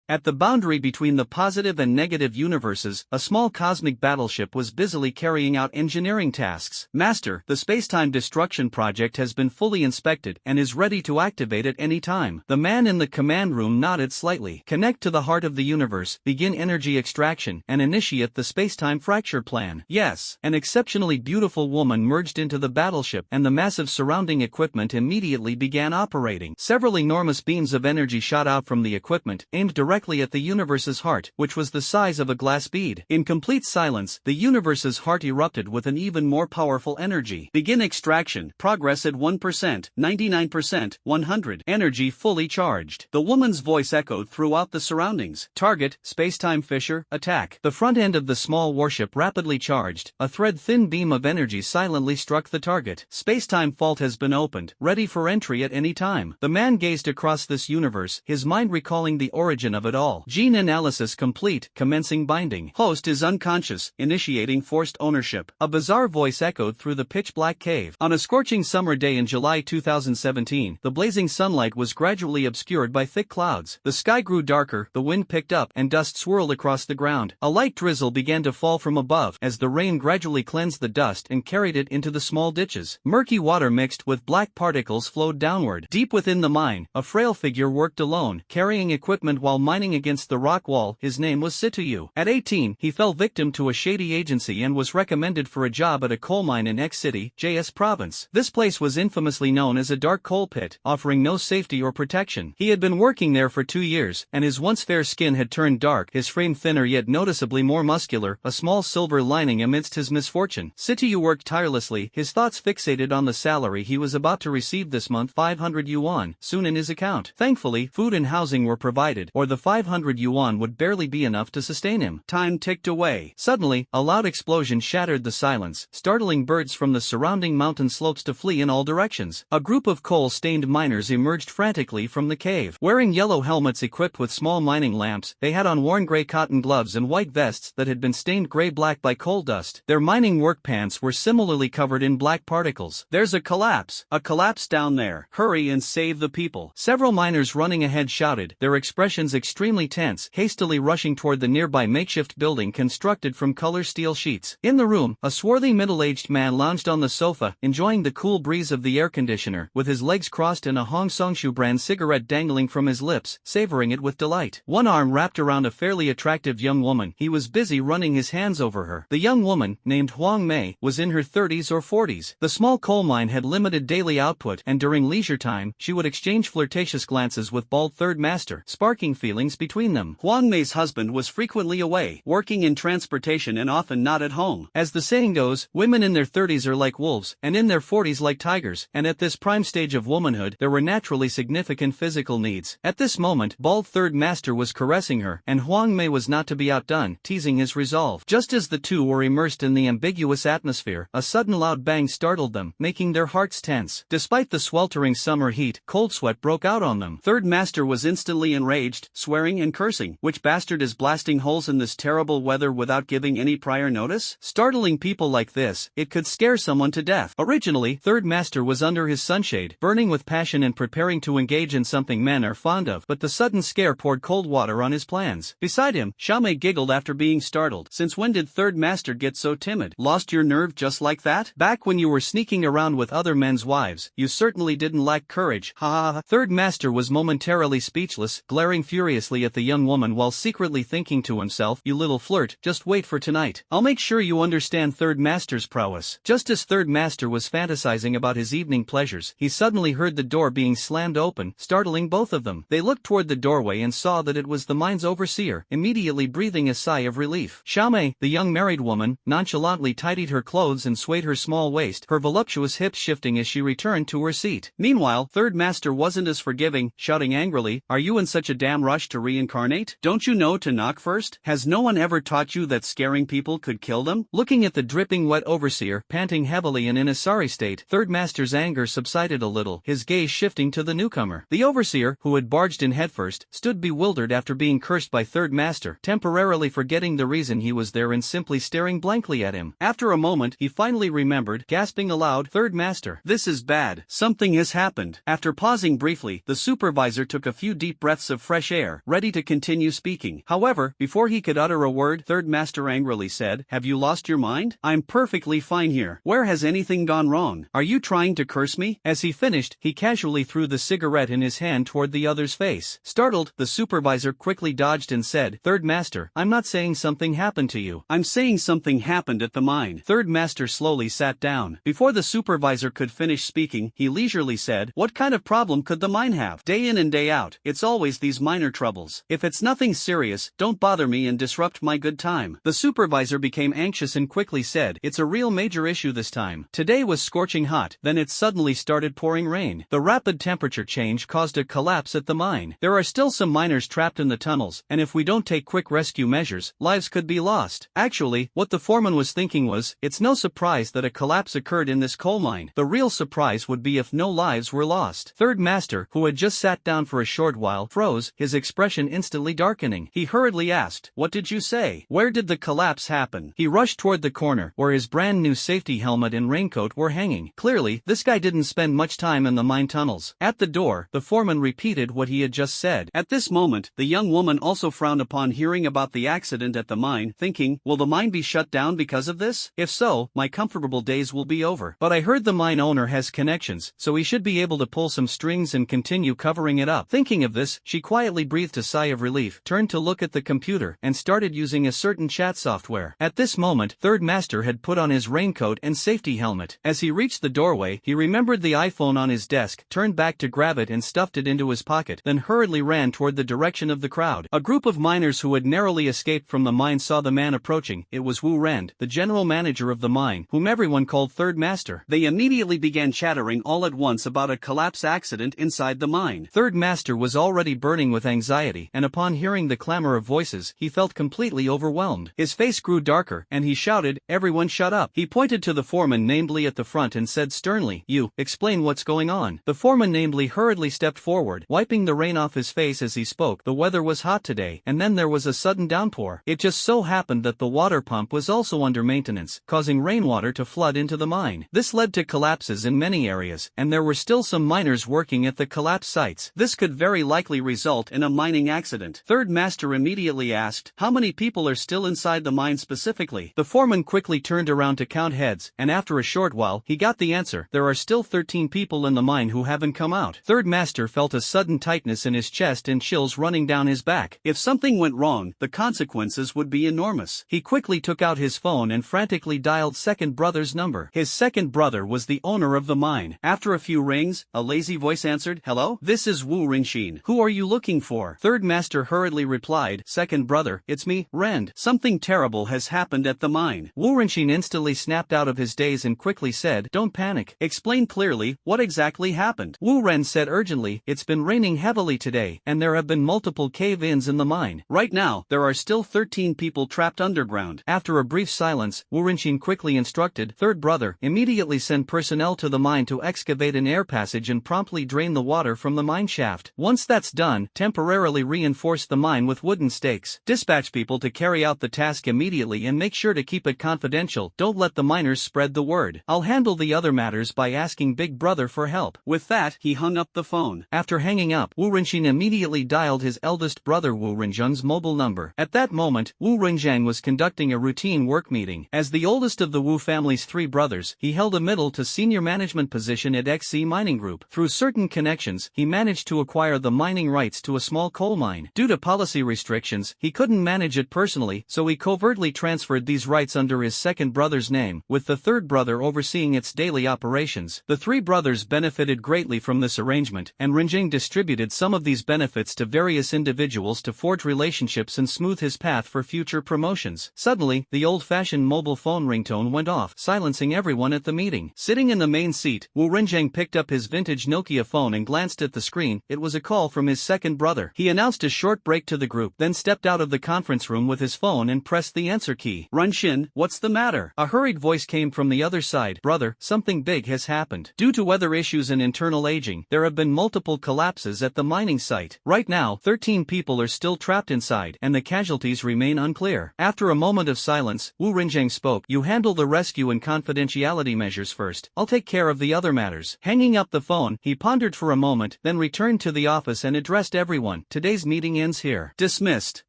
At the boundary between the positive and negative universes, a small cosmic battleship was busily carrying out engineering tasks. Master, the spacetime destruction project has been fully inspected and is ready to activate at any time. The man in the command room nodded slightly. Connect to the heart of the universe, begin energy extraction, and initiate the spacetime fracture plan. Yes. An exceptionally beautiful woman merged into the battleship, and the massive surrounding equipment immediately began operating. Several enormous beams of energy shot out from the equipment, aimed directly at the universe's heart, which was the size of a glass bead. In complete silence, the universe's heart erupted with an even more powerful energy. Begin extraction. Progress at 1%, 99%, 100. Energy fully charged. The woman's voice echoed throughout the surroundings. Target, spacetime fissure, attack. The front end of the small warship rapidly charged. A thread-thin beam of energy silently struck the target. Spacetime fault has been opened, ready for entry at any time. The man gazed across this universe, his mind recalling the origin of it all. Gene analysis complete, commencing binding. Host is unconscious, initiating forced ownership. A bizarre voice echoed through the pitch-black cave. On a scorching summer day in July 2017, the blazing sunlight was gradually obscured by thick clouds. The sky grew darker, the wind picked up, and dust swirled across the ground. A light drizzle began to fall from above, as the rain gradually cleansed the dust and carried it into the small ditches. Murky water mixed with black particles flowed downward. Deep within the mine, a frail figure worked alone, carrying equipment while mining against the rock wall. His name was Situyu. At 18, he fell victim to a shady agency and was recommended for a job at a coal mine in X City, JS Province. This place was infamously known as a dark coal pit, offering no safety or protection. He had been working there for 2 years, and his once fair skin had turned dark, his frame thinner yet noticeably more muscular, a small silver lining amidst his misfortune. Situyu worked tirelessly, his thoughts fixated on the salary he was about to receive this month, 500 yuan, soon in his account. Thankfully, food and housing were provided, or the 500 yuan would barely be enough to sustain him. Time ticked away. Suddenly, a loud explosion shattered the silence, startling birds from the surrounding mountain slopes to flee in all directions. A group of coal-stained miners emerged frantically from the cave. Wearing yellow helmets equipped with small mining lamps, they had on worn gray cotton gloves and white vests that had been stained gray-black by coal dust. Their mining work pants were similarly covered in black particles. There's a collapse down there. Hurry and save the people. Several miners running ahead shouted, their expressions extremely tense, hastily rushing toward the nearby makeshift building constructed from color steel sheets. In the room, a swarthy middle-aged man lounged on the sofa, enjoying the cool breeze of the air conditioner, with his legs crossed and a Hong Songshu brand cigarette dangling from his lips, savoring it with delight. One arm wrapped around a fairly attractive young woman, he was busy running his hands over her. The young woman, named Huang Mei, was in her 30s or 40s. The small coal mine had limited daily output, and during leisure time, she would exchange flirtatious glances with bald third master, sparking feelings between them. Huang Mei's husband was frequently away, working in transportation and often not at home. As the saying goes, women in their 30s are like wolves, and in their 40s like tigers, and at this prime stage of womanhood, there were naturally significant physical needs. At this moment, bald third master was caressing her, and Huang Mei was not to be outdone, teasing his resolve. Just as the two were immersed in the ambiguous atmosphere, a sudden loud bang startled them, making their hearts tense. Despite the sweltering summer heat, cold sweat broke out on them. Third master was instantly enraged, swearing and cursing. Which bastard is blasting holes in this terrible weather without giving any prior notice? Startling people like this, it could scare someone to death. Originally, third master was under his sunshade, burning with passion and preparing to engage in something men are fond of, but the sudden scare poured cold water on his plans. Beside him, Xiaomei giggled after being startled. Since when did third master get so timid? Lost your nerve just like that? Back when you were sneaking around with other men's wives, you certainly didn't lack courage. Ha ha ha. Third master was momentarily speechless, glaring furiously at the young woman while secretly thinking to himself, you little flirt, just wait for tonight. I'll make sure you understand third master's prowess. Just as third master was fantasizing about his evening pleasures, he suddenly heard the door being slammed open, startling both of them. They looked toward the doorway and saw that it was the mine's overseer, immediately breathing a sigh of relief. Xiaomei, the young married woman, nonchalantly tidied her clothes and swayed her small waist, her voluptuous hips shifting as she returned to her seat. Meanwhile, third master wasn't as forgiving, shouting angrily, are you in such a damn rush to reincarnate? Don't you know to knock first? Has no one ever taught you that scaring people could kill them? Looking at the dripping wet overseer, panting heavily and in a sorry state, third master's anger subsided a little, his gaze shifting to the newcomer. The overseer, who had barged in headfirst, stood bewildered after being cursed by third master, temporarily forgetting the reason he was there and simply staring blankly at him. After a moment, he finally remembered, gasping aloud, third master, this is bad. Something has happened. After pausing briefly, the supervisor took a few deep breaths of fresh air, chair, ready to continue speaking. However, before he could utter a word, Third Master angrily said, "Have you lost your mind? I'm perfectly fine here. Where has anything gone wrong? Are you trying to curse me?" As he finished, he casually threw the cigarette in his hand toward the other's face. Startled, the supervisor quickly dodged and said, "Third Master, I'm not saying something happened to you. I'm saying something happened at the mine." Third Master slowly sat down. Before the supervisor could finish speaking, he leisurely said, "What kind of problem could the mine have? Day in and day out, it's always these minor troubles. If it's nothing serious, don't bother me and disrupt my good time." The supervisor became anxious and quickly said, "It's a real major issue this time. Today was scorching hot, then it suddenly started pouring rain. The rapid temperature change caused a collapse at the mine. There are still some miners trapped in the tunnels, and if we don't take quick rescue measures, lives could be lost." Actually, what the foreman was thinking was, it's no surprise that a collapse occurred in this coal mine. The real surprise would be if no lives were lost. Third Master, who had just sat down for a short while, froze, his expression instantly darkening. He hurriedly asked, "What did you say? Where did the collapse happen?" He rushed toward the corner, where his brand new safety helmet and raincoat were hanging. Clearly, this guy didn't spend much time in the mine tunnels. At the door, the foreman repeated what he had just said. At this moment, the young woman also frowned upon hearing about the accident at the mine, thinking, will the mine be shut down because of this? If so, my comfortable days will be over. But I heard the mine owner has connections, so he should be able to pull some strings and continue covering it up. Thinking of this, she quietly breathed a sigh of relief, turned to look at the computer, and started using a certain chat software. At this moment, Third Master had put on his raincoat and safety helmet. As he reached the doorway, he remembered the iPhone on his desk, turned back to grab it and stuffed it into his pocket, then hurriedly ran toward the direction of the crowd. A group of miners who had narrowly escaped from the mine saw the man approaching. It was Wu Rend, the general manager of the mine, whom everyone called Third Master. They immediately began chattering all at once about a collapse accident inside the mine. Third Master was already burning with anxiety, and upon hearing the clamor of voices, he felt completely overwhelmed. His face grew darker, and he shouted, "Everyone shut up." He pointed to the foreman namely at the front and said sternly, "You, explain what's going on." The foreman namely hurriedly stepped forward, wiping the rain off his face as he spoke. The weather was hot today, and then there was a sudden downpour. It just so happened that the water pump was also under maintenance, causing rainwater to flood into the mine. This led to collapses in many areas, and there were still some miners working at the collapse sites. This could very likely result in a mining accident. Third Master immediately asked, "How many people are still inside the mine specifically?" The foreman quickly turned around to count heads, and after a short while, he got the answer. There are still 13 people in the mine who haven't come out. Third Master felt a sudden tightness in his chest and chills running down his back. If something went wrong, the consequences would be enormous. He quickly took out his phone and frantically dialed second brother's number. His second brother was the owner of the mine. After a few rings, a lazy voice answered, "Hello? This is Wu Ringshin. Who are you looking for?" Third Master hurriedly replied, "Second brother, it's me, Rend. Something terrible has happened at the mine." Wu Ringshin instantly snapped out of his daze and quickly said, "Don't panic. Explain clearly, what exactly happened?" Wu Ren said urgently, "It's been raining heavily today, and there have been multiple cave-ins in the mine. Right now, there are still 13 people trapped underground." After a brief silence, Wu Ringshin quickly instructed, "Third brother, immediately send personnel to the mine to excavate an air passage and promptly drain the water from the mine shaft. Once that's done, temporarily reinforce the mine with wooden stakes. Dispatch people to carry out the task immediately and make sure to keep it confidential. Don't let the miners spread the word. I'll handle the other matters by asking Big Brother for help." With that, he hung up the phone. After hanging up, Wu Ringshin immediately dialed his eldest brother Wu Rinzhang's mobile number. At that moment, Wu Rinzhang was conducting a routine work meeting. As the oldest of the Wu family's 3 brothers, he held a middle to senior management position at XC Mining Group. Through certain connections, he managed to acquire the mining rights to a small coal mine. Due to policy restrictions, he couldn't manage it personally, so he covertly transferred these rights under his second brother's name, with the third brother overseeing its daily operations. The 3 brothers benefited greatly from this arrangement, and Rinjing distributed some of these benefits to various individuals to forge relationships and smooth his path for future promotions. Suddenly, the old-fashioned mobile phone ringtone went off, silencing everyone at the meeting. Sitting in the main seat, Wu Rinjing picked up his vintage Nokia phone and glanced at the screen. It was a call from his second brother. He announced a short break to the group, then stepped out of the conference room with his phone and pressed the answer key. "Runshin, what's the matter?" A hurried voice came from the other side. "Brother, something big has happened. Due to weather issues and internal aging, there have been multiple collapses at the mining site. Right now, 13 people are still trapped inside, and the casualties remain unclear." After a moment of silence, Wu Rinjing spoke, "You handle the rescue and confidentiality measures first. I'll take care of the other matters." Hanging up the phone, he pondered for a moment, then returned to the office and addressed everyone. Today's meeting ends here. Dismissed.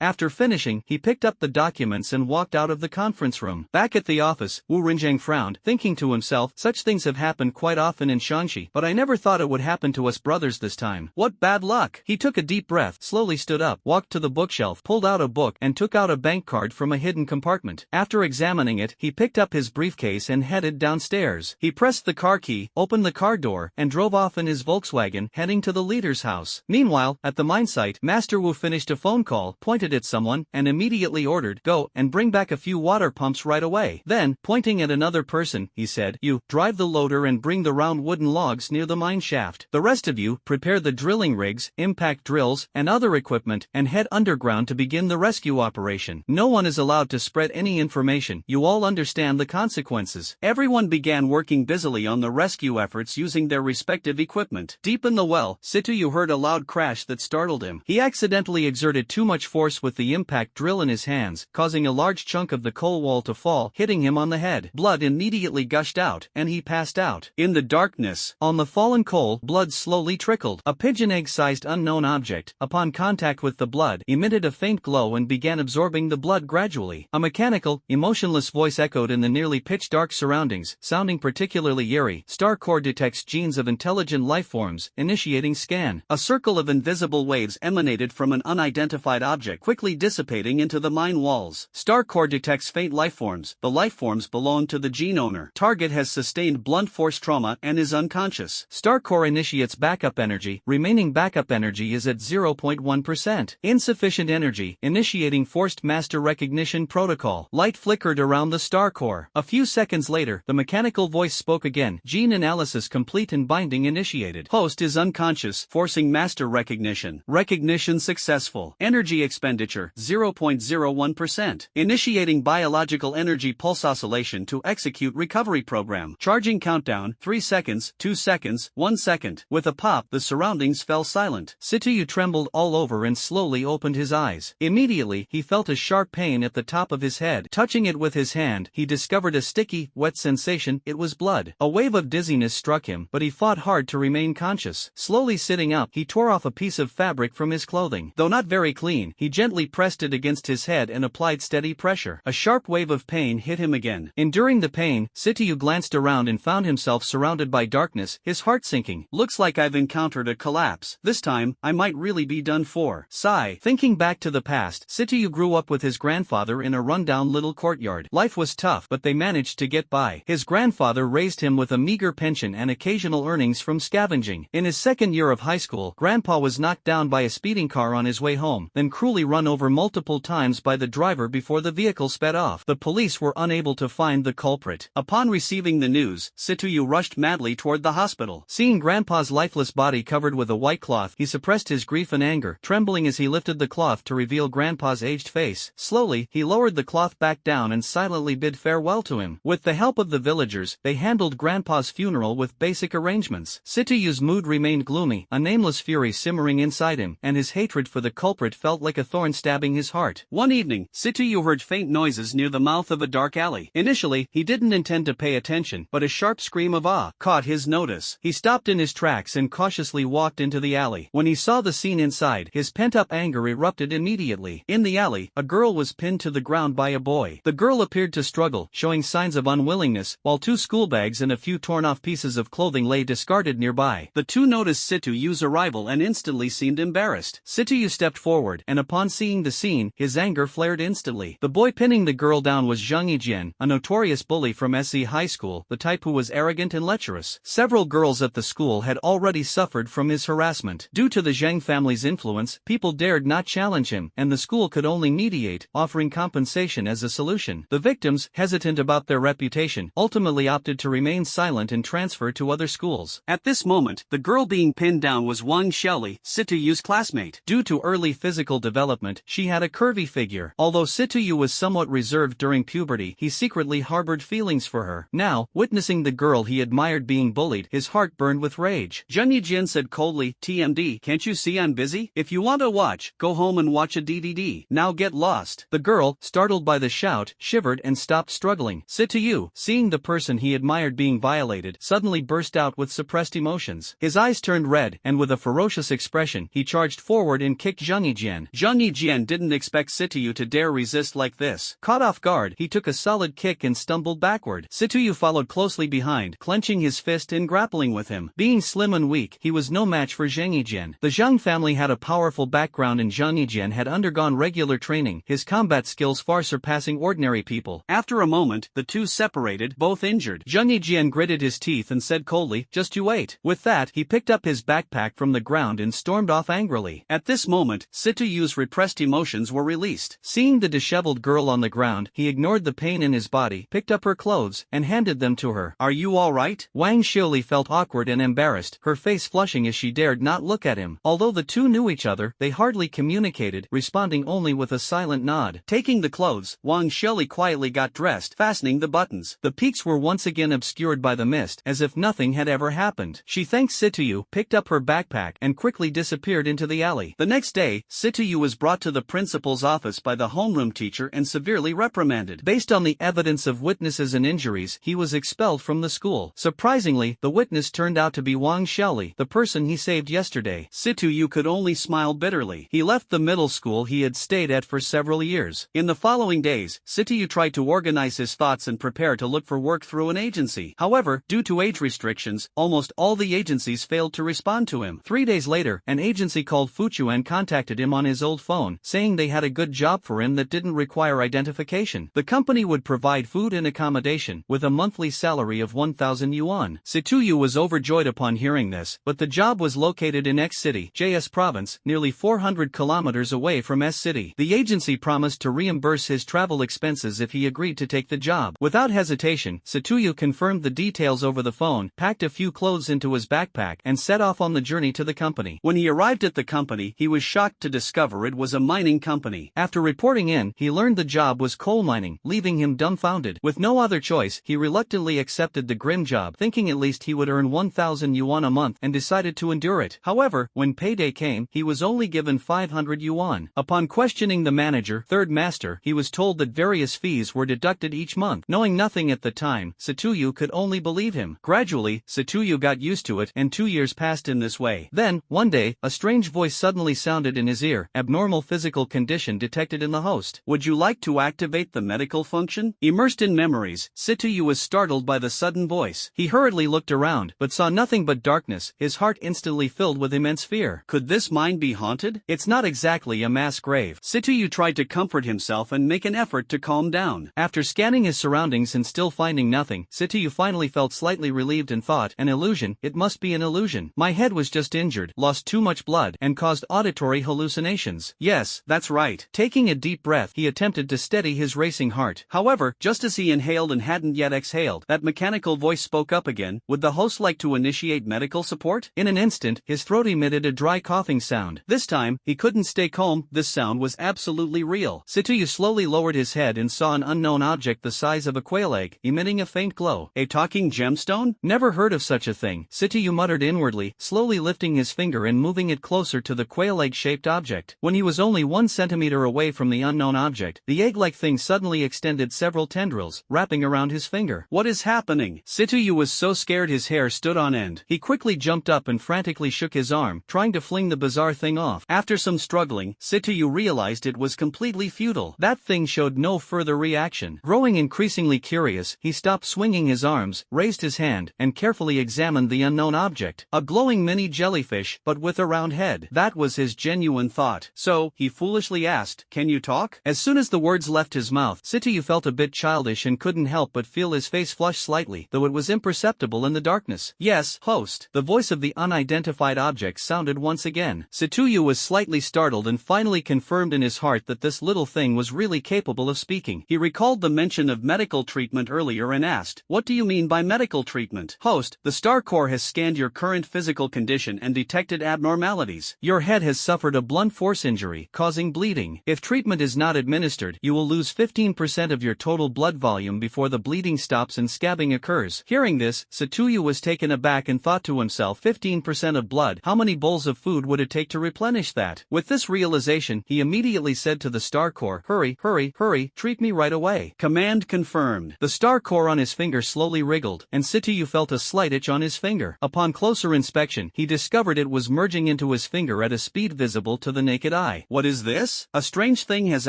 After finishing, he picked up the documents and walked out of the conference room. Back at the office, Wu Rinzhang frowned, thinking to himself, such things have happened quite often in Shanxi, but I never thought it would happen to us brothers this time. What bad luck! He took a deep breath, slowly stood up, walked to the bookshelf, pulled out a book, and took out a bank card from a hidden compartment. After examining it, he picked up his briefcase and headed downstairs. He pressed the car key, opened the car door, and drove off in his Volkswagen, heading to the leader's house. Meanwhile, at the mine site, Master Wu finished a phone call, pointed at someone, and immediately ordered, "Go and bring back a few water pumps right away." Then, pointing at another person, he said, "You, drive the loader and bring the round wooden logs near the mine shaft. The rest of you, prepare the drilling rigs, impact drills, and other equipment, and head underground to begin the rescue operation. No one is allowed to spread any information. You all understand the consequences." Everyone began working busily on the rescue efforts using their respective equipment. Deep in the well, Situyu heard a loud crash that startled him. He accidentally exerted too much force with the impact drill in his hands, causing a large chunk of the coal wall to fall, hitting him on the head. Blood immediately gushed out, and he passed out. In the darkness, on the fallen coal, blood slowly trickled. A pigeon egg-sized unknown object, upon contact with the blood, emitted a faint glow and began absorbing the blood gradually. A mechanical, emotionless voice echoed in the nearly pitch-dark surroundings, sounding particularly eerie. "Star Core detects genes of intelligent life forms, initiating scan." A circle of invisible waves emanated from an unidentified object, quickly dissipating into the mine walls. "Star Core detects faint life forms. The life forms belong to the gene owner. Target has sustained blunt force trauma and is unconscious. Star Core initiates backup energy. Remaining backup energy is at 0.1%. Insufficient energy. Initiating forced master recognition protocol." Light flickered around the Star Core. A few seconds later, the mechanical voice spoke again. "Gene analysis complete and binding initiated. Host is unconscious, forcing master recognition. Recognition successful. Energy expenditure 0.01%. Initiating biological energy pulse oscillation to execute recovery program. Charging countdown 3 seconds, 2 seconds, 1 second. With a pop, the surroundings fell silent. Situyu trembled all over and slowly opened his eyes. Immediately, he felt a sharp pain at the top of his head. Touching it with his hand, he discovered a sticky, wet sensation. It was blood. A wave of dizziness struck him, but he fought hard to remain conscious. Slowly sitting up, he tore off a piece of fabric from his clothing. Though not very clean, he gently pressed it against his head and applied steady pressure. A sharp wave of pain hit him again. Enduring the pain, Situyu glanced around and found himself surrounded by darkness, his heart sinking. "Looks like I've encountered a collapse. This time, I might really be done for." Sigh. Thinking back to the past, Situyu grew up with his grandfather in a rundown little courtyard. Life was tough, but they managed to get by. His grandfather raised him with a meager pension and occasional earnings from scavenging. In his second year of high school, Grandpa was knocked down by a speeding car on his way home, then cruelly run over multiple times by the driver before the vehicle sped off. The police were unable to find the culprit. Upon receiving the news, Situyu rushed madly toward the hospital. Seeing Grandpa's lifeless body covered with a white cloth, he suppressed his grief and anger, trembling as he lifted the cloth to reveal Grandpa's aged face. Slowly, he lowered the cloth back down and silently bid farewell to him. With the help of the villagers, they handled Grandpa's funeral with basic arrangements. Situyu's mood remained gloomy, a nameless fury simmering inside him, and his hatred for the culprit felt like a thorn stabbing his heart. One evening, Situyu heard faint noises near the mouth of a dark alley. Initially, he didn't intend to pay attention, but a sharp scream of awe caught his notice. He stopped in his tracks and cautiously walked into the alley. When he saw the scene inside, his pent-up anger erupted immediately. In the alley, a girl was pinned to the ground by a boy. The girl appeared to struggle, showing signs of unwillingness, while 2 school bags and a few torn-off pieces of clothing lay discarded nearby. The two noticed Situyu's arrival and instantly seemed embarrassed. Situyu stepped forward, and upon seeing the scene, his anger flared instantly. The boy pinning the girl down was Zhang Yijian, a notorious bully from SC High School, the type who was arrogant and lecherous. Several girls at the school had already suffered from his harassment. Due to the Zhang family's influence, people dared not challenge him, and the school could only mediate, offering compensation as a solution. The victims, hesitant about their reputation, ultimately opted to remain silent and transfer to other schools. At this moment, the girl being pinned down was Wang Xiaoli, Situyu's classmate. Due to early physical development, she had a curvy figure. Although Situyu was somewhat reserved during puberty, he secretly harbored feelings for her. Now, witnessing the girl he admired being bullied, his heart burned with rage. Zhang Yijin said coldly, "TMD, can't you see I'm busy? If you want to watch, go home and watch a DDD. Now get lost." The girl, startled by the shout, shivered and stopped struggling. Situyu, seeing the person he admired being violated, suddenly burst out with suppressed emotions. His eyes turned red, and with a ferocious expression, he charged charged forward and kicked Zhang Yijian. Zhang Yijian didn't expect Situyu to dare resist like this. Caught off guard, he took a solid kick and stumbled backward. Situyu followed closely behind, clenching his fist and grappling with him. Being slim and weak, he was no match for Zhang Yijian. The Zhang family had a powerful background and Zhang Yijian had undergone regular training, his combat skills far surpassing ordinary people. After a moment, the two separated, both injured. Zhang Yijian gritted his teeth and said coldly, "Just you wait." With that, he picked up his backpack from the ground and stormed off angrily. At this moment, Situyu's repressed emotions were released. Seeing the disheveled girl on the ground, he ignored the pain in his body, picked up her clothes, and handed them to her. "Are you all right?" Wang Xiuli felt awkward and embarrassed, her face flushing as she dared not look at him. Although the two knew each other, they hardly communicated, responding only with a silent nod. Taking the clothes, Wang Xiuli quietly got dressed, fastening the buttons. The peaks were once again obscured by the mist, as if nothing had ever happened. She thanked Situyu, picked up her backpack, and quickly disappeared into the alley. The next day, Situyu was brought to the principal's office by the homeroom teacher and severely reprimanded. Based on the evidence of witnesses and injuries, he was expelled from the school. Surprisingly, the witness turned out to be Wang Xiuli, the person he saved yesterday. Situyu could only smile bitterly. He left the middle school he had stayed at for several years. In the following days, Situyu tried to organize his thoughts and prepare to look for work through an agency. However, due to age restrictions, almost all the agencies failed to respond to him. 3 days later, an agency called Fuchuan contacted him on his old phone, saying they had a good job for him that didn't require identification. The company would provide food and accommodation, with a monthly salary of 1,000 yuan. Situyu was overjoyed upon hearing this, but the job was located in X City, JS Province, nearly 400 kilometers away from S City. The agency promised to reimburse his travel expenses if he agreed to take the job. Without hesitation, Situyu confirmed the details over the phone, packed a few clothes into his backpack, and set off on the journey to the company. When he arrived at the company, he was shocked to discover it was a mining company. After reporting in, he learned the job was coal mining, leaving him dumbfounded. With no other choice, he reluctantly accepted the grim job, thinking at least he would earn 1,000 yuan a month, and decided to endure it. However, when payday came, he was only given 500 yuan. Upon questioning the manager, third master, he was told that various fees were deducted each month. Knowing nothing at the time, Situyu could only believe him. Gradually, Situyu got used to it, and 2 years passed in this way. Then, one day, a strange voice suddenly sounded in his ear. Abnormal physical condition detected in the host. Would you like to activate the medical function? Immersed in memories, Situyu was startled by the sudden voice. He hurriedly looked around, but saw nothing but darkness, his heart instantly filled with immense fear. Could this mine be haunted? It's not exactly a mass grave. Situyu tried to comfort himself and make an effort to calm down. After scanning his surroundings and still finding nothing, Situyu finally felt slightly relieved and thought, an illusion, it must be an illusion. My head was just injured, lost too much blood, and caused auditory hallucinations. Yes, that's right. Taking a deep breath, he attempted to steady his racing heart. However, just as he inhaled and hadn't yet exhaled, that mechanical voice spoke up again. Would the host like to initiate medical support? In an instant, his throat emitted a dry coughing sound. This time, he couldn't stay calm. This sound was absolutely real. Situyu slowly lowered his head and saw an unknown object the size of a quail egg, emitting a faint glow. A talking gemstone? Never heard of such a thing, Situyu muttered inwardly, slowly lifting his finger and moving it closer to the quail egg-shaped object. When he was only 1 centimeter away from the unknown object, the egg-like thing suddenly extended several tendrils, wrapping around his finger. What is happening? Situyu was so scared his hair stood on end. He quickly jumped up and frantically shook his arm, trying to fling the bizarre thing off. After some struggling, Situyu realized it was completely futile. That thing showed no further reaction. Growing increasingly curious, he stopped swinging his arms, raised his hand, and carefully examined the unknown object. A glowing mini jellyfish, but with a round head. That was his genuine thought. So, he foolishly asked, "Can you talk?" As soon as the words left his mouth, Situyu felt a bit childish and couldn't help but feel his face flush slightly, though it was imperceptible in the darkness. "Yes, host." The voice of the unidentified object sounded once again. Situyu was slightly startled and finally confirmed in his heart that this little thing was really capable of speaking. He recalled the mention of medical treatment earlier and asked, "What do you mean by medical treatment?" "Host, the Star Corps has scanned your current physical condition and detected abnormalities. Your head has suffered a blunt force injury, causing bleeding. If treatment is not administered, you will lose 15% of your total blood volume before the bleeding stops and scabbing occurs." Hearing this, Situyu was taken aback and thought to himself, 15% of blood, how many bowls of food would it take to replenish that? With this realization, he immediately said to the Star Corps, "Hurry, hurry, hurry, treat me right away." Command confirmed. The Star Corps on his finger slowly wriggled, and Situyu felt a slight itch on his finger. Upon closer inspection, he discovered it was merging into his finger at a speed visible to the naked eye. What is this? A strange thing has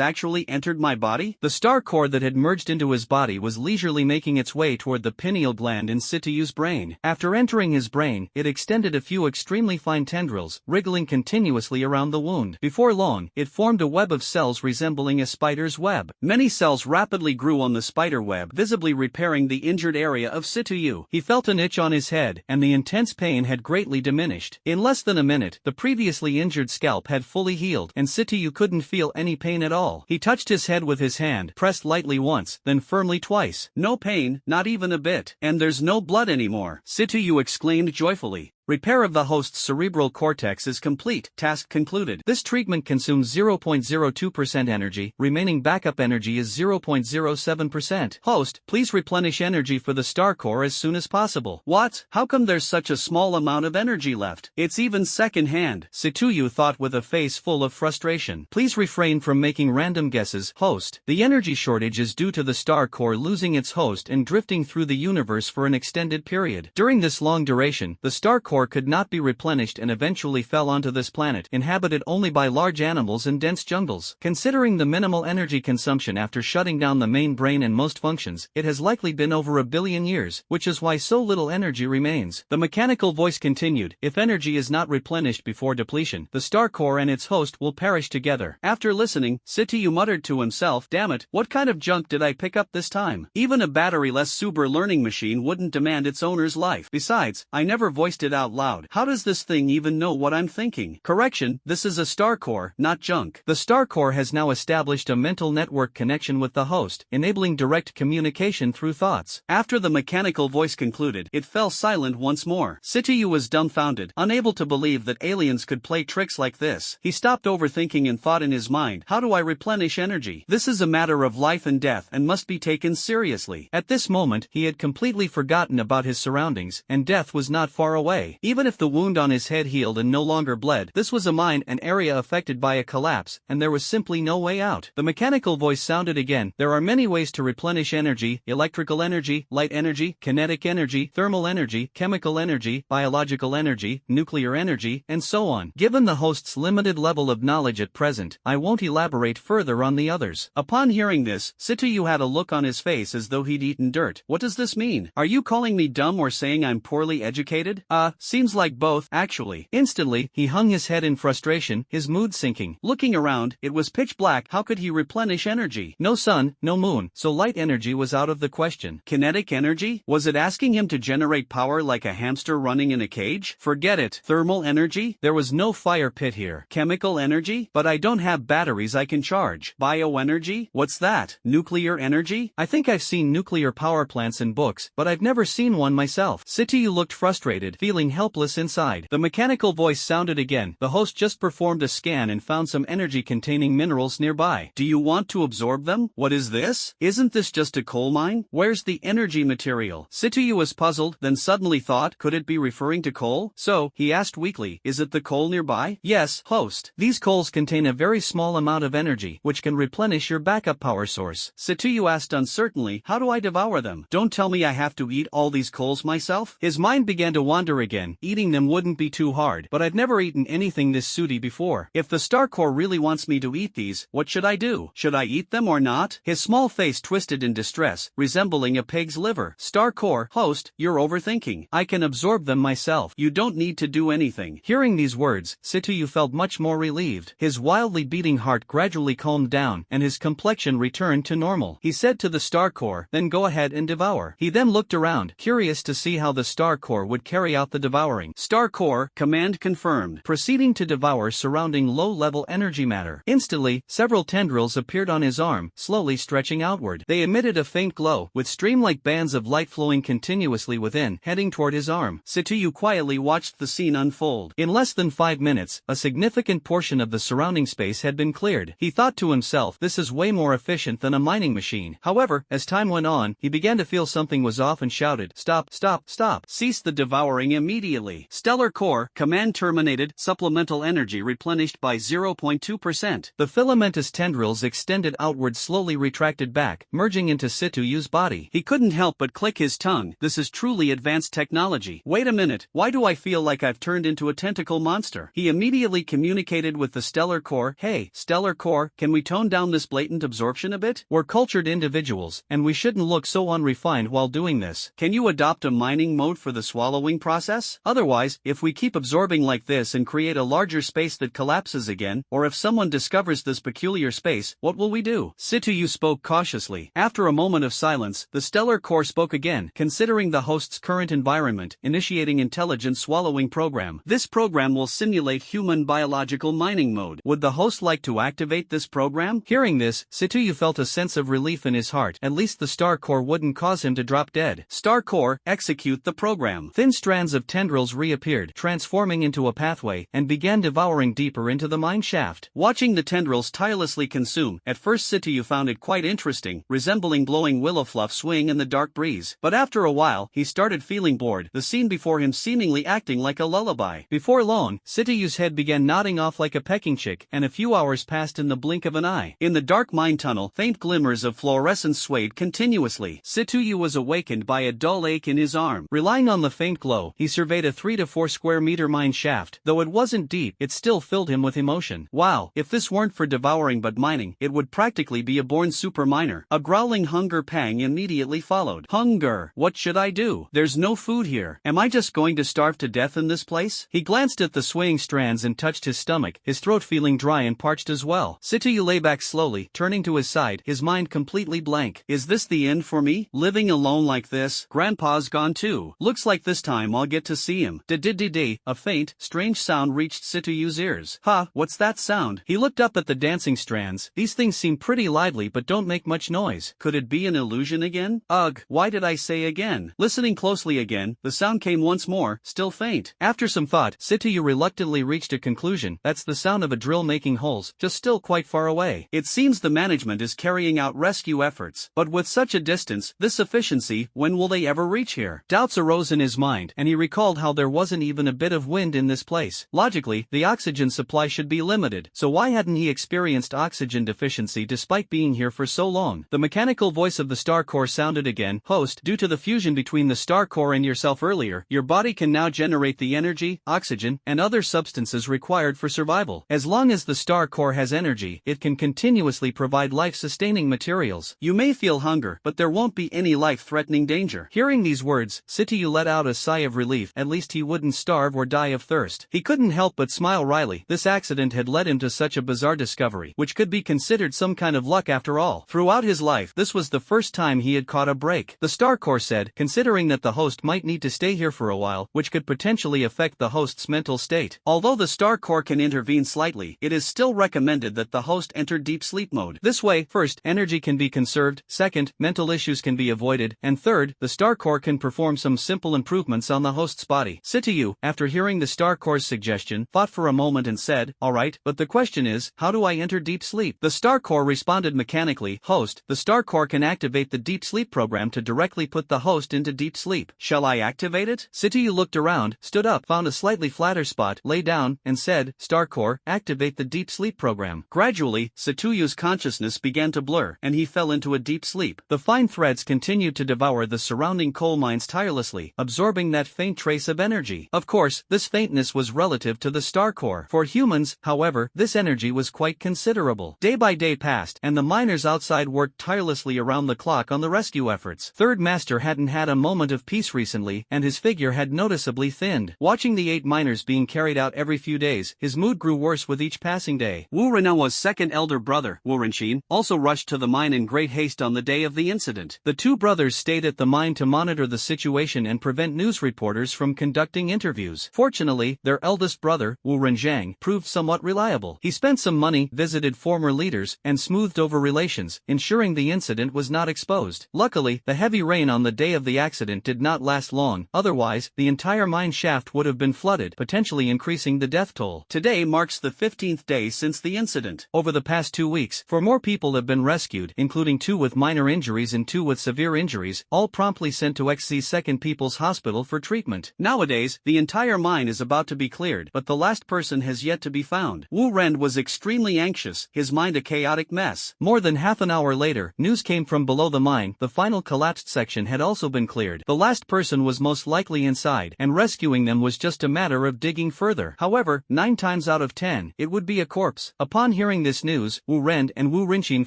actually entered my body? The star core that had merged into his body was leisurely making its way toward the pineal gland in Situyu's brain. After entering his brain, it extended a few extremely fine tendrils, wriggling continuously around the wound. Before long, it formed a web of cells resembling a spider's web. Many cells rapidly grew on the spider web, visibly repairing the injured area of Situyu. He felt an itch on his head, and the intense pain had greatly diminished. In less than a minute, the previously injured scalp had fully healed, and Situyu couldn't feel any pain at all. He touched his head with his hand, pressed lightly once, then firmly twice. No pain, not even a bit. And there's no blood anymore, Situyu exclaimed joyfully. Repair of the host's cerebral cortex is complete. Task concluded. This treatment consumes 0.02% energy, remaining backup energy is 0.07%. Host, please replenish energy for the star core as soon as possible. What? How come there's such a small amount of energy left? It's even second-hand, Situyu thought with a face full of frustration. Please refrain from making random guesses, host. The energy shortage is due to the star core losing its host and drifting through the universe for an extended period. During this long duration, the star core could not be replenished and eventually fell onto this planet, inhabited only by large animals and dense jungles. Considering the minimal energy consumption after shutting down the main brain and most functions, it has likely been over 1 billion years, which is why so little energy remains. The mechanical voice continued, if energy is not replenished before depletion, the star core and its host will perish together. After listening, Situyu muttered to himself, damn it, what kind of junk did I pick up this time? Even a battery-less super learning machine wouldn't demand its owner's life. Besides, I never voiced it out loud. How does this thing even know what I'm thinking? Correction, this is a star core, not junk. The star core has now established a mental network connection with the host, enabling direct communication through thoughts. After the mechanical voice concluded, it fell silent once more. Situyu was dumbfounded, unable to believe that aliens could play tricks like this. He stopped overthinking and thought in his mind, how do I replenish energy? This is a matter of life and death and must be taken seriously. At this moment, he had completely forgotten about his surroundings, and death was not far away. Even if the wound on his head healed and no longer bled, this was a mine, an area affected by a collapse, and there was simply no way out. The mechanical voice sounded again, there are many ways to replenish energy: electrical energy, light energy, kinetic energy, thermal energy, chemical energy, biological energy, nuclear energy, and so on. Given the host's limited level of knowledge at present, I won't elaborate further on the others. Upon hearing this, Situyu had a look on his face as though he'd eaten dirt. What does this mean? Are you calling me dumb or saying I'm poorly educated? Seems like both, actually. Instantly, he hung his head in frustration, his mood sinking. Looking around, it was pitch black. How could he replenish energy? No sun, no moon, so light energy was out of the question. Kinetic energy? Was it asking him to generate power like a hamster running in a cage? Forget it. Thermal energy? There was no fire pit here. Chemical energy? But I don't have batteries I can charge. Bioenergy? What's that? Nuclear energy? I think I've seen nuclear power plants in books, but I've never seen one myself. Situyu looked frustrated, feeling helpless inside. The mechanical voice sounded again. The host just performed a scan and found some energy-containing minerals nearby. Do you want to absorb them? What is this? Isn't this just a coal mine? Where's the energy material? Situyu was puzzled, then suddenly thought, could it be referring to coal? So, he asked weakly, is it the coal nearby? Yes, host. These coals contain a very small amount of energy, which can replenish your backup power source. Situyu asked uncertainly, how do I devour them? Don't tell me I have to eat all these coals myself? His mind began to wander again. Eating them wouldn't be too hard, but I've never eaten anything this sooty before. If the star core really wants me to eat these, what should I do? Should I eat them or not? His small face twisted in distress, resembling a pig's liver. Star core, host, you're overthinking. I can absorb them myself. You don't need to do anything. Hearing these words, Situyu felt much more relieved. His wildly beating heart gradually calmed down, and his complexion returned to normal. He said to the star core, then go ahead and devour. He then looked around, curious to see how the star core would carry out the devouring. Star core, command confirmed. Proceeding to devour surrounding low-level energy matter. Instantly, several tendrils appeared on his arm, slowly stretching outward. They emitted a faint glow, with stream-like bands of light flowing continuously within, heading toward his arm. Situyu quietly watched the scene unfold. In less than 5 minutes, a significant portion of the surrounding space had been cleared. He thought to himself, this is way more efficient than a mining machine. However, as time went on, he began to feel something was off and shouted, stop, stop, stop. Cease the devouring immediately. immediately. Stellar core, command terminated, supplemental energy replenished by 0.2%. The filamentous tendrils extended outward slowly retracted back, merging into Situyu's body. He couldn't help but click his tongue. This is truly advanced technology. Wait a minute, why do I feel like I've turned into a tentacle monster? He immediately communicated with the stellar core. Hey, stellar core, can we tone down this blatant absorption a bit? We're cultured individuals, and we shouldn't look so unrefined while doing this. Can you adopt a mining mode for the swallowing process? Otherwise, if we keep absorbing like this and create a larger space that collapses again, or if someone discovers this peculiar space, what will we do? Situyu spoke cautiously. After a moment of silence, the stellar core spoke again, considering the host's current environment, initiating intelligent swallowing program. This program will simulate human biological mining mode. Would the host like to activate this program? Hearing this, Situyu felt a sense of relief in his heart. At least the star core wouldn't cause him to drop dead. Star core, execute the program. Thin strands of tendrils reappeared, transforming into a pathway, and began devouring deeper into the mine shaft. Watching the tendrils tirelessly consume, at first Situyu found it quite interesting, resembling blowing willow fluff swing in the dark breeze. But after a while, he started feeling bored, the scene before him seemingly acting like a lullaby. Before long, Situyu's head began nodding off like a pecking chick, and a few hours passed in the blink of an eye. In the dark mine tunnel, faint glimmers of fluorescence swayed continuously. Situyu was awakened by a dull ache in his arm. Relying on the faint glow, he surveyed a 3 to 4 square meter mine shaft. Though it wasn't deep, it still filled him with emotion. Wow, if this weren't for devouring but mining, it would practically be a born super miner. A growling hunger pang immediately followed. Hunger, what should I do? There's no food here. Am I just going to starve to death in this place? He glanced at the swaying strands and touched his stomach, his throat feeling dry and parched as well. Situyu lay back slowly, turning to his side, his mind completely blank. Is this the end for me? Living alone like this? Grandpa's gone too. Looks like this time I'll get to see him. D-d-d-d. A faint, strange sound reached Situyu's ears. What's that sound? He looked up at the dancing strands. These things seem pretty lively but don't make much noise. Could it be an illusion again? Ugh, why did I say again? Listening closely again, the sound came once more, still faint. After some thought, Situyu reluctantly reached a conclusion. That's the sound of a drill making holes, just still quite far away. It seems the management is carrying out rescue efforts. But with such a distance, this efficiency, when will they ever reach here? Doubts arose in his mind, and he recalled how there wasn't even a bit of wind in this place. Logically, the oxygen supply should be limited, so why hadn't he experienced oxygen deficiency despite being here for so long? The mechanical voice of the star core sounded again. Host, due to the fusion between the star core and yourself earlier, your body can now generate the energy, oxygen, and other substances required for survival. As long as the star core has energy, it can continuously provide life-sustaining materials. You may feel hunger, but there won't be any life-threatening danger. Hearing these words, Situyu let out a sigh of relief. At least he wouldn't starve or die of thirst. He couldn't help but smile wryly. This accident had led him to such a bizarre discovery, which could be considered some kind of luck after all. Throughout his life, this was the first time he had caught a break. The star core said, considering that the host might need to stay here for a while, which could potentially affect the host's mental state. Although the star core can intervene slightly, it is still recommended that the host enter deep sleep mode. This way, first, energy can be conserved, second, mental issues can be avoided, and third, the star core can perform some simple improvements on the host's body. Situyu, after hearing the star core's suggestion, thought for a moment and said, alright, but the question is, how do I enter deep sleep? The star core responded mechanically, host, the star core can activate the deep sleep program to directly put the host into deep sleep. Shall I activate it? Situyu looked around, stood up, found a slightly flatter spot, lay down, and said, star core, activate the deep sleep program. Gradually, Situyu's consciousness began to blur, and he fell into a deep sleep. The fine threads continued to devour the surrounding coal mines tirelessly, absorbing that faint trace of energy. Of course, this faintness was relative to the star core. For humans, however, this energy was quite considerable. Day by day passed, and the miners outside worked tirelessly around the clock on the rescue efforts. Third Master hadn't had a moment of peace recently, and his figure had noticeably thinned. Watching the 8 miners being carried out every few days, his mood grew worse with each passing day. Wu Renawa's second elder brother, Wu Renqin, also rushed to the mine in great haste on the day of the incident. The two brothers stayed at the mine to monitor the situation and prevent news reporters from conducting interviews. Fortunately, their eldest brother, Wu Renjiang, proved somewhat reliable. He spent some money, visited former leaders, and smoothed over relations, ensuring the incident was not exposed. Luckily, the heavy rain on the day of the accident did not last long, otherwise, the entire mine shaft would have been flooded, potentially increasing the death toll. Today marks the 15th day since the incident. Over the past 2 weeks, 4 more people have been rescued, including 2 with minor injuries and 2 with severe injuries, all promptly sent to XZ Second People's Hospital for treatment. moment. Nowadays, the entire mine is about to be cleared, but the last person has yet to be found. Wu Ren was extremely anxious, his mind a chaotic mess. More than half an hour later, news came from below the mine. The final collapsed section had also been cleared. The last person was most likely inside, and rescuing them was just a matter of digging further. However, 9 times out of 10, it would be a corpse. Upon hearing this news, Wu Ren and Wu Rinqin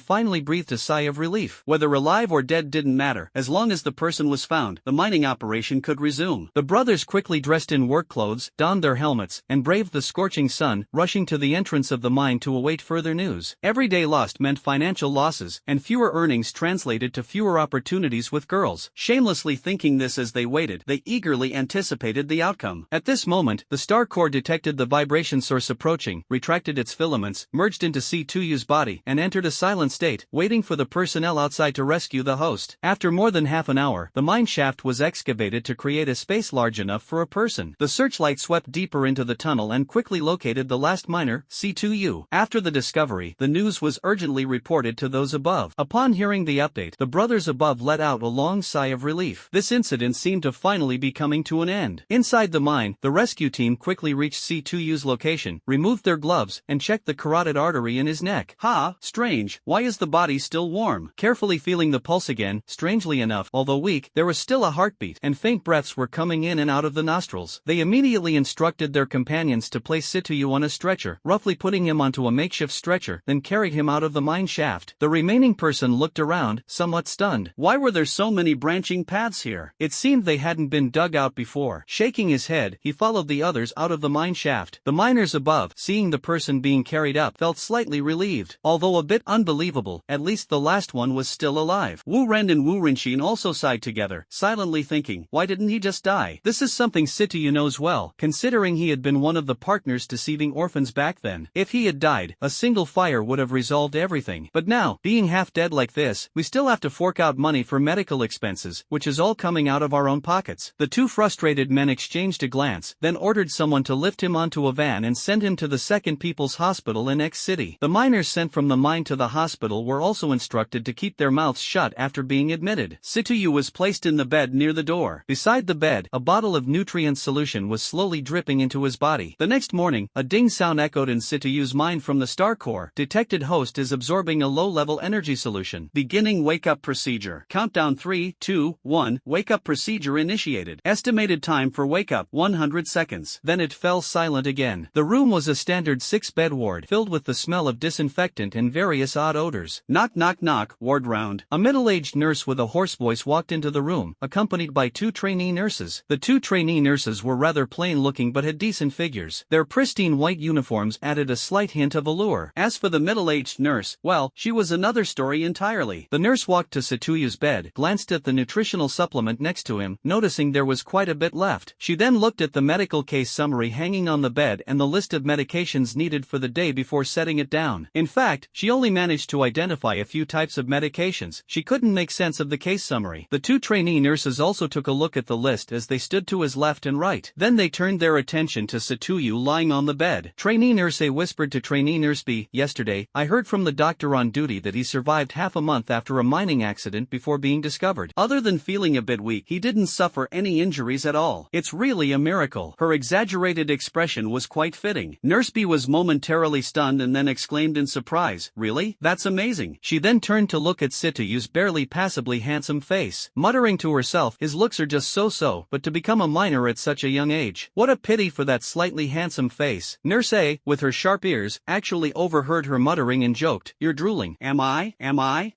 finally breathed a sigh of relief. Whether alive or dead didn't matter. As long as the person was found, the mining operation could resume. The brothers quickly dressed in work clothes, donned their helmets, and braved the scorching sun, rushing to the entrance of the mine to await further news. Every day lost meant financial losses, and fewer earnings translated to fewer opportunities with girls. Shamelessly thinking this as they waited, they eagerly anticipated the outcome. At this moment, the star core detected the vibration source approaching, retracted its filaments, merged into C2U's body, and entered a silent state, waiting for the personnel outside to rescue the host. After more than half an hour, the mine shaft was excavated to create a space large enough for a person. The searchlight swept deeper into the tunnel and quickly located the last miner, C2U. After the discovery, the news was urgently reported to those above. Upon hearing the update, the brothers above let out a long sigh of relief. This incident seemed to finally be coming to an end. Inside the mine, the rescue team quickly reached C2U's location, removed their gloves, and checked the carotid artery in his neck. Strange, why is the body still warm? Carefully feeling the pulse again, strangely enough, although weak, there was still a heartbeat, and faint breaths were coming in and out of the nostrils. They immediately instructed their companions to place C2U on a stretcher, roughly putting him onto a makeshift stretcher, then carried him out of the mine shaft. The remaining person looked around, somewhat stunned. Why were there so many branching paths here? It seemed they hadn't been dug out before. Shaking his head, he followed the others out of the mine shaft. The miners above, seeing the person being carried up, felt slightly relieved. Although a bit unbelievable, at least the last one was still alive. Wu Ren and Wu Rinqin also sighed together, silently thinking, why didn't he just die? This is something C2U knows well, considering he had been one of the partners deceiving orphans back then. If he had died, a single fire would have resolved everything. But now, being half dead like this, we still have to fork out money for medical expenses, which is all coming out of our own pockets. The two frustrated men exchanged a glance, then ordered someone to lift him onto a van and send him to the Second People's Hospital in X City. The miners sent from the mine to the hospital were also instructed to keep their mouths shut after being admitted. C2U was placed in the bed near the door. Beside the bed, a bottle of nutrient solution was slowly dripping into his body. The next morning, a ding sound echoed in C2U's mind from the star core. Detected host is absorbing a low-level energy solution. Beginning wake-up procedure. Countdown 3, 2, 1. Wake-up procedure initiated. Estimated time for wake-up 100 seconds. Then it fell silent again. The room was a standard 6-bed ward, filled with the smell of disinfectant and various odd odors. Knock knock knock, ward round. A middle-aged nurse with a hoarse voice walked into the room, accompanied by 2 trainee nurses. The 2 trainee nurses were rather plain-looking but had decent figures. Their pristine white uniforms added a slight hint of allure. As for the middle-aged nurse, well, she was another story entirely. The nurse walked to Satuyu's bed, glanced at the nutritional supplement next to him, noticing there was quite a bit left. She then looked at the medical case summary hanging on the bed and the list of medications needed for the day before setting it down. In fact, she only managed to identify a few types of medications. She couldn't make sense of the case summary. The 2 trainee nurses also took a look at the list as they stood to his left and right. Then they turned their attention to Satuyu lying on the bed. Trainee nurse A whispered to trainee nurse B, yesterday, I heard from the doctor on duty that he survived half a month after a mining accident before being discovered. Other than feeling a bit weak, he didn't suffer any injuries at all. It's really a miracle. Her exaggerated expression was quite fitting. Nurse B was momentarily stunned and then exclaimed in surprise, really? That's amazing. She then turned to look at Situyu's barely passably handsome face, muttering to herself, his looks are just so-so, but to become a miner at such a young age. What a pity for that slightly handsome face. Nurse A, with her sharp ears, actually overheard her muttering and joked, you're drooling. Am I?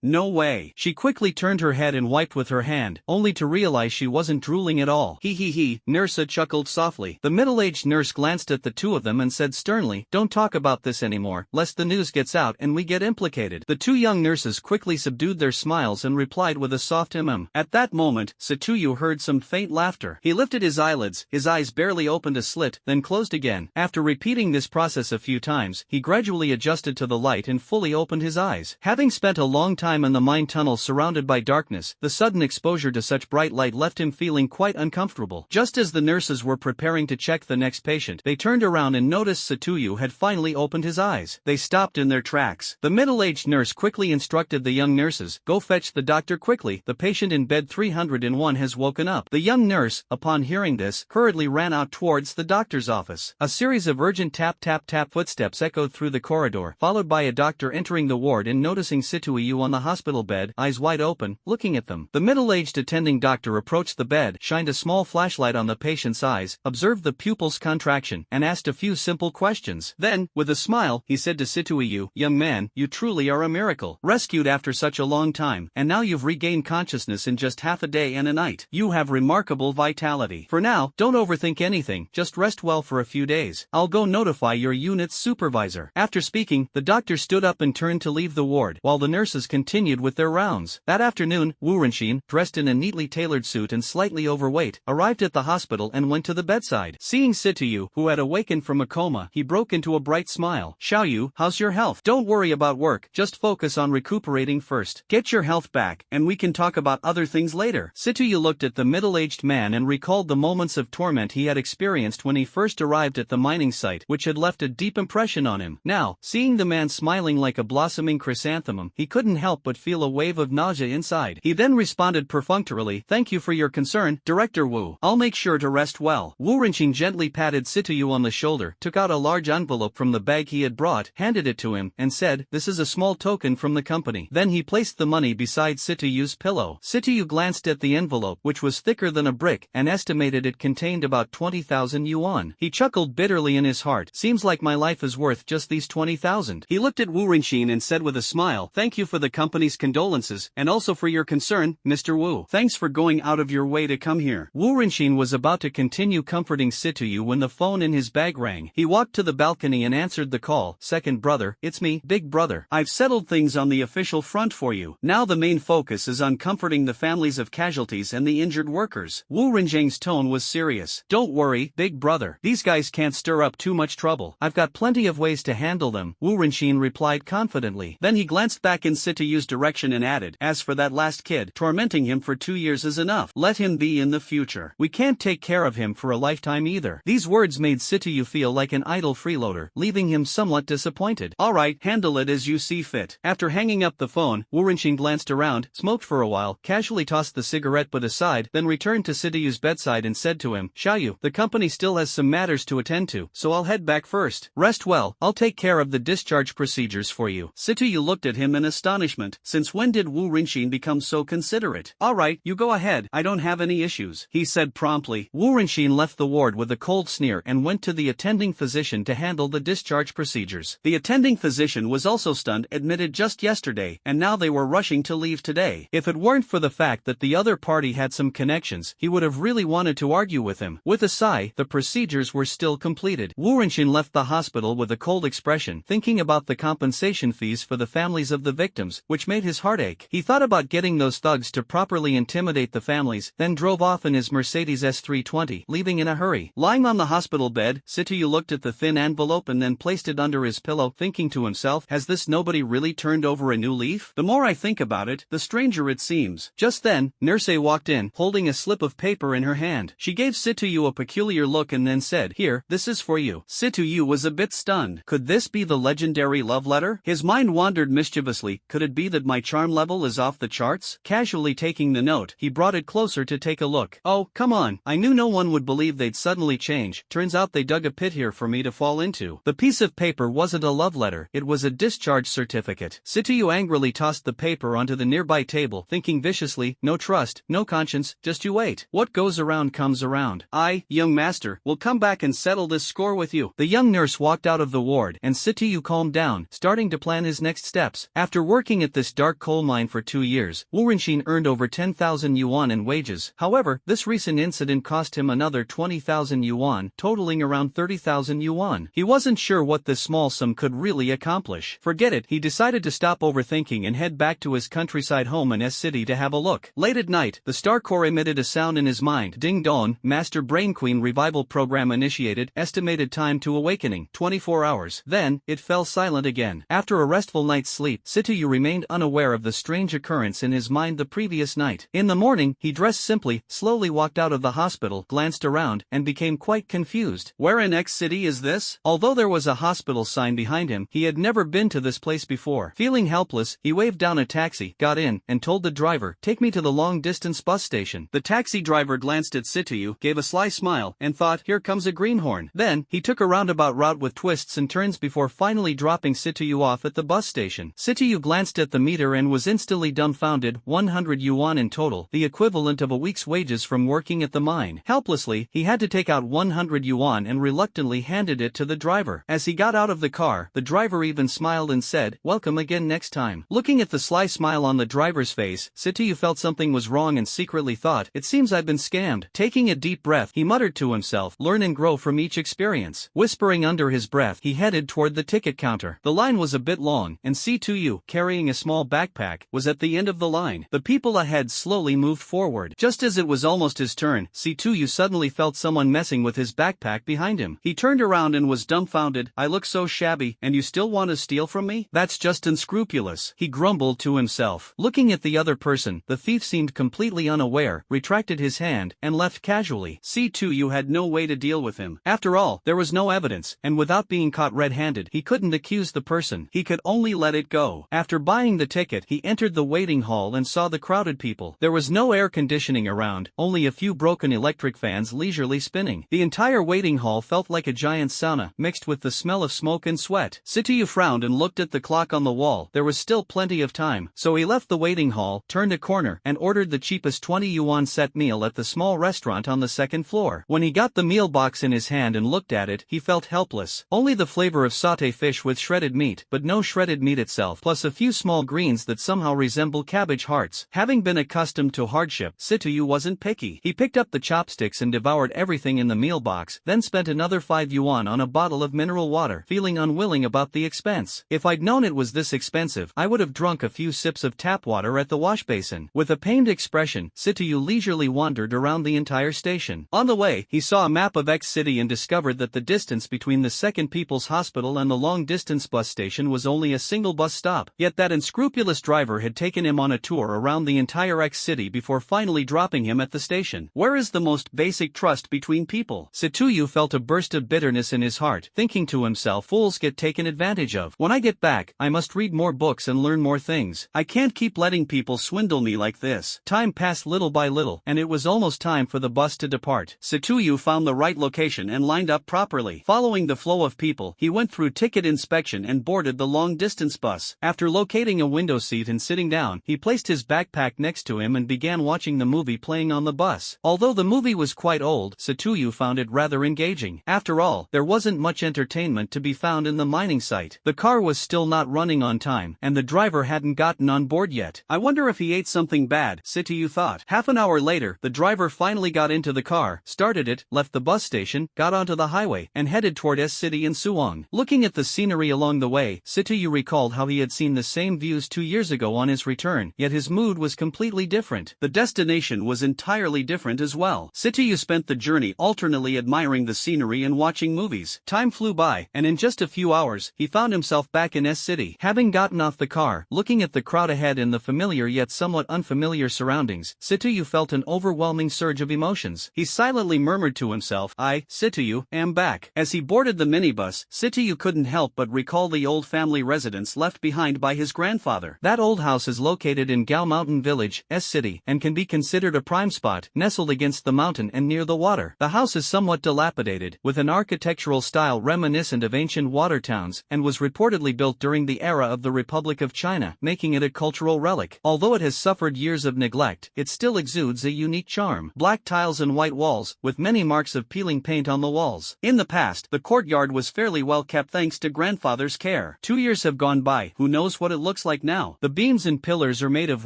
No way. She quickly turned her head and wiped with her hand, only to realize she wasn't drooling at all. He. Nurse A chuckled softly. The middle-aged nurse glanced at the two of them and said sternly, don't talk about this anymore, lest the news gets out and we get implicated. The 2 young nurses quickly subdued their smiles and replied with a soft At that moment, Satuyu heard some faint laughter. He lifted his eyelids, his eyes barely opened a slit, then closed again. After repeating this process a few times, he gradually adjusted to the light and fully opened his eyes. Having spent a long time in the mine tunnel surrounded by darkness, the sudden exposure to such bright light left him feeling quite uncomfortable. Just as the nurses were preparing to check the next patient, they turned around and noticed Satuyu had finally opened his eyes. They stopped in their tracks. The middle-aged nurse quickly instructed the young nurses, go fetch the doctor quickly, the patient in bed 301 has woken up. The young nurse, upon upon hearing this, hurriedly ran out towards the doctor's office. A series of urgent tap-tap-tap footsteps echoed through the corridor, followed by a doctor entering the ward and noticing Situyu on the hospital bed, eyes wide open, looking at them. The middle-aged attending doctor approached the bed, shined a small flashlight on the patient's eyes, observed the pupil's contraction, and asked a few simple questions. Then, with a smile, he said to Situyu, "Young man, you truly are a miracle. Rescued after such a long time, and now you've regained consciousness in just half a day and a night. You have remarkable vitality. For now, don't overthink anything, just rest well for a few days. I'll go notify your unit's supervisor." After speaking, the doctor stood up and turned to leave the ward, while the nurses continued with their rounds. That afternoon, Wu Renxin, dressed in a neatly tailored suit and slightly overweight, arrived at the hospital and went to the bedside. Seeing Situyu, who had awakened from a coma, he broke into a bright smile. "Xiaoyu, how's your health? Don't worry about work, just focus on recuperating first. Get your health back, and we can talk about other things later." Situyu looked at the middle-aged man and recalled the moments of torment he had experienced when he first arrived at the mining site, which had left a deep impression on him. Now, seeing the man smiling like a blossoming chrysanthemum, he couldn't help but feel a wave of nausea inside. He then responded perfunctorily, "Thank you for your concern, Director Wu. I'll make sure to rest well." Wu Renxin gently patted Situyu on the shoulder, took out a large envelope from the bag he had brought, handed it to him, and said, "This is a small token from the company." Then he placed the money beside Situyu's pillow. Situyu glanced at the envelope, which was thicker than a brick, and estimated it contained about 20,000 yuan. He chuckled bitterly in his heart. "Seems like my life is worth just these 20,000. He looked at Wu Renxin and said with a smile, "Thank you for the company's condolences, and also for your concern, Mr. Wu. Thanks for going out of your way to come here." Wu Renxin was about to continue comforting Situyu when the phone in his bag rang. He walked to the balcony and answered the call. "Second brother, it's me, Big Brother. I've settled things on the official front for you. Now the main focus is on comforting the families of casualties and the injured workers." Wu Renxin's tone was serious. "Don't worry, Big Brother. These guys can't stir up too much trouble. I've got plenty of ways to handle them," Wu Renxin replied confidently. Then he glanced back in Situyu's direction and added, "As for that last kid, tormenting him for 2 years is enough. Let him be in the future. We can't take care of him for a lifetime either." These words made Situyu feel like an idle freeloader, leaving him somewhat disappointed. "All right, handle it as you see fit." After hanging up the phone, Wu Renxin glanced around, smoked for a while, casually tossed the cigarette butt aside, then returned to Situyu's bedside and said to him, "Xiaoyu, the company still has some matters to attend to, so I'll head back first. Rest well, I'll take care of the discharge procedures for you." Situyu looked at him in astonishment. Since when did Wu Renxin become so considerate? "All right, you go ahead, I don't have any issues," he said promptly. Wu Renxin left the ward with a cold sneer and went to the attending physician to handle the discharge procedures. The attending physician was also stunned, admitted just yesterday, and now they were rushing to leave today. If it weren't for the fact that the other party had some connections, he would have really wanted to argue with him. With a sigh, the procedures were still completed. Wu Renxin left the hospital with a cold expression, thinking about the compensation fees for the families of the victims, which made his heart ache. He thought about getting those thugs to properly intimidate the families, then drove off in his Mercedes S320, leaving in a hurry. Lying on the hospital bed, Situyu looked at the thin envelope and then placed it under his pillow, thinking to himself, "Has this nobody really turned over a new leaf? The more I think about it, the stranger it seems." Just then, Nurse walked in, holding a slip of paper in her hand. She gave Situyu a peculiar look and then said, "Here, this is for you." Situyu was a bit stunned. Could this be the legendary love letter? His mind wandered mischievously. Could it be that my charm level is off the charts? Casually taking the note, he brought it closer to take a look. "Oh, come on, I knew no one would believe they'd suddenly change. Turns out they dug a pit here for me to fall into." The piece of paper wasn't a love letter, it was a discharge certificate. Situyu angrily tossed the paper onto the nearby table, thinking viciously, "No trust, no conscience, just you wait. What goes around comes around. I, young master, will come back and settle this score with you." The young nurse walked out of the ward, and Situyu calmed down, starting to plan his next steps. After working at this dark coal mine for 2 years, Wu Renxin earned over 10,000 yuan in wages. However, this recent incident cost him another 20,000 yuan, totaling around 30,000 yuan. He wasn't sure what this small sum could really accomplish. Forget it, he decided to stop overthinking and head back to his countryside home in S-City to have a look. Late at night, the star core emitted a sound in his mind. Ding dong, Master Brain Queen revival program initiated, estimated time to awakening, 24 hours. Then, it fell silent again. After a restful night's sleep, Situyu remained unaware of the strange occurrence in his mind the previous night. In the morning, he dressed simply, slowly walked out of the hospital, glanced around, and became quite confused. Where in X city is this? Although there was a hospital sign behind him, he had never been to this place before. Feeling helpless, he waved down a taxi, got in, and told the driver, "Take me to the long-distance bus station." The taxi driver glanced glanced at Sityu, gave a sly smile, and thought, here comes a greenhorn. Then, he took a roundabout route with twists and turns before finally dropping Sityu off at the bus station. Sityu glanced at the meter and was instantly dumbfounded. 100 yuan in total, the equivalent of a week's wages from working at the mine. Helplessly, he had to take out 100 yuan and reluctantly handed it to the driver. As he got out of the car, the driver even smiled and said, welcome again next time. Looking at the sly smile on the driver's face, Sityu felt something was wrong and secretly thought, it seems I've been scammed. Taking a deep breath, he muttered to himself, learn and grow from each experience. Whispering under his breath, he headed toward the ticket counter. The line was a bit long, and Sityu, carrying a small backpack, was at the end of the line. The people ahead slowly moved forward. Just as it was almost his turn, Sityu suddenly felt someone messing with his backpack behind him. He turned around and was dumbfounded. I look so shabby, and you still want to steal from me? That's just unscrupulous, he grumbled to himself. Looking at the other person, the thief seemed completely unaware, retracted his hand, and left casually. Sityu had no way to deal with him. After all, there was no evidence, and without being caught red-handed, he couldn't accuse the person. He could only let it go. After buying the ticket, he entered the waiting hall and saw the crowded people. There was no air conditioning around, only a few broken electric fans leisurely spinning. The entire waiting hall felt like a giant sauna, mixed with the smell of smoke and sweat. Sityu frowned and looked at the clock on the wall. There was still plenty of time, so he left the waiting hall, turned a corner, and ordered the cheapest 20 yuan set meal at the small restaurant on the second floor. When he got the meal box in his hand and looked at it, he felt helpless. Only the flavor of sauté fish with shredded meat, but no shredded meat itself, plus a few small greens that somehow resemble cabbage hearts. Having been accustomed to hardship, Sityu wasn't picky. He picked up the chopsticks and devoured everything in the meal box, then spent another 5 yuan on a bottle of mineral water, feeling unwilling about the expense. If I'd known it was this expensive, I would have drunk a few sips of tap water at the wash basin. With a pained expression, Sityu leisurely wandered around the entire station. On the way, he saw a map of X City and discovered that the distance between the Second People's Hospital and the long-distance bus station was only a single bus stop. Yet that unscrupulous driver had taken him on a tour around the entire X City before finally dropping him at the station. Where is the most basic trust between people? Sityu felt a burst of bitterness in his heart, thinking to himself, fools get taken advantage of. When I get back, I must read more books and learn more things. I can't keep letting people swindle me like this. Time passed little by little, and it was almost time for the bus to depart. Sityu found the right location and lined up properly. Following the flow of people, he went through ticket inspection and boarded the long-distance bus. After locating a window seat and sitting down, he placed his backpack next to him and began watching the movie playing on the bus. Although the movie was quite old, Sityu found it rather engaging. After all, there wasn't much entertainment to be found in the mining site. The car was still not running on time, and the driver hadn't gotten on board yet. I wonder if he ate something bad, Sityu thought. Half an hour later, the driver finally got into the car, started it, left the bus station, got onto the highway, and headed toward S City in Suwon. Looking at the scenery along the way, Sityu recalled how he had seen the same views 2 years ago on his return, yet his mood was completely different. The destination was entirely different as well. Sityu spent the journey alternately admiring the scenery and watching movies. Time flew by, and in just a few hours, he found himself back in S City. Having gotten off the car, looking at the crowd ahead in the familiar yet somewhat unfamiliar surroundings, Sityu felt an overwhelming surge of emotions. He silently murmured to himself, I, Sityu, am back. As he boarded the minibus, Sityu couldn't help but recall the old family residence left behind by his grandfather. That old house is located in Gao Mountain Village, S City, and can be considered a prime spot, nestled against the mountain and near the water. The house is somewhat dilapidated, with an architectural style reminiscent of ancient water towns, and was reportedly built during the era of the Republic of China, making it a cultural relic. Although it has suffered years of neglect, it still exudes a unique charm. Black tiles and white walls, with many marks of peeling paint on the walls. In the past, the courtyard was fairly well kept thanks to grandfather's care. 2 years have gone by, who knows what it looks like now. The beams and pillars are made of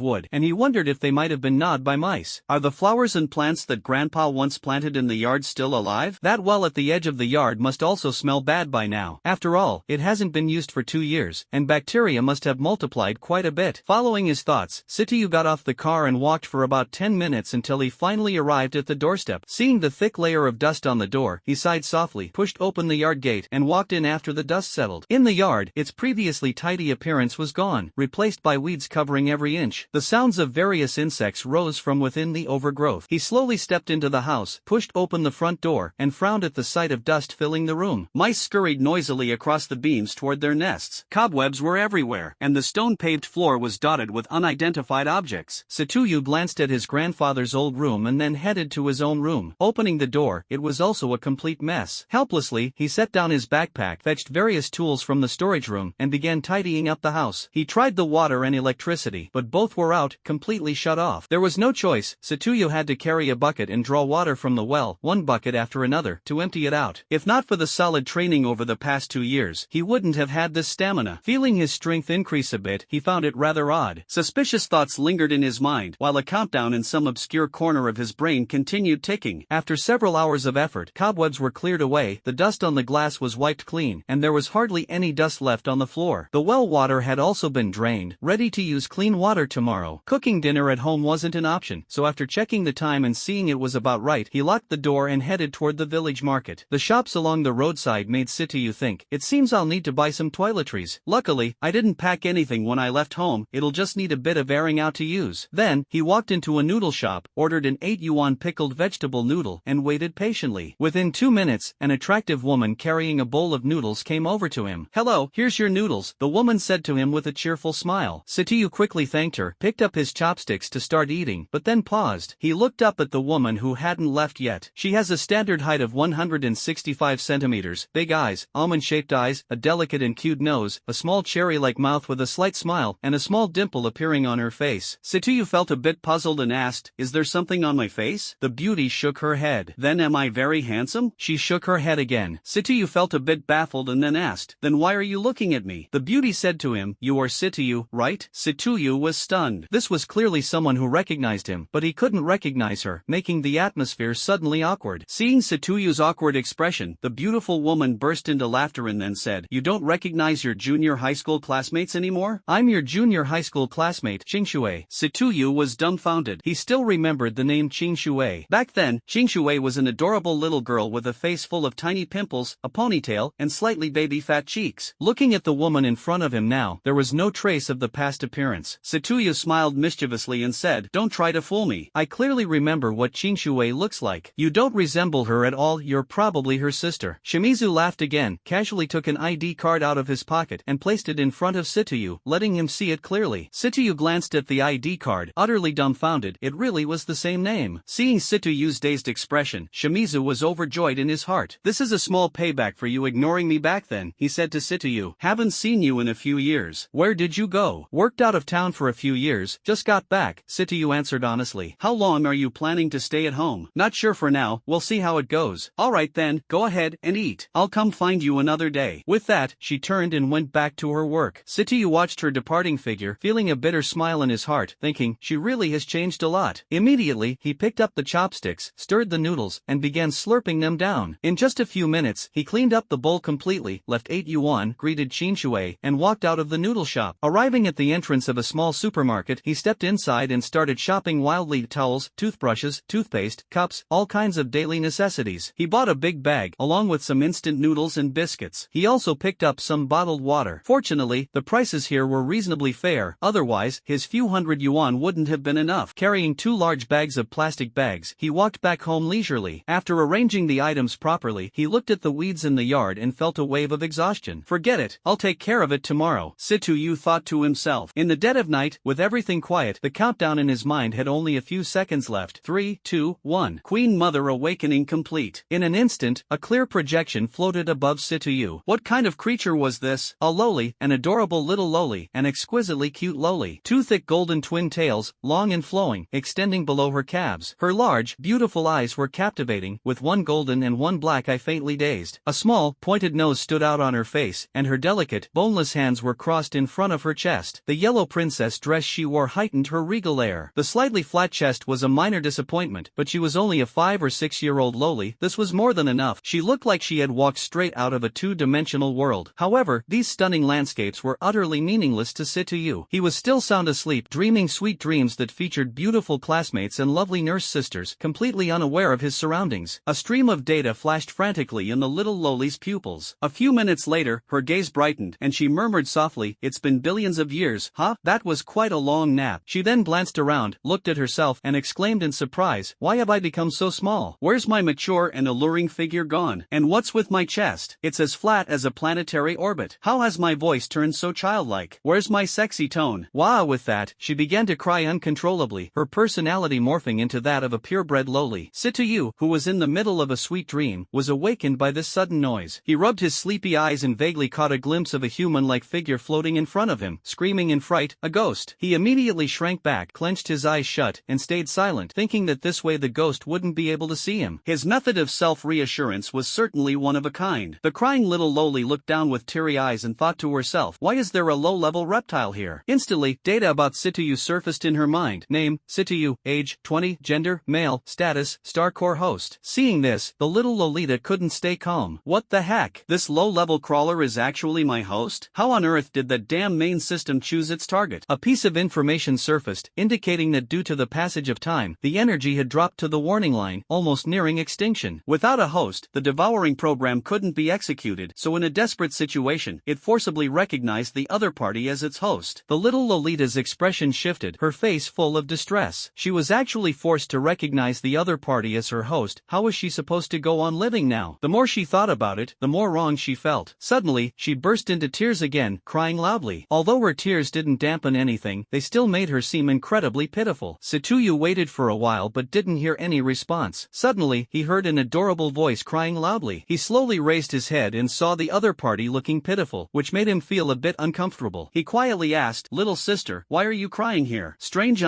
wood, and he wondered if they might have been gnawed by mice. Are the flowers and plants that grandpa once planted in the yard still alive? That well at the edge of the yard must also smell bad by now. After all, it hasn't been used for 2 years, and bacteria must have multiplied quite a bit. Following his thoughts, Sityu got off the car and walked for about 10 minutes until he finally arrived at the doorstep. Seeing the thick layer of dust on the door, he sighed softly, pushed open the yard gate, and walked in after the dust settled. In the yard, its previously tidy appearance was gone, replaced by weeds covering every inch. The sounds of various insects rose from within the overgrowth. He slowly stepped into the house, pushed open the front door, and frowned at the sight of dust filling the room. Mice scurried noisily across the beams toward their nests. Cobwebs were everywhere, and the stone-paved floor was dotted with unidentified objects. Sityu glanced at his grandfather's old room and and then headed to his own room. Opening the door, it was also a complete mess. Helplessly, he set down his backpack, fetched various tools from the storage room, and began tidying up the house. He tried the water and electricity, but both were out, completely shut off. There was no choice. Satuyu had to carry a bucket and draw water from the well, one bucket after another, to empty it out. If not for the solid training over the past 2 years, he wouldn't have had this stamina. Feeling his strength increase a bit, he found it rather odd. Suspicious thoughts lingered in his mind, while a countdown in some obscure corner of his brain continued ticking. After several hours of effort, cobwebs were cleared away, the dust on the glass was wiped clean, and there was hardly any dust left on the floor. The well water had also been drained, ready to use clean water tomorrow. Cooking dinner at home wasn't an option, so after checking the time and seeing it was about right, he locked the door and headed toward the village market. The shops along the roadside made Sitayu think, it seems I'll need to buy some toiletries. Luckily, I didn't pack anything when I left home, it'll just need a bit of airing out to use. Then, he walked into a noodle shop, ordered an 8 yuan pickled vegetable noodle, and waited patiently. Within 2 minutes, an attractive woman carrying a bowl of noodles came over to him. Hello, here's your noodles, the woman said to him with a cheerful smile. Sitayu quickly thanked her, picked up his chopsticks to start eating, but then paused. He looked up at the woman who hadn't left yet. She has a standard height of 165 centimeters, big eyes, almond-shaped eyes, a delicate and cute nose, a small cherry-like mouth with a slight smile, and a small dimple appearing on her face. Sitayu felt a bit puzzled and asked, is there something on my face? The beauty shook her head. Then am I very handsome? She shook her head again. Sitayu felt a bit baffled and then asked, then why are you looking at me? The beauty said to him, you are Sitayu, right? Sitayu was stunned. This was clearly someone who recognized him, but he couldn't recognize her, making the atmosphere suddenly awkward. Seeing Situyu's awkward expression, the beautiful woman burst into laughter and then said, you don't recognize your junior high school classmates anymore? I'm your junior high school classmate, Qingshui. Situyu was dumbfounded. He still remembered the name Qingshui. Back then, Qingshui was an adorable little girl with a face full of tiny pimples, a ponytail, and slightly baby-fat cheeks. Looking at the woman in front of him now, there was no trace of the past appearance. Situyu smiled mischievously and said, don't try to fool me. I clearly remember what Qingshui looks like. You don't resemble her at all, you're probably her sister. Shimizu laughed again, casually took an ID card out of his pocket and placed it in front of Sitayu, letting him see it clearly. Sitayu glanced at the ID card, utterly dumbfounded. It really was the same name. Seeing Situyu's dazed expression, Shimizu was overjoyed in his heart. This is a small payback for you ignoring me back then, he said to Sitayu. Haven't seen you in a few years. Where did you go? Worked out of town for a few years, just got back, Sitayu answered honestly. How long are you planning to stay at home? Not sure for now, we'll see how it goes. Alright then, go ahead and eat. I'll come find you another day. With that, she turned and went back to her work. Sitayu watched her departing figure, feeling a bitter smile in his heart, thinking, she really has changed a lot. Immediately, he picked up the chopsticks, stirred the noodles, and began slurping them down. In just a few minutes, he cleaned up the bowl completely, left 8 yuan, greeted Qingshui, and walked out of the noodle shop. Arriving at the entrance of a small supermarket, he stepped inside and started shopping wildly. Towels, toothbrushes, toothpaste, cups, all kinds of daily necessities. He bought a big bag, along with some instant noodles and biscuits. He also picked up some bottled water. Fortunately, the prices here were reasonably fair, otherwise, his few hundred yuan wouldn't have been enough. Carrying 2 large bags of plastic bags, he walked back home leisurely. After arranging the items properly, he looked at the weeds in the yard and felt a wave of exhaustion. Forget it, I'll take care of it tomorrow, Sitayu thought to himself. In the dead of night, with everything quiet, the countdown in his mind had only a few seconds left. 3, 2, 1. Queen Mother awakening complete. In an instant, a clear projection floated above Sitayu. What kind of creature was this? A loli, an adorable little loli, an exquisitely cute loli. 2 thick golden twin tails, long and flowing, extending below her calves. Her large, beautiful eyes were captivating, with one golden and one black eye faintly dazed. A small, pointed nose stood out on her face, and her delicate, boneless hands were crossed in front of her chest. The yellow princess dress she wore heightened her regal air. The slightly flat chest was a minor disappointment, but she was only a 5 or 6-year-old loli. This was more than enough. She looked like she had walked straight out of a 2-dimensional world. However, these stunning landscapes were utterly meaningless to Sitayu. He was still sound asleep, dreaming sweet dreams that featured beautiful classmates and lovely nurse sisters, completely unaware of his surroundings. A stream of data flashed frantically in the little loli's pupils. A few minutes later, her gaze brightened, and she murmured softly, it's been billions of years, huh? That was quite a long nap. She then glanced around, looked at herself, and exclaimed in surprise, why have I become so small? Where's my mature and alluring figure gone? And what's with my chest? It's as flat as a planetary orbit. How has my voice turned so childlike? Where's my sexy tone? Wow! With that, she began to cry uncontrollably, her personality morphing into into that of a purebred lowly. Situyu, who was in the middle of a sweet dream, was awakened by this sudden noise. He rubbed his sleepy eyes and vaguely caught a glimpse of a human-like figure floating in front of him, screaming in fright, "A ghost!" He immediately shrank back, clenched his eyes shut, and stayed silent, thinking that this way the ghost wouldn't be able to see him. His method of self-reassurance was certainly one of a kind. The crying little lowly looked down with teary eyes and thought to herself, why is there a low-level reptile here? Instantly, data about Situyu surfaced in her mind. Name, Situyu, age, 20, gender, male, status, star core host. Seeing this, the little Lolita couldn't stay calm. What the heck? This low-level crawler is actually my host? How on earth did that damn main system choose its target? A piece of information surfaced, indicating that due to the passage of time, the energy had dropped to the warning line, almost nearing extinction. Without a host, the devouring program couldn't be executed, so in a desperate situation, it forcibly recognized the other party as its host. The little Lolita's expression shifted, her face full of distress. She was actually forced to recognize the other party as her host. How was she supposed to go on living now? The more she thought about it, the more wrong she felt. Suddenly, she burst into tears again, crying loudly. Although her tears didn't dampen anything, they still made her seem incredibly pitiful. Situyu waited for a while but didn't hear any response. Suddenly, he heard an adorable voice crying loudly. He slowly raised his head and saw the other party looking pitiful, which made him feel a bit uncomfortable. He quietly asked, "Little sister, why are you crying here?" "Strange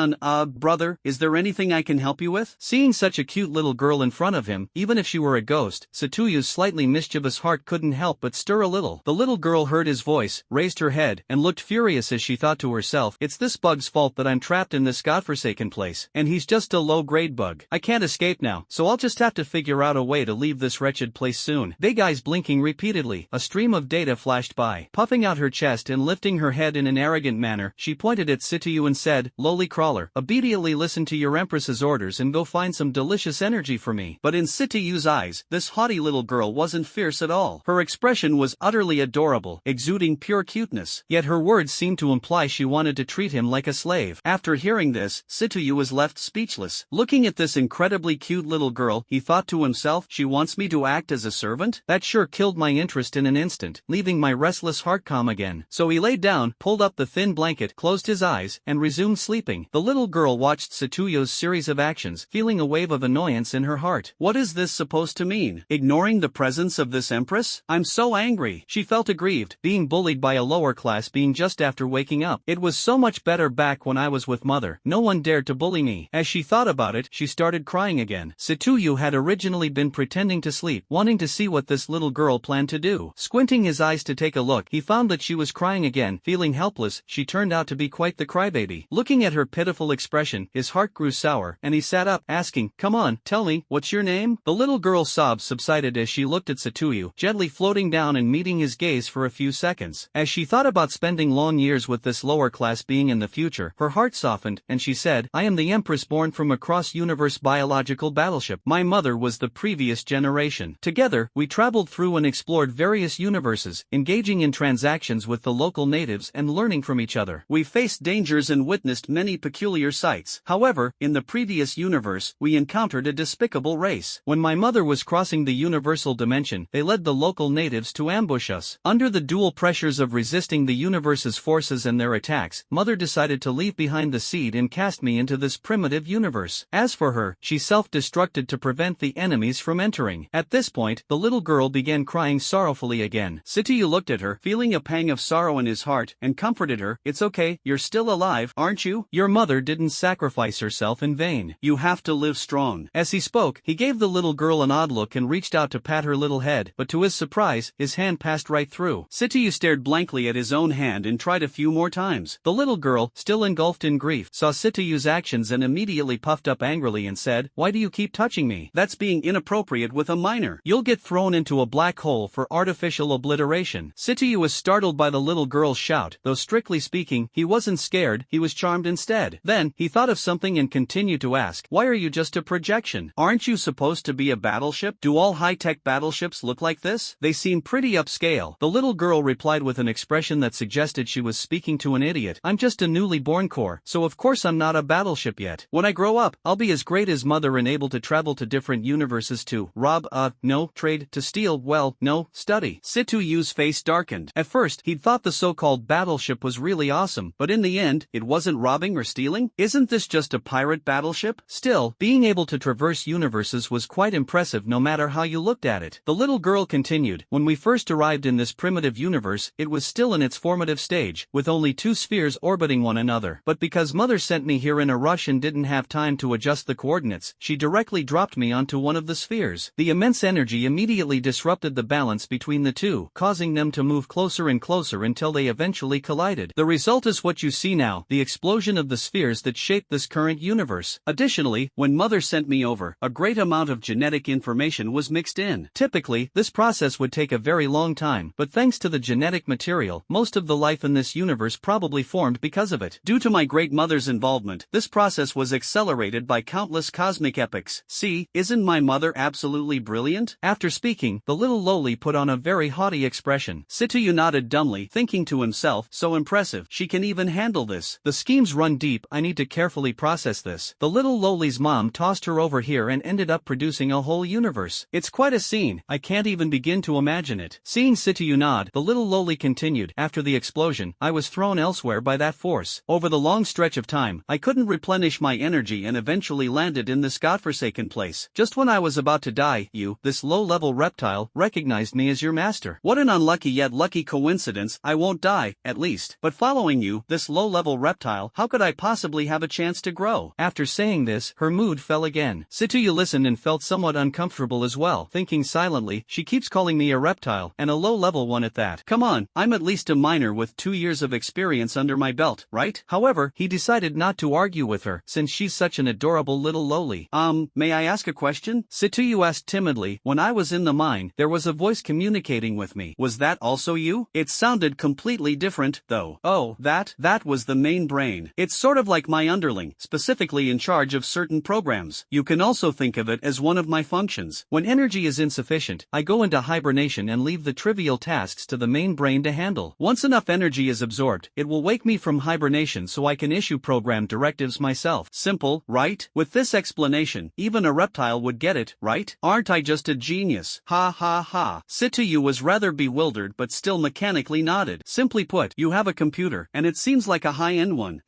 brother, is there anything I can help you with?" Seeing such a cute little girl in front of him, even if she were a ghost, Situyu's slightly mischievous heart couldn't help but stir a little. The little girl heard his voice, raised her head, and looked furious as she thought to herself, it's this bug's fault that I'm trapped in this godforsaken place, and he's just a low-grade bug. I can't escape now, so I'll just have to figure out a way to leave this wretched place soon. Big eyes blinking repeatedly, a stream of data flashed by. Puffing out her chest and lifting her head in an arrogant manner, she pointed at Situyu and said, "Lowly crawler, obediently listen to your empress's orders and go find some delicious energy for me." But in Situyu's eyes, this haughty little girl wasn't fierce at all. Her expression was utterly adorable, exuding pure cuteness, yet her words seemed to imply she wanted to treat him like a slave. After hearing this, Situyu was left speechless. Looking at this incredibly cute little girl, he thought to himself, she wants me to act as a servant? That sure killed my interest in an instant, leaving my restless heart calm again. So he laid down, pulled up the thin blanket, closed his eyes, and resumed sleeping. The little girl watched Situyu's series of actions, feeling a wave of annoyance in her heart. What is this supposed to mean? Ignoring the presence of this empress? I'm so angry. She felt aggrieved, being bullied by a lower class being just after waking up. It was so much better back when I was with mother. No one dared to bully me. As she thought about it, she started crying again. Situyu had originally been pretending to sleep, wanting to see what this little girl planned to do. Squinting his eyes to take a look, he found that she was crying again. Feeling helpless, she turned out to be quite the crybaby. Looking at her pitiful expression, his heart grew sour, and he sat up, asking, "Come on, tell me, what's your name?" The little girl's sobs subsided as she looked at Situyu, gently floating down and meeting his gaze for a few seconds. As she thought about spending long years with this lower-class being in the future, her heart softened, and she said, "I am the Empress born from a cross-universe biological battleship. My mother was the previous generation. Together, we traveled through and explored various universes, engaging in transactions with the local natives and learning from each other. We faced dangers and witnessed many peculiar sights. However, in the previous universe, we encountered a despicable race. When my mother was crossing the universal dimension, they led the local natives to ambush us. Under the dual pressures of resisting the universe's forces and their attacks, mother decided to leave behind the seed and cast me into this primitive universe. As for her, she self-destructed to prevent the enemies from entering." At this point, the little girl began crying sorrowfully again. Situyu looked at her, feeling a pang of sorrow in his heart, and comforted her. "It's okay, you're still alive, aren't you? Your mother didn't sacrifice herself in vain. You have to live strong." As he spoke, he gave the little girl an odd look and reached out to pat her little head, but to his surprise, his hand passed right through. Situyu stared blankly at his own hand and tried a few more times. The little girl, still engulfed in grief, saw Situyu's actions and immediately puffed up angrily and said, "Why do you keep touching me? That's being inappropriate with a minor. You'll get thrown into a black hole for artificial obliteration." Situyu was startled by the little girl's shout, though strictly speaking, he wasn't scared, he was charmed instead. Then, he thought of something and continued to ask, "Why are you just a projection? Aren't you supposed to be a battleship? Do all high-tech battleships look like this? They seem pretty upscale." The little girl replied with an expression that suggested she was speaking to an idiot. "I'm just a newly born core, so of course I'm not a battleship yet. When I grow up, I'll be as great as mother and able to travel to different universes to rob, no, trade, to steal, well, no, study." Situyu's face darkened. At first, he'd thought the so-called battleship was really awesome, but in the end, it wasn't robbing or stealing? Isn't this just a pirate battleship? battleship? Still, being able to traverse universes was quite impressive no matter how you looked at it. The little girl continued, when we first arrived in this primitive universe, it was still in its formative stage, with only two spheres orbiting one another. But because Mother sent me here in a rush and didn't have time to adjust the coordinates, she directly dropped me onto one of the spheres. The immense energy immediately disrupted the balance between the two, causing them to move closer and closer until they eventually collided. The result is what you see now, the explosion of the spheres that shaped this current universe. Additionally, when Mother sent me over, a great amount of genetic information was mixed in. Typically, this process would take a very long time, but thanks to the genetic material, most of the life in this universe probably formed because of it. Due to my great mother's involvement, this process was accelerated by countless cosmic epochs. See, isn't my mother absolutely brilliant? After speaking, the little lowly put on a very haughty expression. Sitsuyu nodded dumbly, thinking to himself, so impressive, she can even handle this. The schemes run deep, I need to carefully process this. The little lowly's mom tossed her over here and ended up producing a whole universe. It's quite a scene, I can't even begin to imagine it. Seeing Sitsuyu nod, the little lowly continued, after the explosion, I was thrown elsewhere by that force. Over the long stretch of time, I couldn't replenish my energy and eventually landed in this godforsaken place. Just when I was about to die, you, this low-level reptile, recognized me as your master. What an unlucky yet lucky coincidence, I won't die, at least. But following you, this low-level reptile, how could I possibly have a chance to grow? After saying this, her mood fell again. Sitsuyu listened and felt somewhat uncomfortable as well, thinking silently, she keeps calling me a reptile, and a low-level one at that. Come on, I'm at least a minor with 2 years of experience under my belt, right? However, he decided not to argue with her, since she's such an adorable little lowly. May I ask a question? Sitsuyu asked timidly. When I was in the mine, there was a voice communicating with me. Was that also you? It sounded completely different, though. Oh, that was the main brain. It's sort of like my underling, specifically in charge of certain programs. You can also think of it as one of my functions. When energy is insufficient, I go into hibernation and leave the trivial tasks to the main brain to handle. Once enough energy is absorbed, it will wake me from hibernation so I can issue program directives myself. Simple, right? With this explanation, even a reptile would get it, right? Aren't I just a genius? Ha ha ha. Sitsuyu was rather bewildered but still mechanically nodded. Simply put, you have a computer, and it seems like a high-end one.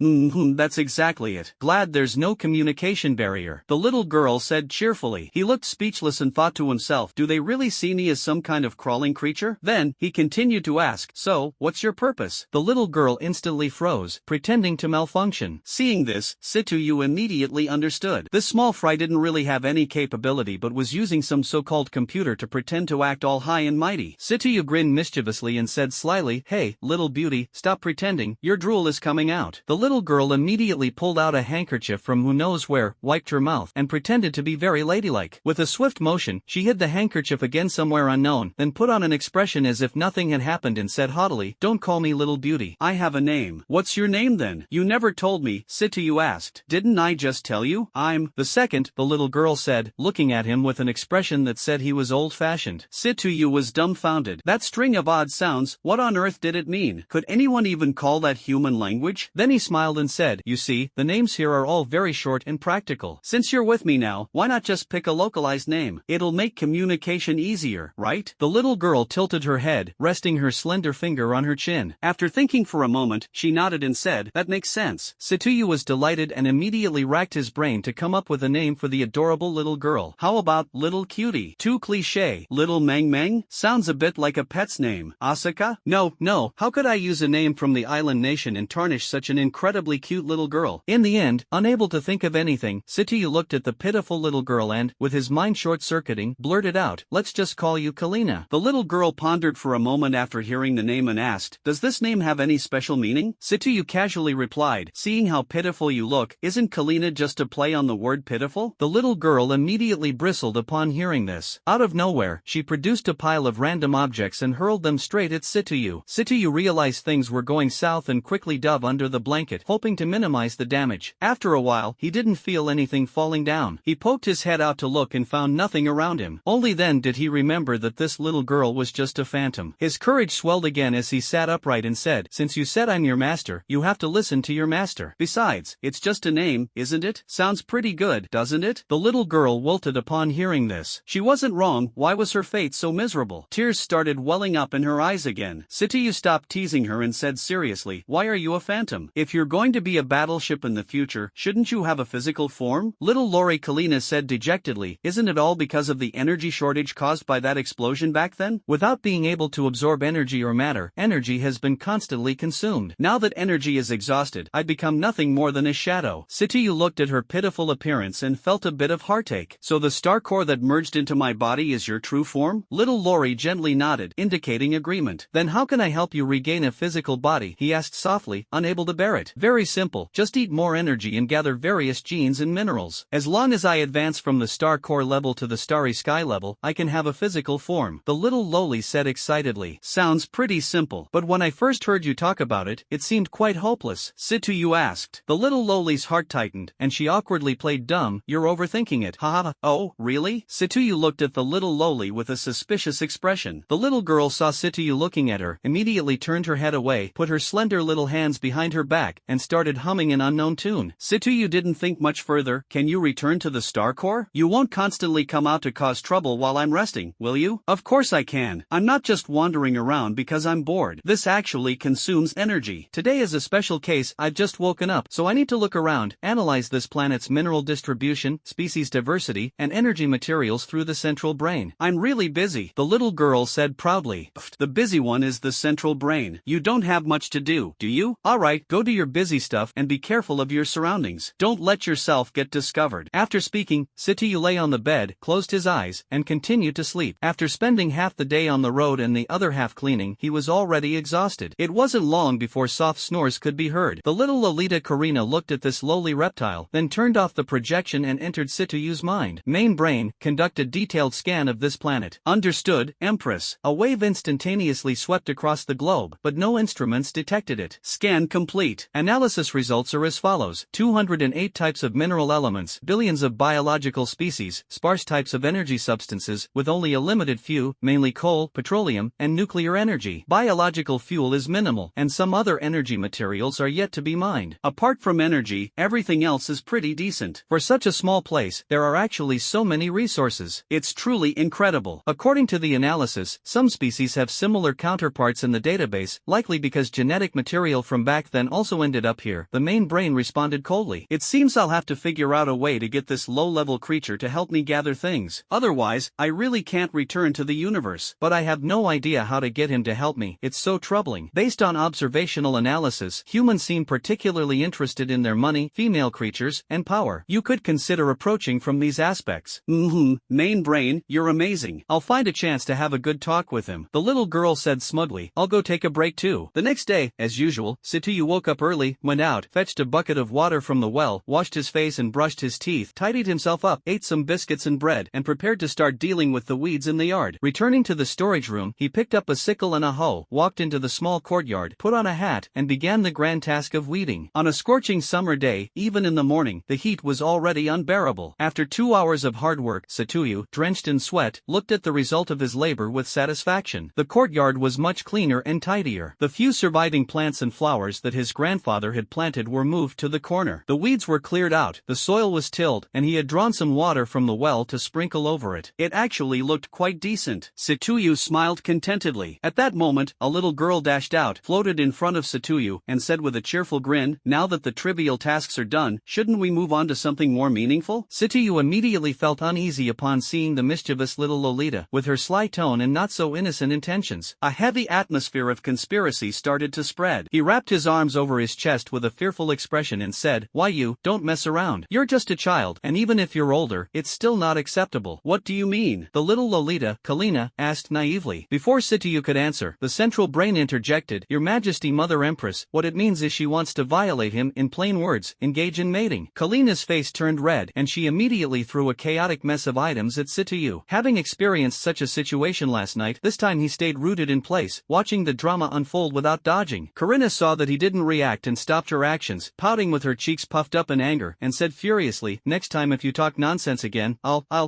That's exactly it. Glad there's no communication barrier. The little girl said cheerfully. He looked speechless and thought to himself, do they really see me as some kind of crawling creature? Then, he continued to ask, so, what's your purpose? The little girl instantly froze, pretending to malfunction. Seeing this, Sitsuyu immediately understood. This small fry didn't really have any capability but was using some so-called computer to pretend to act all high and mighty. Sitsuyu grinned mischievously and said slyly, hey, little beauty, stop pretending, your drool is coming out. The little girl immediately pulled out a handkerchief from who knows where, wiped her mouth, and pretended to be very ladylike. With a swift motion, she hid the handkerchief again somewhere unknown, then put on an expression as if nothing had happened and said haughtily, don't call me little beauty. I have a name. What's your name then? You never told me, Sitsuyu asked. Didn't I just tell you? I'm the second, the little girl said, looking at him with an expression that said he was old-fashioned. Sitsuyu was dumbfounded. That string of odd sounds, what on earth did it mean? Could anyone even call that human language? Then he smiled and said, you see, the names here are all very short and practical. Since you're with me now, why not just pick a localized name? It'll make communication easier, right? The little girl tilted her head, resting her slender finger on her chin. After thinking for a moment, she nodded and said, that makes sense. Sitsuyu was delighted and immediately racked his brain to come up with a name for the adorable little girl. How about Little Cutie? Too cliché. Little Meng Meng? Sounds a bit like a pet's name. Asuka? No, how could I use a name from the island nation and tarnish such an incredibly cute little girl? In the end, unable to think of anything, Sitsuyu looked at the pitiful little girl and, with his mind short-circuiting, blurted out, let's just call you Kalina. The little girl pondered for a moment after hearing the name and asked, does this name have any special meaning? Sitsuyu casually replied, seeing how pitiful you look, isn't Kalina just a play on the word pitiful? The little girl immediately bristled upon hearing this. Out of nowhere, she produced a pile of random objects and hurled them straight at Sitsuyu. Sitsuyu realized things were going south and quickly dove under the blanket, hoping to minimize the damage. After a while, he didn't feel anything falling down. He poked his head out to look and found nothing around him. Only then did he remember that this little girl was just a phantom. His courage swelled again as he sat upright and said, since you said I'm your master, you have to listen to your master. Besides, it's just a name, isn't it? Sounds pretty good, doesn't it? The little girl wilted upon hearing this. She wasn't wrong, why was her fate so miserable? Tears started welling up in her eyes again. Sitsuyu stopped teasing her and said seriously, why are you a phantom? If you're going to be a battleship in the future, shouldn't you you have a physical form? Little Lori Kalina said dejectedly, isn't it all because of the energy shortage caused by that explosion back then? Without being able to absorb energy or matter, energy has been constantly consumed. Now that energy is exhausted, I'd become nothing more than a shadow. Sityu looked at her pitiful appearance and felt a bit of heartache. So the star core that merged into my body is your true form? Little Lori gently nodded, indicating agreement. Then how can I help you regain a physical body? He asked softly, unable to bear it. Very simple, just eat more energy and gather various genes and minerals. As long as I advance from the star core level to the starry sky level, I can have a physical form, the little loli said excitedly. Sounds pretty simple, but when I first heard you talk about it, it seemed quite hopeless. Sityu asked. The little loli's heart tightened, and she awkwardly played dumb. You're overthinking it. Haha. Oh, really? Sityu looked at the little loli with a suspicious expression. The little girl saw Sityu looking at her, immediately turned her head away, put her slender little hands behind her back, and started humming an unknown tune. Sityu didn't think much further. Can you return to the star core? You won't constantly come out to cause trouble while I'm resting, will you? Of course I can. I'm not just wandering around because I'm bored. This actually consumes energy. Today is a special case. I've just woken up, so I need to look around, analyze this planet's mineral distribution, species diversity, and energy materials through the central brain. I'm really busy, the little girl said proudly. The busy one is the central brain. You don't have much to do you? Alright, go do your busy stuff and be careful of your surroundings. Don't let yourself get discovered. After speaking, Sityu lay on the bed, closed his eyes, and continued to sleep. After spending half the day on the road and the other half cleaning, he was already exhausted. It wasn't long before soft snores could be heard. The little Lolita Karina looked at this lowly reptile, then turned off the projection and entered Sityu's mind. Main brain, conduct a detailed scan of this planet. Understood, Empress. A wave instantaneously swept across the globe, but no instruments detected it. Scan complete. Analysis results are as follows. 208 types of mineral elements, billions of biological species, sparse types of energy substances, with only a limited few, mainly coal, petroleum, and nuclear energy. Biological fuel is minimal, and some other energy materials are yet to be mined. Apart from energy, everything else is pretty decent. For such a small place, there are actually so many resources. It's truly incredible. According to the analysis, some species have similar counterparts in the database, likely because genetic material from back then also ended up here. The main brain responded coldly. It seems I'll have to figure out a way to get this low-level creature to help me gather things. Otherwise, I really can't return to the universe. But I have no idea how to get him to help me. It's so troubling. Based on observational analysis, humans seem particularly interested in their money, female creatures, and power. You could consider approaching from these aspects. Main brain, you're amazing. I'll find a chance to have a good talk with him. The little girl said smugly. I'll go take a break too. The next day, as usual, Sityu woke up early, went out, fetched a bucket of water from the well, washed his face and brushed his teeth, tidied himself up, ate some biscuits and bread, and prepared to start dealing with the weeds in the yard. Returning to the storage room, he picked up a sickle and a hoe, walked into the small courtyard, put on a hat, and began the grand task of weeding. On a scorching summer day, even in the morning, the heat was already unbearable. After 2 hours of hard work, Sityu, drenched in sweat, looked at the result of his labor with satisfaction. The courtyard was much cleaner and tidier. The few surviving plants and flowers that his grandfather had planted were moved to the corner. The weeds were cleared out, the soil was tilled, and he had drawn some water from the well to sprinkle over it. It actually looked quite decent. Sityu smiled contentedly. At that moment, a little girl dashed out, floated in front of Sityu, and said with a cheerful grin, now that the trivial tasks are done, shouldn't we move on to something more meaningful? Sityu immediately felt uneasy upon seeing the mischievous little Lolita, with her sly tone and not so innocent intentions. A heavy atmosphere of conspiracy started to spread. He wrapped his arms over his chest with a fearful expression and said, why you, don't mess around. You're just a child, and even if you're older, it's still not acceptable. What do you mean? The little Lolita, Kalina, asked naively. Before Sityu could answer, the central brain interjected, Your Majesty Mother Empress, what it means is she wants to violate him, in plain words, engage in mating. Kalina's face turned red, and she immediately threw a chaotic mess of items at Sityu. Having experienced such a situation last night, this time he stayed rooted in place, watching the drama unfold without dodging. Karina saw that he didn't react and stopped her actions, pouting with her cheeks puffed up in anger, and said furiously, next time if you talk nonsense again,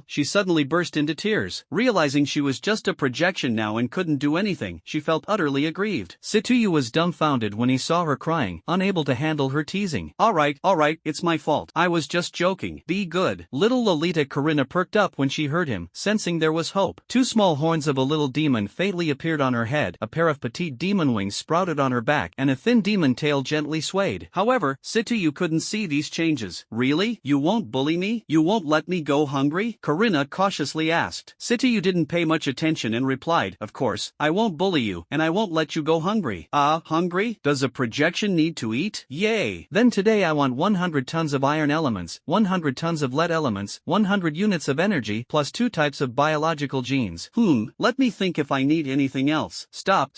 She suddenly burst into tears. Realizing she was just a projection now and couldn't do anything, she felt utterly aggrieved. Sityu was dumbfounded when he saw her crying, unable to handle her teasing. Alright, it's my fault. I was just joking. Be good. Little Lolita Karina perked up when she heard him, sensing there was hope. Two small horns of a little demon faintly appeared on her head, a pair of petite demon wings sprouted on her back, and a thin demon tail gently swayed. However, Sityu couldn't see these these changes. Really? You won't bully me? You won't let me go hungry? Karina cautiously asked. Sitayu didn't pay much attention and replied, of course, I won't bully you, and I won't let you go hungry. Hungry? Does a projection need to eat? Yay! Then today I want 100 tons of iron elements, 100 tons of lead elements, 100 units of energy, plus 2 types of biological genes. Let me think if I need anything else. Stop.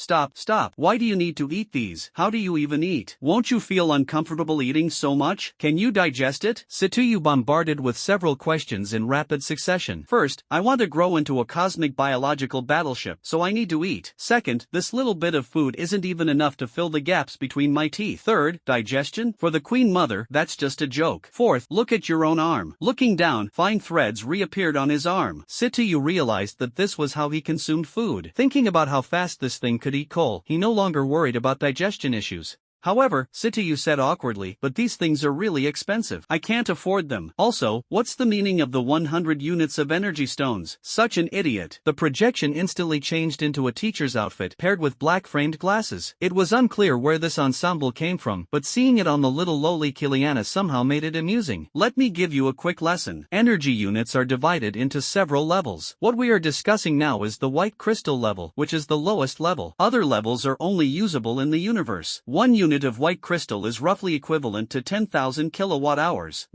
Why do you need to eat these? How do you even eat? Won't you feel uncomfortable eating so much? Can you digest it? Sitayu bombarded with several questions in rapid succession. First, I want to grow into a cosmic biological battleship, so I need to eat. Second, this little bit of food isn't even enough to fill the gaps between my teeth. Third, digestion? For the Queen Mother, that's just a joke. Fourth, look at your own arm. Looking down, fine threads reappeared on his arm. Sitayu realized that this was how he consumed food. Thinking about how fast this thing could eat coal, he no longer worried about digestion issues. However, Sitayu said awkwardly, but these things are really expensive. I can't afford them. Also, what's the meaning of the 100 units of energy stones? Such an idiot. The projection instantly changed into a teacher's outfit paired with black framed glasses. It was unclear where this ensemble came from, but seeing it on the little lowly Kiliana somehow made it amusing. Let me give you a quick lesson. Energy units are divided into several levels. What we are discussing now is the white crystal level, which is the lowest level. Other levels are only usable in the universe. One unit of white crystal is roughly equivalent to 10,000 kilowatt-hours.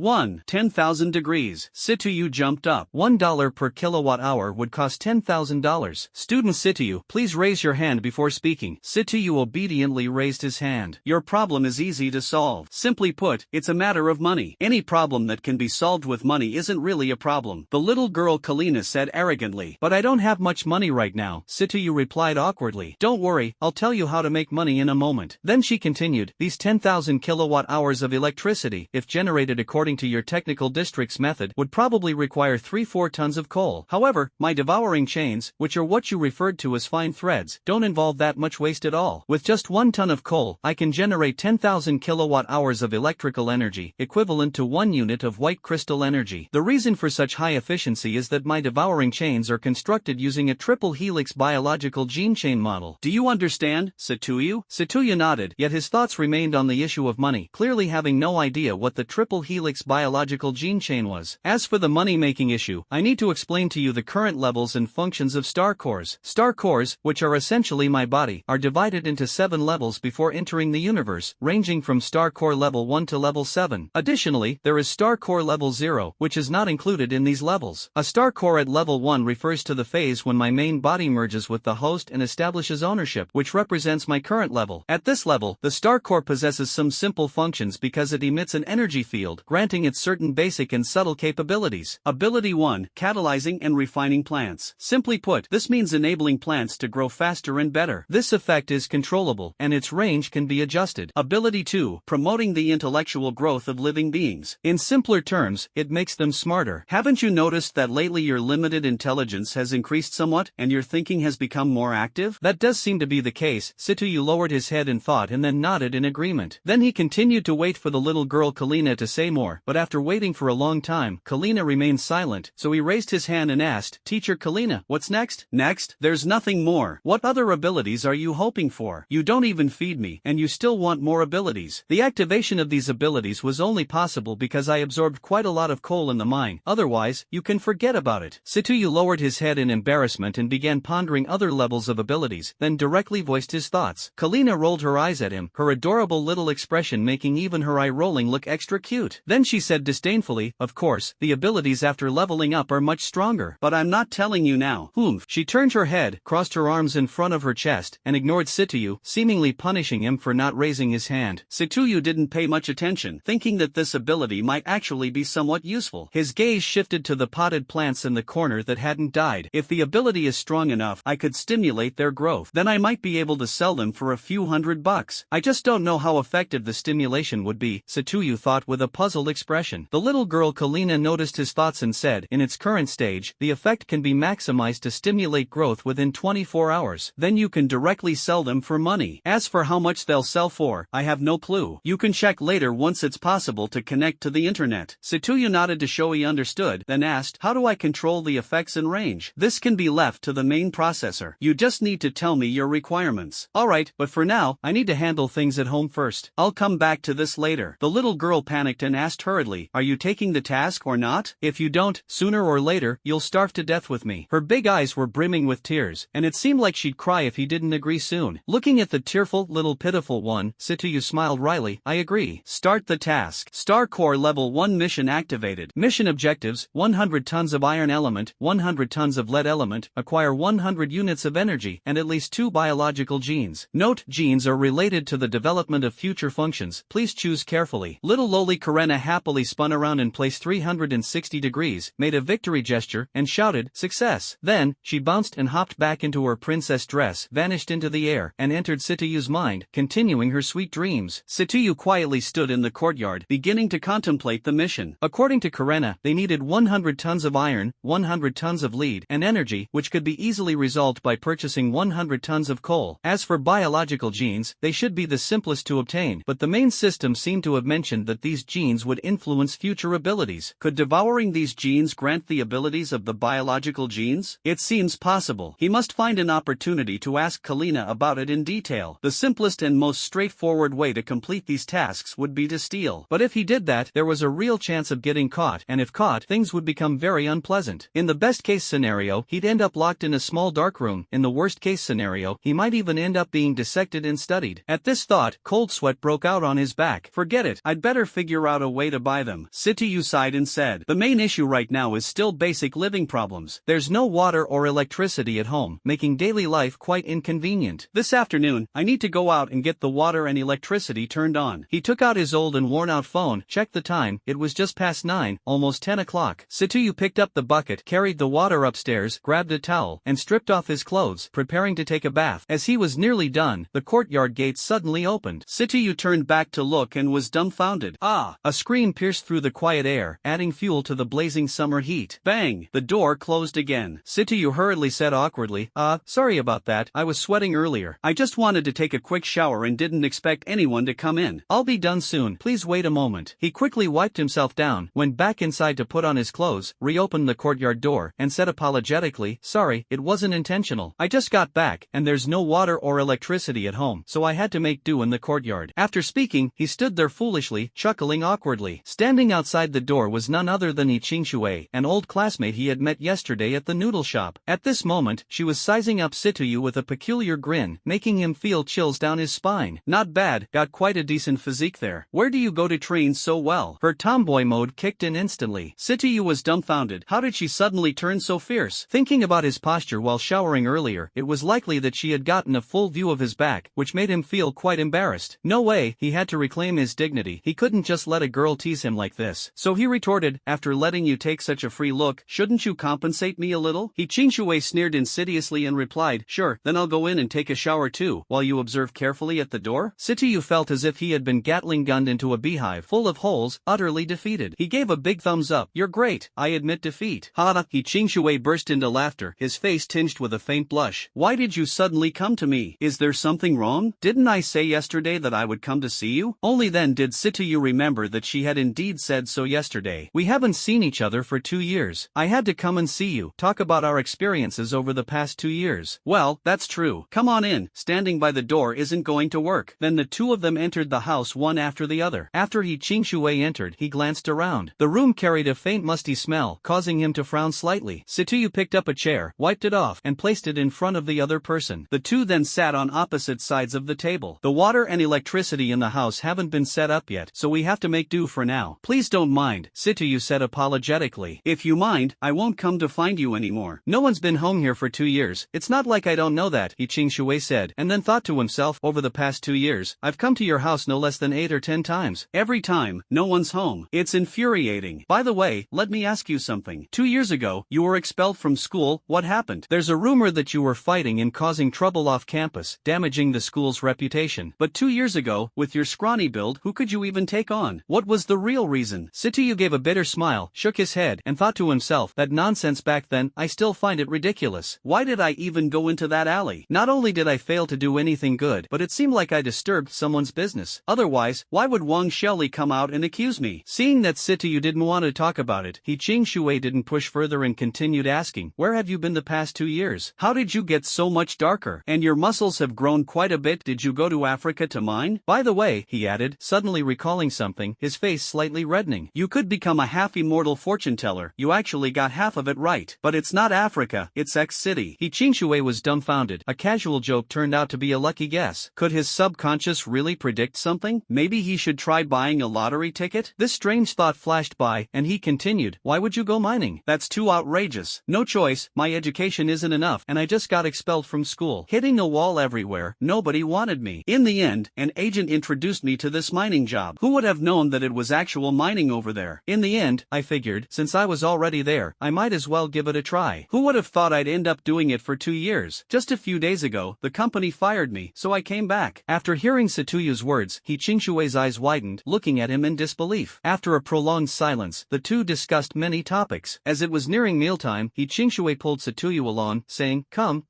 10,000 degrees. Sitayu jumped up. $1 per kilowatt-hour would cost $10,000. Student Sitayu, please raise your hand before speaking. Sitayu obediently raised his hand. Your problem is easy to solve. Simply put, it's a matter of money. Any problem that can be solved with money isn't really a problem, the little girl Kalina said arrogantly. But I don't have much money right now, Sitayu replied awkwardly. Don't worry, I'll tell you how to make money in a moment. Then she continued, these 10,000 kilowatt-hours of electricity, if generated according to your technical district's method, would probably require 3-4 tons of coal. However, my devouring chains, which are what you referred to as fine threads, don't involve that much waste at all. With just 1 ton of coal, I can generate 10,000 kilowatt-hours of electrical energy, equivalent to 1 unit of white crystal energy. The reason for such high efficiency is that my devouring chains are constructed using a triple helix biological gene chain model. Do you understand, Sitayu? Sitayu nodded, yet his thoughts remained on the issue of money, clearly having no idea what the triple helix biological gene chain was. As for the money-making issue, I need to explain to you the current levels and functions of star cores. Star cores, which are essentially my body, are divided into 7 levels before entering the universe, ranging from star core level 1 to level 7. Additionally, there is star core level 0, which is not included in these levels. A star core at level 1 refers to the phase when my main body merges with the host and establishes ownership, which represents my current level. At this level, the star core possesses some simple functions because it emits an energy field, granting it certain basic and subtle capabilities. Ability 1, catalyzing and refining plants. Simply put, this means enabling plants to grow faster and better. This effect is controllable, and its range can be adjusted. Ability 2, promoting the intellectual growth of living beings. In simpler terms, it makes them smarter. Haven't you noticed that lately your limited intelligence has increased somewhat, and your thinking has become more active? That does seem to be the case. Sitayu lowered his head in thought and then nodded in agreement. Then he continued to wait for the little girl Kalina to say more, but after waiting for a long time, Kalina remained silent, so he raised his hand and asked, Teacher Kalina, what's next? Next? There's nothing more. What other abilities are you hoping for? You don't even feed me, and you still want more abilities. The activation of these abilities was only possible because I absorbed quite a lot of coal in the mine, otherwise, you can forget about it. Sitayu lowered his head in embarrassment and began pondering other levels of abilities, then directly voiced his thoughts. Kalina rolled her eyes at him, her adorable little expression making even her eye-rolling look extra cute. Then she said disdainfully, of course, the abilities after leveling up are much stronger. But I'm not telling you now. She turned her head, crossed her arms in front of her chest, and ignored Sitayu, seemingly punishing him for not raising his hand. Sitayu didn't pay much attention, thinking that this ability might actually be somewhat useful. His gaze shifted to the potted plants in the corner that hadn't died. If the ability is strong enough, I could stimulate their growth. Then I might be able to sell them for a few $100. I just don't know how effective the stimulation would be, Sitayu thought with a puzzled expression. The little girl Kalina noticed his thoughts and said, in its current stage, the effect can be maximized to stimulate growth within 24 hours. Then you can directly sell them for money. As for how much they'll sell for, I have no clue. You can check later once it's possible to connect to the internet. Sitayu nodded to show he understood, then asked, how do I control the effects and range? This can be left to the main processor. You just need to tell me your requirements. Alright, but for now, I need to handle things things at home first. I'll come back to this later. The little girl panicked and asked hurriedly, are you taking the task or not? If you don't, sooner or later, you'll starve to death with me. Her big eyes were brimming with tears, and it seemed like she'd cry if he didn't agree soon. Looking at the tearful, little pitiful one, Sitoyu smiled wryly. I agree. Start the task. Star Core Level 1 mission activated. Mission objectives: 100 tons of iron element, 100 tons of lead element, acquire 100 units of energy, and at least 2 biological genes. Note: genes are related to the development of future functions. Please choose carefully. Little lowly Karena happily spun around in place 360 degrees, made a victory gesture, and shouted, success. Then, she bounced and hopped back into her princess dress, vanished into the air, and entered Sitoyu's mind, continuing her sweet dreams. Sitoyu quietly stood in the courtyard, beginning to contemplate the mission. According to Karena, they needed 100 tons of iron, 100 tons of lead, and energy, which could be easily resolved by purchasing 100 tons of coal. As for biological genes, they should be the simplest to obtain, but the main system seemed to have mentioned that these genes would influence future abilities. Could devouring these genes grant the abilities of the biological genes? It seems possible. He must find an opportunity to ask Kalina about it in detail. The simplest and most straightforward way to complete these tasks would be to steal. But if he did that, there was a real chance of getting caught, and if caught, things would become very unpleasant. In the best-case scenario, he'd end up locked in a small dark room. In the worst-case scenario, he might even end up being dissected and studied. At this thought, cold sweat broke out on his back. Forget it. I'd better figure out a way to buy them. Sitoyu sighed and said, the main issue right now is still basic living problems. There's no water or electricity at home, making daily life quite inconvenient. This afternoon, I need to go out and get the water and electricity turned on. He took out his old and worn-out phone, checked the time. It was just past 9, almost 10 o'clock. Sitoyu picked up the bucket, carried the water upstairs, grabbed a towel, and stripped off his clothes, preparing to take a bath. As he was nearly done, the courtyard gate suddenly opened. Sitoyu turned back to look and was dumbfounded. Ah! A scream pierced through the quiet air, adding fuel to the blazing summer heat. Bang! The door closed again. Sitoyu hurriedly said awkwardly, sorry about that, I was sweating earlier. I just wanted to take a quick shower and didn't expect anyone to come in. I'll be done soon, please wait a moment. He quickly wiped himself down, went back inside to put on his clothes, reopened the courtyard door, and said apologetically, sorry, it wasn't intentional. I just got back, and there's no water or electricity at home, so I had to make do in the courtyard. After speaking, he stood there foolishly, chuckling awkwardly. Standing outside the door was none other than Qingshui, an old classmate he had met yesterday at the noodle shop. At this moment, she was sizing up Sitoyu with a peculiar grin, making him feel chills down his spine. Not bad, got quite a decent physique there. Where do you go to train so well? Her tomboy mode kicked in instantly. Sitoyu was dumbfounded. How did she suddenly turn so fierce? Thinking about his posture while showering earlier, it was likely that she had gotten a full view of his back, which made him feel quite embarrassed. No way, he had to reclaim his dignity. He couldn't just let a girl tease him like this. So he retorted, after letting you take such a free look, shouldn't you compensate me a little? Qingshui sneered insidiously and replied, sure, then I'll go in and take a shower too, while you observe carefully at the door. Sitoyu felt as if he had been Gatling gunned into a beehive full of holes, utterly defeated. He gave a big thumbs up. You're great, I admit defeat. Ha! Qingshui burst into laughter, his face tinged with a faint blush. Why did you suddenly come to me? Is there something wrong? Didn't I say yesterday that I would come to see you? Only then did Sitoyu remember that she had indeed said so yesterday. We haven't seen each other for 2 years. I had to come and see you, talk about our experiences over the past 2 years. Well, that's true. Come on in. Standing by the door isn't going to work. Then the two of them entered the house one after the other. After Qingshui entered, he glanced around. The room carried a faint musty smell, causing him to frown slightly. Sitoyu picked up a chair, wiped it off, and placed it in front of the other person. The two then sat on opposite sides of the table. The water and electricity in the house haven't been set up yet, so we have to make do for now. Please don't mind, Sitoyu said apologetically. If you mind, I won't come to find you anymore. No one's been home here for 2 years. It's not like I don't know that, Qingshui said, and then thought to himself, over the past 2 years, I've come to your house no less than 8 or 10 times. Every time, no one's home. It's infuriating. By the way, let me ask you something. 2 years ago, you were expelled from school. What happened? There's a rumor that you were fighting and causing trouble off campus, damaging the school's reputation. But 2 years ago, with your scrawny build, who could you even take on? What was the real reason? Sitoyu gave a bitter smile, shook his head, and thought to himself, that nonsense back then, I still find it ridiculous. Why did I even go into that alley? Not only did I fail to do anything good, but it seemed like I disturbed someone's business. Otherwise, why would Wang Shelley come out and accuse me? Seeing that Sitoyu didn't want to talk about it, Qingshui didn't push further and continued asking, where have you been the past 2 years? How did you get so much darker? And your muscles have grown quite a bit. Did you go to to Africa to mine? By the way, he added, suddenly recalling something, his face slightly reddening. You could become a half-immortal fortune teller. You actually got half of it right. But it's not Africa, it's X City. Qingxue was dumbfounded. A casual joke turned out to be a lucky guess. Could his subconscious really predict something? Maybe he should try buying a lottery ticket? This strange thought flashed by, and he continued, why would you go mining? That's too outrageous. No choice, my education isn't enough, and I just got expelled from school. Hitting a wall everywhere, nobody wanted me. In the end, an agent introduced me to this mining job. Who would have known that it was actual mining over there? In the end, I figured, since I was already there, I might as well give it a try. Who would have thought I'd end up doing it for 2 years? Just a few days ago, the company fired me, so I came back. After hearing Satuyu's words, Qingshui's eyes widened, looking at him in disbelief. After a prolonged silence, the two discussed many topics. As it was nearing mealtime, Qingshui pulled Satuyu along, saying, come,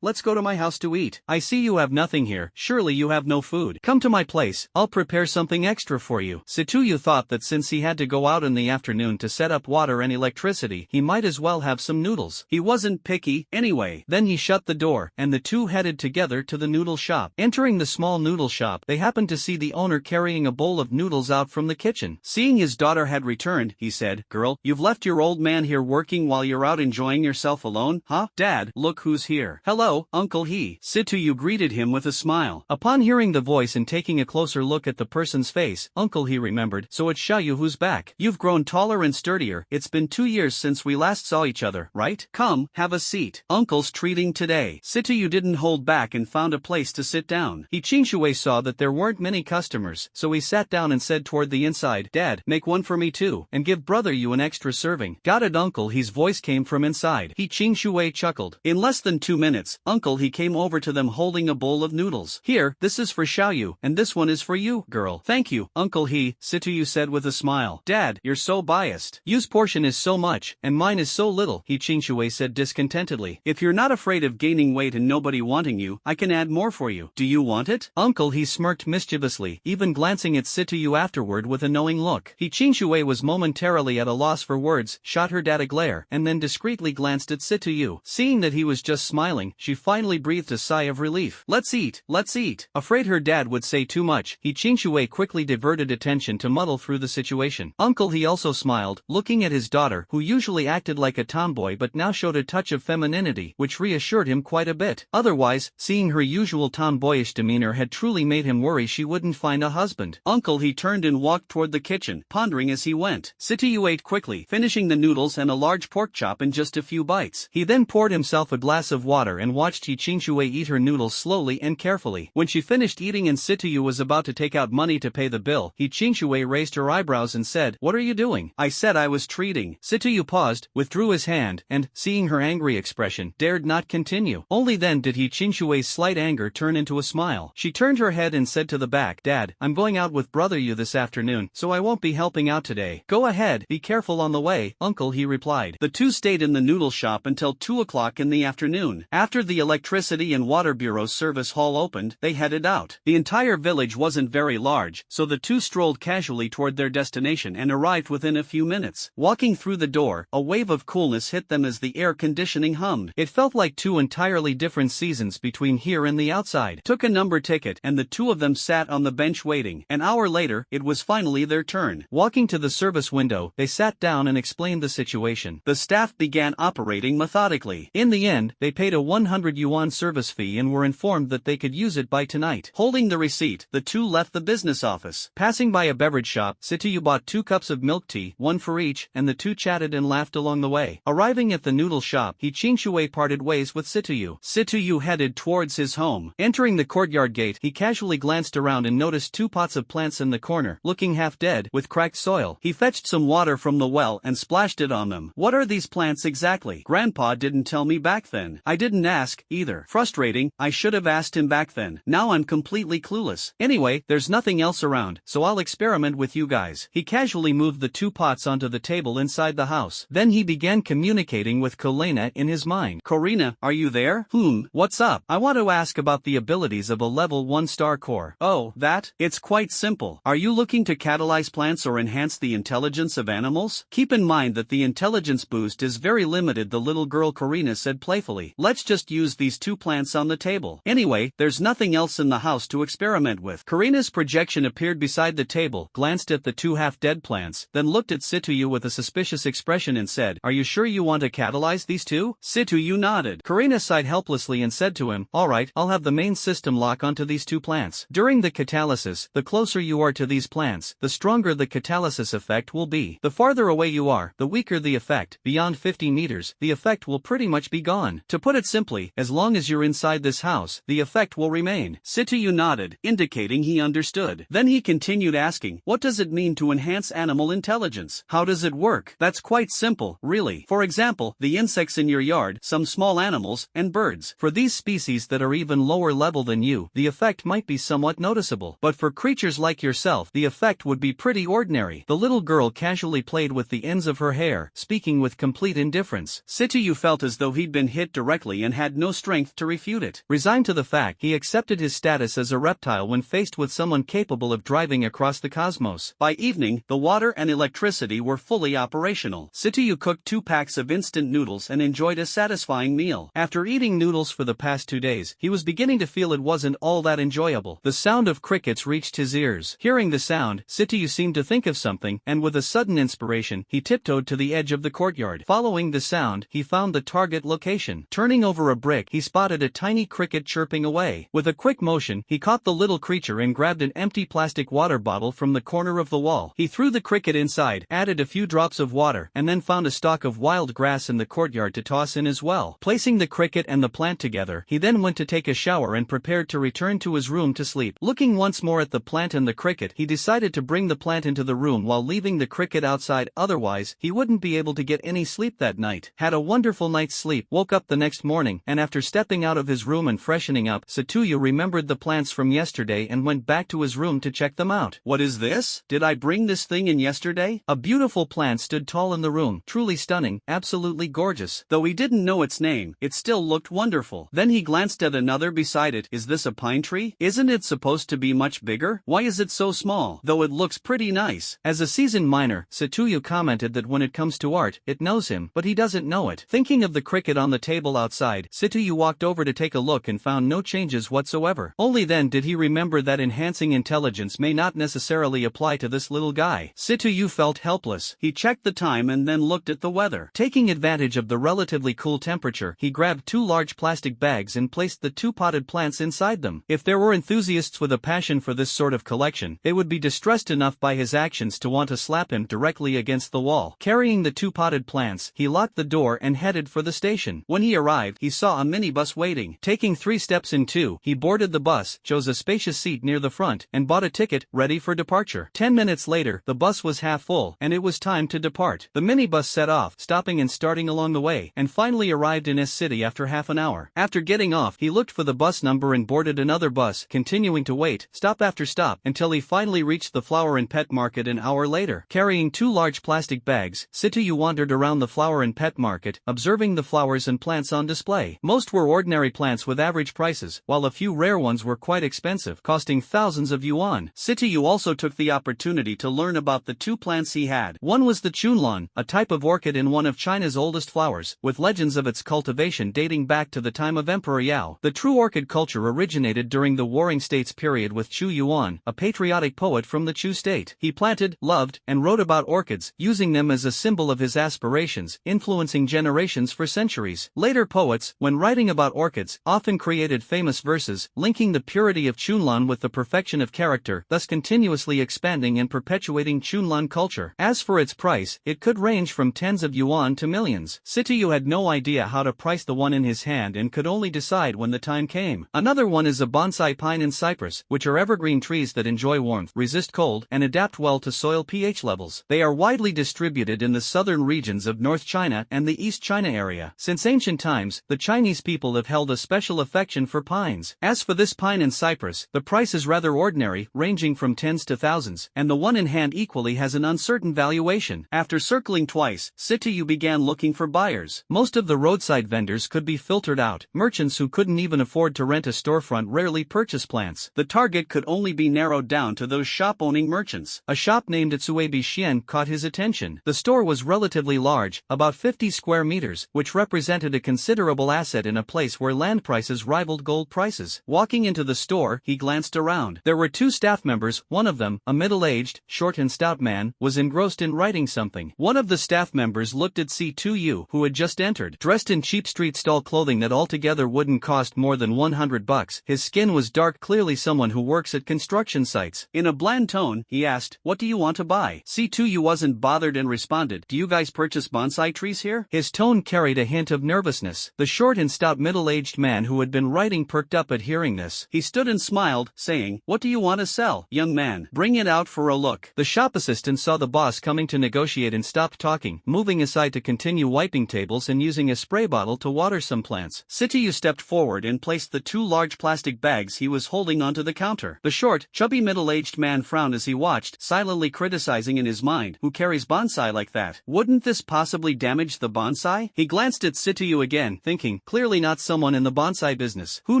let's go to my house to eat. I see you have nothing here, surely you have no food. Come to my place, I'll prepare something extra for you. Satuyu thought that since he had to go out in the afternoon to set up water and electricity, he might as well have some noodles. He wasn't picky, anyway. Then he shut the door, and the two headed together to the noodle shop. Entering the small noodle shop, they happened to see the owner carrying a bowl of noodles out from the kitchen. Seeing his daughter had returned, he said, girl, you've left your old man here working while you're out enjoying yourself alone, huh? Dad, look who's here. Hello, Uncle He. Situyu greeted him with a smile. Upon hearing the voice and taking a closer look at the person's face, Uncle He remembered, so it's Xiaoyu who's back. You've grown taller and sturdier. It's been 2 years since we last saw each other, right? Come, have a seat. Uncle's treating today. Situyu didn't hold back and found a place to sit down. Qingshui saw that there weren't many customers, so he sat down and said toward the inside, Dad, make one for me too, and give brother you an extra serving. Got it, Uncle He's voice came from inside. Qingshui chuckled. In less than 2 minutes, Uncle He came over to them holding a bowl of noodles. Here, this is for Xiaoyu, and this one is for you, girl. Thank you, Uncle He, Situyu said with a smile. Dad, you're so biased. You's portion is so much, and mine is so little, Qingshui said discontentedly. If you're not afraid of gaining weight and nobody wanting you, I can add more for you. Do you want it? Uncle He smirked mischievously, even glancing at Situyu afterward with a knowing look. Qingshui was momentarily at a loss for words, shot her dad a glare, and then discreetly glanced at Situyu. Seeing that he was just smiling, she finally breathed a sigh of relief. Let's eat, let's eat. Afraid her dad would say too much, Qingshui quickly diverted attention to muddle through the situation. Uncle He also smiled, looking at his daughter, who usually acted like a tomboy but now showed a touch of femininity, which reassured him quite a bit. Otherwise, seeing her usual tomboyish demeanor had truly made him worry she wouldn't find a husband. Uncle He turned and walked toward the kitchen, pondering as he went. Situyu ate quickly, finishing the noodles and a large pork chop in just a few bites. He then poured himself a glass of water and watched Qingshui eat her noodles slowly and carefully. When she finished eating and Situyu was about to take out money to pay the bill, Qingshui raised her eyebrows and said, what are you doing? I said I was treating. Situyu paused, withdrew his hand, and, seeing her angry expression, dared not continue. Only then did Qingshui's slight anger turn into a smile. She turned her head and said to the back, Dad, I'm going out with brother you this afternoon, so I won't be helping out today. Go ahead, be careful on the way, Uncle He replied. The two stayed in the noodle shop until 2 o'clock in the afternoon. After the Electricity and Water Bureau's service hall opened, they headed out. The entire village wasn't very large, so the two strolled casually toward their destination and arrived within a few minutes. Walking through the door, a wave of coolness hit them as the air conditioning hummed. It felt like two entirely different seasons between here and the outside. Took a number ticket and the two of them sat on the bench waiting. An hour later, it was finally their turn. Walking to the service window, they sat down and explained the situation. The staff began operating methodically. In the end, they paid a 100 yuan service fee and were informed that they could use it by tonight. Holding the receipt, the two left the business office. Passing by a beverage shop, Situyu bought 2 cups of milk tea, one for each, and the two chatted and laughed along the way. Arriving at the noodle shop, Qingshui parted ways with Situyu. Situyu headed towards his home. Entering the courtyard gate, he casually glanced around and noticed 2 pots of plants in the corner, looking half dead, with cracked soil. He fetched some water from the well and splashed it on them. What are these plants exactly? Grandpa didn't tell me back then. I didn't ask, either. Frustrating, I should have asked him back then. Now I'm completely clueless. Anyway, there's nothing else around, so I'll experiment with you guys. He casually moved the 2 pots onto the table inside the house. Then he began communicating with Kolena in his mind. Corina, are you there? What's up? I want to ask about the abilities of a level 1 star core. Oh, that? It's quite simple. Are you looking to catalyze plants or enhance the intelligence of animals? Keep in mind that the intelligence boost is very limited, the little girl Corina said playfully. Let's just use these 2 plants on the table. Anyway, there's nothing nothing else in the house to experiment with. Karina's projection appeared beside the table, glanced at the two half-dead plants, then looked at Situyu with a suspicious expression and said, "Are you sure you want to catalyze these two?" Situyu nodded. Karina sighed helplessly and said to him, "Alright, I'll have the main system lock onto these two plants. During the catalysis, the closer you are to these plants, the stronger the catalysis effect will be. The farther away you are, the weaker the effect. Beyond 50 meters, the effect will pretty much be gone. To put it simply, as long as you're inside this house, the effect will remain." Situyu nodded, indicating he understood. Then he continued asking, "What does it mean to enhance animal intelligence? How does it work?" "That's quite simple, really. For example, the insects in your yard, some small animals, and birds. For these species that are even lower level than you, the effect might be somewhat noticeable. But for creatures like yourself, the effect would be pretty ordinary." The little girl casually played with the ends of her hair, speaking with complete indifference. Situyu felt as though he'd been hit directly and had no strength to refute it. Resigned to the fact, he accepted his status as a reptile when faced with someone capable of driving across the cosmos. By evening, the water and electricity were fully operational. Situyu cooked 2 packs of instant noodles and enjoyed a satisfying meal. After eating noodles for the past 2 days, he was beginning to feel it wasn't all that enjoyable. The sound of crickets reached his ears. Hearing the sound, Situyu seemed to think of something, and with a sudden inspiration, he tiptoed to the edge of the courtyard. Following the sound, he found the target location. Turning over a brick, he spotted a tiny cricket chirping away. With a quick motion, he caught the little creature and grabbed an empty plastic water bottle from the corner of the wall. He threw the cricket inside, added a few drops of water, and then found a stalk of wild grass in the courtyard to toss in as well. Placing the cricket and the plant together, he then went to take a shower and prepared to return to his room to sleep. Looking once more at the plant and the cricket, he decided to bring the plant into the room while leaving the cricket outside, otherwise, he wouldn't be able to get any sleep that night. Had a wonderful night's sleep, woke up the next morning, and after stepping out of his room and freshening up, Situyu remembered the plants from yesterday and went back to his room to check them out. "What is this? Did I bring this thing in yesterday?" A beautiful plant stood tall in the room, truly stunning, absolutely gorgeous. Though he didn't know its name, it still looked wonderful. Then he glanced at another beside it. "Is this a pine tree? Isn't it supposed to be much bigger? Why is it so small? Though it looks pretty nice." As a seasoned miner, Situyu commented that when it comes to art, it knows him, but he doesn't know it. Thinking of the cricket on the table outside, Situyu walked over to take a look and found no changes whatsoever. Only then did he remember that enhancing intelligence may not necessarily apply to this little guy. Situyu felt helpless. He checked the time and then looked at the weather. Taking advantage of the relatively cool temperature, he grabbed 2 large plastic bags and placed the 2 potted plants inside them. If there were enthusiasts with a passion for this sort of collection, they would be distressed enough by his actions to want to slap him directly against the wall. Carrying the 2 potted plants, he locked the door and headed for the station. When he arrived, he saw a minibus waiting. Taking 3 steps in 2, he boarded the bus, chose a spacious seat near the front, and bought a ticket, ready for departure. 10 minutes later, the bus was half full, and it was time to depart. The minibus set off, stopping and starting along the way, and finally arrived in S City after half an hour. After getting off, he looked for the bus number and boarded another bus, continuing to wait, stop after stop, until he finally reached the flower and pet market an hour later. Carrying 2 large plastic bags, Situyu wandered around the flower and pet market, observing the flowers and plants on display. Most were ordinary plants with average prices, while a few rare ones were quite expensive, costing thousands of yuan. Situyu also took the opportunity to learn about the 2 plants he had. One was the chunlan, a type of orchid in one of China's oldest flowers, with legends of its cultivation dating back to the time of Emperor Yao. The true orchid culture originated during the Warring States period with Chu Yuan, a patriotic poet from the Chu state. He planted, loved, and wrote about orchids, using them as a symbol of his aspirations, influencing generations for centuries. Later poets, when writing about orchids, often created famous verses, linking the purity of chunlan with the perfection of character, thus continuously expanding and perpetuating chunlan culture. As for its price, it could range from tens of yuan to millions. Situyu had no idea how to price the one in his hand and could only decide when the time came. Another one is a bonsai pine and cypress, which are evergreen trees that enjoy warmth, resist cold, and adapt well to soil pH levels. They are widely distributed in the southern regions of North China and the East China area. Since ancient times, the Chinese people have held a special affection for pines. As for this pine and cypress, the price is rather ordinary, ranging from tens to thousands, and the one in hand equally has an uncertain valuation. After circling twice, Situyu began looking for buyers. Most of the roadside vendors could be filtered out. Merchants who couldn't even afford to rent a storefront rarely purchase plants. The target could only be narrowed down to those shop-owning merchants. A shop named Itsuebi Xian caught his attention. The store was relatively large, about 50 square meters, which represented a considerable asset in a place where land prices rivaled gold prices. eyes. Walking into the store, he glanced around. There were two staff members, one of them, a middle-aged, short and stout man, was engrossed in writing something. One of the staff members looked at C2U, who had just entered, dressed in cheap street stall clothing that altogether wouldn't cost more than $100. His skin was dark, clearly someone who works at construction sites. In a bland tone, he asked, "What do you want to buy?" C2U wasn't bothered and responded, "Do you guys purchase bonsai trees here?" His tone carried a hint of nervousness. The short and stout middle-aged man who had been writing perked up at hearing this. He stood and smiled, saying, "What do you want to sell, young man? Bring it out for a look." The shop assistant saw the boss coming to negotiate and stopped talking, moving aside to continue wiping tables and using a spray bottle to water some plants. C2U stepped forward and placed the two large plastic bags he was holding onto the counter. The short, chubby middle-aged man frowned as he watched, silently criticizing in his mind, "Who carries bonsai like that? Wouldn't this possibly damage the bonsai?" He glanced at C2U again, thinking, clearly not someone in the bonsai business. Who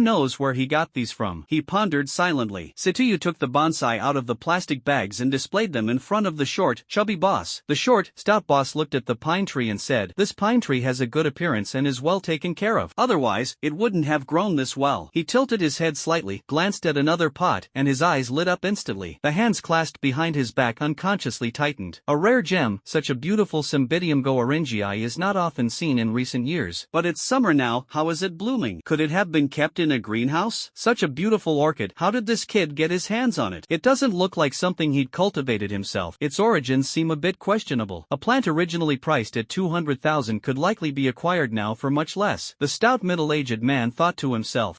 knows where he got these from? He pondered silently. C2U took the bonsai out of the plastic bags and displayed them in front of the short, chubby boss. The short, stout boss looked at the pine tree and said, "This pine tree has a good appearance and is well taken care of. Otherwise, it wouldn't have grown this well." He tilted his head slightly, glanced at another pot, and his eyes lit up instantly. The hands clasped behind his back unconsciously tightened. A rare gem, such a beautiful Cymbidium goeringii is not often seen in recent years. But it's summer now, how is it blooming? Could it have been kept in a greenhouse? Such a beautiful orchid, how did this kid get his hands on it? It doesn't look like something he'd cultivated himself. Its origins seem a bit questionable. A plant originally priced at $200,000 could likely be acquired now for much less. The stout middle-aged man thought to himself,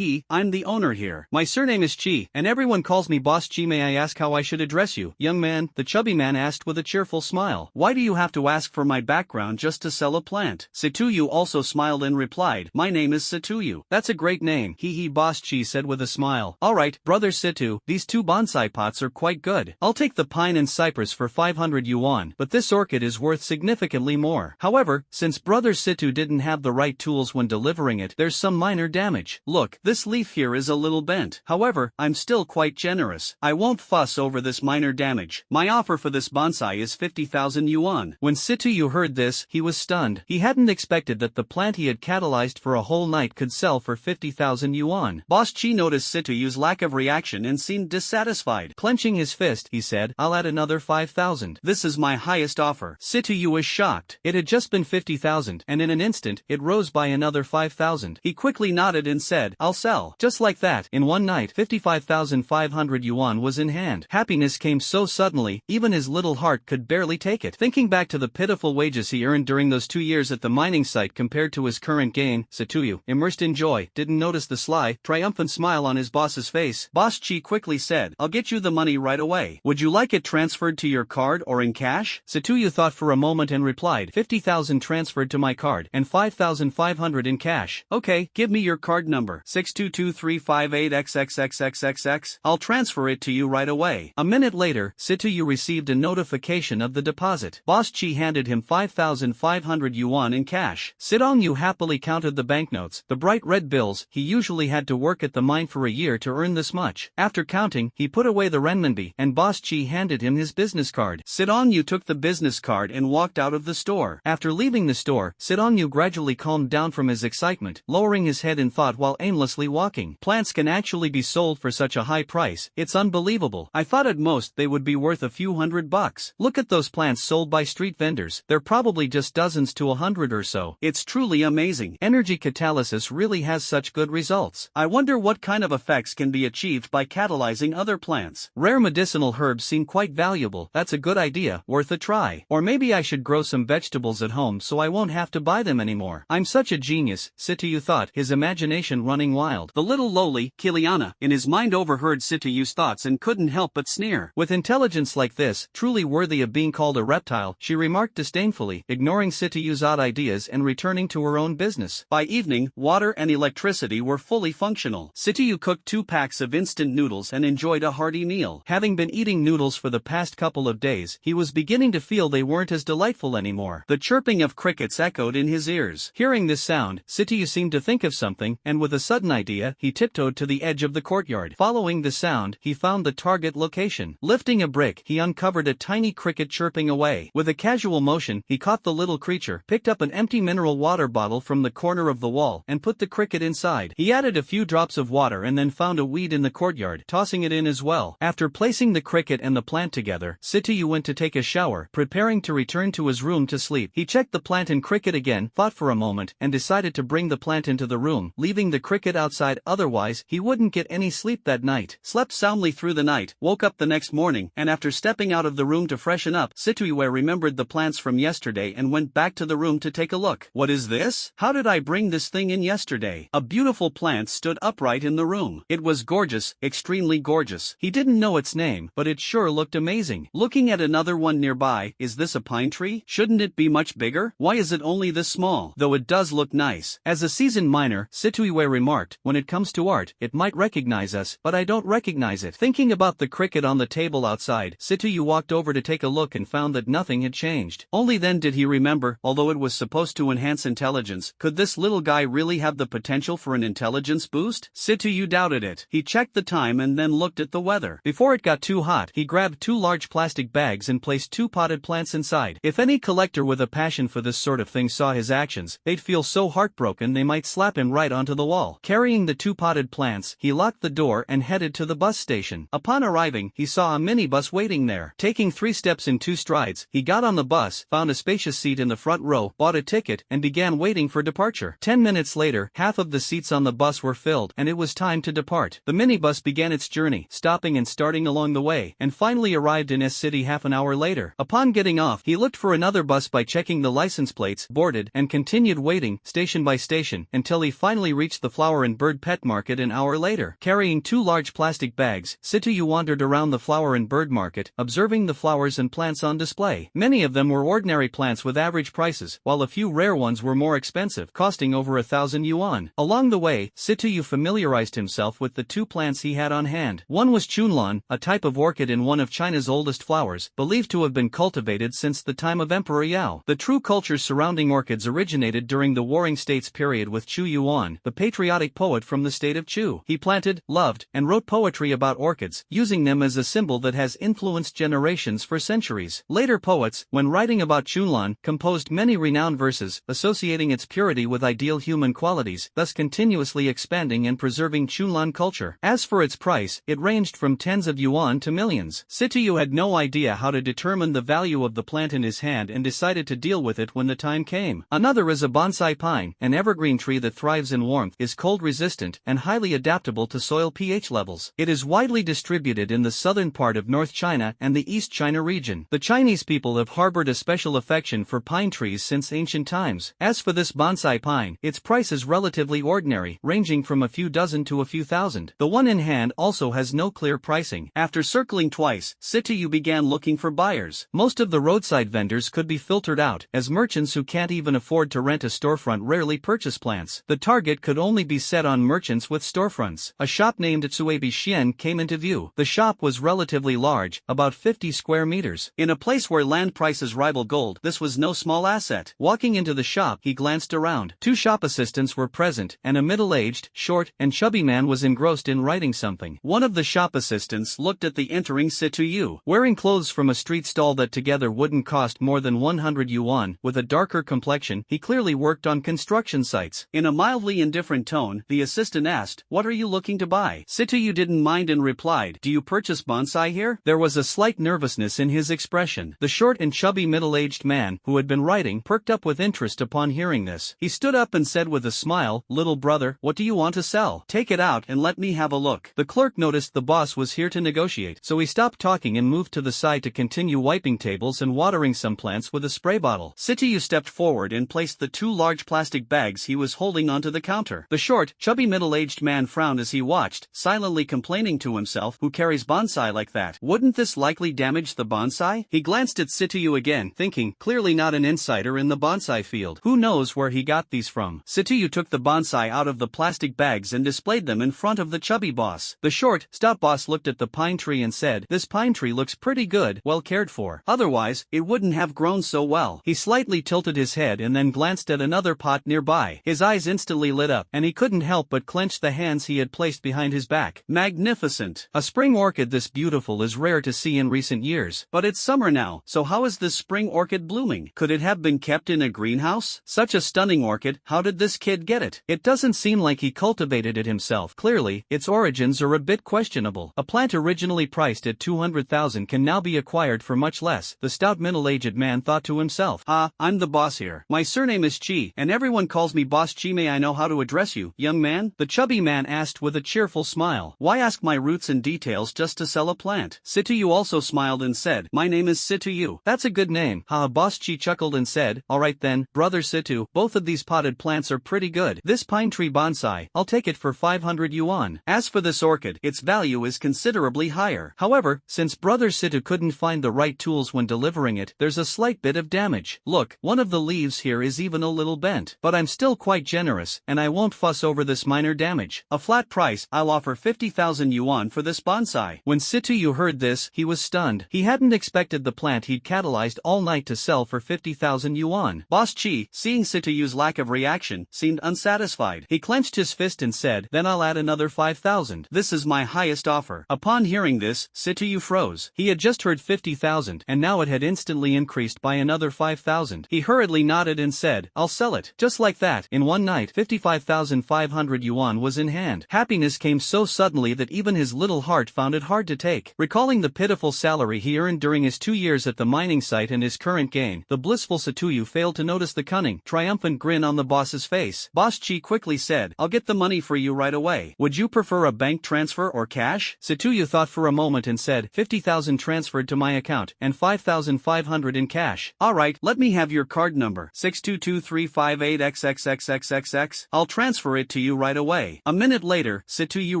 I'm the owner here. My surname is Chi, and everyone calls me Boss Chi. May I ask how I should address you, young man?" the chubby man asked with a cheerful smile. "Why do you have to ask for my background just to sell a plant?" Situyu also smiled and replied, "My name is Situyu." "That's a great name," Boss Chi said with a smile. "Alright, brother Situ, these two bonsai pots are quite good. I'll take the pine and cypress for 500 yuan, but this orchid is worth significantly more. However, since brother Situ didn't have the right tools when delivering it, there's some minor damage. Look, this leaf here is a little bent. However, I'm still quite generous. I won't fuss over this minor damage. My offer for this bonsai is 50,000 yuan. When Situyu heard this, he was stunned. He hadn't expected that the plant he had catalyzed for a whole night could sell for 50,000 yuan. Boss Chi noticed Situyu's lack of reaction and seemed dissatisfied. Clenching his fist, he said, "I'll add another 5,000. This is my highest offer." Situyu was shocked. It had just been 50,000, and in an instant, it rose by another 5,000. He quickly nodded and said, "I'll sell." Just like that, in one night, 55,500 yuan was in hand. Happiness came so suddenly, even his little heart could barely take it. Thinking back to the pitiful wages he earned during those 2 years at the mining site compared to his current gain, Situyu, immersed in joy, didn't notice the sly, triumphant smile on his boss's face. Boss Chi quickly said, "I'll get you the money right away. Would you like it transferred to your card or in cash?" Situyu thought for a moment and replied, 50,000 transferred to my card, and 5,500 in cash. "Okay, give me your card number, 622358XXXXXX. I'll transfer it to you right away." A minute later, Situyu received a notification of the deposit. Boss Chi handed him 5,500 yuan in cash. Sidongyu happily counted the banknotes, the bright red bills. He usually had to work at the mine for a year to earn this much. After counting, he put away the renminbi, and Boss Chi handed him his business card. Sidongyu took the business card and walked out of the store. After leaving the store, Sidongyu gradually calmed down from his excitement, lowering his head in thought while aimlessly walking. Plants can actually be sold for such a high price. It's unbelievable. I thought at most they would be worth a few $100. Look at those plants sold by street vendors. They're probably just dozens to 100 or so. It's truly amazing. Energy catalysis really has such good results. I wonder what kind of effects can be achieved by catalyzing other plants. Rare medicinal herbs seem quite valuable. That's a good idea, worth a try. Or maybe I should grow some vegetables at home so I won't have to buy them anymore. I'm such a genius, Situyu thought, his imagination running wild. The little lowly, Kiliana, in his mind overheard Situyu's thoughts and couldn't help but sneer. With intelligence like this, truly worthy of being called a reptile, she remarked disdainfully, ignoring Situyu's odd ideas and returning to her own business. By evening, water and electricity were fully functional. Situyu cooked 2 packs of instant noodles and enjoyed a hearty meal. Having been eating noodles for the past couple of days, he was beginning to feel they weren't as delightful anymore. The chirping of crickets echoed in his ears. Hearing this sound, Situyu seemed to think of something, and with a sudden idea, he tiptoed to the edge of the courtyard. Following the sound, he found the target location. Lifting a brick, he uncovered a tiny cricket chirping away. With a casual motion, he caught the little creature, picked up an empty mineral water bottle from the corner of the wall, and put the cricket inside. He added a few drops of water and then found a weed in the courtyard, tossing it in as well. After placing the cricket and the plant together, Situyu went to take a shower, preparing to return to his room to sleep. He checked the plant and cricket again, thought for a moment, and decided to bring the plant into the room, leaving the cricket outside, otherwise he wouldn't get any sleep that night. Slept soundly through the night, woke up the next morning, and after stepping out of the room to freshen up, Situyu remembered the plants from yesterday and went back to the room to take a look. What is this? How did I bring this thing in yesterday? A beautiful plant stood upright in the room. It was gorgeous, extremely gorgeous. He didn't know its name, but it sure looked amazing. Looking at another one nearby, is this a pine tree? Shouldn't it be much bigger? Why is it only this small? Though it does look nice. As a seasoned miner, Situyu remarked, when it comes to art, it might recognize us, but I don't recognize it. Thinking about the cricket on the table outside, Situyu walked over to take a look and found that nothing had changed. Only then did he remember, although it was supposed to enhance intelligence, could this little guy really have the potential for an intelligence boost? Situyu doubted it. He checked the time and then looked at the weather. Before it got too hot, he grabbed 2 large plastic bags and placed 2 potted plants inside. If any collector with a passion for this sort of thing saw his actions, they'd feel so heartbroken they might slap him right onto the wall. Carrying the 2 potted plants, he locked the door and headed to the bus station. Upon arriving, he saw a minibus waiting there. Taking 3 steps in 2 strides, he got on the bus, found a spacious seat in the front row, bought a ticket, and began waiting for departure. 10 minutes later, half of the seats on the bus were filled, and it was time to depart. The minibus began its journey, stopping and starting along the way, and finally arrived in S-City half an hour later. Upon getting off, he looked for another bus by checking the license plates, boarded, and continued waiting, station by station, until he finally reached the flower and bird pet market an hour later. Carrying 2 large plastic bags, Situyu wandered around the flower and bird market, observing the flowers and plants on display. Many of them were ordinary plants with average prices, while a few rare ones were more expensive, costing over 1,000 yuan. Along the way, Situyu familiarized himself with the 2 plants he had on hand. One was chunlan, a type of orchid and one of China's oldest flowers, believed to have been cultivated since the time of Emperor Yao. The true culture surrounding orchids originated during the Warring States period with Chu Yuan, the patriotic poet from the state of Chu. He planted, loved, and wrote poetry about orchids, using them as a symbol that has influenced generations for centuries. Later poets, when writing about chunlan, composed many renowned verses, associating its purity with ideal human qualities, thus continuously expanding and preserving chunlan culture. As for its price, it ranged from tens of yuan to millions. Situyu had no idea how to determine the value of the plant in his hand and decided to deal with it when the time came. Another is a bonsai pine, an evergreen tree that thrives in warmth, is cold resistant, and highly adaptable to soil pH levels. It is widely distributed in the southern part of North China and the East China region. The Chinese people have harbored a special affection for pine trees since ancient times. As for this bonsai pine, its price is relatively ordinary, ranging from a few dozen to a few thousand. The one in hand also has no clear pricing. After circling twice, Situyu began looking for buyers. Most of the roadside vendors could be filtered out, as merchants who can't even afford to rent a storefront rarely purchase plants. The target could only be set on merchants with storefronts. A shop named Tsuebi Xian came into view. The shop was relatively large, about 50 square meters. In a place where land prices rival gold, this was no small asset. Walking into the shop, he glanced around. 2 shop assistants were present, and a middle-aged, short, and chubby man was engrossed in writing something. One of the shop assistants looked at the entering Situyu, wearing clothes from a street stall that together wouldn't cost more than 100 yuan. With a darker complexion, he clearly worked on construction sites. In a mildly indifferent tone, the assistant asked, "What are you looking to buy?" Situyu didn't mind and replied, "Do you purchase bonsai here?" There was a slight nervousness in his expression. The short and chubby middle-aged man, who had been writing, perked up with interest upon hearing this. He stood up and said with a smile, "Little brother, what do you want to sell? Take it out and let me have a look." The clerk noticed the boss was here to negotiate, so he stopped talking and moved to the side to continue wiping tables and watering some plants with a spray bottle. Situyu stepped forward and placed the 2 large plastic bags he was holding onto the counter. The short, chubby middle-aged man frowned as he watched, silently complaining to himself, "Who carries bonsai like that? Wouldn't this likely damage the bonsai?" He glanced at Situyu again, thinking, clearly not an insider in the bonsai field. Who knows where he got these from? Situyu took the bonsai out of the plastic bags and displayed them in front of the chubby boss. The short, stout boss looked at the pine tree and said, "This pine tree looks pretty good, well cared for. Otherwise, it wouldn't have grown so well." He slightly tilted his head and then glanced at another pot nearby. His eyes instantly lit up, and he couldn't help but clench the hands he had placed behind his back. Magnificent! A spring orchid this beautiful is rare to see in recent years. But it's summer now, so how is this spring orchid blooming? Could it have been kept in a greenhouse? Such a stunning orchid, how did this kid get it? It doesn't seem like he cultivated cultivated it himself. Clearly, its origins are a bit questionable. A plant originally priced at 200,000 can now be acquired for much less, the stout middle-aged man thought to himself. I'm the boss here. My surname is Chi, and everyone calls me Boss Chi. May I know how to address you, young man? The chubby man asked with a cheerful smile. Why ask my roots and details just to sell a plant? Situyu also smiled and said, my name is Situyu. That's a good name. Boss Chi chuckled and said, alright then, brother Situ, both of these potted plants are pretty good. This pine tree bonsai, I'll take it for 500 yuan. As for this orchid, its value is considerably higher. However, since brother Situ couldn't find the right tools when delivering it, there's a slight bit of damage. Look, one of the leaves here is even a little bent. But I'm still quite generous, and I won't fuss over this minor damage. A flat price, I'll offer 50,000 yuan for this bonsai. When Situyu heard this, he was stunned. He hadn't expected the plant he'd catalyzed all night to sell for 50,000 yuan. Boss Chi, seeing Situyu's lack of reaction, seemed unsatisfied. He clenched his fist and said, then I'll add another 5,000. This is my highest offer. Upon hearing this, Situyu froze. He had just heard 50,000, and now it had instantly increased by another 5,000. He hurriedly nodded and said, I'll sell it. Just like that, in one night, 55,500 yuan was in hand. Happiness came so suddenly that even his little heart found it hard to take. Recalling the pitiful salary he earned during his 2 years at the mining site and his current gain, the blissful Situyu failed to notice the cunning, triumphant grin on the boss's face. Boss Chi quickly said, I'll get the money for you right away. Would you prefer a bank transfer or cash? Situyu thought for a moment and said, 50,000 transferred to my account, and 5,500 in cash. Alright, let me have your card number. 6223588XXXXXX. I'll transfer it to you right away. A minute later, Situyu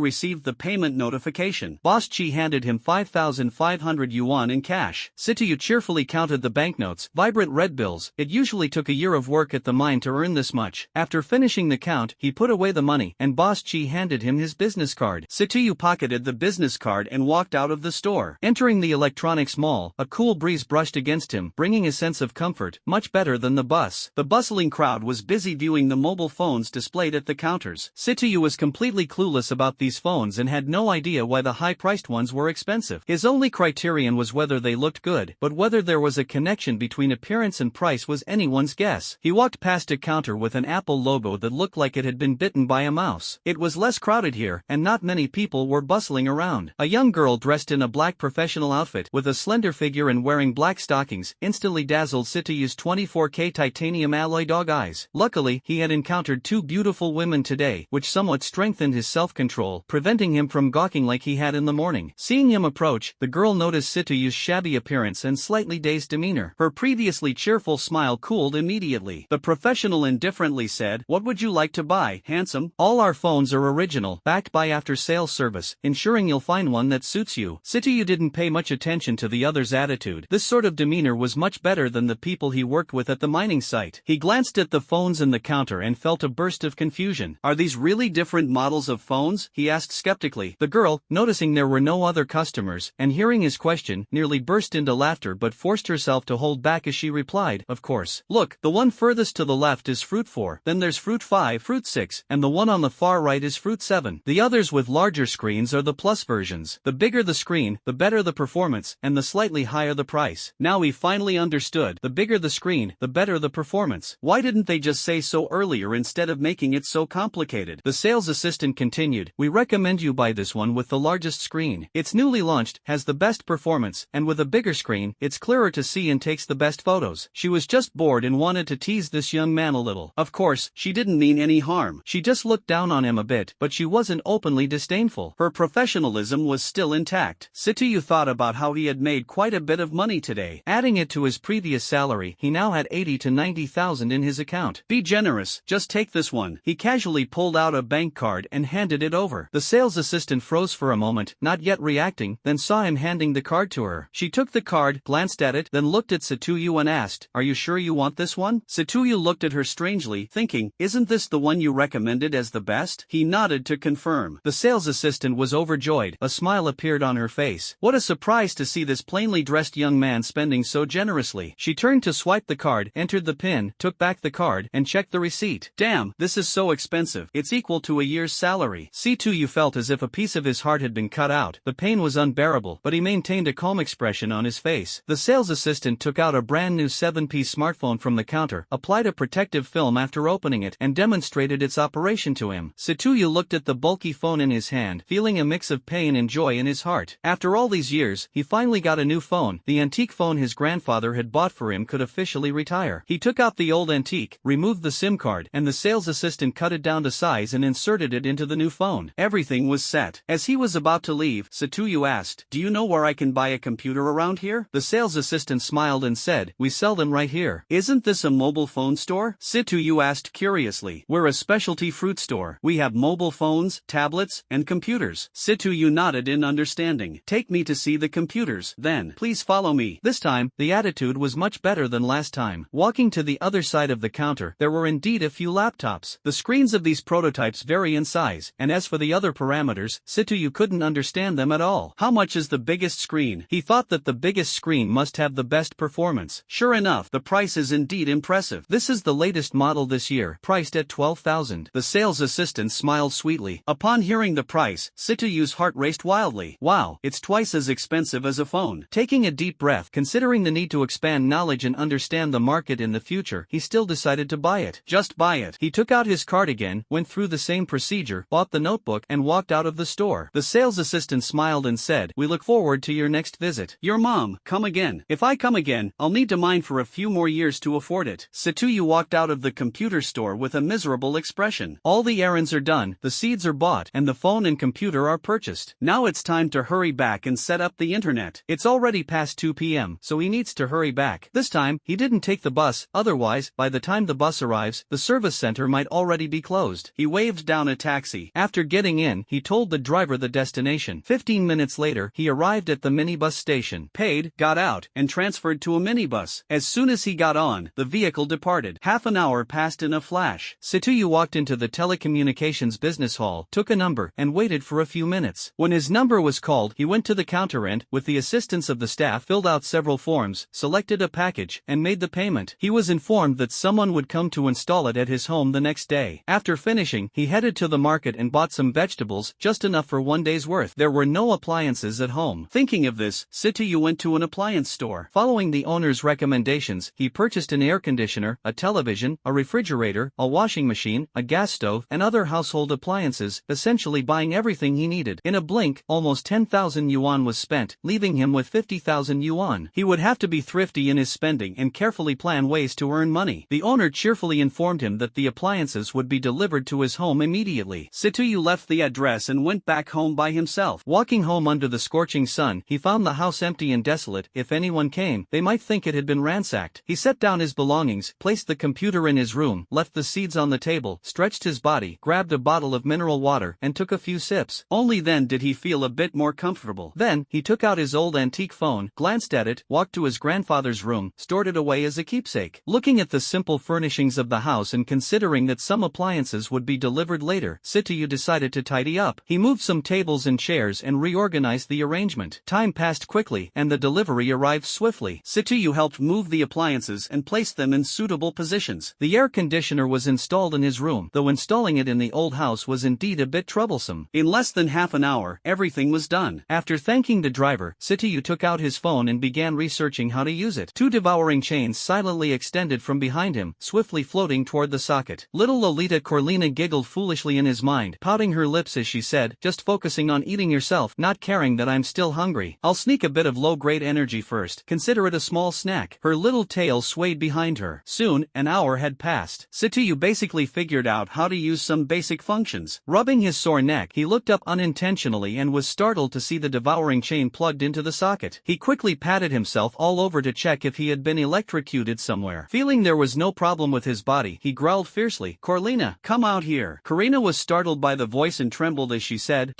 received the payment notification. Boss Chi handed him 5,500 yuan in cash. Situyu cheerfully counted the banknotes, vibrant red bills. It usually took a year of work at the mine to earn this much. After finishing the count, he put away the money, and Boss Chi handed him his business card. Situyu pocketed the business card and walked out of the store. Entering the electronics mall, a cool breeze brushed against him, bringing a sense of comfort, much better than the bus. The bustling crowd was busy viewing the mobile phones displayed at the counters. Situyu was completely clueless about these phones and had no idea why the high-priced ones were expensive. His only criterion was whether they looked good, but whether there was a connection between appearance and price was anyone's guess. He walked past a counter with an Apple logo that looked like it had been bitten by a mouse. It was less crowded here, and not many people were bustling around. A young girl dressed in a black professional outfit, with a slender figure and wearing black stockings, instantly dazzled Situyu's 24K titanium alloy dog eyes. Luckily, he had encountered two beautiful women today, which somewhat strengthened his self-control, preventing him from gawking like he had in the morning. Seeing him approach, the girl noticed Situyu's shabby appearance and slightly dazed demeanor. Her previously cheerful smile cooled immediately. The professional indifferently said, what would you like to buy, handsome? All our phones are original, backed by after-sales service, ensuring you'll find one that suits you. Situyu didn't pay much attention to the other's attitude. This sort of demeanor was much better than the people he worked with at the mining site. He glanced at the phones in the counter and felt a burst of confusion. Are these really different models of phones? He asked skeptically. The girl, noticing there were no other customers, and hearing his question, nearly burst into laughter but forced herself to hold back as she replied, of course. Look, the one furthest to the left is Fruit 4, then there's Fruit 5, Fruit 6, and the one on the far right is Fruit 7. The others with larger screens are the Plus versions. The bigger the screen, the better the performance, and the slightly higher the price. Now he finally understood. The bigger the screen, the better the performance. Why didn't they just say so earlier instead of making it so complicated? The sales assistant continued, we recommend you buy this one with the largest screen. It's newly launched, has the best performance, and with a bigger screen, it's clearer to see and takes the best photos. She was just bored and wanted to tease this young man a little. Of course, she didn't mean any harm. She just looked down on him a bit, but she wasn't openly disdainful. Her professionalism was still intact. Situyu thought about how he had made quite a bit of money today. Adding it to his previous salary, he now had 80 to 90,000 in his account. Be generous, just take this one. He casually pulled out a bank card and handed it over. The sales assistant froze for a moment, not yet reacting, then saw him handing the card to her. She took the card, glanced at it, then looked at Situyu and asked, are you sure you want this one? Situyu looked at her strangely, thinking, isn't this the one you recommended as the best? He nodded to confirm. The sales assistant was overjoyed. A smile appeared on her face. What a surprise to see this plainly dressed young man spending so generously. She turned to swipe the card, entered the PIN, took back the card, and checked the receipt. Damn, this is so expensive. It's equal to a year's salary. Situyu felt as if a piece of his heart had been cut out. The pain was unbearable, but he maintained a calm expression on his face. The sales assistant took out a brand new 7-piece smartphone from the counter, applied a protective film after opening it, and demonstrated its operation to him. Satuyu looked at the bulky phone in his hand, feeling a mix of pain and joy in his heart. After all these years, he finally got a new phone. The antique phone his grandfather had bought for him could officially retire. He took out the old antique, removed the SIM card, and the sales assistant cut it down to size and inserted it into the new phone. Everything was set. As he was about to leave, Satuyu asked, "Do you know where I can buy a computer around here?" The sales assistant smiled and said, "We sell them right here." "Isn't this a mobile phone store?" Satuyu asked curiously. "We're a specialty fruit store. We have mobile phones, tablets, and computers." Satuyu nodded in understanding. "Take me to see the computers, then. Please follow me." This time, the attitude was much better than last time. Walking to the other side of the counter, there were indeed a few laptops. The screens of these prototypes vary in size, and as for the other parameters, Satuyu couldn't understand them at all. How much is the biggest screen? He thought that the biggest screen must have the best performance. Sure enough, the price is indeed impressive. "This is the latest model this year, priced at 12,000. The sales assistant smiled sweetly. Upon hearing the price, Situyu's heart raced wildly. Wow, it's twice as expensive as a phone. Taking a deep breath, considering the need to expand knowledge and understand the market in the future, he still decided to buy it. Just buy it. He took out his card again, went through the same procedure, bought the notebook, and walked out of the store. The sales assistant smiled and said, "We look forward to your next visit." "Your mom, come again." "If I come again, I'll need to mine for a few more years to afford it." Satuyu walked out of the computer store with a miserable expression. All the errands are done, the seeds are bought, and the phone and computer are purchased. Now it's time to hurry back and set up the internet. It's already past 2 p.m., so he needs to hurry back. This time, he didn't take the bus, otherwise, by the time the bus arrives, the service center might already be closed. He waved down a taxi. After getting in, he told the driver the destination. 15 minutes later, he arrived at the minibus station, paid, got out, and transferred to a minibus. As soon as he got on, the vehicle departed. Half an hour passed in a flash. Satuyu walked into the telecommunications business hall, took a number, and waited for a few minutes. When his number was called, he went to the counter and, with the assistance of the staff, filled out several forms, selected a package, and made the payment. He was informed that someone would come to install it at his home the next day. After finishing, he headed to the market and bought some vegetables, just enough for one day's worth. There were no appliances at home. Thinking of this, Satuyu went to an appliance store. Following the owner's recommendations, he purchased an air conditioner, a television, a refrigerator, a washing machine, a gas stove, and other household appliances, essentially buying everything he needed. In a blink, almost 10,000 yuan was spent, leaving him with 50,000 yuan. He would have to be thrifty in his spending and carefully plan ways to earn money. The owner cheerfully informed him that the appliances would be delivered to his home immediately. Satuyu left the address and went back home by himself. Walking home under the scorching sun, he found the house empty and desolate. If anyone came, they might think it had been ransacked. He set down his belongings, placed the computer in his room, left the seeds on the table, stretched his body, grabbed a bottle of mineral water, and took a few sips. Only then did he feel a bit more comfortable. Then, he took out his old antique phone, glanced at it, walked to his grandfather's room, stored it away as a keepsake. Looking at the simple furnishings of the house and considering that some appliances would be delivered later, Satuyu decided to tidy up. He moved some tables and chairs and reorganized the arrangement. Time passed quickly, and the delivery arrived swiftly. Satuyu helped move the appliances and placed them in suitable positions. The air conditioner was installed in his room, though installing it in the old house was indeed a bit troublesome. In less than half an hour, everything was done. After thanking the driver, Satuyu took out his phone and began researching how to use it. Two devouring chains silently extended from behind him, swiftly floating toward the socket. Little Lolita Corlina giggled foolishly in his mind, pouting her lips as she said, "Just focusing on eating yourself, not caring that I'm still hungry. I'll sneak a bit of low-grade energy first. Consider it a small snack." Her little tail swayed behind her. Soon, an hour had passed. Satuyu basically figured out how to use some basic functions. Rubbing his sore neck, he looked up unintentionally and was startled to see the devouring chain plugged into the socket. He quickly patted himself all over to check if he had been electrocuted somewhere. Feeling there was no problem with his body, he growled fiercely, "Corlina, come out here." Karina was startled by the voice and trembled as she said,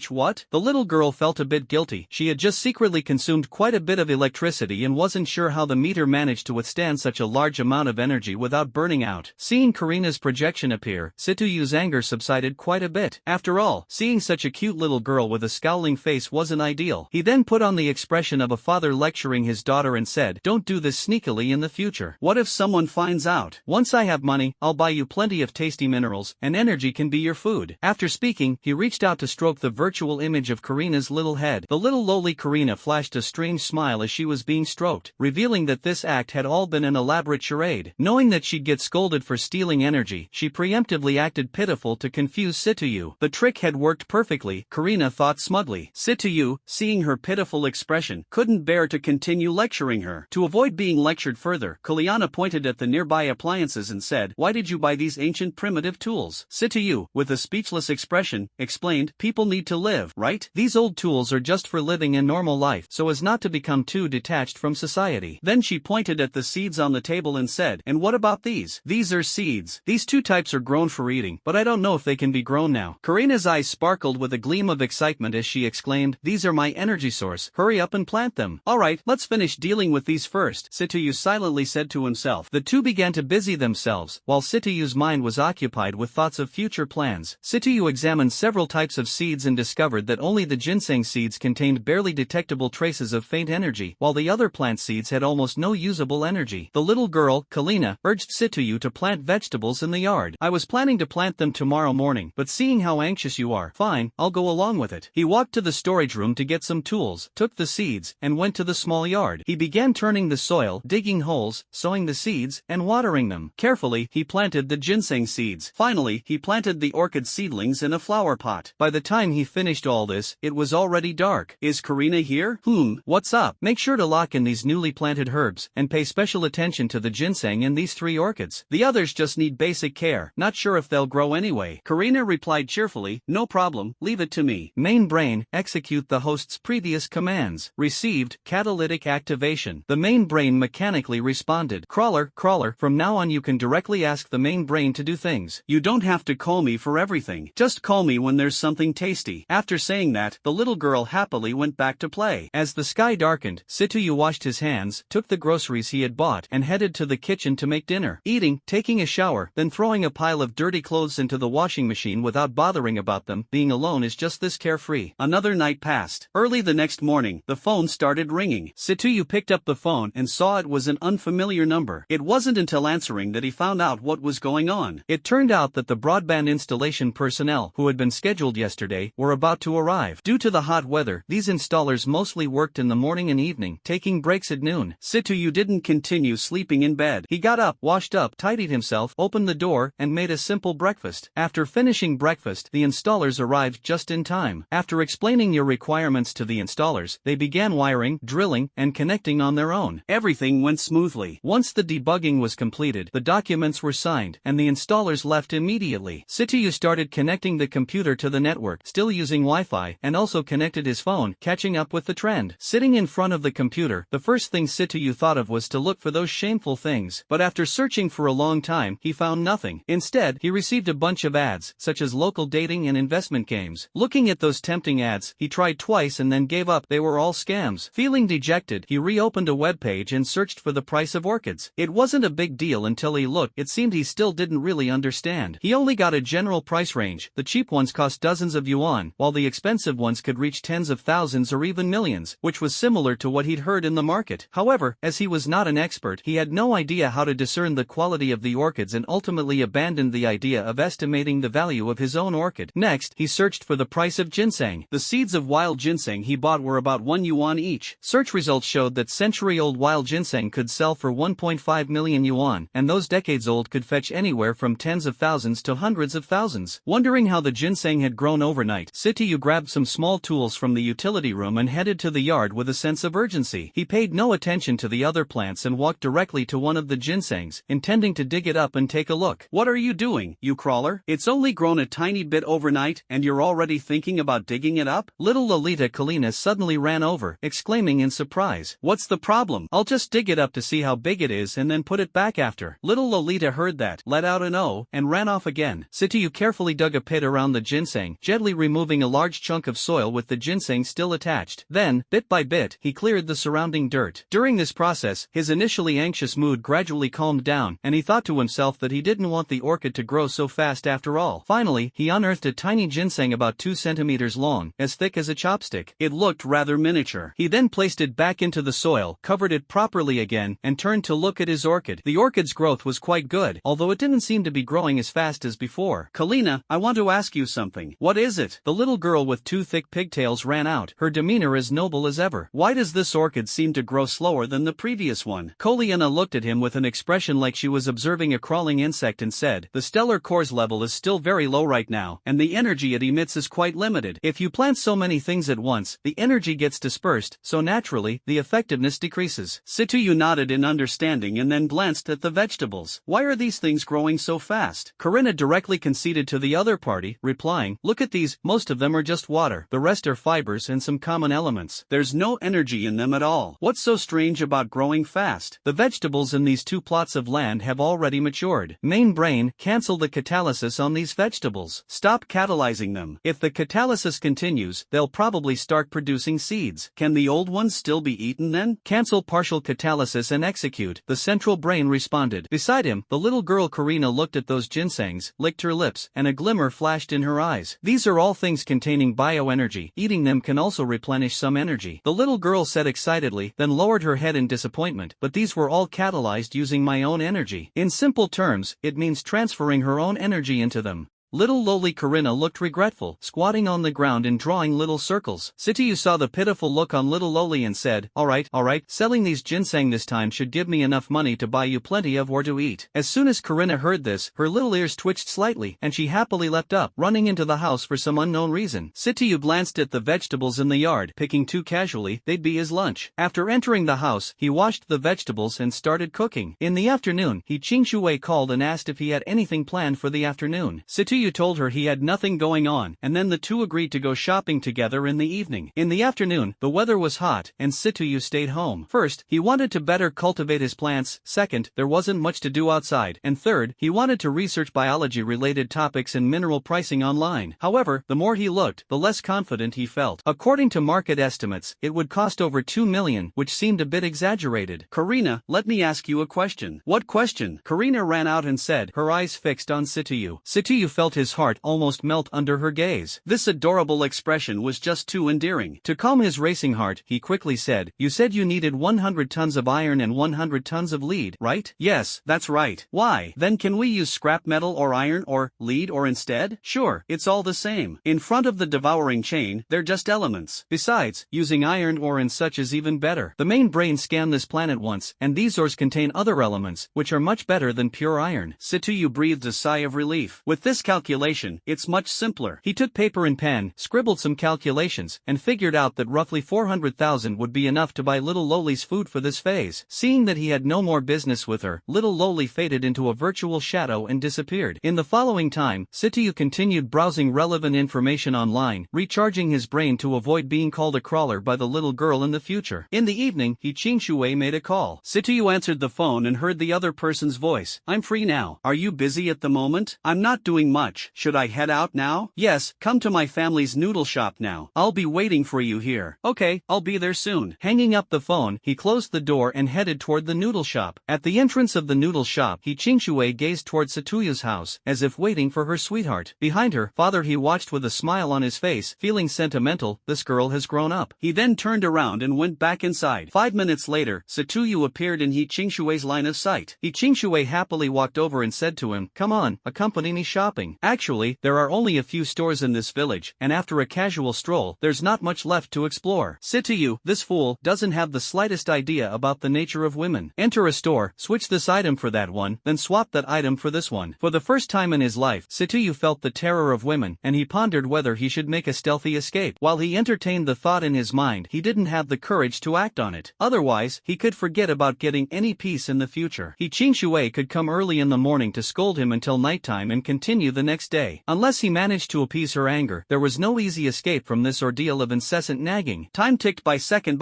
what? The little girl felt a bit guilty. She had just secretly consumed quite a bit of electricity and wasn't sure how the meter managed to withstand such a large amount of energy without burning out. Seeing Karina's projection appear, Situyu's anger subsided quite a bit. After all, seeing such a cute little girl with a scowling face wasn't ideal. He then put on the expression of a father lecturing his daughter and said, "Don't do this sneakily in the future. What if someone finds out? Once I have money, I'll buy you plenty of tasty minerals, and energy can be your food." After speaking, he reached out to stroke the virtual image of Karina's little head. The little lowly Karina flashed a strange smile as she was being stroked, revealing that this act had all been an elaborate charade. Knowing that she'd get scolded for stealing energy, she preemptively simply acted pitiful to confuse Situyu. The trick had worked perfectly, Karina thought smugly. Situyu, seeing her pitiful expression, couldn't bear to continue lecturing her. To avoid being lectured further, Kalyana pointed at the nearby appliances and said, "Why did you buy these ancient primitive tools?" Situyu, with a speechless expression, explained, "People need to live, right? These old tools are just for living a normal life, so as not to become too detached from society." Then she pointed at the seeds on the table and said, "And what about these? These are seeds. These two types are grown for eating, but I don't know if they can be grown now." Karina's eyes sparkled with a gleam of excitement as she exclaimed, "These are my energy source. Hurry up and plant them." "Alright, let's finish dealing with these first," Situyu silently said to himself. The two began to busy themselves, while Situyu's mind was occupied with thoughts of future plans. Situyu examined several types of seeds and discovered that only the ginseng seeds contained barely detectable traces of faint energy, while the other plant seeds had almost no usable energy. The little girl, Kalina, urged Situyu to plant vegetables in the yard. "I was planning to plant them tomorrow morning, but seeing how anxious you are, fine, I'll go along with it." He walked to the storage room to get some tools, took the seeds, and went to the small yard. He began turning the soil, digging holes, sowing the seeds, and watering them. Carefully, he planted the ginseng seeds. Finally, he planted the orchid seedlings in a flower pot. By the time he finished all this, it was already dark. "Is Karina here? What's up? Make sure to lock in these newly planted herbs, and pay special attention to the ginseng and these 3 orchids. The others just need basic care, not sure if they'll grow anyway." Karina replied cheerfully, "No problem, leave it to me." Main brain, execute the host's previous commands. Received, catalytic activation. The main brain mechanically responded, Crawler, from now on you can directly ask the main brain to do things. You don't have to call me for everything. Just call me when there's something tasty." After saying that, the little girl happily went back to play. As the sky darkened, Situyu washed his hands, took the groceries he had bought, and headed to the kitchen to make dinner. Eating, taking a shower, then throwing a pile of dirty clothes into the washing machine without bothering about them. Being alone is just this carefree. Another night passed. Early the next morning, the phone started ringing. Situyu picked up the phone and saw it was an unfamiliar number. It wasn't until answering that he found out what was going on. It turned out that the broadband installation personnel, who had been scheduled yesterday, were about to arrive. Due to the hot weather, these installers mostly worked in the morning and evening, taking breaks at noon. Situyu didn't continue sleeping in bed. He got up, washed up, tidied himself, opened the door, and made a simple breakfast. After finishing breakfast, the installers arrived just in time. After explaining your requirements to the installers, they began wiring, drilling, and connecting on their own. Everything went smoothly. Once the debugging was completed, the documents were signed, and the installers left immediately. Situyu started connecting the computer to the network, still using Wi-Fi, and also connected his phone, catching up with the trend. Sitting in front of the computer, the first thing Situyu thought of was to look for those shameful things, but after searching for a long time, he found nothing. Instead, he received a bunch of ads, such as local dating and investment games. Looking at those tempting ads, he tried twice and then gave up. They were all scams. Feeling dejected, he reopened a web page and searched for the price of orchids. It wasn't a big deal until he looked. It seemed he still didn't really understand. He only got a general price range. The cheap ones cost dozens of yuan, while the expensive ones could reach tens of thousands or even millions, which was similar to what he'd heard in the market. However, as he was not an expert, he had no idea how to discern the quality of the orchids and ultimately abandoned the idea of estimating the value of his own orchid. Next, he searched for the price of ginseng. The seeds of wild ginseng he bought were about 1 yuan each. Search results showed that century-old wild ginseng could sell for 1.5 million yuan, and those decades-old could fetch anywhere from tens of thousands to hundreds of thousands. Wondering how the ginseng had grown overnight, Situyu grabbed some small tools from the utility room and headed to the yard with a sense of urgency. He paid no attention to the other plants and walked directly to one of the ginsengs, intending to dig it up and take a look. "What are you doing, you crawler? It's only grown a tiny bit overnight, and you're already thinking about digging it up?" Little Lolita Kalina suddenly ran over, exclaiming in surprise, "What's the problem? I'll just dig it up to see how big it is and then put it back after." Little Lolita heard that, let out an "oh," and ran off again. Situyu carefully dug a pit around the ginseng, gently removing a large chunk of soil with the ginseng still attached. Then, bit by bit, he cleared the surrounding dirt. During this process, his initially anxious mood gradually calmed down, and he thought to himself that he didn't want the orchid to grow so fast after all. Finally, he unearthed a tiny ginseng about 2 centimeters long, as thick as a chopstick. It looked rather miniature. He then placed it back into the soil, covered it properly again, and turned to look at his orchid. The orchid's growth was quite good, although it didn't seem to be growing as fast as before. "Kalina, I want to ask you something." "What is it?" The little girl with 2 thick pigtails ran out, her demeanor as noble as ever. "Why does this orchid seem to grow slower than the previous one?" Koliana looked at him with an expression like she was observing a crawling insect and said, "The stellar stellar core's level is still very low right now, and the energy it emits is quite limited. If you plant so many things at once, the energy gets dispersed, so naturally, the effectiveness decreases. Sitsuyu nodded in understanding and then glanced at the vegetables. Why are these things growing so fast? Karina directly conceded to the other party, replying, look at these, most of them are just water. The rest are fibers and some common elements. There's no energy in them at all. What's so strange about growing fast? The vegetables in these 2 plots of land have already matured. Main brain, cancel the catalysis on these vegetables. Stop catalyzing them. If the catalysis continues, they'll probably start producing seeds. Can the old ones still be eaten then? Cancel partial catalysis and execute. The central brain responded. Beside him, the little girl Karina looked at those ginsengs, licked her lips, and a glimmer flashed in her eyes. These are all things containing bioenergy. Eating them can also replenish some energy. The little girl said excitedly, then lowered her head in disappointment. But these were all catalyzed using my own energy. In simple terms, it means transferring her own energy into them. Little lowly Karina looked regretful, squatting on the ground and drawing little circles. Sitsuyu saw the pitiful look on little lowly and said, alright, selling these ginseng this time should give me enough money to buy you plenty of or to eat. As soon as Karina heard this, her little ears twitched slightly, and she happily leapt up, running into the house for some unknown reason. Sitsuyu glanced at the vegetables in the yard, picking 2 casually, they'd be his lunch. After entering the house, he washed the vegetables and started cooking. In the afternoon, Qingshui called and asked if he had anything planned for the afternoon. Sitsuyu told her he had nothing going on, and then the two agreed to go shopping together in the evening. In the afternoon, the weather was hot, and Sitsuyu stayed home. First, he wanted to better cultivate his plants, second, there wasn't much to do outside, and third, he wanted to research biology-related topics and mineral pricing online. However, the more he looked, the less confident he felt. According to market estimates, it would cost over 2 million, which seemed a bit exaggerated. Karina, let me ask you a question. What question? Karina ran out and said, her eyes fixed on Sitsuyu. Sitsuyu felt his heart almost melt under her gaze. This adorable expression was just too endearing. To calm his racing heart, he quickly said, you said you needed 100 tons of iron and 100 tons of lead, right? Yes, that's right. Why? Then can we use scrap metal or iron or lead or instead? Sure, it's all the same. In front of the devouring chain, they're just elements. Besides, using iron ore and such is even better. The main brain scanned this planet once, and these ores contain other elements, which are much better than pure iron. Sitsuyu breathed a sigh of relief. With this calculation, it's much simpler. He took paper and pen, scribbled some calculations, and figured out that roughly 400,000 would be enough to buy little Loli's food for this phase. Seeing that he had no more business with her, little Loli faded into a virtual shadow and disappeared. In the following time, Sitsuyu continued browsing relevant information online, recharging his brain to avoid being called a crawler by the little girl in the future. In the evening, Qingshui made a call. Sitsuyu answered the phone and heard the other person's voice. I'm free now. Are you busy at the moment? I'm not doing much. Should I head out now? Yes, come to my family's noodle shop now. I'll be waiting for you here. Okay, I'll be there soon. Hanging up the phone, he closed the door and headed toward the noodle shop. At the entrance of the noodle shop, Qingshui gazed toward Situyu's house, as if waiting for her sweetheart. Behind her, father he watched with a smile on his face, feeling sentimental, this girl has grown up. He then turned around and went back inside. 5 minutes later, Sitsuyu appeared in Qingshui's line of sight. Qingshui happily walked over and said to him, come on, accompany me shopping. Actually, there are only a few stores in this village, and after a casual stroll, there's not much left to explore. Sitsuyu, this fool, doesn't have the slightest idea about the nature of women. Enter a store, switch this item for that one, then swap that item for this one. For the first time in his life, Sitsuyu felt the terror of women, and he pondered whether he should make a stealthy escape. While he entertained the thought in his mind, he didn't have the courage to act on it. Otherwise, he could forget about getting any peace in the future. Qingshui could come early in the morning to scold him until nighttime and continue the next day. Unless he managed to appease her anger, there was no easy escape from this ordeal of incessant nagging. Time ticked by second,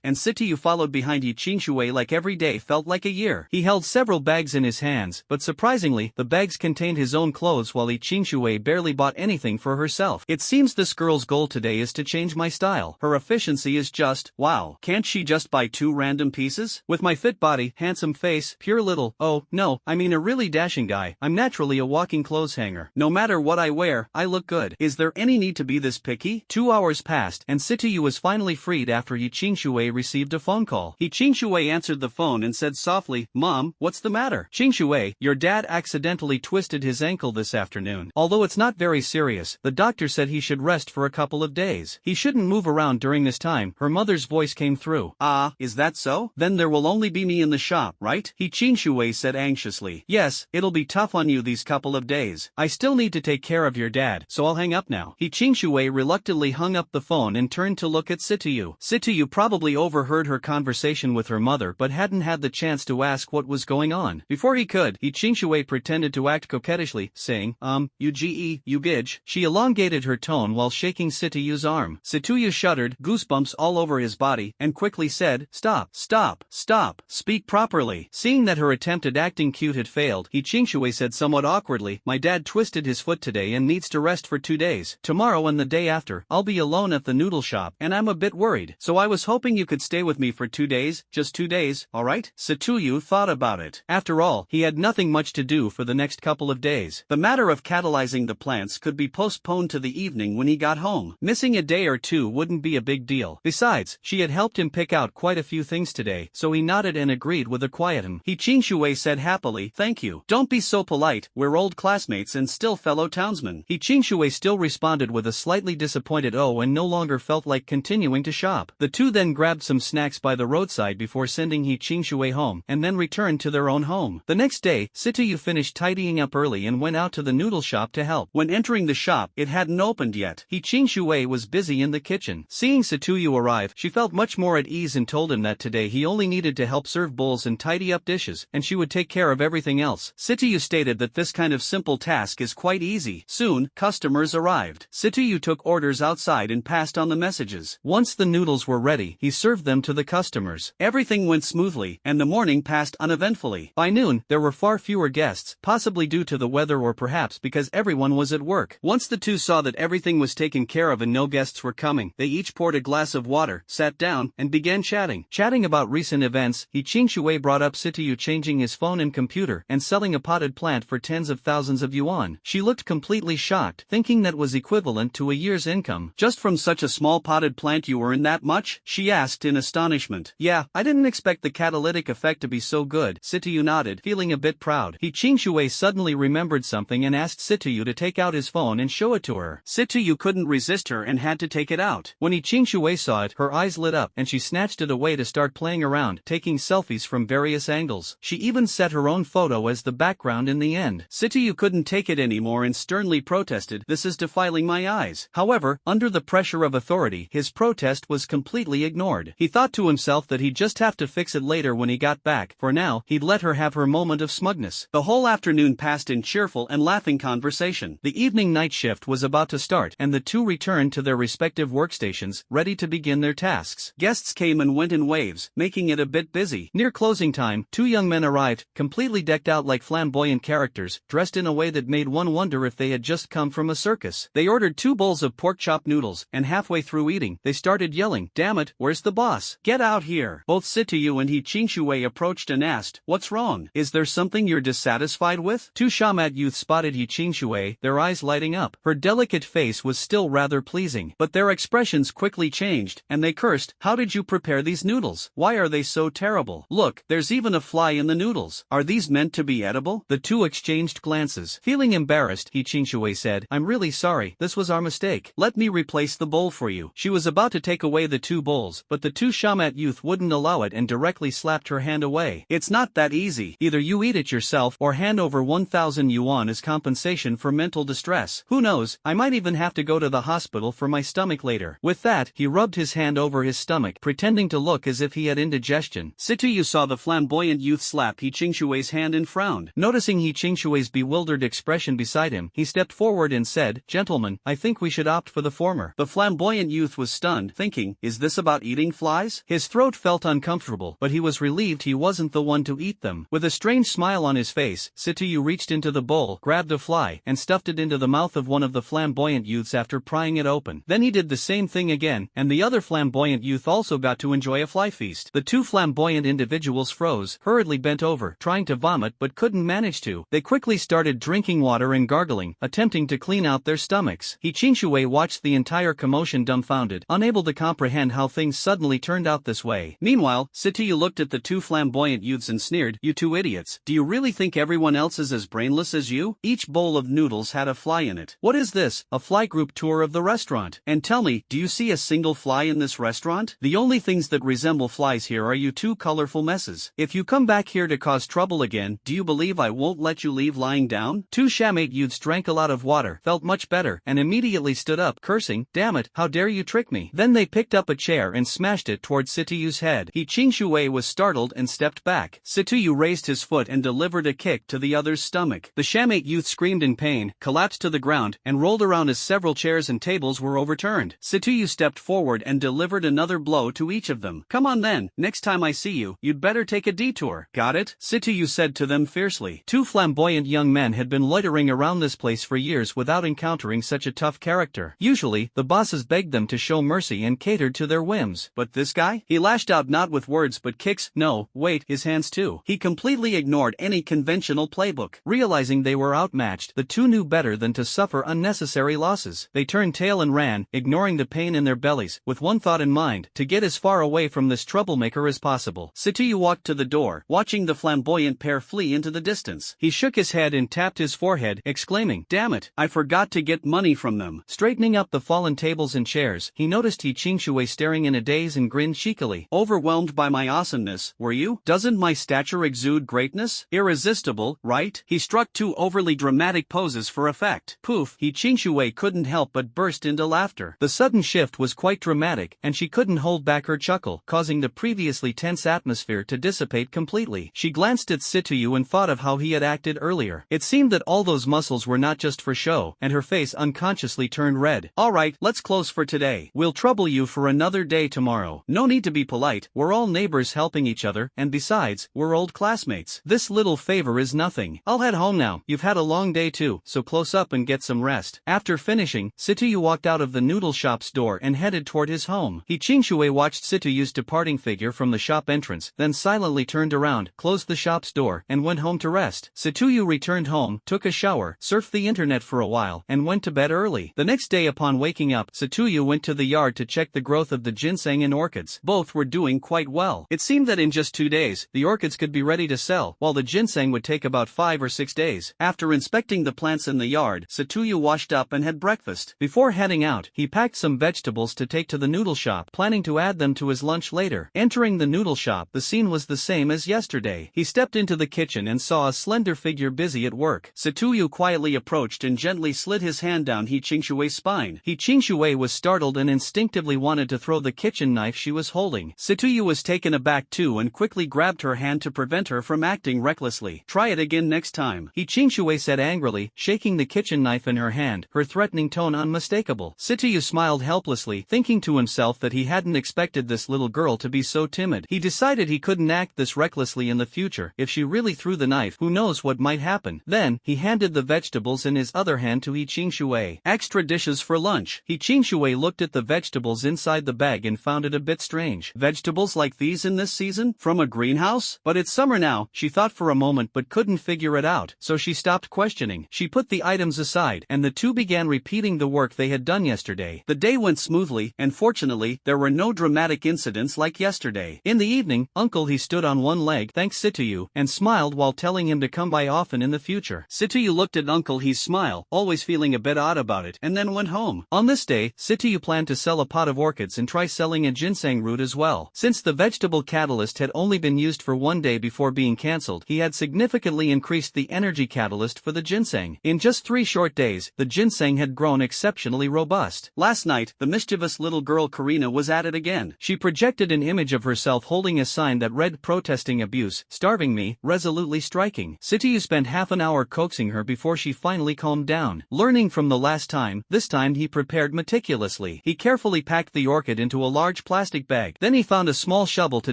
and Sitsuyu followed behind Qingshui like every day felt like a year. He held several bags in his hands, but surprisingly, the bags contained his own clothes while Qingshui barely bought anything for herself. It seems this girl's goal today is to change my style. Her efficiency is just, wow. Can't she just buy 2 random pieces? With my fit body, handsome face, pure little, oh, no, I mean a really dashing guy, I'm naturally a walking clothes hanger. foreigner. No matter what I wear, I look good. Is there any need to be this picky? 2 hours passed, and Sityu was finally freed after He Qingshui received a phone call. He Qingshui answered the phone and said softly, "Mom, what's the matter?" "Qingshui, your dad accidentally twisted his ankle this afternoon. Although it's not very serious, the doctor said he should rest for a couple of days. He shouldn't move around during this time." Her mother's voice came through. "Ah, is that so? Then there will only be me in the shop, right?" He Qingshui said anxiously. "Yes, it'll be tough on you these couple of days. I still need to take care of your dad, so I'll hang up now." He Qingshui reluctantly hung up the phone and turned to look at Sityu. Sityu probably overheard her conversation with her mother but hadn't had the chance to ask what was going on. Before he could, He Qingshui pretended to act coquettishly, saying, you gidge. She elongated her tone while shaking Sityu's arm. Sityu shuddered, goosebumps all over his body, and quickly said, "Stop, stop, stop, speak properly." Seeing that her attempt at acting cute had failed, He Qingshui said somewhat awkwardly, "My dad twisted his foot today and needs to rest for 2 days. Tomorrow and the day after, I'll be alone at the noodle shop, and I'm a bit worried. So I was hoping you could stay with me for 2 days, just 2 days, alright?" Sityu thought about it. After all, he had nothing much to do for the next couple of days. The matter of catalyzing the plants could be postponed to the evening when he got home. Missing a day or two wouldn't be a big deal. Besides, she had helped him pick out quite a few things today, so he nodded and agreed with a quiet him. He Qingshui said happily, "Thank you. Don't be so polite, we're old classmates and still fellow townsmen." He Qingshui still responded with a slightly disappointed "oh" and no longer felt like continuing to shop. The two then grabbed some snacks by the roadside before sending He Qingshui home, and then returned to their own home. The next day, Sityu finished tidying up early and went out to the noodle shop to help. When entering the shop, it hadn't opened yet. He Qingshui was busy in the kitchen. Seeing Sityu arrive, she felt much more at ease and told him that today he only needed to help serve bowls and tidy up dishes, and she would take care of everything else. Sityu stated that this kind of simple task is quite easy. Soon, customers arrived. Sityu took orders outside and passed on the messages. Once the noodles were ready, he served them to the customers. Everything went smoothly, and the morning passed uneventfully. By noon, there were far fewer guests, possibly due to the weather or perhaps because everyone was at work. Once the two saw that everything was taken care of and no guests were coming, they each poured a glass of water, sat down, and began chatting. Chatting about recent events, He Qingshui brought up Sityu changing his phone and computer and selling a potted plant for tens of thousands of yuan. She looked completely shocked, thinking that was equivalent to a year's income. "Just from such a small potted plant you earn that much?" she asked in astonishment. "Yeah, I didn't expect the catalytic effect to be so good." Sityu nodded, feeling a bit proud. He Qingshui suddenly remembered something and asked Sityu to take out his phone and show it to her. Sityu couldn't resist her and had to take it out. When He Qingshui saw it, her eyes lit up and she snatched it away to start playing around, taking selfies from various angles. She even set her own photo as the background in the end. Sityu couldn't take it anymore and sternly protested, "This is defiling my eyes." However, under the pressure of authority, his protest was completely ignored. He thought to himself that he'd just have to fix it later when he got back. For now, he'd let her have her moment of smugness. The whole afternoon passed in cheerful and laughing conversation. The evening night shift was about to start, and the two returned to their respective workstations, ready to begin their tasks. Guests came and went in waves, making it a bit busy. Near closing time, two young men arrived, completely decked out like flamboyant characters, dressed in a way that made one wonder if they had just come from a circus. They ordered 2 bowls of pork chop noodles, and halfway through eating, they started yelling, "Damn it, where's the boss? Get out here!" Both Sityu and He Qingshui approached and asked, "What's wrong? Is there something you're dissatisfied with?" 2 shamat youths spotted He Qingshui, their eyes lighting up. Her delicate face was still rather pleasing, but their expressions quickly changed, and they cursed, "How did you prepare these noodles? Why are they so terrible? Look, there's even a fly in the noodles. Are these meant to be edible?" The two exchanged glances. Feeling embarrassed, He Qingshui said, "I'm really sorry, this was our mistake. Let me replace the bowl for you." She was about to take away the 2 bowls, but the 2 shamat youth wouldn't allow it and directly slapped her hand away. "It's not that easy. Either you eat it yourself or hand over 1,000 yuan as compensation for mental distress. Who knows, I might even have to go to the hospital for my stomach later." With that, he rubbed his hand over his stomach, pretending to look as if he had indigestion. Sityu saw the flamboyant youth slap He Qingshui's hand and frowned. Noticing He Qingshui's bewildered expression beside him, he stepped forward and said, "Gentlemen, I think we should opt for the former." The flamboyant youth was stunned, thinking, "Is this about eating flies?" His throat felt uncomfortable, but he was relieved he wasn't the one to eat them. With a strange smile on his face, Sityu reached into the bowl, grabbed a fly, and stuffed it into the mouth of one of the flamboyant youths after prying it open. Then he did the same thing again, and the other flamboyant youth also got to enjoy a fly feast. The 2 flamboyant individuals froze, hurriedly bent over, trying to vomit but couldn't manage to. They quickly started drinking drinking water and gargling, attempting to clean out their stomachs. He Qingshui watched the entire commotion dumbfounded, unable to comprehend how things suddenly turned out this way. Meanwhile, Sitiyu looked at the two flamboyant youths and sneered, "You two idiots. Do you really think everyone else is as brainless as you?" Each bowl of noodles had a fly in it. "What is this, a fly group tour of the restaurant? And tell me, do you see a single fly in this restaurant? The only things that resemble flies here are you two colorful messes. If you come back here to cause trouble again, do you believe I won't let you leave lying down?" Two shamate youths drank a lot of water, felt much better, and immediately stood up, cursing, "Damn it, how dare you trick me?" Then they picked up a chair and smashed it towards Situyu's head. He Qingshui was startled and stepped back. Situyu raised his foot and delivered a kick to the other's stomach. The shamate youth screamed in pain, collapsed to the ground, and rolled around as several chairs and tables were overturned. Situyu stepped forward and delivered another blow to each of them. "Come on then, next time I see you, you'd better take a detour. Got it?" Situyu said to them fiercely. Two flamboyant young men had been loitering around this place for years without encountering such a tough character. Usually, the bosses begged them to show mercy and catered to their whims. But this guy? He lashed out not with words but kicks, no, wait, his hands too. He completely ignored any conventional playbook. Realizing they were outmatched, the two knew better than to suffer unnecessary losses. They turned tail and ran, ignoring the pain in their bellies, with one thought in mind, to get as far away from this troublemaker as possible. Situyu walked to the door, watching the flamboyant pair flee into the distance. He shook his head and tapped his forehead, exclaiming, "Damn it, I forgot to get money from them." Straightening up the fallen tables and chairs, he noticed He Qingshui staring in a daze and grinned cheekily. "Overwhelmed by my awesomeness, were you? Doesn't my stature exude greatness? Irresistible, right?" He struck two overly dramatic poses for effect. Poof, He Qingshui couldn't help but burst into laughter. The sudden shift was quite dramatic, and she couldn't hold back her chuckle, causing the previously tense atmosphere to dissipate completely. She glanced at Situyu and thought of how he had acted earlier. It seemed that all those muscles were not just for show, and her face unconsciously turned red. "Alright, let's close for today. We'll trouble you for another day tomorrow. No need to be polite, we're all neighbors helping each other, and besides, we're old classmates. This little favor is nothing. I'll head home now, you've had a long day too, so close up and get some rest." After finishing, Situyu walked out of the noodle shop's door and headed toward his home. He Qingshui watched Situyu's departing figure from the shop entrance, then silently turned around, closed the shop's door, and went home to rest. Situyu returned home, took a shower, surfed the internet for a while, and went to bed early. The next day upon waking up, Situyu went to the yard to check the growth of the ginseng and orchids. Both were doing quite well. It seemed that in just 2 days, the orchids could be ready to sell, while the ginseng would take about 5 or 6 days. After inspecting the plants in the yard, Situyu washed up and had breakfast. Before heading out, he packed some vegetables to take to the noodle shop, planning to add them to his lunch later. Entering the noodle shop, the scene was the same as yesterday. He stepped into the kitchen and saw a slender figure busy at work. Situyu quietly approached and gently slid his hand down He Qingshui's spine. He Qingshui was startled and instinctively wanted to throw the kitchen knife she was holding. Situyu was taken aback too and quickly grabbed her hand to prevent her from acting recklessly. "Try it again next time," He Qingshui said angrily, shaking the kitchen knife in her hand, her threatening tone unmistakable. Situyu smiled helplessly, thinking to himself that he hadn't expected this little girl to be so timid. He decided he couldn't act this recklessly in the future. If she really threw the knife, who knows what might happen. Then, he handed the vegetables in his other hand to He Qingshui. "Extra dishes for lunch." He Qingshui looked at the vegetables inside the bag and found it a bit strange. Vegetables like these in this season? From a greenhouse? But it's summer now, she thought for a moment but couldn't figure it out, so she stopped questioning. She put the items aside, and the two began repeating the work they had done yesterday. The day went smoothly, and fortunately, there were no dramatic incidents like yesterday. In the evening, Uncle He stood on one leg, thanked Situyu, and smiled while telling him to come by often in the future. Situyu looked at Uncle He's smile, always feeling a bit odd about it, and then went home. On this day, Situyu planned to sell a pot of orchids and try selling a ginseng root as well. Since the vegetable catalyst had only been used for 1 day before being cancelled, he had significantly increased the energy catalyst for the ginseng. In just 3 short days, the ginseng had grown exceptionally robust. Last night, the mischievous little girl Karina was at it again. She projected an image of herself holding a sign that read "Protesting abuse, starving me, resolutely striking." Situyu spent half an hour coaxing her before she finally calmed down. Learning from the last time, this time he prepared meticulously. He carefully packed the orchid into a large plastic bag. Then he found a small shovel to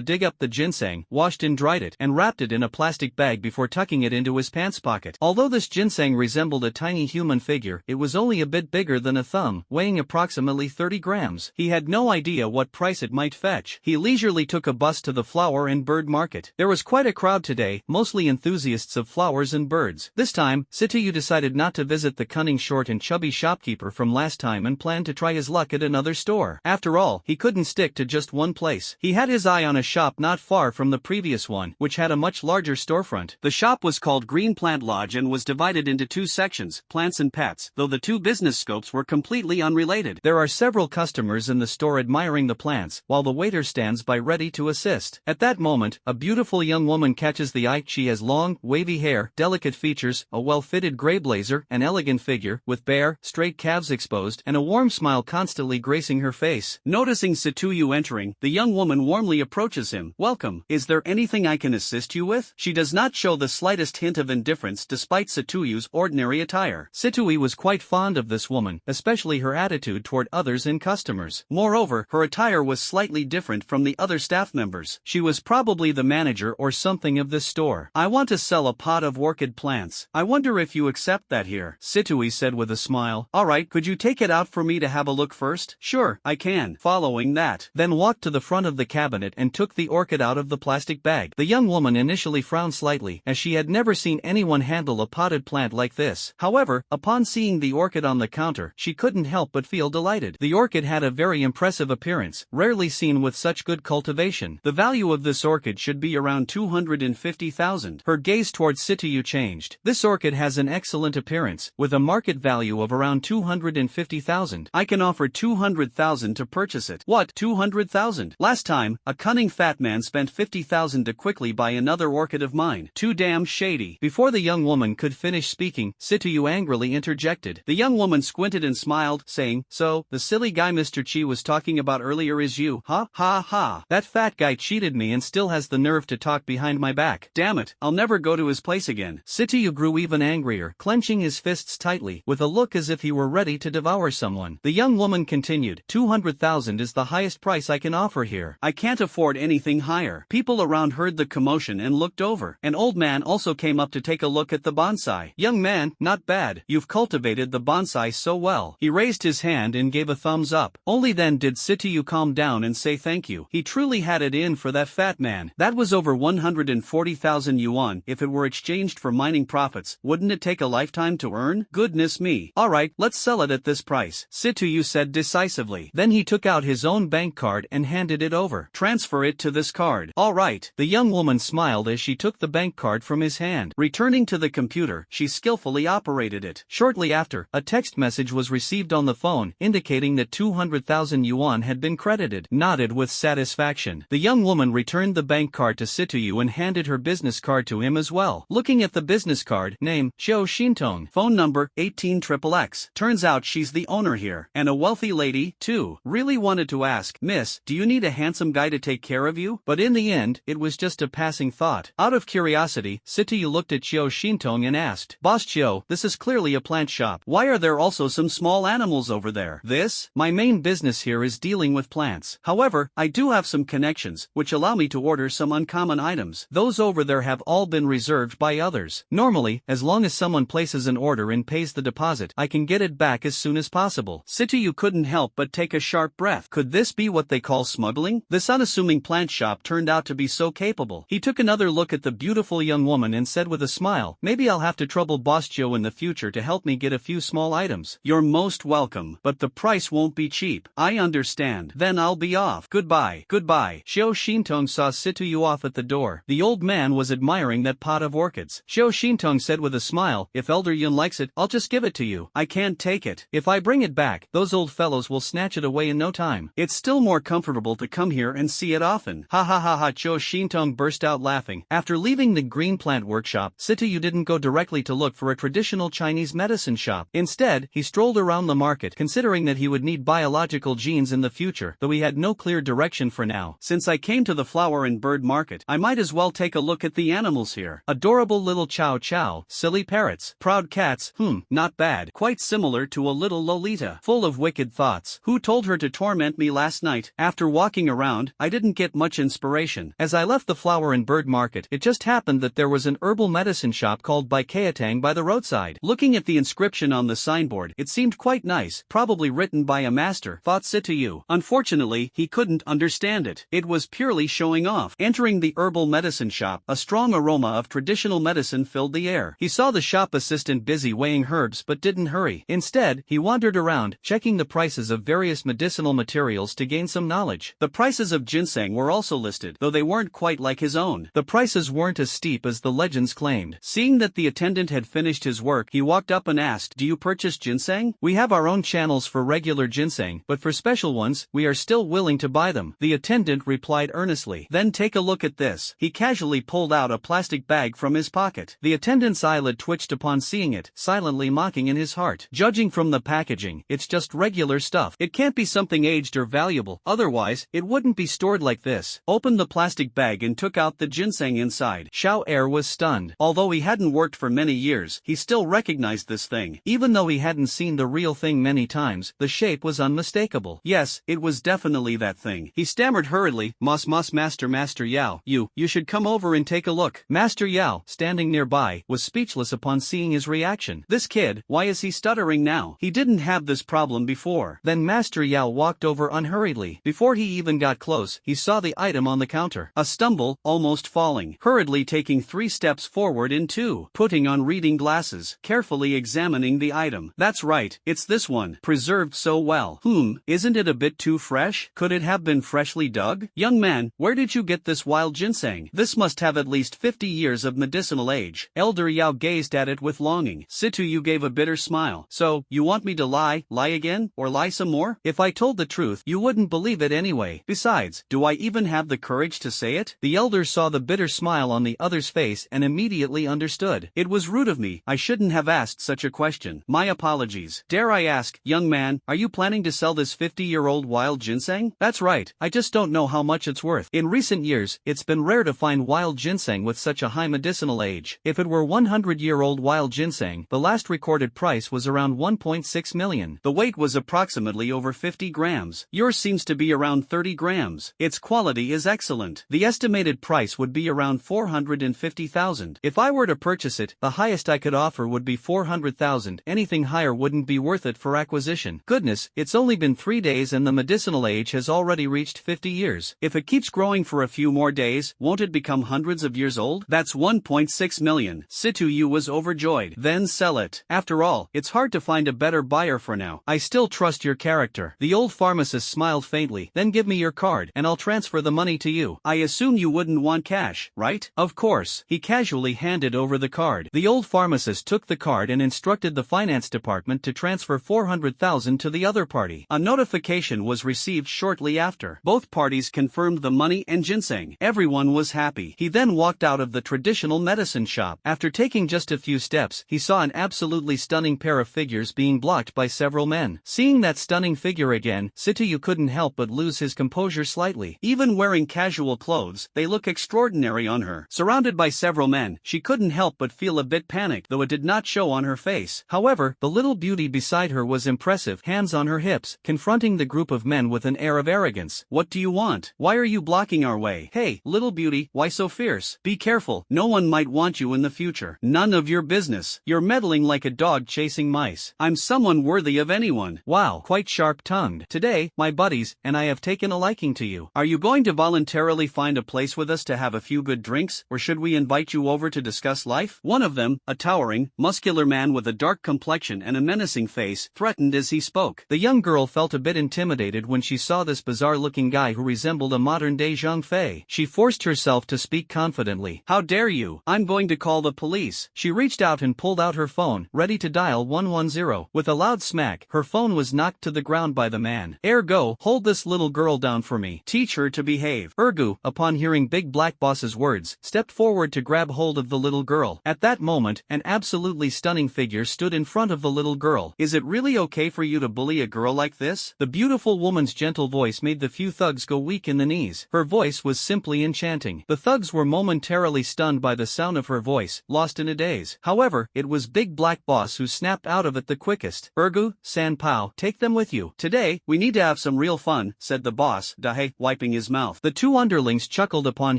dig up the ginseng, washed and dried it, and wrapped it in a plastic bag before tucking it into his pants pocket. Although this ginseng resembled a tiny human figure, it was only a bit bigger than a thumb, weighing approximately 30 grams. He had no idea what price it might fetch. He leisurely took a bus to the flower and bird market. There was quite a crowd today, mostly enthusiasts of flowers and birds. This time, time, Sitayu decided not to visit the cunning short and chubby shopkeeper from last time and planned to try his luck at another store. After all, he couldn't stick to just one place. He had his eye on a shop not far from the previous one, which had a much larger storefront. The shop was called Green Plant Lodge and was divided into two sections, plants and pets, though the two business scopes were completely unrelated. There are several customers in the store admiring the plants, while the waiter stands by ready to assist. At that moment, a beautiful young woman catches the eye. She has long, wavy hair, delicate features, a well-fitted gray blazer, an elegant figure, with bare, straight calves exposed, and a warm smile constantly gracing her face. Noticing Sitayu entering, the young woman warmly approaches him. "Welcome. Is there anything I can assist you with?" She does not show the slightest hint of indifference despite Situyu's ordinary attire. Sitayu was quite fond of this woman, especially her attitude toward others and customers. Moreover, her attire was slightly different from the other staff members. She was probably the manager or something of this store. "I want to sell a pot of orchid plants. I wonder if you accept that here," Sitayu said with a smile. "Alright, could you take it out for me to have a look first?" "Sure, I can." Following that, then walked to the front of the cabinet and took the orchid out of the plastic bag. The young woman initially frowned slightly, as she had never seen anyone handle a potted plant like this. However, upon seeing the orchid on the counter, she couldn't help but feel delighted. The orchid had a very impressive appearance, rarely seen with such good cultivation. The value of this orchid should be around 250,000. Her gaze towards Sitayu changed. "This orchid has an excellent appearance, with a market value of around 250,000. I can offer 200,000 to purchase it." "What, 200,000? Last time, a cunning fat man spent 50,000 to quickly buy another orchid of mine. Too damn shady." Before the young woman could finish speaking, Sitayu angrily interjected. The young woman squinted and smiled, saying, "So, the silly guy Mr. Chi was talking about earlier is you, huh? Ha ha. That fat guy cheated me and still has the nerve to talk behind my back. Damn it, I'll never go to his place again." Sitayu grew even angrier, clenching his fists tightly, with a look as if he were ready to devour someone. The young woman continued, 200,000 is the highest price I can offer here. I can't afford anything higher." People around heard the commotion and looked over. An old man also came up to take a look at the bonsai. "Young man, not bad. You've cultivated the bonsai so well." He raised his hand and gave a thumbs up. Only then did Sitayu calm down and say thank you. He truly had it in for that fat man. That was over 140,000 yuan. If it were exchanged for mining profits, wouldn't it take a lifetime to earn? Goodness me. "Alright, let's sell it at this price," Sitayu said decisively. Then he took out his own bank card and handed it over. "Transfer it to this card." "Alright." The young woman smiled as she took the bank card from his hand. Returning to the computer, she skillfully operated it. Shortly after, a text message was received on the phone, indicating that 200,000 yuan had been credited. Nodded with satisfaction. The young woman returned the bank card to Sitayu and handed her business card to him as well. Looking at the business card, name, Xiao Xintong. Phone number, 18XXX. Turns out she's the owner here. And a wealthy lady, too. Really wanted to ask, "Miss, do you need a handsome guy to take care of you?" But in the end, it was just a passing thought. Out of curiosity, Sitayu looked at Xiao Xintong and asked, "Boss Xiao, this is clearly a plant shop. Why are there also some small animals over there?" "This? My main business here is dealing with plants. However, I do have some connections, which allow me to order some uncommon items. Those over there have all been reserved by others. Normally, as long as someone places an order and pays the deposit, I can get it back as soon as possible." Sitayu couldn't help but take a sharp breath. Could this be what they call smuggling? This unassuming plant shop turned out to be so capable. He took another look at the beautiful young woman and said with a smile, "Maybe I'll have to trouble Boss Joe in the future to help me get a few small items." "You're most welcome, but the price won't be cheap." "I understand. Then I'll be off. Goodbye." "Goodbye." Xiao Xintong saw Sitayu off at the door. The old man was admiring that pot of orchids. Xiao Xintong said with a smile, "If Elder Yun likes it, I'll just give it to you." "I can't take it. If I bring it back, those old fellows will snatch it away in no time. It's still more comfortable to come here and see it often." "Ha ha ha ha." Xiao Xintong burst out laughing. After leaving the green plant workshop, Sitayu didn't go directly to look for a traditional Chinese medicine shop. Instead, he strolled around the market, considering that he would need biological genes in the future, though he had no clear direction for now. "Since I came to the flower and bird market, I might as well take a look at the animals here. Adorable little chow chow, silly parrots, proud cats, not bad. Quite similar to a little Lolita, full of wicked thoughts. Who told her to torment me last night?" After walking around, I didn't get much inspiration. As I left the flower and bird market, it just happened that there was an herbal medicine shop called Bai Kaetang by the roadside. Looking at the inscription on the signboard, it seemed quite nice, probably written by a master, thought Sitayu. Unfortunately, he couldn't understand it. It was purely showing off. Entering the herbal medicine shop, a strong aroma of traditional medicine filled the air. He He saw the shop assistant busy weighing herbs but didn't hurry. Instead, he wandered around, checking the prices of various medicinal materials to gain some knowledge. The prices of ginseng were also listed, though they weren't quite like his own. The prices weren't as steep as the legends claimed. Seeing that the attendant had finished his work, he walked up and asked, "Do you purchase ginseng? We have our own channels for regular ginseng, but for special ones, we are still willing to buy them." The attendant replied earnestly. "Then take a look at this." He casually pulled out a plastic bag from his pocket. The attendant's eyelid twitched upon seeing it, silently mocking in his heart. "Judging from the packaging, it's just regular stuff. It can't be something aged or valuable, otherwise, it wouldn't be stored like this." Opened the plastic bag and took out the ginseng inside. Xiao Er was stunned. Although he hadn't worked for many years, he still recognized this thing. Even though he hadn't seen the real thing many times, the shape was unmistakable. Yes, it was definitely that thing. He stammered hurriedly, Master Yao, you should come over and take a look." Master Yao, standing nearby, was speechless upon seeing his reaction. This kid, why is he stuttering now? He didn't have this problem before. Then Master Yao walked over unhurriedly. Before he even got close, he saw the item on the counter. A stumble, almost falling. Hurriedly taking 3 steps forward in 2. Putting on reading glasses. Carefully examining the item. "That's right, it's this one. Preserved so well. Isn't it a bit too fresh? Could it have been freshly dug? Young man, where did you get this wild ginseng? This must have at least 50 years of medicinal age." Elder Yao gazed at it with longing. Situ Yu gave a bitter smile. "So, you want me to lie again, or lie some more? If I told the truth, you wouldn't believe it anyway. Besides, do I even have the courage to say it?" The elder saw the bitter smile on the other's face and immediately understood. "It was rude of me. I shouldn't have asked such a question. My apologies. Dare I ask, young man, are you planning to sell this 50-year-old wild ginseng?" "That's right. I just don't know how much it's worth. In recent years, it's been rare to find wild ginseng with such a high medicinal age. If it were 100-year-old wild ginseng, the last recorded price was around 1.6 million. The weight was approximately over 50 grams. Yours seems to be around 30 grams. Its quality is excellent. The estimated price would be around 450,000. If I were to purchase it, the highest I could offer would be 400,000. Anything higher wouldn't be worth it for acquisition." Goodness, it's only been 3 days and the medicinal age has already reached 50 years. If it keeps growing for a few more days, won't it become hundreds of years old? That's 1.6 million. Situ Yu was overjoyed. "Then sell it. After all, it's hard to find a better buyer for now. I still trust your character." The old pharmacist smiled faintly. "Then give me your card, and I'll transfer the money to you. I assume you wouldn't want cash, right?" "Of course." He casually handed over the card. The old pharmacist took the card and instructed the finance department to transfer 400,000 to the other party. A notification was received shortly after. Both parties confirmed the money and ginseng. Everyone was happy. He then walked out of the traditional medicine shop. After taking just a few steps, he saw an absolutely stunning pair of figures being blocked by several men. Seeing that stunning figure again, Sitayu couldn't help but lose his composure slightly. Even wearing casual clothes, they look extraordinary on her. Surrounded by several men, she couldn't help but feel a bit panicked, though it did not show on her face. However, the little beauty beside her was impressive, hands on her hips, confronting the group of men with an air of arrogance. "What do you want? Why are you blocking our way? Hey, little beauty, why so fierce? Be careful, no one might want you in the future." "None of your business. You're meddling like a dog chasing mice. I'm someone worthy of anyone." "Wow, quite sharp-tongued. Today, my buddies and I have taken a liking to you. Are you going to voluntarily find a place with us to have a few good drinks, or should we invite you over to discuss life?" One of them, a towering, muscular man with a dark complexion and a menacing face, threatened as he spoke. The young girl felt a bit intimidated when she saw this bizarre-looking guy who resembled a modern-day Zhang Fei. She forced herself to speak confidently. "How dare you? I'm going to call the police." She reached out and pulled out her phone, ready to dial 110. With a loud smack, her phone was knocked to the ground by the man. "Ergo, hold this little girl down for me. Teach her to behave." Ergo, upon hearing Big Black Boss's words, stepped forward to grab hold of the little girl. At that moment, an absolutely stunning figure stood in front of the little girl. "Is it really okay for you to bully a girl like this?" The beautiful woman's gentle voice made the few thugs go weak in the knees. Her voice was simply enchanting. The thugs were momentarily stunned by the sound of her voice, lost in a daze. However, it was Big Black Boss who snapped out of it the quickest. "Ergu, San Pao, take them with you. Today, we need to have some real fun," said the boss, Dahe, wiping his mouth. The two underlings chuckled upon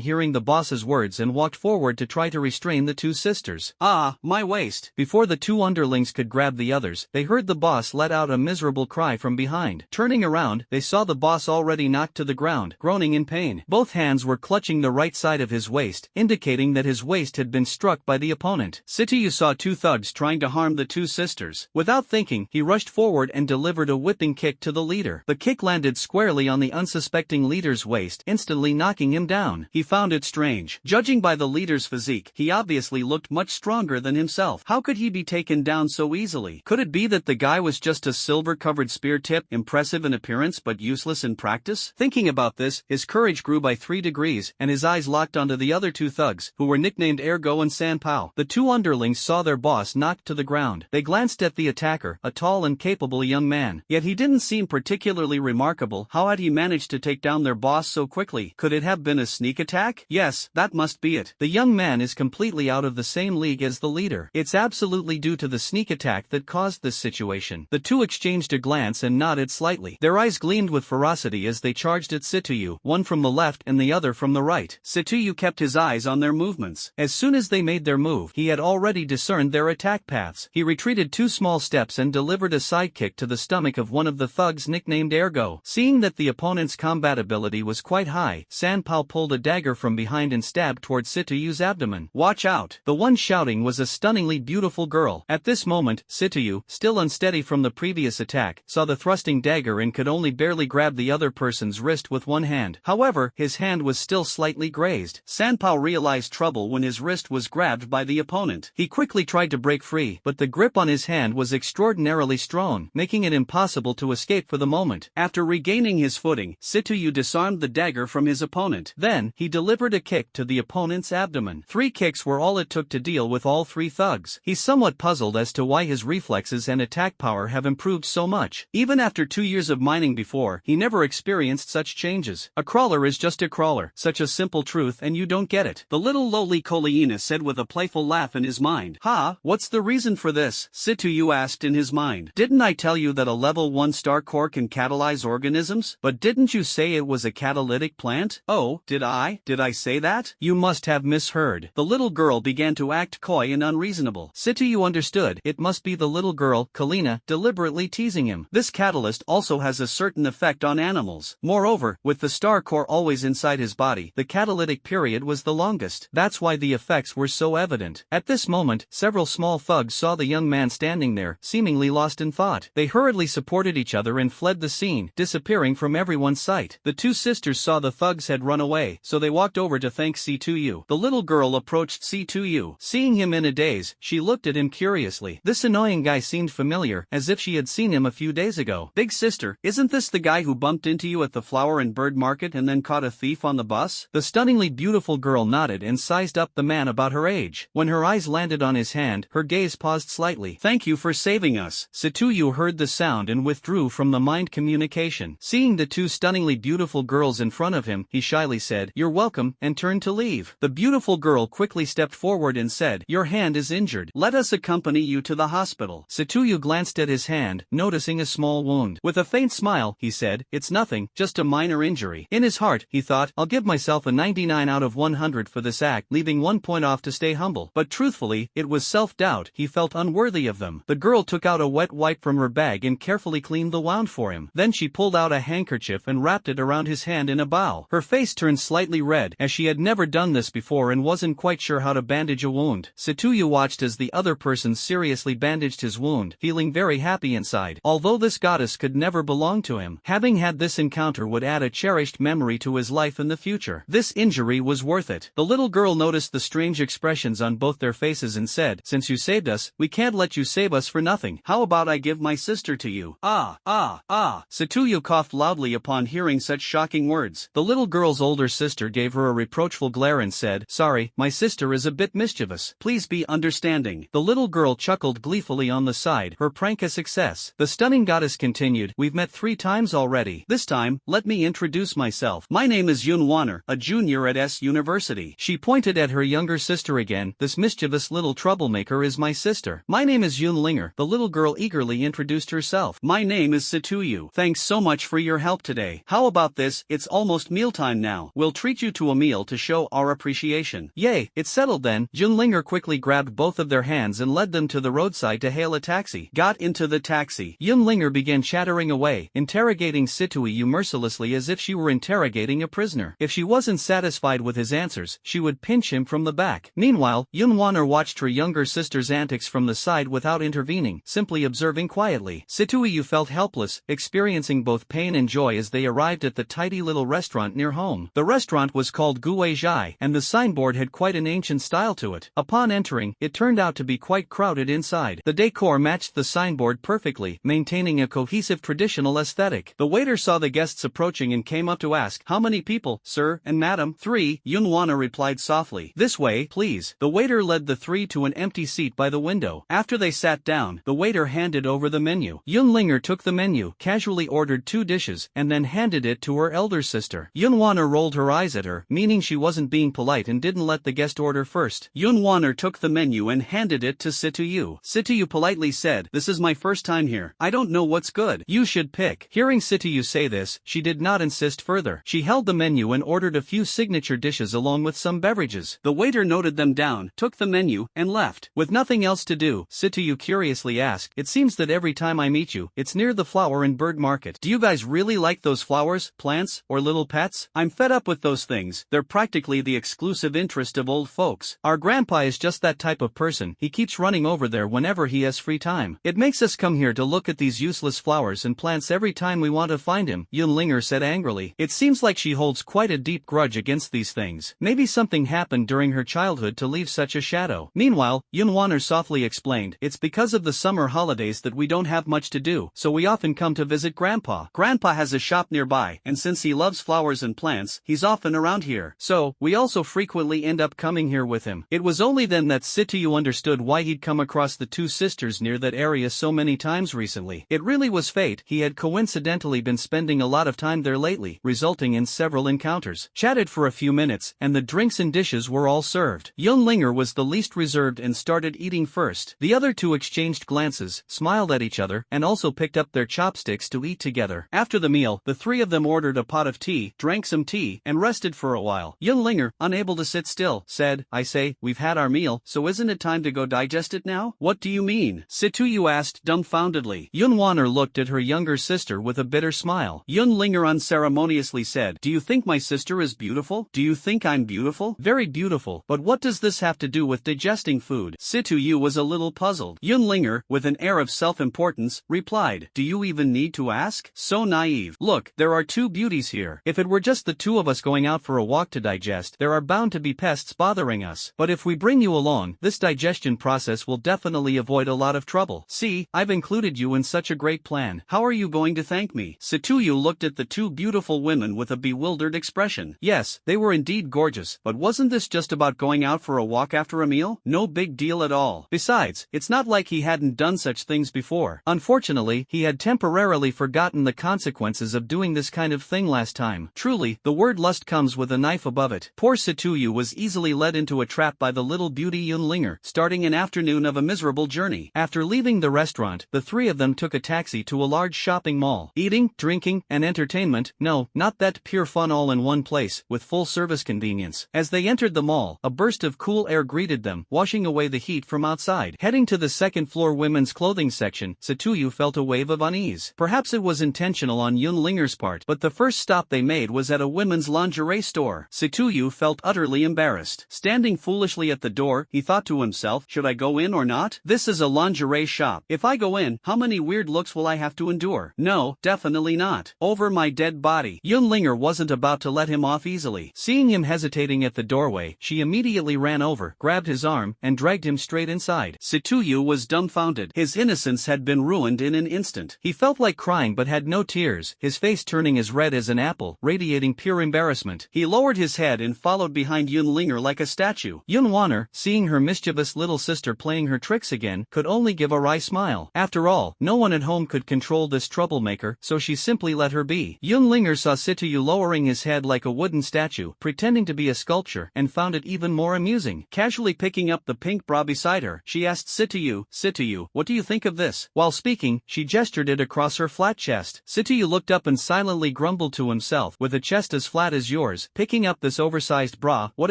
hearing the boss's words and walked forward to try to restrain the two sisters. "Ah, my waist." Before the two underlings could grab the others, they heard the boss let out a miserable cry from behind. Turning around, they saw the boss already knocked to the ground, groaning in pain. Both hands were clutching the right side of his waist, indicating that his waist had been struck by the opponent. opponent. Sityu saw two thugs trying to harm the two sisters. Without thinking, he rushed forward and delivered a whipping kick to the leader. The kick landed squarely on the unsuspecting leader's waist, instantly knocking him down. He found it strange. Judging by the leader's physique, he obviously looked much stronger than himself. How could he be taken down so easily? Could it be that the guy was just a silver-covered spear tip, impressive in appearance but useless in practice? Thinking about this, his courage grew by 3 degrees, and his eyes locked onto the other two thugs, who were nicknamed Ergo and Sanpao. The two underlings saw their boss knocked to the ground. They glanced at the attacker, a tall and capable young man. Yet he didn't seem particularly remarkable. How had he managed to take down their boss so quickly? Could it have been a sneak attack? Yes, that must be it. The young man is completely out of the same league as the leader. It's absolutely due to the sneak attack that caused this situation. The two exchanged a glance and nodded slightly. Their eyes gleamed with ferocity as they charged at Sityu, one from the left and the other from the right. Sityu kept his eyes on their movements. As soon as they made their move, he had already discerned their attack paths. He retreated 2 small steps and delivered a sidekick to the stomach of one of the thugs nicknamed Ergo. Seeing that the opponent's combat ability was quite high, Sanpao pulled a dagger from behind and stabbed towards Sityu's abdomen. Watch out! The one shouting was a stunningly beautiful girl. At this moment, Sityu, still unsteady from the previous attack, saw the thrusting dagger and could only barely grab the other person's wrist with one hand. However, his hand was still slightly grazed. Sanpao realized trouble when his wrist was grabbed by the opponent. He quickly tried to break free, but the grip on his hand was extraordinarily strong, making it impossible to escape for the moment. After regaining his footing, Sityu disarmed the dagger from his opponent. Then, he delivered a kick to the opponent's abdomen. 3 kicks were all it took to deal with all 3 thugs. He's somewhat puzzled as to why his reflexes and attack power have improved so much. Even after 2 years of mining before, he never experienced such changes. A crawler is just a crawler. Such a simple truth and you don't get it. The little lowly Koleina said with a playful laugh in his mind. Ha, what's the reason for this? Sityu asked in his mind. Didn't I tell you that a level 1 star core can catalyze organisms? But didn't you say it was a catalytic plant? Oh, did I? Did I say that? You must have misheard. The little girl began to act coy and unreasonable. Sityu understood. It must be the little girl, Koleina, deliberately teasing him. This catalyst also has a certain effect on animals. Moreover, with the star core always inside his body, the catalytic period was the longest. That's why the effects were so evident. At this moment, several small thugs saw the young man standing there, seemingly lost in thought. They hurriedly supported each other and fled the scene, disappearing from everyone's sight. The two sisters saw the thugs had run away, so they walked over to thank C2U. The little girl approached C2U. Seeing him in a daze, she looked at him curiously. This annoying guy seemed familiar, as if she had seen him a few days ago. Big sister, isn't this the guy who bumped into you at the flower and bird market and then caught a thief on the bus? The stunningly beautiful girl nodded and sized up the man about her age. When her eyes landed on his hand, her gaze paused slightly. Thank you for saving us. Sityu heard the sound and withdrew from the mind communication. Seeing the two stunningly beautiful girls in front of him, he shyly said, "You're welcome," and turned to leave. The beautiful girl quickly stepped forward and said, "Your hand is injured. Let us accompany you to the hospital." Sityu glanced at his hand, noticing a small wound. With a faint smile, he said, "It's nothing, just a minor injury." In his heart, he thought, "I'll give myself a 99 out of 100 for this act," leaving 1 point off to stay humble. But truthfully, it was self-doubt. He felt unworthy of them. The girl took out a wet wipe from her bag and carefully cleaned the wound for him. Then she pulled out a handkerchief and wrapped it around his hand in a bow. Her face turned slightly red, as she had never done this before and wasn't quite sure how to bandage a wound. Sityu watched as the other person seriously bandaged his wound, feeling very happy inside. Although this goddess could never belong to him, having had this encounter would add a cherished memory to his life in the future. This injury was worth it. The little girl noticed the strange expressions on both their faces and said, "Since you saved us, we can't let you save us for nothing. How about I give my sister to you?" Sityu coughed loudly upon hearing such shocking words. The little girl's older sister gave her a reproachful glare and said, "Sorry, my sister is a bit mischievous. Please be understanding." The little girl chuckled gleefully on the side, her prank a success. The stunning goddess continued, "We've met 3 times already. This time, let me introduce myself. My name is Yun Wanner, a junior at S University." She pointed at her younger sister again. "This mischievous little troublemaker is my sister. My name is Yun Linger." The little girl eagerly introduced herself. "My name is Sityu. Thanks so much for your help today. How about this? It's almost mealtime now. We'll treat you to a meal to show our appreciation." "Yay, it's settled then." Yun Linger quickly grabbed both of their hands and led them to the roadside to hail a taxi. Got into the taxi. Yun Linger began chattering away, interrogating Sityu mercilessly as if she were interrogating a prisoner. If she wasn't satisfied with his answers, she would pinch him from the back. Meanwhile, Yun Yunwaner watched her younger sister's antics from the side without intervening, simply observing quietly. Situyu felt helpless, experiencing both pain and joy as they arrived at the tidy little restaurant near home. The restaurant was called Gui Zhai, and the signboard had quite an ancient style to it. Upon entering, it turned out to be quite crowded inside. The decor matched the signboard perfectly, maintaining a cohesive traditional aesthetic. The waiter saw the guests approaching and came up to ask, "How many people, sir and madam?" "3, Yunwaner replied softly. "This way, please." The waiter led the three to an empty seat by the window. After they sat down, the waiter handed over the menu. Yunlinger took the menu, casually ordered 2 dishes, and then handed it to her elder sister. Yunwaner rolled her eyes at her, meaning she wasn't being polite and didn't let the guest order first. Yunwaner took the menu and handed it to Situyu. Situyu politely said, "This is my first time here. I don't know what's good. You should pick." Hearing Situyu say this, she did not insist further. She held the menu and ordered a few signature dishes along with some beverages. The waiter noted them down, took the menu, and left. With nothing else to do, Situyu curiously asked, "It seems that every time I meet you, it's near the flower and bird market. Do you guys really like those flowers, plants, or little pets? I'm fed up with those things. They're practically the exclusive interest of old folks. Our grandpa is just that type of person. He keeps running over there whenever he has free time. It makes us come here to look at these useless flowers and plants every time we want to find him," Yunlinger said angrily. It seems like she holds quite a deep grudge against these things. Maybe something happened during her childhood to leave such a shadow. Meanwhile, Yunwaner softly explained, "It's because of the summer holidays that we don't have much to do, so we often come to visit Grandpa. Grandpa has a shop nearby, and since he loves flowers and plants, he's often around here. So, we also frequently end up coming here with him." It was only then that Situyu understood why he'd come across the 2 sisters near that area so many times recently. It really was fate. He had coincidentally been spending a lot of time there lately, resulting in several encounters. Chatted for a few minutes, and the drinks and dishes were all served. Yunlinger was the least reserved and started eating first. The other 2 exchanged glances, smiled at each other, and also picked up their chopsticks to eat together. After the meal, the 3 of them ordered a pot of tea, drank some tea, and rested for a while. Yunlinger, unable to sit still, said, "I say, we've had our meal, so isn't it time to go digest it now?" "What do you mean?" Situyu asked dumbfoundedly. Yunwaner looked at her younger sister with a bitter smile. Yunlinger unceremoniously said, "Do you think my sister is beautiful? Do you think I'm beautiful?" "Very beautiful, but what does this have to do with digesting food?" Situyu was a little puzzled. Yunlinger, with an air of self-importance, replied, "Do you even need to ask? So naive. Look, there are 2 beauties here. If it were just the 2 of us going out for a walk to digest, there are bound to be pests bothering us. But if we bring you along, this digestion process will definitely avoid a lot of trouble. See, I've included you in such a great plan. How are you going to thank me?" Situyu looked at the 2 beautiful women with a bewildered expression. Yes, they were indeed gorgeous, but wasn't this just about going out for a walk after a meal? No big deal at all. Besides, it's not like he hadn't done such things before. Unfortunately, he had temporarily forgotten the consequences of doing this kind of thing last time. Truly, the word lust comes with a knife above it. Poor Situyu was easily led into a trap by the little beauty Yunlinger, starting an afternoon of a miserable journey. After leaving the restaurant, the 3 of them took a taxi to a large shopping mall. Eating, drinking, and entertainment, no, not that pure fun all in one place, with full-service convenience. As they entered the mall, a burst of cool air greeted them, washing away the heat from outside. Heading to the second-floor women's clothing section, Situyu felt a wave of unease. Perhaps it was intentional on Yunlinger's part, but the first stop they made was at a women's lingerie store. Situyu felt utterly embarrassed. Standing foolishly at the door, he thought to himself, "Should I go in or not? This is a lingerie shop. If I go in, how many weird looks will I have to endure? No, definitely not. Over my dead body." Yunlinger wasn't about to let him off easily. Seeing him hesitating at the doorway, she immediately ran over, grabbed his arm, and dragged him straight inside. Situyu was dumbfounded. His innocence had been ruined in an instant. He felt like crying but had no tears, his face turning as red as an apple, radiating pure embarrassment. He lowered his head and followed behind Yunlinger like a statue. Yunwaner, seeing her mischievous little sister playing her tricks again, could only give a wry smile. After all, no one at home could control this troublemaker, so she simply let her be. Yunlinger saw Situyu lowering his head like a wooden statue, pretending to be a sculpture, and found it even more amusing. Casually picking up the pink bra beside her, she asked Situyu, "Situyu, what do you think of this?" While speaking, she gestured it across her flat chest. Situyu looked up and silently grumbled to himself, "With a chest as flat as yours, picking up this oversized bra, what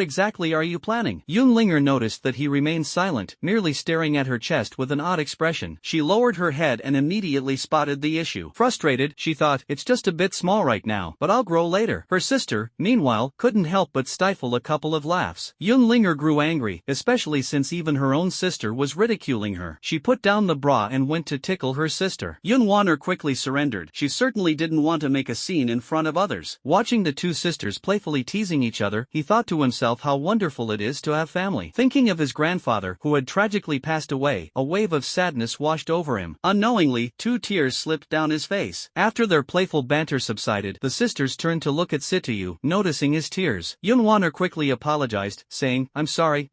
exactly are you planning?" Yunlinger noticed that he remained silent, merely staring at her chest with an odd expression. She lowered her head and immediately spotted the issue. Frustrated, she thought, "It's just a bit small right now, but I'll grow later." Her sister, meanwhile, couldn't help but stifle a couple of laughs. Yunlinger grew angry angry, especially since even her own sister was ridiculing her. She put down the bra and went to tickle her sister. Yun-Waner quickly surrendered. She certainly didn't want to make a scene in front of others. Watching the two sisters playfully teasing each other, he thought to himself how wonderful it is to have family. Thinking of his grandfather, who had tragically passed away, a wave of sadness washed over him. Unknowingly, 2 tears slipped down his face. After their playful banter subsided, the sisters turned to look at Sitoyu, noticing his tears. Yun-Waner quickly apologized, saying, I'm sorry,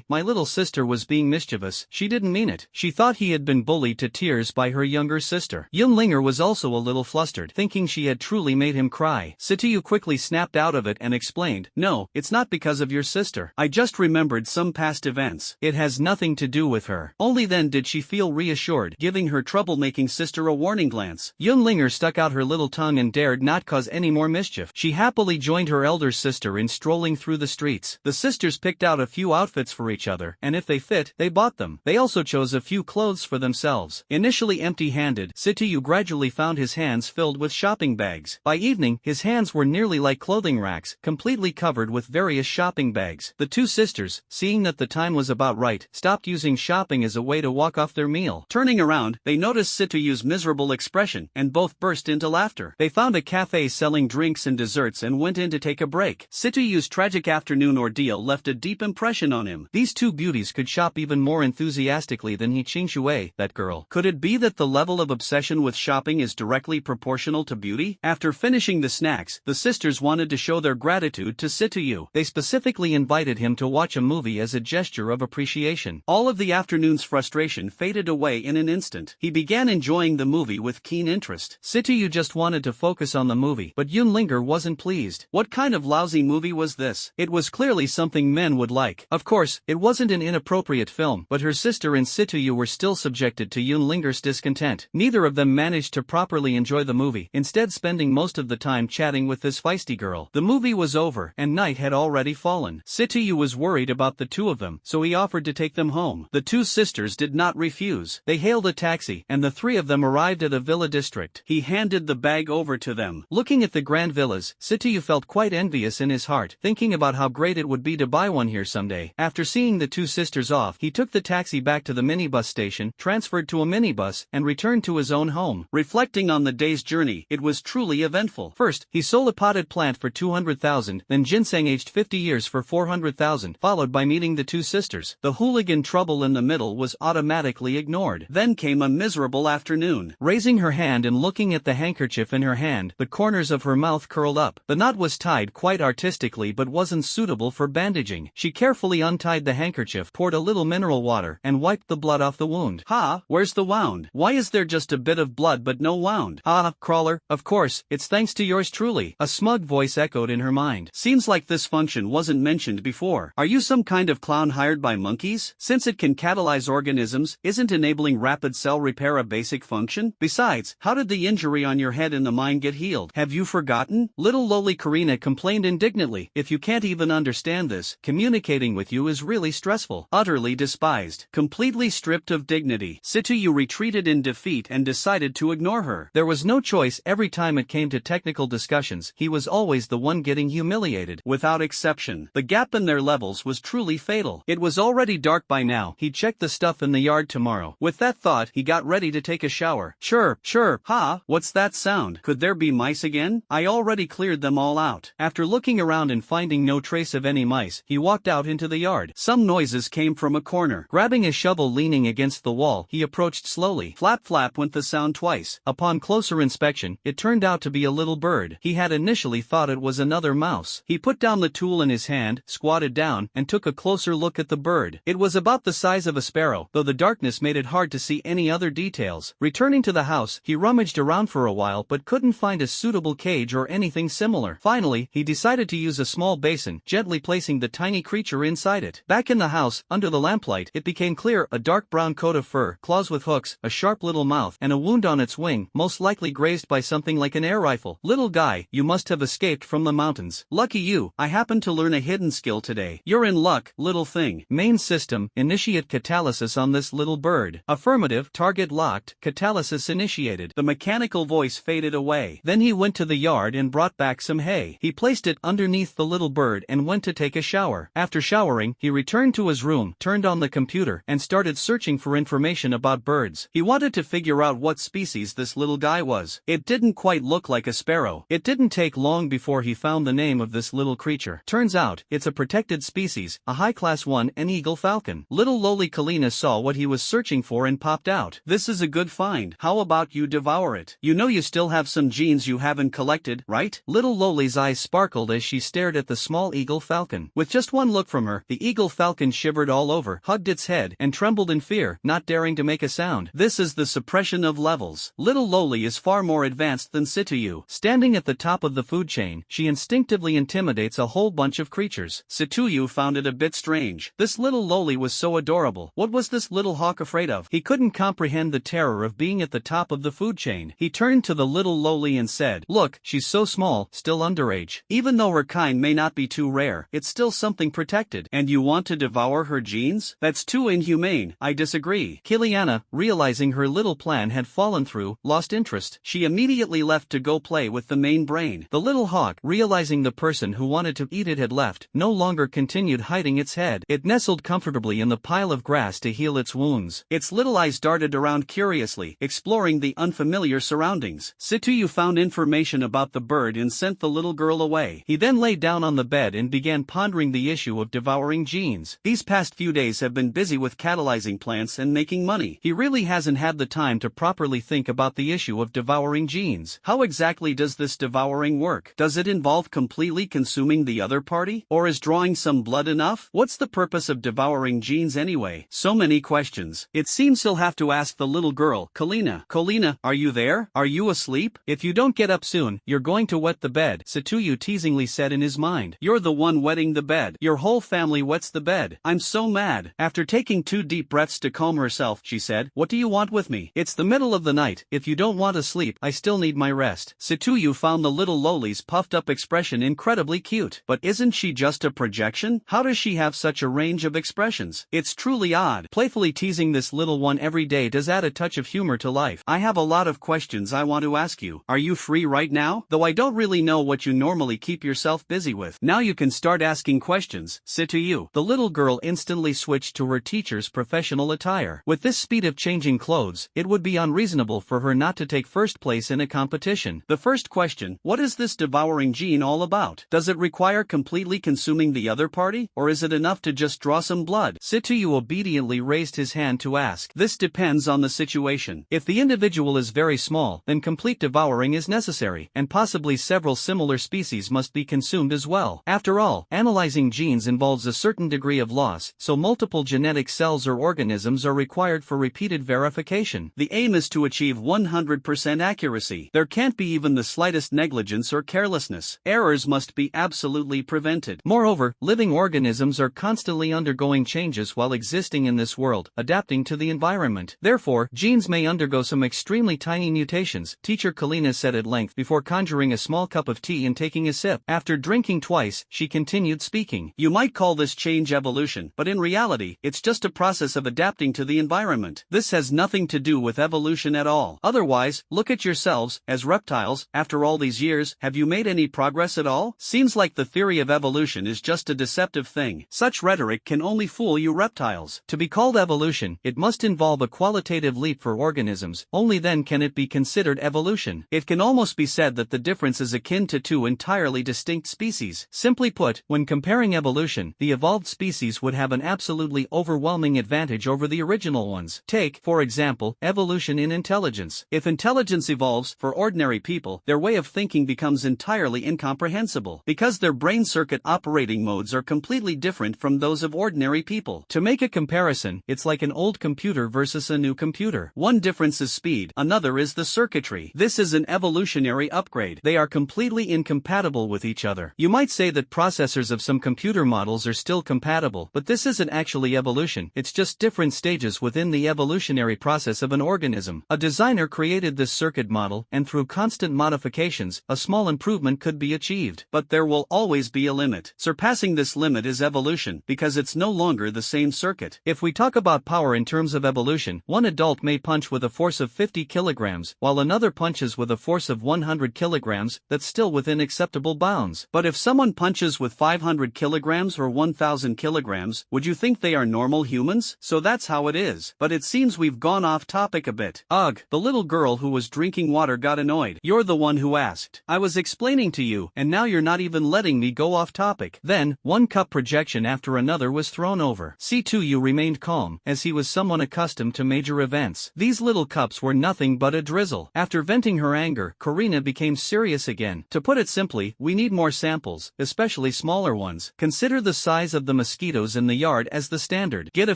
my little sister was being mischievous, she didn't mean it. She thought he had been bullied to tears by her younger sister. Yun-Linger was also a little flustered, thinking she had truly made him cry. Sitoyu quickly snapped out of it and explained, no, it's not because of your sister. I just remembered some past events. It has nothing to do with her. Only then did she feel reassured, giving her troublemaking sister a warning glance. Yun-Linger stuck out her little tongue and dared not cause any more mischief. She happily joined her elder sister in strolling through the streets. The sisters picked out a few outfits for each other, and if they fit, they bought them. They also chose a few clothes for themselves. Initially empty-handed, Sitoyu gradually found his hands filled with shopping bags. By evening, his hands were nearly like clothing racks, completely covered with various shopping bags. The two sisters, seeing that the time was about right, stopped using shopping as a way to walk off their meal. Turning around, they noticed Sitoyu's miserable expression, and both burst into laughter. They found a cafe selling drinks and desserts and went in to take a break. Sitoyu's tragic afternoon ordeal left a deep impression on him. These two beauties could shop even more enthusiastically than he Qingxue, that girl. Could it be that the level of obsession with shopping is directly proportional to beauty? After finishing the snacks, the sisters wanted to show their gratitude to Sitoyu. They specifically invited him to watch a movie as a gesture of appreciation. All of the afternoon's frustration faded away in an instant. He began enjoying the movie with keen interest. Sitoyu just wanted to focus on the movie, but Yun-Linger wasn't pleased. What kind of lousy movie was this? It was clearly something men would like. Of course, it wasn't an inappropriate film, but her sister and Sitoyu were still subjected to Yun-Linger's discontent. Neither of them managed to properly enjoy the movie, instead spending most of the time chatting with this feisty girl. The movie was over, and night had already fallen. Sitoyu was worried about the two of them, so he offered to take them home. The two sisters did not refuse. They hailed a taxi, and the three of them arrived at a villa district. He handed the bag over to them. Looking at the grand villas, Sitoyu felt quite envious in his heart, thinking about how great it would be to buy one here someday. After seeing the two sisters off, he took the taxi back to the minibus station, transferred to a minibus, and returned to his own home. Reflecting on the day's journey, it was truly eventful. First, he sold a potted plant for 200,000, then ginseng aged 50 years for 400,000, followed by meeting the two sisters. The hooligan trouble in the middle was automatically ignored. Then came a miserable afternoon. Raising her hand and looking at the handkerchief in her hand, the corners of her mouth curled up. The knot was tied quite artistically but wasn't suitable for bandaging. She carefully untied the handkerchief, poured a little mineral water, and wiped the blood off the wound. Ha, where's the wound? Why is there just a bit of blood but no wound? Ah, crawler, of course, it's thanks to yours truly. A smug voice echoed in her mind. Seems like this function wasn't mentioned before. Are you some kind of clown hired by monkeys? Since it can catalyze organisms, isn't enabling rapid cell repair a basic function? Besides, how did the injury on your head and the mine get healed? Have you forgotten? Little lowly Karina complained indignantly. If you can't even understand this, communicating with you is really stressful. Utterly despised. Completely stripped of dignity, Sitoyu retreated in defeat and decided to ignore her. There was no choice. Every time it came to technical discussions, he was always the one getting humiliated. Without exception, the gap in their levels was truly fatal. It was already dark by now. He'd check the stuff in the yard tomorrow. With that thought, he got ready to take a shower. Sure, ha, what's that sound? Could there be mice again? I already cleared them all out. After looking around and finding no trace of any mice, he walked out into the yard. Some noises came from a corner. Grabbing a shovel leaning against the wall, he approached slowly. Flap flap went the sound twice. Upon closer inspection, it turned out to be a little bird. He had initially thought it was another mouse. He put down the tool in his hand, squatted down, and took a closer look at the bird. It was about the size of a sparrow, though the darkness made it hard to see any other details. Returning to the house, he rummaged around for a while but couldn't find a suitable cage or anything similar. Finally, he decided to use a small basin, gently placing the tiny creature inside it. Back in the house, under the lamplight, it became clear: a dark brown coat of fur, claws with hooks, a sharp little mouth, and a wound on its wing, most likely grazed by something like an air rifle. Little guy, you must have escaped from the mountains. Lucky you, I happened to learn a hidden skill today. You're in luck, little thing. Main system, initiate catalysis on this little bird. Affirmative, target locked, catalysis initiated. The mechanical voice faded away. Then he went to the yard and brought back some hay. He placed it underneath the little bird and went to take a shower. After showering, Showering, he returned to his room, turned on the computer, and started searching for information about birds. He wanted to figure out what species this little guy was. It didn't quite look like a sparrow. It didn't take long before he found the name of this little creature. Turns out, it's a protected species, a high-class one, an eagle falcon. Little lowly Kalina saw what he was searching for and popped out. This is a good find. How about you devour it? You know you still have some genes you haven't collected, right? Little Lowly's eyes sparkled as she stared at the small eagle falcon. With just one look from her, the eagle falcon shivered all over, hugged its head, and trembled in fear, not daring to make a sound. This is the suppression of levels. Little Lowly is far more advanced than Situyu. Standing at the top of the food chain, she instinctively intimidates a whole bunch of creatures. Situyu found it a bit strange. This little Lowly was so adorable. What was this little hawk afraid of? He couldn't comprehend the terror of being at the top of the food chain. He turned to the little Lowly and said, "Look, she's so small, still underage. Even though her kind may not be too rare, it's still something protected. And you want to devour her genes? That's too inhumane. I disagree." Kiliana, realizing her little plan had fallen through, lost interest. She immediately left to go play with the main brain. The little hawk, realizing the person who wanted to eat it had left, no longer continued hiding its head. It nestled comfortably in the pile of grass to heal its wounds. Its little eyes darted around curiously, exploring the unfamiliar surroundings. Situyu found information about the bird and sent the little girl away. He then lay down on the bed and began pondering the issue of devouring genes. These past few days have been busy with catalyzing plants and making money. He really hasn't had the time to properly think about the issue of devouring genes. How exactly does this devouring work? Does it involve completely consuming the other party? Or is drawing some blood enough? What's the purpose of devouring genes anyway? So many questions. It seems he'll have to ask the little girl, Kalina. "Kalina, are you there? Are you asleep? If you don't get up soon, you're going to wet the bed," Situyu teasingly said in his mind. "You're the one wetting the bed. Your whole family wets the bed. I'm so mad." After taking 2 deep breaths to calm herself, she said, "What do you want with me? It's the middle of the night. If you don't want to sleep, I still need my rest." Situyu found the little Lowly's puffed-up expression incredibly cute. But isn't she just a projection? How does she have such a range of expressions? It's truly odd. Playfully teasing this little one every day does add a touch of humor to life. "I have a lot of questions I want to ask you. Are you free right now? Though I don't really know what you normally keep yourself busy with." "Now you can start asking questions, Situyu." The little girl instantly switched to her teacher's professional attire. With this speed of changing clothes, it would be unreasonable for her not to take first place in a competition. The first question, what is this devouring gene all about? Does it require completely consuming the other party, or is it enough to just draw some blood? Situyu obediently raised his hand to ask. This depends on the situation. If the individual is very small, then complete devouring is necessary, and possibly several similar species must be consumed as well. After all, analyzing genes involves a certain degree of loss, so multiple genetic cells or organisms are required for repeated verification. The aim is to achieve 100% accuracy. There can't be even the slightest negligence or carelessness. Errors must be absolutely prevented. Moreover, living organisms are constantly undergoing changes while existing in this world, adapting to the environment. Therefore, genes may undergo some extremely tiny mutations, Teacher Kalina said at length before conjuring a small cup of tea and taking a sip. After drinking twice, she continued speaking. "You might call this change evolution, but in reality, it's just a process of adapting to the environment. This has nothing to do with evolution at all. Otherwise, look at yourselves, as reptiles. After all these years, have you made any progress at all? Seems like the theory of evolution is just a deceptive thing. Such rhetoric can only fool you reptiles. To be called evolution, it must involve a qualitative leap for organisms. Only then can it be considered evolution. It can almost be said that the difference is akin to 2 entirely distinct species. Simply put, when comparing evolution, the evolved species would have an absolutely overwhelming advantage over the original ones. Take, for example, evolution in intelligence. If intelligence evolves, for ordinary people, their way of thinking becomes entirely incomprehensible, because their brain circuit operating modes are completely different from those of ordinary people. To make a comparison, it's like an old computer versus a new computer. One difference is speed, another is the circuitry. This is an evolutionary upgrade. They are completely incompatible with each other. You might say that processors of some computer models are still compatible, but this isn't actually evolution, it's just different stages within the evolutionary process of an organism. A designer created this circuit model, and through constant modifications, a small improvement could be achieved. But there will always be a limit. Surpassing this limit is evolution, because it's no longer the same circuit. If we talk about power in terms of evolution, one adult may punch with a force of 50 kilograms, while another punches with a force of 100 kilograms, that's still within acceptable bounds. But if someone punches with 500 kilograms or 1,000 kilograms, would you think they are normal humans? So that's how it is. But it seems we've gone off topic a bit. Ugh, the little girl who was drinking water got annoyed. You're the one who asked. I was explaining to you, and now you're not even letting me go off topic. Then, one cup projection after another was thrown over. C2U remained calm, as he was someone accustomed to major events. These little cups were nothing but a drizzle. After venting her anger, Karina became serious again. To put it simply, we need more samples, especially smaller ones. Consider the size of the mosquitoes in the yard as the standard. Get a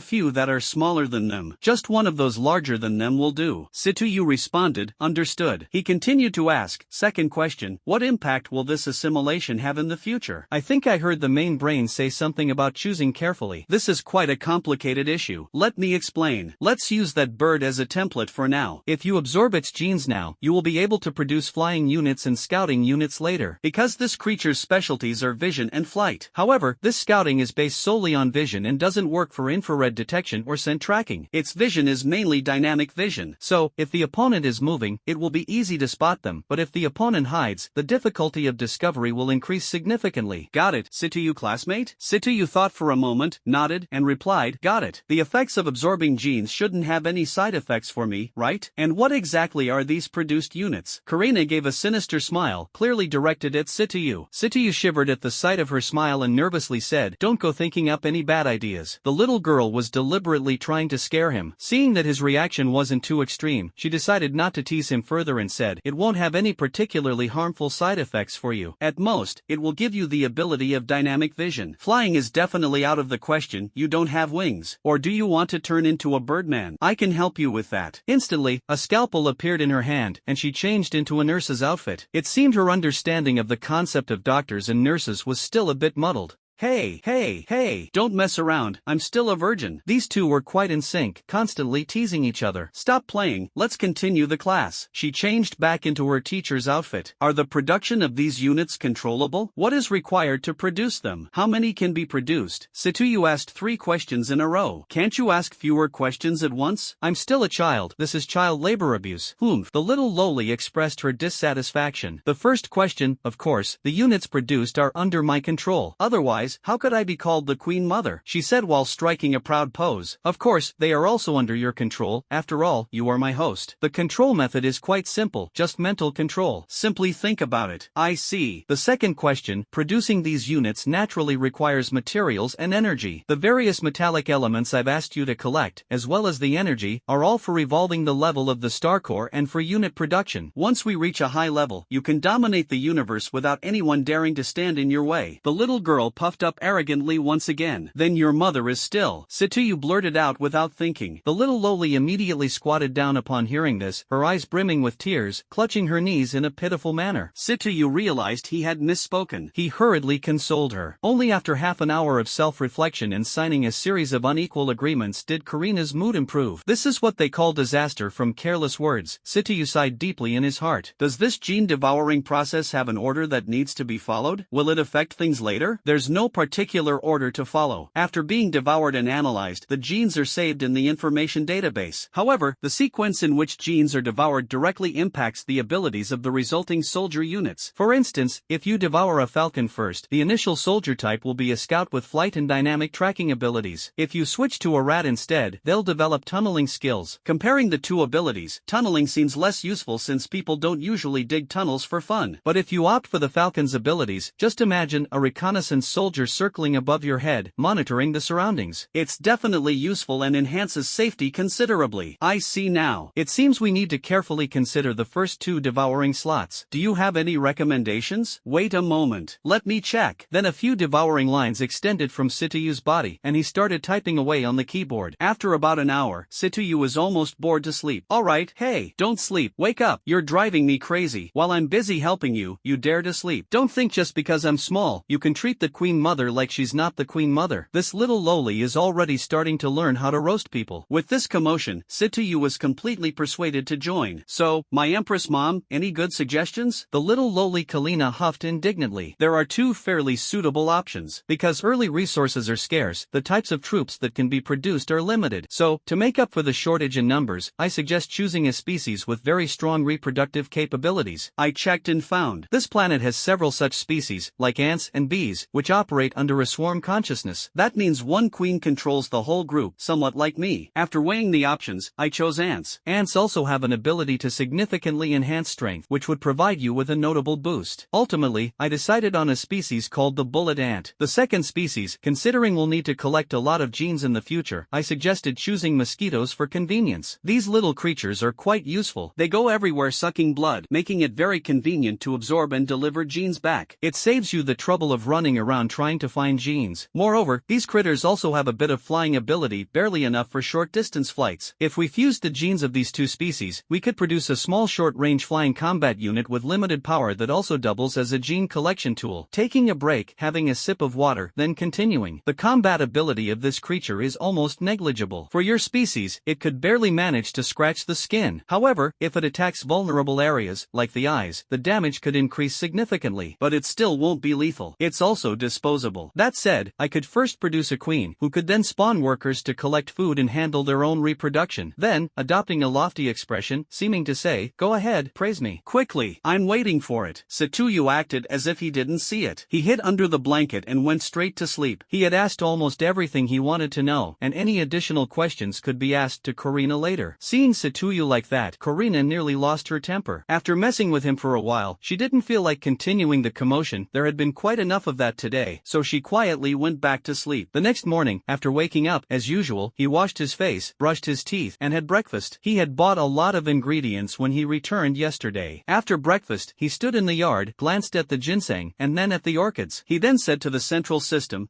few that are smaller than them. Just one of those larger than them will do. C2U responded, understood. He continued to ask, second question, what impact will this assimilation have in the future? I think I heard the main brain say something about choosing carefully. This is quite a complicated issue. Let me explain. Let's use that bird as a template for now. If you absorb its genes now, you will be able to produce flying units and scouting units later. Because this creature's specialties are vision and flight. However, this scouting is based solely on vision and doesn't work for infrared detection or scent tracking. Its vision is mainly dynamic vision. So, if the opponent is moving, it will be easy to spot them. But if the opponent hides, the difficulty of discovery will increase significantly. Got it, C2U classmate? C2U thought for a moment, nodded, and replied, got it. The effects of absorbing genes shouldn't have any side effects for me, right? And what exactly are these produced units? Karina gave a sinister smile, clearly directed at C2U. C2U shivered at the sight of her smile and nervously said, don't go thinking up any bad ideas. The little girl was deliberately trying to scare him. Seeing that his reaction wasn't too extreme, she decided not to tease him further and said, it won't have any particularly harmful side effects for you. At most, it will give you the ability of dynamic vision. Flying is definitely out of the question. You don't have wings. Or do you want to turn into a birdman? I can help you with that. Instantly, a scalpel appeared in her hand, and she changed into a nurse's outfit. It seemed her understanding of the concept of doctors and nurses was still a bit muddled. Hey, don't mess around, I'm still a virgin. These two were quite in sync, constantly teasing each other. Stop playing, let's continue the class. She changed back into her teacher's outfit. Are the production of these units controllable? What is required to produce them? How many can be produced? C2U asked 3 questions in a row. Can't you ask fewer questions at once? I'm still a child, this is child labor abuse. The little loli expressed her dissatisfaction. The first question, of course, the units produced are under my control. Otherwise, how could I be called the Queen Mother? She said while striking a proud pose. Of course, they are also under your control. After all, you are my host. The control method is quite simple, just mental control. Simply think about it. I see. The second question, producing these units naturally requires materials and energy. The various metallic elements I've asked you to collect, as well as the energy, are all for revolving the level of the star core and for unit production. Once we reach a high level, you can dominate the universe without anyone daring to stand in your way. The little girl puffed up arrogantly once again. Then your mother is still. C2U blurted out without thinking. The little loli immediately squatted down upon hearing this, her eyes brimming with tears, clutching her knees in a pitiful manner. C2U realized he had misspoken. He hurriedly consoled her. Only after half an hour of self-reflection and signing a series of unequal agreements did Karina's mood improve. This is what they call disaster from careless words. C2U sighed deeply in his heart. Does this gene-devouring process have an order that needs to be followed? Will it affect things later? There's no particular order to follow. After being devoured and analyzed, the genes are saved in the information database. However, the sequence in which genes are devoured directly impacts the abilities of the resulting soldier units. For instance, if you devour a falcon first, the initial soldier type will be a scout with flight and dynamic tracking abilities. If you switch to a rat instead, they'll develop tunneling skills. Comparing the two abilities, tunneling seems less useful since people don't usually dig tunnels for fun. But if you opt for the falcon's abilities, just imagine a reconnaissance soldier circling above your head, monitoring the surroundings. It's definitely useful and enhances safety considerably. I see now. It seems we need to carefully consider the first 2 devouring slots. Do you have any recommendations? Wait a moment. Let me check. Then a few devouring lines extended from C2U's body, and he started typing away on the keyboard. After about an hour, C2U was almost bored to sleep. Alright, hey, don't sleep. Wake up. You're driving me crazy. While I'm busy helping you, you dare to sleep. Don't think just because I'm small, you can treat the Queen Mother like she's not the Queen Mother. This little loli is already starting to learn how to roast people. With this commotion, C2U was completely persuaded to join. So, my Empress Mom, any good suggestions? The little loli Kalina huffed indignantly. There are 2 fairly suitable options. Because early resources are scarce, the types of troops that can be produced are limited. So, to make up for the shortage in numbers, I suggest choosing a species with very strong reproductive capabilities. I checked and found. This planet has several such species, like ants and bees, which operate operate under a swarm consciousness. That means one queen controls the whole group, somewhat like me. After weighing the options, I chose ants. Ants also have an ability to significantly enhance strength, which would provide you with a notable boost. Ultimately, I decided on a species called the bullet ant. The second species, considering we'll need to collect a lot of genes in the future, I suggested choosing mosquitoes for convenience. These little creatures are quite useful. They go everywhere sucking blood, making it very convenient to absorb and deliver genes back. It saves you the trouble of running around trying to find genes. Moreover, these critters also have a bit of flying ability, barely enough for short-distance flights. If we fused the genes of these two species, we could produce a small short-range flying combat unit with limited power that also doubles as a gene collection tool. Taking a break, having a sip of water, then continuing. The combat ability of this creature is almost negligible. For your species, it could barely manage to scratch the skin. However, if it attacks vulnerable areas, like the eyes, the damage could increase significantly, but it still won't be lethal. It's also disposable. That said, I could first produce a queen, who could then spawn workers to collect food and handle their own reproduction. Then, adopting a lofty expression, seeming to say, "Go ahead, praise me." Quickly, "I'm waiting for it." Satuyu acted as if he didn't see it. He hid under the blanket and went straight to sleep. He had asked almost everything he wanted to know, and any additional questions could be asked to Karina later. Seeing Satuyu like that, Karina nearly lost her temper. After messing with him for a while, she didn't feel like continuing the commotion. There had been quite enough of that today, so she quietly went back to sleep. The next morning, after waking up, as usual, he washed his face, brushed his teeth, and had breakfast. He had bought a lot of ingredients when he returned yesterday. After breakfast, he stood in the yard, glanced at the ginseng, and then at the orchids. He then said to the Central System,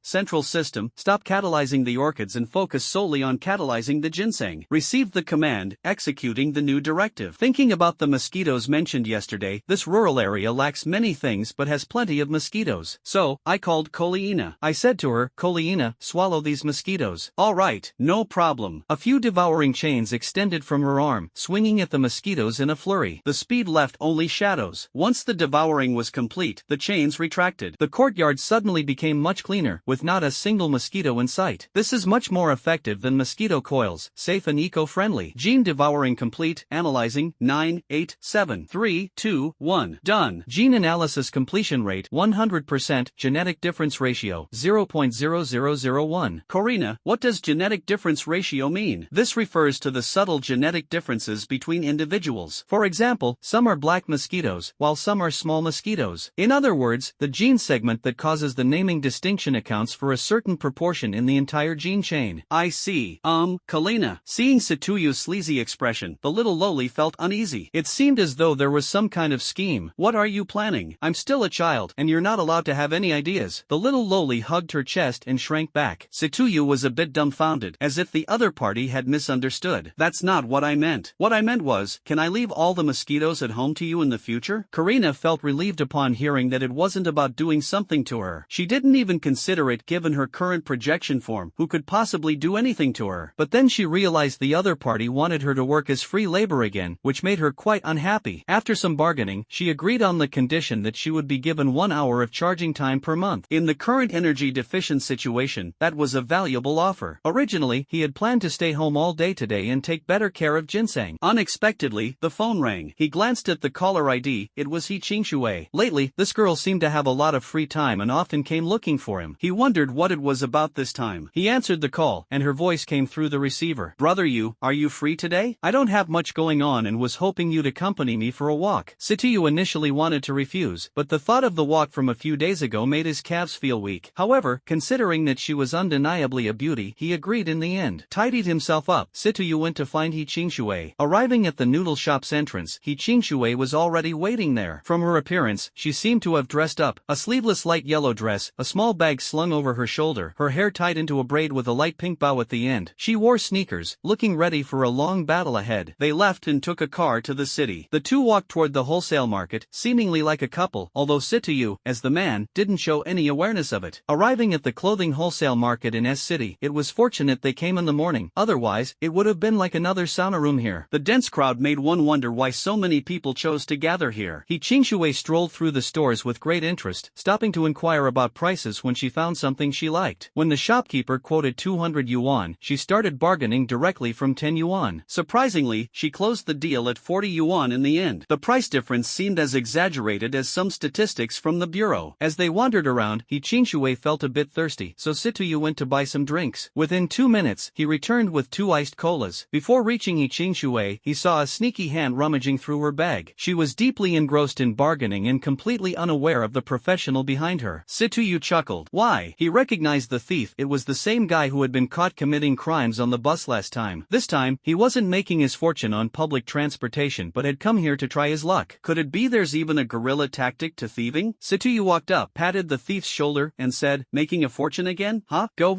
stop catalyzing the orchids and focus solely on catalyzing the ginseng. Received the command, executing the new directive. Thinking about the mosquitoes mentioned yesterday, this rural area lacks many things but has plenty of mosquitoes. So, I called Koliina. I said to her, "Koliina, swallow these mosquitoes." "All right, no problem." A few devouring chains extended from her arm, swinging at the mosquitoes in a flurry. The speed left only shadows. Once the devouring was complete, the chains retracted. The courtyard suddenly became much cleaner, with not a single mosquito in sight. This is much more effective than mosquito coils, safe and eco-friendly. Gene devouring complete, analyzing, 9, 8, 7, 3, 2, 1. Done. Gene analysis completion rate, 100%, genetic difference ratio, 0.0001. Karina, what does genetic difference ratio mean? This refers to the subtle genetic differences between individuals. For example, some are black mosquitoes, while some are small mosquitoes. In other words, the gene segment that causes the naming distinction accounts for a certain proportion in the entire gene chain. I see. Kalina. Seeing Satuyu's sleazy expression, the little loli felt uneasy. It seemed as though there was some kind of scheme. "What are you planning? I'm still a child, and you're not allowed to have any ideas." The little loli hugged her chest and shrank back. Satuyu was a bit dumbfounded, as if the other party had misunderstood. "That's not what I meant. What I meant was, can I leave all the mosquitoes at home to you in the future?" Karina felt relieved upon hearing that it wasn't about doing something to her. She didn't even consider it given her current projection form, who could possibly do anything to her. But then she realized the other party wanted her to work as free labor again, which made her quite unhappy. After some bargaining, she agreed on the condition that she would be given 1 hour of charging time per month. In the current energy deficient situation, that was a valuable offer. Originally, he had planned to stay home all day today and take better care of ginseng. Unexpectedly, the phone rang. He glanced at the caller ID. It was He Qingshui. Lately, this girl seemed to have a lot of free time and often came looking for him. He wondered what it was about this time. He answered the call, and her voice came through the receiver. "Brother Yu, are you free today? I don't have much going on and was hoping you'd accompany me for a walk." Satuyu initially wanted to refuse, but the thought of the walk from a few days ago made his calves feel weak. However, considering that she was undeniably a beauty, he agreed in the end. Tidied himself up, Satuyu went to find He Qingshui. Arriving at the noodle shop's entrance, He Qingshui was already waiting there. From her appearance, she seemed to have dressed up. A sleeveless light yellow dress, a small bag slung over her shoulder, her hair tied into a braid with a light pink bow at the end. She wore sneakers, looking ready for a long battle ahead. They left and took a car to the city. The two walked toward the wholesale market, seemingly like a couple, although Satuyu, as the man, didn't show any awareness of it. Arriving at the clothing wholesale market in S-City, it was fortunate they came in the morning, otherwise, it would have been like another sauna room here. The dense crowd made one wonder why so many people chose to gather here. He Qingshui strolled through the stores with great interest, stopping to inquire about prices when she found something she liked. When the shopkeeper quoted 200 yuan, she started bargaining directly from 10 yuan. Surprisingly, she closed the deal at 40 yuan in the end. The price difference seemed as exaggerated as some statistics from the bureau. As they wandered around, He Qingshui felt a bit thirsty, so Situyu went to buy some drinks. Within 2 minutes, he returned with 2 iced colas. Before reaching He Qingshui, he saw a sneaky hand rummaging through her bag. She was deeply engrossed in bargaining and completely unaware of the professional behind her. Situyu chuckled. Why? He recognized the thief. It was the same guy who had been caught committing crimes on the bus last time. This time, he wasn't making his fortune on public transportation but had come here to try his luck. Could it be there's even a guerrilla tactic to thieving? Situyu walked up, patted the thief's shoulder, and said, making a fortune again? Huh? Go,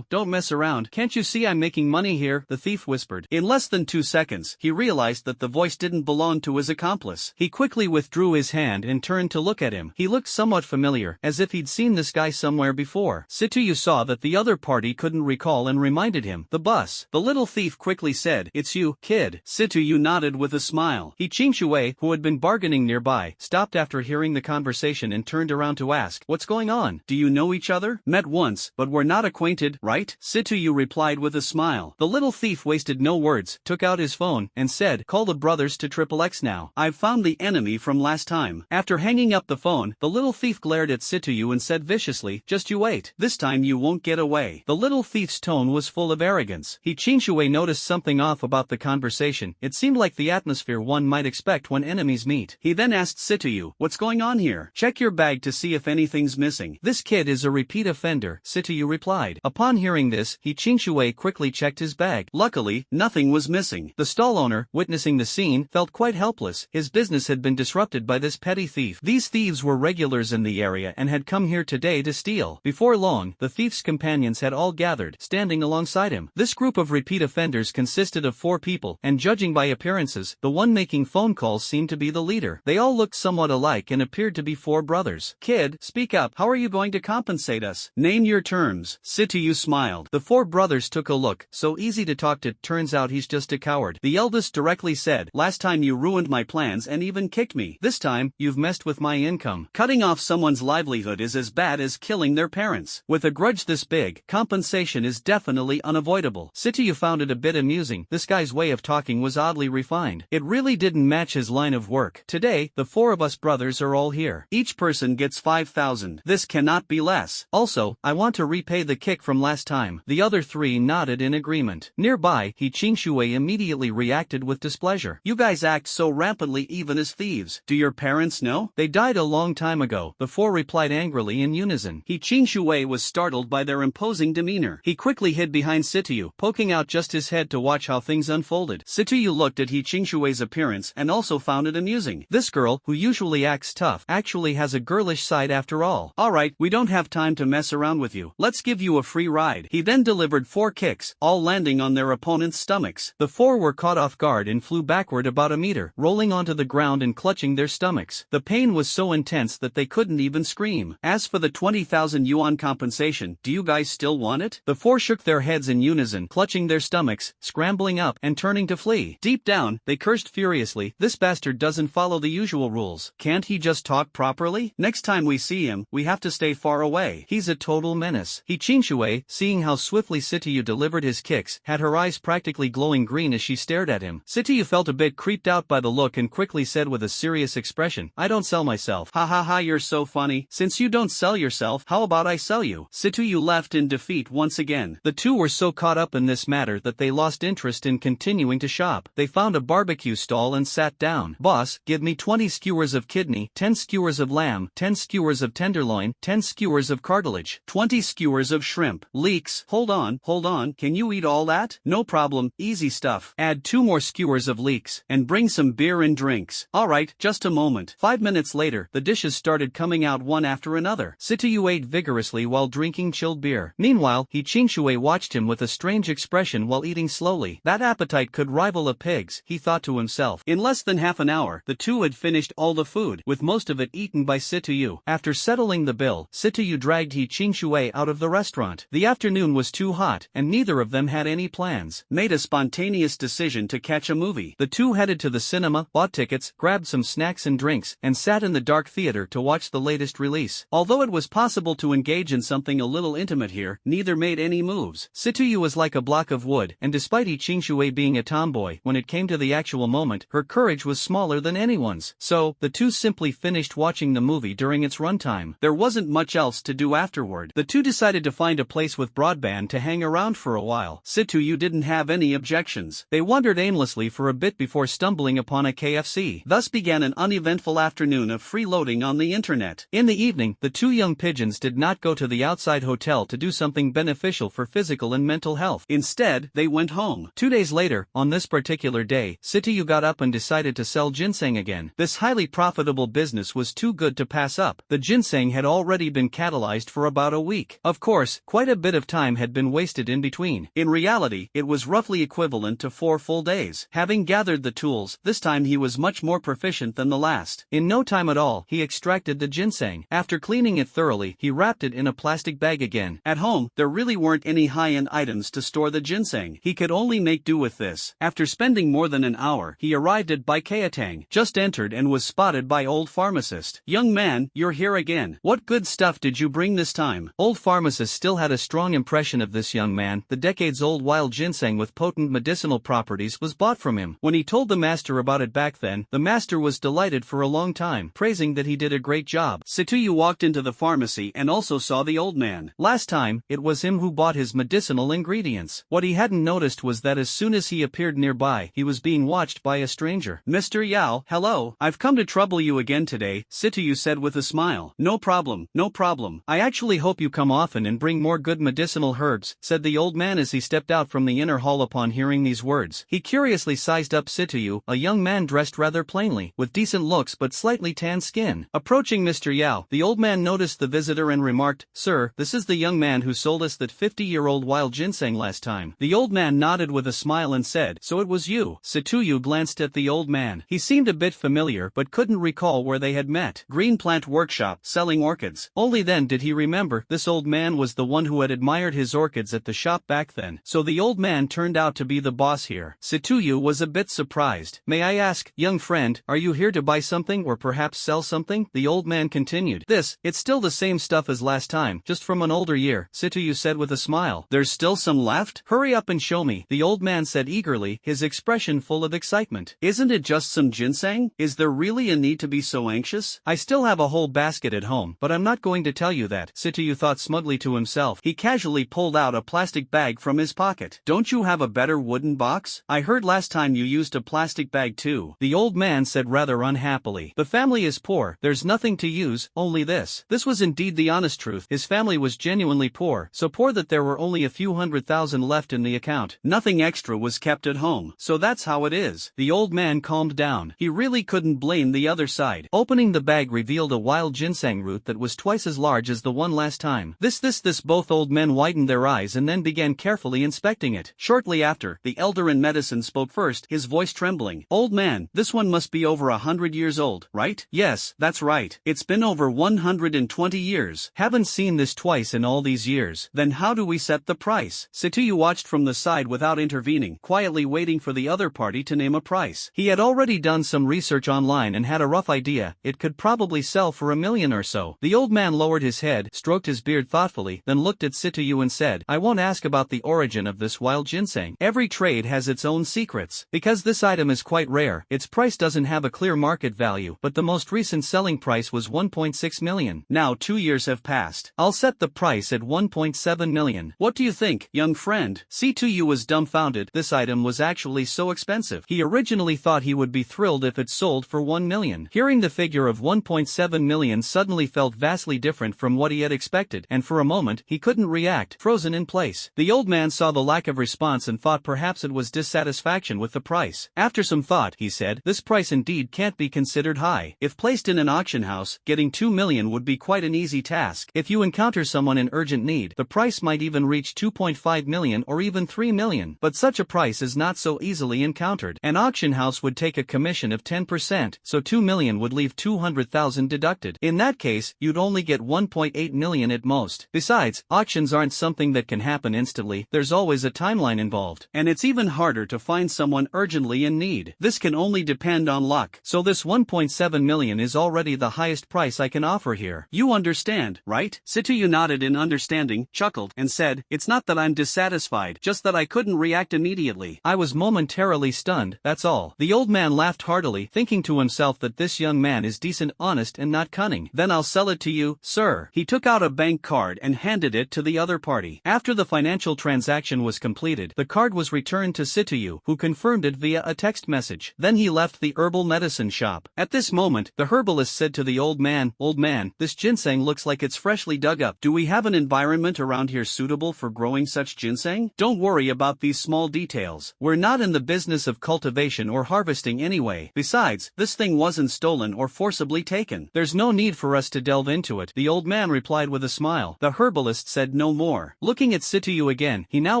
don't mess around. Can't you see I'm making money here? The thief whispered. In less than 2 seconds, he realized that the voice didn't belong to his accomplice. He quickly withdrew his hand and turned to look at him. He looked somewhat familiar, as if he'd seen this guy somewhere before. Situyu saw that the other party couldn't recall and reminded him. The bus. The little thief quickly said, it's you, kid. Situyu nodded with a smile. He Qingshui, who had been bargaining nearby, stopped after hearing the conversation and turned around to ask, what's going on? Do you know each other? Met once, but we're not acquainted, right? Situyu replied with a smile. The little thief wasted no words, took out his phone, and said, call the brothers to XXX now. I've found the enemy from last time. After hanging up the phone, the little thief glared at Situyu and said viciously, just you wait. This time you won't get away. The little thief's tone was full of arrogance. He Qingshui noticed something off about the conversation. It seemed like the atmosphere one might expect when enemies meet. He then asked Situyu, what's going on here? Check your bag to see if anything's missing. This kid is a repeat offender, Situyu replied. Upon hearing this, He Qingshui quickly checked his bag. Luckily, nothing was missing. The stall owner, witnessing the scene, felt quite helpless. His business had been disrupted by this petty thief. These thieves were regulars in the area and had come here today to steal. Before long, the thief's companions had all gathered, standing alongside him. This group of repeat offenders consisted of 4 people, and judging by appearances, the one making phone calls seemed to be the leader. They all looked somewhat alike and appeared to be 4 brothers. Kid, speak up. How are you going to compensate us? Name your terms. Situyu smiled. The 4 brothers took a look. So easy to talk to, turns out he's just a coward. The eldest directly said, last time you ruined my plans and even kicked me. This time, you've messed with my income. Cutting off someone's livelihood is as bad as killing their parents. With a grudge this big, compensation is definitely unavoidable. Situyu found it a bit amusing. This guy's way of talking was oddly refined. It really didn't match his line of work. Today, the 4 of us brothers are all here. Each person gets 5,000. This cannot be less. Also, I want to repay the kick from last time. The other 3 nodded in agreement. Nearby, He Qingshui immediately reacted with displeasure. You guys act so rampantly even as thieves. Do your parents know? They died a long time ago. The 4 replied angrily in unison. He Qingshui was startled by their imposing demeanor. He quickly hid behind Situyu, poking out just his head to watch how things unfolded. Situyu looked at He Qingshui's appearance and also found it amusing. This girl, who usually acts tough, actually has a girlish side after all. Alright, we don't have time to mess around with you. Let's give you a free ride. He then delivered 4 kicks, all landing on their opponent's stomachs. The 4 were caught off guard and flew backward about a meter, rolling onto the ground and clutching their stomachs. The pain was so intense that they couldn't even scream. As for the 20,000 yuan compensation, do you guys still want it? The 4 shook their heads in unison, clutching their stomachs, scrambling up, and turning to flee. Deep down, they cursed furiously. This bastard doesn't follow the usual rules. Can't he just talk properly? Next time we see him, we have to stay far away. He's a total menace. He Qingshui, seeing how swiftly Situyu delivered his kicks, had her eyes practically glowing green as she stared at him. Situyu felt a bit creeped out by the look and quickly said with a serious expression, I don't sell myself. Ha ha ha, you're so funny. Since you don't sell yourself, how about I sell you? Situyu left in defeat once again. The 2 were so caught up in this matter that they lost interest in continuing to shop. They found a barbecue stall and sat down. Boss, give me 20 skewers of kidney, 10 skewers of lamb, 10 skewers of tenderloin, 10 skewers of cartilage, 20 skewers of shrimp. Leeks, hold on, can you eat all that? No problem, easy stuff. Add 2 more skewers of leeks, and bring some beer and drinks. Alright, just a moment. 5 minutes later, the dishes started coming out one after another. Situyu ate vigorously while drinking chilled beer. Meanwhile, He Qingshui watched him with a strange expression while eating slowly. That appetite could rival a pig's, he thought to himself. In less than half an hour, the 2 had finished all the food, with most of it eaten by Situyu. After settling the bill, Situyu dragged He Qingshui out of the restaurant. The afternoon was too hot, and neither of them had any plans. Made a spontaneous decision to catch a movie. The 2 headed to the cinema, bought tickets, grabbed some snacks and drinks, and sat in the dark theater to watch the latest release. Although it was possible to engage in something a little intimate here, neither made any moves. Situyu was like a block of wood, and despite He Qingshui being a tomboy, when it came to the actual moment, her courage was smaller than anyone's. So, the 2 simply finished watching the movie during its runtime. There wasn't much else to do afterward. The two decided to find a place with broadband to hang around for a while. Situyu didn't have any objections. They wandered aimlessly for a bit before stumbling upon a KFC. Thus began an uneventful afternoon of freeloading on the internet. In the evening, the two young pigeons did not go to the outside hotel to do something beneficial for physical and mental health. Instead, they went home. 2 days later, on this particular day, Situyu got up and decided to sell ginseng again. This highly profitable business was too good to pass up. The ginseng had already been catalyzed for about a week. Of course, quite a bit of time had been wasted in between. In reality, it was roughly equivalent to 4 full days. Having gathered the tools, this time he was much more proficient than the last. In no time at all, he extracted the ginseng. After cleaning it thoroughly, he wrapped it in a plastic bag again. At home, there really weren't any high-end items to store the ginseng. He could only make do with this. After spending more than an hour, he arrived at Baikayatang, just entered and was spotted by old pharmacist. "Young man, you're here again. What good stuff did you bring this time?" Old pharmacist still had a strong impression of this young man. The decades-old wild ginseng with potent medicinal properties was bought from him. When he told the master about it back then, the master was delighted for a long time, praising that he did a great job. Situyu walked into the pharmacy and also saw the old man. Last time, it was him who bought his medicinal ingredients. What he hadn't noticed was that as soon as he appeared nearby, he was being watched by a stranger. "Mr. Yao, hello. I've come to trouble you again today," Situyu said with a smile. "No problem, no problem. I actually hope you come often and bring more good medicinal herbs," said the old man as he stepped out from the inner hall upon hearing these words. He curiously sized up Situyu, a young man dressed rather plainly, with decent looks but slightly tanned skin. Approaching Mr. Yao, the old man noticed the visitor and remarked, "Sir, this is the young man who sold us that 50-year-old wild ginseng last time." The old man nodded with a smile and said, "So it was you." Situyu glanced at the old man. He seemed a bit familiar but couldn't recall where they had met. Green Plant Workshop, selling orchids. Only then did he remember this old man was the one who had admired his orchids at the shop back then. So the old man turned out to be the boss here. Situyu was a bit surprised. "May I ask, young friend, are you here to buy something or perhaps sell something?" The old man continued. It's still the same stuff as last time, just from an older year," Situyu said with a smile. "There's still some left? Hurry up and show me," the old man said eagerly, his expression full of excitement. "Isn't it just some ginseng? Is there really a need to be so anxious? I still have a whole basket at home, but I'm not going to tell you that," Situyu thought smugly to himself. He casually pulled out a plastic bag from his pocket. "Don't you have a better wooden box? I heard last time you used a plastic bag too," the old man said rather unhappily. "The family is poor, there's nothing to use, only this." This was indeed the honest truth. His family was genuinely poor, so poor that there were only a few $100,000 left in the account. Nothing extra was kept at home. "So that's how it is." The old man calmed down. He really couldn't blame the other side. Opening the bag revealed a wild ginseng root that was twice as large as the one last time. This both old men widened their eyes and then began carefully inspecting it. Shortly after, the elder in medicine spoke first, his voice trembling. "Old man, this one must be over 100 years old, right?" "Yes, that's right. It's been over 120 years. Haven't seen this twice in all these years." "Then how do we set the price?" Situyu watched from the side without intervening, quietly waiting for the other party to name a price. He had already done some research online and had a rough idea. It could probably sell for $1 million or so. The old man lowered his head, stroked his beard thoughtfully, then looked at Situyu and said, "I won't ask about the origin of this wild ginseng. Every trade has its own secrets. Because this item is quite rare, its price doesn't have a clear market value, but the most recent selling price was $1.6 million. Now 2 years have passed. I'll set the price at $1.7 million. What do you think, young friend?" Situyu was dumbfounded. This item was actually so expensive. He originally thought he would be thrilled if it sold for $1 million. Hearing the figure of $1.7 million suddenly felt vastly different from what he had expected, and for a moment, he couldn't react, frozen in place. The old man saw the lack of response and thought perhaps it was dissatisfaction with the price. After some thought, he said, "This price indeed can't be considered high. If placed in an auction house, getting $2 million would be quite an easy task. If you encounter someone in urgent need, the price might even reach $2.5 million or even $3 million. But such a price is not so easily encountered. An auction house would take a commission of 10%, so $2 million would leave $200,000 deducted. In that case, you'd only get $1.8 million at most. Besides, auctions aren't something that can happen instantly. There's always a timeline involved. And it's even harder to find someone urgently in need. This can only depend on luck. So this $1.7 million is already the highest price I can offer here. You understand, right?" Situyu nodded in understanding, chuckled, and said, "It's not that I'm dissatisfied, just that I couldn't react immediately. I was momentarily stunned, that's all." The old man laughed heartily, thinking to himself that this young man is decent, honest and not cunning. "Then I'll sell it to you, sir." He took out a bank card and handed it to the other party. After the financial transaction was completed, the card was returned to Situyu, who confirmed it via a text message. Then he left the herbal medicine shop. At this moment, the herbalist said to the old man, "Old man, this ginseng looks like it's freshly dug up. Do we have an environment around here suitable for growing such ginseng? Don't worry about these small details. We're not in the business of cultivation or harvesting anyway. Besides, this thing wasn't stolen or forcibly taken. There's no need for us to delve into it," the old man replied with a smile. The herbalist said no more. Looking at Situyu again, he now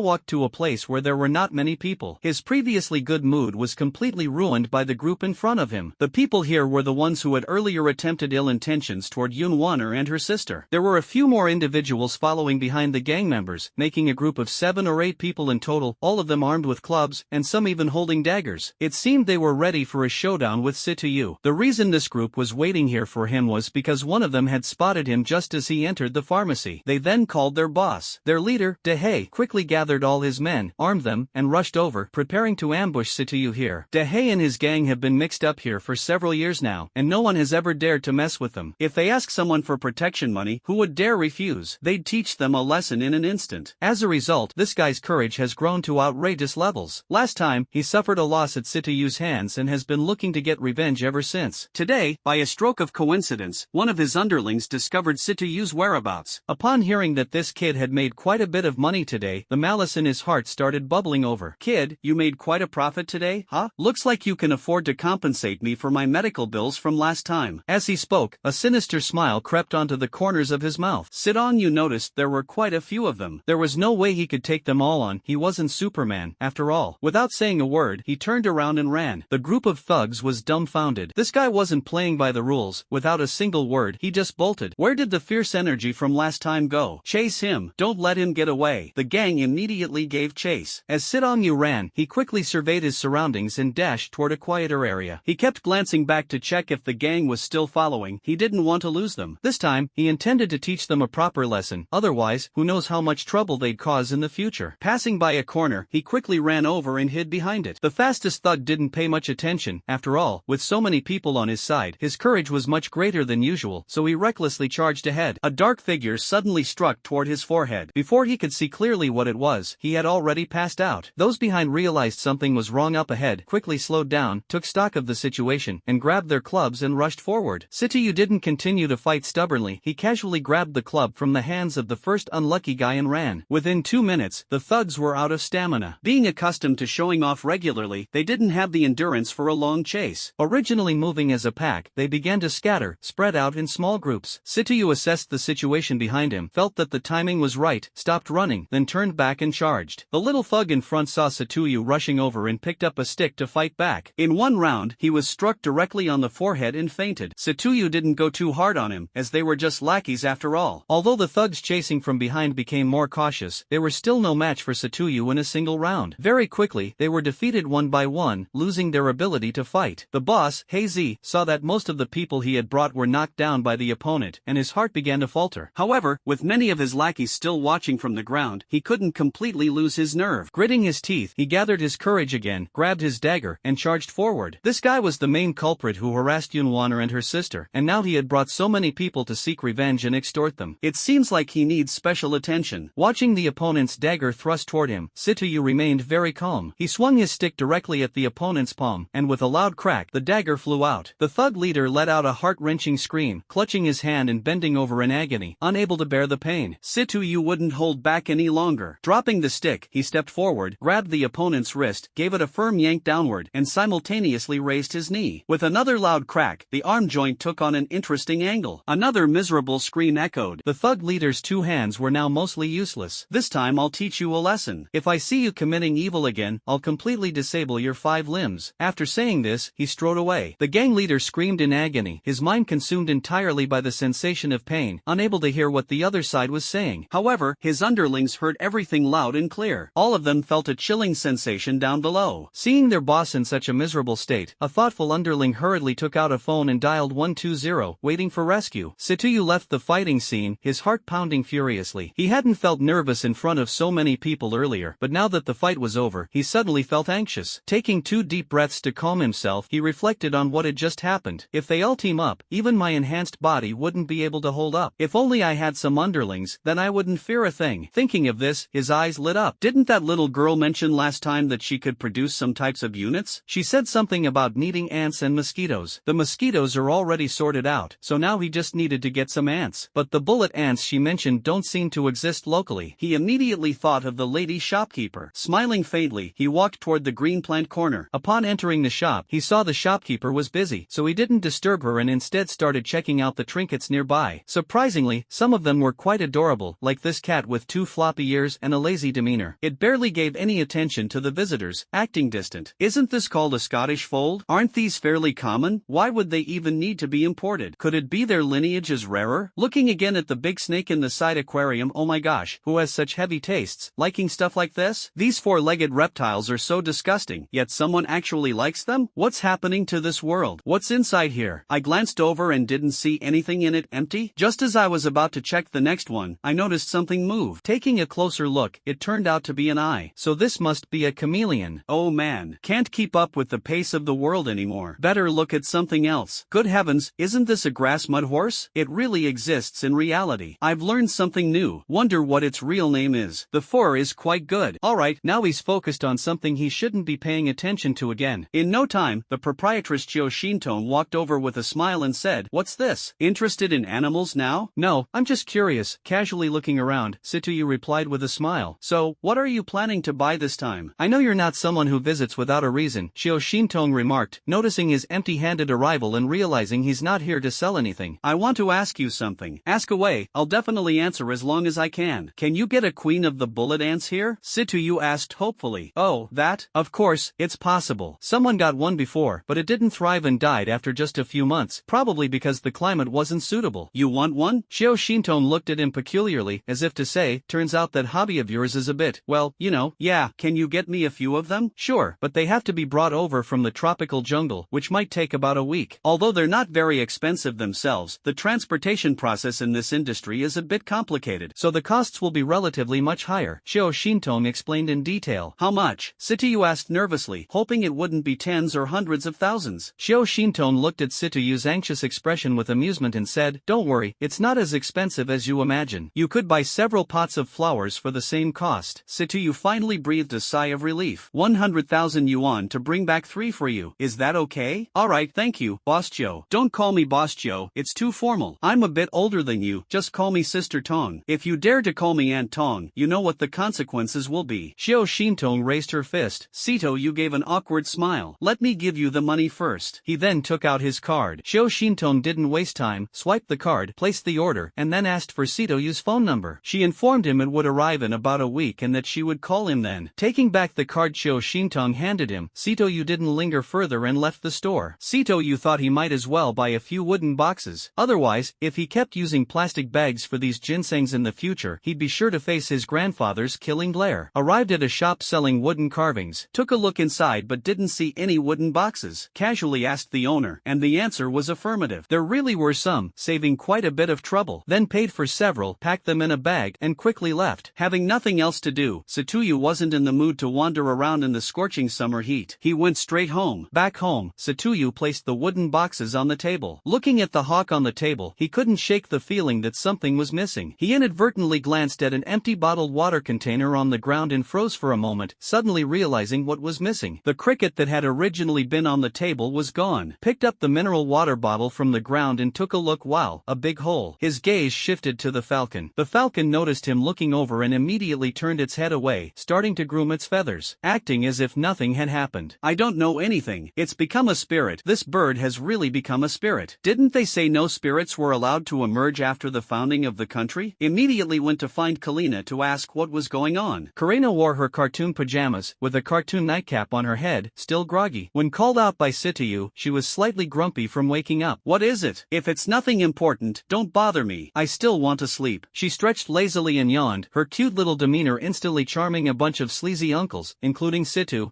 walked to a place where there were not many people. His previously good mood was completely ruined by the group in front of him. The people here were the ones who had earlier attempted ill intentions toward Yunwaner and her sister. There were a few more individuals following behind the gang members, making a group of 7 or 8 people in total, all of them armed with clubs, and some even holding daggers. It seemed they were ready for a showdown with Situyu. The reason this group was waiting here for him was because one of them had spotted him just as he entered the pharmacy. They then called their boss. Their leader, Dehe, quickly gathered all his men, armed them, and rushed over, preparing to ambush Situyu here. Dehe and his gang have been mixed up here for several years now, and no one has ever dared to mess with them. If they ask someone for protection money, who would dare refuse? They'd teach them a lesson in an instant. As a result, this guy's courage has grown to outrageous levels. Last time, he suffered a loss at Situyu's hands and has been looking to get revenge ever since. Today, by a stroke of coincidence, one of his underlings discovered Situyu's whereabouts. Upon hearing that this kid had made quite a bit of money today, the malice in his heart started bubbling over. "Kid, you made quite a profit today, huh? Looks like you can afford to compensate me for my medical bills from last time." As he spoke, a sinister smile crept onto the corners of his mouth. Sidong-yu noticed there were quite a few of them. There was no way he could take them all on. He wasn't Superman, after all. Without saying a word, he turned around and ran. The group of thugs was dumbfounded. This guy wasn't playing by the rules. Without a single word, he just bolted. Where did the fierce energy from last time go? Chase him. Don't let him get away. The gang immediately gave chase. As Sidong-yu ran, he quickly surveyed his surroundings and dashed toward a quieter area. He kept glancing back to check if the gang was still following. He didn't want to lose them. This time, he intended to teach them a proper lesson. Otherwise, who knows how much trouble they'd cause in the future. Passing by a corner, he quickly ran over and hid behind it. The fastest thug didn't pay much attention. After all, with so many people on his side, his courage was much greater than usual, so he recklessly charged ahead. A dark figure suddenly struck toward his forehead. Before he could see clearly what it was, he had already passed out. Those behind realized something was wrong up ahead, quickly slowed down, took stock of the situation, and grabbed their clubs and rushed forward. Situyu didn't continue to fight stubbornly. He casually grabbed the club from the hands of the first unlucky guy and ran. Within 2 minutes, the thugs were out of stamina. Being accustomed to showing off regularly, they didn't have the endurance for a long chase. Originally moving as a pack, they began to scatter, spread out in small groups. Situyu assessed the situation behind him, felt that the timing was right, stopped running, then turned back and charged. The little thug in front saw Situyu rushing over and picked up a stick to fight back. In one round, he was struck directly on the forehead and fainted. Situyu didn't go too hard on him, as they were just lackeys after all. Although the thugs chasing from behind became more cautious, they were still no match for Situyu in a single round. Very quickly, they were defeated one by one, losing their ability to fight. The boss, Heizi, saw that most of the people he had brought were knocked down by the opponent, and his heart began to falter. However, with many of his lackeys still watching from the ground, he couldn't completely lose his nerve. Gritting his teeth, he gathered his courage again, grabbed his dagger, and charged forward. This guy was the main culprit who harassed Yunwaner and her sister, and now he had brought so many people to seek revenge and extort them. It seems like he needs special attention. Watching the opponent's dagger thrust toward him, Situyu remained very calm. He swung his stick directly at the opponent's palm, and with a loud crack, the dagger flew out. The thug leader let out a heart-wrenching scream, clutching his hand and bending over in agony, unable to bear the pain. Situyu wouldn't hold back any longer. Dropping the stick, he stepped forward, grabbed the opponent's wrist, gave it a firm yank downward, and simultaneously raised his knee. With another loud crack, the arm joint took on an interesting angle. Another miserable scream echoed. The thug leader's 2 hands were now mostly useless. "This time I'll teach you a lesson. If I see you committing evil again, I'll completely disable your 5 limbs. After saying this, he strode away. The gang leader screamed in agony, his mind consumed entirely by the sensation of pain, unable to hear what the other side was saying. However, his underlings heard everything loud and clear. All of them felt a chilling sensation down below. Seeing their boss in such a miserable state, a thoughtful underling hurriedly took out a phone and dialed 120, waiting for rescue. Situyu left the fighting scene, his heart pounding furiously. He hadn't felt nervous in front of so many people earlier, but now that the fight was over, he suddenly felt anxious. Taking 2 deep breaths to calm himself, he reflected on what had just happened. If they all team up, even my enhanced body wouldn't be able to hold up. If only I had some underlings, then I wouldn't fear a thing. Thinking of this, his eyes lit up. Didn't that little girl mention last time that she could produce some types of units? She said something about needing ants and mosquitoes. The mosquitoes are already sorted out, so now he just needed to get some ants. But the bullet ants she mentioned don't seem to exist locally. He immediately thought of the lady shopkeeper. Smiling faintly, he walked toward the green plant corner. Upon entering the shop, he saw the shopkeeper was busy, so he didn't disturb her and instead started checking out the trinkets nearby. Surprisingly, some of them were quite adorable, like this cat with 2 floppy ears and a lazy demeanor. It barely gave any attention to the visitors, acting distant. Isn't this called a Scottish fold? Aren't these fairly common? Why would they even need to be imported? Could it be their lineage is rarer? Looking again at the big snake in the side aquarium, oh my gosh, who has such heavy tastes, liking stuff like this? These 4-legged reptiles are so disgusting, yet someone actually likes them? What's happening to this world? What's inside here? I glanced over and didn't see anything in it. Empty? Just as I was about to check the next one, I noticed something move. Taking a closer look, it turned out to be an eye. So this must be a chameleon. Oh man, can't keep up with the pace of the world anymore. Better look at something else. Good heavens, isn't this a grass mud horse? It really exists in reality. I've learned something new. Wonder what its real name is. The fur is quite good. Alright, now he's focused on something he shouldn't be paying attention to again. In no time, the proprietress Chio Shintong walked over with a smile and said, "What's this? Interested in animals now?" "No, I'm just curious." Casually looking around, Situyu replied with a smile. "So, what are you planning to buy this time?" "I know you're not someone who visits without a reason," Chio Shintong remarked, noticing his empty-handed arrival and realizing he's not here to sell anything. "I want to ask you something." "Ask away, I'll definitely answer as long as I can." "Can you get a queen of the bullet ants here?" Situyu asked hopefully. "Oh, that? Of course, it's possible. Someone got one before, but it didn't thrive and died after just a few months, probably because the climate wasn't suitable." "You want one?" Chio Shintong looked at him peculiarly, as if to say, "Turns out that hobby of yours is a bit, well, you know." "Yeah, can you get me a few of them?" "Sure, but they have to be brought over from the tropical jungle, which might take about a week. Although they're not very expensive themselves, the transportation process in this industry is a bit complicated, so the costs will be relatively much higher," Chio Shintong explained in detail. "How much?" Situyu asked nervously, hoping it wouldn't be tens or hundreds of thousands. Chio Shintong looked at Situyu's anxious expression with amusement and said, "Don't worry, it's not as expensive as you imagine. You could buy several pots of flowers for the same cost." Situyu finally breathed a sigh of relief. 100,000 yuan to bring back 3 for you. Is that okay? Alright, thank you, Boss Chio. Don't call me Boss Chio, it's too formal. I'm a bit older than you, just call me Sister Tong. If you dare to call me Aunt Tong, you know what the consequences will be. Chio Shintong raised her fist. Situyu gave an awkward smile. "Let me give you the money first." He then took out his card. Chio Shintong didn't waste time, swiped the card, placed the order, and then asked for Situyu's phone number. She informed him it would arrive in about a week and that she would call him then. Taking back the card Chio Shintong handed him, Situyu didn't linger further and left the store. Situyu thought he might as well buy a few wooden boxes. Otherwise, if he kept using plastic bags for these ginsengs in the future, he'd be sure to face his grandfather's killing glare. Arrived at a shop selling wooden carvings, took a look inside but didn't see any wooden boxes. Casually asked the owner, and the answer was affirmative. There really were some, saving quite a bit of trouble. Then paid for several, packed them in a bag, and quickly left. Having nothing else to do, Situyu wasn't in the mood to wander around in the scorching summer heat. He went straight home. Back home, Situyu placed the wooden boxes on the table. Looking at the hawk on the table, he couldn't shake the feeling that something was missing. He inadvertently glanced at an empty bottled water container on the ground and froze for a moment, suddenly realizing what was missing. The cricket that had originally been on the table was gone. Picked up the mineral water bottle from the ground and took a look. Wow, a big hole. His gaze shifted to the falcon. The falcon noticed him looking over and immediately turned its head away, starting to groom its feathers, acting as if nothing had happened. "I don't know anything. It's become a spirit. This bird has really become a spirit. Didn't they say no spirits were allowed to emerge after the founding of the country?" Immediately went to find Kalina to ask what was going on. Karina wore her cartoon pajamas, with a cartoon nightcap on her head, still groggy. When called out by Situyu, she was slightly grumpy from waking up. "What is it? If it's nothing important, don't bother me. I still want to sleep." She stretched lazily and yawned, her cute little demeanor instantly charming a bunch of sleazy uncles, including Situ.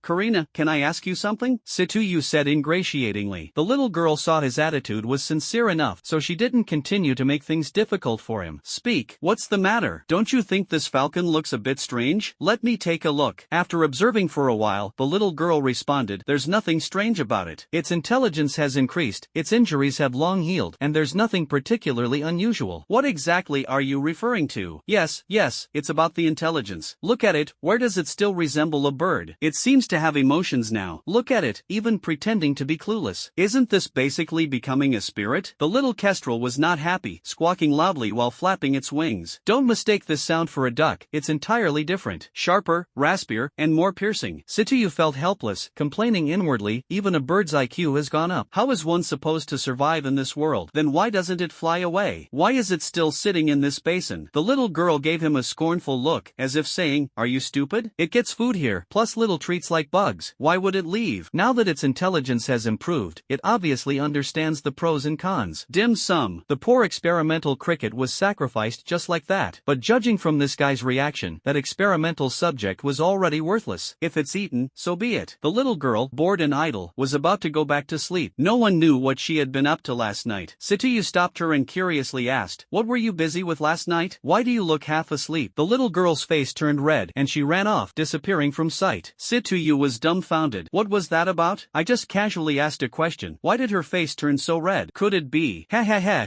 Karina, can I ask you something?" Situyu said ingratiatingly. The little girl saw his attitude was sincere enough, so she didn't continue to make things difficult for him. "Speak. What's the matter? Don't you think this falcon looks a bit strange? Let me take a look." After observing for a while, the little girl responded, "There's nothing strange about it. Its intelligence has increased, its injuries injuries have long healed and there's nothing particularly unusual. What exactly are you referring to? Yes, it's about the intelligence. Look at it, where does it still resemble a bird? It seems to have emotions now. Look at it, even pretending to be clueless. Isn't this basically becoming a spirit? The little kestrel was not happy, squawking loudly while flapping its wings. Don't mistake this sound for a duck, it's entirely different. Sharper, raspier, and more piercing. Situyu felt helpless, complaining inwardly, even a bird's IQ has gone up. How is one supposed to survive in this world? Then why doesn't it fly away? Why is it still sitting in this basin? The little girl gave him a scornful look, as if saying, are you stupid? It gets food here, plus little treats like bugs. Why would it leave? Now that its intelligence has improved, it obviously understands the pros and cons. Dim sum. The poor experimental cricket was sacrificed just like that. But judging from this guy's reaction, that experimental subject was already worthless. If it's eaten, so be it. The little girl, bored and idle, was about to go back to sleep. No one knew what she had been up to last night. Situyu stopped her and curiously asked, what were you busy with last night? Why do you look half asleep? The little girl's face turned red and she ran off, disappearing from sight. Situyu was dumbfounded. What was that about? I just casually asked a question. Why did her face turn so red? Could it be?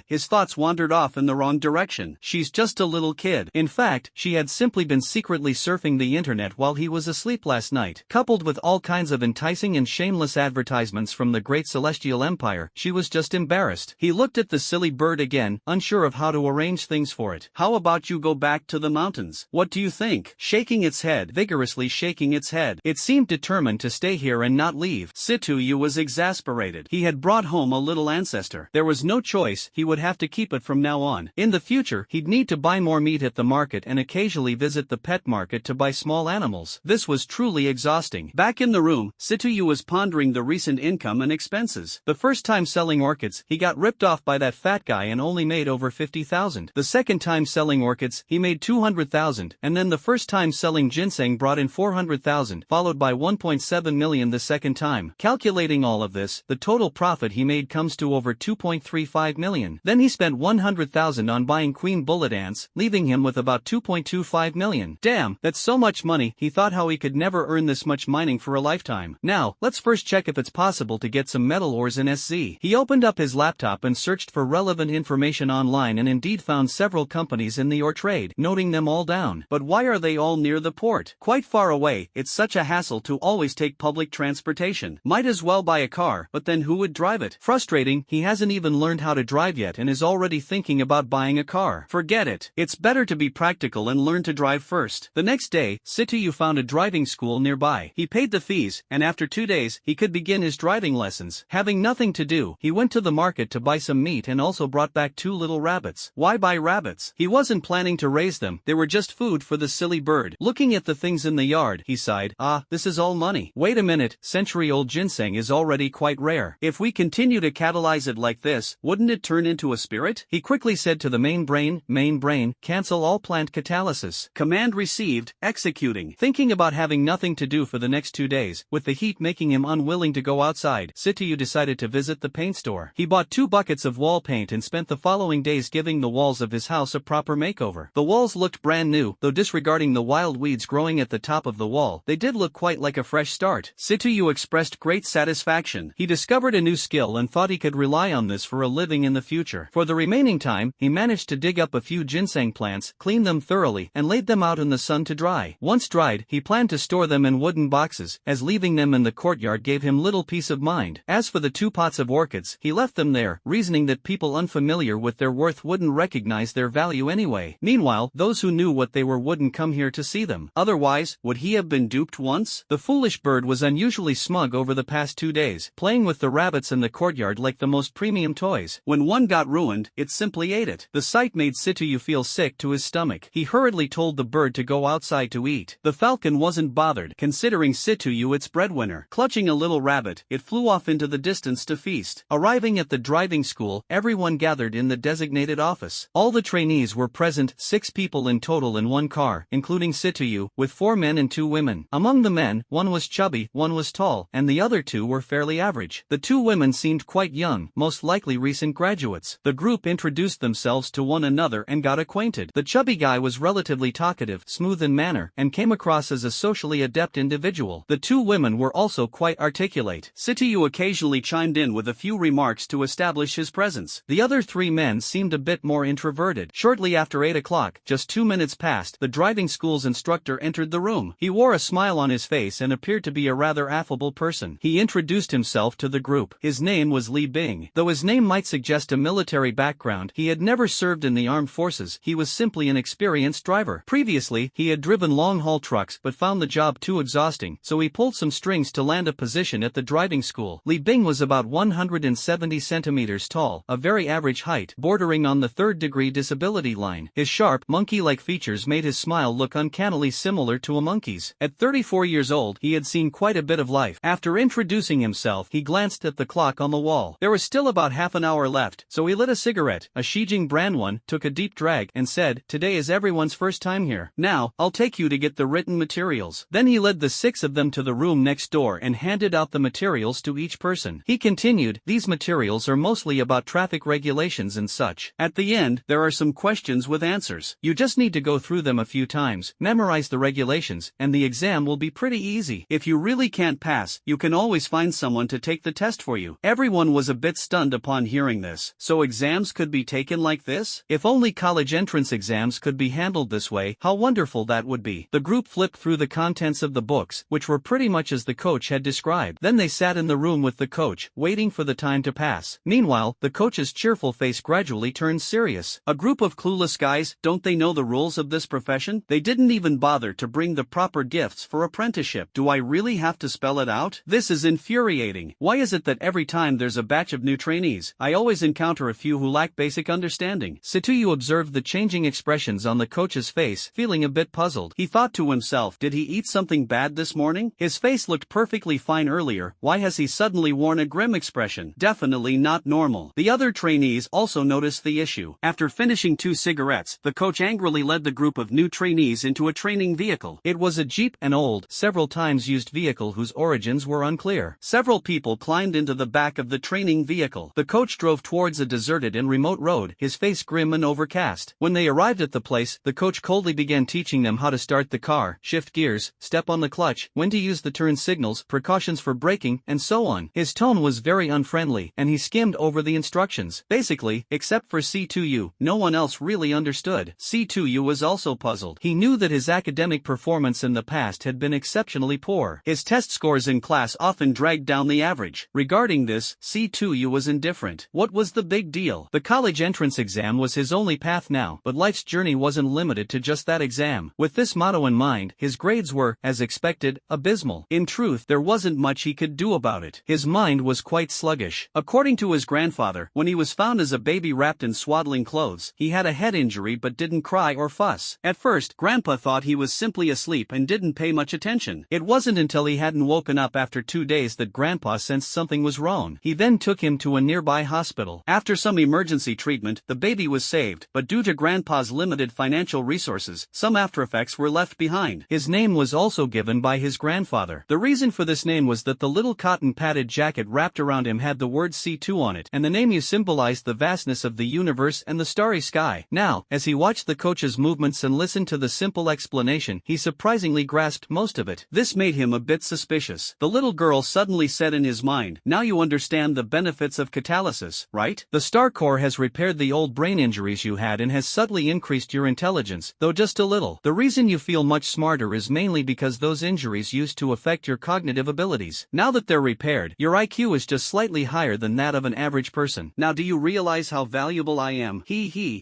His thoughts wandered off in the wrong direction. She's just a little kid. In fact, she had simply been secretly surfing the internet while he was asleep last night. Coupled with all kinds of enticing and shameless advertisements from the great celestial empire, she was just embarrassed. He looked at the silly bird again, unsure of how to arrange things for it. How about you go back to the mountains? What do you think? Shaking its head, vigorously shaking its head. It seemed determined to stay here and not leave. Situyu was exasperated. He had brought home a little ancestor. There was no choice, he would have to keep it from now on. In the future, he'd need to buy more meat at the market and occasionally visit the pet market to buy small animals. This was truly exhausting. Back in the room, Situyu was pondering the recent income and expenses. The first time selling orchids, he got ripped off by that fat guy and only made over 50,000. The second time selling orchids, he made 200,000, and then the first time selling ginseng brought in 400,000, followed by 1.7 million the second time. Calculating all of this, the total profit he made comes to over 2.35 million. Then he spent 100,000 on buying queen bullet ants, leaving him with about 2.25 million. Damn, that's so much money. He thought how he could never earn this much mining for a lifetime. Now, let's first check if it's possible to get some metal ores in SZ. He opened up his laptop and searched for relevant information online and indeed found several companies in the ore trade, noting them all down. But why are they all near the port? Quite far away. It's such a hassle to always take public transportation. Might as well buy a car, but then who would drive it? Frustrating, he hasn't even learned how to drive yet and is already thinking about buying a car. Forget it. It's better to be practical and learn to drive first. The next day, Situyu found a driving school nearby. He paid the fees, and after 2 days, he could begin his driving lessons. Having nothing to do, he went to the market to buy some meat and also brought back 2 little rabbits. Why buy rabbits? He wasn't planning to raise them, they were just food for the silly bird. Looking at the things in the yard, he sighed, this is all money. Wait a minute, century-old ginseng is already quite rare. If we continue to catalyze it like this, wouldn't it turn into a spirit? He quickly said to the main brain, cancel all plant catalysis. Command received, executing. Thinking about having nothing to do for the next 2 days, with the heat making him unwilling to go outside, Situyu decided to visit the paint store. He bought 2 buckets of wall paint and spent the following days giving the walls of his house a proper makeover. The walls looked brand new, though disregarding the wild weeds growing at the top of the wall, they did look quite like a fresh start. Situyu expressed great satisfaction. He discovered a new skill and thought he could rely on this for a living in the future. For the remaining time, he managed to dig up a few ginseng plants, clean them thoroughly, and laid them out in the sun to dry. Once dried, he planned to store them in wooden boxes, as leaving them in the courtyard gave him little peace of mind. As for the 2 pots of orchids, he left them there, reasoning that people unfamiliar with their worth wouldn't recognize their value anyway. Meanwhile, those who knew what they were wouldn't come here to see them. Otherwise, would he have been duped once? The foolish bird was unusually smug over the past 2 days, playing with the rabbits in the courtyard like the most premium toys. When one got ruined, it simply ate it. The sight made Situyu feel sick to his stomach. He hurriedly told the bird to go outside to eat. The falcon wasn't bothered, considering Situyu its breadwinner. Clutching a little rabbit, it flew off into the distance to feast. Arriving at the driving school, everyone gathered in the designated office. All the trainees were present, 6 people in total in one car, including Situyu, with 4 men and 2 women. Among the men, one was chubby, one was tall, and the other 2 were fairly average. The 2 women seemed quite young, most likely recent graduates. The group introduced themselves to one another and got acquainted. The chubby guy was relatively talkative, smooth in manner, and came across as a socially adept individual. The 2 women were also quite articulate. Situyu occasionally chimed in with a few remarks remarks to establish his presence. The other 3 men seemed a bit more introverted. Shortly after 8 o'clock, just 2 minutes passed, the driving school's instructor entered the room. He wore a smile on his face and appeared to be a rather affable person. He introduced himself to the group. His name was Li Bing. Though his name might suggest a military background, he had never served in the armed forces. He was simply an experienced driver. Previously, he had driven long-haul trucks but found the job too exhausting, so he pulled some strings to land a position at the driving school. Li Bing was about 170 centimeters tall, a very average height, bordering on the third-degree disability line. His sharp, monkey-like features made his smile look uncannily similar to a monkey's. At 34 years old, he had seen quite a bit of life. After introducing himself, he glanced at the clock on the wall. There was still about half an hour left, so he lit a cigarette, a Shijing brand one, took a deep drag, and said, "Today is everyone's first time here. Now, I'll take you to get the written materials." Then he led the 6 of them to the room next door and handed out the materials to each person. He continued, "These materials are mostly about traffic regulations and such. At the end, there are some questions with answers. You just need to go through them a few times, memorize the regulations, and the exam will be pretty easy. If you really can't pass, you can always find someone to take the test for you." Everyone was a bit stunned upon hearing this. So exams could be taken like this? If only college entrance exams could be handled this way, how wonderful that would be. The group flipped through the contents of the books, which were pretty much as the coach had described. Then they sat in the room with the coach, waiting for the time to pass. Meanwhile, the coach's cheerful face gradually turned serious. A group of clueless guys, don't they know the rules of this profession? They didn't even bother to bring the proper gifts for apprenticeship. Do I really have to spell it out? This is infuriating. Why is it that every time there's a batch of new trainees, I always encounter a few who lack basic understanding? Situyu observed the changing expressions on the coach's face, feeling a bit puzzled. He thought to himself, did he eat something bad this morning? His face looked perfectly fine earlier, why has he suddenly worn a grim expression? Definitely not normal. The other trainees also noticed the issue. After finishing 2 cigarettes, the coach angrily led the group of new trainees into a training vehicle. It was a jeep, an old, several times used vehicle whose origins were unclear. Several people climbed into the back of the training vehicle. The coach drove towards a deserted and remote road, his face grim and overcast. When they arrived at the place, the coach coldly began teaching them how to start the car, shift gears, step on the clutch, when to use the turn signals, precautions for braking, and so on. His tone was very unfriendly, and he skimmed over the instructions. Basically, except for C2U, no one else really understood. C2U was also puzzled. He knew that his academic performance in the past had been exceptionally poor. His test scores in class often dragged down the average. Regarding this, C2U was indifferent. What was the big deal? The college entrance exam was his only path now, but life's journey wasn't limited to just that exam. With this motto in mind, his grades were, as expected, abysmal. In truth, there wasn't much he could do about it. His mind was quite sluggish. According to his grandfather, when he was found as a baby wrapped in swaddling clothes, he had a head injury but didn't cry or fuss. At first, Grandpa thought he was simply asleep and didn't pay much attention. It wasn't until he hadn't woken up after 2 days that Grandpa sensed something was wrong. He then took him to a nearby hospital. After some emergency treatment, the baby was saved, but due to Grandpa's limited financial resources, some aftereffects were left behind. His name was also given by his grandfather. The reason for this name was that the little cotton-padded jacket wrapped around him had the word C2 on it, and the name symbolized the vastness of the universe and the starry sky. Now, as he watched the coach's movements and listened to the simple explanation, he surprisingly grasped most of it. This made him a bit suspicious. The little girl suddenly said in his mind, "Now you understand the benefits of catalysis, right? The Star Core has repaired the old brain injuries you had and has subtly increased your intelligence, though just a little. The reason you feel much smarter is mainly because those injuries used to affect your cognitive abilities. Now that they're repaired, your IQ is just slightly higher than that of an average person. Now do you realize how valuable I am?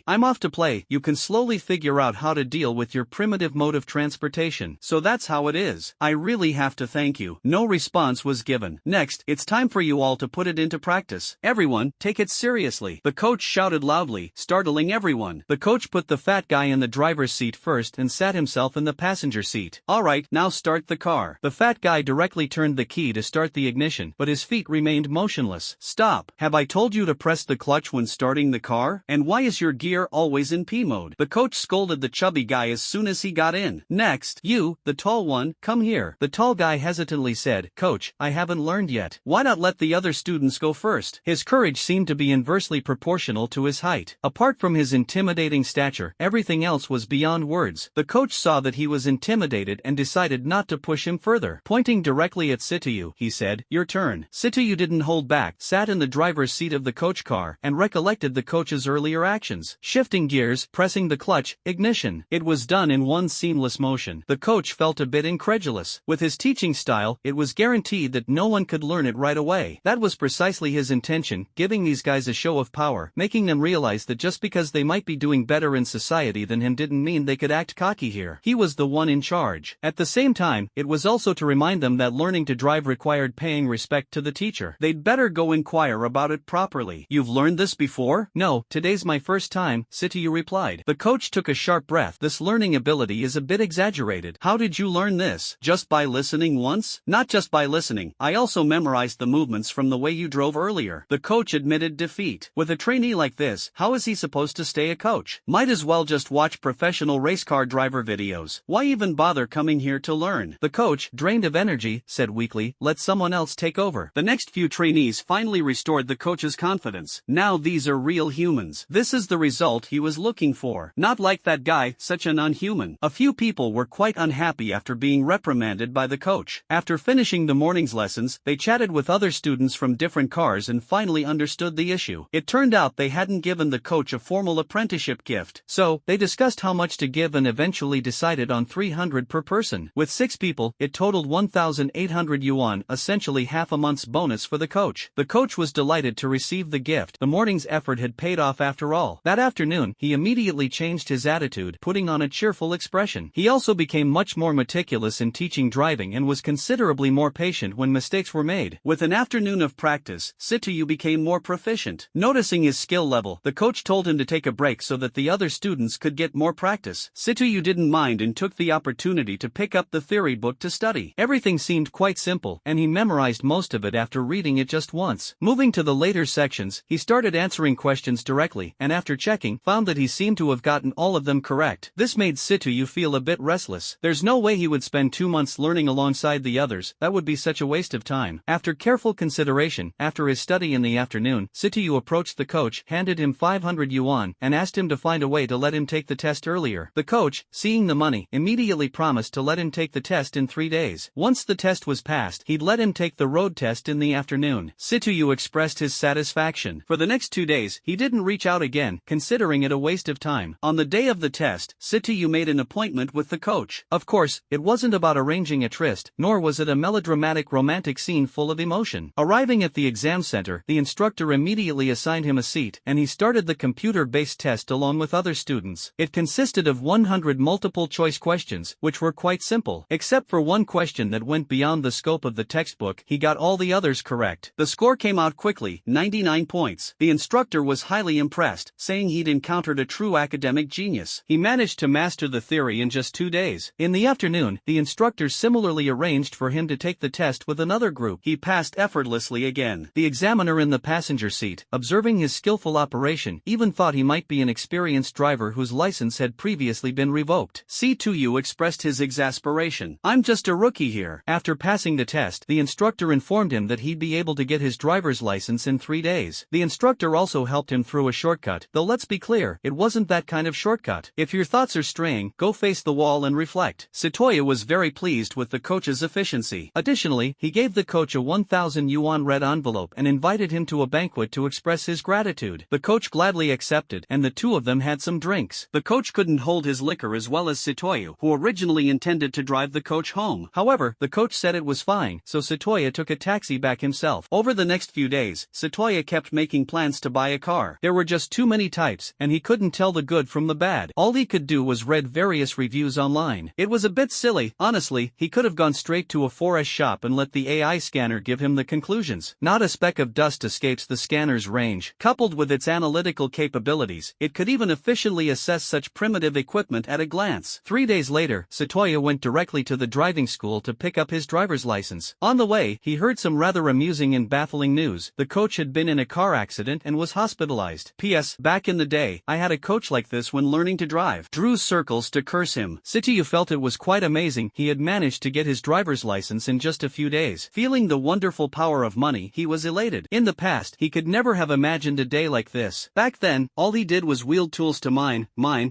I'm off to play. You can slowly figure out how to deal with your primitive mode of transportation. So that's how it is. I really have to thank you." No response was given. "Next, it's time for you all to put it into practice. Everyone, take it seriously," the coach shouted loudly, startling everyone. The coach put the fat guy in the driver's seat first and sat himself in the passenger seat. "All right, now start the car." The fat guy directly turned the key to start the ignition, but his feet remained motionless. "Stop. Have I told you to press the clutch when starting the car? And why is your gear always in P mode?" The coach scolded the chubby guy as soon as he got in. "Next, you, the tall one, come here." The tall guy hesitantly said, "Coach, I haven't learned yet." "Why not let the other students go first?" His courage seemed to be inversely proportional to his height. Apart from his intimidating stature, everything else was beyond words. The coach saw that he was intimidated and decided not to push him further. Pointing directly at Situyu, he said, "Your turn." Situyu didn't hold back, sat sat in the driver's seat of the coach car and recollected the coach's earlier actions. Shifting gears, pressing the clutch, ignition. It was done in one seamless motion. The coach felt a bit incredulous. With his teaching style, it was guaranteed that no one could learn it right away. That was precisely his intention, giving these guys a show of power, making them realize that just because they might be doing better in society than him didn't mean they could act cocky here. He was the one in charge. At the same time, it was also to remind them that learning to drive required paying respect to the teacher. They'd better go inquire about it properly. You've learned this before? No, today's my first time, Sityu replied. The coach took a sharp breath. This learning ability is a bit exaggerated. How did you learn this? Just by listening once? Not just by listening. I also memorized the movements from the way you drove earlier. The coach admitted defeat. With a trainee like this, how is he supposed to stay a coach? Might as well just watch professional race car driver videos. Why even bother coming here to learn? The coach, drained of energy, said weakly, let someone else take over. The next few trainees finally restored the coach's confidence. Now these are real humans. This is the result he was looking for. Not like that guy, such an unhuman. A few people were quite unhappy after being reprimanded by the coach. After finishing the morning's lessons, they chatted with other students from different cars and finally understood the issue. It turned out they hadn't given the coach a formal apprenticeship gift. So, they discussed how much to give and eventually decided on 300 per person. With 6 people, it totaled 1,800 yuan, essentially half a month's bonus for the coach. The coach was delighted to receive the gift. The morning's effort had paid off after all. That afternoon, he immediately changed his attitude, putting on a cheerful expression. He also became much more meticulous in teaching driving and was considerably more patient when mistakes were made. With an afternoon of practice, Sityu became more proficient. Noticing his skill level, the coach told him to take a break so that the other students could get more practice. Sityu didn't mind and took the opportunity to pick up the theory book to study. Everything seemed quite simple, and he memorized most of it after reading it just once. Moving to the later sections, he started answering questions directly, and after checking, found that he seemed to have gotten all of them correct. This made Sityu feel a bit restless. There's no way he would spend 2 months learning alongside the others. That would be such a waste of time. After careful consideration, after his study in the afternoon, Sityu approached the coach, handed him 500 yuan, and asked him to find a way to let him take the test earlier. The coach, seeing the money, immediately promised to let him take the test in 3 days. Once the test was passed, he'd let him take the road test in the afternoon. Sityu expressed his satisfaction. For the next 2 days, he didn't reach out again, considering it a waste of time. On the day of the test, Sityu made an appointment with the coach. Of course, it wasn't about arranging a tryst, nor was it a melodramatic romantic scene full of emotion. Arriving at the exam center, the instructor immediately assigned him a seat, and he started the computer-based test along with other students. It consisted of 100 multiple-choice questions, which were quite simple. Except for one question that went beyond the scope of the textbook, he got all the others correct. The score came out quickly, 99 points. The instructor was highly impressed, saying he'd encountered a true academic genius. He managed to master the theory in just 2 days. In the afternoon, the instructor similarly arranged for him to take the test with another group. He passed effortlessly again. The examiner in the passenger seat, observing his skillful operation, even thought he might be an experienced driver whose license had previously been revoked. Sityu expressed his exasperation. I'm just a rookie here. After passing the test, the instructor informed him that he'd be able to get his driver's license in 3 days. The instructor also helped him through a shortcut, though let's be clear, it wasn't that kind of shortcut. If your thoughts are straying, go face the wall and reflect. Sitoya was very pleased with the coach's efficiency. Additionally, he gave the coach a 1,000 yuan red envelope and invited him to a banquet to express his gratitude. The coach gladly accepted, and the two of them had some drinks. The coach couldn't hold his liquor as well as Sitoya, who originally intended to drive the coach home. However, the coach said it was fine, so Sitoya took a taxi back himself. Over the next few days, Sitoya kept making plans to buy a car. There were just too many types, and he couldn't tell the good from the bad. All he could do was read various reviews online. It was a bit silly, honestly. He could have gone straight to a 4S shop and let the AI scanner give him the conclusions. Not a speck of dust escapes the scanner's range. Coupled with its analytical capabilities, it could even efficiently assess such primitive equipment at a glance. 3 days later, Sitoya went directly to the driving school to pick up his driver's license. On the way, he heard some rather amusing and baffling news. The coach had been in a car accident and was hospitalized. P.S. Back in the day, I had a coach like this when learning to drive. Drew circles to curse him. Sityu felt it was quite amazing he had managed to get his driver's license in just a few days. Feeling the wonderful power of money, he was elated. In the past, he could never have imagined a day like this. Back then, all he did was wield tools to mine,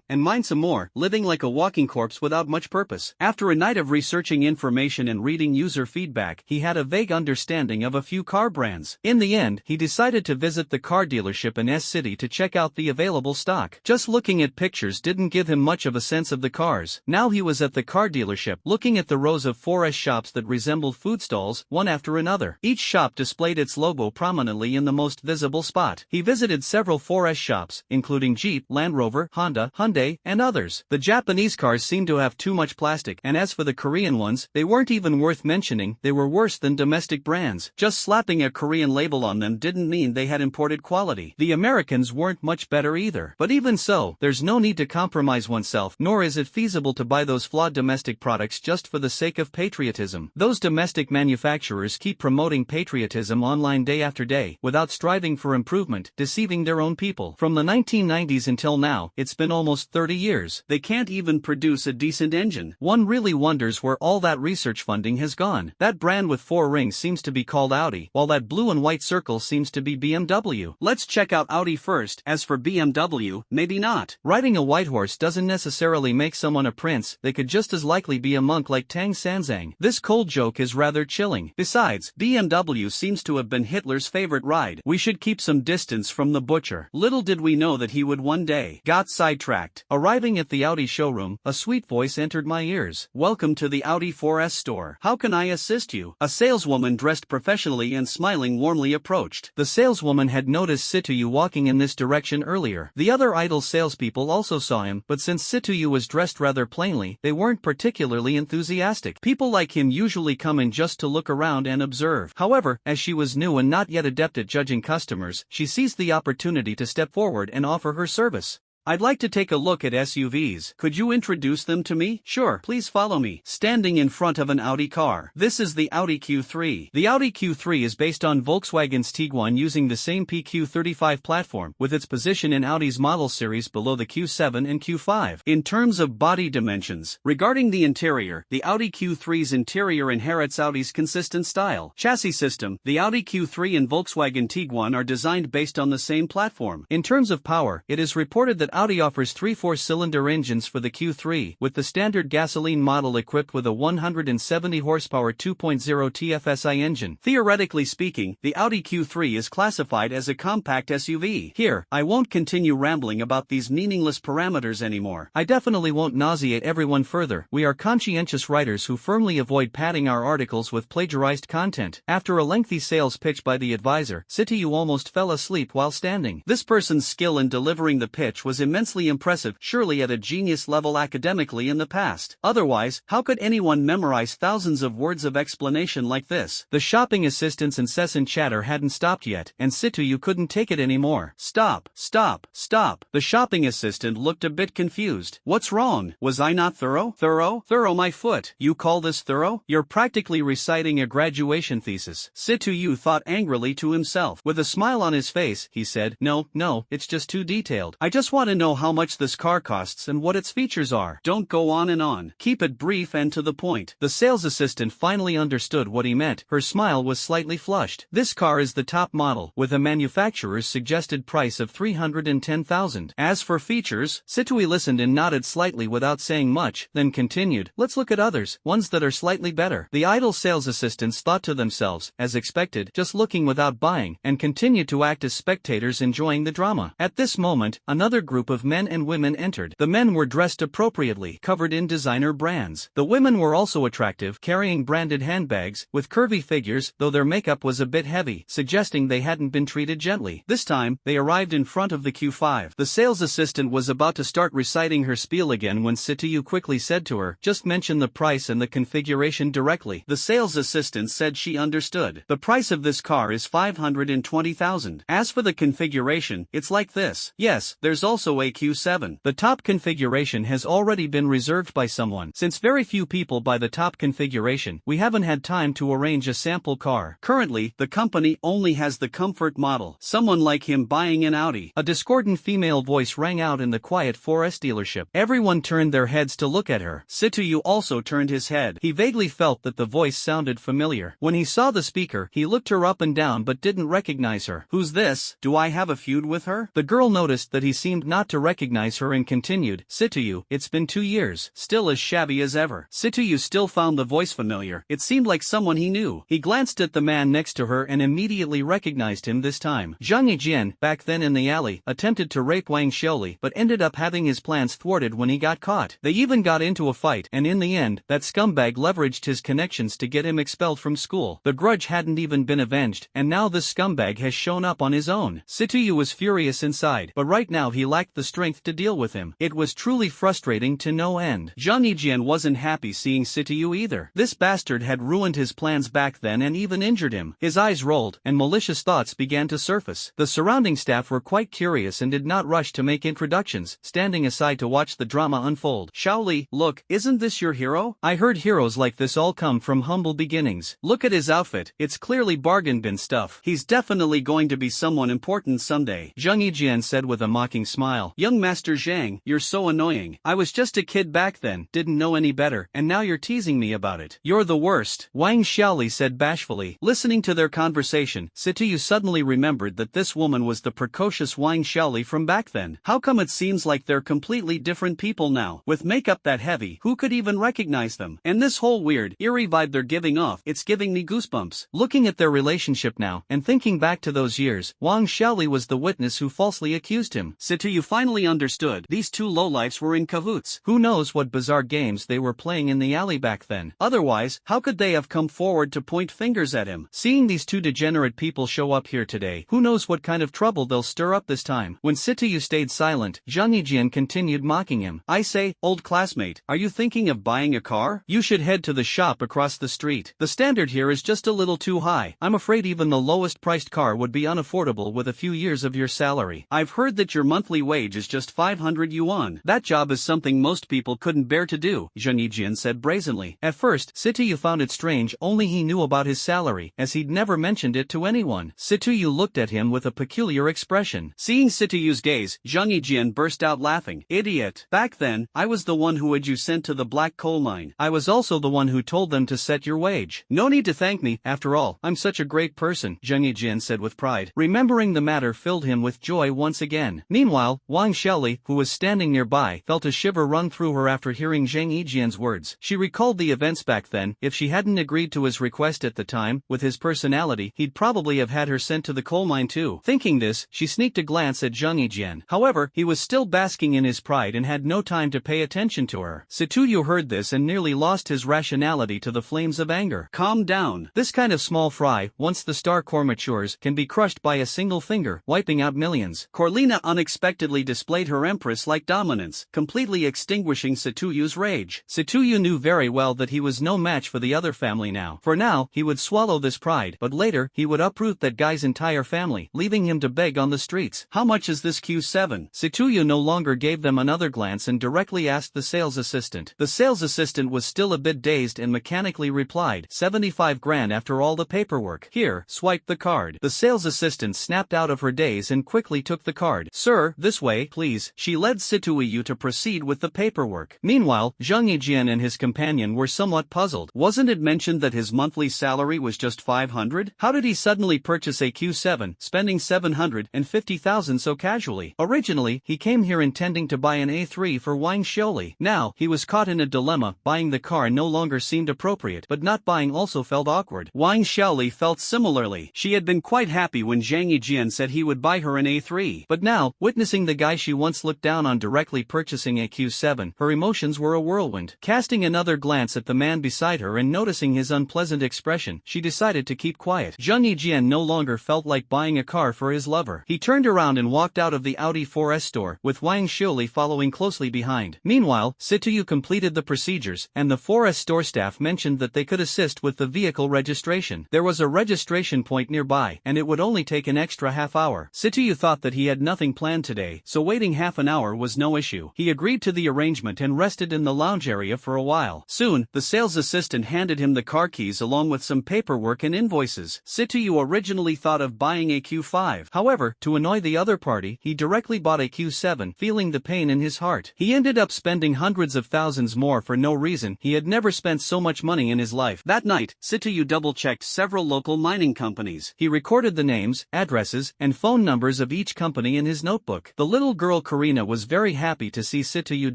and mine some more, living like a walking corpse without much purpose. After a night of researching information and reading user feedback, he had a vague understanding of a few car brands. In the end, he decided to visit the car dealership in S City to check out the available stock. Just looking at pictures didn't give him much of a sense of the cars. Now he was at the car dealership, looking at the rows of 4S shops that resembled food stalls, one after another. Each shop displayed its logo prominently in the most visible spot. He visited several 4S shops, including Jeep, Land Rover, Honda, Hyundai, and others. The Japanese cars seemed to have too much plastic, and as for the Korean ones, they weren't even worth mentioning. They were worse than domestic brands. Just slapping a Korean label on them didn't mean they had imported quality. The Americans weren't much better either. But even so, there's no need to compromise oneself, nor is it feasible to buy those flawed domestic products just for the sake of patriotism. Those domestic manufacturers keep promoting patriotism online day after day, without striving for improvement, deceiving their own people. From the 1990s until now, it's been almost 30 years. They can't even produce a decent engine. One really wonders where all that research funding has gone. That brand with 4 rings seems to be called Audi, while that blue and white circle seems to be BMW. Let's check out Audi first. As for BMW, maybe not. Riding a white horse doesn't necessarily make someone a prince. They could just as likely be a monk like Tang Sanzang. This cold joke is rather chilling. Besides, BMW seems to have been Hitler's favorite ride. We should keep some distance from the butcher. Little did we know that he would one day. Got sidetracked. Arriving at the Audi showroom, a sweet voice entered my ears. Welcome to the Audi 4S store. How can I assist you? A saleswoman dressed professionally and smiling warmly approached. The saleswoman had noticed Situyu walking in this direction earlier. The other idle salespeople also saw him, but since Situyu was dressed rather plainly, they weren't particularly enthusiastic. People like him usually come in just to look around and observe. However, as she was new and not yet adept at judging customers, she seized the opportunity to step forward and offer her service. I'd like to take a look at SUVs. Could you introduce them to me? Sure, please follow me. Standing in front of an Audi car. This is the Audi Q3. The Audi Q3 is based on Volkswagen's Tiguan using the same PQ35 platform, with its position in Audi's model series below the Q7 and Q5. In terms of body dimensions, regarding the interior, the Audi Q3's interior inherits Audi's consistent style. Chassis system, the Audi Q3 and Volkswagen Tiguan are designed based on the same platform. In terms of power, it is reported that Audi offers 3 4-cylinder engines for the Q3, with the standard gasoline model equipped with a 170 horsepower 2.0 TFSI engine. Theoretically speaking, the Audi Q3 is classified as a compact SUV. Here, I won't continue rambling about these meaningless parameters anymore. I definitely won't nauseate everyone further. We are conscientious writers who firmly avoid padding our articles with plagiarized content. After a lengthy sales pitch by the advisor, Situyu almost fell asleep while standing. This person's skill in delivering the pitch was immensely impressive, surely at a genius level academically in the past. Otherwise, how could anyone memorize thousands of words of explanation like this? The shopping assistant's incessant chatter hadn't stopped yet, and Situyu couldn't take it anymore. Stop, stop, stop. The shopping assistant looked a bit confused. What's wrong? Was I not thorough? Thorough my foot. You call this thorough? You're practically reciting a graduation thesis. Situyu thought angrily to himself. With a smile on his face, he said, No, it's just too detailed. I just want to know how much this car costs and what its features are. Don't go on and on. Keep it brief and to the point. The sales assistant finally understood what he meant. Her smile was slightly flushed. This car is the top model, with a manufacturer's suggested price of $310,000. As for features, Situyu listened and nodded slightly without saying much, then continued, let's look at others, ones that are slightly better. The idle sales assistants thought to themselves, as expected, just looking without buying, and continued to act as spectators enjoying the drama. At this moment, another group of men and women entered. The men were dressed appropriately, covered in designer brands. The women were also attractive, carrying branded handbags, with curvy figures, though their makeup was a bit heavy, suggesting they hadn't been treated gently. This time, they arrived in front of the Q5. The sales assistant was about to start reciting her spiel again when Situyu quickly said to her, just mention the price and the configuration directly. The sales assistant said she understood. The price of this car is $520,000. As for the configuration, it's like this. Yes, there's also a Q7. The top configuration has already been reserved by someone. Since very few people buy the top configuration, we haven't had time to arrange a sample car. Currently, the company only has the comfort model. Someone like him buying an Audi. A discordant female voice rang out in the quiet 4S dealership. Everyone turned their heads to look at her. Situyu also turned his head. He vaguely felt that the voice sounded familiar. When he saw the speaker, he looked her up and down but didn't recognize her. Who's this? Do I have a feud with her? The girl noticed that he seemed not not to recognize her and continued, Situyu, it's been 2 years, still as shabby as ever. Situyu still found the voice familiar. It seemed like someone he knew. He glanced at the man next to her and immediately recognized him this time. Zhang Yijian, back then in the alley, attempted to rape Wang Xiaoli but ended up having his plans thwarted when he got caught. They even got into a fight, and in the end, that scumbag leveraged his connections to get him expelled from school. The grudge hadn't even been avenged, and now this scumbag has shown up on his own. Situyu was furious inside, but right now he lacked the strength to deal with him. It was truly frustrating to no end. Zhang Yijian wasn't happy seeing Situyu either. This bastard had ruined his plans back then and even injured him. His eyes rolled, and malicious thoughts began to surface. The surrounding staff were quite curious and did not rush to make introductions, standing aside to watch the drama unfold. Xiaoli, look, isn't this your hero? I heard heroes like this all come from humble beginnings. Look at his outfit, it's clearly bargain bin stuff. He's definitely going to be someone important someday. Zhang Yijian said with a mocking smile. Young Master Zhang, you're so annoying. I was just a kid back then, didn't know any better, and now you're teasing me about it. You're the worst. Wang Xiaoli said bashfully. Listening to their conversation, Situyu suddenly remembered that this woman was the precocious Wang Xiaoli from back then. How come it seems like they're completely different people now? With makeup that heavy, who could even recognize them? And this whole weird, eerie vibe they're giving off, it's giving me goosebumps. Looking at their relationship now, and thinking back to those years, Wang Xiaoli was the witness who falsely accused him. Situyu finally understood. These two lowlifes were in cahoots. Who knows what bizarre games they were playing in the alley back then? Otherwise, how could they have come forward to point fingers at him? Seeing these two degenerate people show up here today, who knows what kind of trouble they'll stir up this time? When Situyu stayed silent, Zhang Yijian continued mocking him. I say, old classmate, are you thinking of buying a car? You should head to the shop across the street. The standard here is just a little too high. I'm afraid even the lowest priced car would be unaffordable with a few years of your salary. I've heard that your monthly wage is just 500 yuan. That job is something most people couldn't bear to do, Zhang Yijian said brazenly. At first, Situyu found it strange only he knew about his salary, as he'd never mentioned it to anyone. Situyu looked at him with a peculiar expression. Seeing Situyu's gaze, Zhang Yijian burst out laughing. Idiot. Back then, I was the one who had you sent to the black coal mine. I was also the one who told them to set your wage. No need to thank me, after all, I'm such a great person, Zhang Yijian said with pride. Remembering the matter filled him with joy once again. Meanwhile, Wang Xiaoli, who was standing nearby, felt a shiver run through her after hearing Zhang Yijian's words. She recalled the events back then. If she hadn't agreed to his request at the time, with his personality, he'd probably have had her sent to the coal mine too. Thinking this, she sneaked a glance at Zhang Yijian. However, he was still basking in his pride and had no time to pay attention to her. Situyu heard this and nearly lost his rationality to the flames of anger. Calm down. This kind of small fry, once the star core matures, can be crushed by a single finger, wiping out millions. Corlina unexpectedly displayed her empress-like dominance, completely extinguishing Situyu's rage. Situyu knew very well that he was no match for the other family now. For now, he would swallow this pride, but later, he would uproot that guy's entire family, leaving him to beg on the streets. How much is this Q7? Situyu no longer gave them another glance and directly asked the sales assistant. The sales assistant was still a bit dazed and mechanically replied, 75 grand after all the paperwork. Here, swipe the card. The sales assistant snapped out of her daze and quickly took the card. Sir, this way, please. She led Situyu to proceed with the paperwork. Meanwhile, Zhang Yijian and his companion were somewhat puzzled. Wasn't it mentioned that his monthly salary was just 500? How did he suddenly purchase a Q7, spending 750,000 so casually? Originally, he came here intending to buy an A3 for Wang Xiaoli. Now, he was caught in a dilemma. Buying the car no longer seemed appropriate, but not buying also felt awkward. Wang Xiaoli felt similarly. She had been quite happy when Zhang Yijian said he would buy her an A3. But now, witnessing the guy she once looked down on directly purchasing a Q7, her emotions were a whirlwind. Casting another glance at the man beside her and noticing his unpleasant expression, she decided to keep quiet. Zhang Yijian no longer felt like buying a car for his lover. He turned around and walked out of the Audi 4S store, with Wang Xiaoli following closely behind. Meanwhile, Situyu completed the procedures, and the 4S store staff mentioned that they could assist with the vehicle registration. There was a registration point nearby, and it would only take an extra half hour. Situyu thought that he had nothing planned today, so waiting half an hour was no issue. He agreed to the arrangement and rested in the lounge area for a while. Soon, the sales assistant handed him the car keys along with some paperwork and invoices. Situyu originally thought of buying a Q5. However, to annoy the other party, he directly bought a Q7, feeling the pain in his heart. He ended up spending hundreds of thousands more for no reason. He had never spent so much money in his life. That night, Situyu double-checked several local mining companies. He recorded the names, addresses, and phone numbers of each company in his notebook. The little girl Karina was very happy to see Sitayu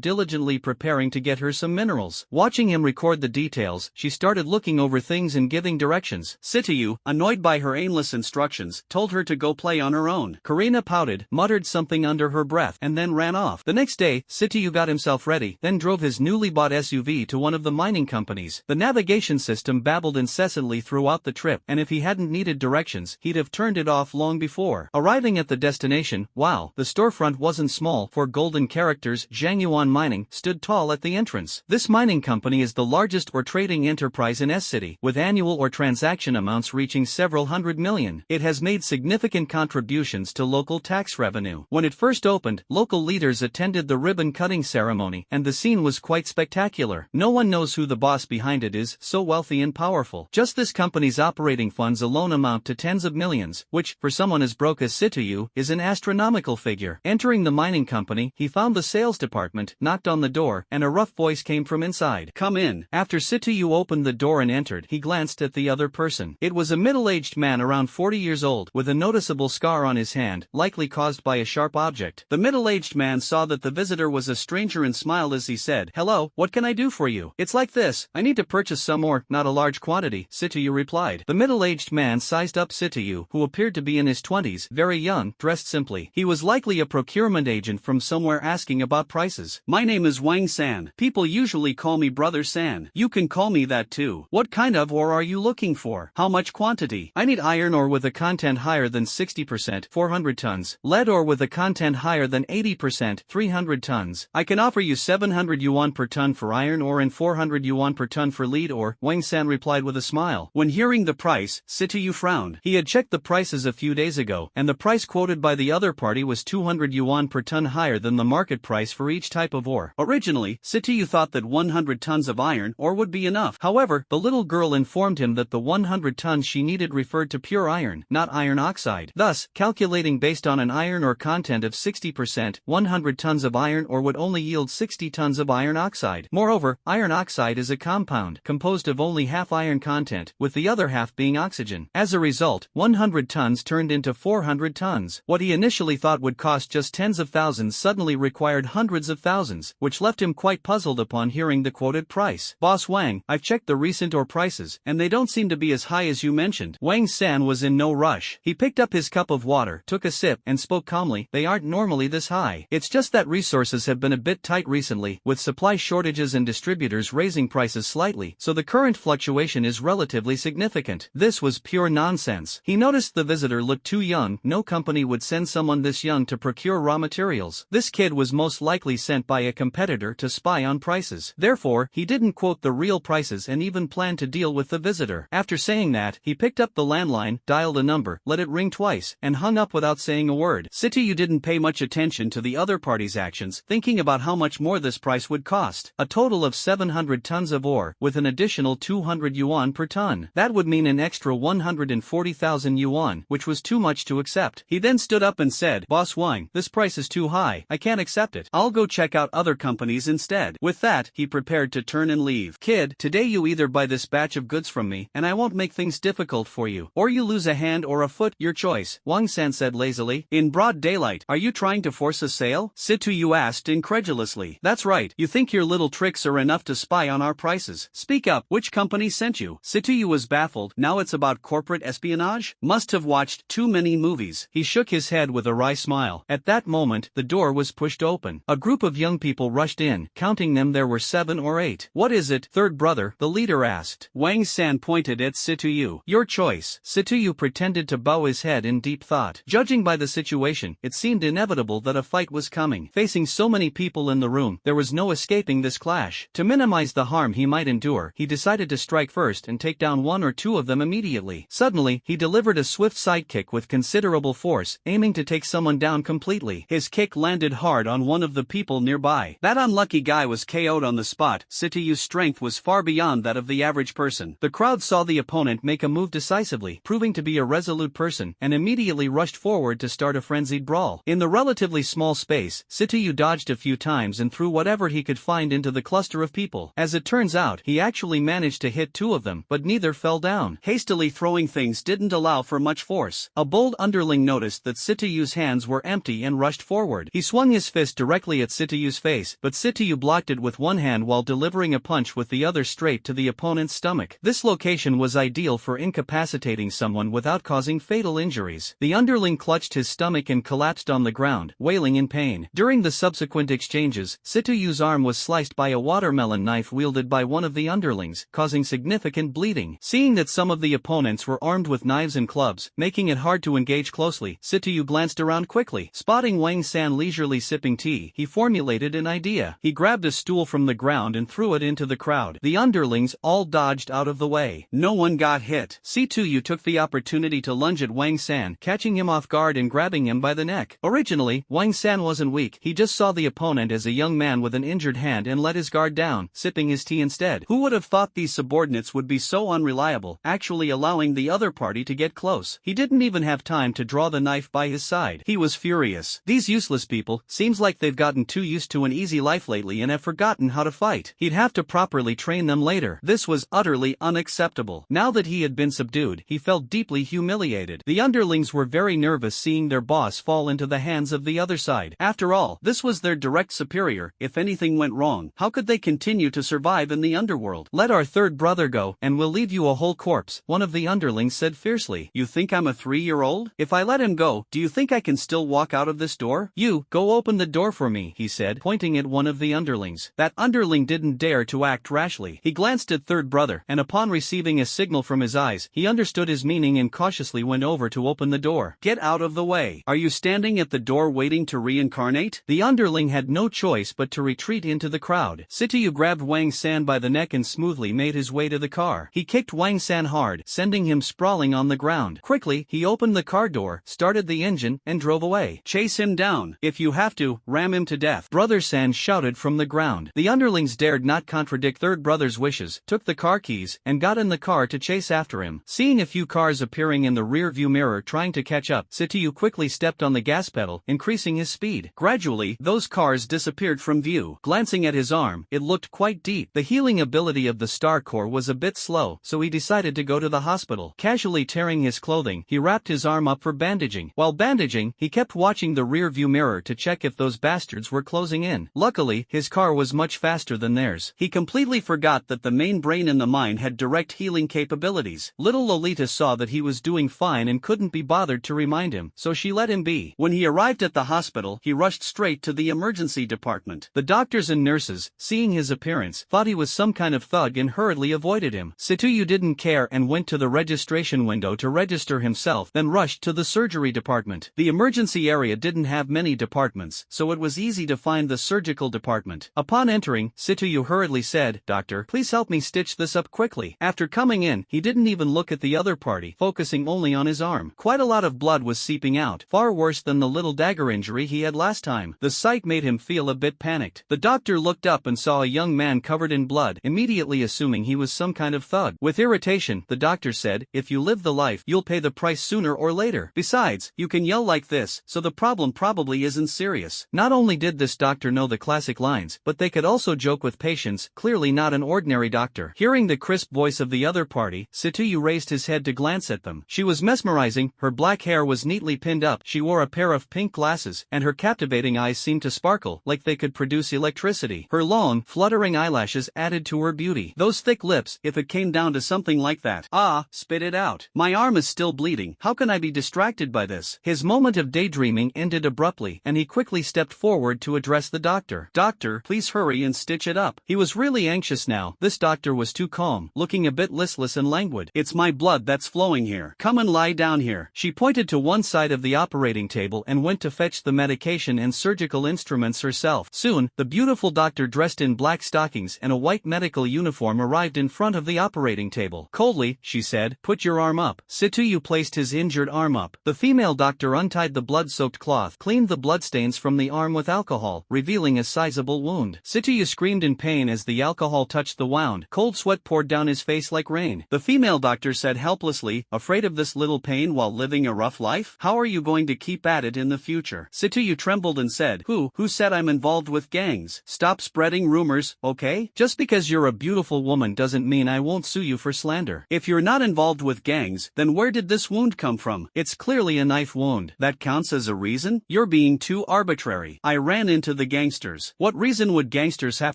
diligently preparing to get her some minerals. Watching him record the details, she started looking over things and giving directions. Sitayu, annoyed by her aimless instructions, told her to go play on her own. Karina pouted, muttered something under her breath, and then ran off. The next day, Sitayu got himself ready, then drove his newly bought SUV to one of the mining companies. The navigation system babbled incessantly throughout the trip, and if he hadn't needed directions, he'd have turned it off long before. Arriving at the destination, wow, the storefront wasn't small, for golden characters Zhangyuan Mining stood tall at the entrance. This mining company is the largest or trading enterprise in S-City, with annual or transaction amounts reaching several hundred million. It has made significant contributions to local tax revenue. When it first opened, local leaders attended the ribbon-cutting ceremony, and the scene was quite spectacular. No one knows who the boss behind it is, so wealthy and powerful. Just this company's operating funds alone amount to tens of millions, which, for someone as broke as Sitayu, is an astronomical figure. Entering the mining company, he found the sales department, knocked on the door, and a rough voice came from inside. "Come in." After Sitayu opened the door and entered, he glanced at the other person. It was a middle-aged man around 40 years old, with a noticeable scar on his hand, likely caused by a sharp object. The middle-aged man saw that the visitor was a stranger and smiled as he said, "Hello, what can I do for you?" "It's like this, I need to purchase some more, not a large quantity," Sitayu replied. The middle-aged man sized up Sitayu, who appeared to be in his 20s, very young, dressed simply. He was likely a procurement agent from somewhere asking about prices. "My name is Wang San. People usually call me Brother San. You can call me that too. What kind of ore are you looking for? How much quantity?" "I need iron ore with a content higher than 60%, 400 tons. Lead ore with a content higher than 80%, 300 tons. I can offer you 700 yuan per ton for iron ore and 400 yuan per ton for lead ore," Wang San replied with a smile. When hearing the price, Sitayu frowned. He had checked the prices a few days ago, and the price quoted by the other party was 200 yuan per ton higher than the market price for each type of ore. Originally, Sitayu thought that 100 tons of iron ore would be enough. However, the little girl informed him that the 100 tons she needed referred to pure iron, not iron oxide. Thus, calculating based on an iron ore content of 60%, 100 tons of iron ore would only yield 60 tons of iron oxide. Moreover, iron oxide is a compound, composed of only half iron content, with the other half being oxygen. As a result, 100 tons turned into 400 tons. What he initially thought would cost just tens of thousands suddenly required hundreds of thousands, which left him quite puzzled upon hearing the quoted price. "Boss Wang, I've checked the recent ore prices, and they don't seem to be as high as you mentioned." Wang San was in no rush. He picked up his cup of water, took a sip, and spoke calmly, "They aren't normally this high. It's just that resources have been a bit tight recently, with supply shortages and distributors raising prices slightly, so the current fluctuation is relatively significant." This was pure nonsense. He noticed the visitor looked too young. No company would send someone this young to procure raw materials. This kid was most likely sent by a competitor to spy on prices. Therefore, he didn't quote the real prices and even planned to deal with the visitor. After saying that, he picked up the landline, dialed a number, let it ring twice, and hung up without saying a word. Sitayu didn't pay much attention to the other party's actions, thinking about how much more this price would cost. A total of 700 tons of ore, with an additional 200 yuan per ton. That would mean an extra 140,000 yuan, which was too much to accept. He then stood up and said, "Boss Wang, this price is too high. I can't accept it. I'll go check out other companies instead." With that, he prepared to turn and leave. "Kid, today you either buy this batch of goods from me, and I won't make things difficult for you, or you lose a hand or a foot, your choice," Wang San said lazily. "In broad daylight, are you trying to force a sale?" Sitayu asked incredulously. "That's right. You think your little tricks are enough to spy on our prices? Speak up, which company sent you?" Sitayu was baffled. Now it's about corporate espionage? Must have watched too many movies. He shook his head with a wry smile. At that moment, the door was pushed open. A group of young people rushed in. Counting them, there were 7 or 8. "What is it, third brother?" the leader asked. Wang San pointed at Sitayu. "Your choice." Sitayu pretended to bow his head in deep thought. Judging by the situation, it seemed inevitable that a fight was coming. Facing so many people in the room, there was no escaping this clash. To minimize the harm he might endure, he decided to strike first and take down 1 or 2 of them immediately. Suddenly, he delivered a swift side kick with considerable force, aiming to take someone down completely. His kick landed hard on one of the people nearby. That unlucky guy was KO'd on the spot. Sitayu's strength was far beyond that of the average person. The crowd saw the opponent make a move decisively, proving to be a resolute person, and immediately rushed forward to start a frenzied brawl. In the relatively small space, Sitayu dodged a few times and threw whatever he could find into the cluster of people. As it turns out, he actually managed to hit 2 of them, but neither fell down. Hastily throwing things didn't allow for much force. A bold underling noticed that Sitayu's hands were empty and rushed forward. He swung his fist directly at Sitayu's face, but Sitayu blocked it with one hand while delivering a punch with the other straight to the opponent's stomach. This location was ideal for incapacitating someone without causing fatal injuries. The underling clutched his stomach and collapsed on the ground, wailing in pain. During the subsequent exchanges, Sitayu's arm was sliced by a watermelon knife wielded by one of the underlings, causing significant bleeding. Seeing that some of the opponents were armed with knives and clubs, making it hard to engage closely, Sitayu glanced around quickly. Spotting Wang San leisurely sipping tea, he formulated an idea. He grabbed a stool from the ground and threw it into the crowd. The underlings all dodged out of the way. No one got hit. Sitayu took the opportunity to lunge at Wang San, catching him off guard and grabbing him by the neck. Originally, Wang San wasn't weak. He just saw the opponent as a young man with an injured hand and let his guard down, sipping his tea instead. Who would have thought these subordinates would be so unreliable, actually allowing the other party to get close? He didn't even have time to draw the knife by his side. He was furious. These useless people, seems like they've gotten too used to an easy life lately and have forgotten how to fight. He'd have to properly train them later. This was utterly unacceptable. Now that he had been subdued, he felt deeply humiliated. The underlings were very nervous seeing their boss fall into the hands of the other side. After all, this was their direct superior. If anything went wrong, how could they continue to survive in the underworld? Let our third brother go, and we'll leave you a whole corpse, one of the underlings said fiercely. You think I'm a 3-year-old? If I let him go, do you think I can still walk out of this door? You, go open the door for me, he said, pointing at one of the underlings. That underling didn't dare to act rashly. He glanced at third brother, and upon receiving a signal from his eyes, he understood his meaning and cautiously went over to open the door. Get out of the way. Are you standing at the door waiting to reincarnate? The underling had no choice but to retreat into the crowd. Sitayu grabbed Wang San by the neck and smoothly made his way to the car. He kicked Wang San hard, sending him sprawling on the ground. Quickly, he opened the car door, started the engine, and drove away. Chase him down. If you have to, ram him to death. Brother San shouted from the ground. The underlings dared not contradict third brother's wishes, took the car keys, and got in the car to chase after him. Seeing a few cars appearing in the rear-view mirror trying to catch up, Sitayu quickly stepped on the gas pedal, increasing his speed. Gradually, those cars disappeared from view. Glancing at his arm, it looked quite deep. The healing ability of the Star Core was a bit slow, so he decided to go to the hospital. Casually tearing his clothing, he wrapped his arm up for bandaging. While bandaging, he kept watching the rear-view mirror to check if those bastards were closing in. Luckily, his car was much faster than theirs. He completely forgot that the main brain in the mind had direct healing capabilities. Little Lolita saw that he was doing fine and couldn't be bothered to remind him, so she let him be. When he arrived at the hospital, he rushed straight to the emergency department. The doctors and nurses, seeing his appearance, thought he was some kind of thug and hurriedly avoided him. Sitayu didn't care and went to the registration window to register himself, then rushed to the surgery department. The emergency area didn't have many departments, so it was easy to find the surgical department. Upon entering, Sitayu hurriedly said, "Doctor, please help me stitch this up quickly." After coming in, he didn't even look at the other party, focusing only on his arm. Quite a lot of blood was seeping out, far worse than the little dagger injury he had last time. The sight made him feel a bit panicked. The doctor looked up and saw a young man covered in blood, immediately assuming he was some kind of thug. With irritation, the doctor said, "If you live the life, you'll pay the price sooner or later. Besides, you can yell like this, so the problem probably isn't serious." Not only did this doctor know the classic lines, but they could also joke with patients, clearly not an ordinary doctor. Hearing the crisp voice of the other party, Sitayu raised his head to glance at them. She was mesmerizing, her black hair was neatly pinned up, she wore a pair of pink glasses, and her captivating eyes seemed to sparkle, like they could produce electricity. Her long, fluttering eyelashes added to her beauty. Those thick lips, if it came down to something like that. Ah, spit it out. My arm is still bleeding. How can I be distracted by this? His moment of daydreaming ended abruptly, and he quickly stepped forward to address the doctor. "Doctor, please hurry and stitch it up." He was really anxious now. This doctor was too calm, looking a bit listless and languid. "It's my blood that's flowing here. Come and lie down here." She pointed to one side of the operating table and went to fetch the medication and surgical instruments herself. Soon, the beautiful doctor dressed in black stockings and a white medical uniform arrived in front of the operating table. Coldly, she said, "Put your arm up." Sitayu placed his injured arm up. The female doctor untied the blood-soaked cloth, cleaned the bloodstains from the arm with alcohol, revealing a sizable wound. Sitayu screamed in pain as the alcohol touched the wound. Cold sweat poured down his face like rain. The female doctor said helplessly, "Afraid of this little pain while living a rough life? How are you going to keep at it in the future?" Sitayu trembled and said, Who said I'm involved with gangs? Stop spreading rumors, okay? Just because you're a beautiful woman doesn't mean I won't sue you for slander. If you're not involved with gangs, then where did this wound come from? It's clearly a knife wound. That counts as a reason reason? You're being too arbitrary. I ran into the gangsters. What reason would gangsters have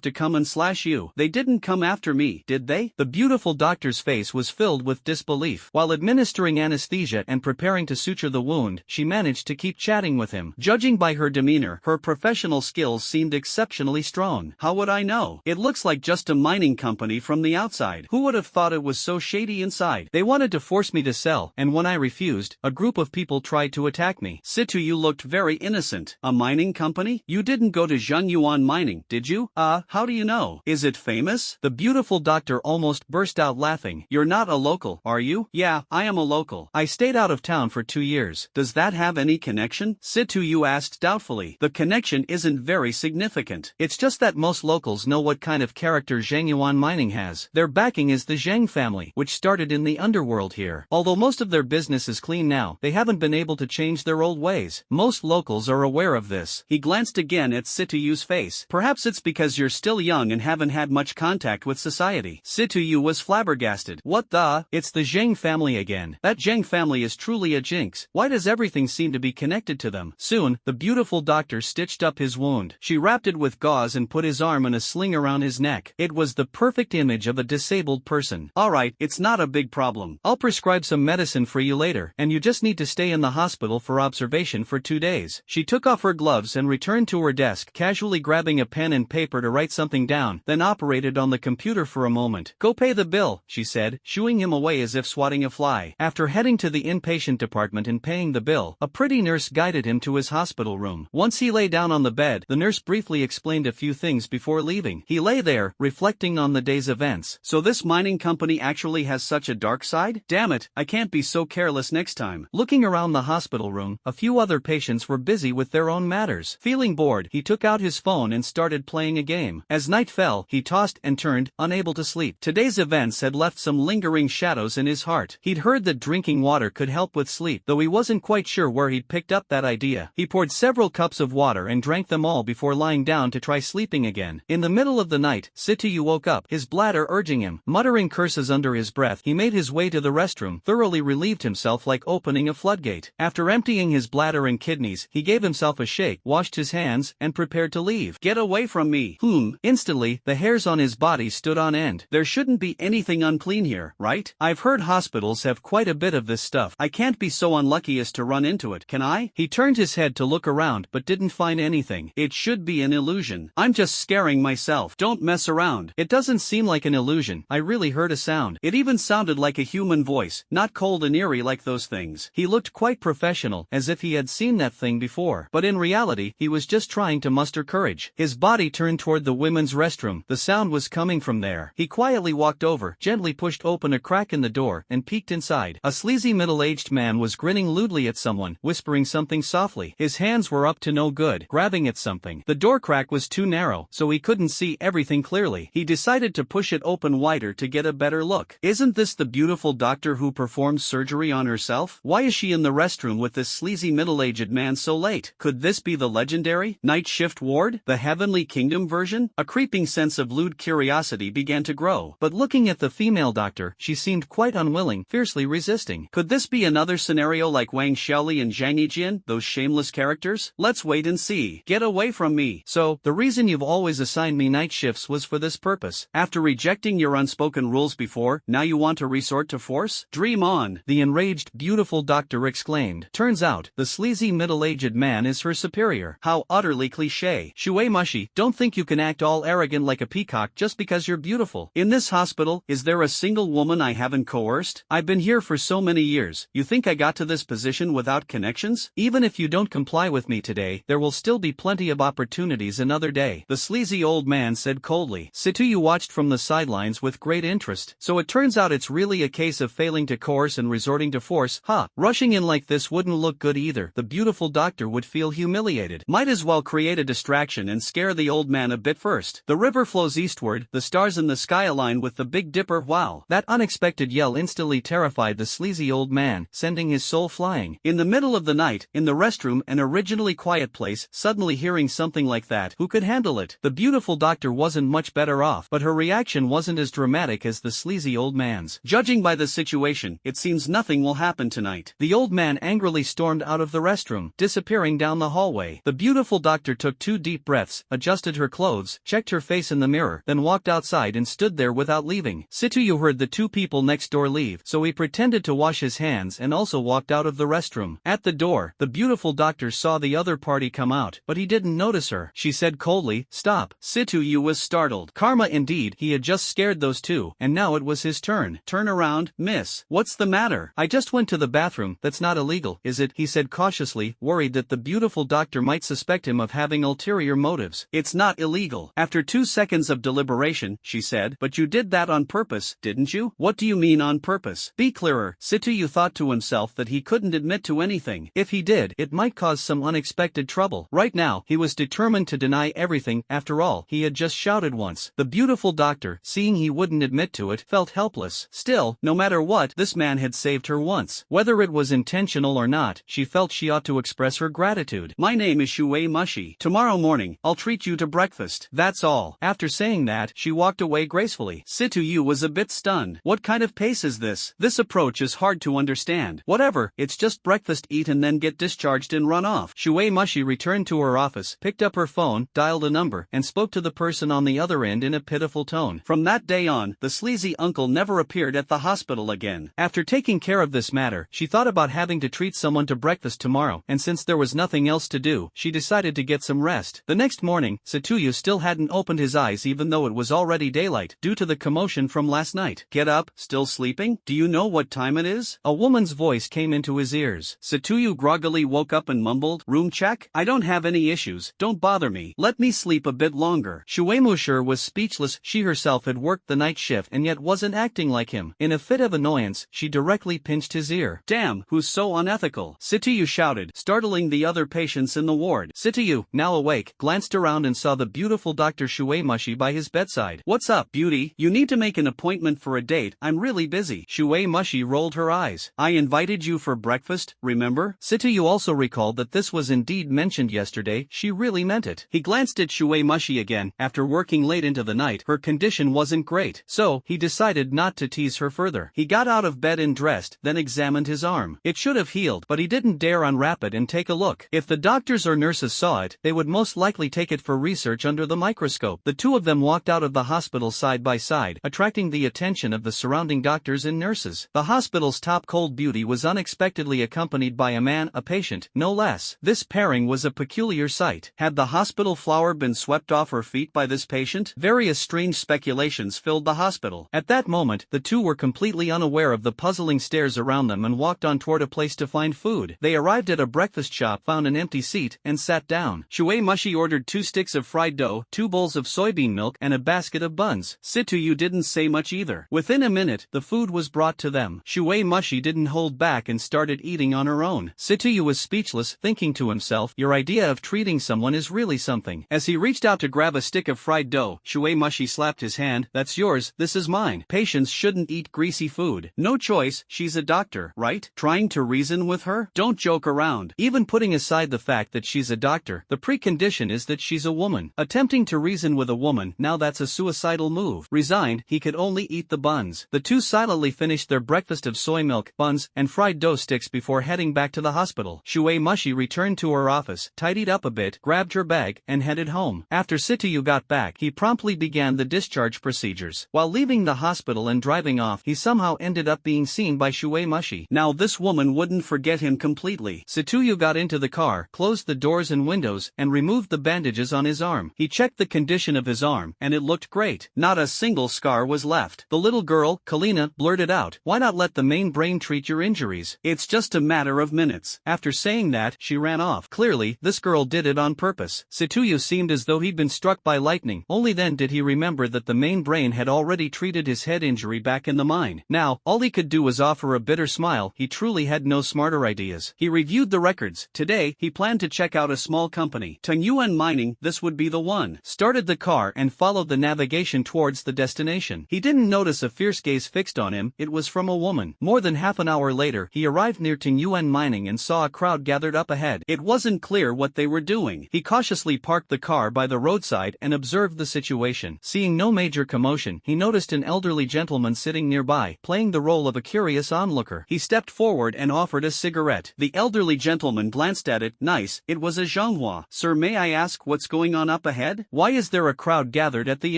to come and slash you? They didn't come after me, did they? The beautiful doctor's face was filled with disbelief. While administering anesthesia and preparing to suture the wound, she managed to keep chatting with him. Judging by her demeanor, her professional skills seemed exceptionally strong. How would I know? It looks like just a mining company from the outside. Who would have thought it was so shady inside? They wanted to force me to sell, and when I refused, a group of people tried to attack me. Situ looked very innocent. A mining company? You didn't go to Zhengyuan Mining, did you? How do you know? Is it famous? The beautiful doctor almost burst out laughing. You're not a local, are you? Yeah, I am a local. I stayed out of town for 2 years. Does that have any connection? Situ asked doubtfully. The connection isn't very significant. It's just that most locals know what kind of character Zhengyuan Mining has. Their backing is the Zheng family, which started in the underworld here. Although most of their business is clean now, they haven't been able to change their old ways. Most locals are aware of this. He glanced again at Situ's face. Perhaps it's because you're still young and haven't had much contact with society. Situ was flabbergasted. What the? It's the Zheng family again. That Zheng family is truly a jinx. Why does everything seem to be connected to them? Soon, the beautiful doctor stitched up his wound. She wrapped it with gauze and put his arm in a sling around his neck. It was the perfect image of a disabled person. Alright, it's not a big problem. I'll prescribe some medicine for you later, and you just need to stay in the hospital for observation for 2 days. She took off her gloves and returned to her desk, casually grabbing a pen and paper to write something down, then operated on the computer for a moment. Go pay the bill, she said, shooing him away as if swatting a fly. After heading to the inpatient department and paying the bill, a pretty nurse guided him to his hospital room. Once he lay down on the bed, the nurse briefly explained a few things before leaving. He lay there, reflecting on the day's events. So this mining company actually has such a dark side? Damn it, I can't be so careless next time. Looking around the hospital room, a few other patients were busy with their own matters. Feeling bored, he took out his phone and started playing a game. As night fell, he tossed and turned, unable to sleep. Today's events had left some lingering shadows in his heart. He'd heard that drinking water could help with sleep, though he wasn't quite sure where he'd picked up that idea. He poured several cups of water and drank them all before lying down to try sleeping again. In the middle of the night, Situ woke up, his bladder urging him. Muttering curses under his breath, he made his way to the restroom, thoroughly relieved himself like opening a floodgate. After emptying his bladder and kidneys, he gave himself a shake, washed his hands, and prepared to leave. Get away from me! Instantly, the hairs on his body stood on end. There shouldn't be anything unclean here, right? I've heard hospitals have quite a bit of this stuff. I can't be so unlucky as to run into it, can I? He turned his head to look around but didn't find anything. It should be an illusion. I'm just scaring myself. Don't mess around. It doesn't seem like an illusion. I really heard a sound. It even sounded like a human voice, not cold and eerie like those things. He looked quite professional, as if he had seen that thing before. But in reality, he was just trying to muster courage. His body turned toward the women's restroom. The sound was coming from there. He quietly walked over, gently pushed open a crack in the door, and peeked inside. A sleazy middle-aged man was grinning lewdly at someone, whispering something softly. His hands were up to no good, grabbing at something. The door crack was too narrow, so he couldn't see everything clearly. He decided to push it open wider to get a better look. Isn't this the beautiful doctor who performed surgery on herself? Why is she in the restroom with this sleazy middle-aged man so late? Could this be the legendary night shift ward? The Heavenly Kingdom version? A creeping sense of lewd curiosity began to grow. But looking at the female doctor, she seemed quite unwilling, fiercely resisting. Could this be another scenario like Wang Xiaoli and Zhang Yijian, those shameless characters? Let's wait and see. Get away from me. So, the reason you've always assigned me night shifts was for this purpose. After rejecting your unspoken rules before, now you want to resort to force? Dream on, the enraged, beautiful doctor exclaimed. Turns out, the sleazy middle-aged man is her superior. How utterly cliché. Shui Mushi, don't think you can act all arrogant like a peacock just because you're beautiful. In this hospital, is there a single woman I haven't coerced? I've been here for so many years. You think I got to this position without connections? Even if you don't comply with me today, there will still be plenty of opportunities another day, the sleazy old man said coldly. Situ watched from the sidelines with great interest. So it turns out it's really a case of failing to coerce and resorting to force, huh? Rushing in like this wouldn't look good either. The beautiful doctor would feel humiliated. Might as well create a distraction and scare the old man a bit first. The river flows eastward, the stars in the sky align with the Big Dipper. Wow! That unexpected yell instantly terrified the sleazy old man, sending his soul flying. In the middle of the night, in the restroom, an originally quiet place, suddenly hearing something like that, who could handle it? The beautiful doctor wasn't much better off, but her reaction wasn't as dramatic as the sleazy old man's. Judging by the situation, it seems nothing will happen tonight. The old man angrily stormed out of the restroom. restroom, disappearing down the hallway. The beautiful doctor took 2 deep breaths, adjusted her clothes, checked her face in the mirror, then walked outside and stood there without leaving. Situyu heard the 2 people next door leave, so he pretended to wash his hands and also walked out of the restroom. At the door, the beautiful doctor saw the other party come out, but he didn't notice her. She said coldly, "Stop." Situyu was startled. Karma indeed, he had just scared those 2, and now it was his turn. "Turn around, miss. What's the matter?" "I just went to the bathroom." "That's not illegal, is it?" he said cautiously, worried that the beautiful doctor might suspect him of having ulterior motives. "It's not illegal." After 2 seconds of deliberation, she said, "But you did that on purpose, didn't you?" "What do you mean on purpose? Be clearer." Situyu thought to himself that he couldn't admit to anything. If he did, it might cause some unexpected trouble. Right now, he was determined to deny everything. After all, he had just shouted once. The beautiful doctor, seeing he wouldn't admit to it, felt helpless. Still, no matter what, this man had saved her once. Whether it was intentional or not, she felt she ought to express her gratitude. "My name is Shuei Mushi. Tomorrow morning, I'll treat you to breakfast. That's all." After saying that, she walked away gracefully. Situyu was a bit stunned. What kind of pace is this? This approach is hard to understand. Whatever, it's just breakfast, eat and then get discharged and run off. Shuei Mushi returned to her office, picked up her phone, dialed a number, and spoke to the person on the other end in a pitiful tone. From that day on, the sleazy uncle never appeared at the hospital again. After taking care of this matter, she thought about having to treat someone to breakfast tomorrow, and since there was nothing else to do, she decided to get some rest. The next morning, Situyu still hadn't opened his eyes even though it was already daylight, due to the commotion from last night. "Get up, still sleeping? Do you know what time it is?" A woman's voice came into his ears. Situyu groggily woke up and mumbled, "Room check? I don't have any issues, don't bother me, let me sleep a bit longer." Shuemusher was speechless. She herself had worked the night shift and yet wasn't acting like him. In a fit of annoyance, she directly pinched his ear. "Damn, who's so unethical?" Situyu shouted, startling the other patients in the ward. Situyu, now awake, glanced around and saw the beautiful Dr. Shuemushi by his bedside. "What's up, beauty? You need to make an appointment for a date, I'm really busy." Shuemushi rolled her eyes. "I invited you for breakfast, remember?" Situyu also recalled that this was indeed mentioned yesterday. She really meant it. He glanced at Shuemushi again. After working late into the night, her condition wasn't great, so he decided not to tease her further. He got out of bed and dressed, then examined his arm. It should have healed, but he didn't dare unwrap it and take a look. If the doctors or nurses saw it, they would most likely take it for research under the microscope. The 2 of them walked out of the hospital side by side, attracting the attention of the surrounding doctors and nurses. The hospital's top cold beauty was unexpectedly accompanied by a man, a patient, no less. This pairing was a peculiar sight. Had the hospital flower been swept off her feet by this patient? Various strange speculations filled the hospital. At that moment, the 2 were completely unaware of the puzzling stares around them and walked on toward a place to find food. They arrived at a breakfast shop, found an empty seat, and sat down. Shuemushi ordered 2 sticks of fried dough, 2 bowls of soybean milk, and a basket of buns. Situyu didn't say much either. Within a minute, the food was brought to them. Shuemushi didn't hold back and started eating on her own. Situyu was speechless, thinking to himself, your idea of treating someone is really something. As he reached out to grab a stick of fried dough, Shuemushi slapped his hand. "That's yours, this is mine. Patients shouldn't eat greasy food." "No choice, she's a doctor, right?" Trying to reason with her? "Don't joke around. Even putting aside the fact that she's a doctor, the precondition is that she's a woman. Attempting to reason with a woman, now that's a suicidal move." Resigned, he could only eat the buns. The 2 silently finished their breakfast of soy milk, buns, and fried dough sticks before heading back to the hospital. Shuemushi returned to her office, tidied up a bit, grabbed her bag, and headed home. After Situyu got back, he promptly began the discharge procedures. While leaving the hospital and driving off, he somehow ended up being seen by Shuemushi. Now this woman wouldn't forget him completely. Situyu got into the car, closed the doors and windows, and removed the bandages on his arm. He checked the condition of his arm, and it looked great. Not a single scar was left. The little girl, Kalina, blurted out, "Why not let the main brain treat your injuries? It's just a matter of minutes." After saying that, she ran off. Clearly, this girl did it on purpose. Situyu seemed as though he'd been struck by lightning. Only then did he remember that the main brain had already treated his head injury back in the mine. Now, all he could do was offer a bitter smile. He truly had no smarter ideas. He reviewed the records. Today, he planned to check out a small company. Tangyuan Mining, this would be the one. Started the car and followed the navigation towards the destination. He didn't notice a fierce gaze fixed on him. It was from a woman. More than half an hour later, he arrived near Tangyuan Mining and saw a crowd gathered up ahead. It wasn't clear what they were doing. He cautiously parked the car by the roadside and observed the situation. Seeing no major commotion, he noticed an elderly gentleman sitting nearby, playing the role of a curious onlooker. He stepped forward and offered a cigarette. The elderly gentleman glanced at it. Nice, it was a Zhonghua. Sir, may I ask what's going on up ahead? Why is there a crowd gathered at the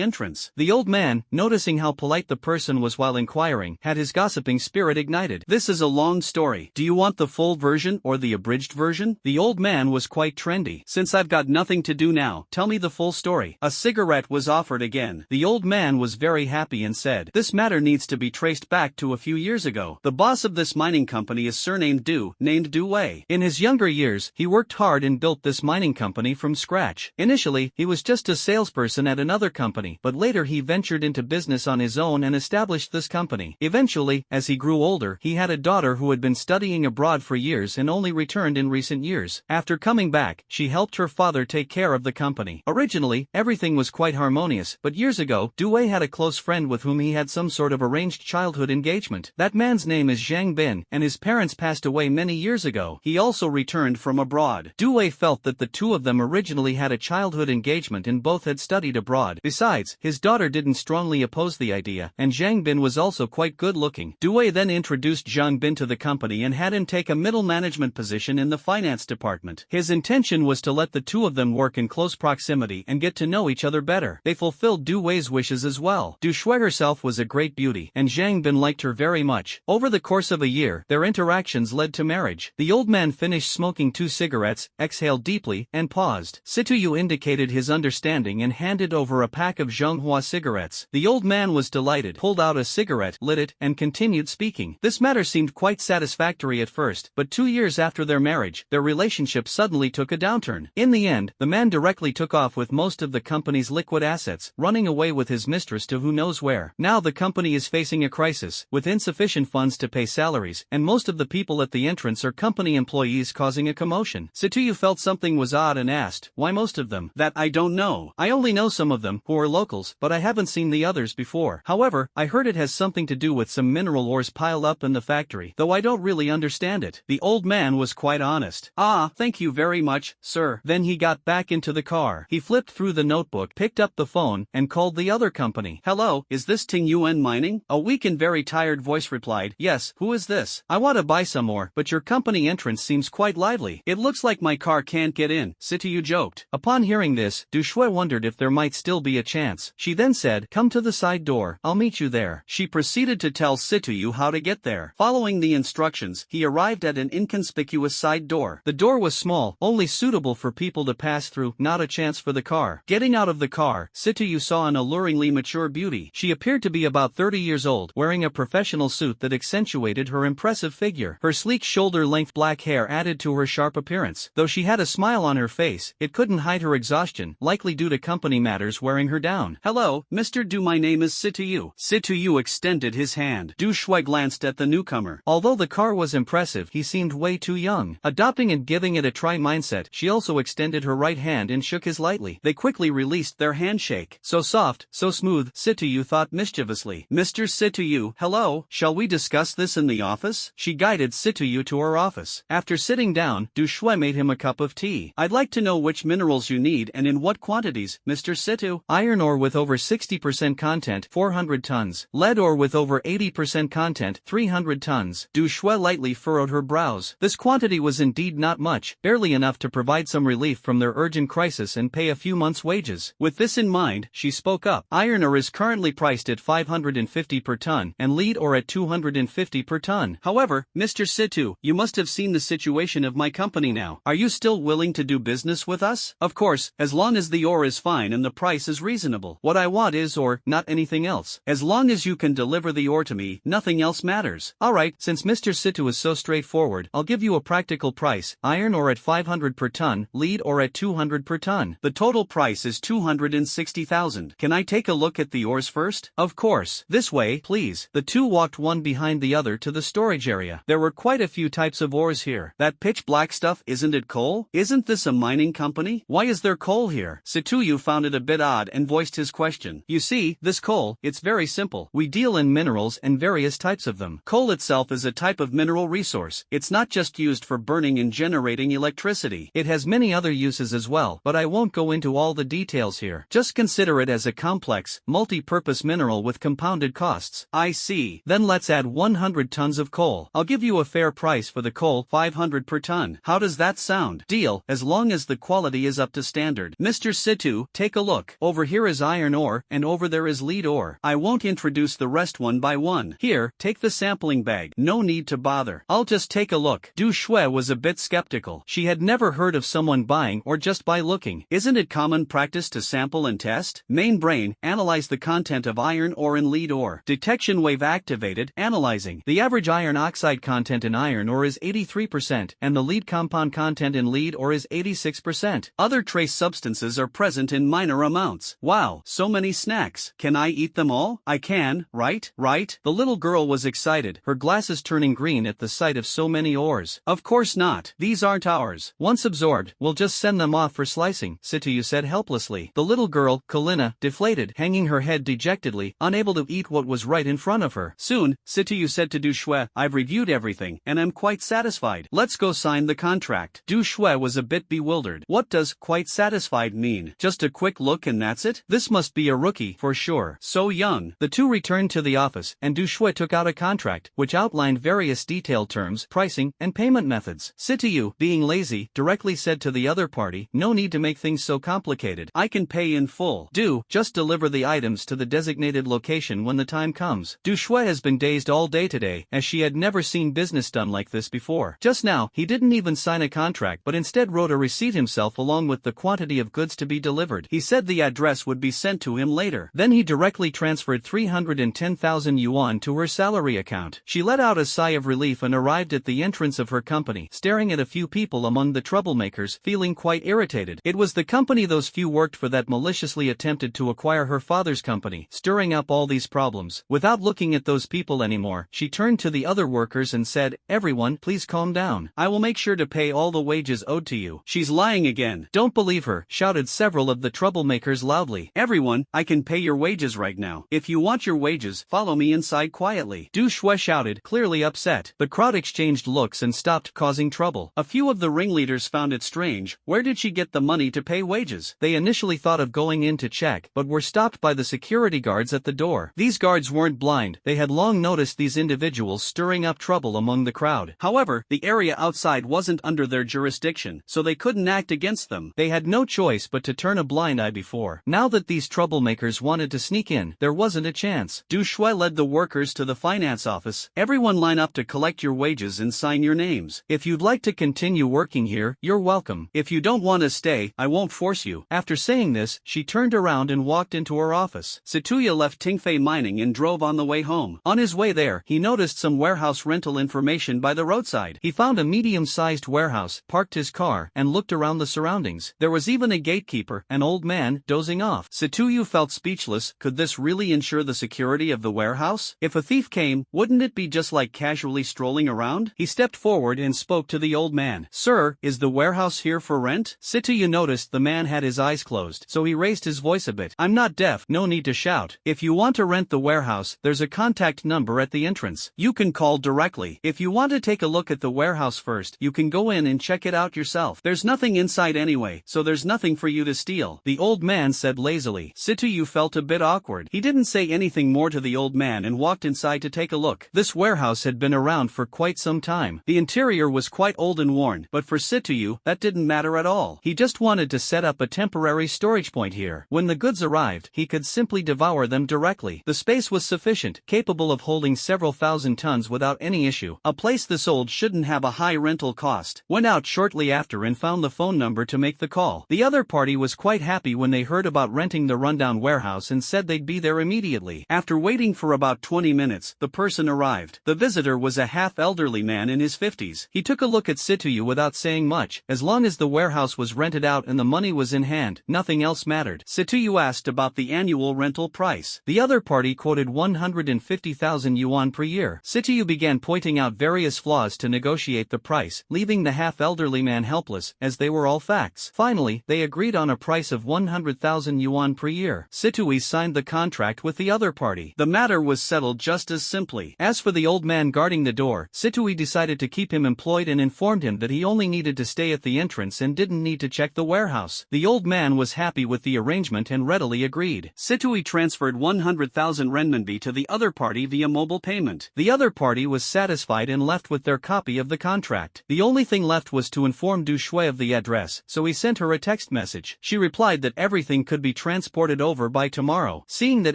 entrance? The old man, noticing how polite the person was while inquiring, had his gossiping spirit ignited. This is a long story. Do you want the full version or the abridged version? The old man was quite trendy. Since I've got nothing to do now, tell me the full story. A cigarette was offered again. The old man was very happy and said, this matter needs to be traced back to a few years ago. The boss of this mining company is surnamed Du, named Du Wei. In his younger years, he worked hard and built this mining company from scratch. Initially, he was just a salesperson at another company, but later he ventured into business on his own and established this company. Eventually, as he grew older, he had a daughter who had been studying abroad for years and only returned in recent years. After coming back, she helped her father take care of the company. Originally, everything was quite harmonious, but years ago, Du Wei had a close friend with whom he had some sort of arranged childhood engagement. That man's name is Zhang Bin, and his parents passed away many years ago. He also returned from abroad. Du Wei felt that the two of them originally had a childhood engagement and both had studied abroad. Besides, his daughter didn't strongly oppose the idea, and Zhang Bin was also quite good-looking. Du Wei then introduced Zhang Bin to the company and had him take a middle management position in the finance department. His intention was to let the two of them work in close proximity and get to know each other better. They fulfilled Du Wei's wishes as well. Du Shui herself was a great beauty, and Zhang Bin liked her very much. Over the course of a year, their interactions led to marriage. The old man finished smoking 2 cigarettes, exhaled deeply, and paused. Situyu indicated his understanding and handed over a pack of Zhonghua cigarettes. The old man was delighted, pulled out a cigarette, lit it, and continued speaking. This matter seemed quite satisfactory at first, but 2 years after their marriage, their relationship suddenly took a downturn. In the end, the man directly took off with most of the company's liquid assets, running away with his mistress to who knows where. Now the company is facing a crisis, with insufficient funds to pay salaries, and most of the people at the entrance are company employees, causing a commotion. Situyu felt something was odd and asked, why most of them? That I don't know. I only know some of them, who are locals, but I haven't seen the others before. However, I heard it has something to do with some mineral ores piled up in the factory, though I don't really understand it. The old man was quite honest. Ah, thank you very much, sir. Then he got back into the car. He flipped through the notebook, picked up the phone, and called the other company. Hello, is this Ting Yuan Mining? A weak and very tired voice replied, yes, who is this? I want to buy some more, but your company entrance seems quite lively. It looks like my car can't get in, Situyu joked. Upon hearing this, Du Shui wondered if there might still be a chance. She then said, come to the side door, I'll meet you there. She proceeded to tell Situyu how to get there. Following the instructions, he arrived at an inconspicuous side door. The door was small, only suitable for people to pass through, not a chance for the car. Getting out of the car, Situyu saw an alluringly mature beauty. She appeared to be about 30 years old, wearing a professional suit that accentuated her impressive figure. Her sleek shoulder-length black hair added to her sharp appearance. Though she had a smile on her face, it couldn't hide her exhaustion, likely due to company matters wearing her down. Hello, Mr. Du, my name is Situyu. Situyu extended his hand. Du Shui glanced at the newcomer. Although the car was impressive, he seemed way too young. Adopting and giving it a try mindset, she also extended her right hand and shook his lightly. They quickly released their handshake. So soft, so smooth, Situyu thought mischievously. Mr. Situyu, hello, shall we discuss this in the office? She guided Situyu to her office. After sitting down, Du Shui made him a cup of tea. I'd like to know which minerals you need and in what quantities, Mr. Situ. Iron ore with over 60% content, 400 tons. Lead ore with over 80% content, 300 tons. Du Shui lightly furrowed her brows. This quantity was indeed not much, barely enough to provide some relief from their urgent crisis and pay a few months' wages. With this in mind, she spoke up. Iron ore is currently priced at 550 per ton, and lead ore at 250 per ton. However, Mr. Situ, you must have seen the situation of my company now. Are you still willing to do business with us? Of course, as long as the ore is fine and the price is reasonable. What I want is ore, not anything else. As long as you can deliver the ore to me, nothing else matters. Alright, since Mr. Situ is so straightforward, I'll give you a practical price. Iron ore at 500 per ton, lead ore at 200 per ton. The total price is 260,000. Can I take a look at the ores first? Of course. This way, please. The two walked one behind the other to the storage area. There were quite a few types of ores here. That pitch black stuff, isn't it coal? Isn't this a mining company? Why is there coal here? Situyu found it a bit odd and voiced his question. You see, this coal, it's very simple. We deal in minerals and various types of them. Coal itself is a type of mineral resource. It's not just used for burning and generating electricity. It has many other uses as well, but I won't go into all the details here. Just consider it as a complex, multi-purpose mineral with compounded costs. I see. Then let's add 100 tons of coal. I'll give you a fair price for the coal, 500 per ton. How does that sound? Deal, as long as the quality is up to standard. Mr. Situ, take a look. Over here is iron ore, and over there is lead ore. I won't introduce the rest one by one. Here, take the sampling bag. No need to bother. I'll just take a look. Du Shui was a bit skeptical. She had never heard of someone buying or just by looking. Isn't it common practice to sample and test? Main brain, analyze the content of iron ore and lead ore. Detection wave activated, analyzing. The average iron oxide content in iron ore is 83%, and the lead compound content in lead ore is 86%. Other trace substances are present in minor amounts. Wow, so many snacks. Can I eat them all? I can, right? Right? The little girl was excited, her glasses turning green at the sight of so many ores. Of course not. These aren't ours. Once absorbed, we'll just send them off for slicing, Situyu said helplessly. The little girl, Kalina, deflated, hanging her head dejectedly, unable to eat what was right in front of her. Soon, Situyu said to Du Shui, I've reviewed everything, and I'm quite satisfied. Let's go sign the contract. Du Shui was a bit bewildered. What does quite satisfied mean? Just a quick look and that's it? This must be a rookie, for sure. So young. The two returned to the office, and Du Shui took out a contract, which outlined various detailed terms, pricing, and payment methods. Situyu, being lazy, directly said to the other party, no need to make things so complicated. I can pay in full. Just deliver the items to the designated location when the time comes. Du Shui has been dazed all day today, as she had never seen business done like this before. Just now, he didn't even sign a contract but instead wrote a receipt himself along with the quantity of goods to be delivered. He said the address would be sent to him later. Then he directly transferred 310,000 yuan to her salary account. She let out a sigh of relief and arrived at the entrance of her company, staring at a few people among the troublemakers, feeling quite irritated. It was the company those few worked for that maliciously attempted to acquire her father's company, stirring up all these problems. Without looking at those people anymore, she turned to the other workers and said, everyone, please calm down. I will make sure to pay all the wages owed to you. She's lying again. Don't believe her, shouted several of the troublemakers loudly. Everyone, I can pay your wages right now. If you want your wages, follow me inside quietly. Du Shui shouted, clearly upset. The crowd exchanged looks and stopped causing trouble. A few of the ringleaders found it strange. Where did she get the money to pay wages? They initially thought of going in to check, but were stopped by the security guards at the door. These guards weren't blind. They had long noticed these individuals stirring up trouble among the crowd. However, the area outside wasn't under their jurisdiction, so they couldn't act against them. They had no choice but to turn a blind eye before. Now that these troublemakers wanted to sneak in, there wasn't a chance. Du Shui led the workers to the finance office. Everyone line up to collect your wages and sign your names. If you'd like to continue working here, you're welcome. If you don't want to stay, I won't force you. After saying this, she turned around and walked into her office. Situyu left Tingfei Mining and drove on the way home. On his way there, he noticed some warehouse rental information by the roadside. He found a medium-sized warehouse, parked his car, and looked around the surroundings. There was even a gatekeeper, an old man, dozing off. Situyu felt speechless. Could this really ensure the security of the warehouse? If a thief came, wouldn't it be just like casually strolling around? He stepped forward and spoke to the old man. Sir, is the warehouse here for rent? Situyu noticed the man had his eyes closed, so he raised his voice a bit. I'm not deaf, no need to shout. If you want to rent the warehouse, there's a contact number at the entrance. You can call directly. If you want to take a look at the warehouse first, you can go in and check it out yourself. There's nothing inside anyway, so there's nothing for you to steal, the old man said lazily. Situyu felt a bit awkward. He didn't say anything more to the old man and walked inside to take a look. This warehouse had been around for quite some time. The interior was quite old and worn, but for Situyu, that didn't matter at all. He just wanted to set up a temporary storage point here. When the goods arrived, he could simply devour them directly. The space was sufficient, capable of holding several thousand tons without any issue. A place this old shouldn't have a high rental cost. Went out shortly after and found the phone number to make the call. The other party was quite happy when they heard about renting the rundown warehouse and said they'd be there immediately. After waiting for about 20 minutes, the person arrived. The visitor was a half-elderly man in his 50s. He took a look at Situyu without saying much. As long as the warehouse was rented out and the money was in hand, nothing else mattered. Situyu asked about the annual rental price. The other party quoted 150,000 yuan per year. Situyu began pointing out various flaws to negotiate the price, leaving the half-elderly man helpless, as they were all facts. Finally, they agreed on a price of 100,000 yuan per year. Situyu signed the contract with the other party. The matter was settled just as simply. As for the old man guarding the door, Situyu decided to keep him employed and informed him that he only needed to stay at the entrance and didn't need to check the warehouse. The old man was happy with the arrangement and readily agreed. Situyu transferred 100,000 renminbi to the other party via mobile payment. The other party was satisfied and left with their copy of the the contract. The only thing left was to inform Du Shui of the address, so he sent her a text message. She replied that everything could be transported over by tomorrow. Seeing that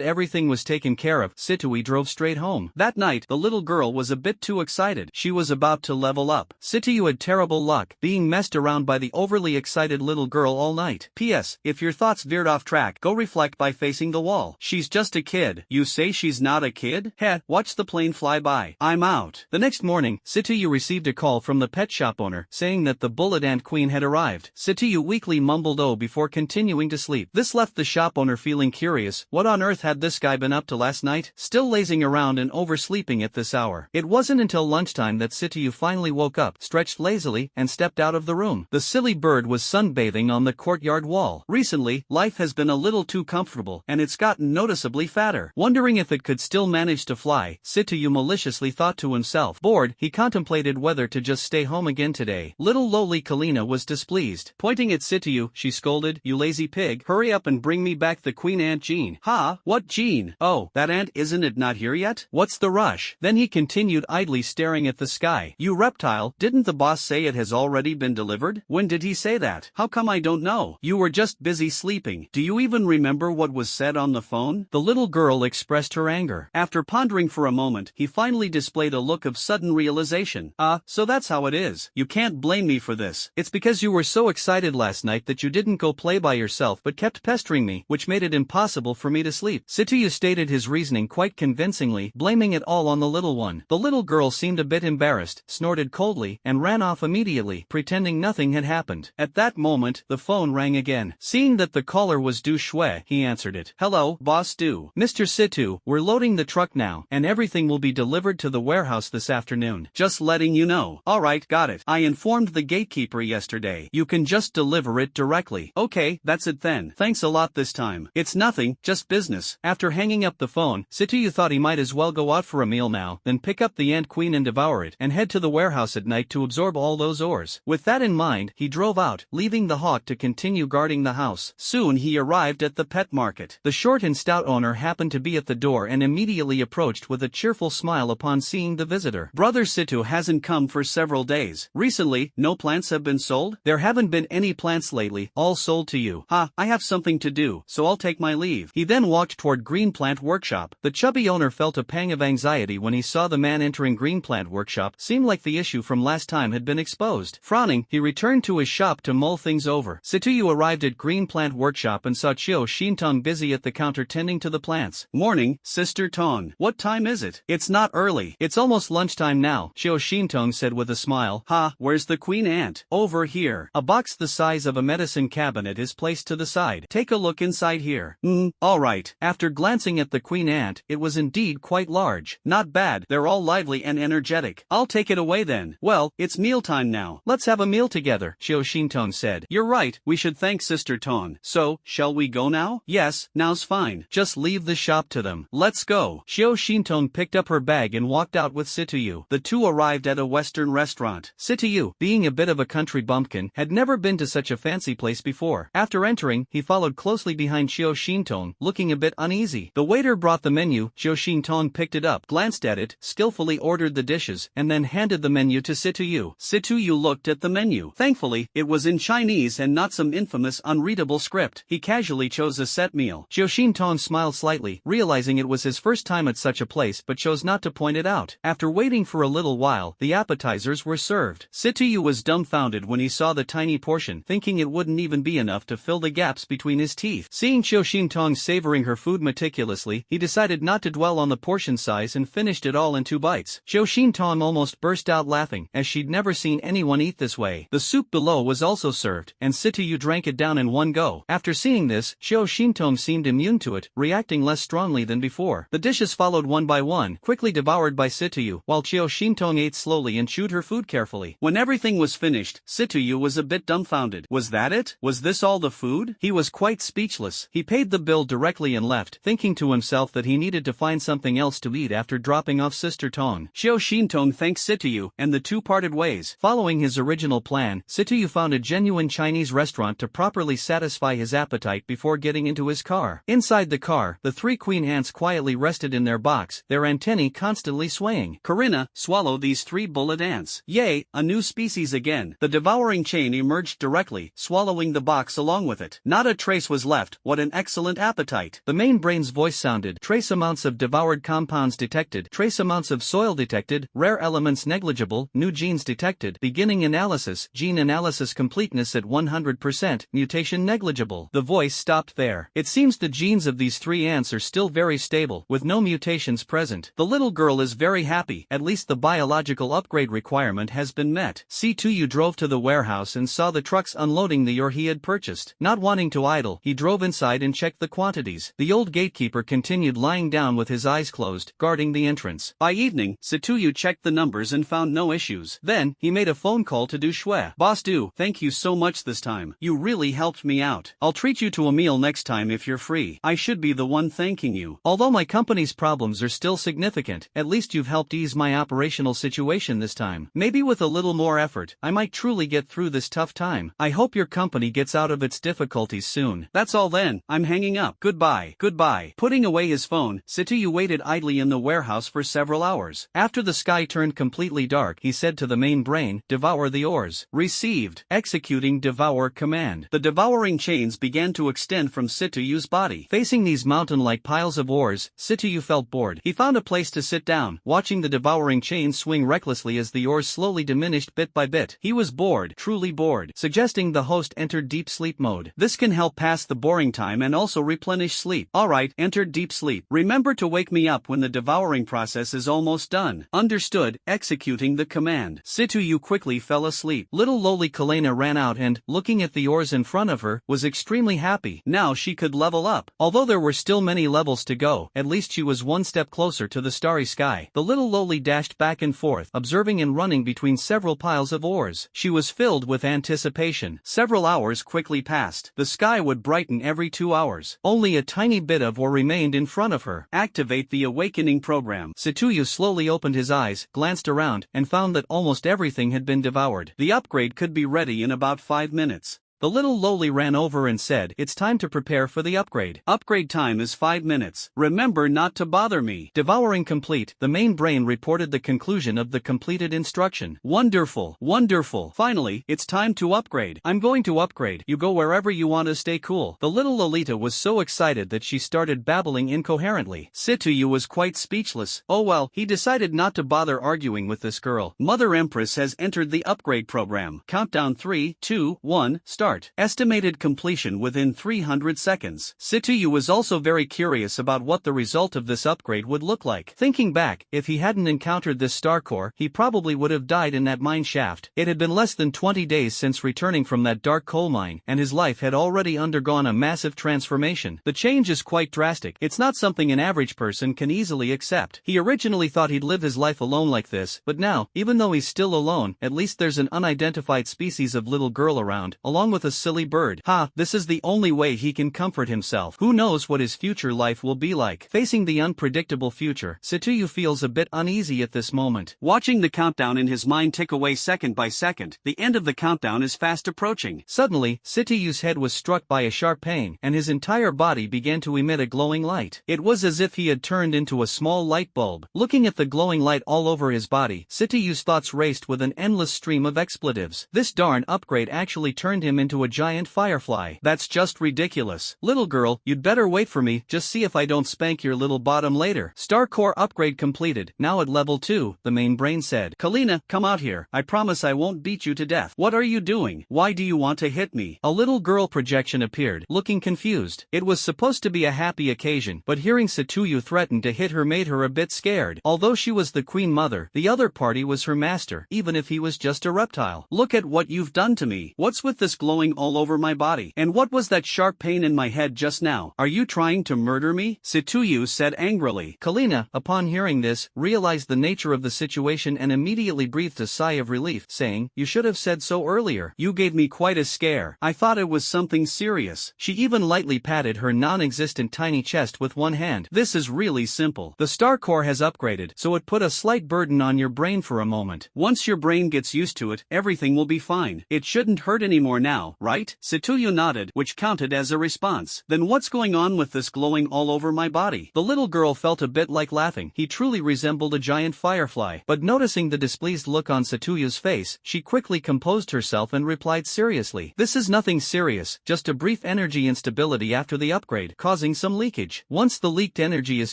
everything was taken care of, Situi drove straight home. That night, the little girl was a bit too excited. She was about to level up. Situi had terrible luck, being messed around by the overly excited little girl all night. P.S. If your thoughts veered off track, go reflect by facing the wall. She's just a kid. You say she's not a kid? Heh, watch the plane fly by. I'm out. The next morning, Situi received a call from the pet shop owner, saying that the bullet ant queen had arrived. Situi weakly mumbled "oh" before continuing to sleep. This left the shop owner feeling curious. What on earth had this guy been up to last night? Still lazing around and oversleeping at this hour. It wasn't until lunchtime that Situi finally woke up, stretched lazily, and stepped out of the room. The silly bird was sunbathing on the courtyard wall. Recently, life has been a little too comfortable, and it's gotten noticeably fatter. Wondering if it could still manage to fly, Situi maliciously thought to himself. Bored, he contemplated whether to just stay home again today. Little lowly Kalina was displeased. Pointing at Situi, she scolded, "You lazy pig, hurry up and bring me back the queen ant Jean." "Ha? What Jean? Oh, that ant, isn't it not here yet? What's the rush?" Then he continued idly staring at the sky. "You reptile, didn't the boss say it has already been delivered? When did he say that? How come I don't know? You were just busy sleeping. Do you even remember what was said on the phone?" The little girl expressed her anger. After pondering for a moment, he finally displayed a look of sudden realization. So that's how it is. You can't blame me for this. It's because you were so excited last night that you didn't go play by yourself but kept pestering me, which made it impossible for me to sleep." Situi stated his reasoning quite convincingly, blaming it all on the little one. The little girl seemed a bit embarrassed, snorted coldly, and ran off immediately, pretending nothing had happened. At that moment, the phone rang again. Seeing that the caller was Du Shui, he answered it. "Hello, Boss Du. Mr. Situi, we're loading the truck now, and everything will be delivered to the warehouse this afternoon. Just letting you know." "Alright, got it. I informed the gatekeeper yesterday. You can just deliver it directly." "Okay, that's it then. Thanks a lot this time." "It's nothing, just business." After hanging up the phone, Situi thought he might as well go out for a meal now, then pick up the ant queen and devour it, and head to the warehouse at night to absorb all those ores. With that in mind, he drove out, leaving the hawk to continue guarding the house. Soon he arrived at the pet market. The short and stout owner happened to be at the door and immediately approached with a cheerful smile upon seeing the visitor. "Brother Situi hasn't come for several days. Recently, no plants have been sold?" "There haven't been any plants lately, all sold to you." "Ha, I have something to do, so I'll take my leave." He then walked toward Green Plant Workshop. The chubby owner felt a pang of anxiety when he saw the man entering Green Plant Workshop. Seemed like the issue from last time had been exposed. Frowning, he returned to his shop to mull things over. Situi arrived at Green Plant Workshop and saw Chiu Shintong busy at the counter tending to the plants. "Morning, Sister Tong. What time is it?" "It's not early. It's almost lunchtime now," Chiu Shintong said with a smile. "Ha, where's the queen ant?" "Over here." A box the size of a medicine cabinet is placed to the side. "Take a look inside here." Alright." After glancing at the queen ant, it was indeed quite large. "Not bad, they're all lively and energetic. I'll take it away then." "Well, it's mealtime now. Let's have a meal together," Chiu Shintong said. "You're right, we should thank Sister Tong. So, shall we go now?" "Yes, now's fine. Just leave the shop to them. Let's go." Chiu Shintong picked up her bag and walked out with Situi. The two arrived at a Western restaurant. Situi, being a bit of a country bumpkin, had never been to such a fancy place before. After entering, he followed closely behind Chiu Shintong, looking a bit uneasy. The waiter brought the menu. Chiu Shintong picked it up, glanced at it, skillfully ordered the dishes, and then handed the menu to Situi. Situi looked at the menu. Thankfully, it was in Chinese and not some infamous unreadable script. He casually chose a set meal. Chiu Shintong smiled slightly, realizing it was his first time at such a place but chose not to point it out. After waiting for a little while, the appetizers were served. Situi was dumbfounded when he saw the tiny portion, thinking it wouldn't even be enough to fill the gaps between his teeth. Seeing Chiu Shintong savoring her food meticulously, he decided not to dwell on the portion size and finished it all in 2 bites. Chiu Shintong almost burst out laughing, as she'd never seen anyone eat this way. The soup below was also served, and Situi drank it down in one go. After seeing this, Chiu Shintong seemed immune to it, reacting less strongly than before. The dishes followed one by one, quickly devoured by Situi, while Chiu Shintong ate slowly and chewed her food carefully. When everything was finished, Situi was a bit dumbfounded. Was that it? Was this all the food? He was quite speechless. He paid the bill directly and left, thinking to himself that he needed to find something else to eat after dropping off Sister Tong. Chiu Shintong thanked Situi, and the two parted ways. Following his original plan, Situi found a genuine Chinese restaurant to properly satisfy his appetite before getting into his car. Inside the car, the 3 queen ants quietly rested in their box, their antennae constantly swaying. "Corinna, swallow these 3 bullets a dance. Yay, a new species again. The devouring chain emerged directly, swallowing the box along with it. Not a trace was left. What an excellent appetite. The main brain's voice sounded. Trace amounts of devoured compounds detected. Trace amounts of soil detected. Rare elements negligible. New genes detected. Beginning analysis. Gene analysis completeness at 100%. Mutation negligible. The voice stopped there. It seems the genes of these 3 ants are still very stable, with no mutations present. The little girl is very happy. At least the biological upgrade requirement has been met. C2U drove to the warehouse and saw the trucks unloading the ore he had purchased. Not wanting to idle, he drove inside and checked the quantities. The old gatekeeper continued lying down with his eyes closed, guarding the entrance. By evening, C2U checked the numbers and found no issues. Then, he made a phone call to Du Shui. Boss Du, thank you so much this time. You really helped me out. I'll treat you to a meal next time if you're free. I should be the one thanking you. Although my company's problems are still significant, at least you've helped ease my operational situation this time. Maybe with a little more effort, I might truly get through this tough time. I hope your company gets out of its difficulties soon. That's all then, I'm hanging up. Goodbye. Goodbye. Putting away his phone, C2U waited idly in the warehouse for several hours. After the sky turned completely dark, he said to the main brain, devour the ores. Received. Executing devour command. The devouring chains began to extend from C2U's body. Facing these mountain-like piles of ores, C2U felt bored. He found a place to sit down, watching the devouring chains swing recklessly as the ores slowly diminished bit by bit. He was bored, truly bored, suggesting the host entered deep sleep mode. This can help pass the boring time and also replenish sleep. Alright, entered deep sleep. Remember to wake me up when the devouring process is almost done. Understood. Executing the command. C2U quickly fell asleep. Little lowly Kalena ran out and, looking at the ores in front of her, was extremely happy. Now she could level up. Although there were still many levels to go, at least she was one step closer to the starry sky. The little lowly dashed back and forth, observing and running between several piles of ores. She was filled with anticipation. Several hours quickly passed. The sky would brighten every 2 hours. Only a tiny bit of ore remained in front of her. Activate the awakening program. C2U slowly opened his eyes, glanced around, and found that almost everything had been devoured. The upgrade could be ready in about 5 minutes. The little lowly ran over and said, it's time to prepare for the upgrade. Upgrade time is 5 minutes. Remember not to bother me. Devouring complete, the main brain reported the conclusion of the completed instruction. Wonderful, wonderful. Finally, it's time to upgrade. I'm going to upgrade. You go wherever you want to stay cool. The little Lolita was so excited that she started babbling incoherently. C2U was quite speechless. Oh well, he decided not to bother arguing with this girl. Mother Empress has entered the upgrade program. Countdown 3, 2, 1, start. Estimated completion within 300 seconds. C2U was also very curious about what the result of this upgrade would look like. Thinking back, if he hadn't encountered this star core, he probably would have died in that mine shaft. It had been less than 20 days since returning from that dark coal mine, and his life had already undergone a massive transformation. The change is quite drastic. It's not something an average person can easily accept. He originally thought he'd live his life alone like this, but now, even though he's still alone, at least there's an unidentified species of little girl around, along with a silly bird. This is the only way he can comfort himself. Who knows what his future life will be like? Facing the unpredictable future, C2U feels a bit uneasy at this moment. Watching the countdown in his mind tick away second by second, the end of the countdown is fast approaching. Suddenly, C2U's head was struck by a sharp pain, and his entire body began to emit a glowing light. It was as if he had turned into a small light bulb. Looking at the glowing light all over his body, C2U's thoughts raced with an endless stream of expletives. This darn upgrade actually turned him into a giant firefly. That's just ridiculous. Little girl, you'd better wait for me, just see if I don't spank your little bottom later. Star core upgrade completed, now at level 2, the main brain said. Kalina, come out here. I promise I won't beat you to death. What are you doing? Why do you want to hit me? A little girl projection appeared, looking confused. It was supposed to be a happy occasion, but hearing C2U threaten to hit her made her a bit scared. Although she was the queen mother, the other party was her master, even if he was just a reptile. Look at what you've done to me. What's with this glowing all over my body? And what was that sharp pain in my head just now? Are you trying to murder me? C2U said angrily. Kalina, upon hearing this, realized the nature of the situation and immediately breathed a sigh of relief, saying, you should have said so earlier. You gave me quite a scare. I thought it was something serious. She even lightly patted her non-existent tiny chest with one hand. This is really simple. The star core has upgraded, so it put a slight burden on your brain for a moment. Once your brain gets used to it, everything will be fine. It shouldn't hurt anymore now. now, right? Satuyu nodded, which counted as a response. Then what's going on with this glowing all over my body? The little girl felt a bit like laughing. He truly resembled a giant firefly. But noticing the displeased look on Satuyu's face, she quickly composed herself and replied seriously. This is nothing serious, just a brief energy instability after the upgrade, causing some leakage. Once the leaked energy is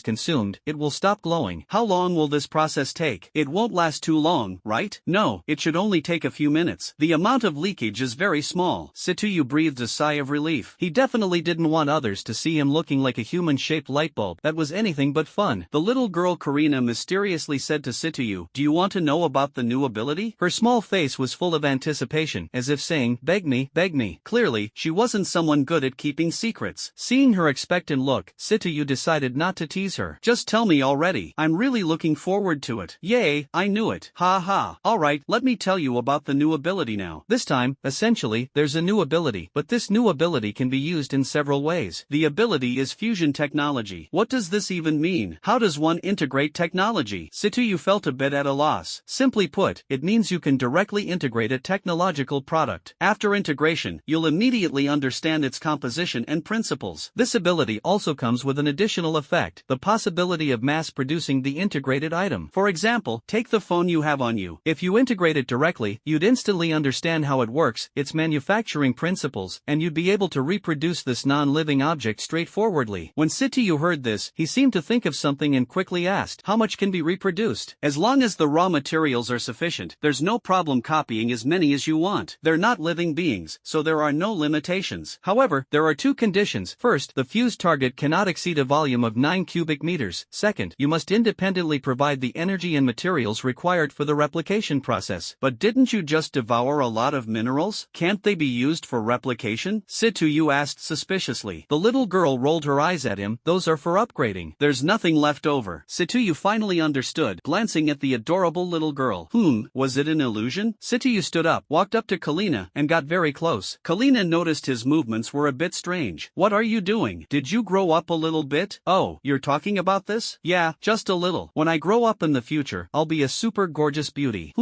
consumed, it will stop glowing. How long will this process take? It won't last too long, right? No, it should only take a few minutes. The amount of leakage is very small. Satuyu breathed a sigh of relief. He definitely didn't want others to see him looking like a human-shaped light bulb. That was anything but fun. The little girl Karina mysteriously said to Satuyu, "Do you want to know about the new ability?" Her small face was full of anticipation, as if saying, beg me, beg me. Clearly, she wasn't someone good at keeping secrets. Seeing her expectant look, Satuyu decided not to tease her. Just tell me already. I'm really looking forward to it. Yay, I knew it. Ha ha. Alright, let me tell you about the new ability now. This time, essentially, there's a new ability, but this new ability can be used in several ways. The ability is fusion technology. What does this even mean? How does one integrate technology? Satuyu felt a bit at a loss. Simply put, it means you can directly integrate a technological product. After integration, you'll immediately understand its composition and principles. This ability also comes with an additional effect, the possibility of mass-producing the integrated item. For example, take the phone you have on you. If you integrate it directly, you'd instantly understand how it works, its manufacturing principles, and you'd be able to reproduce this non-living object straightforwardly. When Satuyu heard this, he seemed to think of something and quickly asked, how much can be reproduced? As long as the raw materials are sufficient, there's no problem copying as many as you want. They're not living beings, so there are no limitations. However, there are two conditions. First, the fused target cannot exceed a volume of 9 cubic meters. Second, you must independently provide the energy and materials required for the replication process. But didn't you just devour a lot of minerals? Can't they be used for replication? Satuyu asked suspiciously. The little girl rolled her eyes at him. Those are for upgrading. There's nothing left over. Satuyu finally understood, glancing at the adorable little girl. Was it an illusion? Satuyu stood up, walked up to Kalina, and got very close. Kalina noticed his movements were a bit strange. What are you doing? Did you grow up a little bit? Oh, you're talking about this? Yeah, just a little. When I grow up in the future, I'll be a super gorgeous beauty.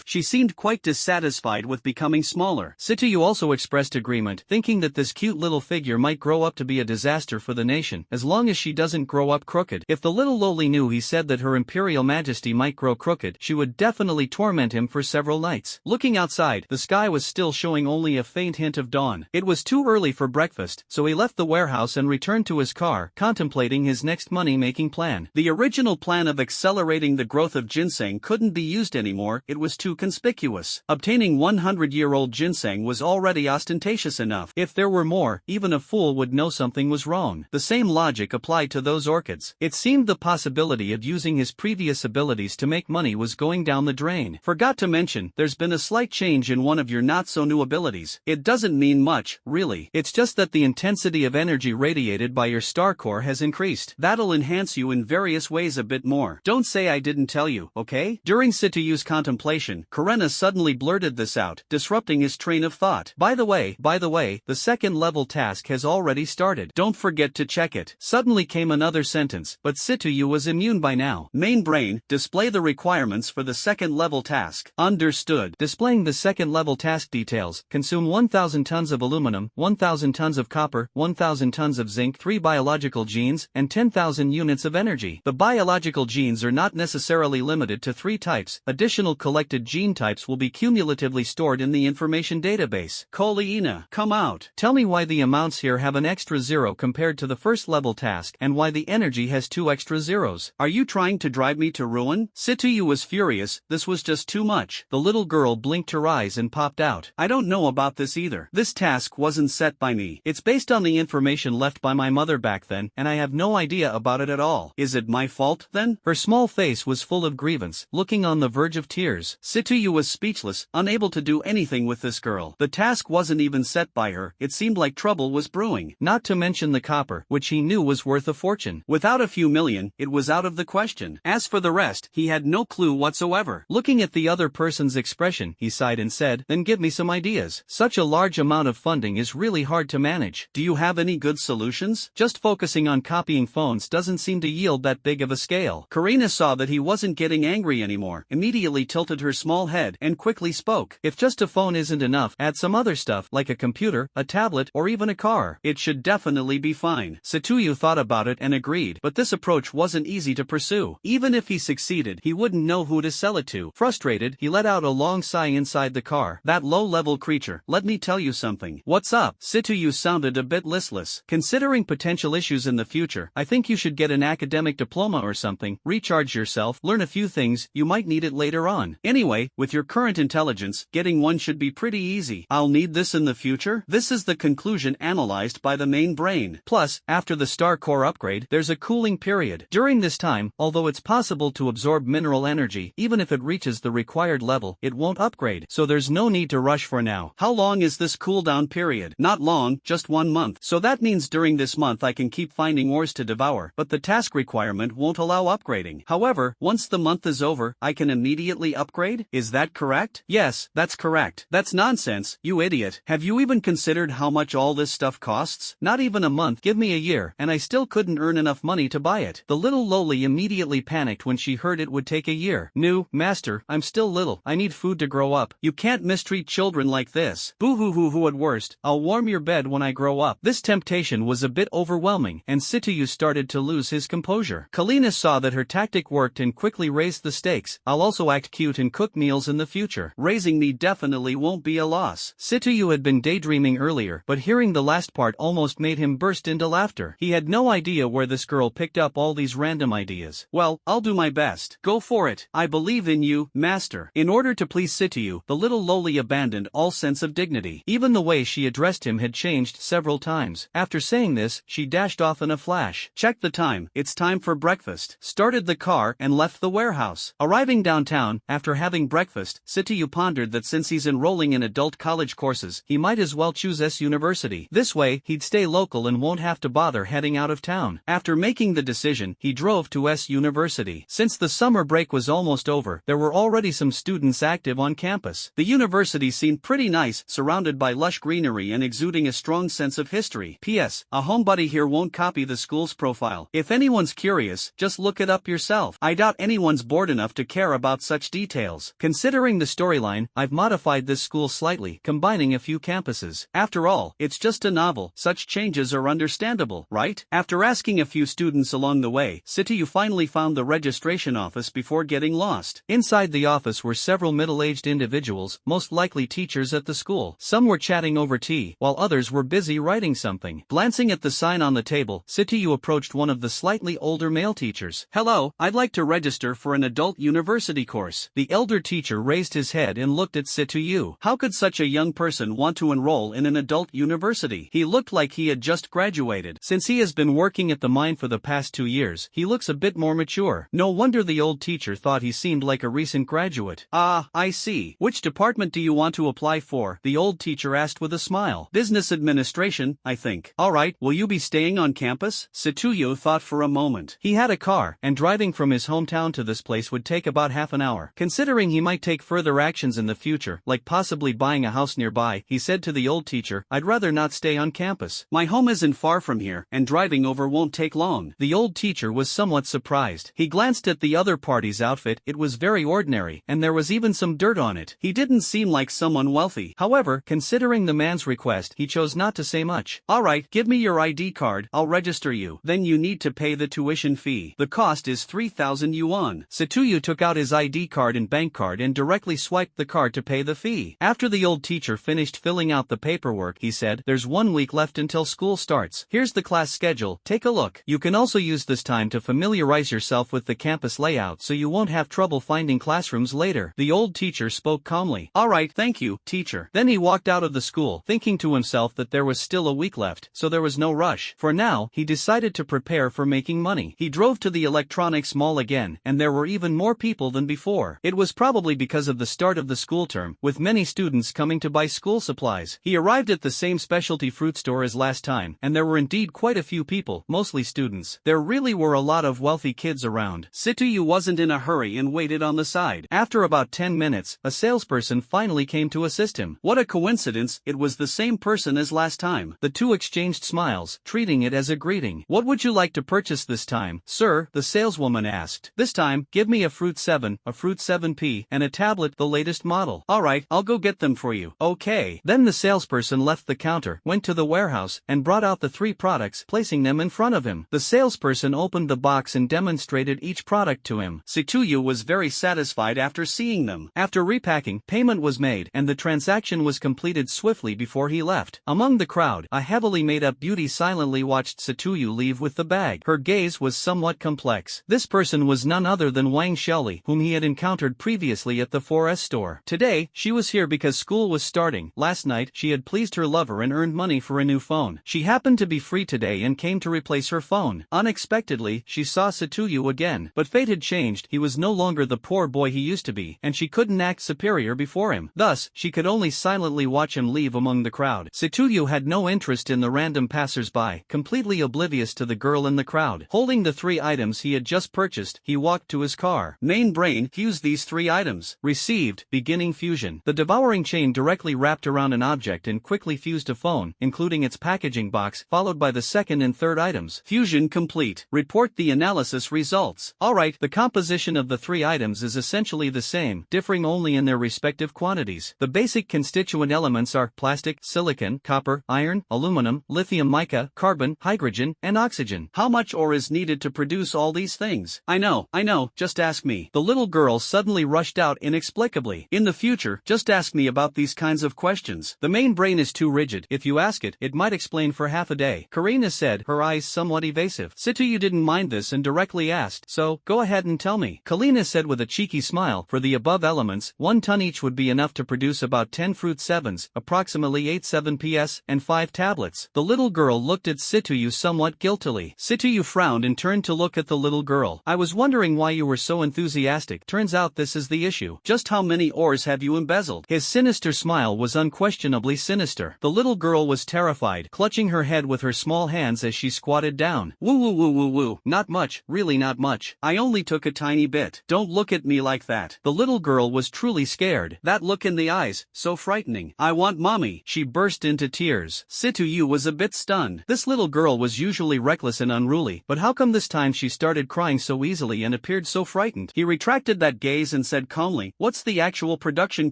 She seemed quite dissatisfied with becoming smaller. Satuyu also expressed agreement, thinking that this cute little figure might grow up to be a disaster for the nation, as long as she doesn't grow up crooked. If the little loli knew he said that her imperial majesty might grow crooked, she would definitely torment him for several nights. Looking outside, the sky was still showing only a faint hint of dawn. It was too early for breakfast, so he left the warehouse and returned to his car, contemplating his next money-making plan. The original plan of accelerating the growth of ginseng couldn't be used anymore, it was too conspicuous. Obtaining 100-year-old ginseng was already ostentatious enough. If there were more, even a fool would know something was wrong. The same logic applied to those orchids. It seemed the possibility of using his previous abilities to make money was going down the drain. Forgot to mention, there's been a slight change in one of your not-so-new abilities. It doesn't mean much, really. It's just that the intensity of energy radiated by your star core has increased. That'll enhance you in various ways a bit more. Don't say I didn't tell you, okay? During Satuyu's contemplation, Karena suddenly blurted this out, disrupting his train of thought. By the way, the second level task has already started. Don't forget to check it. Suddenly came another sentence, but Satuyu was immune by now. Main brain, display the requirements for the second level task. Understood. Displaying the second level task details, consume 1,000 tons of aluminum, 1,000 tons of copper, 1,000 tons of zinc, 3 biological genes, and 10,000 units of energy. The biological genes are not necessarily limited to 3 types. Additional collected gene types will be cumulatively stored in the information database. Koleina, come out. Tell me why the amounts here have an extra 0 compared to the first level task, and why the energy has 2 extra zeros. Are you trying to drive me to ruin? Satuyu was furious, this was just too much. The little girl blinked her eyes and popped out. I don't know about this either. This task wasn't set by me. It's based on the information left by my mother back then, and I have no idea about it at all. Is it my fault, then? Her small face was full of grievance, looking on the verge of tears. Satuyu was speechless, unable to do anything with this girl. The task wasn't even set by her. It seemed like trouble was brewing. Not to mention the copper, which he knew was worth a fortune. Without a few million, it was out of the question. As for the rest, he had no clue whatsoever. Looking at the other person's expression, he sighed and said, then give me some ideas. Such a large amount of funding is really hard to manage. Do you have any good solutions? Just focusing on copying phones doesn't seem to yield that big of a scale. Karina saw that he wasn't getting angry anymore, immediately tilted her small head and quickly spoke. If just a phone isn't enough, enough, add some other stuff like a computer, a tablet, or even a car. It should definitely be fine. Satuyu thought about it and agreed, but this approach wasn't easy to pursue. Even if he succeeded, he wouldn't know who to sell it to. Frustrated, he let out a long sigh inside the car. That low-level creature, let me tell you something. What's up? Satuyu sounded a bit listless. Considering potential issues in the future, I think you should get an academic diploma or something, recharge yourself, learn a few things, you might need it later on. Anyway, with your current intelligence, getting one should be pretty easy. I'll need this in the future? This is the conclusion analyzed by the main brain. Plus, after the star core upgrade, there's a cooling period. During this time, although it's possible to absorb mineral energy, even if it reaches the required level, it won't upgrade, so there's no need to rush for now. How long is this cooldown period? Not long, just 1 month. So that means during this month I can keep finding ores to devour, but the task requirement won't allow upgrading. However, once the month is over, I can immediately upgrade? Is that correct? Yes, that's correct. That's nonsense, you idiot. Have you even considered how much all this stuff costs? Not even a month, give me a year, and I still couldn't earn enough money to buy it. The little loli immediately panicked when she heard it would take a year. No, master, I'm still little. I need food to grow up. You can't mistreat children like this. Boo-hoo-hoo-hoo. At worst, I'll warm your bed when I grow up. This temptation was a bit overwhelming, and Satuyu started to lose his composure. Kalina saw that her tactic worked and quickly raised the stakes. I'll also act cute and cook meals in the future. Raising me definitely won't be a loss. Satuyu had been daydreaming earlier, but hearing the last part almost made him burst into laughter. He had no idea where this girl picked up all these random ideas. Well, I'll do my best. Go for it. I believe in you, master. In order to please Satuyu, the little loli abandoned all sense of dignity. Even the way she addressed him had changed several times. After saying this, she dashed off in a flash. Checked the time. It's time for breakfast. Started the car and left the warehouse. Arriving downtown, after having breakfast, Satuyu pondered that since he's enrolling in adult college courses, he might as well choose S University. This way, he'd stay local and won't have to bother heading out of town. After making the decision, he drove to S University. Since the summer break was almost over, there were already some students active on campus. The university seemed pretty nice, surrounded by lush greenery and exuding a strong sense of history. P.S. A homebody here won't copy the school's profile. If anyone's curious, just look it up yourself. I doubt anyone's bored enough to care about such details. Considering the storyline, I've modified this school slightly, combining a few campuses. After all, it's just a novel. Such changes are understandable, right? After asking a few students along the way, Satuyu finally found the registration office before getting lost. Inside the office were several middle-aged individuals, most likely teachers at the school. Some were chatting over tea, while others were busy writing something. Glancing at the sign on the table, Satuyu approached one of the slightly older male teachers. Hello, I'd like to register for an adult university course. The elder teacher raised his head and looked at Satuyu. How could such a young person want to enroll in an adult university? He looked like he had just graduated. Since he has been working at the mine for the past 2 years, he looks a bit more mature. No wonder the old teacher thought he seemed like a recent graduate. Ah, I see. Which department do you want to apply for? The old teacher asked with a smile. Business administration, I think. Alright, will you be staying on campus? Satuyu thought for a moment. He had a car, and driving from his hometown to this place would take about half an hour. Considering he might take further actions in the future, like possibly buying a house nearby, he said to the old teacher, I'd rather not stay on campus. My home isn't far from here, and driving over won't take long. The old teacher was somewhat surprised. He glanced at the other party's outfit. It was very ordinary, and there was even some dirt on it. He didn't seem like someone wealthy. However, considering the man's request, he chose not to say much. Alright, give me your ID card, I'll register you. Then you need to pay the tuition fee. The cost is 3,000 yuan. Satuyu took out his ID card and bank card and directly swiped the card to pay the fee. After the old teacher finished filling out the paperwork, he said, there's 1 week left until school starts. Here's the class schedule, take a look. You can also use this time to familiarize yourself with the campus layout so you won't have trouble finding classrooms later. The old teacher spoke calmly. Alright, thank you, teacher. Then he walked out of the school, thinking to himself that there was still a week left, so there was no rush. For now, he decided to prepare for making money. He drove to the electronics mall again, and there were even more people than before. It was probably because of the start of the school term, with many students coming to buy school supplies. He arrived at the same specialty fruit store as last time, and there were indeed quite a few people, mostly students. There really were a lot of wealthy kids around. Satuyu wasn't in a hurry and waited on the side. After about 10 minutes, a salesperson finally came to assist him. What a coincidence, it was the same person as last time. The two exchanged smiles, treating it as a greeting. What would you like to purchase this time, sir? The saleswoman asked. This time, give me a Fruit 7, a Fruit 7P, and a tablet, the latest model. Alright, I'll go get them for you. Okay. Then the salesperson left the counter, went to the warehouse, and brought out the 3 products, placing them in front of him. The salesperson opened the box and demonstrated each product to him. Setsuyu was very satisfied after seeing them. After repacking, payment was made, and the transaction was completed swiftly before he left. Among the crowd, a heavily made-up beauty silently watched Setsuyu leave with the bag. Her gaze was somewhat complex. This person was none other than Wang Shelley, whom he had encountered previously at the 4S store. Today, she was here because school was starting. Last night, she had pleased her lover and earned money for a new phone. She happened to be free today and came to replace her phone. Unexpectedly, she saw Setsuyu again, but fate had changed. He was no longer the poor boy he used to be, and she couldn't act superior before him. Thus, she could only silently watch him leave among the crowd. Setsuyu had no interest in the random passers-by, completely oblivious to the girl in the crowd. Holding the 3 items he had just purchased, he walked to his car. Main brain, fuse these 3 items. Received, beginning fusion. The devouring chain directly wrapped around an object and quickly fused a phone, including its packaging box, followed by the second and third items. Fusion complete. Report the analysis results. Alright, the composition of the 3 items is essentially the same, differing only in their respective quantities. The basic constituent elements are plastic, silicon, copper, iron, aluminum, lithium mica, carbon, hydrogen, and oxygen. How much ore is needed to produce all these things? I know, just ask me. The little girl suddenly rushed out inexplicably. In the future, just ask me about these kinds of questions. The main brain is too rigid. If you ask it, it might explain for half a day. Karina said, her eyes somewhat evasive. Setsuyu didn't mind this and directly asked, so, go ahead and tell me. Kalina said with a cheeky smile, for the above elements, 1 ton each would be enough to produce about 10 fruit 7s, approximately 8 7ps, and 5 tablets. The little girl looked at Setsuyu somewhat guiltily. Setsuyu frowned and turned to look at the little girl. I was wondering why you were so enthusiastic. Turns out this is the issue. Just how many ores have you embezzled? His sinister smile was unquestionably sinister. The little girl was terrified, clutching her head with her small hands as she squatted down. Woo. Not much, really not much. I only took a tiny bit. Don't look at me like that. The little girl was truly scared. That look in the eyes, so frightening. I want mommy. She burst into tears. Setsuyu was a bit stunned. This little girl was usually reckless and unruly, but how come this time she started crying so easily and appeared so frightened? He retracted that gaze and said calmly, what's the actual production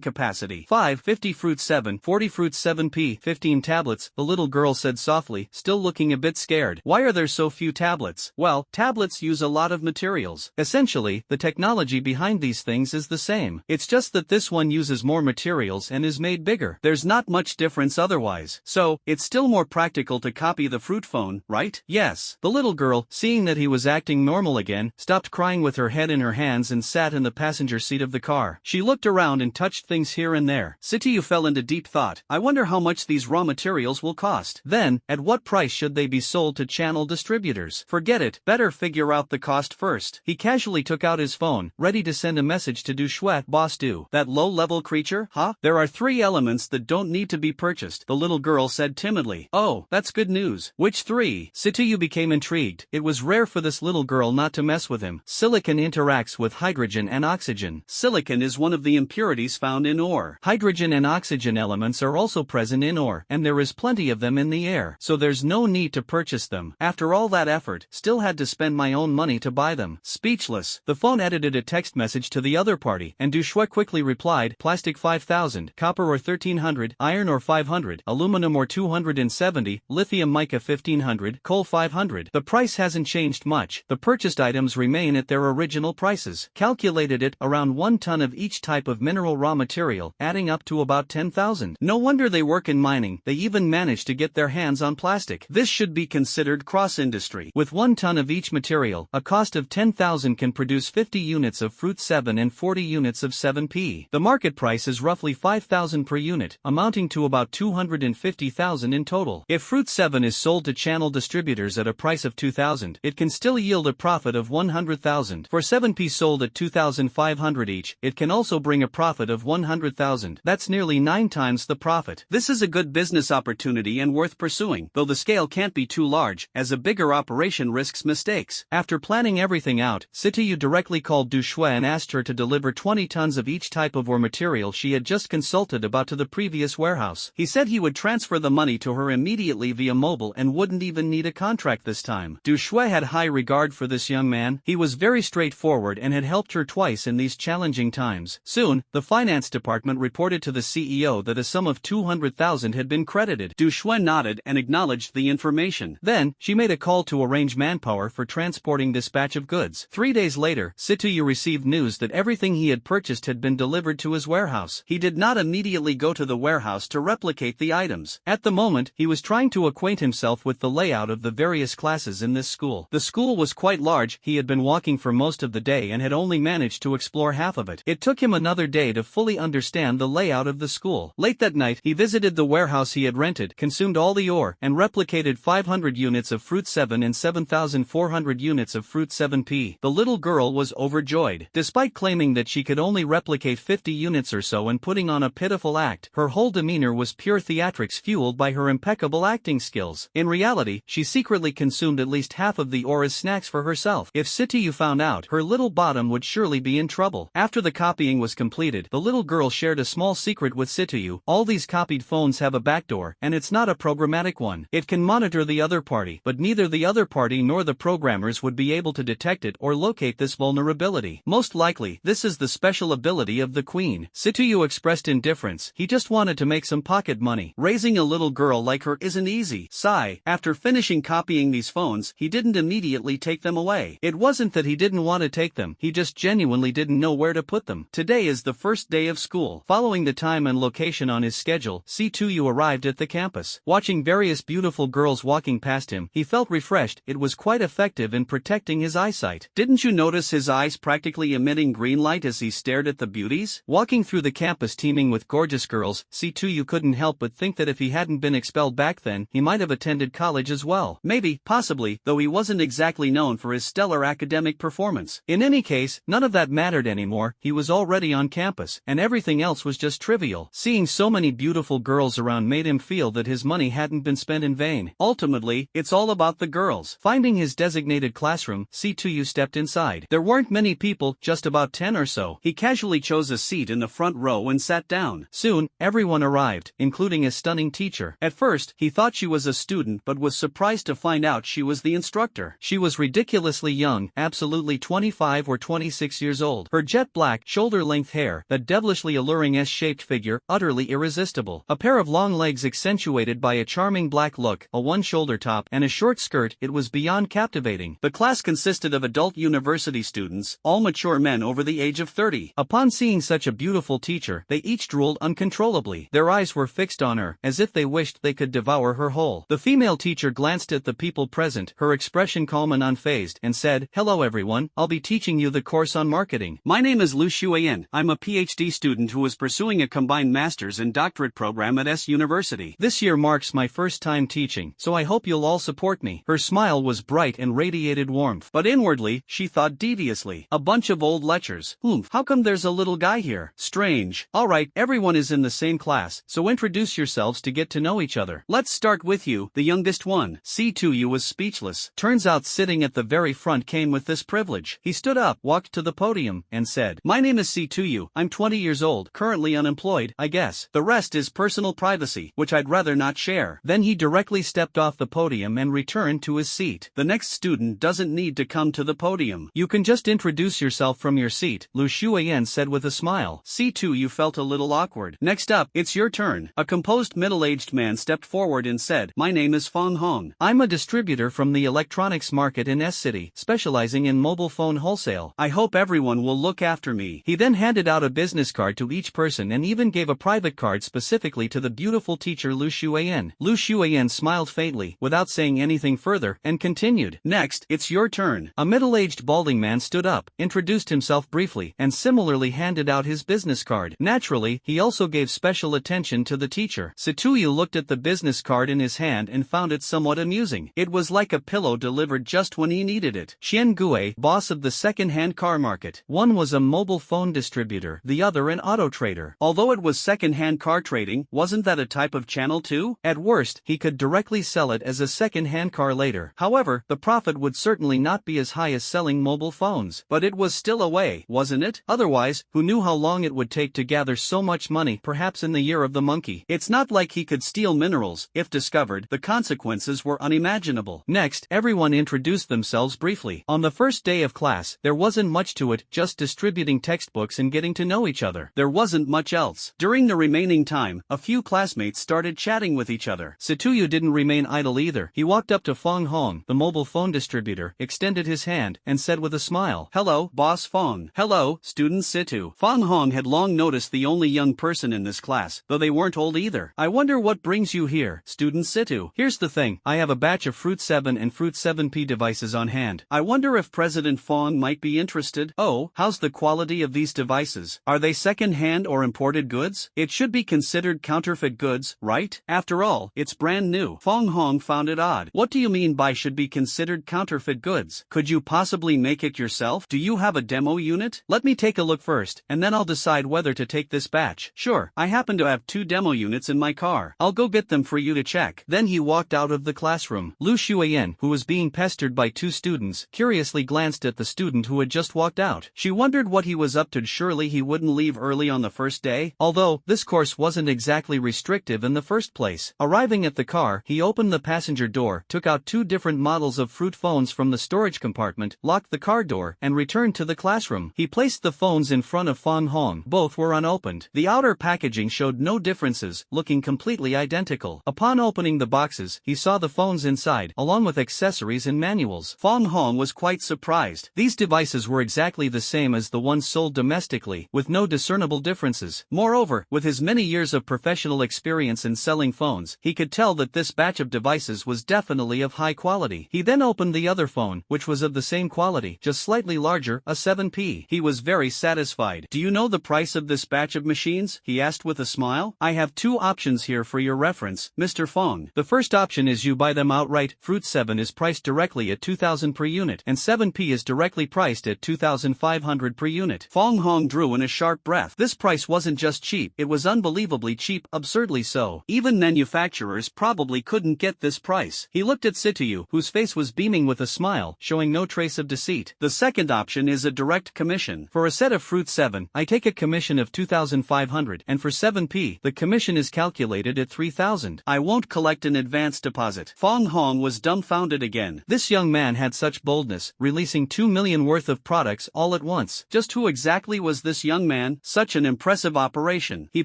capacity? 50 fruit 7, 40 fruit 7p, 15 tablets, the little girl said softly, still looking a bit scared. Why are there so few tablets? Well, tablets use a lot of materials. Essentially, the technology behind these things is the same. It's just that this one uses more materials and is made bigger. There's not much difference otherwise. So, it's still more practical to copy the fruit phone, right? Yes. The little girl, seeing that he was acting normal again, stopped crying with her head in her hands and sat in the passenger seat of the car. She looked around and touched things here and there. Setsuyu fell into deep thought. I wonder how much these raw materials will cost. Then, at what price should they be sold to channel distributors? Forget it, better figure out the cost first. He casually took out his phone, ready to send a message to Dushue. Boss Du. That low-level creature, huh? There are 3 elements that don't need to be purchased, the little girl said timidly. Oh, that's good news. Which 3? Setsuyu became intrigued. It was rare for this little girl not to mess with him. Silicon interacts with hydrogen and oxygen. Silicon is one of the impurities found in ore. Hydrogen and oxygen elements are also present in ore, and there is plenty of them in the air, so there's no need to purchase them. After all that effort, still had to spend my own money to buy them. Speechless, the phone edited a text message to the other party, and Dushue quickly replied, plastic 5,000, copper or 1,300, iron or 500, aluminum or 270, lithium mica 1,500, coal 500. The price hasn't changed much. The purchased items remain at their original prices. Calculated it around 1 ton of each type of mineral raw material, adding up to about 10,000. No wonder they work in mining. They even managed to get their hands on plastic. This should be considered cross-industry. With 1 ton of each material, a cost of 10,000 can produce 50 units of fruit 7 and 40 units of 7p. The market price is roughly 5,000 per unit, amounting to about 250,000 in total. If fruit 7 is sold to channel distributors at a price of 2,000, it can still yield a profit of 100,000. For 7p sold at 2,500 each, it can also bring a profit of 100,000. That's nearly 9 times the profit. This is a good business opportunity and worth pursuing, though the scale can't be too large, as a bigger operation risks mistakes. After planning everything out, Setsuyu directly called Dushue and asked her to deliver 20 tons of each type of ore material she had just consulted about to the previous warehouse. He said he would transfer the money to her immediately via mobile and wouldn't even need a contract this time. Dushue had high regard for this young man. He was very straightforward and had helped her twice in these challenging times. Soon, the finance department reported reported to the CEO that a sum of 200,000 had been credited. Du Xuan nodded and acknowledged the information. Then, she made a call to arrange manpower for transporting this batch of goods. 3 days later, Situyu received news that everything he had purchased had been delivered to his warehouse. He did not immediately go to the warehouse to replicate the items. At the moment, he was trying to acquaint himself with the layout of the various classes in this school. The school was quite large. He had been walking for most of the day and had only managed to explore half of it. It took him another day to fully understand the layout of the school. Late that night, he visited the warehouse he had rented, consumed all the ore, and replicated 500 units of Fruit 7 and 7,400 units of Fruit 7P. The little girl was overjoyed. Despite claiming that she could only replicate 50 units or so and putting on a pitiful act, her whole demeanor was pure theatrics fueled by her impeccable acting skills. In reality, she secretly consumed at least half of the ore as snacks for herself. If Situyu found out, her little bottom would surely be in trouble. After the copying was completed, the little girl shared a small secret with Situyu. All these copied phones have a backdoor, and it's not a programmatic one. It can monitor the other party, but neither the other party nor the programmers would be able to detect it or locate this vulnerability. Most likely, this is the special ability of the queen. Situyu expressed indifference. He just wanted to make some pocket money. Raising a little girl like her isn't easy. Sigh. After finishing copying these phones, he didn't immediately take them away. It wasn't that he didn't want to take them, he just genuinely didn't know where to put them. Today is the first day of school. Following the time and location on his schedule, C2U arrived at the campus. Watching various beautiful girls walking past him, he felt refreshed. It was quite effective in protecting his eyesight. Didn't you notice his eyes practically emitting green light as he stared at the beauties? Walking through the campus teeming with gorgeous girls, C2U couldn't help but think that if he hadn't been expelled back then, he might have attended college as well. Maybe, possibly, though he wasn't exactly known for his stellar academic performance. In any case, none of that mattered anymore. He was already on campus, and everything else was just trivial. Seeing so many beautiful girls around made him feel that his money hadn't been spent in vain. Ultimately, it's all about the girls. Finding his designated classroom, C2U stepped inside. There weren't many people, just about 10 or so. He casually chose a seat in the front row and sat down. Soon, everyone arrived, including a stunning teacher. At first, he thought she was a student but was surprised to find out she was the instructor. She was ridiculously young, absolutely 25 or 26 years old. Her jet black, shoulder-length hair, that devilishly alluring S-shaped figure, utterly irresistible. A pair of long legs accentuated by a charming black look, a one-shoulder top, and a short skirt, it was beyond captivating. The class consisted of adult university students, all mature men over the age of 30. Upon seeing such a beautiful teacher, they each drooled uncontrollably. Their eyes were fixed on her, as if they wished they could devour her whole. The female teacher glanced at the people present, her expression calm and unfazed, and said, "Hello everyone, I'll be teaching you the course on marketing. My name is Lu Xuan. I'm a PhD student who is pursuing a combined master's and doctorate program at S University. This year marks my first time teaching, so I hope you'll all support me." Her smile was bright and radiated warmth, but inwardly, she thought deviously, a bunch of old lechers. How come there's a little guy here? Strange. Alright, everyone is in the same class, so introduce yourselves to get to know each other. Let's start with you, the youngest one. C2U was speechless. Turns out sitting at the very front came with this privilege. He stood up, walked to the podium, and said, "My name is C2U. I'm 20 years old, currently unemployed, I guess. The rest is personal privacy, which I'd rather not share." Then he directly stepped off the podium and returned to his seat. The next student doesn't need to come to the podium. You can just introduce yourself from your seat, Lu Xuan said with a smile. C2U felt a little awkward. Next up, it's your turn. A composed middle-aged man stepped forward and said, "My name is Fong Hong. I'm a distributor from the electronics market in S-City, specializing in mobile phone wholesale. I hope everyone will look after me." He then handed out a business card to each person and even gave a private card specifically to the beautiful teacher Lu Xuan. Lu Xuan smiled faintly, without saying anything further, and continued, "Next, it's your turn." A middle-aged balding man stood up, introduced himself briefly, and similarly handed out his business card. Naturally, he also gave special attention to the teacher. Situyu looked at the business card in his hand and found it somewhat amusing. It was like a pillow delivered just when he needed it. Xian Gui, boss of the second-hand car market. One was a mobile phone distributor, the other an auto trader. Although it was second-hand car trading, wasn't that a type of channel too? At worst, he could directly sell it as a second-hand car later. However, the profit would certainly not be as high as selling mobile phones. But it was still a way, wasn't it? Otherwise, who knew how long it would take to gather so much money, perhaps in the year of the monkey? It's not like he could steal minerals. If discovered, the consequences were unimaginable. Next, everyone introduced themselves briefly. On the first day of class, there wasn't much to it, just distributing textbooks and getting to know each other. There wasn't much much else. During the remaining time, a few classmates started chatting with each other. Situyu didn't remain idle either. He walked up to Fong Hong, the mobile phone distributor, extended his hand, and said with a smile, "Hello, Boss Fong." "Hello, Student Situ." Fong Hong had long noticed the only young person in this class, though they weren't old either. "I wonder what brings you here, Student Situ." "Here's the thing, I have a batch of Fruit 7 and Fruit 7P devices on hand. I wonder if President Fong might be interested." "Oh, how's the quality of these devices? Are they second-hand or imported goods?" "It should be considered counterfeit goods, right? After all, it's brand new." Fong Hong found it odd. "What do you mean by should be considered counterfeit goods? Could you possibly make it yourself? Do you have a demo unit?" "Let me take a look first, and then I'll decide whether to take this batch." "Sure, I happen to have 2 demo units in my car. I'll go get them for you to check." Then he walked out of the classroom. Lu Xueyan, who was being pestered by 2 students, curiously glanced at the student who had just walked out. She wondered what he was up to. Surely he wouldn't leave early on the first day? Although, this course wasn't exactly restrictive in the first place. Arriving at the car, he opened the passenger door, took out 2 different models of Fruit phones from the storage compartment, locked the car door, and returned to the classroom. He placed the phones in front of Fong Hong. Both were unopened. The outer packaging showed no differences, looking completely identical. Upon opening the boxes, he saw the phones inside, along with accessories and manuals. Fong Hong was quite surprised. These devices were exactly the same as the ones sold domestically, with no discernible differences. Moreover, with his many years of professional experience in selling phones, he could tell that this batch of devices was definitely of high quality. He then opened the other phone, which was of the same quality, just slightly larger, a 7P. He was very satisfied. "Do you know the price of this batch of machines?" he asked with a smile. "I have 2 options here for your reference, Mr. Fong. The first option is you buy them outright. Fruit 7 is priced directly at 2,000 per unit, and 7P is directly priced at 2,500 per unit." Fong Hong drew in a sharp breath. This price wasn't just cheap, it was unbelievably cheap, absurdly so. Even manufacturers probably couldn't get this price. He looked at Situyu, whose face was beaming with a smile, showing no trace of deceit. "The second option is a direct commission. For a set of Fruit 7, I take a commission of 2,500, and for 7P, the commission is calculated at 3,000. I won't collect an advance deposit." Fong Hong was dumbfounded again. This young man had such boldness, releasing 2 million worth of products all at once. Just who exactly was this young man? Such an impressive operation. He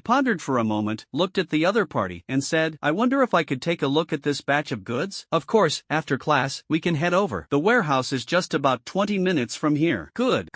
pondered for a moment, looked at the other party, and said, "I wonder if I could take a look at this batch of goods? Of course, after class, we can head over. The warehouse is just about 20 minutes from here." Good.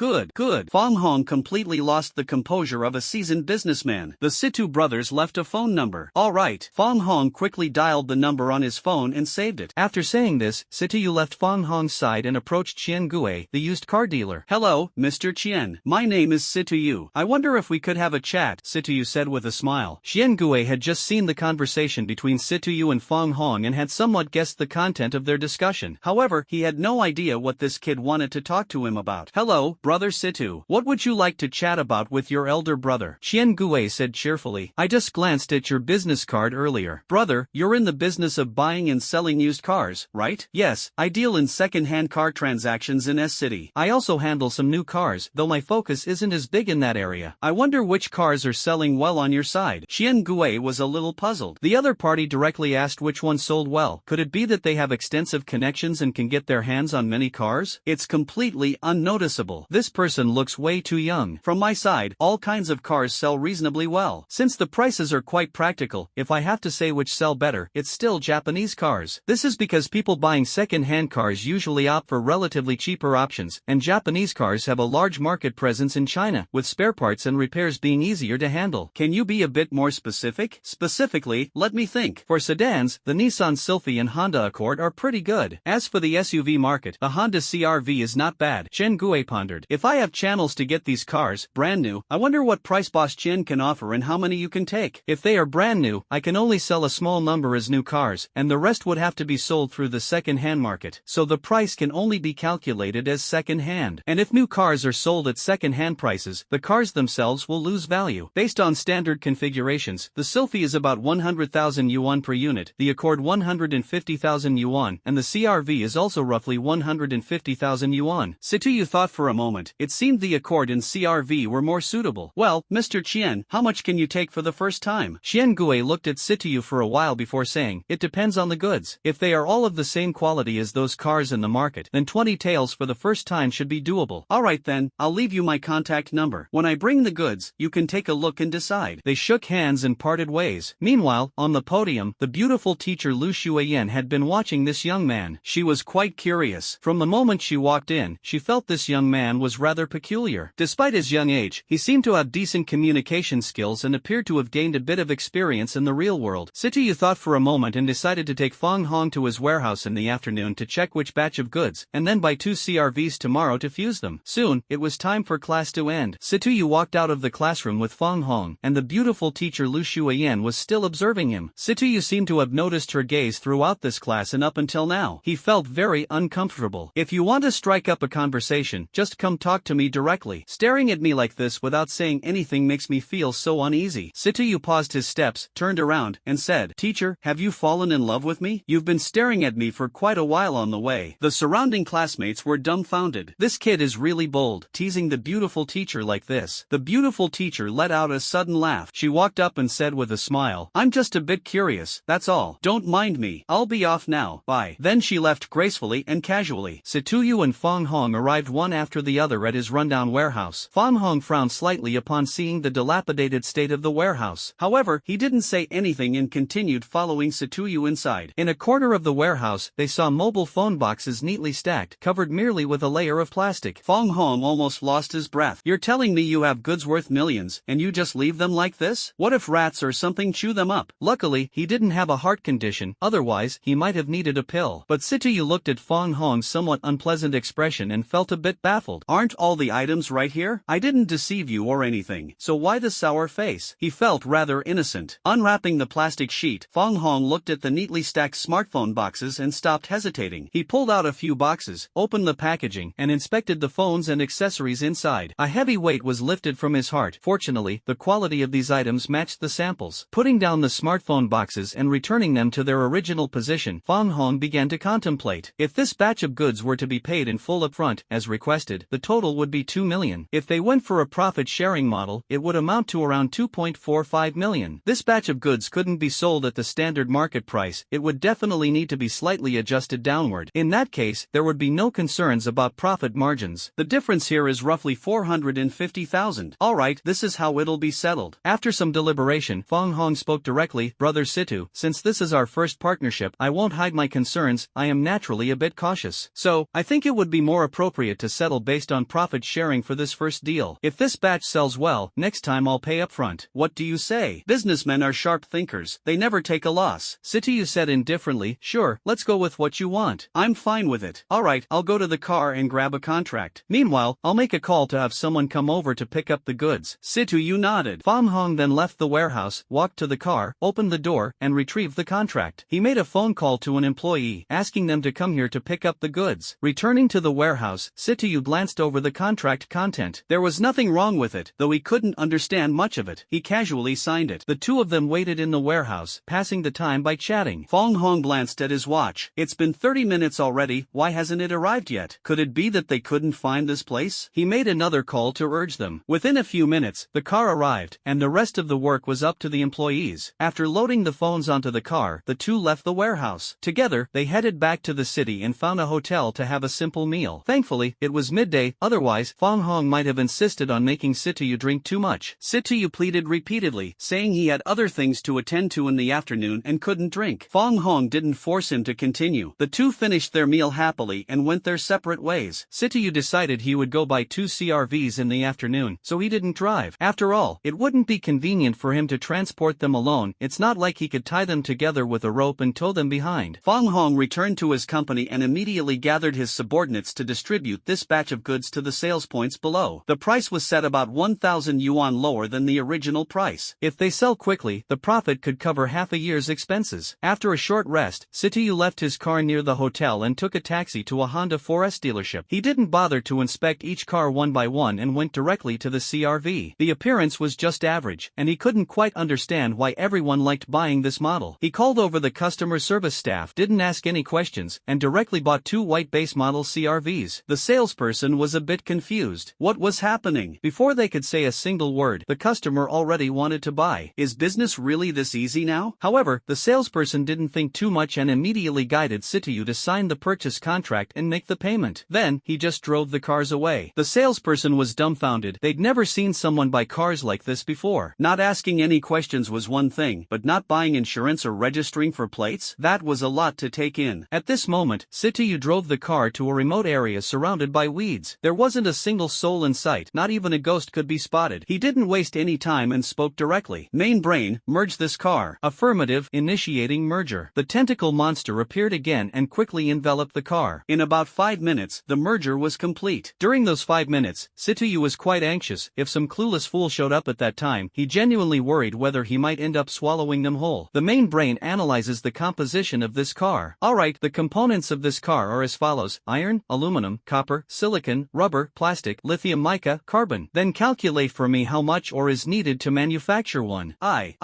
Fong Hong completely lost the composure of a seasoned businessman. The Situ brothers left a phone number. All right. Fong Hong quickly dialed the number on his phone and saved it. After saying this, Situyu left Fong Hong's side and approached Qian Gue, the used car dealer. "Hello, Mr. Qian. My name is Situyu. I wonder if we could have a chat," Situyu said with a smile. Qian Gue had just seen the conversation between Situyu and Fong Hong and had somewhat guessed the content of their discussion. However, he had no idea what this kid wanted to talk to him about. "Hello, brother Situ. What would you like to chat about with your elder brother?" Qian Gue said cheerfully. "I just glanced at your business card earlier. Brother, you're in the business of buying and selling used cars, right?" "Yes, I deal in second-hand car transactions in S-City. I also handle some new cars, though my focus isn't as big in that area. I wonder which cars are selling well on your side." Qian Gue was a little puzzled. The other party directly asked which one sold well. Could it be that they have extensive connections and can get their hands on many cars? It's completely unnoticeable. This person looks way too young. From my side, all kinds of cars sell reasonably well. Since the prices are quite practical, if I have to say which sell better, it's still Japanese cars. This is because people buying second-hand cars usually opt for relatively cheaper options, and Japanese cars have a large market presence in China, with spare parts and repairs being easier to handle. Can you be a bit more specific? Specifically, let me think. For sedans, the Nissan Sylphy and Honda Accord are pretty good. As for the SUV market, the Honda CR-V is not bad. Chen Gue pondered. If I have channels to get these cars, brand new, I wonder what price Boss Chen can offer and how many you can take. If they are brand new, I can only sell a small number as new cars, and the rest would have to be sold through the second-hand market, so the price can only be calculated as second-hand. And if new cars are sold at second-hand prices, the cars themselves will lose value. Based on standard configurations, the Sylphy is about 100,000 yuan per unit, the Accord 150,000 yuan, and the CR-V is also roughly 150,000 yuan. Situyu thought for a moment. It seemed the Accord and CR-V were more suitable. "Well, Mr. Qian, how much can you take for the first time?" Qian Gue looked at Situyu for a while before saying, "It depends on the goods. If they are all of the same quality as those cars in the market, then 20 taels for the first time should be doable." "Alright then, I'll leave you my contact number. When I bring the goods, you can take take a look and decide. They shook hands and parted ways. Meanwhile, on the podium, the beautiful teacher Lu Shuiyan had been watching this young man. She was quite curious. From the moment she walked in, she felt this young man was rather peculiar. Despite his young age, he seemed to have decent communication skills and appeared to have gained a bit of experience in the real world. Situyu thought for a moment and decided to take Fong Hong to his warehouse in the afternoon to check which batch of goods, and then buy 2 CRVs tomorrow to fuse them. Soon, it was time for class to end. Situyu walked out of the classroom with Fong Hong, and the beautiful teacher Lu Shuiyan was still observing him. Situyu seemed to have noticed her gaze throughout this class and up until now. He felt very uncomfortable. If you want to strike up a conversation, just come talk to me directly. Staring at me like this without saying anything makes me feel so uneasy. Situyu paused his steps, turned around, and said, "Teacher, have you fallen in love with me? You've been staring at me for quite a while on the way." The surrounding classmates were dumbfounded. This kid is really bold, teasing the beautiful teacher like this. The beautiful teacher let out a sudden laugh. She walked up and said with a smile, "I'm just a bit curious, that's all. Don't mind me. I'll be off now. Bye." Then she left gracefully and casually. Situyu and Fong Hong arrived one after the other at his rundown warehouse. Fong Hong frowned slightly upon seeing the dilapidated state of the warehouse. However, he didn't say anything and continued following Situyu inside. In a corner of the warehouse, they saw mobile phone boxes neatly stacked, covered merely with a layer of plastic. Fong Hong almost lost his breath. "You're telling me you have goods worth millions, and you just leave them like this? What if rats or something chew them up?" Luckily, he didn't have a heart condition, otherwise, he might have needed a pill. But Situyu looked at Fong Hong's somewhat unpleasant expression and felt a bit baffled. "Aren't all the items right here? I didn't deceive you or anything, so why the sour face?" He felt rather innocent. Unwrapping the plastic sheet, Fong Hong looked at the neatly stacked smartphone boxes and stopped hesitating. He pulled out a few boxes, opened the packaging, and inspected the phones and accessories inside. A heavy weight was lifted from his heart. Fortunately, the quality of these items matched the samples. Putting down the smartphone boxes and returning them to their original position, Fong Hong began to contemplate. If this batch of goods were to be paid in full upfront, as requested, the total would be 2 million. If they went for a profit-sharing model, it would amount to around 2.45 million. This batch of goods couldn't be sold at the standard market price, it would definitely need to be slightly adjusted downward. In that case, there would be no concerns about profit margins. The difference here is roughly 450,000. Alright, this is how it'll be settled. After some deliberation, Fong Hong spoke directly, "Brother Situ, since this is our first partnership, I won't hide my concerns, I am naturally a bit cautious. So, I think it would be more appropriate to settle based on profit sharing for this first deal. If this batch sells well, next time I'll pay upfront. What do you say? Businessmen are sharp thinkers, they never take a loss." Situyu said indifferently, "Sure, let's go with what you want. I'm fine with it. Alright, I'll go to the car and grab a contract. Meanwhile, I'll make a call to have someone come over to pick up the goods." Situyu nodded. Fong Hong then left the warehouse, walked to the car, opened the door, and retrieved the contract. He made a phone call to an employee, asking them to come here to pick up the goods. Returning to the warehouse, Situyu glanced over the contract content. There was nothing wrong with it, though he couldn't understand much of it. He casually signed it. The two of them waited in the warehouse, passing the time by chatting. Fong Hong glanced at his watch. "It's been 30 minutes already, why hasn't it arrived yet? Could it be that they couldn't find this place?" He made another call to urge them. Within a few minutes, the car arrived, and the rest of the work was up to the employees. After loading the phones onto the car, the two left the warehouse. Together, they headed back to the city and found a hotel to have a simple meal. Thankfully, it was midday, otherwise, Fong Hong might have insisted on making Situyu drink too much. Situyu pleaded repeatedly, saying he had other things to attend to in the afternoon and couldn't drink. Fong Hong didn't force him to continue. The two finished their meal happily and went their separate ways. Situyu decided he would go buy 2 CRVs in the afternoon, so he didn't drive. After all, it wouldn't be convenient for him to transport them alone. It's not like he could tie them together with a rope and tow them behind. Fong Hong returned to his company and immediately gathered his subordinates to distribute this batch of goods to the sales points below. The price was set about 1,000 yuan lower than the original price. If they sell quickly, the profit could cover half a year's expenses. After a short rest, Situyu left his car near the hotel and took a taxi to a Honda 4S dealership. He didn't bother to inspect each car one by one and went directly to the CRV. The appearance was just average, and he couldn't quite understand why everyone liked buying this model. He called over the customer service staff, didn't ask any questions, and directly bought 2 white base model CRVs. The salesperson was a bit confused. What was happening? Before they could say a single word, the customer already wanted to buy. Is business really this easy now? However, the salesperson didn't think too much and immediately guided Situyu to sign the purchase contract and make the payment. Then, he just drove the cars away. The salesperson was dumbfounded. They'd never seen someone buy buy cars like this before. Not asking any questions was one thing, but not buying insurance or registering for plates? That was a lot to take in. At this moment, Sityu drove the car to a remote area surrounded by weeds. There wasn't a single soul in sight, not even a ghost could be spotted. He didn't waste any time and spoke directly. Main brain, merge this car. Affirmative, initiating merger. The tentacle monster appeared again and quickly enveloped the car. In about 5 minutes, the merger was complete. During those 5 minutes, Sityu was quite anxious. If some clueless fool showed up at that time, he genuinely worried whether he might end up swallowing them whole. The main brain analyzes the composition of this car. Alright, the components of this car are as follows: iron, aluminum, copper, silicon, rubber, plastic, lithium mica, carbon. Then calculate for me how much ore is needed to manufacture one. I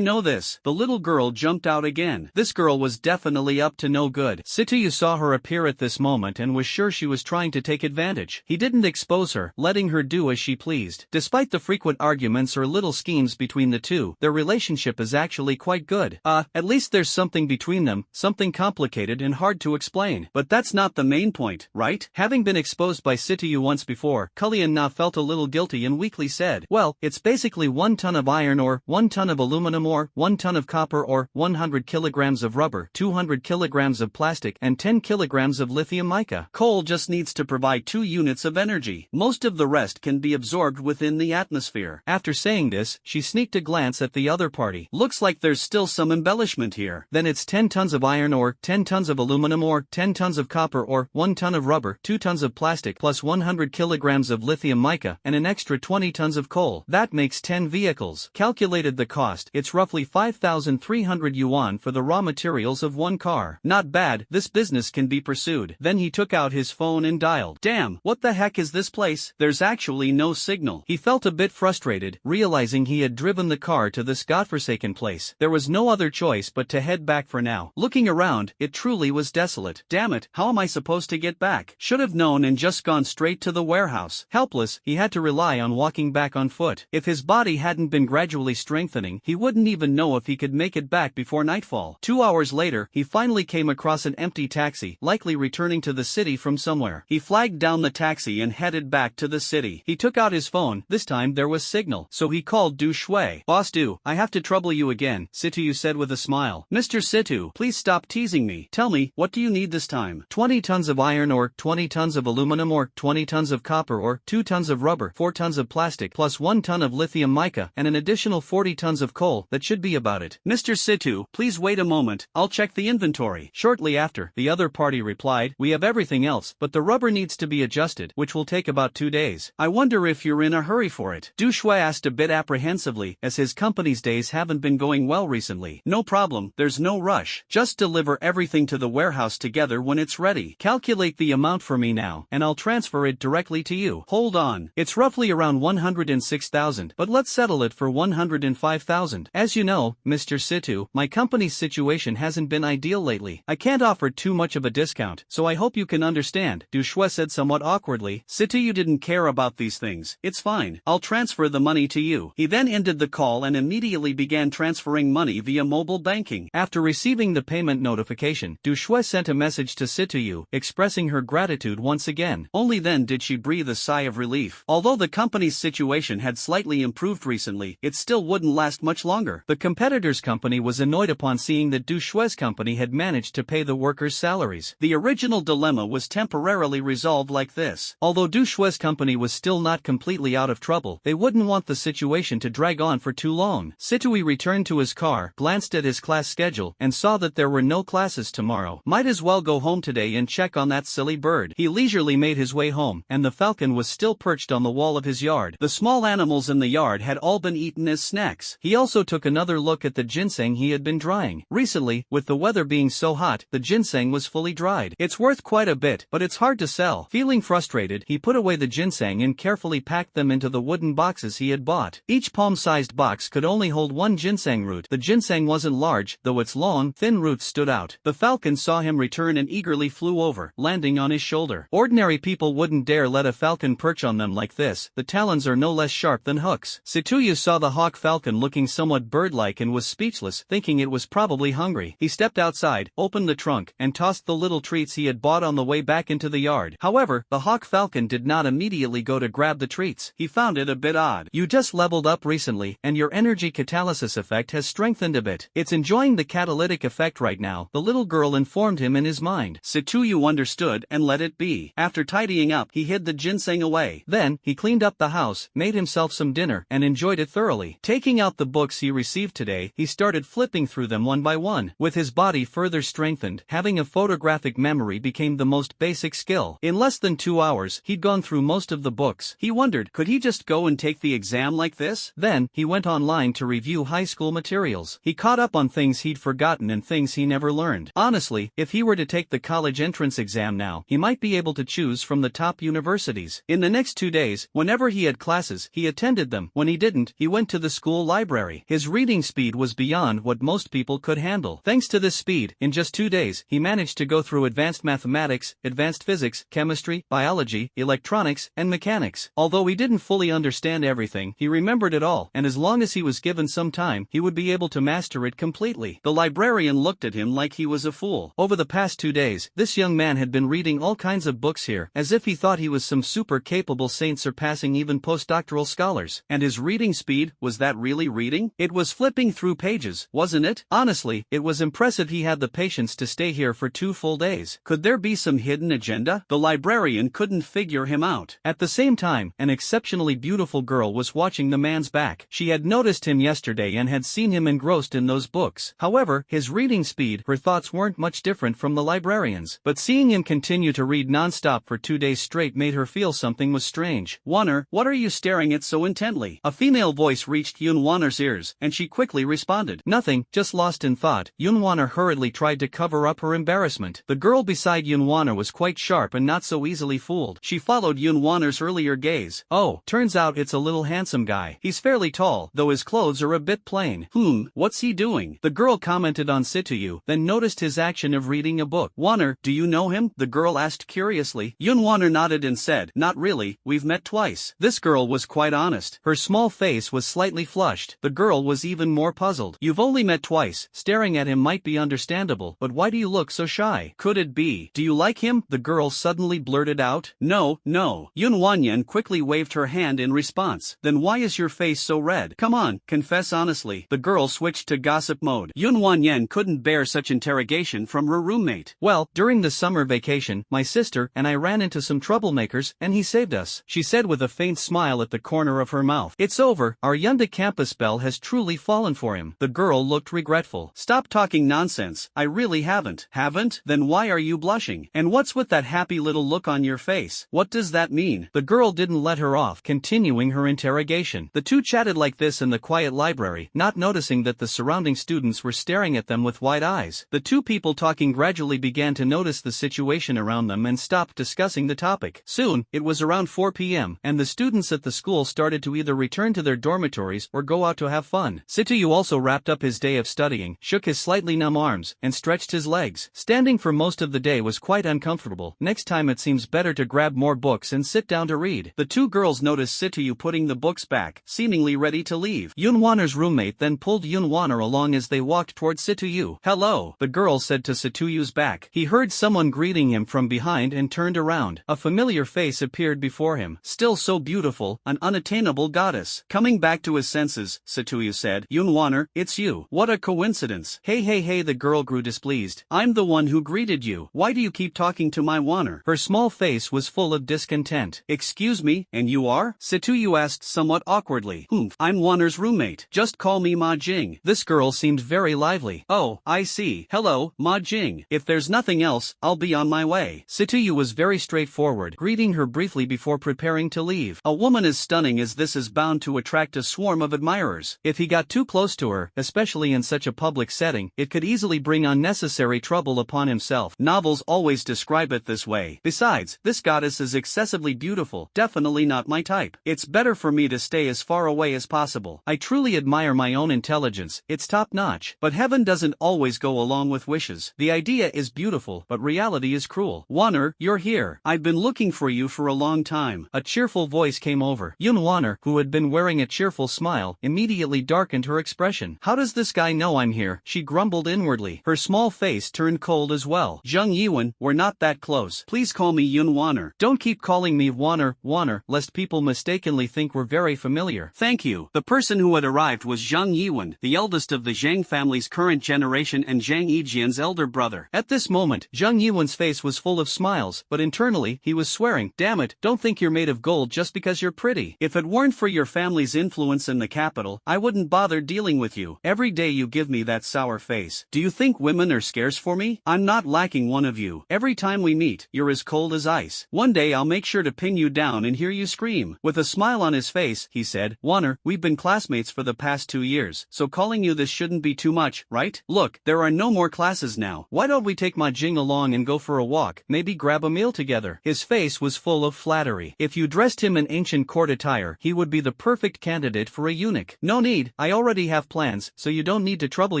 know this. The little girl jumped out again. This girl was definitely up to no good. Sityu saw her appear at this moment and was sure she was trying to take advantage. He didn't expose her, letting her do as she pleased. Despite the frequent arguments or little schemes between the two, their relationship is actually quite good. At least there's something between them, something complicated and hard to explain. But that's not the main point, right? Having been exposed by Sityu once before, Kullian Na felt a little guilty and weakly said, well, it's basically 1 ton of iron ore, 1 ton of aluminum ore, 1 ton of copper ore, 100 kilograms of rubber, 200 kilograms of plastic, and 10 kilograms of lithium mica. Coal just needs to provide 2 units of energy. Most of the rest can be absorbed within the atmosphere. After saying this, she sneaked a glance at the other party. Looks like there's still some embellishment here. Then it's 10 tons of iron ore, 10 tons of aluminum ore, 10 tons of copper ore, 1 ton of rubber, 2 tons of plastic, plus 100 kilograms of lithium mica, and an extra 20 tons of coal. That makes 10 vehicles. Calculated the cost, it's roughly 5,300 yuan for the raw materials of one car. Not bad, this business can be pursued. Then he took out his phone and dialed. Damn, what the heck is this place? There's actually no signal. He felt a bit frustrated, realizing he had driven the car to this godforsaken place. There was no other choice but to head back for now. Looking around, it truly was desolate. Damn it, how am I supposed to get back? Should have known and just gone straight to the warehouse. Helpless, he had to rely on walking back on foot. If his body hadn't been gradually strengthening, he wouldn't even know if he could make it back before nightfall. 2 hours later, he finally came across an empty taxi, likely returning to the city from somewhere. He flagged down the taxi and headed back to the city. He took out his phone. This time there was signal, so he called Du Shui. Boss Du, I have to trouble you again, Sityu said with a smile. Mr. Sityu, please stop teasing me. Tell me, what do you need this time? 20 tons of iron ore, 20 tons of aluminum ore, 20 tons of copper ore, 2 tons of rubber, 4 tons of plastic, plus 1 ton of lithium mica, and an additional 40 tons of coal. That should be about it. Mr. Sityu, please wait a moment, I'll check the inventory. Shortly after, the other party replied, we have everything else, but the rubber needs to be adjusted, which will take about 2 days. I wonder if you're in a hurry for it. Du Shui asked a bit apprehensively, as his company's days haven't been going well recently. No problem, there's no rush. Just deliver everything to the warehouse together when it's ready. Calculate the amount for me now, and I'll transfer it directly to you. Hold on. It's roughly around 106,000, but let's settle it for 105,000. As you know, Mr. Sityu, my company's situation hasn't been ideal lately. I can't offer too much of a discount, so I hope you can understand, Du Shui said somewhat awkwardly. Sityu didn't care about these things. It's fine. I'll transfer the money to you. He then ended the call and immediately began transferring money via mobile banking. After receiving the payment notification, Du Shui sent a message to Sityu, expressing her gratitude once again. Only then did she breathe a sigh of relief. Although the company's situation had slightly improved recently, it still wouldn't last much longer. The competitor's company was annoyed upon seeing that Du Shui's company had managed to pay the workers' salaries. The original dilemma was temporarily resolved like this. Although Du Shui's company was still not completely out of trouble, they wouldn't want the situation to drag on for too long. Sityu returned to his car, glanced at his class schedule, and saw that there were no classes tomorrow. Might as well go home today and check on that silly bird. He leisurely made his way home, and the falcon was still perched on the wall of his yard. The small animals in the yard had all been eaten as snacks. He also took another look at the ginseng he had been drying. Recently, with the weather being so hot, the ginseng was fully dried. It's worth quite a bit, but it's hard to sell. Feeling frustrated, he put away the ginseng and carefully packed them into the wooden boxes he had bought. Each palm-sized box could only hold 1 ginseng root. The ginseng wasn't large, though its long, thin roots stood out. The falcon saw him return and eagerly flew over, landing on his shoulder. Ordinary people wouldn't dare let a falcon perch on them like this. The talons are no less sharp than hooks. Sityu saw the hawk falcon looking somewhat bird-like and was speechless, thinking it was probably hungry. He stepped outside, opened the trunk, and tossed the little treats he had bought on the way back into the yard. However, the hawk falcon did not immediately go to grab the treats. He found it a bit odd. You just leveled up recently, and your energy catalysis effect has strengthened a bit. It's enjoying the catalytic effect right now, the little girl informed him in his mind. Setoyu understood and let it be. After tidying up, he hid the ginseng away. Then, he cleaned up the house, made himself some dinner, and enjoyed it thoroughly. Taking out the books he received today, he started flipping through them one by one. With his body further strengthened, having a photographic memory became the most basic skill. In less than 2 hours, he'd gone through most of the books. He wondered, could he just go and take the exam like this? Then, he went online to review high school materials. He caught up on things he'd forgotten and things he never learned. Honestly, if he were to take the college entrance exam now, he might be able to choose from the top universities. In the next 2 days, whenever he had classes, he attended them. When he didn't, he went to the school library. His reading speed was beyond what most people could handle. Thanks to this speed, in just 2 days, he managed to go through advanced mathematics, advanced physics, chemistry, biology, electronics, and mechanics. Although he didn't fully understand everything, he remembered it all, and as long as he was given some time, he would be able to master it completely. The librarian looked at him like he was a fool. Over the past 2 days, this young man had been reading all kinds of books here, as if he thought he was some super capable saint surpassing even postdoctoral scholars. And his reading speed, was that really reading? It was flipping through pages, wasn't it? Honestly, it was impressive he had the patience to stay here for 2 full days. Could there be some hidden agenda? The librarian couldn't figure him out. At the same time, an exceptionally beautiful girl was watching the man's back. She had noticed him yesterday and had seen him engrossed in those books. However, his reading speed, her thoughts weren't much different from the librarian's. But seeing him continue to read non-stop for 2 days straight made her feel something was strange. "Warner, what are you staring at so intently?" A female voice reached Yoon Warner's ears, and she quickly responded. "Nothing, just lost in thought." Yoon Warner hurriedly tried to cover up her embarrassment. The girl beside Yoon Warner was quite sharp and not so easily fooled. She followed Yoon Warner's earlier gaze. "Oh, turns out it's a little handsome guy. He's fairly tall, though his clothes are a bit plain." What's he doing?" The girl commented on Setoyu, then noticed his action of reading a book. "Warner, do you know him?" the girl asked curiously. Yoon Warner nodded and said, "Not really, we've met twice." This girl was quite honest. Her small face was slightly flushed. The girl was even more puzzled. "You've only met twice." Staring at him might be understandable, but why do you look so shy? Could it be? "Do you like him?" the girl suddenly blurted out. No. Yoon Wanyan quickly waved her hand in response. "Then why is your face so red? Come on, confess honestly." The girl switched to gossip mode. Yoon Wanyan couldn't bear such interrogation from her roommate. "Well, during the summer vacation, my sister and I ran into some troublemakers, and he saved us," she said with a faint smile at the corner of her mouth. "It's over, our Yunda campus spell has truly fallen for him." The girl looked regretful. "Stop talking nonsense, I really haven't." "Haven't? Then why are you blushing? And what's with that happy little look on your face? What does that mean?" The girl didn't let her off, continuing her interrogation. The two chatted like this in the quiet library, not noticing that the surrounding students were staring at them with wide eyes. The two people talking gradually began to notice the situation around them and stopped discussing the topic. Soon, it was around 4 p.m., and the students at the school started to either return to their dormitories or go out to have fun. Setoyu also wrapped up his day of studying, shook his slightly numb arms, and stretched his legs. Standing for most of the day was quite uncomfortable. Next time it seems better to grab more books and sit down to read. The two girls noticed Setoyu putting the books back, seemingly ready to leave. Yoon Warner's roommate then pulled Yoon Warner along as they walked toward Setoyu. "Hello," the girl said to Setoyu's back. He heard someone greeting him from behind and turned around. A familiar face appeared before him. Still so beautiful, an unattainable goddess. Coming back to his senses, Setoyu said, "Yoon Warner, it's you. What a coincidence." Hey, the girl grew displeased. "I'm the one who greeted you. Why do you keep talking to my Warner?" Her small face was full of discontent. "Excuse me, and you are?" Setoyu asked somewhat awkwardly. "I'm Warner's roommate. Just call me Ma Jing." This girl seemed very lively. "Oh, I see. Hello, Ma Jing. If there's nothing else, I'll be on my way." Setoyu was very straightforward, greeting her briefly before preparing to leave. A woman as stunning as this is bound to attract a swarm of admirers. If he got too close to her, especially in such a public setting, it could easily bring unnecessary trouble upon himself. Novels always describe it this way. Besides, this goddess is excessively beautiful, definitely not my type. It's better for me to stay as far away as possible. I truly admire my own intelligence, it's top-notch. But heaven doesn't always go along with wishes. The idea is beautiful, but reality is cruel. "Warner, you're here. I've been looking for you for a long time." A cheerful voice came over. Yoon Warner, who had been wearing a cheerful smile, immediately darkened her expression. "How does this guy know I'm here?" she grumbled inwardly. Her small face turned cold as well. "Jung Yiwen, we're not that close. Please call me Yoon Warner. Don't keep calling me Warner, lest people mistakenly think we're very familiar. Thank you. The person who had arrived was Zhang Yiwen, the eldest of the Zhang family's current generation and Zhang Yijian's elder brother. At this moment, Zhang Yiwen's face was full of smiles, but internally, he was swearing, "Damn it, don't think you're made of gold just because you're pretty. If it weren't for your family's influence in the capital, I wouldn't bother dealing with you. Every day you give me that sour face. Do you think women are scarce for me? I'm not lacking one of you. Every time we meet, you're as cold as ice. One day I'll make sure to pin you down and hear you scream." With a smile on his face, he said, "Warner, we've been classmates for the past 2 years, so calling you this shouldn't be too much, right? Look, there are no more classes now. Why don't we take Ma Jing along and go for a walk, maybe grab a meal together?" His face was full of flattery. If you dressed him in ancient court attire, he would be the perfect candidate for a eunuch. "No need, I already have plans, so you don't need to trouble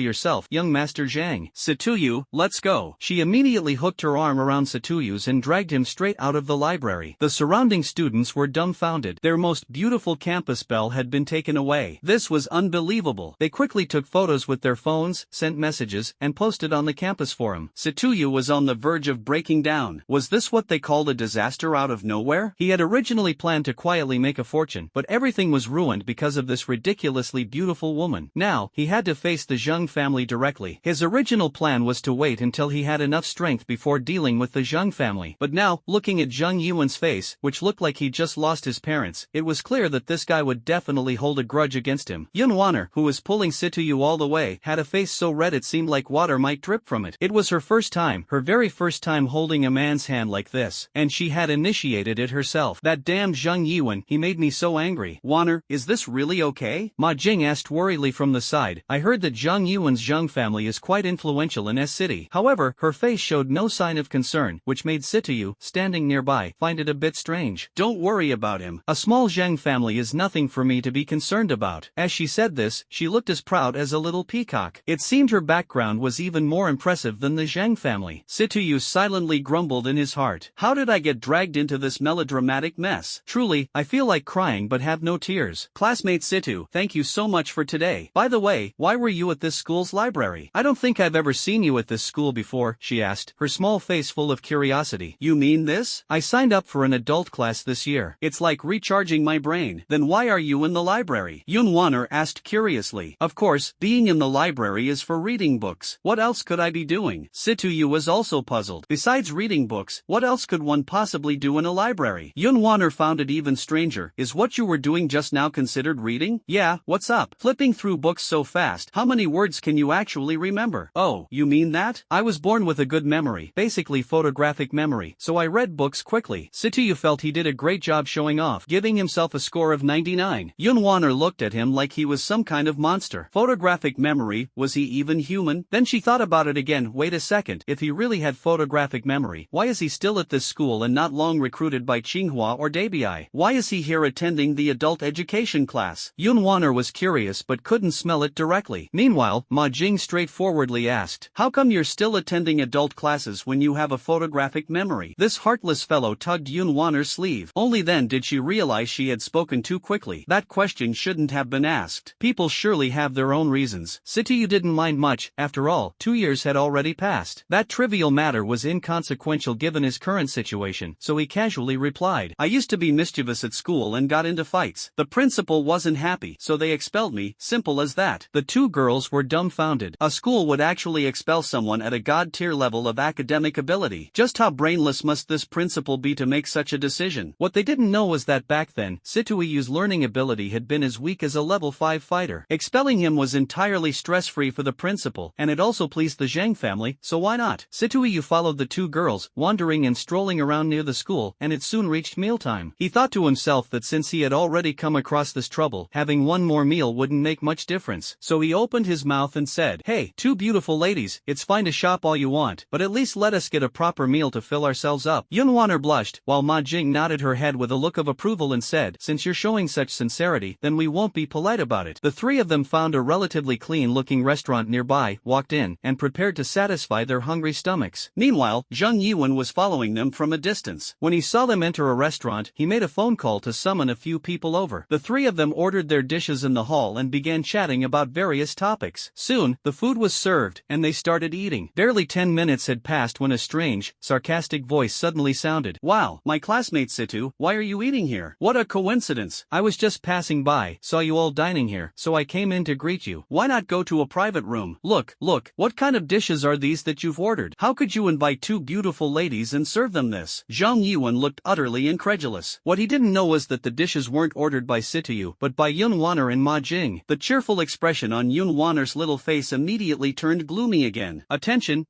yourself, young Master Zhang. Satuyu, let's go." She immediately hooked her arm around Satuyu's and dragged him straight out of the library. The surrounding students were dumbfounded. Their most beautiful campus belle had been taken away. This was unbelievable. They quickly took photos with their phones, sent messages, and posted on the campus forum. Satuyu was on the verge of breaking down. Was this what they called a disaster out of nowhere? He had originally planned to quietly make a fortune, but everything was ruined because of this ridiculously beautiful woman. Now, he had to face the Zhang family directly. His original plan was to wait until he had enough strength before dealing with the Zhang family. But now, looking at Zhang Yuan's face, which looked like he'd just lost his parents, it was clear that this guy would definitely hold a grudge against him. Yun Wanner, who was pulling Situyu all the way, had a face so red it seemed like water might drip from it. It was her first time, her very first time holding a man's hand like this, and she had initiated it herself. That damn Zhang Yiwen, he made me so angry. "Wanner, is this really okay?" Ma Jing asked worriedly from the side. "I heard that Zhang Yuan's Zhang family is quite influential in S City." However, her face showed no sign of concern, which made Situyu, standing nearby, find it a bit strange. "Don't worry about him. A small Zhang family is nothing for me to be concerned about." As she said this, she looked as proud as a little peacock. It seemed her background was even more impressive than the Zhang family. Situyu silently grumbled in his heart. "How did I get dragged into this melodramatic mess? Truly, I feel like crying but have no tears." "Classmate Situ, thank you so much for today. By the way, why were you at this school's library? I don't think I've ever seen you at this school before," she asked, her small face full of curiosity. "You mean this? I signed up for an adult class this year. It's like recharging my brain." "Then why are you in the library?" Yun Wanner asked curiously. "Of course, being in the library is for reading books. What else could I be doing?" Situyu was also puzzled. Besides reading books, what else could one possibly do in a library? Yun Wanner found it even stranger. "Is what you were doing just now considered reading?" "Yeah, what's up? Flipping through books so fast, how many words can you actually remember?" "Oh, you mean that? I was born with a good memory, basically photographic memory, so I read books quickly." Situyu felt he did a great job showing off, giving himself a score of 99. Yun Wanner looked at him like he was some kind of monster. Photographic memory, was he even human? Then she thought about it again. Wait a second, if he really had photographic memory, why is he still at this school and not long recruited by Tsinghua or Dabi? Why is he here attending the adult education class? Yun Wanner was curious but couldn't smell it directly. Meanwhile, Ma Jing straightforwardly asked, "How come you're still attending adult classes when you have a photographic memory?" This heartless fellow tugged Yun Wanner's sleeve. Only then did she realize she had spoken too quickly. That question shouldn't have been asked. People surely have their own reasons. Situyu didn't mind much. After all, 2 years had already passed. That trivial matter was inconsequential given his current situation, so he casually replied, "I used to be mischievous at school and got into fights. The principal wasn't happy, so they expelled me, simple as that." The two girls were dumbfounded. A school would actually expel someone at a god-tier level of academic ability. Just how brainless must this principal be to make such a decision? What they didn't know was that back then, Situyu's learning ability had been as weak as a level 5 fighter. Expelling him was entirely stress-free for the principal, and it also pleased the Zhang family, so why not? Situyu followed the two girls, wandering and strolling around near the school, and it soon reached mealtime. He thought to himself that since he had already come across this trouble, having one more meal wouldn't make much difference. So he opened his mouth and said, "Hey, two beautiful ladies, it's fine to shop all you want, but at least let us get a proper meal to fill ourselves up." Yun Wanner blushed, while Ma Jing nodded her head with a look of approval and said, "Since you're showing such sincerity, then we won't be polite about it." The three of them found a relatively clean-looking restaurant nearby, walked in, and prepared to satisfy their hungry stomachs. Meanwhile, Zhang Yiwen was following them from a distance. When he saw them enter a restaurant, he made a phone call to summon a few people over. The three of them ordered their dishes in the hall and began chatting about various topics. Soon, the food was served, and they started eating. Barely 10 minutes had passed when a strange, sarcastic voice suddenly sounded. "Wow, my classmate Situ, why are you eating here?" here. What a coincidence. I was just passing by, saw you all dining here, so I came in to greet you. Why not go to a private room? Look, what kind of dishes are these that you've ordered? How could you invite two beautiful ladies and serve them this? Zhang Yuan looked utterly incredulous. What he didn't know was that the dishes weren't ordered by Situyu, but by Yun Wanner and Ma Jing. The cheerful expression on Yun Wanner's little face immediately turned gloomy again. Attention,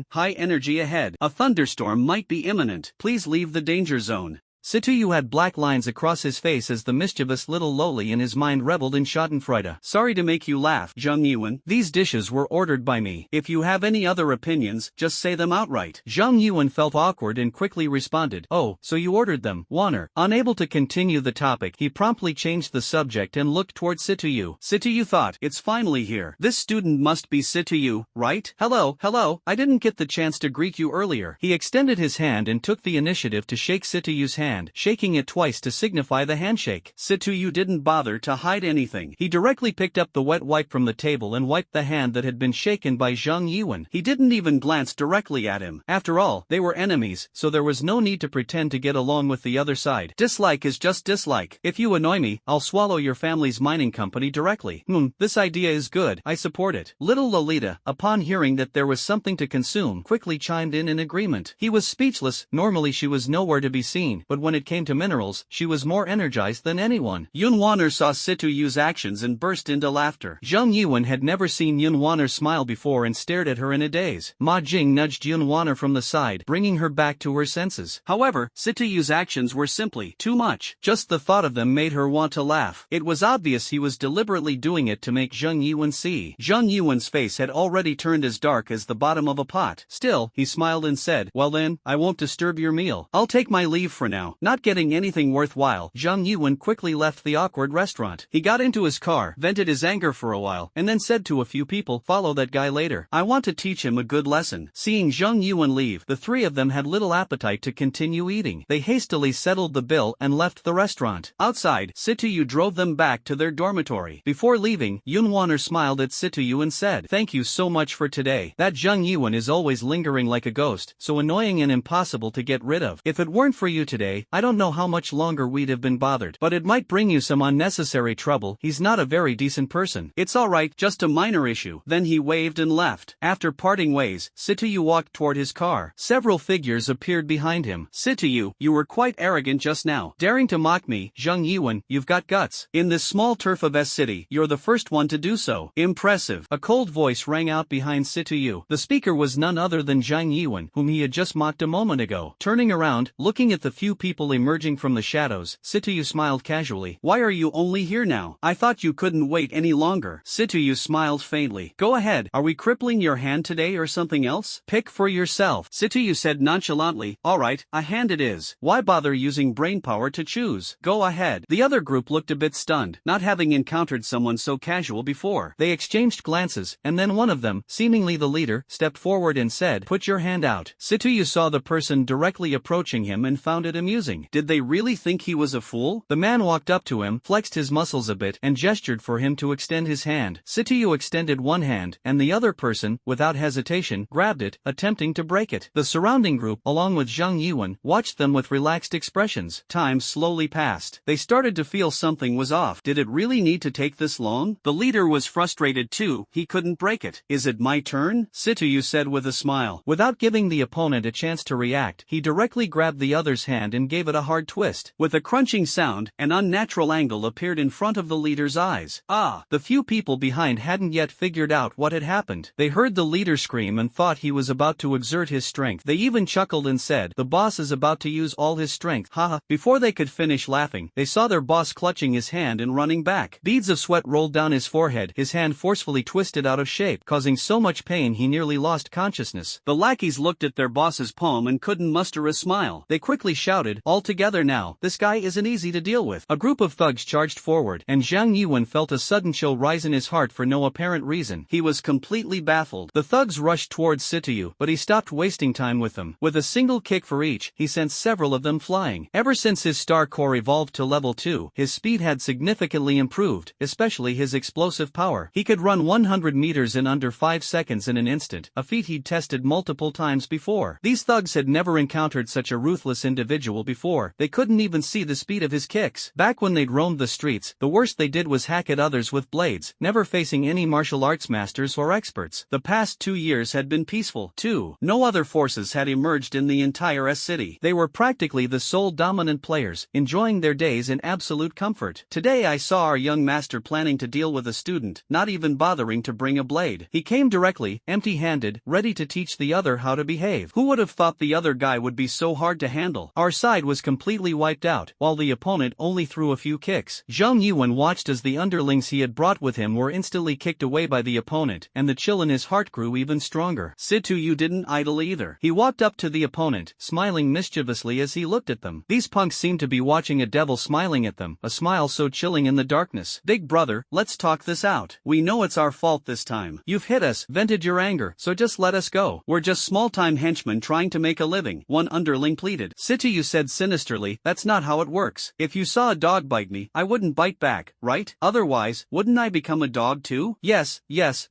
high energy ahead. A thunderstorm might be imminent. Please leave the danger zone. Situyu had black lines across his face as the mischievous little loli in his mind reveled in schadenfreude. Sorry to make you laugh, Zhang Yuan. These dishes were ordered by me. If you have any other opinions, just say them outright. Zhang Yuan felt awkward and quickly responded, oh, so you ordered them, Wanner. Unable to continue the topic, he promptly changed the subject and looked toward Situyu. Situyu thought, it's finally here. This student must be Situyu, right? Hello, I didn't get the chance to greet you earlier. He extended his hand and took the initiative to shake Situyu's hand, shaking it twice to signify the handshake. Situyu didn't bother to hide anything. He directly picked up the wet wipe from the table and wiped the hand that had been shaken by Zhang Yuan. He didn't even glance directly at him. After all, they were enemies, so there was no need to pretend to get along with the other side. Dislike is just dislike. If you annoy me, I'll swallow your family's mining company directly. This idea is good. I support it. Little Lolita, upon hearing that there was something to consume, quickly chimed in agreement. He was speechless. Normally she was nowhere to be seen, but when it came to minerals, she was more energized than anyone. Yun Wanner saw Situyu's actions and burst into laughter. Zhang Yuan had never seen Yun Wanner smile before and stared at her in a daze. Ma Jing nudged Yun Wanner from the side, bringing her back to her senses. However, Situyu's actions were simply too much. Just the thought of them made her want to laugh. It was obvious he was deliberately doing it to make Zhang Yuan see. Zhang Yuan's face had already turned as dark as the bottom of a pot. Still, he smiled and said, well then, I won't disturb your meal. I'll take my leave for now. Not getting anything worthwhile, Zhang Yuan quickly left the awkward restaurant. He got into his car, vented his anger for a while, and then said to a few people, follow that guy later. I want to teach him a good lesson. Seeing Zhang Yuan leave, the three of them had little appetite to continue eating. They hastily settled the bill and left the restaurant. Outside, Situyu drove them back to their dormitory. Before leaving, Yun Wanner smiled at Situyu and said, thank you so much for today. That Zhang Yuan is always lingering like a ghost, so annoying and impossible to get rid of. If it weren't for you today, I don't know how much longer we'd have been bothered. But it might bring you some unnecessary trouble. He's not a very decent person. It's alright, just a minor issue. Then he waved and left. After parting ways, Situyu walked toward his car. Several figures appeared behind him. Situyu, you were quite arrogant just now. Daring to mock me, Zhang Yuan, you've got guts. In this small turf of S city, you're the first one to do so. Impressive. A cold voice rang out behind Situyu. The speaker was none other than Zhang Yuan, whom he had just mocked a moment ago. Turning around, looking at the few people emerging from the shadows, Situyu smiled casually. Why are you only here now? I thought you couldn't wait any longer. Situyu smiled faintly. Go ahead. Are we crippling your hand today or something else? Pick for yourself. Situyu said nonchalantly. Alright, a hand it is. Why bother using brainpower to choose? Go ahead. The other group looked a bit stunned, not having encountered someone so casual before. They exchanged glances, and then one of them, seemingly the leader, stepped forward and said, put your hand out. Situyu saw the person directly approaching him and found it amusing. Did they really think he was a fool? The man walked up to him, flexed his muscles a bit, and gestured for him to extend his hand. Situyu extended one hand, and the other person, without hesitation, grabbed it, attempting to break it. The surrounding group, along with Zhang Yuan, watched them with relaxed expressions. Time slowly passed. They started to feel something was off. Did it really need to take this long? The leader was frustrated too. He couldn't break it. Is it my turn? Situyu said with a smile. Without giving the opponent a chance to react, he directly grabbed the other's hand and gave it a hard twist. With a crunching sound, an unnatural angle appeared in front of the leader's eyes. Ah! The few people behind hadn't yet figured out what had happened. They heard the leader scream and thought he was about to exert his strength. They even chuckled and said, the boss is about to use all his strength. Haha. Before they could finish laughing, they saw their boss clutching his hand and running back. Beads of sweat rolled down his forehead, his hand forcefully twisted out of shape, causing so much pain he nearly lost consciousness. The lackeys looked at their boss's palm and couldn't muster a smile. They quickly shouted, all together now, this guy isn't easy to deal with. A group of thugs charged forward, and Zhang Yuan felt a sudden chill rise in his heart for no apparent reason. He was completely baffled. The thugs rushed towards Situyu, but he stopped wasting time with them. With a single kick for each, he sent several of them flying. Ever since his star core evolved to level 2, his speed had significantly improved, especially his explosive power. He could run 100 meters in under 5 seconds in an instant, a feat he'd tested multiple times before. These thugs had never encountered such a ruthless individual unusual before. They couldn't even see the speed of his kicks. Back when they'd roamed the streets, the worst they did was hack at others with blades, never facing any martial arts masters or experts. The past 2 years had been peaceful, too. No other forces had emerged in the entire city. They were practically the sole dominant players, enjoying their days in absolute comfort. Today I saw our young master planning to deal with a student, not even bothering to bring a blade. He came directly, empty-handed, ready to teach the other how to behave. Who would have thought the other guy would be so hard to handle? Our side was completely wiped out, while the opponent only threw a few kicks. Zhang Yuan watched as the underlings he had brought with him were instantly kicked away by the opponent, and the chill in his heart grew even stronger. Situyu didn't idle either. He walked up to the opponent, smiling mischievously as he looked at them. These punks seemed to be watching a devil smiling at them, a smile so chilling in the darkness. "Big brother, let's talk this out. We know it's our fault this time. You've hit us, vented your anger, so just let us go. We're just small-time henchmen trying to make a living," one underling pleaded. Situyu said sinisterly, "That's not how it works. If you saw a dog bite me, I wouldn't bite back, right? Otherwise, wouldn't I become a dog too?" Yes,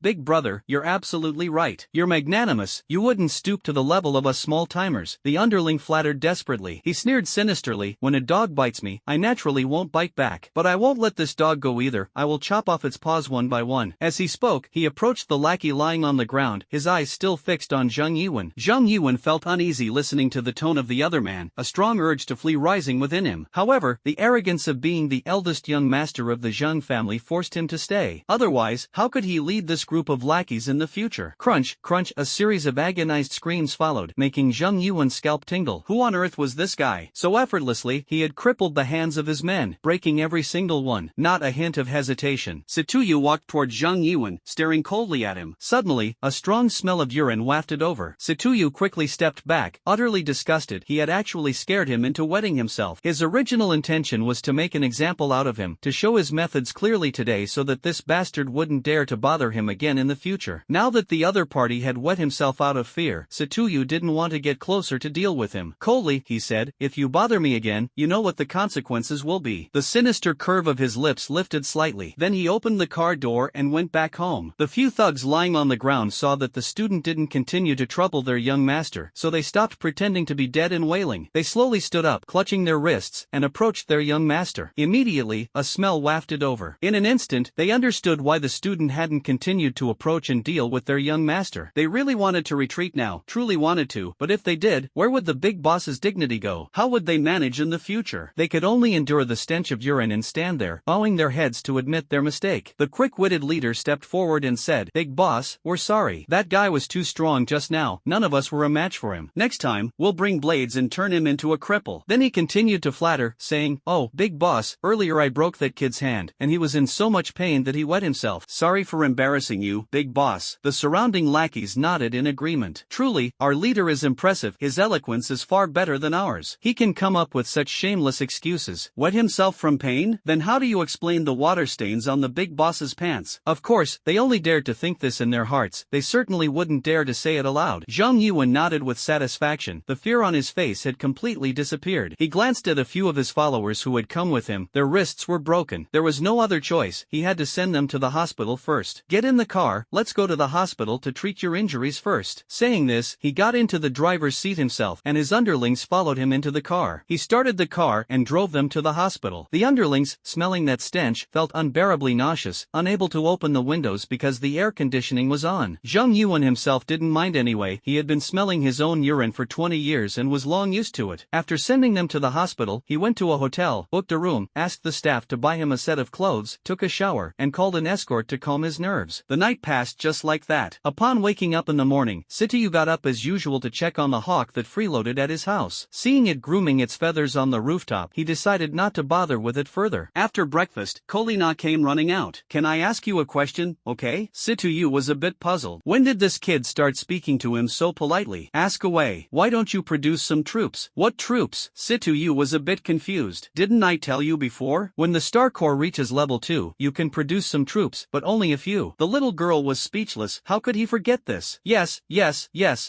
big brother, you're absolutely right. You're magnanimous. You wouldn't stoop to the level of us small-timers," the underling flattered desperately. He sneered sinisterly, "When a dog bites me, I naturally won't bite back. But I won't let this dog go either. I will chop off its paws one by one." As he spoke, he approached the lackey lying on the ground, his eyes still fixed on Zhang Yuan. Zhang Yuan felt uneasy listening to the tone of the other man, a strong urge to flee rising within him. However, the arrogance of being the eldest young master of the Zhang family forced him to stay. Otherwise, how could he lead this group of lackeys in the future? Crunch, crunch, a series of agonized screams followed, making Zhang Yuan's scalp tingle. Who on earth was this guy? So effortlessly, he had crippled the hands of his men, breaking every single one. Not a hint of hesitation. Situyu walked toward Zhang Yuan, staring coldly at him. Suddenly, a strong smell of urine wafted over. Situyu quickly stepped back, utterly disgusted. He had actually scared him into wetting himself. His original intention was to make an example out of him, to show his methods clearly today so that this bastard wouldn't dare to bother him again in the future. Now that the other party had wet himself out of fear, Situyu didn't want to get closer to deal with him. Coldly, he said, "If you bother me again, you know what the consequences will be." The sinister curve of his lips lifted slightly. Then he opened the car door and went back home. The few thugs lying on the ground saw that the student didn't continue to trouble their young master, so they stopped pretending to be dead and wailing. They slowly stood up, clutching their wrists, and approached their young master. Immediately, a smell wafted over. In an instant, they understood why the student hadn't continued to approach and deal with their young master. They really wanted to retreat now, truly wanted to, but if they did, where would the big boss's dignity go? How would they manage in the future? They could only endure the stench of urine and stand there, bowing their heads to admit their mistake. The quick-witted leader stepped forward and said, "Big boss, we're sorry. That guy was too strong just now. None of us were a match for him. Next time, we'll bring blades and turn him into a cripple." Then he continued to flatter, saying, "Oh, big boss, earlier I broke that kid's hand, and he was in so much pain that he wet himself. Sorry for embarrassing you, big boss." The surrounding lackeys nodded in agreement. Truly, our leader is impressive. His eloquence is far better than ours. He can come up with such shameless excuses. Wet himself from pain? Then how do you explain the water stains on the big boss's pants? Of course, they only dared to think this in their hearts. They certainly wouldn't dare to say it aloud. Zhang Yuan nodded with satisfaction. The fear on his face had completely disappeared. He glanced at a few of his followers who had come with him. Their wrists were broken. There was no other choice. He had to send them to the hospital first. "Get in the car, let's go to the hospital to treat your injuries first." Saying this, he got into the driver's seat himself, and his underlings followed him into the car. He started the car and drove them to the hospital. The underlings, smelling that stench, felt unbearably nauseous, unable to open the windows because the air conditioning was on. Zhang Yuan himself didn't mind anyway. He had been smelling his own urine for 20 years and was long used to it. After sending them to the hospital, he went to a hotel, booked a room, asked the staff to buy him a set of clothes, took a shower, and called an escort to calm his nerves. The night passed just like that. Upon waking up in the morning, Situyu got up as usual to check on the hawk that freeloaded at his house. Seeing it grooming its feathers on the rooftop, he decided not to bother with it further. After breakfast, Kolina came running out. "Can I ask you a question, okay?" Situyu was a bit puzzled. When did this kid start speaking to him so politely? "Ask away. Why don't you produce some troops?" "What troops?" Situyu was a bit confused. "Didn't I tell you before? When the Star Corps reaches level 2, you can produce some troops, but only a few." The little girl was speechless. How could he forget this? Yes,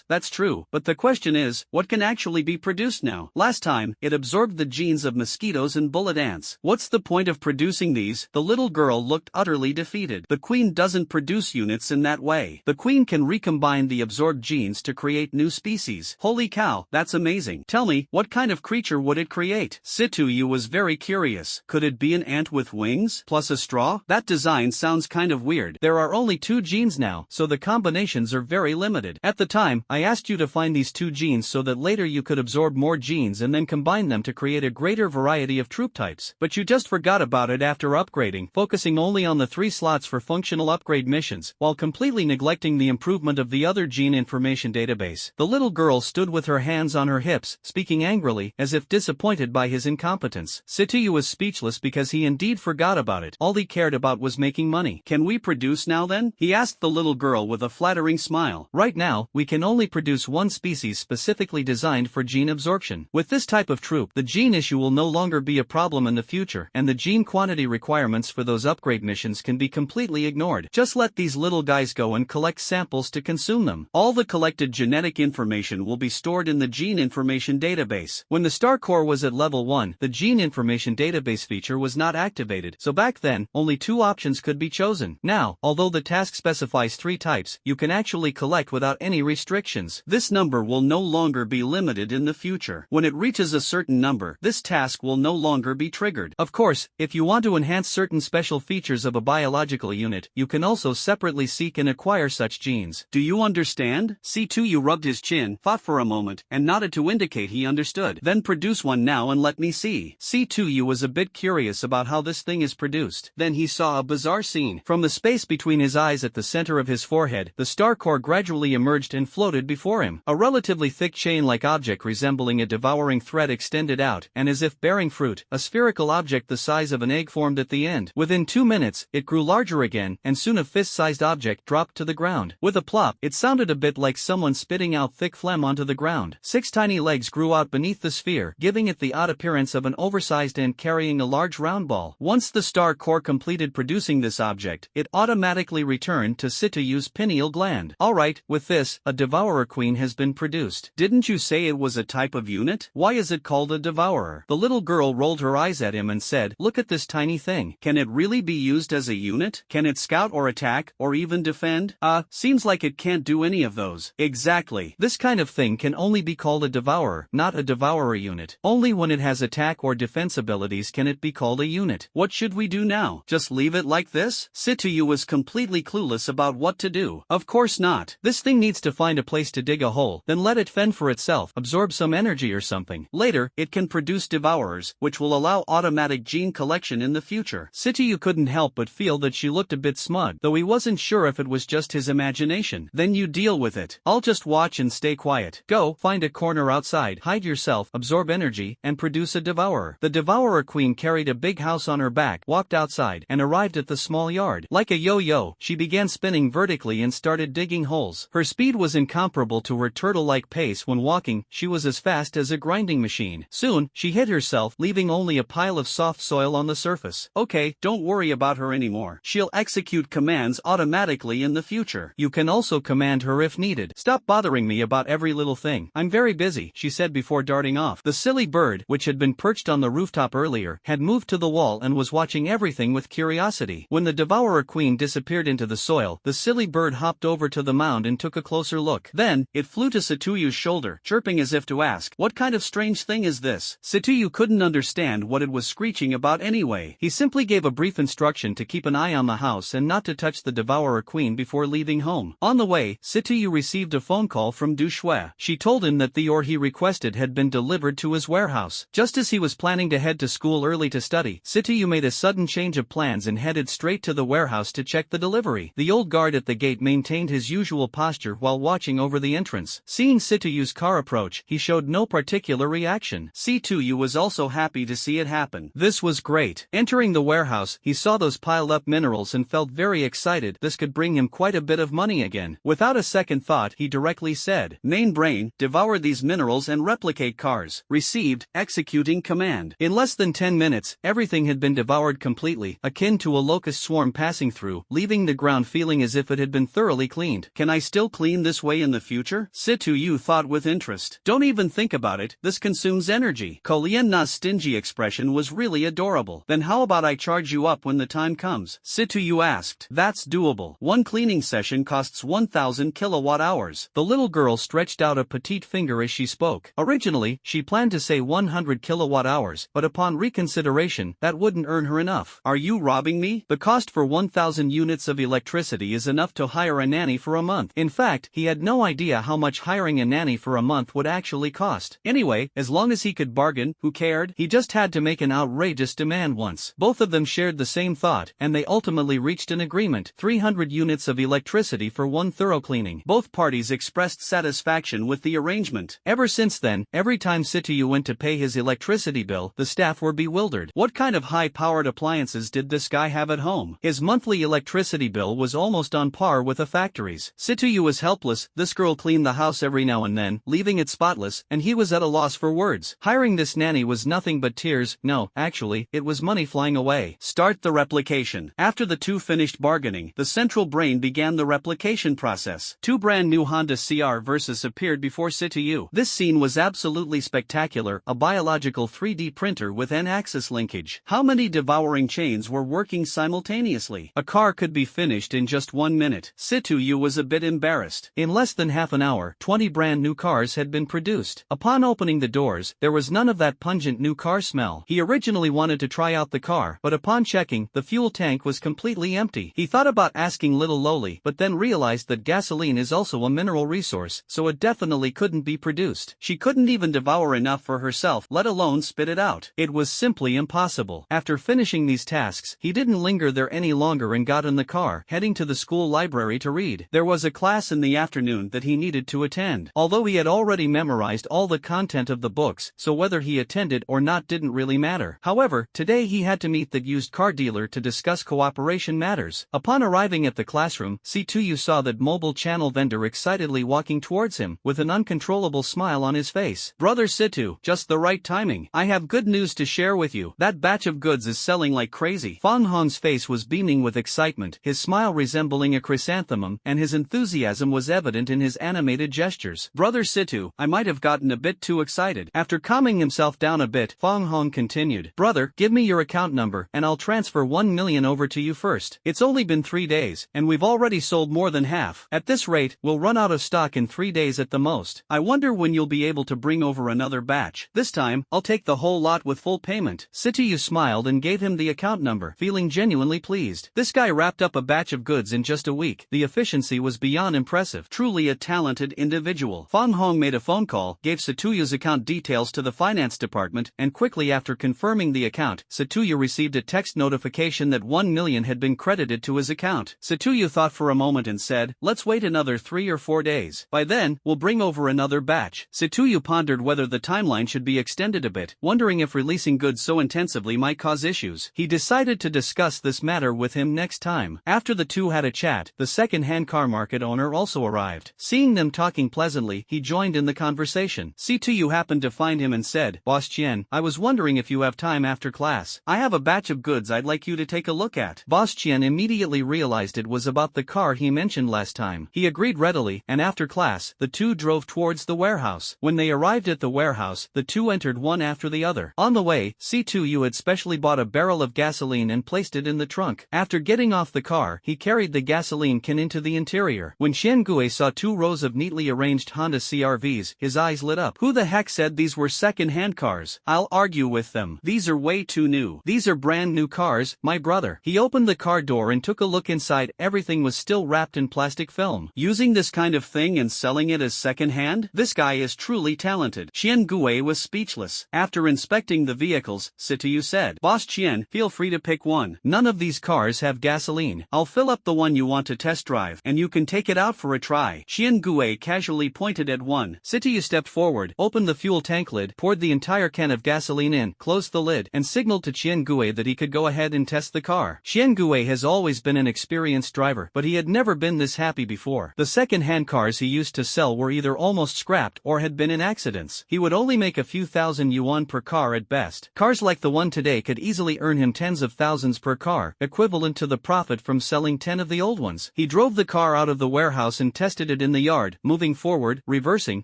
that's true, but the question is, what can actually be produced now? Last time, it absorbed the genes of mosquitoes and bullet ants. What's the point of producing these? The little girl looked utterly defeated. The queen doesn't produce units in that way. The queen can recombine the absorbed genes to create new species. Holy cow, that's amazing. Tell me, what What kind of creature would it create? Situyu was very curious. Could it be an ant with wings, plus a straw? That design sounds kind of weird. There are only 2 genes now, so the combinations are very limited. At the time, I asked you to find these 2 genes so that later you could absorb more genes and then combine them to create a greater variety of troop types. But you just forgot about it after upgrading, focusing only on the 3 slots for functional upgrade missions, while completely neglecting the improvement of the other gene information database. The little girl stood with her hands on her hips, speaking angrily, as if disappointed by his incompetence. Situyu was speechless because he indeed forgot about it. All he cared about was making money. Can we produce now then? He asked the little girl with a flattering smile. Right now, we can only produce one species specifically designed for gene absorption. With this type of troop, the gene issue will no longer be a problem in the future, and the gene quantity requirements for those upgrade missions can be completely ignored. Just let these little guys go and collect samples to consume them. All the collected genetic information will be stored in the gene information database. When the star core was at level 1, the gene information database feature was not activated, so back then, only 2 options could be chosen. Now, although the task specifies 3 types, you can actually collect without any restrictions. This number will no longer be limited in the future. When it reaches a certain number, this task will no longer be triggered. Of course, if you want to enhance certain special features of a biological unit, you can also separately seek and acquire such genes. Do you understand? C2U rubbed his chin, thought for a moment, and nodded to indicate he understood. Then produce one now and let me see. C2U was a bit curious about how this thing is produced. Then he saw a bizarre scene. From the space between his eyes at the center of his forehead, the star core gradually emerged and floated before him. A relatively thick chain-like object resembling a devouring thread extended out, and as if bearing fruit, a spherical object the size of an egg formed at the end. Within 2 minutes, it grew larger again, and soon a fist-sized object dropped to the ground. With a plop, it sounded a bit like someone spitting out thick phlegm onto the ground. 6 tiny legs grew out beneath the sphere, giving it the odd appearance of an oversized ant carrying a large round ball. Once the star core completed producing this object, it automatically returned to Situyu's pineal gland. Alright, with this, a devourer queen has been produced. Didn't you say it was a type of unit? Why is it called a devourer? The little girl rolled her eyes at him and said, look at this tiny thing. Can it really be used as a unit? Can it scout or attack, or even defend? Seems like it can't do any of those. Exactly. This kind of thing can only be called a devourer, not a devourer unit. Only when it has attack or defense abilities can it be called a unit. What should we do now? Just leave it like this? Situyu was completely clueless about what to do. Of course not. This thing needs to find a place to dig a hole, then let it fend for itself, absorb some energy or something. Later, it can produce devourers, which will allow automatic gene collection in the future. Situyu couldn't help but feel that she looked a bit smug, though he wasn't sure if it was just his imagination. Then you deal with it. I'll just watch and stay quiet. Go, find a corner outside, hide yourself, absorb energy, and produce a devourer. The devourer queen carried a big house on her back, walked outside, and arrived at the small yard. Like a yo-yo, she began spinning vertically and started digging holes. Her speed was incomparable to her turtle-like pace when walking. She was as fast as a grinding machine. Soon, she hid herself, leaving only a pile of soft soil on the surface. Okay, don't worry about her anymore. She'll execute commands automatically in the future. You can also command her if needed. Stop bothering me about every little thing. I'm very busy, she said before darting off. The silly bird, which had been perched on the rooftop earlier, had moved to the wall and was watching everything with curiosity. When the devourer queen disappeared into the soil, the silly bird hopped over to the mound and took a closer look. Then, it flew to Situyu's shoulder, chirping as if to ask, what kind of strange thing is this? Situyu couldn't understand what it was screeching about anyway. He simply gave a brief instruction to keep an eye on the house and not to touch the devourer queen before leaving home. On the way, Situyu received a phone call from Du Shui. She told him that the ore he requested had been delivered to his warehouse. Just as he was planning to head to school early to study, Situyu made a sudden change of plans and headed straight to the warehouse to check the delivery. The old guard at the gate maintained his usual posture while watching over the entrance. Seeing Situyu's car approach, he showed no particular reaction. Situyu was also happy to see it happen. This was great. Entering the warehouse, he saw those piled up minerals and felt very excited. This could bring him quite a bit of money again. Without a second thought, he directly said, Main brain, devour these minerals and replicate cars. Received, executing command. In less than 10 minutes, everything had been devoured completely, akin to a locust swarm passing through, leaving the ground feeling as if it had been thoroughly cleaned. Can I still clean this way in the future? Situyu thought with interest. Don't even think about it, this consumes energy. Kolien Na's stingy expression was really adorable. Then how about I charge you up when the time comes? Situyu asked. That's doable. One cleaning session costs 1,000 kilowatt hours. The little girl stretched out a petite finger as she spoke. Originally, Originally, she planned to say 100 kilowatt-hours, but upon reconsideration, that wouldn't earn her enough. Are you robbing me? The cost for 1,000 units of electricity is enough to hire a nanny for a month. In fact, he had no idea how much hiring a nanny for a month would actually cost. Anyway, as long as he could bargain, who cared? He just had to make an outrageous demand once. Both of them shared the same thought, and they ultimately reached an agreement: 300 units of electricity for one thorough cleaning. Both parties expressed satisfaction with the arrangement. Ever since then, every time Situyu went to pay his electricity bill, the staff were bewildered. What kind of high-powered appliances did this guy have at home? His monthly electricity bill was almost on par with a factory's. Situyu was helpless. This girl cleaned the house every now and then, leaving it spotless, and he was at a loss for words. Hiring this nanny was nothing but tears. No, actually, it was money flying away. Start the replication. After the two finished bargaining, the central brain began the replication process. Two brand new Honda CR-Versas appeared before Situyu. This scene was absolutely spectacular: a biological 3D printer with N-axis linkage. How many devouring chains were working simultaneously? A car could be finished in just 1 minute. Situyu was a bit embarrassed. In less than half an hour, 20 brand new cars had been produced. Upon opening the doors, there was none of that pungent new car smell. He originally wanted to try out the car, but upon checking, the fuel tank was completely empty. He thought about asking little Loli, but then realized that gasoline is also a mineral resource, so it definitely couldn't be produced. She couldn't even devour enough for herself, let alone spit it out. It was simply impossible. After finishing these tasks, he didn't linger there any longer and got in the car, heading to the school library to read. There was a class in the afternoon that he needed to attend. Although he had already memorized all the content of the books, so whether he attended or not didn't really matter. However, today he had to meet the used car dealer to discuss cooperation matters. Upon arriving at the classroom, Situyu saw that mobile channel vendor excitedly walking towards him, with an uncontrollable smile on his face. Brother Situ, just the right timing. I have good news to share with you. That batch of goods is selling like crazy. Fang Hong's face was beaming with excitement, his smile resembling a chrysanthemum, and his enthusiasm was evident in his animated gestures. Brother Situ, I might have gotten a bit too excited. After calming himself down a bit, Fang Hong continued. Brother, give me your account number, and I'll transfer 1 million over to you first. It's only been 3 days, and we've already sold more than half. At this rate, we'll run out of stock in 3 days at the most. I wonder when you'll be able to bring over another batch. This time, I'll take the whole lot with full payment. Situyu smiled and gave him the account number, feeling genuinely pleased. This guy wrapped up a batch of goods in just a week. The efficiency was beyond impressive. Truly a talented individual. Fang Hong made a phone call, gave Situyu's account details to the finance department, and quickly after confirming the account, Situyu received a text notification that 1 million had been credited to his account. Situyu thought for a moment and said, let's wait another 3 or 4 days. By then, we'll bring over another batch. Situyu pondered whether the timeline should be extended a bit, wondering if releasing goods so intensively might cause issues. He decided to discuss this matter with him next time. After the two had a chat, the second-hand car market owner also arrived. Seeing them talking pleasantly, he joined in the conversation. Situyu happened to find him and said, Boss Qian, I was wondering if you have time after class. I have a batch of goods I'd like you to take a look at. Boss Qian immediately realized it was about the car he mentioned last time. He agreed readily, and after class, the two drove towards the warehouse. When they arrived at the warehouse, the two entered one after the other. On the way, Situyu had specially bought a barrel of gasoline and placed it in the trunk. After getting off the car, he carried the gasoline can into the interior. When Qian Gui saw 2 rows of neatly arranged Honda CR-Vs, his eyes lit up. Who the heck said these were second-hand cars? I'll argue with them. These are way too new. These are brand new cars, my brother. He opened the car door and took a look inside. Everything was still wrapped in plastic film. Using this kind of thing and selling it as second-hand? This guy is truly talented. Qian Gui was speechless. After inspecting the vehicles, Situyu said, Boss Qian, feel free to pick one. None of these cars have gasoline. I'll fill up the one you want to test drive, and you can take it out for a try. Qian Gui casually pointed at one. Situyu stepped forward, opened the fuel tank lid, poured the entire can of gasoline in, closed the lid, and signaled to Qian Gui that he could go ahead and test the car. Qian Gui has always been an experienced driver, but he had never been this happy before. The second-hand cars he used to sell were either almost scrapped or had been in accidents. He would only make a few thousand yuan per car at best. Cars like the one today could easily earn him tens of thousands per car, equivalent to the profit from selling 10 of the old ones. He drove the car out of the warehouse and tested it in the yard, moving forward, reversing,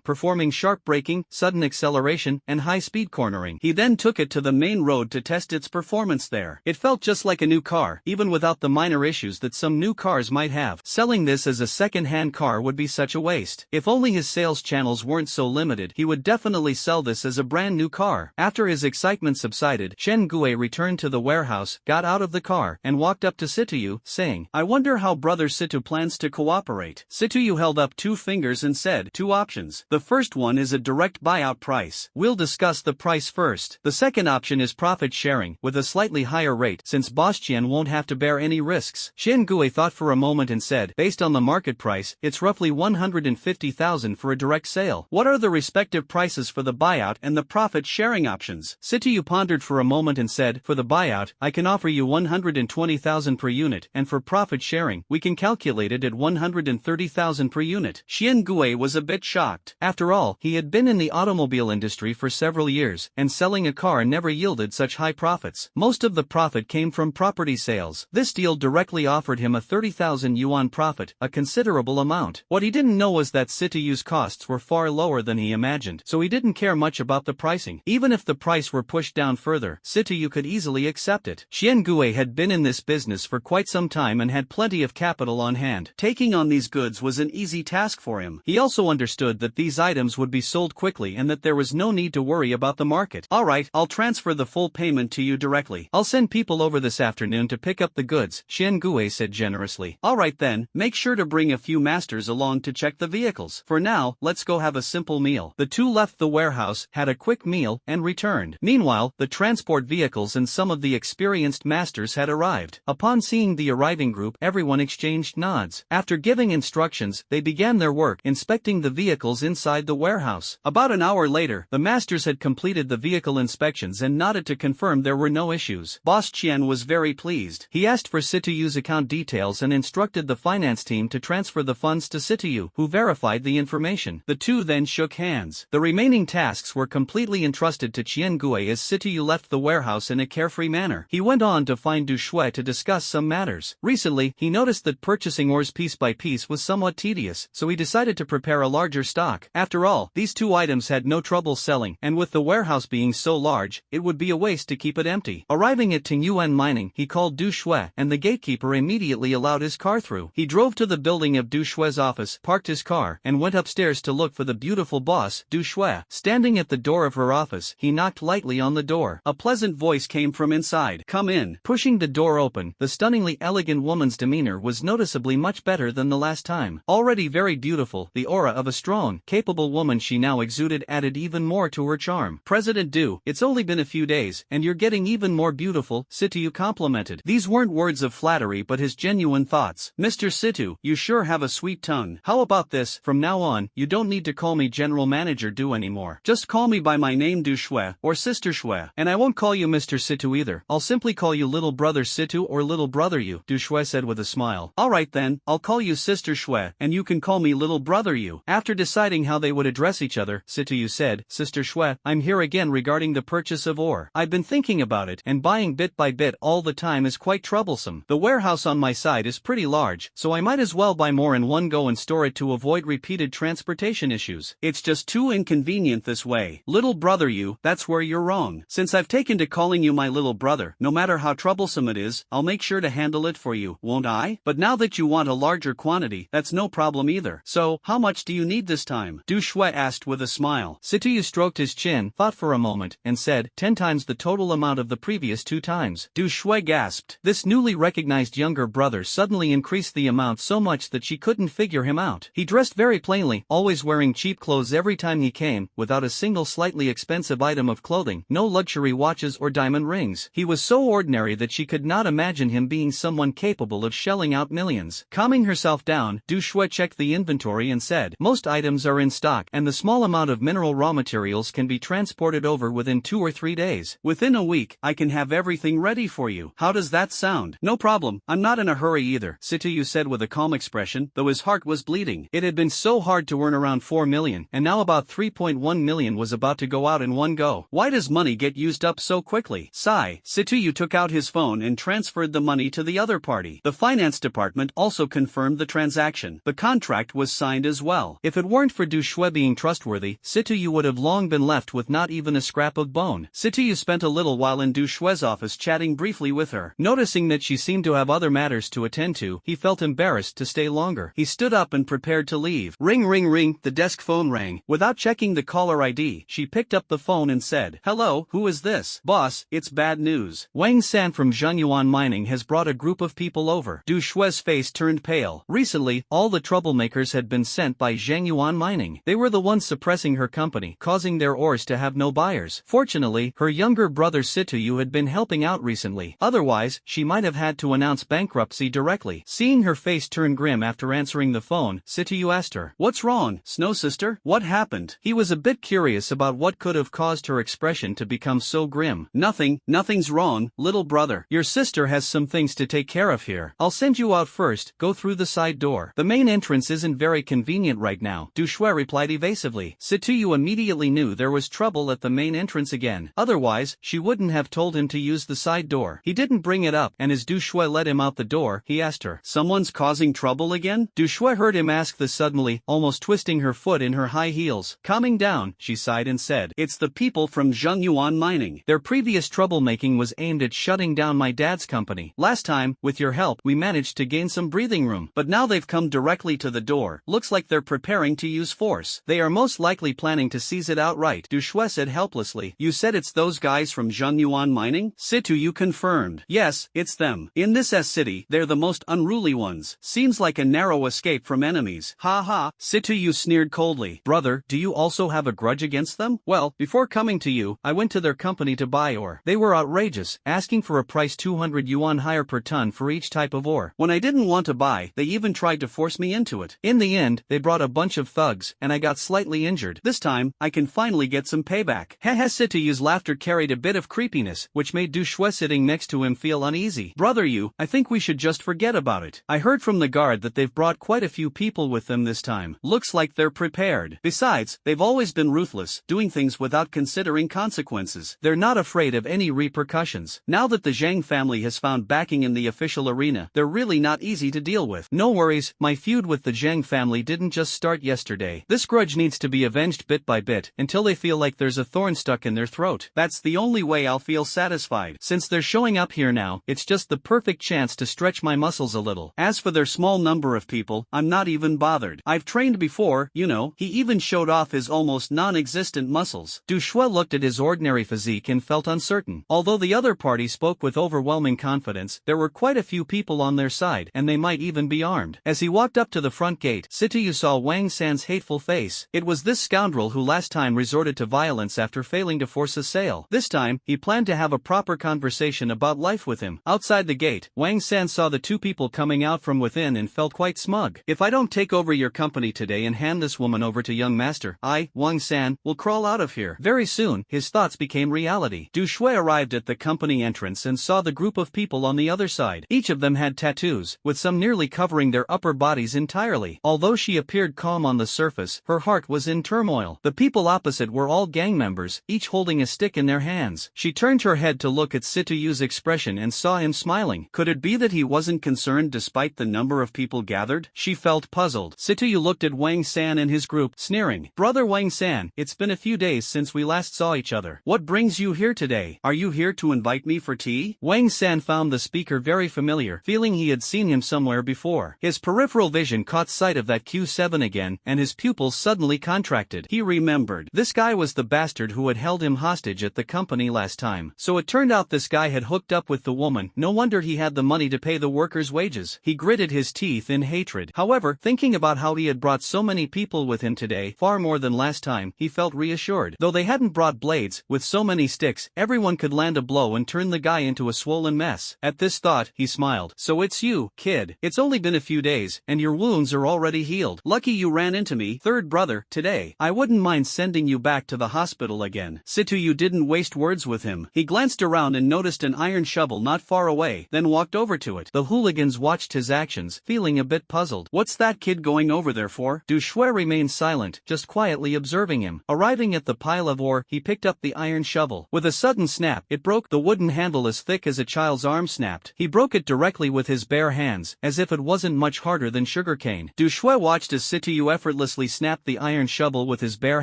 performing sharp braking, sudden acceleration, and high-speed cornering. He then took it to the main road to test its performance there. It felt just like a new car, even without the minor issues that some new cars might have. Selling this as a second-hand car would be such a waste. If only his sales channels weren't so limited, he would definitely sell this as a brand new car. After his excitement subsided, Shen Gui returned to the warehouse, got out of the car, and walked up to Situyu, saying, "I wonder how brother Situ plans to cooperate." Situyu held up 2 fingers and said, "2 options. The first one is a direct buyout price. We'll discuss the price first. The second option is profit sharing, with a slightly higher rate, since Boss Qian won't have to bear any risks." Shen Gui thought for a moment and said, "Based on the market price, it's roughly 150,000 for a direct sale. What are the respective prices for the buyout and the profit sharing options?" Situyu pondered for a moment and said, "For the buyout, I can offer you 120,000 per unit, and for profit sharing, we can calculate it at 130,000 per unit." Shen Gui was a bit shocked. After all, he had been in the automobile industry for several years, and selling a car never yielded such high profits. Most of the profit came from property sales. This deal directly offered him a 30,000 yuan profit, a considerable amount. What he didn't know was that Situyu's costs were far lower than he imagined, so he didn't care much about the pricing. Even if the price were pushed down further, Situyu could easily accept it. Shen Gui had been in this business for quite some time and had plenty of capital on hand. Taking on these goods was an easy task for him. He also understood that these items would be sold quickly and that there was no need to worry about the market. "Alright, I'll transfer the full payment to you directly. I'll send people over this afternoon to pick up the goods," Shen Gui said generously. "Alright then, make sure to bring a few masters along to check the vehicles. For now, let's go have a simple meal." The two left the warehouse, had a quick meal, and returned. Meanwhile, the transport vehicles and some of the experienced masters had arrived. Upon seeing the arriving group, everyone exchanged nods. After giving instructions, they began their work, inspecting the vehicles inside the warehouse. About an hour later, the masters had completed the vehicle inspections and nodded to confirm there were no issues. Boss Qian was very pleased. He asked for Situyu's account details and instructed the finance team to transfer the funds to Situyu, who verified the information. The two then shook hands. The remaining tasks were completely entrusted to Qian Gui as Situyu left the warehouse in a carefree manner. He went on to find Du Shui to discuss some matters. Recently, he noticed that purchasing ores piece by piece was somewhat tedious, so he decided to prepare a larger stock. After all, these two items had no trouble selling, and with the warehouse being so large, it would be a waste to keep it empty. Arriving at Tingyuan Mining, he called Du Shui, and the gatekeeper immediately allowed his car through. He drove to the building of Du Shui's office, parked his car, and went upstairs to look for the beautiful boss, Du Shui. Standing at the door of her office, he knocked lightly on the door. A pleasant voice came from inside. "Come in." Pushing the door open, the stunningly elegant woman's demeanor was noticeably much better than the last time. Already very beautiful, the aura of a strong, capable woman she now exuded added even more to her charm. "President Du, it's only been a few days, and you're getting even more beautiful," Situyu complimented. These weren't words of flattery but his genuine thoughts. "Mr. Situ, you sure have a sweet tongue. How about this, from now on, you don't need to call me General Manager Du anymore. Just call me by my name Du Shui, or Sister Shui, and I won't call you Mr. Situ either. I'll simply call you Little Brother Situ or Little Brother Yu," Du Shui said with a smile. "Alright then, I'll call you Sister Shui, and you can call me Little Brother Yu." After deciding how they would address each other, Situyu said, "Sister Shui, I'm here again regarding the purchase of ore. I've been thinking about it, and buying bit by bit all the time is quite troublesome. The warehouse on my side is pretty large, so I might as well buy more in one go and store it to avoid repeated transportation issues. It's just too inconvenient this way." "Little Brother Yu, that's where you're wrong. Since I've taken to calling you my little brother, no matter how troublesome it is, I'll make sure to handle it for you, won't I? But now that you want a larger quantity, that's no problem either. So, how much do you need this time?" Du Shui asked with a smile. Situyu stroked his chin, thought for a moment, and said, 10 times the total amount of the previous 2 times. Du Shui gasped. This newly recognized younger brother suddenly increased the amount so much that she couldn't figure him out. He dressed very plainly, always wearing cheap clothes every time he came, without a single slightly expensive item of clothing, no luxury watches or diamond rings. He was so ordinary that she could not imagine him being someone capable of shelling out millions. Calming herself down, Du Shui checked the inventory and said, "Most items are in stock, and the small amount of mineral raw materials can be transported over within 2 or 3 days. Within a week, I can have everything ready for you. How does that sound?" "No problem, I'm not in a hurry either," Situyu said with a calm expression, though his heart was bleeding. It had been so hard to earn around 4 million, and now about 3.1 million was about to go out in one go. Why does money get used up so quickly? Sigh. Situyu took out his phone and transferred the money to the other party. The finance department also confirmed the transaction. The contract was signed as well. If it weren't for Du Shui being trustworthy, Situyu would have long been left with not even a scrap of bone. Situyu spent a little while in Du Shui's office chatting briefly with her. Noticing that she seemed to have other matters to attend to, he felt embarrassed to stay longer. He stood up and prepared to leave. Ring ring ring, the desk phone rang. Without checking Checking the caller ID, she picked up the phone and said, "Hello, who is this?" "Boss, it's bad news. Wang San from Zhengyuan Mining has brought a group of people over." Du Shui's face turned pale. Recently, all the troublemakers had been sent by Zhengyuan Mining. They were the ones suppressing her company, causing their ores to have no buyers. Fortunately, her younger brother Situyu had been helping out recently. Otherwise, she might have had to announce bankruptcy directly. Seeing her face turn grim after answering the phone, Situyu asked her, "What's wrong, Snow Sister? What happened?" He was a bit curious about what could have caused her expression to become so grim. Nothing's wrong, little brother. Your sister has some things to take care of here. I'll send you out first, go through the side door. The main entrance isn't very convenient right now," Du Shui replied evasively. Situyu immediately knew there was trouble at the main entrance again. Otherwise, she wouldn't have told him to use the side door. He didn't bring it up, and as Du Shui led him out the door, he asked her, "Someone's causing trouble again?" Du Shui heard him ask this suddenly, almost twisting her foot in her high heels. Calming down, she sighed and said, "It's the people from Zhengyuan Mining. Their previous troublemaking was aimed at shutting down my dad's company. Last time, with your help, we managed to gain some breathing room, but now they've come directly to the door. Looks like they're preparing to use force. They are most likely planning to seize it outright." Du Shui said helplessly, "You said it's those guys from Zhengyuan Mining?" Situyu confirmed, "Yes, it's them. In this city, they're the most unruly ones. Seems like a narrow escape from enemies." "Ha ha," Situyu sneered coldly. "Brother, do you also have a grudge against them?" "Well, before coming to you, I went to their company to buy ore. They were outrageous, asking for a price 200 yuan higher per ton for each type of ore. When I didn't want to buy, they even tried to force me into it. In the end, they brought a bunch of thugs, and I got slightly injured. This time, I can finally get some payback." Hehe. Situyu's laughter carried a bit of creepiness, which made Du Shui sitting next to him feel uneasy. "Brother, I think we should just forget about it. I heard from the guard that they've brought quite a few people with them this time. Looks like they're prepared. Besides, they've always been ruthless, doing things without considering consequences. They're not afraid of any repercussions. Now that the Zhang family has found backing in the official arena, they're really not easy to deal with. No worries, my feud with the Zhang family didn't just start yesterday. This grudge needs to be avenged bit by bit, until they feel like there's a thorn stuck in their throat. That's the only way I'll feel satisfied. Since they're showing up here now, it's just the perfect chance to stretch my muscles a little. As for their small number of people, I'm not even bothered. I've trained before, you know." He even showed off his almost non-existent muscles. Du Shui looked at his ordinary physique and felt uncertain. Although the other party spoke with overwhelming confidence, there were quite a few people on their side, and they might even be armed. As he walked up to the front gate, Situyu saw Wang San's hateful face. It was this scoundrel who last time resorted to violence after failing to force a sale. This time, he planned to have a proper conversation about life with him. Outside the gate, Wang San saw the two people coming out from within and felt quite smug. "If I don't take over your company today and hand this woman over to young master, Wang San, will crawl out of here." Very soon, his thoughts became reality. Du Shui arrived at the company entrance and saw the group of people on the other side. Each of them had tattoos, with some nearly covering their upper bodies entirely. Although she appeared calm on the surface, her heart was in turmoil. The people opposite were all gang members, each holding a stick in their hands. She turned her head to look at Situyu's expression and saw him smiling. Could it be that he wasn't concerned despite the number of people gathered? She felt puzzled. Situyu looked at Wang San and his group, sneering. "Brother Wang San, it's been a few days since we last saw each other. What brings you here today? Are you here to invite me for tea?" Wang San found the speaker very familiar, feeling he had seen him somewhere before. His peripheral vision caught sight of that Q7 again, and his pupils suddenly contracted. He remembered. This guy was the bastard who had held him hostage at the company last time. So it turned out this guy had hooked up with the woman. No wonder he had the money to pay the workers' wages. He gritted his teeth in hatred. However, thinking about how he had brought so many people with him today, far more than last time, he felt reassured. Though they hadn't brought blades, with so many sticks, everyone could land a blow and turn the guy into a swollen mess. At this thought, he smiled. "So it's you, kid. It's only been a few days, and your wounds are already healed. Lucky you ran into me, third brother, today. I wouldn't mind sending you back to the hospital again." Situyu didn't waste words with him. He glanced around and noticed an iron shovel not far away, then walked over to it. The hooligans watched his actions, feeling a bit puzzled. "What's that kid going over there for?" Du Shui remained silent, just quietly observing him. Arriving at the pile of ore, he picked up the iron shovel. With a sudden snap, it broke. The wooden handle as thick as a child's arm snapped. He broke it directly with his bare hands, as if it wasn't much harder than sugarcane. Du Shui watched as Situyu effortlessly snapped the iron shovel with his bare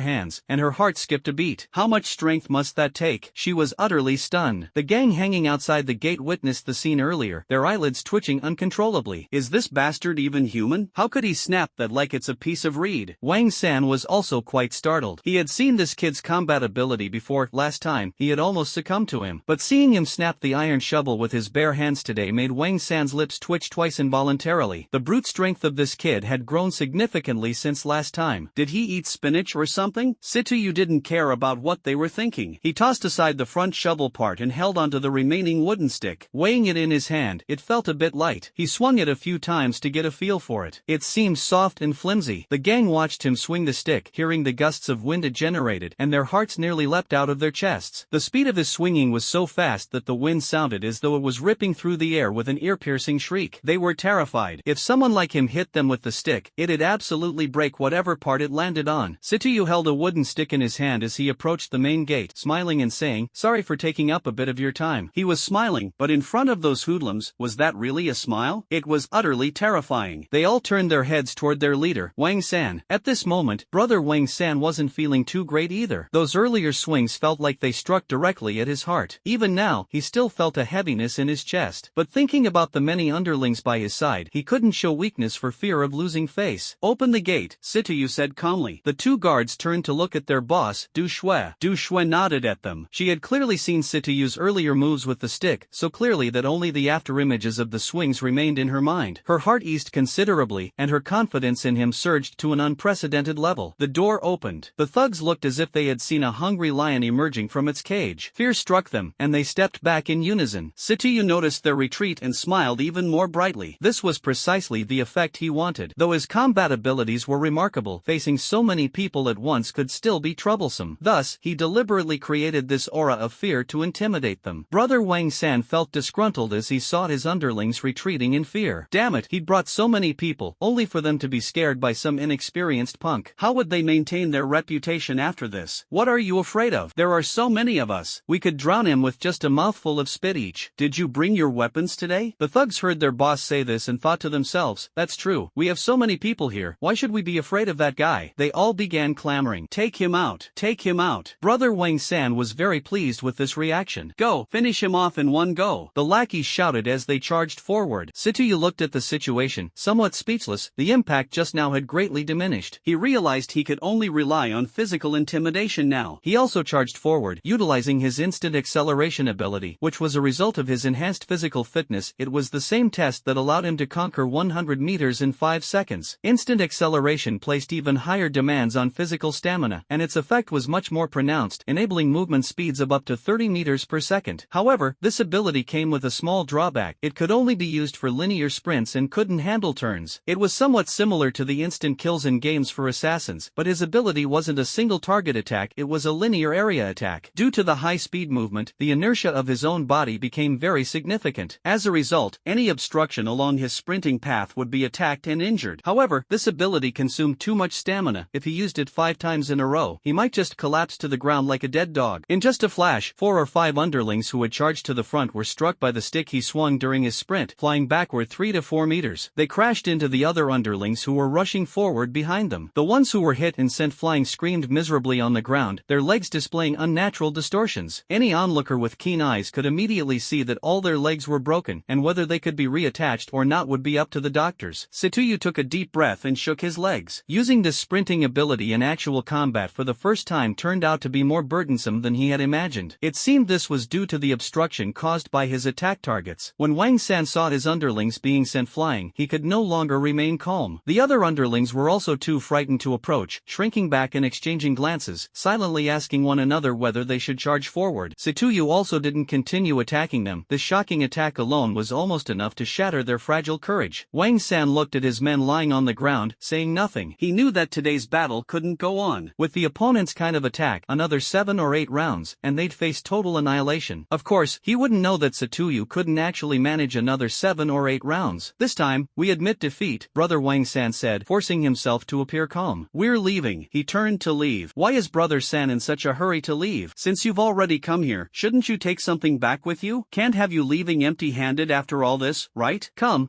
hands, and her heart skipped a beat. How much strength must that take? She was utterly stunned. The gang hanging outside the gate witnessed the scene earlier, their eyelids twitching uncontrollably. Is this bastard even human? How could he snap that like it's a piece of reed? Wang San was also quite startled. He had seen this kid's combat ability before. Last time, he had almost succumbed to him. But seeing him snap the iron shovel with his bare hands today made Wang San's lips twitch twice involuntarily. The brute strength of this kid had grown significantly since last time. Did he eat spinach or something? Situyu didn't care about what they were thinking. He tossed aside the front shovel part and held onto the remaining wooden stick. Weighing it in his hand, it felt a bit light. He swung it a few times to get a feel for it. It seemed soft and flimsy. The gang watched him swing the stick, hearing the gusts of wind it generated, and their hearts nearly leapt out of their chests. The speed of his swinging was so fast that the wind sounded as though it was ripping through the air with an ear-piercing shriek. They were terrified. If someone like him hit them with the stick, it'd absolutely break whatever part it landed on. Situyu held a wooden stick in his hand as he approached the main gate, smiling and saying, "Sorry for taking up a bit of your time." He was smiling, but in front of those hoodlums, was that really a smile? It was utterly terrifying. They all turned their heads toward their leader, Wang San. At this moment, brother Wang San wasn't feeling too great either. Those earlier swings felt like they struck directly at his heart. Even now, he still felt a heaviness in his chest. But thinking about the many underlings by his side, he couldn't show weakness for fear of losing face. "Open the gate," Situyu said calmly. The two guards turned to look at their boss, Du Shui. Du Shui nodded at them. She had clearly seen Situyu's earlier moves with the stick, so clearly that only the afterimages of the swings remained in her mind. Her heart eased considerably, and her confidence in him surged to an unprecedented level. The door opened. The thugs looked as if they had seen a hungry lion emerging from its cage. Fear struck them, and they stepped back in unison. Situyu noticed their retreat and smiled even more brightly. This was precisely the effect he wanted. Though his combat abilities were remarkable, facing so many people at once could still be troublesome. Thus, he deliberately created this aura of fear to intimidate them. Brother Wang San felt disgruntled as he saw his underlings retreating in fear. Damn it, he'd brought so many people, only for them to be scared by some inexperienced punk. How would they maintain their reputation after this? "What are you afraid of? There are so many of us. We could drown him with just a mouthful of spit each. Did you bring your weapons today?" The thugs heard their boss say this and thought to themselves, "That's true. We have so many people here. Why should we be afraid of that guy?" They all began clamoring, "Take him out! Take him out!" Brother Wang San was very pleased with this reaction. "Go! Finish him off in one go!" the lackeys shouted as they charged forward. Situyu looked at the situation, somewhat speechless. The impact just now had greatly diminished. He realized he could only rely on physical intimidation now. He also charged forward, utilizing his instant acceleration ability, which was a result of his enhanced physical fitness. It was the same test that allowed him to conquer 100 meters in 5 seconds. Instant acceleration placed even higher demands on physical stamina, and its effect was much more pronounced, enabling movement speeds of up to 30 meters per second. However, this ability came with a small drawback. It could only be used for linear sprints and couldn't handle turns. It was somewhat similar to the instant kills in games for assassins, but his ability wasn't a single target attack, it was a linear area attack. Due to the high speed movement, the inertia of his own body became very significant. As a result, any obstruction along his sprinting path would be attacked and injured. However, this ability consumed too much stamina. If he used it 5 times in a row, he might just collapse to the ground like a dead dog. In just a flash, 4 or 5 underlings who had charged to the front were struck by the stick he swung during his sprint, flying backward 3 to 4 meters. They crashed into the other underlings who were rushing forward behind them. The ones who were hit and sent flying screamed miserably on the ground, their legs displaying unnatural distortions. Any onlooker with keen eyes could immediately see that all their legs were broken, and whether they could be reattached or not would be up to the doctors. Situyu took a deep breath and shook his legs. Using this sprinting ability in actual combat for the first time turned out to be more burdensome than he had imagined. It seemed this was due to the obstruction caused by his attack targets. When Wang San saw his underlings being sent flying, he could no longer remain calm. The other underlings were also too frightened to approach, shrinking back and exchanging glances, silently asking one another whether they should charge forward. Situyu also didn't continue attacking them. This shocking attack alone was almost enough to shatter their fragile courage. Wang San looked at his men lying on the ground, saying nothing. He knew that today's battle couldn't go on. With the opponent's kind of attack, another 7 or 8 rounds, and they'd face total annihilation. Of course, he wouldn't know that Situyu couldn't actually manage another 7 or 8 rounds. "This time, we admit defeat," Brother Wang San said, forcing himself to appear calm. "We're leaving." He turned to leave. "Why is Brother San in such a hurry to leave? Since you've already come here, shouldn't you take something back with you? Can't have you leaving empty-handed after all this, right? Come,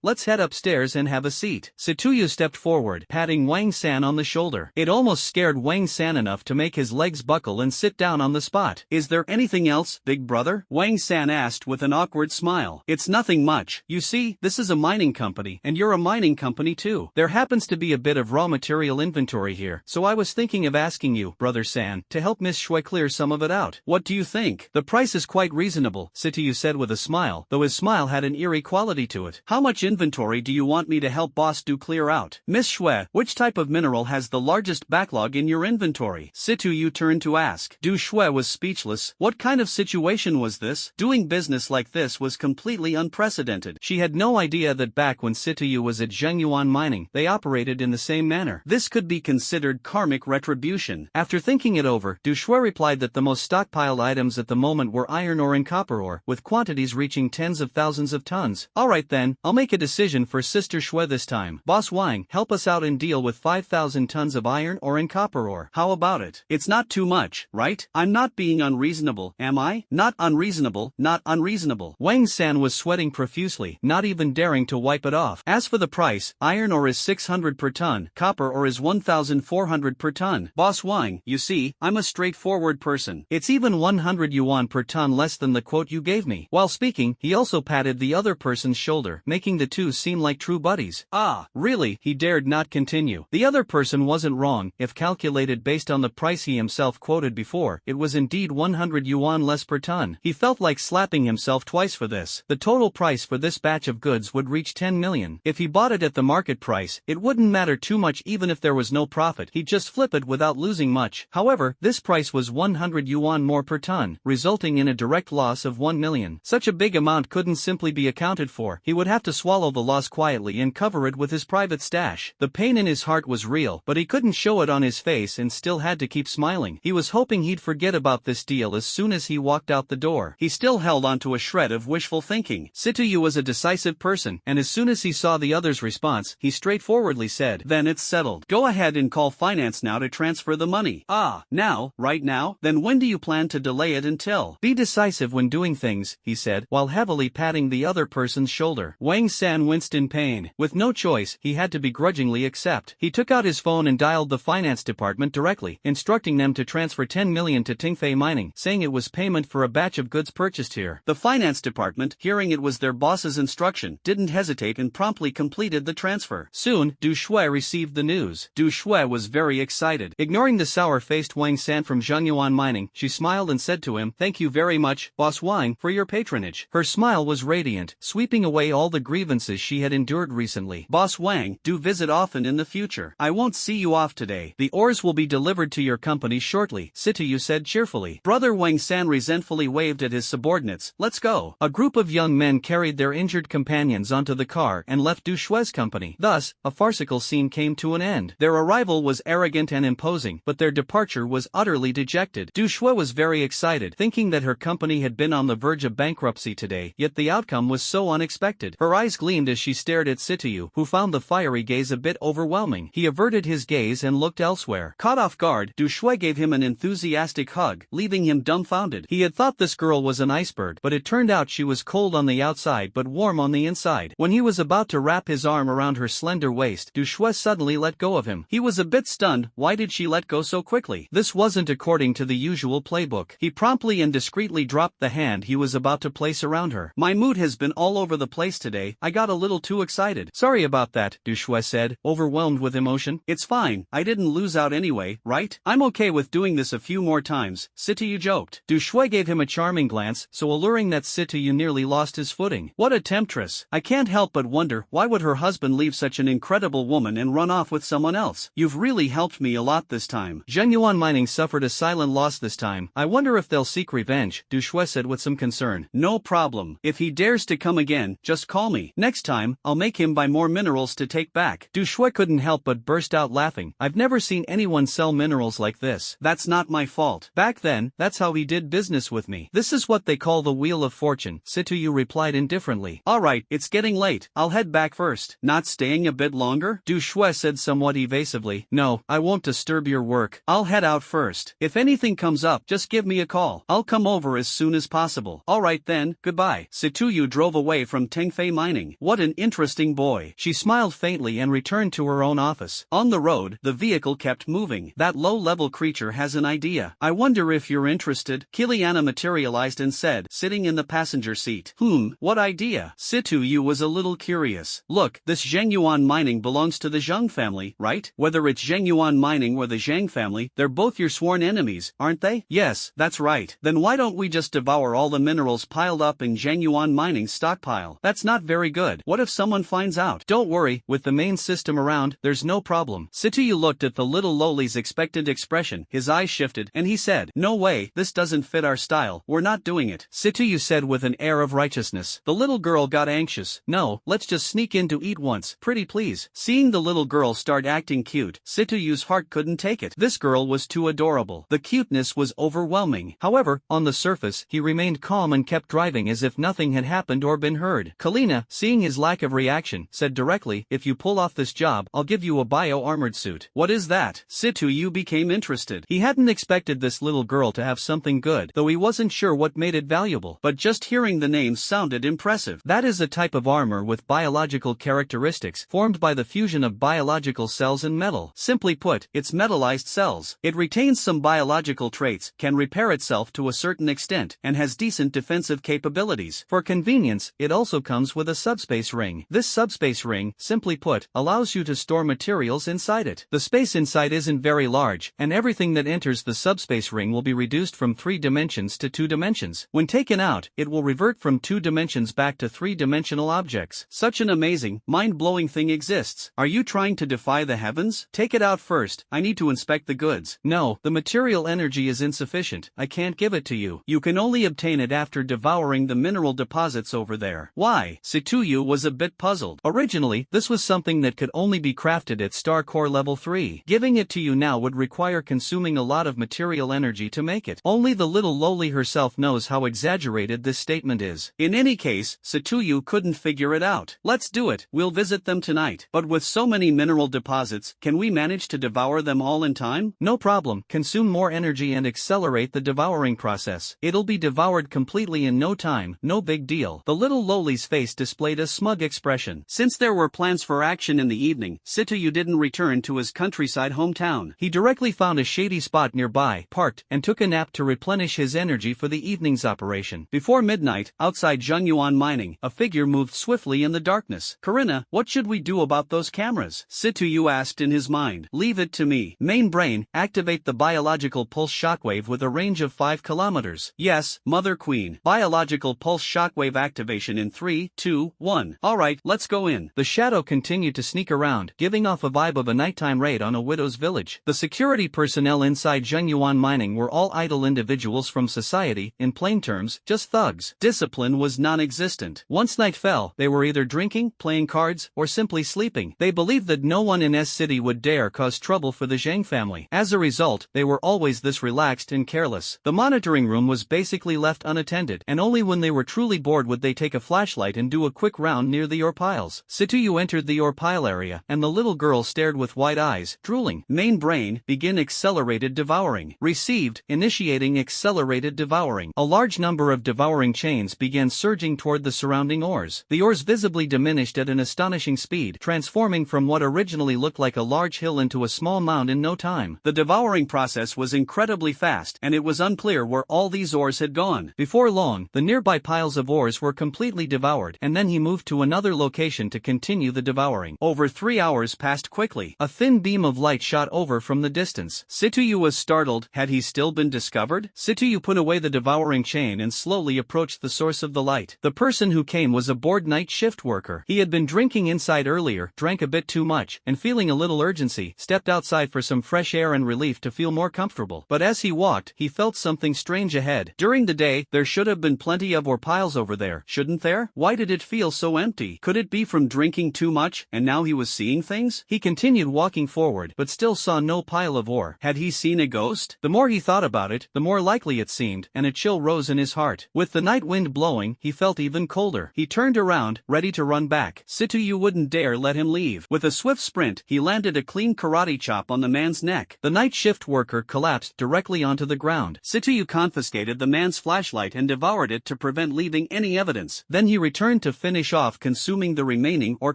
let's head upstairs and have a seat." Situyu stepped forward, patting Wang San on the shoulder. It almost scared Wang San enough to make his legs buckle and sit down on the spot. "Is there anything else, big brother?" Wang San asked with an awkward smile. "It's nothing much. You see, this is a mining company, and you're a mining company too. There happens to be a bit of raw material inventory inventory here, so I was thinking of asking you, Brother San, to help Miss Shui clear some of it out. What do you think? The price is quite reasonable, Sityu said with a smile, though his smile had an eerie quality to it. How much inventory do you want me to help boss do clear out? Miss Shui, which type of mineral has the largest backlog in your inventory? Sityu turned to ask. Du Shui was speechless. What kind of situation was this? Doing business like this was completely unprecedented. She had no idea that back when Sityu was at Zhengyuan Mining, they operated in the same manner. This could be considered karmic retribution. After thinking it over, Du Shui replied that the most stockpiled items at the moment were iron ore and copper ore, with quantities reaching tens of thousands of tons. Alright then, I'll make a decision for Sister Shui this time. Boss Wang, help us out and deal with 5,000 tons of iron ore and copper ore. How about it? It's not too much, right? I'm not being unreasonable, am I? Not unreasonable, not unreasonable. Wang San was sweating profusely, not even daring to wipe it off. As for the price, iron ore is 600 per ton, copper ore is 1,400 per ton. Boss Wang, you see, I'm a straightforward person. It's even 100 yuan per ton less than the quote you gave me. While speaking, he also patted the other person's shoulder, making the two seem like true buddies. Ah, really? He dared not continue. The other person wasn't wrong. If calculated based on the price he himself quoted before, it was indeed 100 yuan less per ton. He felt like slapping himself twice for this. The total price for this batch of goods would reach 10 million. If he bought it at the market price, it wouldn't matter too much even if there was no profit. He'd just flip it without losing much. However, this price was 100 yuan more per ton, resulting in a direct loss of 1 million. Such a big amount couldn't simply be accounted for. He would have to swallow the loss quietly and cover it with his private stash. The pain in his heart was real, but he couldn't show it on his face and still had to keep smiling. He was hoping he'd forget about this deal as soon as he walked out the door. He still held onto a shred of wishful thinking. Sityu was a decisive person, and as soon as he saw the other's response, he straightforwardly said, "Then it's settled. Go ahead and call finance now to transfer the money." "Ah, now? Right now? Then when do you plan to delay it until?" "Be decisive when doing things," he said, while heavily patting the other person's shoulder. Wang San winced in pain. With no choice, he had to begrudgingly accept. He took out his phone and dialed the finance department directly, instructing them to transfer 10 million to Tingfei Mining, saying it was payment for a batch of goods purchased here. The finance department, hearing it was their boss's instruction, didn't hesitate and promptly completed the transfer. Soon, Du Shui received the news. Du Shui was very excited. Ignoring the sour-faced Wang San from Zhengyuan Mining, she smiled and said to him, "Thank you very much, Boss Wang, for your patronage." Her smile was radiant, sweeping away all the grievances she had endured recently. "Boss Wang, do visit often in the future. I won't see you off today. The ores will be delivered to your company shortly," Sityu said cheerfully. Brother Wang San resentfully waved at his subordinates. "Let's go." A group of young men carried their injured companions onto the car and left Du Shui's company. Thus, a farcical scene came to an end. Their arrival was arrogant and imposing, but their departure was utterly dejected. Du Shui was very excited, thinking that her company had been on the verge of bankruptcy today, yet the outcome was so unexpected. Her eyes gleamed as she stared at Sityu, who found the fiery gaze a bit overwhelming. He averted his gaze and looked elsewhere. Caught off guard, Du Shui gave him an enthusiastic hug, leaving him dumbfounded. He had thought this girl was an iceberg, but it turned out she was cold on the outside but warm on the inside. When he was about to wrap his arm around her slender waist, Du Shui suddenly let go of him. He was a bit stunned. Why did she let go so quickly? This wasn't according to the usual playbook. He promptly and discreetly dropped the hand he was about to place around her. "My mood has been all over the place today. I got a little too excited." "Sorry about that," Du Shui said, overwhelmed with emotion. "It's fine. I didn't lose out anyway, right? I'm okay with doing this a few more times," Sityu joked. Du Shui gave him a charming glance, so alluring that Sityu nearly lost his footing. What a temptress. I can't help but wonder, why would her husband leave such an incredible woman and run off with someone else? "You've really helped me a lot this time." Zhengyuan Mining suffered a silent loss this time. "I wonder if they'll seek revenge," Du Shui said with some concern. "No problem. If he dares to come again, just call me. Next time, I'll make him buy more minerals to take back." Du Shui couldn't help but burst out laughing. "I've never seen anyone sell minerals like this." "That's not my fault. Back then, that's how he did business with me. This is what they call the Wheel of Fortune," Sityu replied indifferently. "Alright, it's getting late. I'll head back first." "Not staying a bit longer?" Du Shui said somewhat evasively. "No, I won't disturb your work. I'll head out first. If anything comes up, just give me a call. I'll come over as soon as possible." "Alright then, goodbye." Sityu drove away from Tingfei Mining. What an interesting boy. She smiled faintly and returned to her own office. On the road, the vehicle kept moving. "That low-level creature has an idea. I wonder if you're interested." Kiliana materialized and said, sitting in the passenger seat. What idea?" Sityu was a little curious. "Look, this Zhengyuan Mining belongs to the Zheng family, right? Whether Whether it's Zhengyuan Mining or the Zhang family, they're both your sworn enemies, aren't they? Yes, that's right. Then why don't we just devour all the minerals piled up in Zhengyuan Mining's stockpile? That's not very good. What if someone finds out? Don't worry, with the main system around, there's no problem. Situyu looked at the little lowly's expectant expression, his eyes shifted, and he said, no way, this doesn't fit our style, we're not doing it. Situyu said with an air of righteousness. The little girl got anxious. No, let's just sneak in to eat once, pretty please. Seeing the little girl start acting cute, Situyu's heart couldn't take it. This girl was too adorable. The cuteness was overwhelming. However, on the surface, he remained calm and kept driving as if nothing had happened or been heard. Kalina, seeing his lack of reaction, said directly, if you pull off this job, I'll give you a bio-armored suit. What is that? Situyu became interested. He hadn't expected this little girl to have something good, though he wasn't sure what made it valuable, but just hearing the name sounded impressive. That is a type of armor with biological characteristics formed by the fusion of biological cells and metal. Simply put, it's metallized cells. It retains some biological traits, can repair itself to a certain extent, and has decent defensive capabilities. For convenience, it also comes with a subspace ring. This subspace ring, simply put, allows you to store materials inside it. The space inside isn't very large, and everything that enters the subspace ring will be reduced from 3 dimensions to 2 dimensions. When taken out, it will revert from 2 dimensions back to 3-dimensional objects. Such an amazing, mind-blowing thing exists. Are you trying to defy the heavens? Take it out first, I need to inspect the goods. No, the material energy is insufficient, I can't give it to you. You can only obtain it after devouring the mineral deposits over there. Why? Situyu was a bit puzzled. Originally, this was something that could only be crafted at Star Core level 3. Giving it to you now would require consuming a lot of material energy to make it. Only the little lowly herself knows how exaggerated this statement is. In any case, Situyu couldn't figure it out. Let's do it, we'll visit them tonight. But with so many mineral deposits, can we manage to devour them all in time? No problem, consume more energy and accelerate the devouring process. It'll be devoured completely in no time, no big deal. The little lowly's face displayed a smug expression. Since there were plans for action in the evening, Situyu didn't return to his countryside hometown. He directly found a shady spot nearby, parked, and took a nap to replenish his energy for the evening's operation. Before midnight, outside Zhengyuan Mining, a figure moved swiftly in the darkness. Karina, what should we do about those cameras? Situyu asked in his mind. Leave it to me. Main brain, activate the biological pulse shockwave with a range of 5 kilometers. Yes, Mother Queen. Biological pulse shockwave activation in 3, 2, 1. Alright, let's go in. The shadow continued to sneak around, giving off a vibe of a nighttime raid on a widow's village. The security personnel inside Zhengyuan Mining were all idle individuals from society, in plain terms, just thugs. Discipline was non-existent. Once night fell, they were either drinking, playing cards, or simply sleeping. They believed that no one in S-City would dare cause trouble for the Zhang family. As a result, they were always this relaxed and careless. The monitoring room was basically left unattended, and only when they were truly bored would they take a flashlight and do a quick round near the ore piles. Situyu entered the ore pile area, and the little girl stared with wide eyes, drooling. Main brain, begin accelerated devouring. Received, initiating accelerated devouring. A large number of devouring chains began surging toward the surrounding ores. The ores visibly diminished at an astonishing speed, transforming from what originally looked like a large hill into a small mound in no time. The devouring process was incredibly fast, and it was unclear where all these ores had gone. Before long, the nearby piles of ores were completely devoured, and then he moved to another location to continue the devouring. Over 3 hours passed quickly. A thin beam of light shot over from the distance. Situyu was startled. Had he still been discovered? Situyu put away the devouring chain and slowly approached the source of the light. The person who came was a bored night shift worker. He had been drinking inside earlier, drank a bit too much, and feeling a little urgency, stepped outside for some fresh air and relief to feel more comfortable. But as he walked, he felt something strange ahead. During the day, there should have been plenty of ore piles over there, shouldn't there? Why did it feel so empty? Could it be from drinking too much, and now he was seeing things? He continued walking forward, but still saw no pile of ore. Had he seen a ghost? The more he thought about it, the more likely it seemed, and a chill rose in his heart. With the night wind blowing, he felt even colder. He turned around, ready to run back. Situyu wouldn't dare let him leave. With a swift sprint, he landed a clean karate chop on the man's neck. The night shift worker collapsed directly onto the ground. Situyu confiscated the man's flashlight and devoured it to prevent leaving any evidence. Then he returned to finish off consuming the remaining ore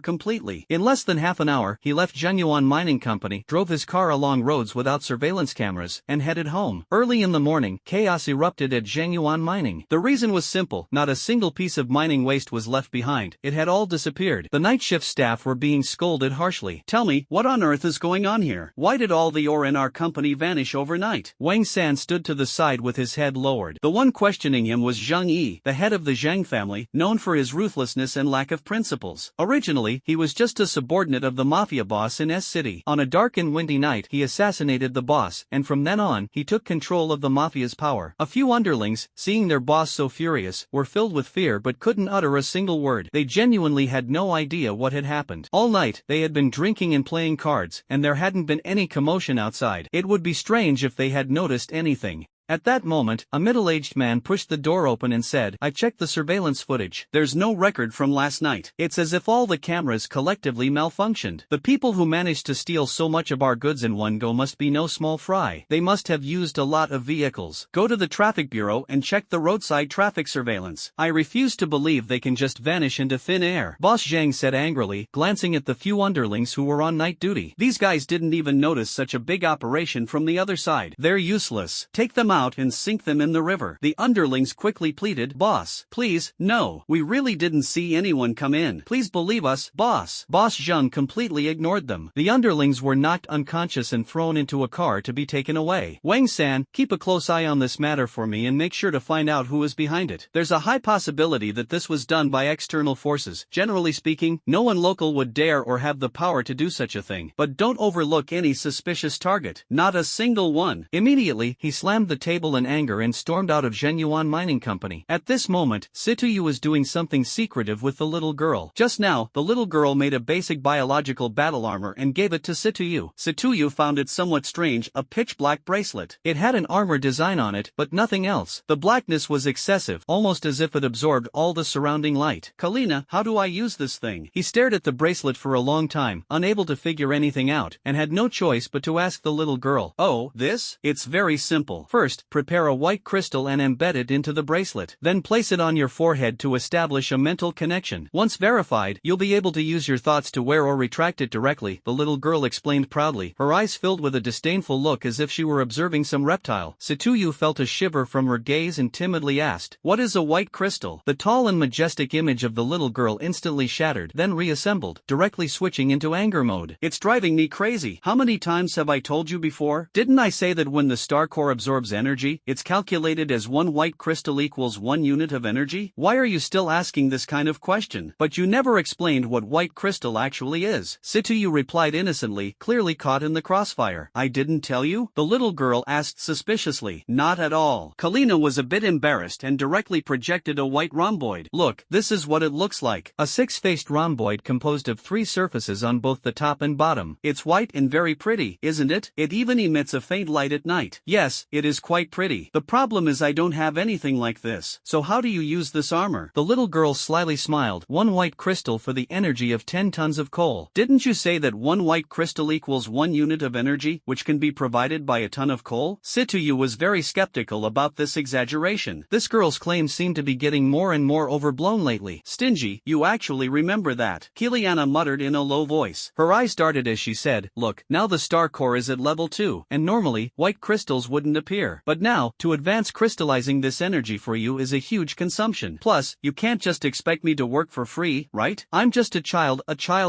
completely. In less than half an hour, he left Zhengyuan Mining Company, drove his car along roads without surveillance cameras, and headed home. Early in the morning, chaos erupted at Zhengyuan Mining. The reason was simple: not a single piece of mining waste was left behind. It had all disappeared. The night shift staff were being scolded harshly. Tell me, what on earth earth is going on here? Why did all the ore in our company vanish overnight? Wang San stood to the side with his head lowered. The one questioning him was Zhang Yi, the head of the Zhang family, known for his ruthlessness and lack of principles. Originally, he was just a subordinate of the mafia boss in S-City. On a dark and windy night, he assassinated the boss, and from then on, he took control of the mafia's power. A few underlings, seeing their boss so furious, were filled with fear but couldn't utter a single word. They genuinely had no idea what had happened. All night, they had been drinking and playing cards, and there hadn't been any commotion outside. It would be strange if they had noticed anything. At that moment, a middle-aged man pushed the door open and said, "I checked the surveillance footage. There's no record from last night. It's as if all the cameras collectively malfunctioned. The people who managed to steal so much of our goods in one go must be no small fry. They must have used a lot of vehicles. Go to the traffic bureau and check the roadside traffic surveillance. I refuse to believe they can just vanish into thin air," Boss Zhang said angrily, glancing at the few underlings who were on night duty. These guys didn't even notice such a big operation from the other side. They're useless. Take them out and sink them in the river. The underlings quickly pleaded, "Boss, please, no. We really didn't see anyone come in. Please believe us, boss." Boss Zhang completely ignored them. The underlings were knocked unconscious and thrown into a car to be taken away. "Wang San, keep a close eye on this matter for me and make sure to find out who is behind it. There's a high possibility that this was done by external forces. Generally speaking, no one local would dare or have the power to do such a thing. But don't overlook any suspicious target. Not a single one." Immediately, he slammed the table in anger and stormed out of Zhenyuan Mining Company. At this moment, Situyu was doing something secretive with the little girl. Just now, the little girl made a basic biological battle armor and gave it to Situyu. Situyu found it somewhat strange, a pitch-black bracelet. It had an armor design on it, but nothing else. The blackness was excessive, almost as if it absorbed all the surrounding light. "Kalina, how do I use this thing?" He stared at the bracelet for a long time, unable to figure anything out, and had no choice but to ask the little girl. "Oh, this? It's very simple. First, prepare a white crystal and embed it into the bracelet. Then place it on your forehead to establish a mental connection. Once verified, you'll be able to use your thoughts to wear or retract it directly," the little girl explained proudly, her eyes filled with a disdainful look as if she were observing some reptile. Situyu felt a shiver from her gaze and timidly asked, "What is a white crystal?" The tall and majestic image of the little girl instantly shattered, then reassembled, directly switching into anger mode. "It's driving me crazy. How many times have I told you before? Didn't I say that when the star core absorbs energy, it's calculated as one white crystal equals 1 unit of energy? Why are you still asking this kind of question? But you never explained what white crystal actually is." Situyu replied innocently, clearly caught in the crossfire. "I didn't tell you?" the little girl asked suspiciously. "Not at all." Kalina was a bit embarrassed and directly projected a white rhomboid. "Look, this is what it looks like. A six-faced rhomboid composed of 3 surfaces on both the top and bottom. It's white and very pretty, isn't it? It even emits a faint light at night." "Yes, it is quite pretty. The problem is I don't have anything like this. So how do you use this armor?" The little girl slyly smiled. "1 white crystal for the energy of 10 tons of coal. Didn't you say that 1 white crystal equals 1 unit of energy, which can be provided by a ton of coal?" Situyu was very skeptical about this exaggeration. This girl's claims seemed to be getting more and more overblown lately. "Stingy, you actually remember that," Kiliana muttered in a low voice. Her eyes darted as she said, "Look, now the star core is at level 2, and normally, white crystals wouldn't appear. But now, to advance crystallizing this energy for you is a huge consumption. Plus, you can't just expect me to work for free, right? I'm just a child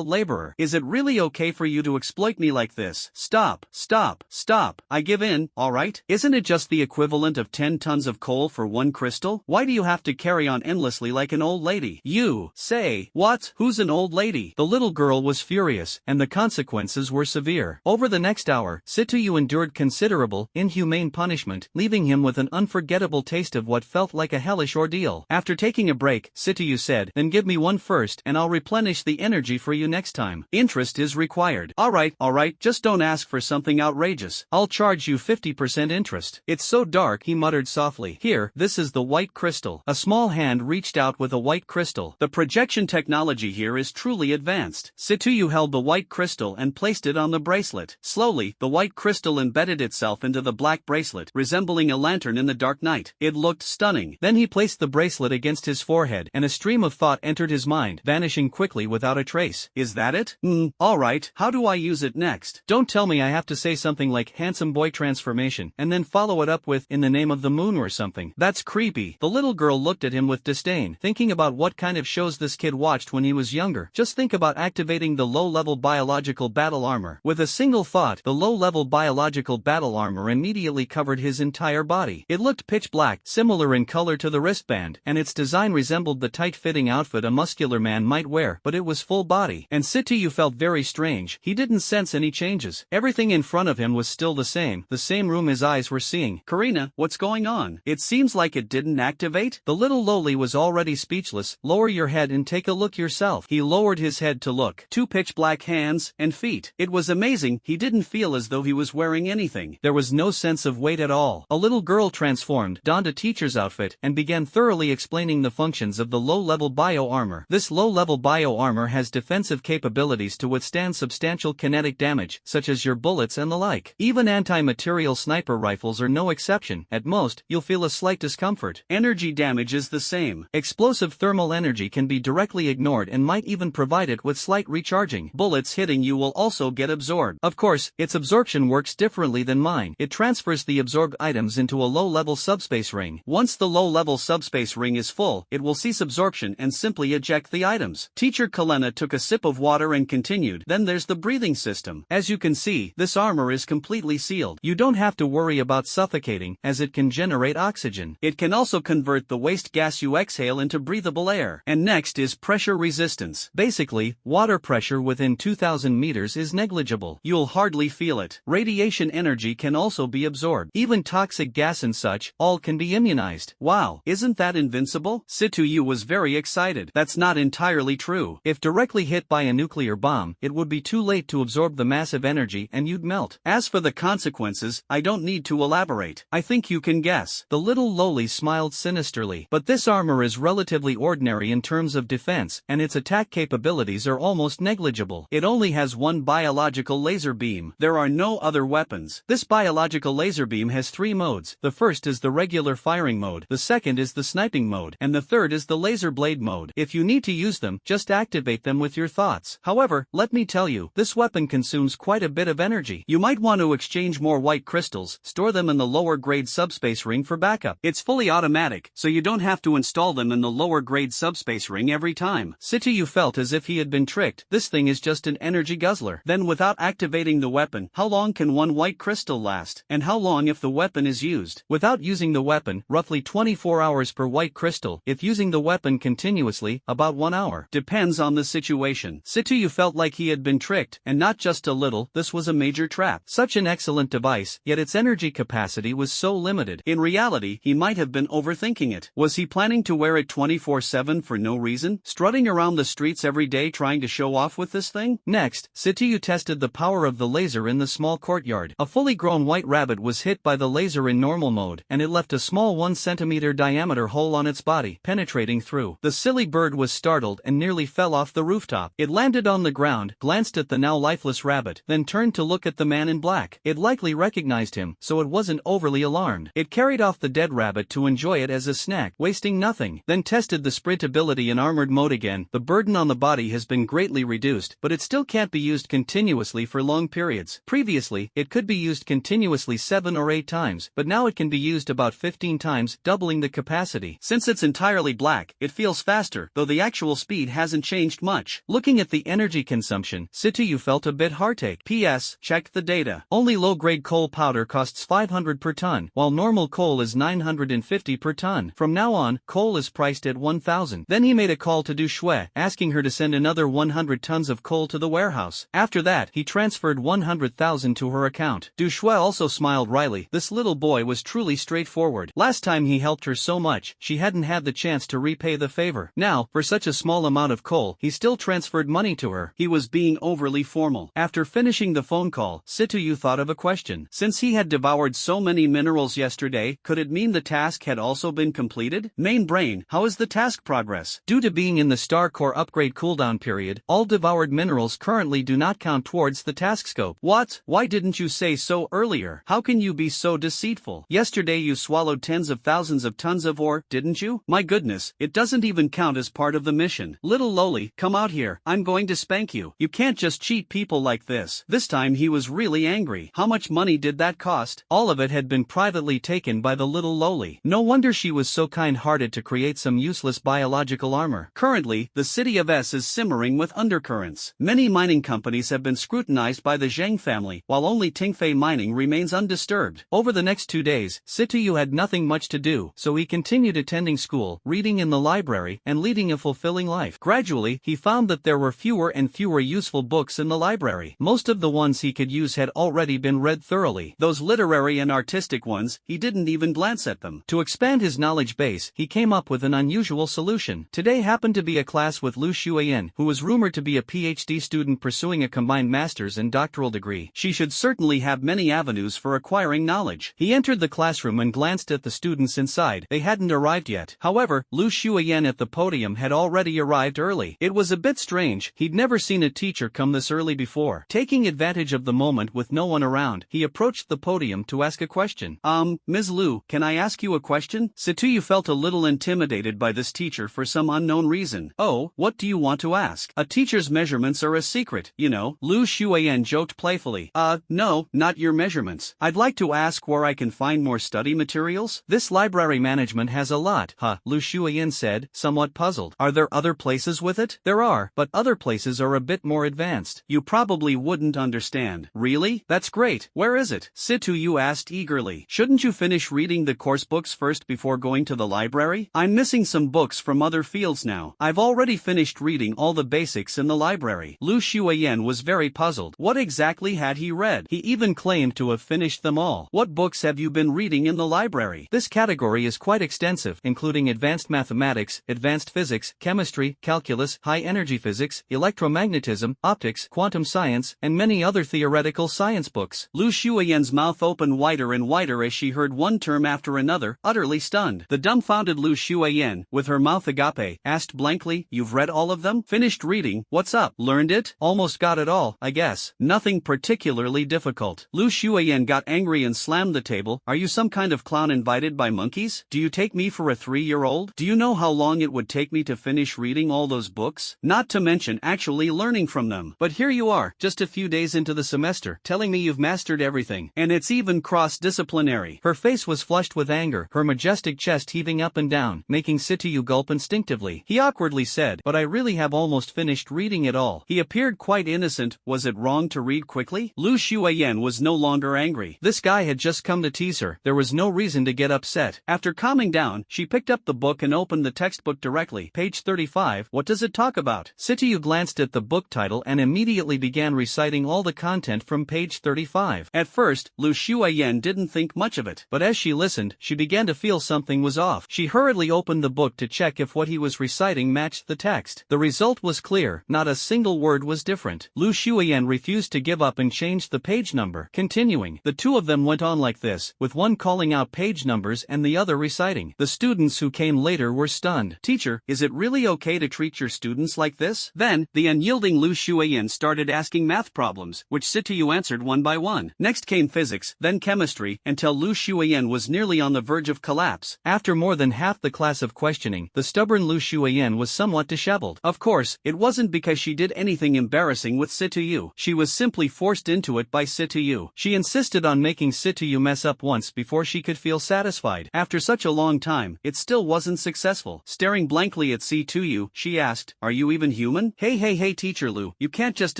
laborer. Is it really okay for you to exploit me like this? Stop, stop, stop. I give in, alright? Isn't it just the equivalent of 10 tons of coal for 1 crystal? Why do you have to carry on endlessly like an old lady?" "You say, what? Who's an old lady?" The little girl was furious, and the consequences were severe. Over the next hour, Situyu endured considerable, inhumane punishment, leaving him with an unforgettable taste of what felt like a hellish ordeal. After taking a break, Situyu said, "Then give me one first and I'll replenish the energy for you next time. Interest is required." Alright, just don't ask for something outrageous. I'll charge you 50% interest." "It's so dark," he muttered softly. "Here, this is the white crystal." A small hand reached out with a white crystal. The projection technology here is truly advanced. Situyu held the white crystal and placed it on the bracelet. Slowly, the white crystal embedded itself into the black bracelet, resembling a lantern in the dark night. It looked stunning. Then he placed the bracelet against his forehead, and a stream of thought entered his mind, vanishing quickly without a trace. Is that it? Alright, how do I use it next? Don't tell me I have to say something like handsome boy transformation, and then follow it up with in the name of the moon or something. That's creepy. The little girl looked at him with disdain, thinking about what kind of shows this kid watched when he was younger. Just think about activating the low-level biological battle armor. With a single thought, the low-level biological battle armor immediately covered his entire body. It looked pitch black, similar in color to the wristband, and its design resembled the tight-fitting outfit a muscular man might wear, but it was full body. And Sityu felt very strange. He didn't sense any changes. Everything in front of him was still the same room his eyes were seeing. Karina, what's going on? It seems like it didn't activate? The little lowly was already speechless. Lower your head and take a look yourself. He lowered his head to look. 2 pitch black hands and feet. It was amazing. He didn't feel as though he was wearing anything. There was no sense of weight at all. A little girl transformed, donned a teacher's outfit, and began thoroughly explaining the functions of the low-level bio armor. This low-level bio armor has defensive capabilities to withstand substantial kinetic damage, such as your bullets and the like. Even anti-material sniper rifles are no exception. At most, you'll feel a slight discomfort. Energy damage is the same. Explosive thermal energy can be directly ignored and might even provide it with slight recharging. Bullets hitting you will also get absorbed. Of course, its absorption works differently than mine. It transfers the absorbed items into a low-level subspace ring. Once the low-level subspace ring is full, it will cease absorption and simply eject the items. Teacher Kalena took a sip of water and continued. Then there's the breathing system. As you can see, this armor is completely sealed. You don't have to worry about suffocating, as it can generate oxygen. It can also convert the waste gas you exhale into breathable air. And next is pressure resistance. Basically, water pressure within 2,000 meters is negligible. You'll hardly feel it. Radiation energy can also be absorbed. Even toxic gas and such, all can be immunized. Wow, isn't that invincible? Sityu was very excited. That's not entirely true. If directly hit by a nuclear bomb, it would be too late to absorb the massive energy and you'd melt. As for the consequences, I don't need to elaborate. I think you can guess. The little lowly smiled sinisterly. But this armor is relatively ordinary in terms of defense, and its attack capabilities are almost negligible. It only has one biological laser beam. There are no other weapons. This biological laser beam has 3 modes. The first is the regular firing mode, the second is the sniping mode, and the third is the laser blade mode. If you need to use them, just activate them with your thoughts. However, let me tell you, this weapon consumes quite a bit of energy. You might want to exchange more white crystals, store them in the lower grade subspace ring for backup. It's fully automatic, so you don't have to install them in the lower grade subspace ring every time. Sityu felt as if he had been tricked. This thing is just an energy guzzler. Then without activating the weapon, how long can one white crystal last? And how long if the weapon is used? Without using the weapon, roughly 24 hours per white crystal. If using the weapon continuously, about 1 hour. Depends on the situation. Sityu felt like he had been tricked, and not just a little. This was a major trap. Such an excellent device, yet its energy capacity was so limited. In reality, he might have been overthinking it. Was he planning to wear it 24/7 for no reason? Strutting around the streets every day trying to show off with this thing? Next, Sityu tested the power of the laser in the small courtyard. A fully grown white rabbit was hit by the laser in normal mode, and it left a small 1 centimeter diameter hole on its body, penetrating through. The silly bird was startled and nearly fell off the rooftop. It landed on the ground, glanced at the now lifeless rabbit, then turned to look at the man in black. It likely recognized him, so it wasn't overly alarmed. It carried off the dead rabbit to enjoy it as a snack, wasting nothing. Then tested the sprint ability in armored mode again. The burden on the body has been greatly reduced, but it still can't be used continuously for long periods. Previously, it could be used continuously 7 or 8 times, but now it can be used about 15 times, doubling the capacity. Since it's entirely black, it feels faster, though the actual speed hasn't changed much. Looking at the energy consumption, Sityu felt a bit heartache. P.S. Checked the data. Only low-grade coal powder costs 500 per ton, while normal coal is 950 per ton. From now on, coal is priced at 1,000. Then he made a call to Du Shui, asking her to send another 100 tons of coal to the warehouse. After that, he transferred 100,000 to her account. Du Shui also smiled wryly. This little boy was truly straightforward. Last time he helped her so much, she hadn't had the chance to repay the favor. Now, for such a small amount of coal, he still transferred money to her. He was being overly formal. After finishing the phone call, Sityu thought of a question. Since he had devoured so many minerals yesterday, could it mean the task had also been completed? Main brain, how is the task progress? Due to being in the Star Core upgrade cooldown period, all devoured minerals currently do not count towards the task scope. What? Why didn't you say so earlier? How can you be so so deceitful. Yesterday you swallowed tens of thousands of tons of ore, didn't you? My goodness, it doesn't even count as part of the mission. Little lowly, come out here, I'm going to spank you. You can't just cheat people like this. This time he was really angry. How much money did that cost? All of it had been privately taken by the little lowly. No wonder she was so kind-hearted to create some useless biological armor. Currently, the city of S is simmering with undercurrents. Many mining companies have been scrutinized by the Zheng family, while only Tingfei mining remains undisturbed. Over the next 2 days, Situyu had nothing much to do, so he continued attending school, reading in the library, and leading a fulfilling life. Gradually, he found that there were fewer and fewer useful books in the library. Most of the ones he could use had already been read thoroughly. Those literary and artistic ones, he didn't even glance at them. To expand his knowledge base, he came up with an unusual solution. Today happened to be a class with Lu Xueyan, who was rumored to be a PhD student pursuing a combined master's and doctoral degree. She should certainly have many avenues for acquiring knowledge. He entered the classroom and glanced at the students inside. They hadn't arrived yet. However, Lu Xueyan at the podium had already arrived early. It was a bit strange. He'd never seen a teacher come this early before. Taking advantage of the moment with no one around, he approached the podium to ask a question. Ms. Lu, can I ask you a question? Situyu felt a little intimidated by this teacher for some unknown reason. Oh, what do you want to ask? A teacher's measurements are a secret, you know. Lu Xueyan joked playfully. No, not your measurements. I'd like to ask where I can find more study materials. This library management has a lot, Lu Xueyan said, somewhat puzzled. Are there other places with it? There are, but other places are a bit more advanced. You probably wouldn't understand. Really? That's great. Where is it? Situyu asked eagerly. Shouldn't you finish reading the course books first before going to the library? I'm missing some books from other fields now. I've already finished reading all the basics in the library. Lu Xueyan was very puzzled. What exactly had he read? He even claimed to have finished them all. What books have you been reading in the library? This category is quite extensive, including advanced mathematics, advanced physics, chemistry, calculus, high-energy physics, electromagnetism, optics, quantum science, and many other theoretical science books. Lu Xueyan's mouth opened wider and wider as she heard one term after another, utterly stunned. The dumbfounded Lu Xueyan, with her mouth agape, asked blankly, "You've read all of them? Finished reading? What's up? Learned it? Almost got it all, I guess. Nothing particularly difficult." Lu Xueyan got angry and slammed the table. Are you some kind of clown invited by monkeys? Do you take me for a 3-year-old? Do you know how long it would take me to finish reading all those books? Not to mention actually learning from them. But here you are, just a few days into the semester, telling me you've mastered everything. And it's even cross-disciplinary. Her face was flushed with anger, her majestic chest heaving up and down, making Situyu gulp instinctively. He awkwardly said, "But I really have almost finished reading it all." He appeared quite innocent. Was it wrong to read quickly? Lu Xueyan was no longer angry. This guy had just come to tease her. There was no reason to get upset. After calming down, she picked up the book and opened the textbook directly. Page 35, what does it talk about? Situyu glanced at the book title and immediately began reciting all the content from page 35. At first, Lu Xueyan didn't think much of it, but as she listened, she began to feel something was off. She hurriedly opened the book to check if what he was reciting matched the text. The result was clear, not a single word was different. Lu Xueyan refused to give up and changed the page number. Continuing, the two of them went on like this, with one calling out page numbers and the other reciting. The students who came later were stunned. "Teacher, is it really okay to treat your students like this?" Then, the unyielding Lu Xueyan started asking math problems, which Situyu answered one by one. Next came physics, then chemistry, until Lu Xueyan was nearly on the verge of collapse. After more than half the class of questioning, the stubborn Lu Xueyan was somewhat disheveled. Of course, it wasn't because she did anything embarrassing with Situyu. She was simply forced into it by Situyu. She insisted on making Situyu mess up once before she could feel satisfied. After such a long time, it still wasn't successful. Staring blankly at Situyu, she asked, "Are you even human?" Hey teacher Lu, you can't just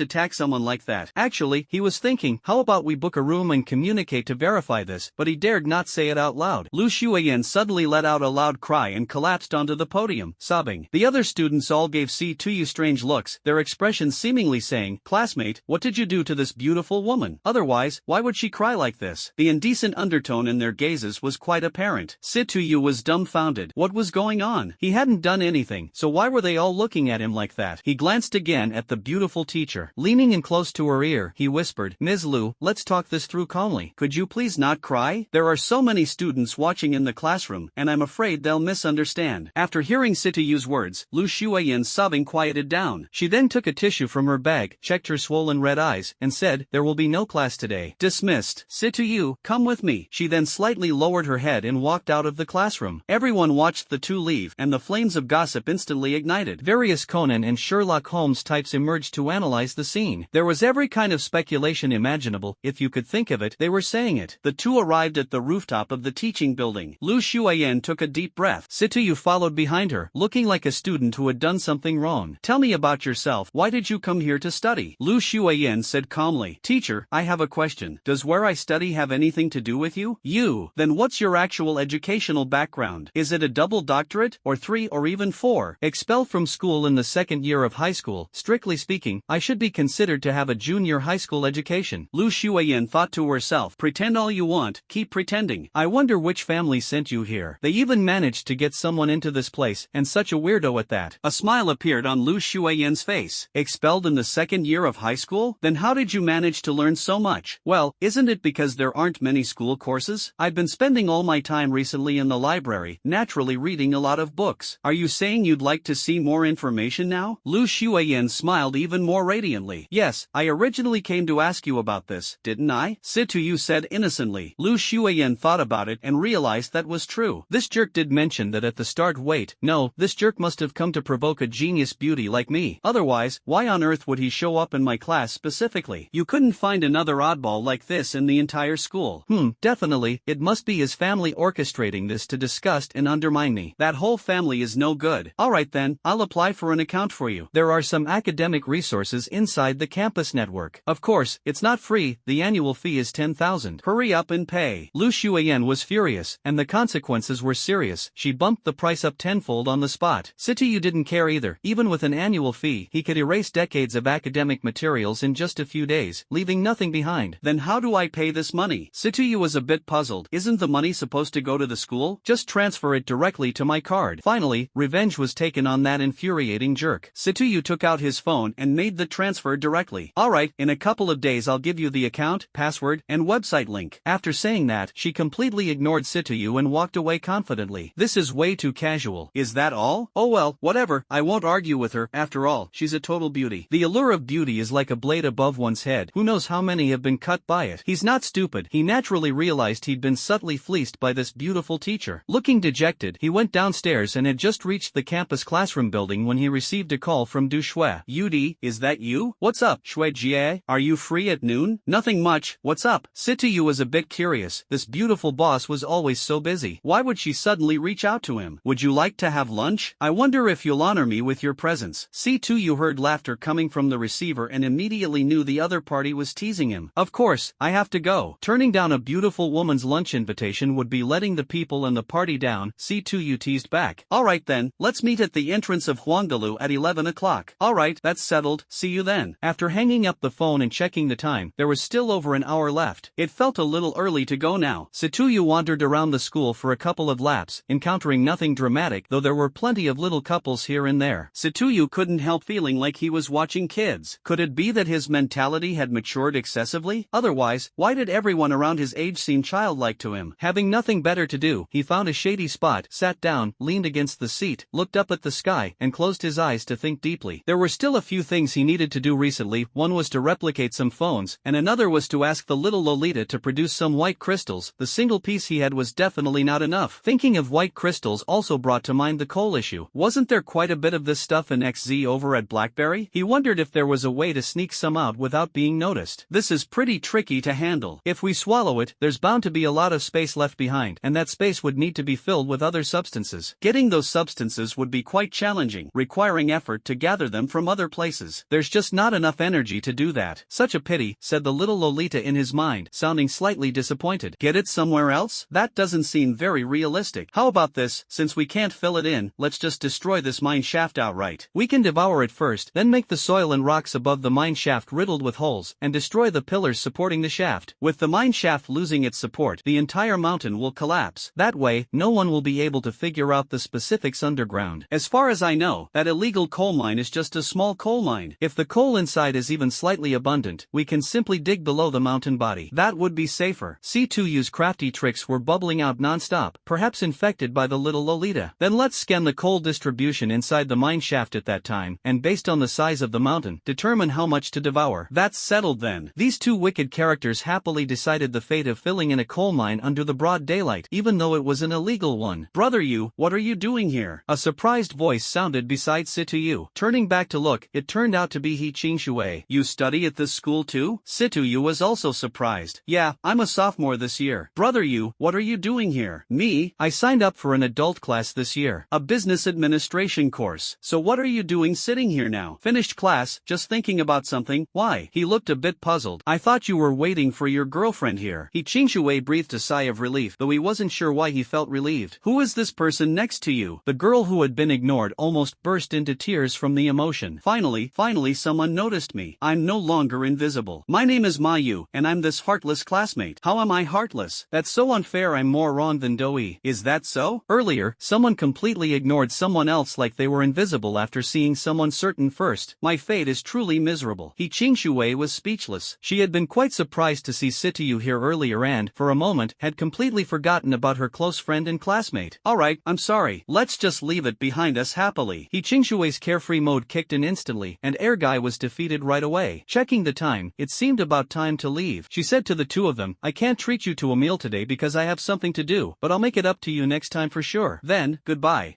attack someone like that. Actually, he was thinking, how about we book a room and communicate to verify this, but he dared not say it out loud. Lu Xueyan suddenly let out a loud cry and collapsed onto the podium, sobbing. The other students all gave Situyu strange looks, their expressions seemingly saying, "Classmate, what did you do to this beautiful woman? Otherwise, why would she cry like this?" The indecent undertone in their gazes was quite apparent. Situyu was dumbfounded. What was going on? He hadn't done anything, so why were they all looking at him like that? He glanced again at the beautiful teacher. Leaning in close to her ear, he whispered, "Ms. Lu, let's talk this through calmly. Could you please not cry? There are so many students watching in the classroom, and I'm afraid they'll misunderstand." After hearing Situyu's words, Lu Xueyan's sobbing quieted down. She then took a tissue from her bag, checked her swollen red eyes, and said, "There will be no class today. Dismissed." Situyu, come with me. She then slightly lowered her head and walked out of the classroom. Everyone watched the two leave, and the flames of gossip instantly ignited. Various Conan and Sherlock Holmes types emerged to analyze the scene. There was every kind of speculation imaginable, if you could think of it. They were saying it. The two arrived at the rooftop of the teaching building. Lu Shuiyan took a deep breath. Situyu followed behind her, looking like a student who had done something wrong. Tell me about yourself. Why did you come here to study? Lu Shuiyan said calmly. Teacher, I have a question. Does where I study have anything to do with you? You. Then what's your actual educational background? Is it a double doctorate, or 3 or even 4? Expelled from school in the second year of high school. Strictly speaking, I should be considered to have a junior high school education. Lu Shuiyan thought to herself. Pretend all you want, keep pretending. I wonder which family sent you here. They even managed to get someone into this place, and such a weirdo at that. A smile appeared on Lu Shuiyan's face. Expelled in the second year of high school? Then how did you manage to learn so much? Well, isn't it because there aren't many school courses? I've been spending all my time recently in the library, naturally reading a lot of books. Are you saying you'd like to see more information now? Lu Shuiyan smiled even more radiantly. Yes, I originally came to ask you about this, didn't I? Situyu said innocently. Lu Shuiyan thought about it and realized that was true. This jerk did mention that at the start. Wait, no, this jerk must have come to provoke a genius beauty like me. Otherwise, why on earth would he show up in my class specifically? You couldn't find another oddball like this in the entire school. Definitely, it must be his family orchestrating this to disgust and undermine me. That whole family is no good. Alright then, I'll apply for an account for you. There are some academic resources inside the campus network. Of course, it's not free, the annual fee is 10,000. Hurry up and pay. Lu Shuiyan was furious, and the consequences were serious. She bumped the price up tenfold on the spot. Situyu didn't care either. Even with an annual fee, he could erase decades of academic materials in just a few days, leaving nothing behind. Then how do I pay this money? Situyu was a bit puzzled. Isn't the money supposed to go to the school? Just transfer it directly to my card. Finally, revenge was taken on that infuriating jerk. Situyu took out his phone and made the transfer directly. Alright, in a couple of days I'll give you the account, password, and website link. After saying that, she completely ignored Situyu and walked away confidently. This is way too casual. Is that all? Oh well, whatever, I won't argue with her. After all, she's a total beauty. The allure of beauty is like a blade above one's head. Who knows how many have been cut by it? He's not stupid. He naturally realized he'd been subtly fleeced by this beautiful teacher. Looking dejected, he went downstairs and had just reached the campus classroom building when he received a call from Du Shui. Yudi, is that you? What's up, Shui Jie? Are you free at noon? Nothing much, what's up? Situyu was a bit curious. This beautiful boss was always so busy. Why would she suddenly reach out to him? Would you like to have lunch? I wonder if you'll honor me with your presence. Situyu heard laughter coming from the receiver and immediately knew the other party was teasing him. Of course, I have to go. Turning down a beautiful woman's lunch invitation would be letting the people and the party down. Situyu teased back. Alright then, let's meet at the entrance of Huangdalu at 11 o'clock. Alright, that's settled, see you then. After hanging up the phone and checking the time, there was still over an hour left. It felt a little early to go now. Situyu wandered around the school for a couple of laps, encountering nothing dramatic, though there were plenty of little couples here and there. Situyu couldn't help feeling like he was watching kids. Could it be that his mentality had matured excessively? Otherwise, why did everyone around his age seem childlike to him? Having nothing better to do, he found a shady spot, sat down, leaned against the seat, looked up at the sky, and closed his eyes to think deeply. There were still a few things he needed to do recently. One was to replicate some phones, and another was to ask the little Lolita to produce some white crystals. The single piece he had was definitely not enough. Thinking of white crystals also brought to mind the coal issue. Wasn't there quite a bit of this stuff in XZ over at BlackBerry? He wondered if there was a way to sneak some out without being noticed. This is pretty tricky to handle. If we swallow it, there's bound to be a lot of space left behind, and that space would need to be filled with other substances. Getting those substances would be quite challenging, requiring effort to gather them from other places. There's just not enough energy to do that. Such a pity, said the little Lolita in his mind, sounding slightly disappointed. Get it somewhere else? That doesn't seem very realistic. How about this? Since we can't fill it in, let's just destroy this mine shaft outright. We can devour it first, then make the soil and rocks above the mine shaft riddled with holes, and destroy the pillars supporting the shaft. With the mine shaft losing its support, the entire mountain will collapse. That way, no one will be able to figure out the specifics underground. As far as I know, that illegal coal mine is just a small coal mine. If the coal inside is even slightly abundant, we can simply dig below the mountain body. That would be safer. C2U's crafty tricks were bubbling out non-stop, perhaps infected by the little Lolita. Then let's scan the coal distribution inside the mine shaft at that time, and based on the size of the mountain, determine how much to devour. That's settled then. These two wicked characters happily decided the the fate of filling in a coal mine under the broad daylight, even though it was an illegal one. "Brother Yu, what are you doing here?" A surprised voice sounded beside Situ Yu. Turning back to look, it turned out to be He Qingshui. "You study at this school too?" Situ Yu was also surprised. "Yeah, I'm a sophomore this year." "Brother Yu, what are you doing here?" "Me? I signed up for an adult class this year. A business administration course. So what are you doing sitting here now?" "Finished class, just thinking about something." "Why?" He looked a bit puzzled. "I thought you were waiting for your girlfriend here." He Qingshui breathed a sigh of relief, though he wasn't sure why he felt relieved. "Who is this person next to you?" The girl who had been ignored almost burst into tears from the emotion. Finally someone noticed me. I'm no longer invisible. My name is Ma Yu, and I'm this heartless classmate." "How am I heartless? That's so unfair. I'm more wrong than Doi." "Is that so?" Earlier, someone completely ignored someone else like they were invisible after seeing someone certain first. "My fate is truly miserable." He Qingshui was speechless. She had been quite surprised to see Situ here earlier and, for a moment, had completely forgotten about her close friend and classmate. "Alright, I'm sorry. Let's just leave it behind us happily." He Qingshui's carefree mode kicked in instantly, and Air Guy was defeated right away. Checking the time, it seemed about time to leave. She said to the two of them, "I can't treat you to a meal today because I have something to do, but I'll make it up to you next time for sure. Then, goodbye."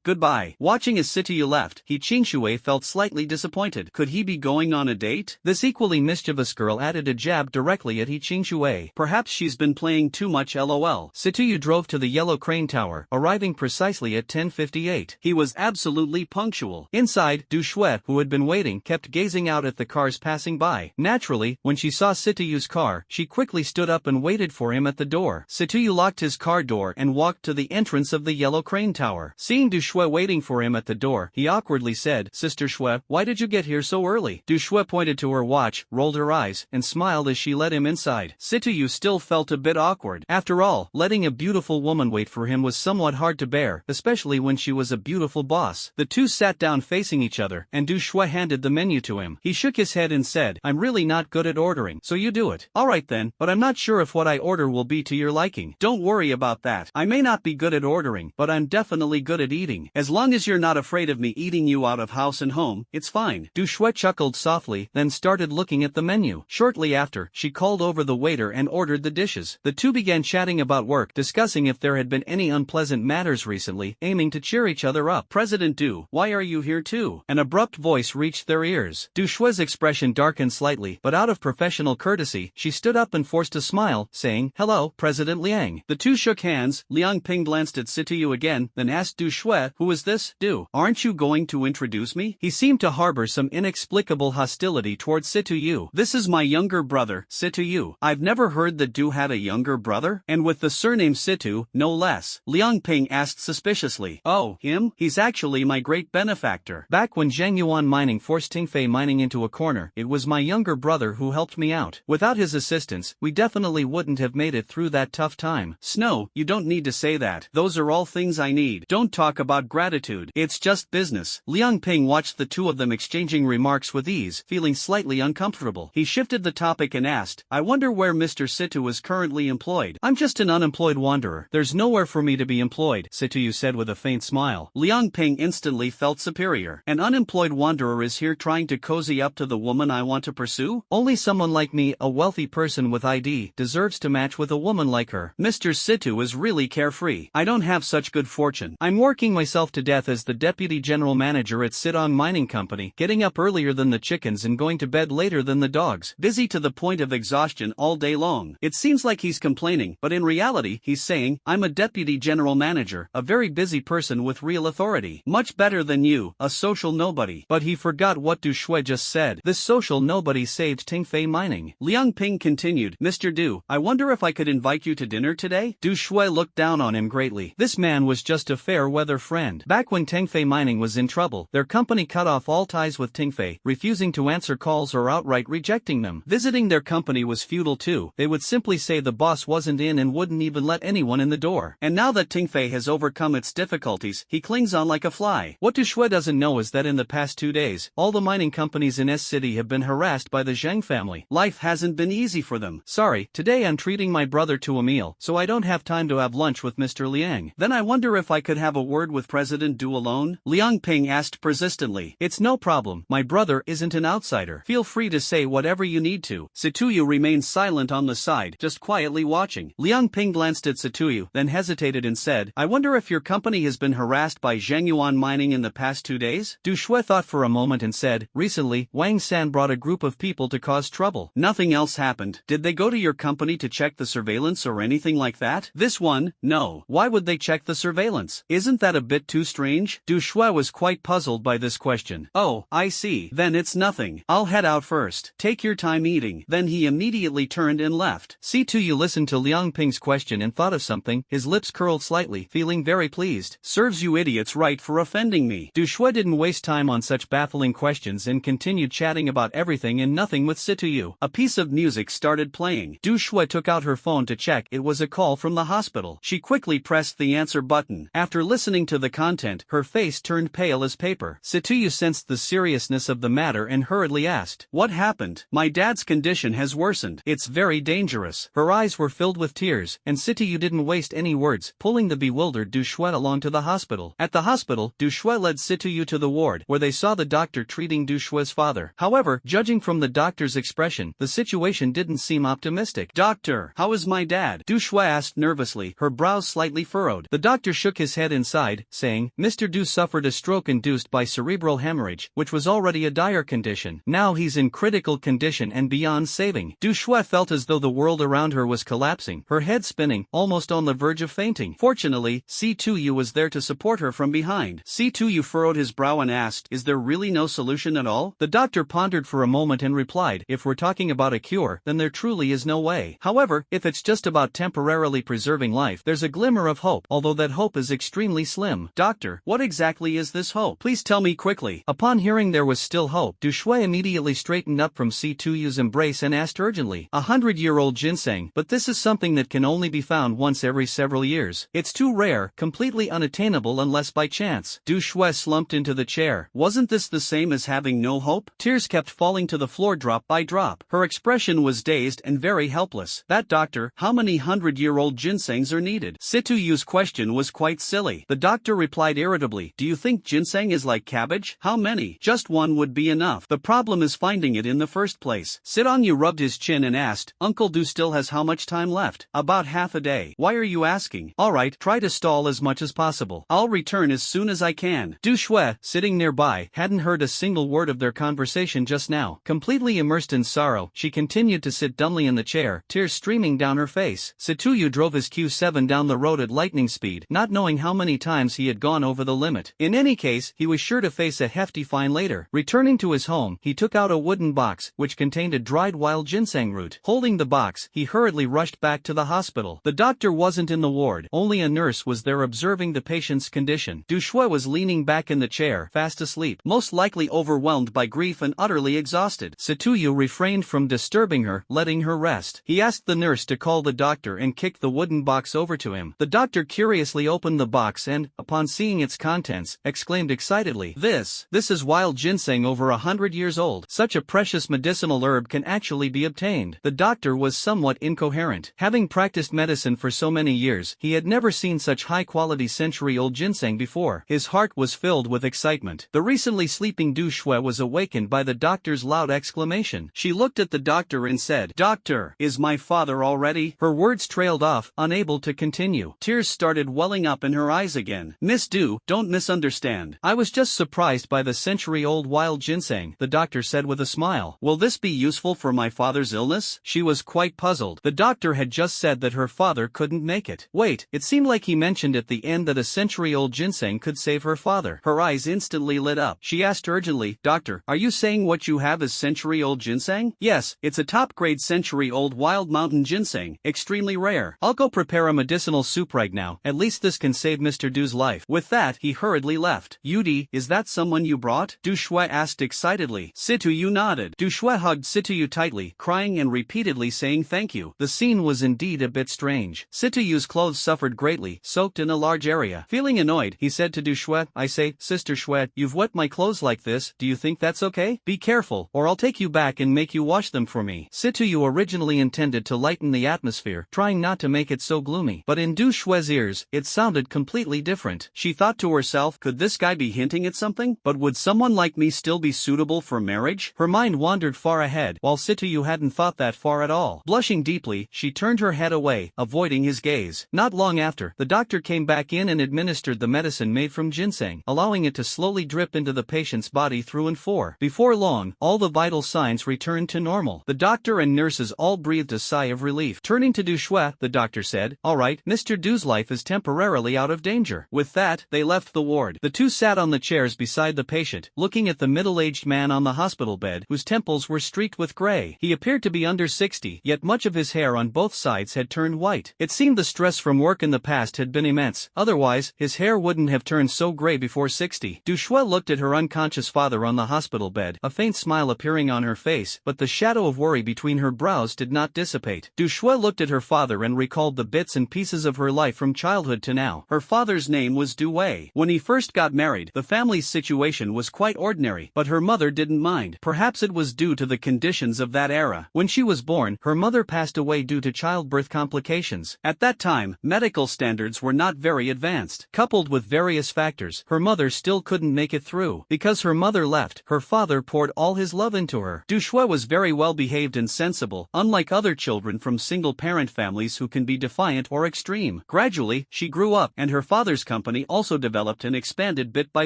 Goodbye. Watching as Situ left, He Qingshui felt slightly disappointed. Could he be going on a date? This equally mischievous girl added a jab directly at He Qingshui. Perhaps she's been playing too much lol. Situ drove to the Yellow Crane Tower, arriving precisely at 10:58. He was absolutely punctual. Inside, Du Shui, who had been waiting, kept gazing out at the cars passing by. Naturally, when she saw Situ's car, she quickly stood up and waited for him at the door. Situ locked his car door and walked to the entrance of the Yellow Crane Tower. Seeing Du Shui waiting for him at the door, he awkwardly said, "Sister Shui, why did you get here so early?" Du Shui pointed to her watch, rolled her eyes, and smiled as she led him inside. Situ still felt a bit awkward. After all, letting a beautiful woman wait for him was somewhat hard to bear, especially when she was a beautiful boss. The two sat down facing each other, and Du Shui handed the menu to him. He shook his head and said, "I'm really not good at ordering, so you do it." "Alright then, but I'm not sure if what I order will be to your liking." "Don't worry about that. I may not be good at ordering, but I'm definitely good at eating. As long as you're not afraid of me eating you out of house and home, it's fine." Du Shui chuckled softly, then started looking at the menu. Shortly after, she called over the waiter and ordered the dishes. The two began chatting about work, discussing if there had been any unpleasant matters recently, aiming to cheer each other up. "President Du, why are you here too?" An abrupt voice reached their ears. Du Shui's expression darkened slightly, but out of professional courtesy, she stood up and forced a smile, saying, "Hello, President Liang." The two shook hands. Liang Ping glanced at Situ again, then asked Du Shui, "Who is this, Du? Aren't you going to introduce me?" He seemed to harbor some inexplicable hostility towards Situ. "This is my younger brother, Situ. I've never heard that Du had a younger brother, and with the surname Situ, no less." Liang Ping asked suspiciously, "Oh, him? He's actually my great benefactor. Back when Zhangyuan Mining forced Tingfei Mining into a corner, it was my younger brother who helped me out. Without his assistance, we definitely wouldn't have made it through that tough time." "Snow, you don't need to say that. Those are all things I need. Don't talk about gratitude. It's just business." Liang Ping watched the two of them exchanging remarks with ease, feeling slightly uncomfortable. He shifted the topic and asked, "I wonder where Mr. Situ is currently employed?" "I'm just an unemployed wanderer. There's nowhere for me to be employed," Situ said with a faint smile. Liang Ping instantly felt superior. "An unemployed wanderer is here trying to cozy up to the woman I want to pursue? Only someone like me, a wealthy person with ID, deserves to match with a woman like her. Mr. Situ is really carefree. I don't have such good fortune. I'm working myself to death as the deputy general manager at Sidong Mining Company, getting up earlier than the chickens and going to bed later than the dogs. Busy to the point of exhaustion all day long." It seems like he's complaining, but in reality, he's saying, "I'm a deputy general manager, a very busy person with real authority. Much better than you, a social nobody." But he forgot what Du Shui just said. This social nobody saved Tingfei Mining. Liang Ping continued, "Mr. Du, I wonder if I could invite you to dinner today?" Du Shui looked down on him greatly. This man was just a fair-weather friend. Back when Tingfei Mining was in trouble, their company cut off all ties with Tingfei, refusing to answer calls or outright rejecting them. Visiting their company was futile too. They would simply say the boss wasn't in and wouldn't even let anyone in the door. And now that Tingfei has overcome its difficulties, he clings on like a fly. What Du Shui doesn't know is that in the past 2 days, all the mining companies in S-City have been harassed by the Zhang family. Life hasn't been easy for them. "Sorry, today I'm treating my brother to a meal, so I don't have time to have lunch with Mr. Liang." "Then I wonder if I could have a word with President Du alone?" Liang Ping asked persistently. "It's no problem. My brother isn't an outsider. Feel free to say whatever you need to." Situyu remained silent on the side, just quietly watching. Liang Ping glanced at Situyu, then hesitated and said, I wonder if your company has been harassed by Zhengyuan mining in the past 2 days? Du Shui thought for a moment and said, recently, Wang San brought a group of people to cause trouble. Nothing else happened. Did they go to your company to check the surveillance or anything like that? This one, no. Why would they check the surveillance? Isn't that a bit too strange? Du Shui was quite puzzled by this question. Oh, I see. Then it's nothing. I'll head out first. Take your time eating. Then he immediately turned and left. Situyu listened to Liang Ping's question and thought of something, his lips curled slightly, feeling very pleased. Serves you idiots right for offending me. Du Shui didn't waste time on such baffling questions and continued chatting about everything and nothing with Situyu. A piece of music started playing. Du Shui took out her phone to check. It was a call from the hospital. She quickly pressed the answer button. After listening to the content, her face turned pale as paper. Situyu sensed the seriousness of the matter and hurriedly asked, what happened? My dad's condition has worsened. It's very dangerous. Her eyes were filled with tears, and Situyu didn't waste any words, pulling the bewildered Du Shui along to the hospital. At the hospital, Du Shui led Situyu to the ward, where they saw the doctor treating Du Shui's father. However, judging from the doctor's expression, the situation didn't seem optimistic. Doctor, how is my dad? Du Shui asked nervously, her brows slightly furrowed. The doctor shook his head and sighed, saying, Mr. Du suffered a stroke induced by cerebral hemorrhage, which was already a dire condition. Now he's in critical condition and beyond saving. Du Shui felt as though the world around her was collapsing, her head spinning, almost on the verge of fainting. Fortunately, Situyu was there to support her from behind. Situyu furrowed his brow and asked, is there really no solution at all? The doctor pondered for a moment and replied, if we're talking about a cure, then there truly is no way. However, if it's just about temporarily preserving life, there's a glimmer of hope, although that hope is extremely slim. Doctor, what exactly is this hope? Please tell me quickly. Upon hearing there was still hope, Du Shui immediately straightened up from Situyu's embrace and asked urgently, 100-year-old ginseng, but this is something that can only be found once every several years. It's too rare, completely unattainable unless by chance. Du Shui slumped into the chair. Wasn't this the same as having no hope? Tears kept falling to the floor drop by drop. Her expression was dazed and very helpless. That doctor, how many 100-year-old ginsengs are needed? Situyu's question was quite silly. The doctor replied irritably, do you think ginseng is like cabbage? How many? Just one would be enough. The problem is finding it in the first place. Sit-on-you rubbed his chin and asked, Uncle Du still has how much time left? About half a day. Why are you asking? Alright, try to stall as much as possible. I'll return as soon as I can. Du Shui, sitting nearby, hadn't heard a single word of their conversation just now. Completely immersed in sorrow, she continued to sit dumbly in the chair, tears streaming down her face. Situyu drove his Q7 down the road at lightning speed, not knowing how many times he had gone over the limit. In any case, he was sure to face a hefty fine later. Returning to his home, he took out a wooden box, which contained a dried wild ginseng root. Holding the box, he hurriedly rushed back to the hospital. The doctor wasn't in the ward, only a nurse was there observing the patient's condition. Du Shui was leaning back in the chair, fast asleep, most likely overwhelmed by grief and utterly exhausted. Situyu refrained from disturbing her, letting her rest. He asked the nurse to call the doctor and kicked the wooden box over to him. The doctor curiously opened the box and, upon seeing its contents, exclaimed excitedly, This is wild ginseng over 100 years old. Such a precious medicinal herb can actually be obtained. The doctor was somewhat incoherent. Having practiced medicine for so many years, he had never seen such high-quality century-old ginseng before. His heart was filled with excitement. The recently sleeping Du Shui was awakened by the doctor's loud exclamation. She looked at the doctor and said, Doctor, is my father already? Her words trailed off, unable to continue. Tears started welling up in her eyes again. Miss Du, don't misunderstand. I was just surprised by the century-old wild ginseng, the doctor said with a smile. Will this be useful for my father's illness? She was quite puzzled. The doctor had just said that her father couldn't make it. Wait, it seemed like he mentioned at the end that a century-old ginseng could save her father. Her eyes instantly lit up. She asked urgently, Doctor, are you saying what you have is century-old ginseng? Yes, it's a top-grade century-old wild mountain ginseng, extremely rare. I'll go prepare a medicinal soup right now. At least this can save Mr. Du's life. With that, he hurriedly left. Yudi, is that someone you brought? Du Shui asked excitedly. Situyu nodded. Du Shui hugged Situyu tightly, crying and repeatedly saying thank you. The scene was indeed a bit strange. Situyu's clothes suffered greatly, soaked in a large area. Feeling annoyed, he said to Du Shui, I say, Sister Shui, you've wet my clothes like this, do you think that's okay? Be careful, or I'll take you back and make you wash them for me. Situyu originally intended to lighten the atmosphere, trying not to make it so gloomy. But in Du Shui's ears, it sounded completely different. She thought to herself, could this guy be hinting at something? But would someone like me still be suitable for marriage? Her mind wandered far ahead, while Situyu hadn't thought that far at all. Blushing deeply, she turned her head away, avoiding his gaze. Not long after, the doctor came back in and administered the medicine made from ginseng, allowing it to slowly drip into the patient's body through and for. Before long, all the vital signs returned to normal. The doctor and nurses all breathed a sigh of relief. Turning to Dushue, the doctor said, "All right, Mr. Du's life is temporarily out of danger." With that, they left the ward. The two sat on the chairs beside the patient, looking at the middle-aged man on the hospital bed, whose temples were streaked with gray. He appeared to be under 60, yet much of his hair on both sides had turned white. It seemed the stress from work in the past had been immense, otherwise, his hair wouldn't have turned so gray before 60. Dushue looked at her unconscious father on the hospital bed, a faint smile appearing on her face, but the shadow of worry between her brows did not dissipate. Dushue looked at her father and recalled the bits and pieces of her life from childhood to now. Her father's name was Due. When he first got married, the family's situation was quite ordinary, but her mother didn't mind. Perhaps it was due to the conditions of that era. When she was born, her mother passed away due to childbirth complications. At that time, medical standards were not very advanced. Coupled with various factors, her mother still couldn't make it through. Because her mother left, her father poured all his love into her. Dushue was very well behaved and sensible, unlike other children from single-parent families who can be defiant or extreme. Gradually, she grew up, and her father's company also developed and expanded bit by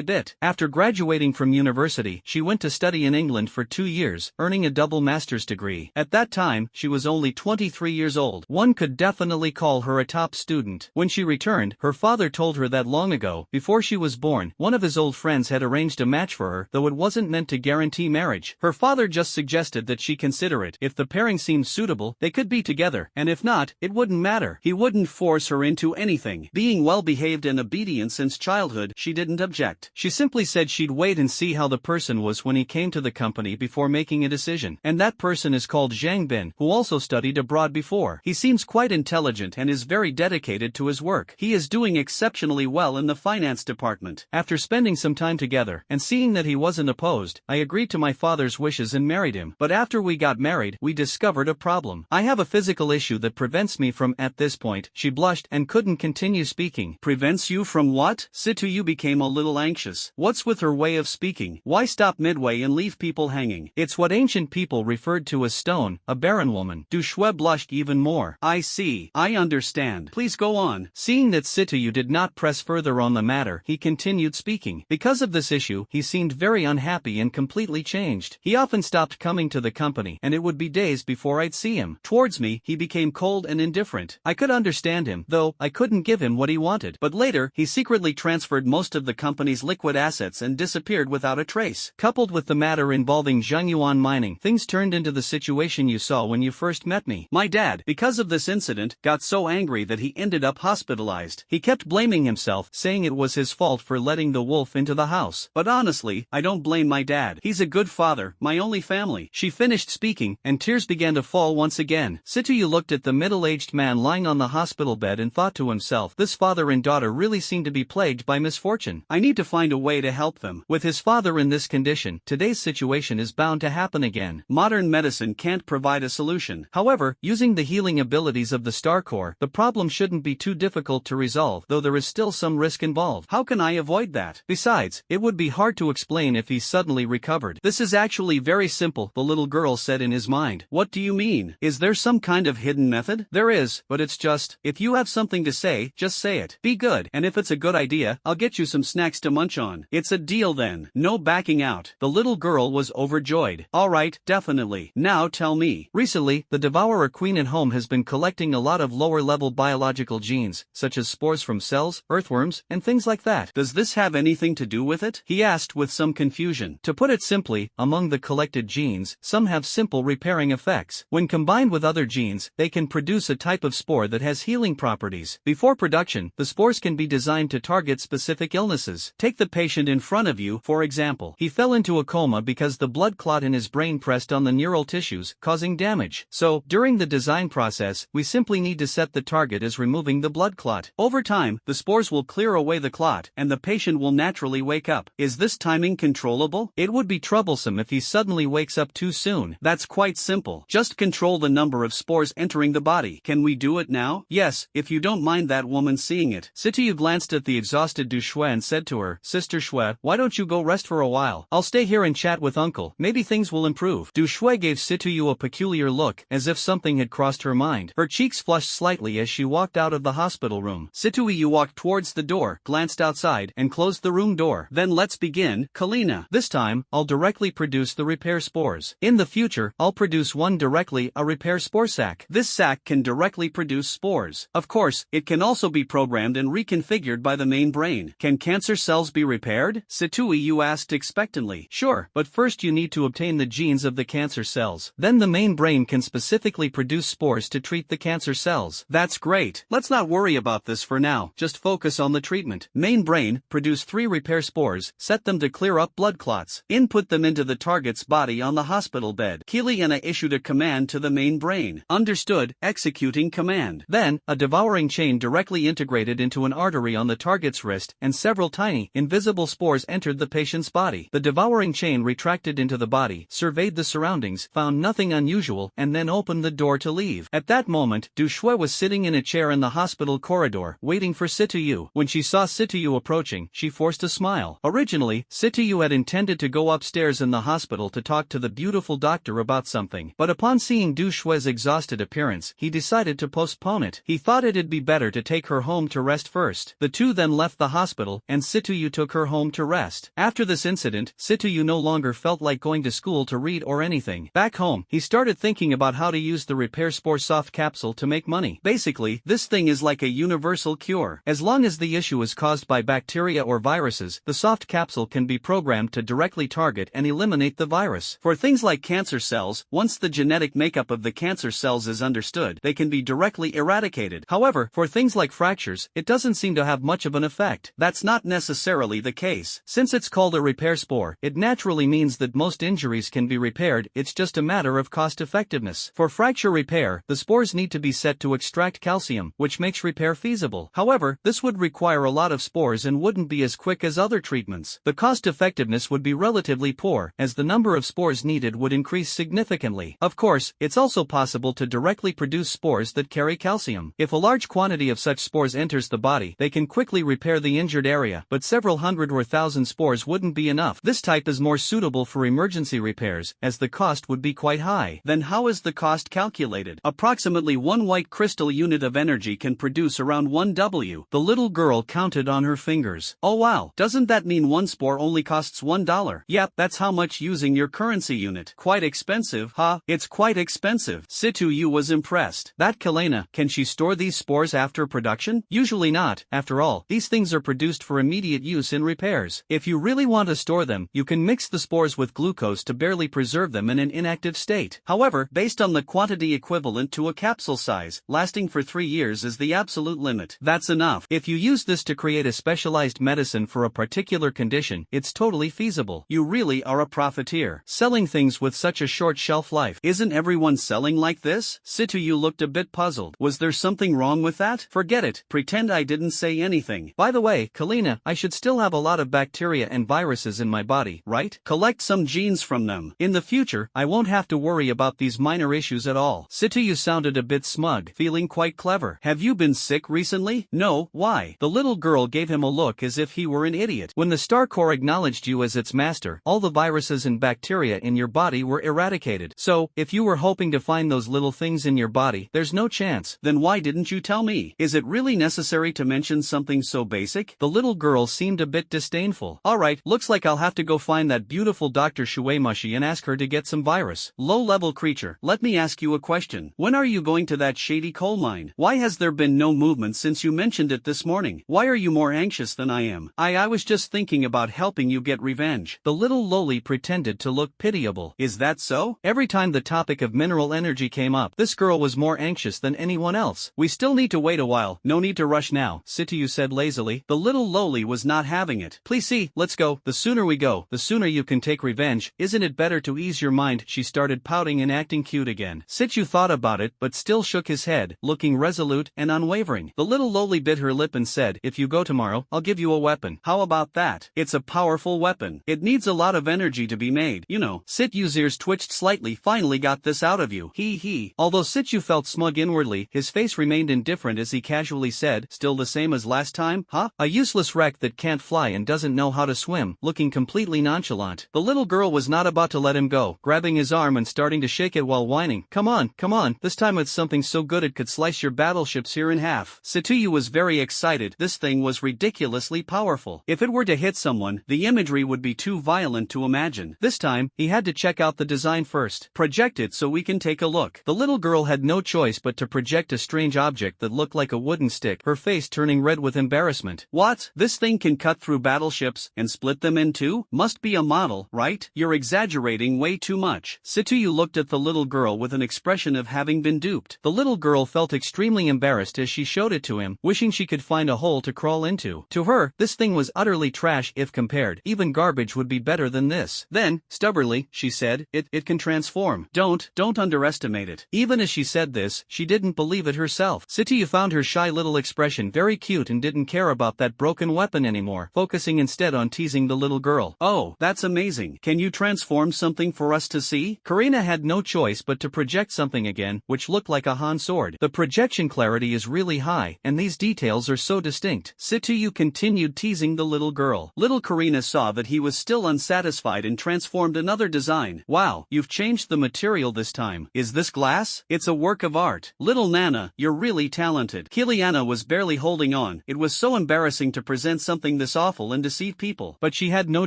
bit. After graduating from university, she went to study in England for 2 years, earning a double master's degree. At that time, she was only 23 years old. One could definitely call her a top student. When she returned, her father told her that long ago, before she was born, one of his old friends had arranged a match for her, though it wasn't meant to guarantee marriage. Her father just suggested that she consider it. If the pairing seemed suitable, they could be together, and if not, it wouldn't matter. He wouldn't force her into anything. Being well-behaved and obedient since childhood, she didn't object. She simply said she'd wait and see how the person was when he came to the company before making a decision. And that person is called Zhang Bin, who also studied abroad before. He seems quite intelligent and is very dedicated to his work. He is doing exceptionally well in the finance department. After spending some time together, and seeing that he wasn't opposed, I agreed to my father's wishes and married him. But after we got married, we discovered a problem. I have a physical issue that prevents me from, at this point, she blushed and couldn't continue speaking. Prevents you from what? Situyu became a little anxious. What's with her way of speaking? Why stop midway and leave people hanging? It's what ancient people referred to as stone, a barren woman. Dushue blushed even more. I see. I understand. Please go on. Seeing that Situyu did not press further on the matter, he continued speaking. Because of this issue, he seemed very unhappy and completely changed. He often stopped coming to the company, and it would be days before I'd see him. Towards me, he became cold and indifferent. I could understand him, though I couldn't give him what he wanted. But later, he secretly transferred most of the company's liquid assets and disappeared without a trace. Coupled with the matter involving Zhengyuan mining, things turned into the situation you saw when you first met me. My dad, because of this incident, got so angry that he ended up hospitalized. He kept blaming himself, saying it was his fault for letting the wolf into the house. But honestly, I don't blame my dad. He's a good father, my only family. She finished speaking, and tears began to fall once again. Situyu looked at the middle-aged man lying on the hospital bed and thought to himself, this father and daughter really seem to be plagued by misfortune. I need to find a way to help them. With his father in this condition, today's situation is bound to happen again. Modern medicine can't provide a solution. However, using the healing abilities of the Star Core, the problem shouldn't be too difficult to resolve, though there is still some risk involved. How can I avoid that? Besides, it would be hard to explain if he suddenly recovered. This is actually very simple, the little girl said in his mind. What do you mean? Is there some kind of hidden method? There is, but it's just, if you have something to say, just say it. Be good, and if it's a good idea, I'll get you some snacks to munch on. It's a deal then. No backing out. The little girl was overjoyed. Alright, definitely. Now tell me. Recently, the Devourer Queen at home has been collecting a lot of lower-level biological genes, such as spores from cells, earthworms, and things like that. Does this have anything to do with it? He asked with some confusion. To put it simply, among the collected genes, some have simple repairing effects. When combined with other genes, they can produce a type of spore that has healing properties. Before production, the spores can be designed to target specific illnesses. Take the patient in front of you, for example. He fell into a coma because the blood clot in his brain pressed on the neural tissues, causing damage. So, during the design process, we simply need to set the target as removing the blood clot. Over time, the spores will clear away the clot, and the patient will naturally wake up. Is this timing controllable? It would be troublesome if he suddenly wakes up too soon. That's quite simple. Just control the number of spores entering the body. Can we do it now? Yes, if you don't mind that woman seeing it. Situyu glanced at the exhausted Dushue and said to her, Sister Shue, why don't you go rest for a while? I'll stay here and chat with uncle. Maybe things will improve. Dushue gave Situyu a peculiar her look, as if something had crossed her mind. Her cheeks flushed slightly as she walked out of the hospital room. Situyu walked towards the door, glanced outside, and closed the room door. Then let's begin, Kalina. This time, I'll directly produce the repair spores. In the future, I'll produce one directly, a repair spore sac. This sac can directly produce spores. Of course, it can also be programmed and reconfigured by the main brain. Can cancer cells be repaired? Situyu asked expectantly. Sure, but first you need to obtain the genes of the cancer cells. Then the main brain can specifically produce spores to treat the cancer cells. That's great. Let's not worry about this for now, just focus on the treatment. Main brain, produce 3 repair spores, set them to clear up blood clots. Input them into the target's body on the hospital bed. Kiliana issued a command to the main brain. Understood, executing command. Then, a devouring chain directly integrated into an artery on the target's wrist, and several tiny, invisible spores entered the patient's body. The devouring chain retracted into the body, surveyed the surroundings, found nothing unusual, and then opened the door to leave. At that moment, Du Shui was sitting in a chair in the hospital corridor, waiting for Situyu. When she saw Situyu approaching, she forced a smile. Originally, Situyu had intended to go upstairs in the hospital to talk to the beautiful doctor about something, but upon seeing Du Shui's exhausted appearance, he decided to postpone it. He thought it'd be better to take her home to rest first. The two then left the hospital, and Situyu took her home to rest. After this incident, Situyu no longer felt like going to school to read or anything. Back home, he started thinking about how to use the repair spore soft capsule to make money. Basically, this thing is like a universal cure. As long as the issue is caused by bacteria or viruses, the soft capsule can be programmed to directly target and eliminate the virus. For things like cancer cells, once the genetic makeup of the cancer cells is understood, they can be directly eradicated. However, for things like fractures, it doesn't seem to have much of an effect. That's not necessarily the case. Since it's called a repair spore, it naturally means that most injuries can be repaired, it's just a matter of cost effectiveness. For fracture repair, the spores need to be set to extract calcium, which makes repair feasible. However, this would require a lot of spores and wouldn't be as quick as other treatments. The cost effectiveness would be relatively poor, as the number of spores needed would increase significantly. Of course, it's also possible to directly produce spores that carry calcium. If a large quantity of such spores enters the body, they can quickly repair the injured area, but several hundred or thousand spores wouldn't be enough. This type is more suitable for emergency repairs, as the cost would be quite high. Then how is the cost calculated? Approximately 1 white crystal unit of energy can produce around 1 W. The little girl counted on her fingers. Oh wow, doesn't that mean 1 spore only costs $1? Yep, that's how much using your currency unit. Quite expensive, huh? It's quite expensive. Situyu was impressed. That Kalena, can she store these spores after production? Usually not. After all, these things are produced for immediate use in repairs. If you really want to store them, you can mix the spores with glucose to barely preserve them in an inactive state. However, based on the quantity equivalent to a capsule size, lasting for 3 years is the absolute limit. That's enough. If you use this to create a specialized medicine for a particular condition, it's totally feasible. You really are a profiteer, selling things with such a short shelf life. Isn't everyone selling like this? Situyu looked a bit puzzled. Was there something wrong with that? Forget it. Pretend I didn't say anything. By the way, Kalina, I should still have a lot of bacteria and viruses in my body, right? Collect some genes from them. In the future, I won't have to worry about these minor issues at all. Situyu sounded a bit smug, feeling quite clever. Have you been sick recently? No, why? The little girl gave him a look as if he were an idiot. When the Star Core acknowledged you as its master, all the viruses and bacteria in your body were eradicated. So, if you were hoping to find those little things in your body, there's no chance. Then why didn't you tell me? Is it really necessary to mention something so basic? The little girl seemed a bit disdainful. Alright, looks like I'll have to go find that beautiful Dr. Shuemushi and ask her to get some virus. Low-level creature, let me ask you a question. When are you going to that shady coal mine? Why has there been no movement since you mentioned it this morning? Why are you more anxious than I am? I was just thinking about helping you get revenge. The little loli pretended to look pitiable. Is that so? Every time the topic of mineral energy came up, this girl was more anxious than anyone else. We still need to wait a while, no need to rush now, Situyu said lazily. The little loli was not having it. Please see, let's go. The sooner we go, the sooner you can take revenge. Isn't it better to ease your mind? She started pouting and acting cute again. Situyu thought about it, but still shook his head, looking resolute and unwavering. The little loli bit her lip and said, if you go tomorrow, I'll give you a weapon. How about that? It's a powerful weapon. It needs a lot of energy to be made. You know. Situyu's ears twitched slightly. Finally got this out of you. He. Although Situyu felt smug inwardly, his face remained indifferent as he casually said, still the same as last time, huh? A useless wreck that can't fly and doesn't know how to swim, looking completely nonchalant. The little girl was not about to let him go, grabbing his arm and starting to shake him it while whining. Come on, this time it's something so good it could slice your battleships here in half. Satuyu was very excited. This thing was ridiculously powerful. If it were to hit someone, the imagery would be too violent to imagine. This time, he had to check out the design first. Project it so we can take a look. The little girl had no choice but to project a strange object that looked like a wooden stick, her face turning red with embarrassment. What? This thing can cut through battleships and split them in two? Must be a model, right? You're exaggerating way too much. Satuyu looked at the little girl with an expression of having been duped. The little girl felt extremely embarrassed as she showed it to him, wishing she could find a hole to crawl into. To her, this thing was utterly trash if compared. Even garbage would be better than this. Then, stubbornly, she said, it can transform. Don't underestimate it. Even as she said this, she didn't believe it herself. Satuyu found her shy little expression very cute and didn't care about that broken weapon anymore, focusing instead on teasing the little girl. Oh, that's amazing. Can you transform something for us to see? Karina had no choice but to project something again, which looked like a Han sword. The projection clarity is really high, and these details are so distinct. Satuyu continued teasing the little girl. Little Karina saw that he was still unsatisfied and transformed another design. Wow, you've changed the material this time. Is this glass? It's a work of art. Little Nana, you're really talented. Kiliana was barely holding on. It was so embarrassing to present something this awful and deceive people. But she had no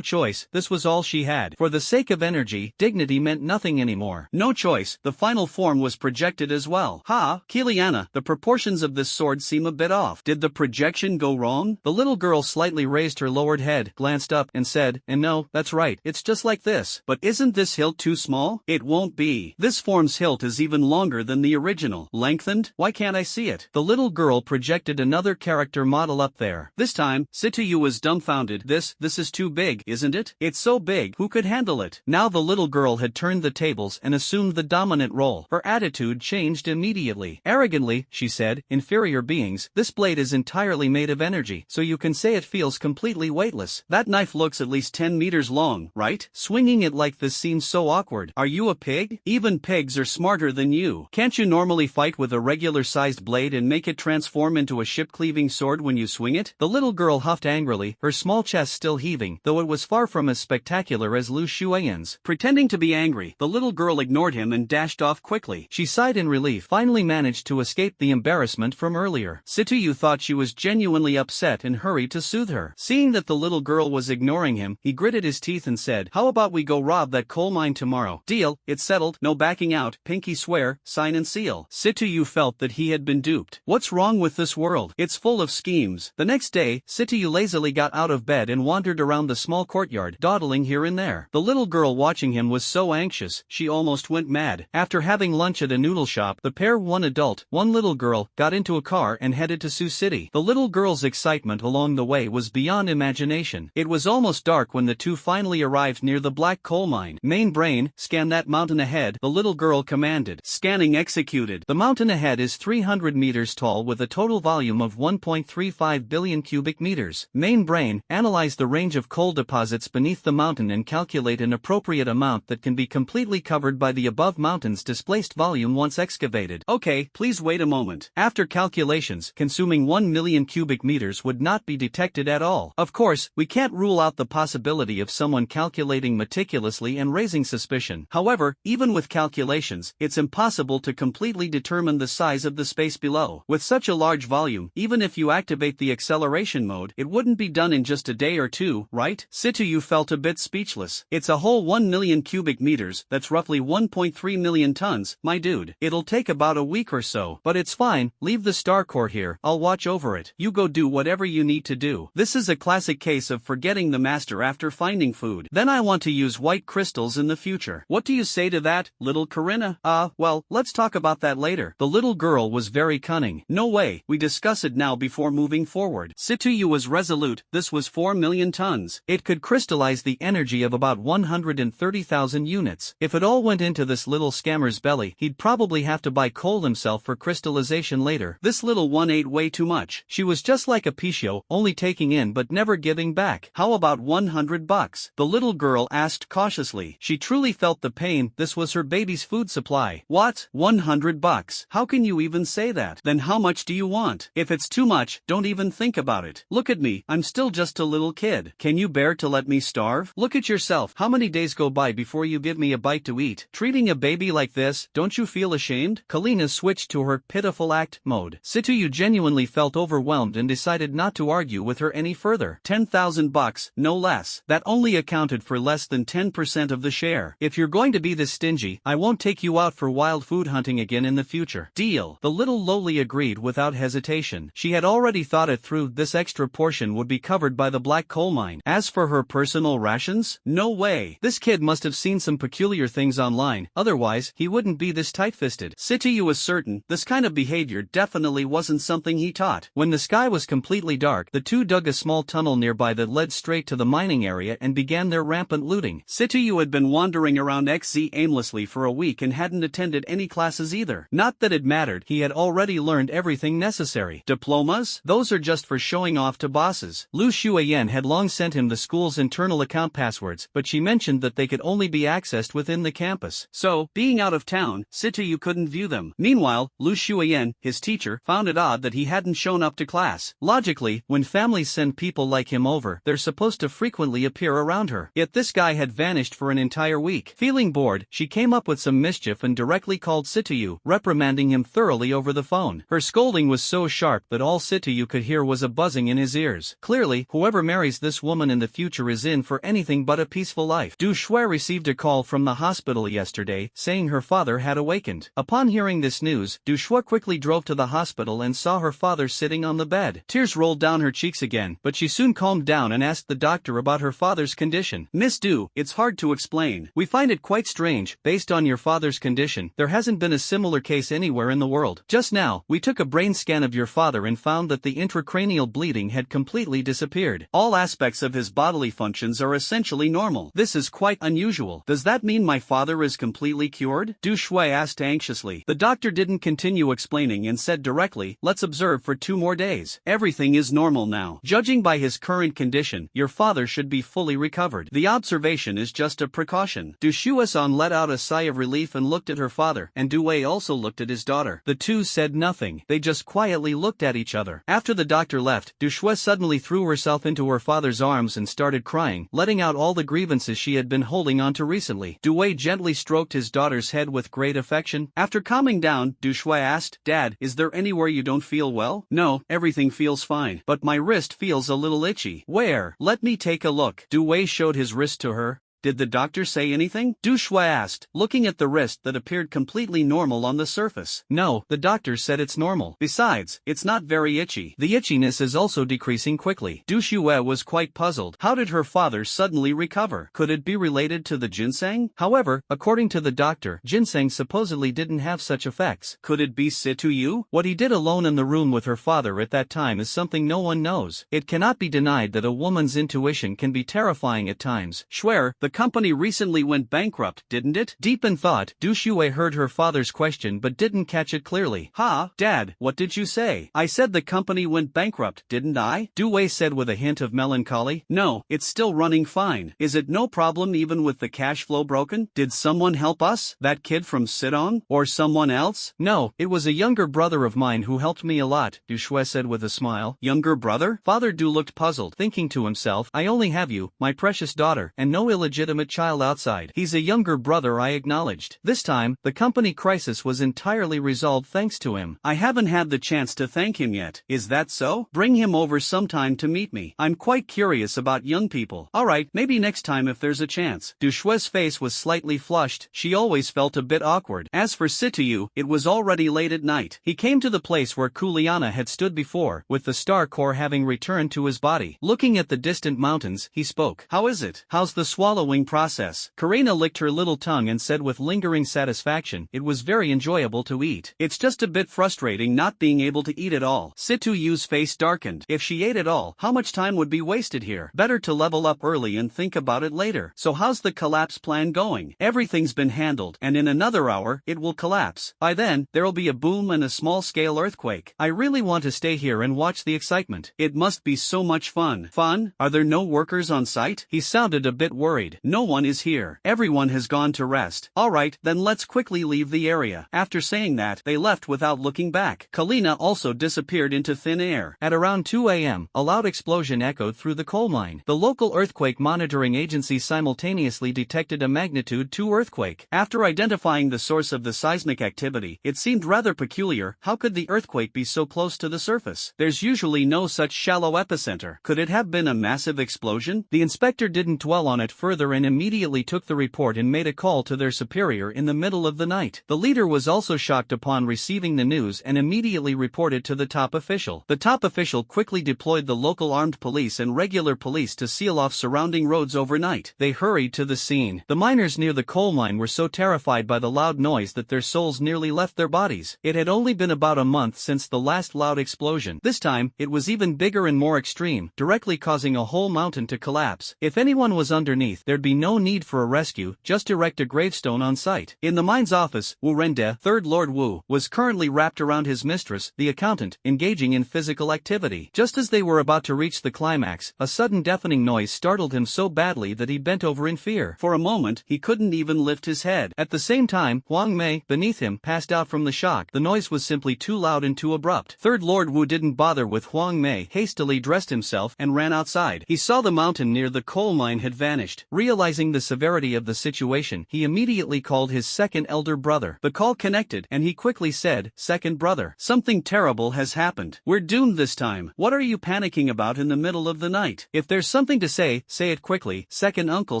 choice. This was all she had. For the sake of energy, dignity meant nothing anymore. No choice. The final form was projected as well. Ha, Kiliana, the proportions of this sword seem a bit off. Did the projection go wrong? The little girl slightly raised her lowered head, glanced up, and said, and no, that's right, it's just like this. But isn't this hilt too small? It won't be. This form's hilt is even longer than the original. Lengthened? Why can't I see it? The little girl projected another character model up there. This time, Satuyu was dumbfounded. This is too big, isn't it? It's so big, who could handle it? Now the little girl had turned the tables and assumed the dominant role. Her attitude changed immediately. Arrogantly, she said, inferior beings, this blade is entirely made of energy, so you can say it feels completely weightless. That knife looks at least 10 meters long, right? Swinging it like this seems so awkward. Are you a pig? Even pigs are smarter than you. Can't you normally fight with a regular-sized blade and make it transform into a ship-cleaving sword when you swing it? The little girl huffed angrily, her small chest still heaving, though it was far from as spectacular as Lu Shuiyan's. Pretending to be angry, the little girl ignored him and dashed off quickly. She sighed in relief, finally managed to escape the embarrassment from earlier. Satuyu thought she was genuinely upset and hurried to soothe her. Seeing that the little girl was ignoring him, he gritted his teeth and said, how about we go rob that coal mine tomorrow? Deal, it's settled, no backing out, pinky swear, sign and seal. Satuyu felt that he had been duped. What's wrong with this world? It's full of schemes. The next day, Satuyu lazily got out of bed and wandered around the small courtyard, dawdling here and there. The little girl watching him was so anxious, she almost went mad. After having lunch at a noodle shop, the pair, one adult, one little girl, got into a car and headed to Sioux City. The little girl's excitement along the way was beyond imagination. It was almost dark when the two finally arrived near the black coal mine. Main brain, scan that mountain ahead, the little girl commanded. Scanning executed. The mountain ahead is 300 meters tall with a total volume of 1.35 billion cubic meters. Main brain, analyze the range of coal deposits beneath the mountain and calculate an appropriate amount that can be completely covered by the above mountain's displaced volume once excavated. Okay, please wait a moment. After calculations, consuming 1 million cubic meters would not be detected at all. Of course, we can't rule out the possibility of someone calculating meticulously and raising suspicion. However, even with calculations, it's impossible to completely determine the size of the space below. With such a large volume, even if you activate the acceleration mode, it wouldn't be done in just a day or two, right? Satuyu felt a bit speechless. It's a whole 1 million cubic meters, that's roughly 1.3 million tons, my dude. It'll take about a week or so. But it's fine, leave the Star Core here, I'll watch over it. You go do whatever you need to do. This is a classic case of forgetting the master after finding food. Then I want to use white crystals in the future. What do you say to that, little Karina? Well, let's talk about that later. The little girl was very cunning. No way, we discuss it now before moving forward. Satuyu was resolute, this was 4 million tons. It could crystallize the energy of about 130,000 units. If it all went into this little scammer's belly, he'd probably have to buy coal himself for crystallization later. This little one ate way too much. She was just like a Pichio, only taking in but never giving back. How about 100 bucks? The little girl asked cautiously. She truly felt the pain, this was her baby's food supply. What? 100 bucks? How can you even say that? Then how much do you want? If it's too much, don't even think about it. Look at me, I'm still just a little kid. Can you bear to let me starve? Look at yourself, how many days go by before you give me a bite to eat? Treating Having a baby like this, don't you feel ashamed? Kalina switched to her pitiful act mode. Situyu genuinely felt overwhelmed and decided not to argue with her any further. 10,000 bucks, no less. That only accounted for less than 10% of the share. If you're going to be this stingy, I won't take you out for wild food hunting again in the future. Deal. The little lowly agreed without hesitation. She had already thought it through. This extra portion would be covered by the black coal mine. As for her personal rations, no way. This kid must have seen some peculiar things online, otherwise he wouldn't be this tight-fisted. Situyu was certain this kind of behavior definitely wasn't something he taught. When the sky was completely dark, the two dug a small tunnel nearby that led straight to the mining area and began their rampant looting. Situyu had been wandering around XZ aimlessly for a week and hadn't attended any classes either. Not that it mattered, he had already learned everything necessary. Diplomas? Those are just for showing off to bosses. Lu Shuiyan had long sent him the school's internal account passwords, but she mentioned that they could only be accessed within the campus. So, being out of town, Situyu couldn't view them. Meanwhile, Lu Shuiyan, his teacher, found it odd that he hadn't shown up to class. Logically, when families send people like him over, they're supposed to frequently appear around her. Yet this guy had vanished for an entire week. Feeling bored, she came up with some mischief and directly called Situyu, reprimanding him thoroughly over the phone. Her scolding was so sharp that all Situyu could hear was a buzzing in his ears. Clearly, whoever marries this woman in the future is in for anything but a peaceful life. Du Shui received a call from the hospital yesterday, saying her father had awakened. Upon hearing this news, Du Shui quickly drove to the hospital and saw her father sitting on the bed. Tears rolled down her cheeks again, but she soon calmed down and asked the doctor about her father's condition. Miss Du, it's hard to explain. We find it quite strange, based on your father's condition. There hasn't been a similar case anywhere in the world. Just now, we took a brain scan of your father and found that the intracranial bleeding had completely disappeared. All aspects of his bodily functions are essentially normal. This is quite unusual. Does that mean my father is completely cured? Du Shui asked anxiously. The doctor didn't continue explaining and said directly, let's observe for 2 more days. Everything is normal now. Judging by his current condition, your father should be fully recovered. The observation is just a precaution. Du Shuisan let out a sigh of relief and looked at her father, and Du Wei also looked at his daughter. The two said nothing. They just quietly looked at each other. After the doctor left, Du Shui suddenly threw herself into her father's arms and started crying, letting out all the grievances she had been holding on to recently. Du Wei gently stroked his daughter's head with great affection. After calming down, Du Shui asked, Dad, is there anywhere you don't feel well? No, everything feels fine, but my wrist feels a little itchy. Where? Let me take a look. Du Wei showed his wrist to her. Did the doctor say anything? Du Shui asked, looking at the wrist that appeared completely normal on the surface. No, the doctor said it's normal. Besides, it's not very itchy. The itchiness is also decreasing quickly. Du Shui was quite puzzled. How did her father suddenly recover? Could it be related to the ginseng? However, according to the doctor, ginseng supposedly didn't have such effects. Could it be Situyu? What he did alone in the room with her father at that time is something no one knows. It cannot be denied that a woman's intuition can be terrifying at times. Schwer, the company recently went bankrupt, didn't it? Deep in thought, Du Shui heard her father's question but didn't catch it clearly. Ha, Dad, what did you say? I said the company went bankrupt, didn't I? Du Wei said with a hint of melancholy. No, it's still running fine. Is it no problem even with the cash flow broken? Did someone help us? That kid from Sidong? Or someone else? No, it was a younger brother of mine who helped me a lot, Du Shui said with a smile. Younger brother? Father Du looked puzzled, thinking to himself, I only have you, my precious daughter, and no illegitimate child outside. He's a younger brother, I acknowledged. This time, the company crisis was entirely resolved thanks to him. I haven't had the chance to thank him yet. Is that so? Bring him over sometime to meet me. I'm quite curious about young people. Alright, maybe next time if there's a chance. Du Shui's face was slightly flushed. She always felt a bit awkward. As for Situyu, it was already late at night. He came to the place where Kuliana had stood before, with the star core having returned to his body. Looking at the distant mountains, he spoke. How is it? How's the swallowing process? Karina licked her little tongue and said with lingering satisfaction, it was very enjoyable to eat. It's just a bit frustrating not being able to eat it all. Situyu's face darkened. If she ate it all, how much time would be wasted here? Better to level up early and think about it later. So how's the collapse plan going? Everything's been handled, and in another hour, it will collapse. By then, there'll be a boom and a small-scale earthquake. I really want to stay here and watch the excitement. It must be so much fun. Fun? Are there no workers on site? He sounded a bit worried. replied. No one is here. Everyone has gone to rest. Alright, then let's quickly leave the area. After saying that, they left without looking back. Kalina also disappeared into thin air. At around 2 a.m., a loud explosion echoed through the coal mine. The local earthquake monitoring agency simultaneously detected a magnitude 2 earthquake. After identifying the source of the seismic activity, it seemed rather peculiar. How could the earthquake be so close to the surface? There's usually no such shallow epicenter. Could it have been a massive explosion? The inspector didn't dwell on it further and immediately took the report and made a call to their superior in the middle of the night. The leader was also shocked upon receiving the news and immediately reported to the top official. The top official quickly deployed the local armed police and regular police to seal off surrounding roads overnight. They hurried to the scene. The miners near the coal mine were so terrified by the loud noise that their souls nearly left their bodies. It had only been about a month since the last loud explosion. This time, it was even bigger and more extreme, directly causing a whole mountain to collapse. If anyone was underneath, there'd be no need for a rescue, just erect a gravestone on site. In the mine's office, Wu Rende, Third Lord Wu, was currently wrapped around his mistress, the accountant, engaging in physical activity. Just as they were about to reach the climax, a sudden deafening noise startled him so badly that he bent over in fear. For a moment, he couldn't even lift his head. At the same time, Huang Mei, beneath him, passed out from the shock. The noise was simply too loud and too abrupt. Third Lord Wu didn't bother with Huang Mei, hastily dressed himself and ran outside. He saw the mountain near the coal mine had vanished. Realizing the severity of the situation, he immediately called his second elder brother. The call connected, and he quickly said, "Second brother, something terrible has happened. We're doomed this time. What are you panicking about in the middle of the night? If there's something to say it quickly," second uncle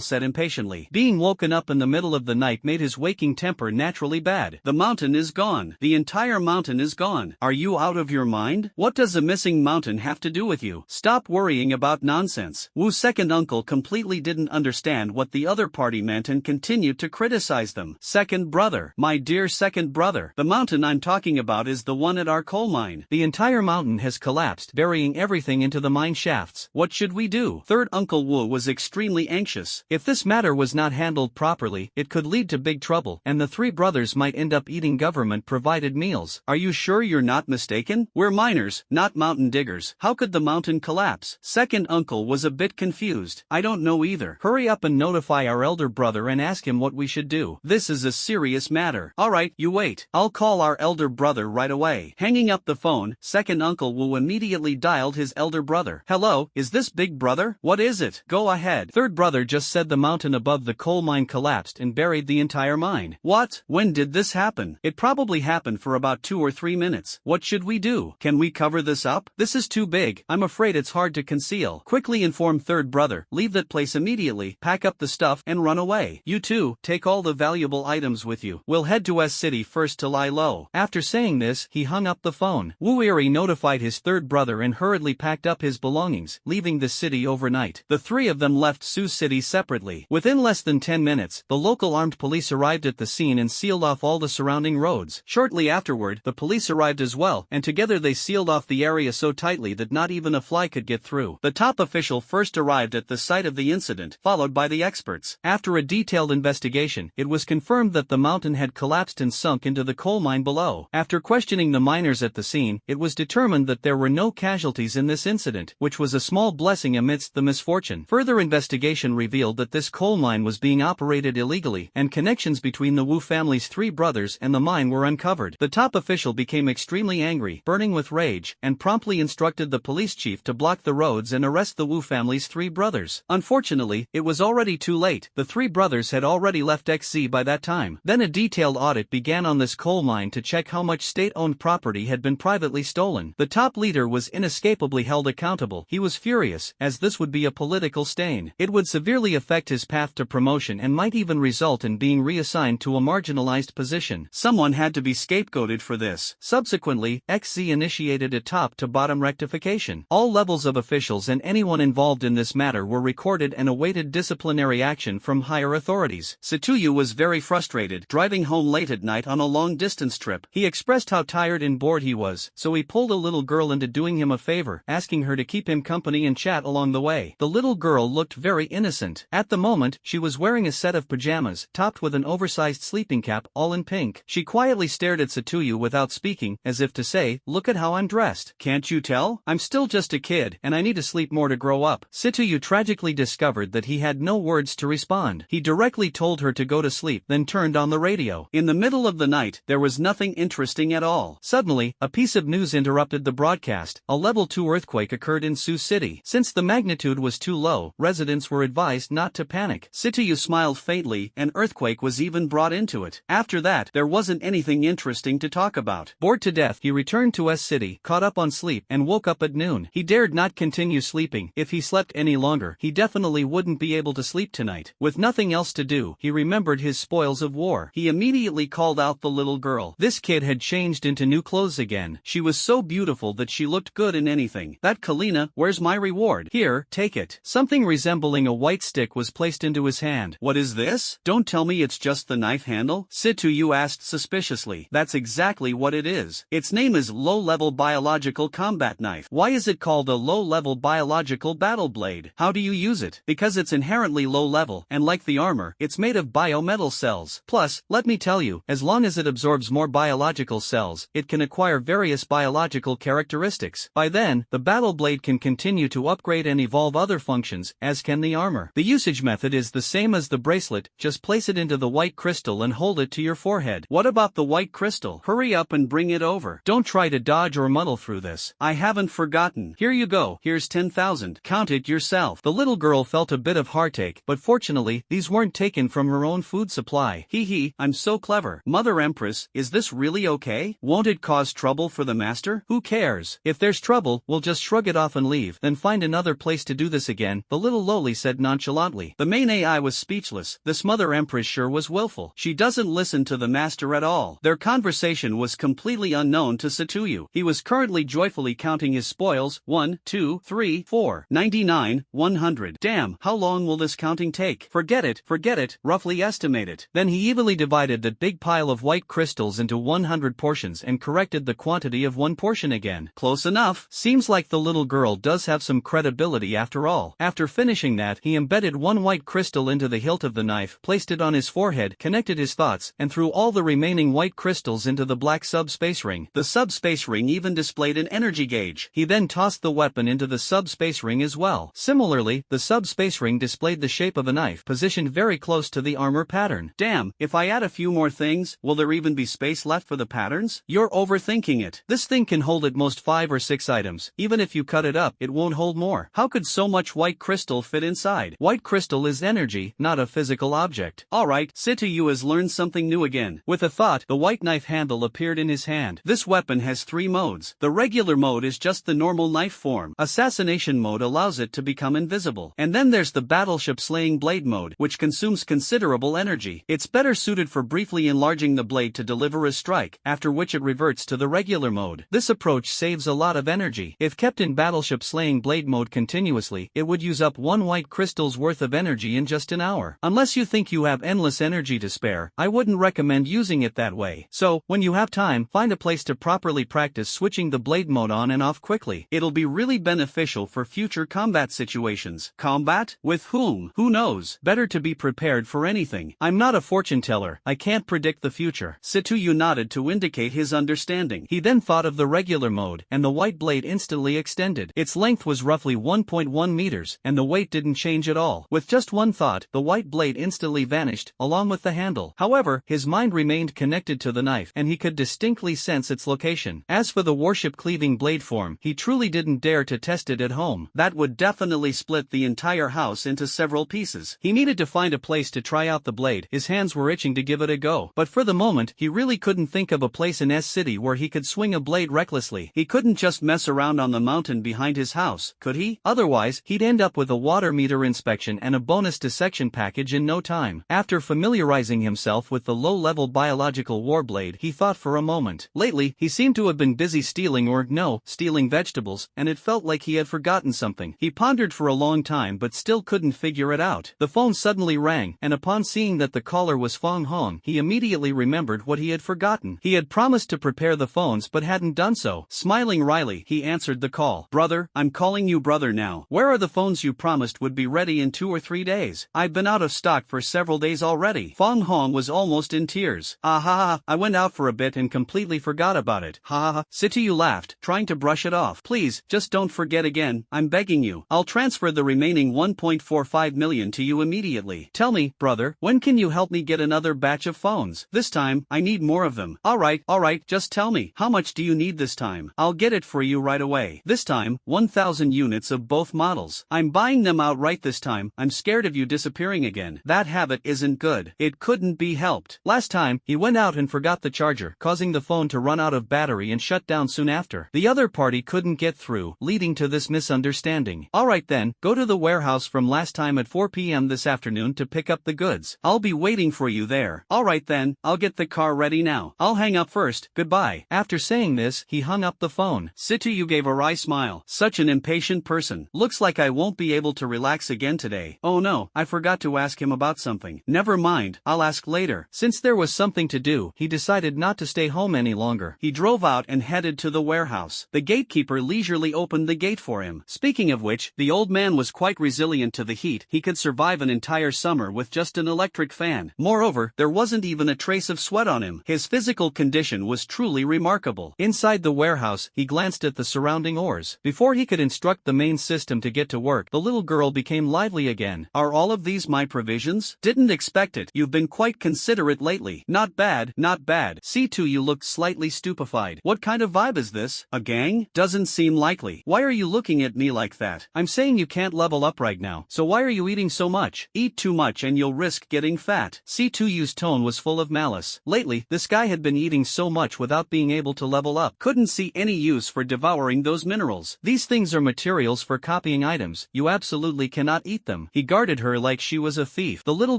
said impatiently. Being woken up in the middle of the night made his waking temper naturally bad. The mountain is gone. The entire mountain is gone. Are you out of your mind? What does a missing mountain have to do with you? Stop worrying about nonsense. Wu's second uncle completely didn't understand what the other party meant and continued to criticize them. Second brother, my dear second brother, the mountain I'm talking about is the one at our coal mine. The entire mountain has collapsed, burying everything into the mine shafts. What should we do? Third Uncle Wu was extremely anxious. If this matter was not handled properly, it could lead to big trouble, and the three brothers might end up eating government-provided meals. Are you sure you're not mistaken? We're miners, not mountain diggers. How could the mountain collapse? Second uncle was a bit confused. I don't know either. Hurry up and notify our elder brother and ask him what we should do. This is a serious matter. Alright, you wait. I'll call our elder brother right away. Hanging up the phone, second uncle Wu immediately dialed his elder brother. Hello, is this big brother? What is it? Go ahead. Third brother just said the mountain above the coal mine collapsed and buried the entire mine. What? When did this happen? It probably happened for about 2 or 3 minutes. What should we do? Can we cover this up? This is too big. I'm afraid it's hard to conceal. Quickly inform third brother. Leave that place immediately. Pack up the stuff and run away. You too, take all the valuable items with you. We'll head to S City first to lie low. After saying this, he hung up the phone. Wu Eri notified his third brother and hurriedly packed up his belongings, leaving the city overnight. The three of them left Sioux City separately. Within less than 10 minutes, the local armed police arrived at the scene and sealed off all the surrounding roads. Shortly afterward, the police arrived as well, and together they sealed off the area so tightly that not even a fly could get through. The top official first arrived at the site of the incident, followed by the experts. After a detailed investigation, it was confirmed that the mountain had collapsed and sunk into the coal mine below. After questioning the miners at the scene, it was determined that there were no casualties in this incident, which was a small blessing amidst the misfortune. Further investigation revealed that this coal mine was being operated illegally, and connections between the Wu family's three brothers and the mine were uncovered. The top official became extremely angry, burning with rage, and promptly instructed the police chief to block the roads and arrest the Wu family's three brothers. Unfortunately, it was already too late. The three brothers had already left XZ by that time. Then a detailed audit began on this coal mine to check how much state-owned property had been privately stolen. The top leader was inescapably held accountable. He was furious, as this would be a political stain. It would severely affect his path to promotion and might even result in being reassigned to a marginalized position. Someone had to be scapegoated for this. Subsequently, XZ initiated a top-to-bottom rectification. All levels of officials and anyone involved in this matter were recorded and awaited disciplinary action from higher authorities. Satuyu was very frustrated, driving home late at night on a long-distance trip. He expressed how tired and bored he was, so he pulled a little girl into doing him a favor, asking her to keep him company and chat along the way. The little girl looked very innocent. At the moment, she was wearing a set of pajamas, topped with an oversized sleeping cap, all in pink. She quietly stared at Satuyu without speaking, as if to say, "Look at how I'm dressed. Can't you tell? I'm still just a kid, and I need to sleep more to grow up." Satuyu tragically discovered that he had no words to respond. He directly told her to go to sleep, then turned on the radio. In the middle of the night, there was nothing interesting at all. Suddenly, a piece of news interrupted the broadcast. A level 2 earthquake occurred in Sioux City. Since the magnitude was too low, residents were advised not to panic. Situ smiled faintly. An earthquake was even brought into it. After that, there wasn't anything interesting to talk about. Bored to death, he returned to S-City, caught up on sleep, and woke up at noon. He dared not continue sleeping. If he slept any longer, he definitely wouldn't be able to sleep tonight. With nothing else to do, he remembered his spoils of war. He immediately called out the little girl. This kid had changed into new clothes again. She was so beautiful that she looked good in anything. That Kalina, where's my reward? Here, take it. Something resembling a white stick was placed into his hand. What is this? Don't tell me it's just the knife handle? Situ asked suspiciously. That's exactly what it is. Its name is Low-Level Biological Combat Knife. Why is it called a low-level biological battle blade? How do you use it? Because it's inherently low-level, and like the armor, it's made of biometal cells. Plus, let me tell you, as long as it absorbs more biological cells, it can acquire various biological characteristics. By then, the battle blade can continue to upgrade and evolve other functions, as can the armor. The usage method is the same as the bracelet, just place it into the white crystal and hold it to your forehead. What about the white crystal? Hurry up and bring it over. Don't try to dodge or muddle through this. I haven't forgotten. Here you go. Here's 10,000. Count it yourself. The little girl felt a bit of heartache, but fortunately, these weren't taken from her own food supply. Hee, I'm so clever. Mother Empress, is this really okay? Won't it cause trouble for the master? Who cares? If there's trouble, we'll just shrug it off and leave, then find another place to do this again, the little loli said nonchalantly. The main AI was speechless. This Mother Empress sure was willful. She doesn't listen to the master at all. Their conversation was completely unknown to Satuyu. He was currently joyfully counting his spoils. 1, 2, 3, 4, 99, 100. Damn, how long will this counting take? Forget it, roughly estimate it. Then he evenly divided that big pile of white crystals into 100 portions and corrected the quantity of one portion again. Close enough. Seems like the little girl does have some credibility after all. After finishing that, he embedded one white crystal into the hilt of the knife, placed it on his forehead, connected his thoughts, and threw all the remaining white crystals into the black subspace ring. The subspace ring even displayed an energy gauge. He then tossed the weapon into the subspace ring as well. Similarly, the subspace ring displayed the shape of a knife, positioned very close to the armor pattern. Damn, if I add a few more things, will there even be space left for the patterns? You're overthinking it. This thing can hold at most 5 or 6 items. Even if you cut it up, it won't hold more. How could so much white crystal fit inside? White crystal is energy, not a physical object. Alright, Sitayu has learned something new again. With a thought, the white knife handle appeared in his hand. This weapon has 3 modes. The regular mode is just the normal knife form. Assassination mode allows it to become invisible. And then there's the battleship slaying blade mode, which consumes considerable energy. It's better suited for briefly enlarging the blade to deliver a strike, after which it reverts to the regular mode. This approach saves a lot of energy. If kept in battleship slaying blade mode continuously, it would use up 1 white crystal's worth of energy in just an hour. Unless you think you have endless energy to spare, I wouldn't recommend using it that way. So, when you have time, find a place to properly practice switching the blade mode on and off quickly. It'll be really beneficial for future combat situations. Combat? With whom? Who knows? Better to be prepared for anything. I'm not a fortune teller. I can't predict the future. Satuyu nodded to indicate his understanding. He then thought of the regular mode, and the white blade instantly extended. Its length was roughly 1.1 meters, and the weight didn't change at all. With just one thought, the white blade instantly vanished, along with the handle. However, his mind remained connected to the knife, and he could distinctly sense its location. As for the warship cleaving blade form, he truly didn't dare to test it at home. That would definitely split the entire house into several pieces. He needed to find a place to try out the blade. His hands were itching to give it a go. But for the moment, he really couldn't think of a place in S-City where he could swing a blade recklessly. He couldn't just mess around on the mountain behind his house, could he? Otherwise, he'd end up with a water meter inspection and a bonus dissection package in no time. After familiarizing himself with the low-level biological warblade, he thought for a moment. Lately, he seemed to have been busy stealing vegetables, and it felt like he had forgotten something. He pondered for a long time but still couldn't figure it out. The phone suddenly rang, and upon seeing that the caller was Fong Hong, he immediately remembered what he had forgotten. He had promised to prepare the phones but hadn't done so. Smiling wryly, he answered the call. Brother, I'm calling you brother now. Where are the phones you promised would be ready in 2 or 3 days? I've been out of stock for several days already. Fong Hong was almost in tears. I went out for a bit and completely forgot about it. Sitayu laughed, trying to brush it off. Please, just don't forget again, I'm begging you. I'll transfer the remaining 1.45 5 million to you immediately. Tell me, brother, when can you help me get another batch of phones? This time, I need more of them. Alright, just tell me, how much do you need this time? I'll get it for you right away. This time, 1,000 units of both models. I'm buying them outright this time. I'm scared of you disappearing again. That habit isn't good. It couldn't be helped. Last time, he went out and forgot the charger, causing the phone to run out of battery and shut down soon after. The other party couldn't get through, leading to this misunderstanding. Alright then, go to the warehouse from last time at 4 p.m. this afternoon to pick up the goods. I'll be waiting for you there. Alright then, I'll get the car ready now. I'll hang up first, goodbye. After saying this, he hung up the phone. Situyu gave a wry smile. Such an impatient person. Looks like I won't be able to relax again today. Oh no, I forgot to ask him about something. Never mind, I'll ask later. Since there was something to do, he decided not to stay home any longer. He drove out and headed to the warehouse. The gatekeeper leisurely opened the gate for him. Speaking of which, the old man was quite resilient to the heat. He could survive an entire summer with just an electric fan. Moreover, there wasn't even a trace of sweat on him. His physical condition was truly remarkable. Inside the warehouse, he glanced at the surrounding ores. Before he could instruct the main system to get to work, the little girl became lively again. Are all of these my provisions? Didn't expect it. You've been quite considerate lately. Not bad, not bad. C2, you looked slightly stupefied. What kind of vibe is this? A gang? Doesn't seem likely. Why are you looking at me like that? I'm saying you can't level up right now, so why are you eating so much? Eat too much and you'll risk getting fat. C2U's tone was full of malice. Lately, this guy had been eating so much without being able to level up. Couldn't see any use for devouring those minerals. These things are materials for copying items. You absolutely cannot eat them. He guarded her like she was a thief. The little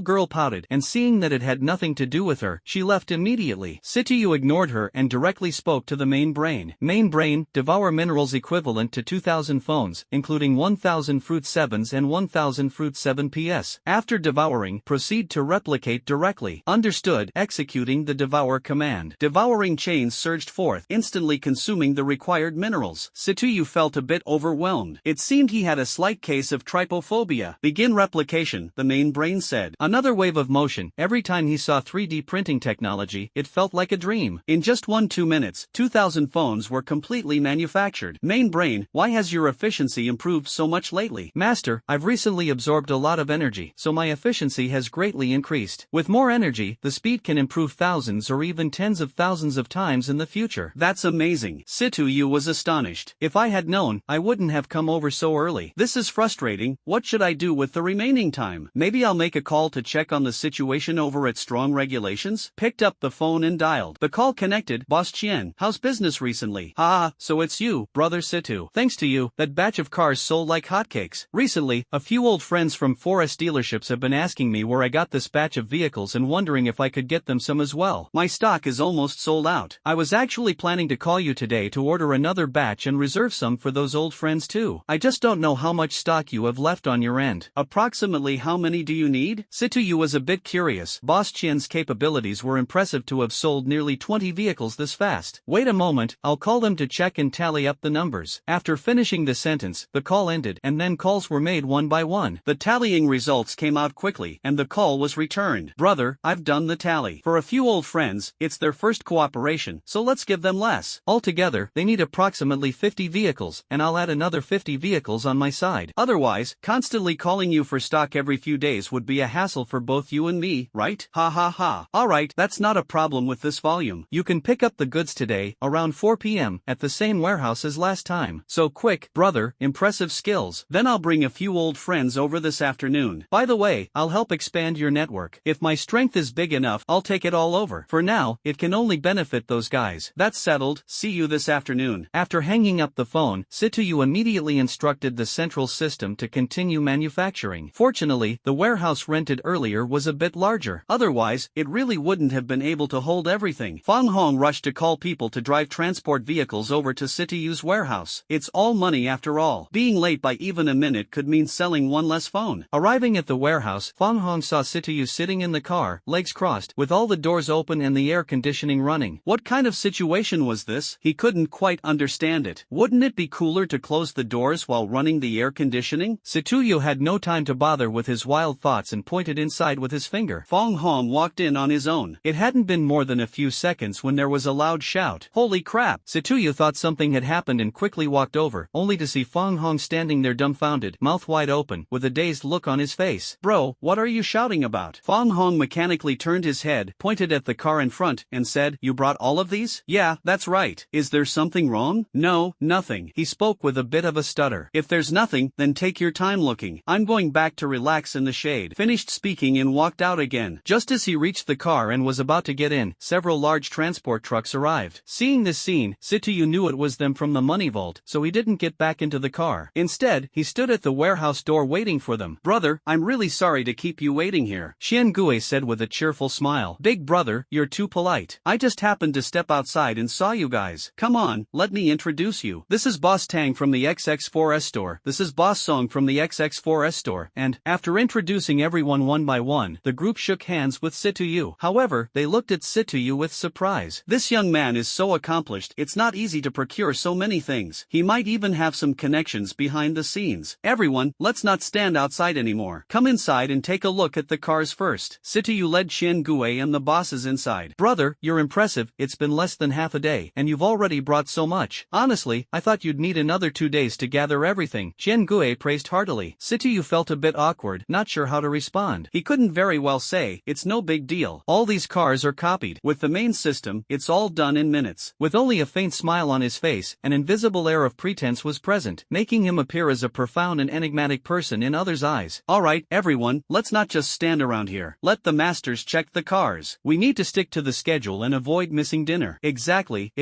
girl pouted, and seeing that it had nothing to do with her, she left immediately. Situyu ignored her and directly spoke to the main brain. Main brain, devour minerals equivalent to 2,000 phones, including 1,000 Fruit 7s and 1,000 Fruit 7 PS. After devouring, proceed to replicate directly. Understood. Executing the devour command. Devouring chains surged forth, instantly consuming the required minerals. Situyu felt a bit overwhelmed. It seemed he had a slight case of trypophobia. Begin replication, the main brain said. Another wave of motion. Every time he saw 3D printing technology, it felt like a dream. In just 1-2 minutes, 2,000 phones were completely manufactured. Main brain, why has your efficiency improved so much lately? Master, I've recently absorbed a lot of energy, so my efficiency has greatly increased. With more energy, the speed can improve thousands or even tens of thousands of times in the future. That's amazing. Situyu was astonished. If I had known, I wouldn't have come over so early. This is frustrating. What should I do with the remaining time? Maybe I'll make a call to check on the situation over at Strong Regulations? Picked up the phone and dialed. The call connected. Boss Chien, how's business recently? So it's you, brother Situ. Thanks to you, that batch of cars sold like hotcakes. Recently, a few old friends from Forest dealerships have been asking me where I got this batch of vehicles and wondering if I could get them some as well. My stock is almost sold out. I was actually planning to call you today to order another batch and reserve some for those old friends too. I just don't know how much stock you have left on your end. Approximately how many do you need? Situyu was a bit curious. Boss Chien's capabilities were impressive to have sold nearly 20 vehicles this fast. Wait a moment, I'll call them to check and tally up the numbers. After finishing the sentence, the call ended and then calls were made one by one. The tallying results came out quickly and the call was returned. Brother, I've done the tally. For a few old friends, it's their first cooperation, so let's give them less. Altogether, they need approximately 50 vehicles, and I'll add another 50 vehicles on my side. Otherwise, constantly calling you for stock every few days would be a hassle for both you and me, right? Ha ha ha. Alright, that's not a problem with this volume. You can pick up the goods today, around 4 p.m., at the same warehouse as last time. So quick, brother, impressive skills. Then I'll bring a few old friends over this afternoon. By the way, I'll help expand your network. If my strength is big enough, I'll take it all over. For now, it can only benefit those guys. That's settled. See you this afternoon. After hanging up the phone, Situyu immediately instructed the central system to continue manufacturing. Fortunately, the warehouse rented earlier was a bit larger. Otherwise, it really wouldn't have been able to hold everything. Fang Hong rushed to call people to drive transport vehicles over to Situyu's warehouse. It's all money after all. Being late by even a minute could mean selling one less phone. Arriving at the warehouse, Fang Hong saw Situyu sitting in the car, legs crossed, with all the doors open and the air conditioning running. What kind of situation was this? He couldn't quite understand it. Wouldn't it be cooler to close the doors while running the air conditioning? Situyu had no time to bother with his wild thoughts and pointed inside with his finger. Fang Hong walked in on his own. It hadn't been more than a few seconds when there was a loud shout. Holy crap! Situyu thought something had happened and quickly walked over, only to see Fang Hong standing there dumbfounded, mouth wide open, with the dazed look on his face. Bro, what are you shouting about? Fong Hong mechanically turned his head, pointed at the car in front, and said, you brought all of these? Yeah, that's right. Is there something wrong? No, nothing. He spoke with a bit of a stutter. If there's nothing, then take your time looking. I'm going back to relax in the shade. Finished speaking and walked out again. Just as he reached the car and was about to get in, several large transport trucks arrived. Seeing this scene, Situ knew it was them from the money vault, so he didn't get back into the car. Instead, he stood at the warehouse door waiting for them. Brother, I'm really sorry to keep you waiting here, Xian Gui said with a cheerful smile. Big brother, you're too polite. I just happened to step outside and saw you guys. Come on, let me introduce you. This is Boss Tang from the XX4S store. This is Boss Song from the XX4S store. And, after introducing everyone one by one, the group shook hands with Situ. However, they looked at Situ with surprise. This young man is so accomplished, it's not easy to procure so many things. He might even have some connections behind the scenes. Everyone, let's not stand outside anymore. Come inside and take a look at the cars first. Situ led Xian Gui and the bosses inside. Brother, you're impressive. It's been less than half a day, and you've already brought so much. Honestly, I thought you'd need another 2 days to gather everything. Xian Gui praised heartily. Situ felt a bit awkward, not sure how to respond. He couldn't very well say, it's no big deal. All these cars are copied. With the main system, it's all done in minutes. With only a faint smile on his face, an invisible air of pretense was present, making him appear as a profound and enigmatic person in others' eyes. Alright, everyone, let's not just stand around here. Let the masters check the cars. We need to stick to the schedule and avoid missing dinner. Exactly.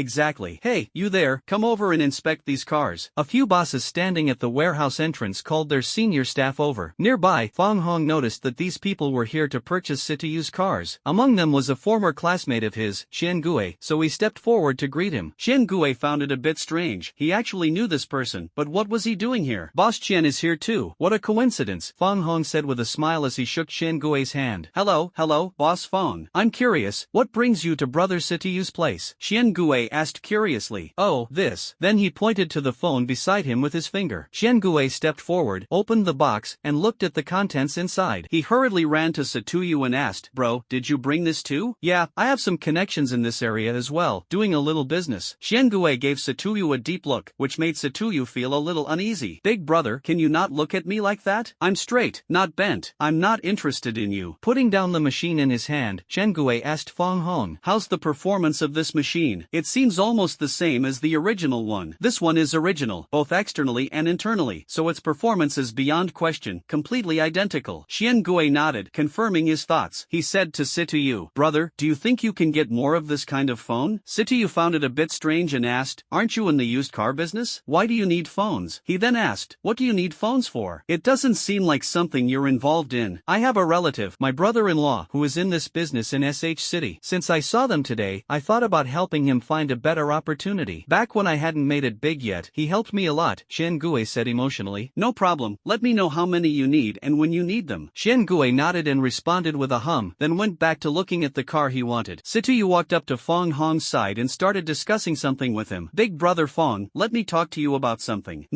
Hey, you there, come over and inspect these cars. A few bosses standing at the warehouse entrance called their senior staff over. Nearby, Fong Hong noticed that these people were here to purchase Situ's cars. Among them was a former classmate of his, Xian Gui, so he stepped forward to greet him. Xian Gui found it a bit strange. He actually knew this person, but what was he doing here? Boss Qian is here too. What a coincidence, Fong Hong said with a smile as he shook Xian Gui's hand. Hello, Boss Fong. I'm curious, what brings you to Brother Situ's place? Xian Gui asked curiously. Oh, this. Then he pointed to the phone beside him with his finger. Xian Gui stepped forward, opened the box, and looked at the contents inside. He hurriedly ran to Situ and asked, Bro, did you bring this too? Yeah, I have some connections in this area as well, doing a little business. Xian Gui gave Situ a deep look, which made Situ feel a little uneasy. Big brother, can you not look at me like that? I'm straight, not bent. I'm not interested in you. Putting down the machine in his hand, Xian Gui asked Fong Hong, how's the performance of this machine? It seems almost the same as the original one. This one is original, both externally and internally, so its performance is beyond question, completely identical. Xian Gui nodded, confirming his thoughts. He said to Situ, Brother, do you think you can get more of this kind of phone? Situ found it a bit strange and asked, aren't you in the used car business? Why do you need phones? He then asked, what do you need phones for? It doesn't seem like something you're involved in. I have a relative, my brother-in-law, who is in this business in SH City. Since I saw them today, I thought about helping him find a better opportunity. Back when I hadn't made it big yet, he helped me a lot, Xian Gui said emotionally. No problem, let me know how many you need and when you need them. Xian Gui nodded and responded with a hum, then went back to looking at the car he wanted. Situ walked up to Fong Hong's side and started discussing something with him. Big brother Fong, let me talk to you about something.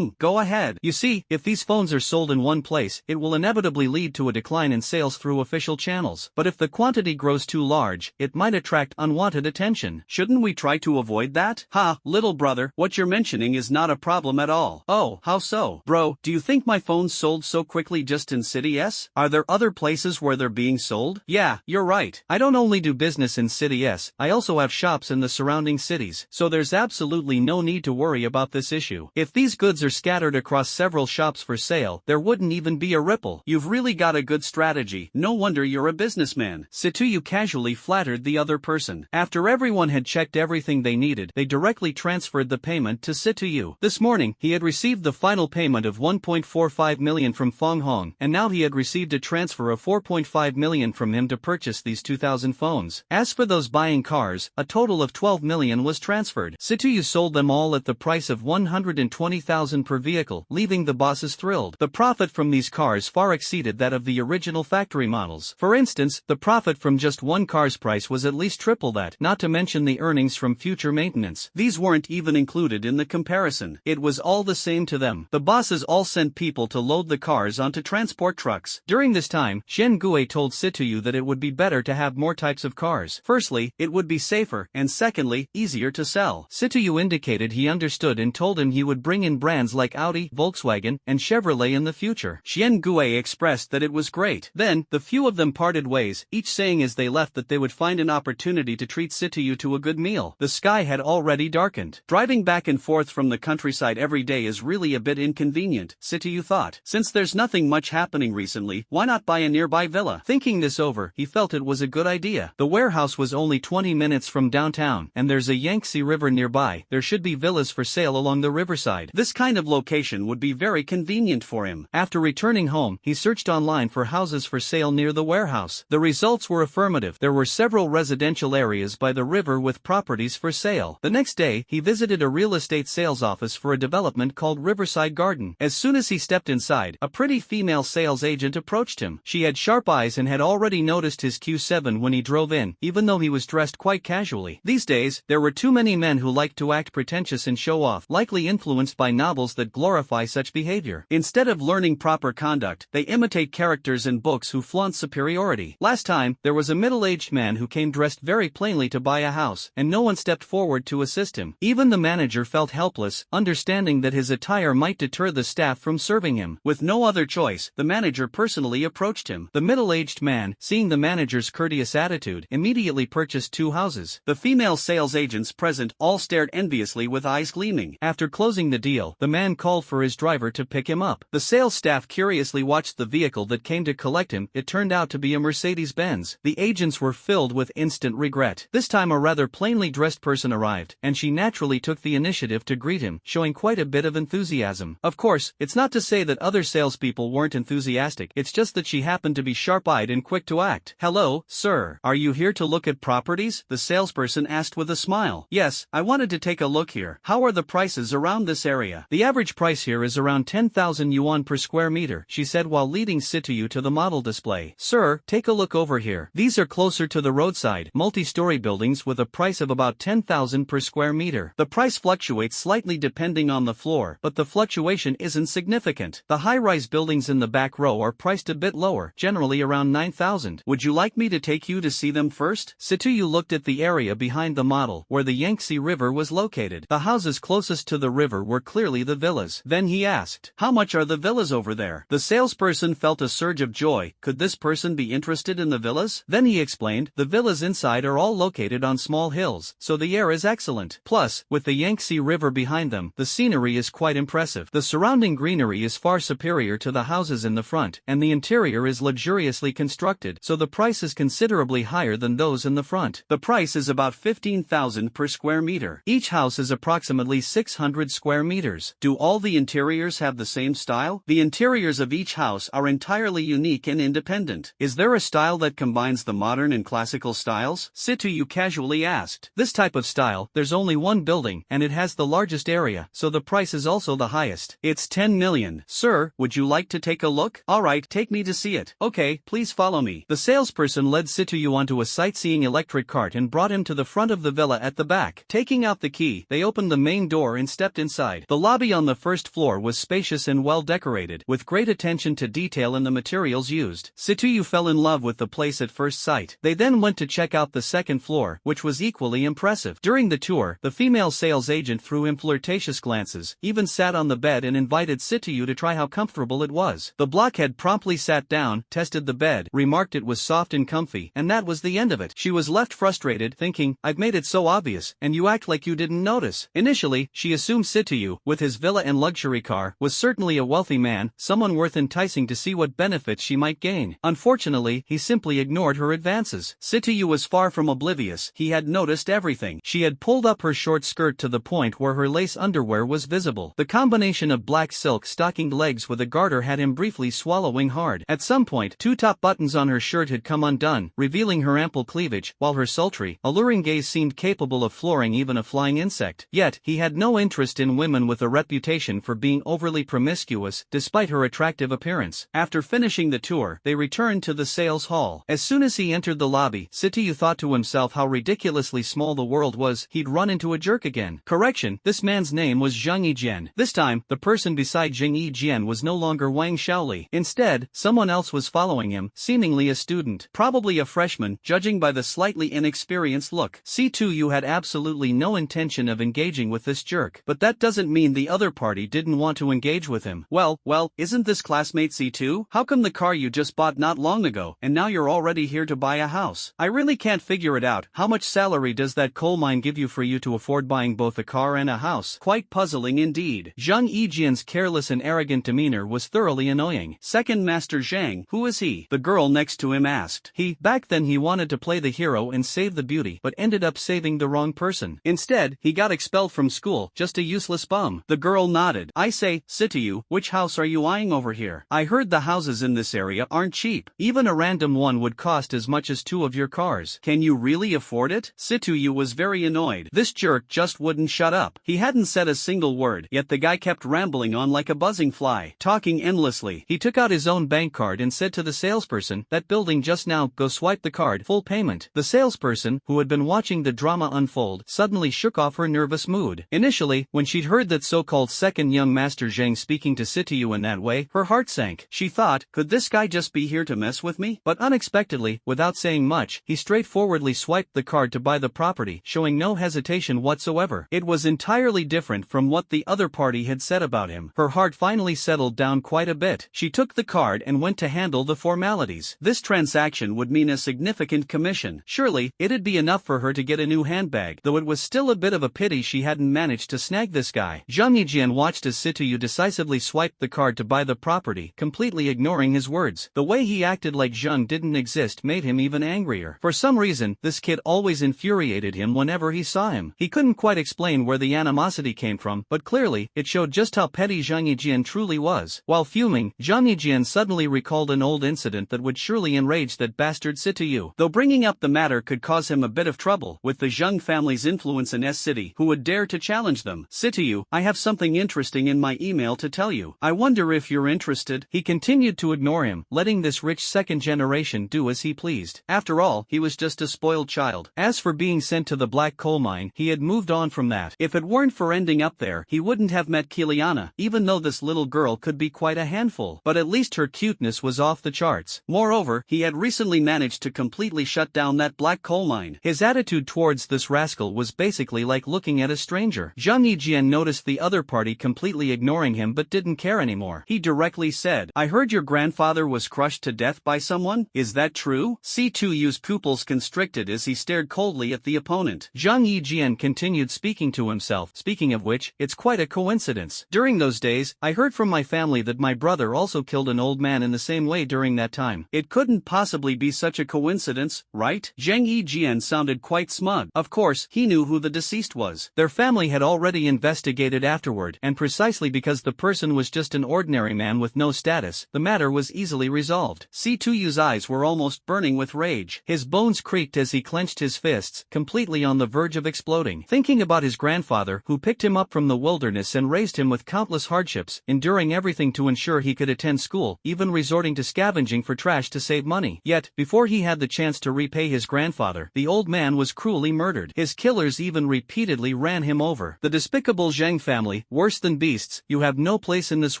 Go ahead. You see, if these phones are sold in one place, it will inevitably lead to a decline in sales through official channels. But if the quantity grows too large, it might attract unwanted attention. Shouldn't we try to avoid that? Ha, little brother, what you're mentioning is not a problem at all. Oh, how so? Bro, do you think my phones sold so quickly just in City S? Are there other places where they're being sold? Yeah, you're right. I don't only do business in City S, I also have shops in the surrounding cities, so there's absolutely no need to worry about this issue. If these goods are scattered across several shops for sale, there wouldn't even be a ripple. You've really got a good strategy. No wonder you're a businessman. Situ casually flattered the other person. After everyone had checked everything they needed, they directly transferred the payment to Situ. This morning, he had received the final payment of 1.45 million from Fong Hong, and now he had received a transfer of 4.5 million from him to purchase these 2,000 phones. As for those buying cars, a total of 12 million was transferred. Situ sold them all at the price of 120,000 per vehicle, leaving the bosses thrilled. The profit from these cars far exceeded that of the original factory models. For instance, the profit from just one car's price was at least triple that, not to mention the earnings from future maintenance. These weren't even included in the comparison. It was all the same to them. The bosses all sent people to load the cars onto transport trucks. During this time, Xian Gui told Situ that it would be better to have more types of cars. Firstly, it would be safer, and secondly, easier to sell. Situ indicated he understood and told him he would bring in brands like Audi, Volkswagen, and Chevrolet in the future. Xian Gui expressed that it was great. Then, the few of them parted ways, each saying as they left that they would find an opportunity to treat Situyu to a good meal. The sky had already darkened. Driving back and forth from the countryside every day is really a bit inconvenient, Situyu thought. Since there's nothing much happening recently, why not buy a nearby villa? Thinking this over, he felt it was a good idea. The warehouse was only 20 minutes from downtown, and there's a Yangtze River nearby. There should be villas for sale along the riverside. This kind of location would be very convenient for him. After returning home, he searched online for houses for sale near the warehouse. The results were affirmative. There were several residential areas by the river with properties for sale. The next day, he visited a real estate sales office for a development called Riverside Garden. As soon as he stepped inside, a pretty female sales agent approached him. She had sharp eyes and had already noticed his Q7 when he drove in, even though he was dressed quite casually. These days, there were too many men who liked to act pretentious and show off, likely influenced by novels that glorify such behavior. Instead of learning proper conduct, they imitate characters in books who flaunt superiority. Last time, there was a middle-aged man who came dressed very plainly to buy a house, and no one stepped forward to assist him. Even the manager felt helpless, understanding that his attire might deter the staff from serving him. With no other choice, the manager personally approached him. The middle-aged man, seeing the manager's courteous attitude, immediately purchased 2 houses. The female sales agents present all stared enviously with eyes gleaming. After closing the deal, the man called for his driver to pick him up. The sales staff curiously watched the vehicle that came to collect him. It turned out to be a Mercedes-Benz. The agents were filled with instant regret. This time a rather plainly dressed person arrived, and she naturally took the initiative to greet him, showing quite a bit of enthusiasm. Of course, it's not to say that other salespeople weren't enthusiastic, it's just that she happened to be sharp-eyed and quick to act. "Hello, sir. Are you here to look at properties?" the salesperson asked with a smile. "Yes, I wanted to take a look here. How are the prices around this area?" "The average price here is around 10,000 yuan per square meter," she said while leading Situyu to the model display. "Sir, take a look over here. These are closer to the roadside, multi-story buildings with a price of about 10,000 per square meter. The price fluctuates slightly depending on the floor, but the fluctuation isn't significant. The high-rise buildings in the back row are priced a bit lower, generally around 9,000. Would you like me to take you to see them first?" Situyu looked at the area behind the model, where the Yangtze River was located. The houses closest to the river were clearly the villas. Then he asked, "How much are the villas over there?" The salesperson felt a surge of joy. Could this person be interested in the villas? Then he explained, "The villas inside are all located on small hills, so the air is excellent. Plus, with the Yangtze River behind them, the scenery is quite impressive. The surrounding greenery is far superior to the houses in the front, and the interior is luxuriously constructed, so the price is considerably higher than those in the front. The price is about 15,000 per square meter. Each house is approximately 600 square meters. Do all the interiors have the same style?" "The interiors of each house are entirely unique and independent." "Is there a style that combines the modern and classical styles?" Situyu casually asked. "This type of style, there's only one building, and it has the largest area, so the price is also the highest. It's 10 million. Sir, would you like to take a look?" "Alright, take me to see it." "Okay, please follow me." The salesperson led Situyu onto a sightseeing electric cart and brought him to the front of the villa at the back. Taking out the key, they opened the main door and stepped inside. The lobby on the first floor was spacious and well decorated, with great attention to detail in the materials used. Situyu fell in love with the place at first sight. They then went to check out the second floor, which was equally impressive. During the tour, the female sales agent threw him flirtatious glances, even sat on the bed and invited Situyu to try how comfortable it was. The blockhead promptly sat down, tested the bed, remarked it was soft and comfy, and that was the end of it. She was left frustrated, thinking, "I've made it so obvious, and you act like you didn't notice." Initially, she assumed Situyu, with his villa and luxury car, was certainly a wealthy man, someone worth enticing to see what benefits she might gain. Unfortunately, he simply ignored her advances. Situyu was far from oblivious. He had noticed everything. She had pulled up her short skirt to the point where her lace underwear was visible. The combination of black silk stockinged legs with a garter had him briefly swallowing hard. At some point, 2 top buttons on her shirt had come undone, revealing her ample cleavage, while her sultry, alluring gaze seemed capable of flooring even a flying insect. Yet, he had no interest in women with a reputation for being overly promiscuous, despite her attractive appearance. After finishing the tour, they returned to the sales hall. As soon as he entered the lobby, Situyu thought to himself how ridiculously small the world was. He'd run into a jerk again. Correction, this man's name was Zhang Yijian. This time, the person beside Zhang Yijian was no longer Wang Shaoli. Instead, someone else was following him, seemingly a student, probably a freshman, judging by the slightly inexperienced look. Situyu had absolutely no intention of engaging with this jerk, but that doesn't mean the other party didn't want to engage with him. Well, Well, isn't this classmate C2? How come the car you just bought not long ago, and now you're already here to buy a house? I really can't figure it out. How much salary does that coal mine give you for you to afford buying both a car and a house? Quite puzzling indeed. Zhang Yijian's careless and arrogant demeanor was thoroughly annoying. Second Master Zhang, who is he? The girl next to him asked. Back then he wanted to play the hero and save the beauty, but ended up saving the wrong person. Instead, he got expelled from school, just a useless bum. The girl nodded. I say, Sitayu, which house are you eyeing over here? I heard the houses in this area aren't cheap. Even a random one would cost as much as 2 of your cars. Can you really afford it? Sitayu was very annoyed. This jerk just wouldn't shut up. He hadn't said a single word, yet the guy kept rambling on like a buzzing fly, talking endlessly. He took out his own bank card and said to the salesperson, that building just now, go swipe the card, full payment. The salesperson, who had been watching the drama unfold, suddenly shook off her nervous mood. Initially, when she'd heard that so-called second young Master Zhang speaking to Sitayu in that way, her heart sank. She thought, could this guy just be here to mess with me? But unexpectedly, without saying much, he straightforwardly swiped the card to buy the property, showing no hesitation whatsoever. It was entirely different from what the other party had said about him. Her heart finally settled down quite a bit. She took the card and went to handle the formalities. This transaction would mean a significant commission. Surely, it'd be enough for her to get a new handbag, though it was still a bit of a pity she hadn't managed to snag this guy. Zhang Yijian watched as Sitayu decisively swiped the card to buy the property, completely ignoring his words. The way he acted like Zhang didn't exist made him even angrier. For some reason, this kid always infuriated him whenever he saw him. He couldn't quite explain where the animosity came from, but clearly, it showed just how petty Zhang Yijian truly was. While fuming, Zhang Yijian suddenly recalled an old incident that would surely enrage that bastard Sitayu. Though bringing up the matter could cause him a bit of trouble, with the Zhang family's influence in S-City, who would dare to challenge them. Sitayu, I have something interesting in my email to tell you. I wonder if you're interested. He continued to ignore him, letting this rich second generation do as he pleased. After all, he was just a spoiled child. As for being sent to the black coal mine, he had moved on from that. If it weren't for ending up there, he wouldn't have met Kiliana, even though this little girl could be quite a handful. But at least her cuteness was off the charts. Moreover, he had recently managed to completely shut down that black coal mine. His attitude towards this rascal was basically like looking at a stranger. Zhang Yijian noticed the other party completely ignoring him but didn't care anymore. He directly said, I heard your grandfather was crushed to death by someone? Is that true? C2U's pupils constricted as he stared coldly at the opponent. Zhang Yijian continued speaking to himself. Speaking of which, it's quite a coincidence. During those days, I heard from my family that my brother also killed an old man in the same way during that time. It couldn't possibly be such a coincidence, right? Zhang Yijian sounded quite smug. Of course, he knew who the deceased was. Their family had already investigated afterward, and precisely because the person was just an ordinary man with no status, the matter was easily resolved. C2U's eyes were almost burning with rage. His bones creaked as he clenched his fists, completely on the verge of exploding. Thinking about his grandfather, who picked him up from the wilderness and raised him with countless hardships, enduring everything to ensure he could attend school, even resorting to scavenging for trash to save money. Yet, before he had the chance to repay his grandfather, the old man was cruelly murdered. His killers even repeatedly ran him over. The despicable Zhang family, worse than beasts, you have no place in this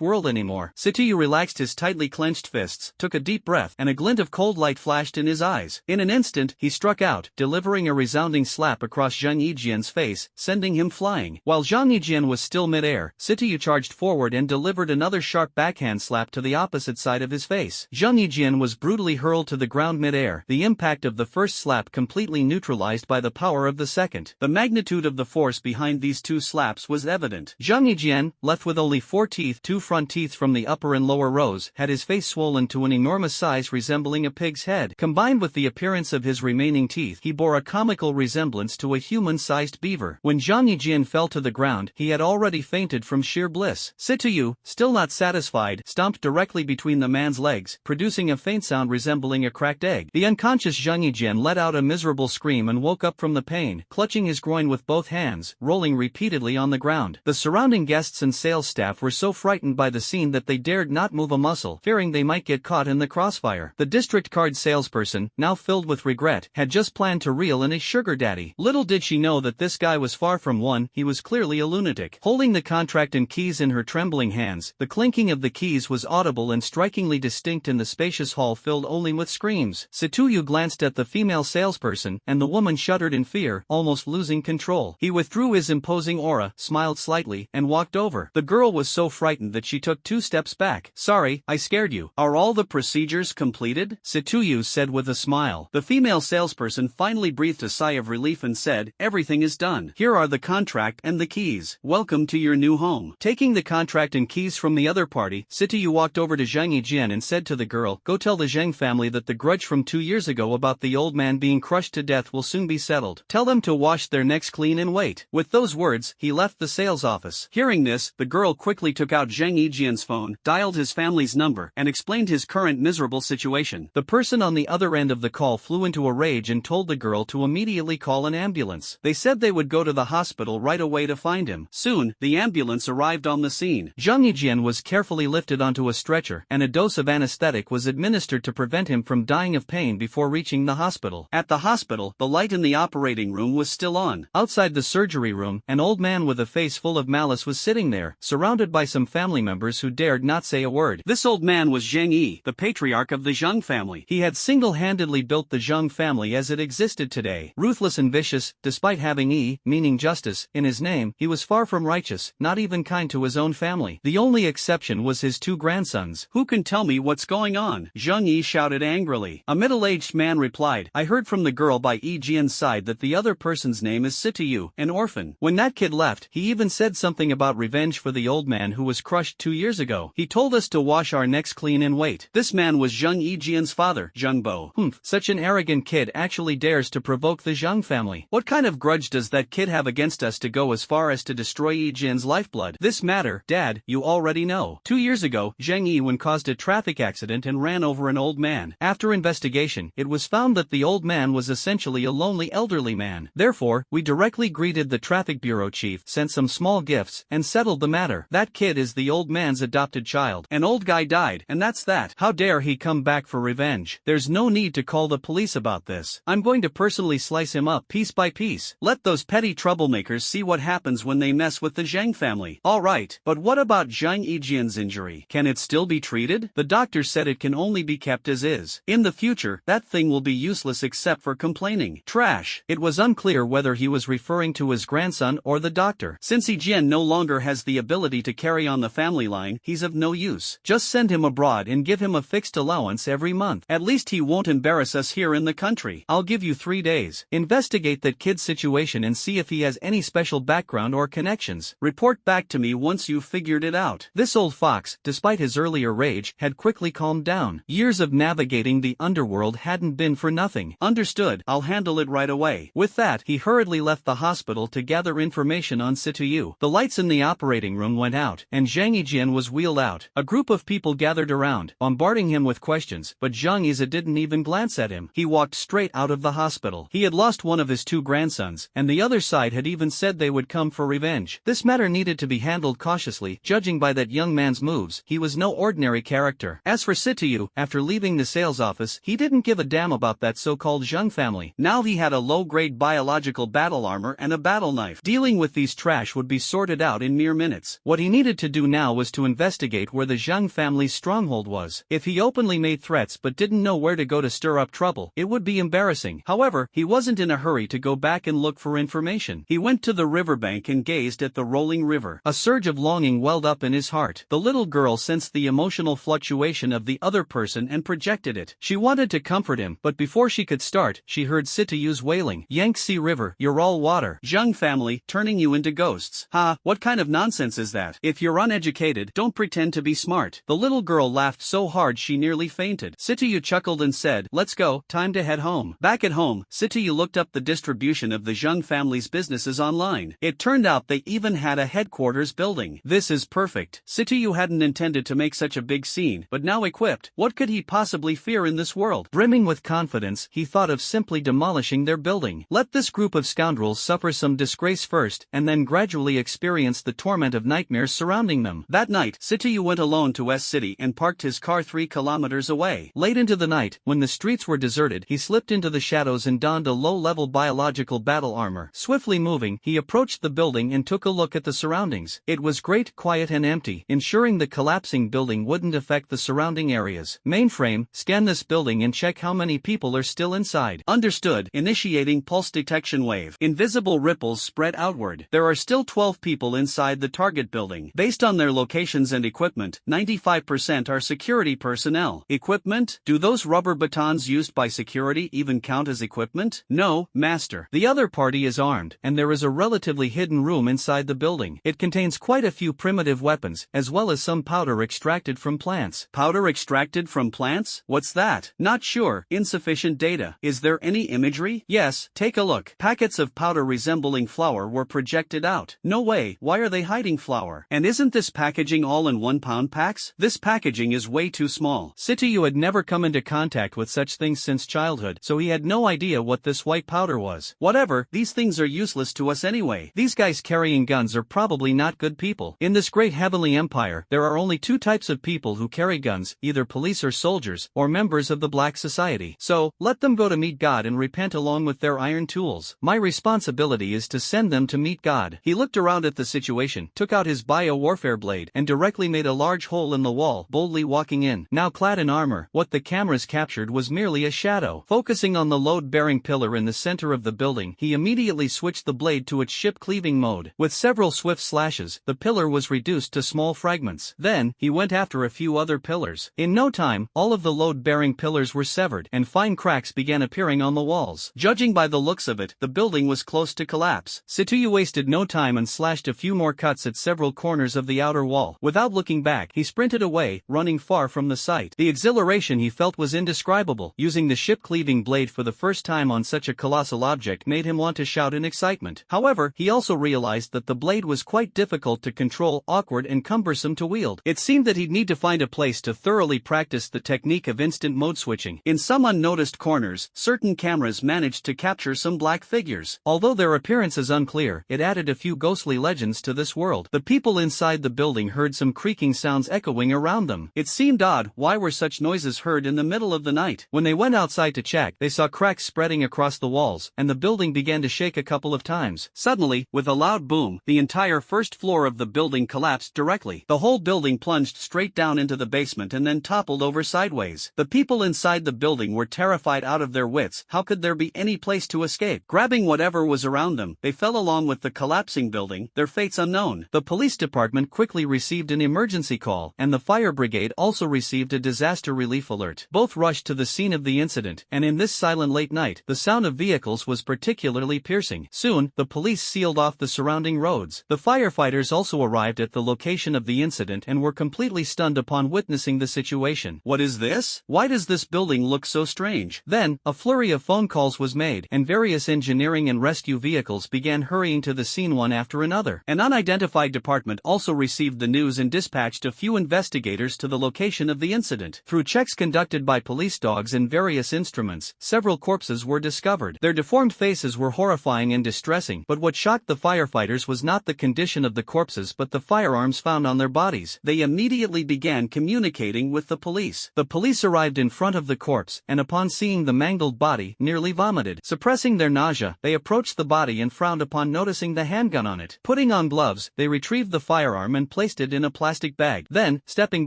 world anymore. Sitayu relaxed his tightly clenched fists, took a deep breath, and a glint of cold light flashed in his eyes. In an instant, he struck out, delivering a resounding slap across Zhang Yijian's face, sending him flying. While Zhang Yijian was still mid-air, Sitayu charged forward and delivered another sharp backhand slap to the opposite side of his face. Zhang Yijian was brutally hurled to the ground mid-air, the impact of the first slap completely neutralized by the power of the second. The magnitude of the force behind these two slaps was evident. Zhang Yijian, left with only 4 teeth, 2 front teeth from the upper and lower rows, had his face swollen to an enormous size resembling a pig's head. Combined with the appearance of his remaining teeth, he bore a comical resemblance to a human-sized beaver. When Zhang Yijian fell to the ground, he had already fainted from sheer bliss. Sitayu, still not satisfied, stomped directly between the man's legs, producing a faint sound resembling a cracked egg. The unconscious Zhang Yijian let out a miserable scream and woke up from the pain, clutching his groin with both hands, rolling repeatedly on the ground. The surrounding guests and sales staff were so frightened by the scene that they dared not move a muscle, fearing they might get caught in the crossfire. The district card salesperson, now filled with regret, had just planned to reel in his sugar daddy. Little did she know that this guy was far from one, he was clearly a lunatic. Holding the contract and keys in her trembling hands, the clinking of the keys was audible and strikingly distinct in the spacious hall filled only with screams. Sitayu glanced at the female salesperson, and the woman shuddered in fear, almost losing control. He withdrew his imposing aura, smiled slightly, and walked over. The girl was so frightened that she took 2 steps back. Sorry, I scared you. Are all the procedures completed? Situyu said with a smile. The female salesperson finally breathed a sigh of relief and said, everything is done. Here are the contract and the keys. Welcome to your new home. Taking the contract and keys from the other party, Situyu walked over to Zhang Yijian and said to the girl, go tell the Zhang family that the grudge from 2 years ago about the old man being crushed to death will soon be settled. Tell them to wash their necks clean and wait. With those words, he left the sales office. Hearing this, the girl quickly took out Zhang Yijian's phone, dialed his family's number, and explained his current miserable situation. The person on the other end of the call flew into a rage and told the girl to immediately call an ambulance. They said they would go to the hospital right away to find him. Soon, the ambulance arrived on the scene. Zhang Yijian was carefully lifted onto a stretcher, and a dose of anesthetic was administered to prevent him from dying of pain before reaching the hospital. At the hospital, the light in the operating room was still on. Outside the surgery room, an old man with a face full of malice was sitting there, surrounded by some family members who dared not say a word. This old man was Zhang Yi, the patriarch of the Zhang family. He had single-handedly built the Zhang family as it existed today. Ruthless and vicious, despite having Yi, meaning justice, in his name, he was far from righteous, not even kind to his own family. The only exception was his 2 grandsons. Who can tell me what's going on? Zhang Yi shouted angrily. A middle-aged man replied, I heard from the girl by Yi Jian's side that the other person's name is Situyu, an orphan. When that kid left, he even said something about revenge for the old man who was crushed 2 years ago. He told us to wash our necks clean and wait. This man was Zhang Yijian's father, Zhang Bo. Such an arrogant kid actually dares to provoke the Zhang family. What kind of grudge does that kid have against us to go as far as to destroy Yijian's lifeblood? This matter, Dad, you already know. 2 years ago, Zhang Yiwen caused a traffic accident and ran over an old man. After investigation, it was found that the old man was essentially a lonely elderly man. Therefore, we directly greeted the traffic bureau chief, sent some small gifts, and settled the matter. That kid is the old man's adopted child. An old guy died, and that's that. How dare he come back for revenge? There's no need to call the police about this. I'm going to personally slice him up piece by piece. Let those petty troublemakers see what happens when they mess with the Zhang family. Alright, but what about Zhang Yijian's injury? Can it still be treated? The doctor said it can only be kept as is. In the future, that thing will be useless except for complaining. Trash. It was unclear whether he was referring to his grandson or the doctor. Since Yijian no longer has the ability to carry on the family line, he's of no use. Just send him abroad and give him a fixed allowance every month. At least he won't embarrass us here in the country. I'll give you 3 days. Investigate that kid's situation and see if he has any special background or connections. Report back to me once you've figured it out. This old fox, despite his earlier rage, had quickly calmed down. Years of navigating the underworld hadn't been for nothing. Understood, I'll handle it right away. With that, he hurriedly left the hospital to gather information on Situyu. The lights in the operating room went out, and Zhang Yijian was wheeled out. A group of people gathered around, bombarding him with questions, but Zhang Yizi didn't even glance at him. He walked straight out of the hospital. He had lost one of his 2 grandsons, and the other side had even said they would come for revenge. This matter needed to be handled cautiously, judging by that young man's moves. He was no ordinary character. As for Situyu, after leaving the sales office, he didn't give a damn about that so-called Zhang family. Now he had a low-grade biological battle armor and a battle knife. Dealing with these trash would be sorted out in mere minutes. What he needed to do now was to investigate where the Zhang family's stronghold was. If he openly made threats but didn't know where to go to stir up trouble, it would be embarrassing. However, he wasn't in a hurry to go back and look for information. He went to the riverbank and gazed at the rolling river. A surge of longing welled up in his heart. The little girl sensed the emotional fluctuation of the other person and projected it. She wanted to comfort him, but before she could start, she heard Situyu's wailing. Yangtze River, you're all water. Zhang family, turning you into ghosts. Ha, what kind of nonsense is that? If you're uneducated, don't pretend to be smart. The little girl laughed so hard she nearly fainted. Situyu chuckled and said, let's go, time to head home. Back at home, Situyu looked up the distribution of the Zhang family's businesses online. It turned out they even had a headquarters building. This is perfect. Situyu hadn't intended to make such a big scene, but now equipped, what could he possibly fear in this world? Brimming with confidence, he thought of simply demolishing their building. Let this group of scoundrels suffer some disgrace first, and then gradually experience the torment of nightmares surrounding them. That night, Situyu went alone to West City and parked his car 3 kilometers away. Late into the night, when the streets were deserted, he slipped into the shadows and donned a low-level biological battle armor. Swiftly moving, he approached the building and took a look at the surroundings. It was great, quiet and empty, ensuring the collapsing building wouldn't affect the surrounding areas. Mainframe, scan this building and check how many people are still inside. Understood. Initiating pulse detection wave. Invisible ripples spread outward. There are still 12 people inside the target building. Based on their locations and equipment, 95% are security personnel. Equipment? Do those rubber batons used by security even count as equipment? No, master. The other party is armed, and there is a relatively hidden room inside the building. It contains quite a few primitive weapons, as well as some powder extracted from plants. Powder extracted from plants? What's that? Not sure. Insufficient data. Is there any imagery? Yes, take a look. Packets of powder resembling flour were projected out. No way, why are they hiding flour? And isn't this packaging all in 1-pound packs? This packaging is way too small. Sitayu had never come into contact with such things since childhood, so he had no idea what this white powder was. Whatever, these things are useless to us anyway. These guys carrying guns are probably not good people. In this great heavenly empire, there are only two types of people who carry guns, either police or soldiers, or members of the black society. So, let them go to meet God and repent along with their iron tools. My responsibility is to send them to meet God. He looked around at the situation, took out his bio-warfare blade, and directly made a large hole in the wall, boldly walking in. Now clad in armor, what the cameras captured was merely a shadow. Focusing on the load-bearing pillar in the center of the building, he immediately switched the blade to its ship-cleaving mode. With several swift slashes, the pillar was reduced to small fragments. Then, he went after a few other pillars. In no time, all of the load-bearing pillars were severed, and fine cracks began appearing on the walls. Judging by the looks of it, the building was close to collapse. Sitayu wasted no time and slashed a few more cuts at several corners of the outer wall. Without looking back, he sprinted away, running far from the site. The exhilaration he felt was indescribable. Using the ship-cleaving blade for the first time on such a colossal object made him want to shout in excitement. However, he also realized that the blade was quite difficult to control, awkward and cumbersome to wield. It seemed that he'd need to find a place to thoroughly practice the technique of instant mode switching. In some unnoticed corners, certain cameras managed to capture some black figures. Although their appearance is unclear, it added a few ghostly legends to this world. The people inside the building heard some creaking sounds echoing around them. It seemed odd, why were such noises heard in the middle of the night? When they went outside to check, they saw cracks spreading across the walls, and the building began to shake a couple of times. Suddenly, with a loud boom, the entire first floor of the building collapsed directly. The whole building plunged straight down into the basement and then toppled over sideways. The people inside the building were terrified out of their wits. How could there be any place to escape? Grabbing whatever was around them, they fell along with the collapsing building, their fates unknown. The police department quickly received an emergency call, and the fire brigade also received a disaster relief alert. Both rushed to the scene of the incident, and in this silent late night, the sound of vehicles was particularly piercing. Soon, the police sealed off the surrounding roads. The firefighters also arrived at the location of the incident and were completely stunned upon witnessing the situation. What is this? Why does this building look so strange? Then, a flurry of phone calls was made, and various engineering and rescue vehicles began hurrying to the scene one after another. An unidentified department also received the news and dispatched a few investigators to the location of the incident. Through checks conducted by police dogs and various instruments, several corpses were discovered. Their deformed faces were horrifying and distressing, but what shocked the firefighters was not the condition of the corpses but the firearms found on their bodies. They immediately began communicating with the police. The police arrived in front of the corpse, and upon seeing the mangled body, nearly vomited. Suppressing their nausea, they approached the body and frowned upon noticing the handgun on it. Putting on gloves, they retrieved the firearm and placed it in a plastic bag. Then, stepping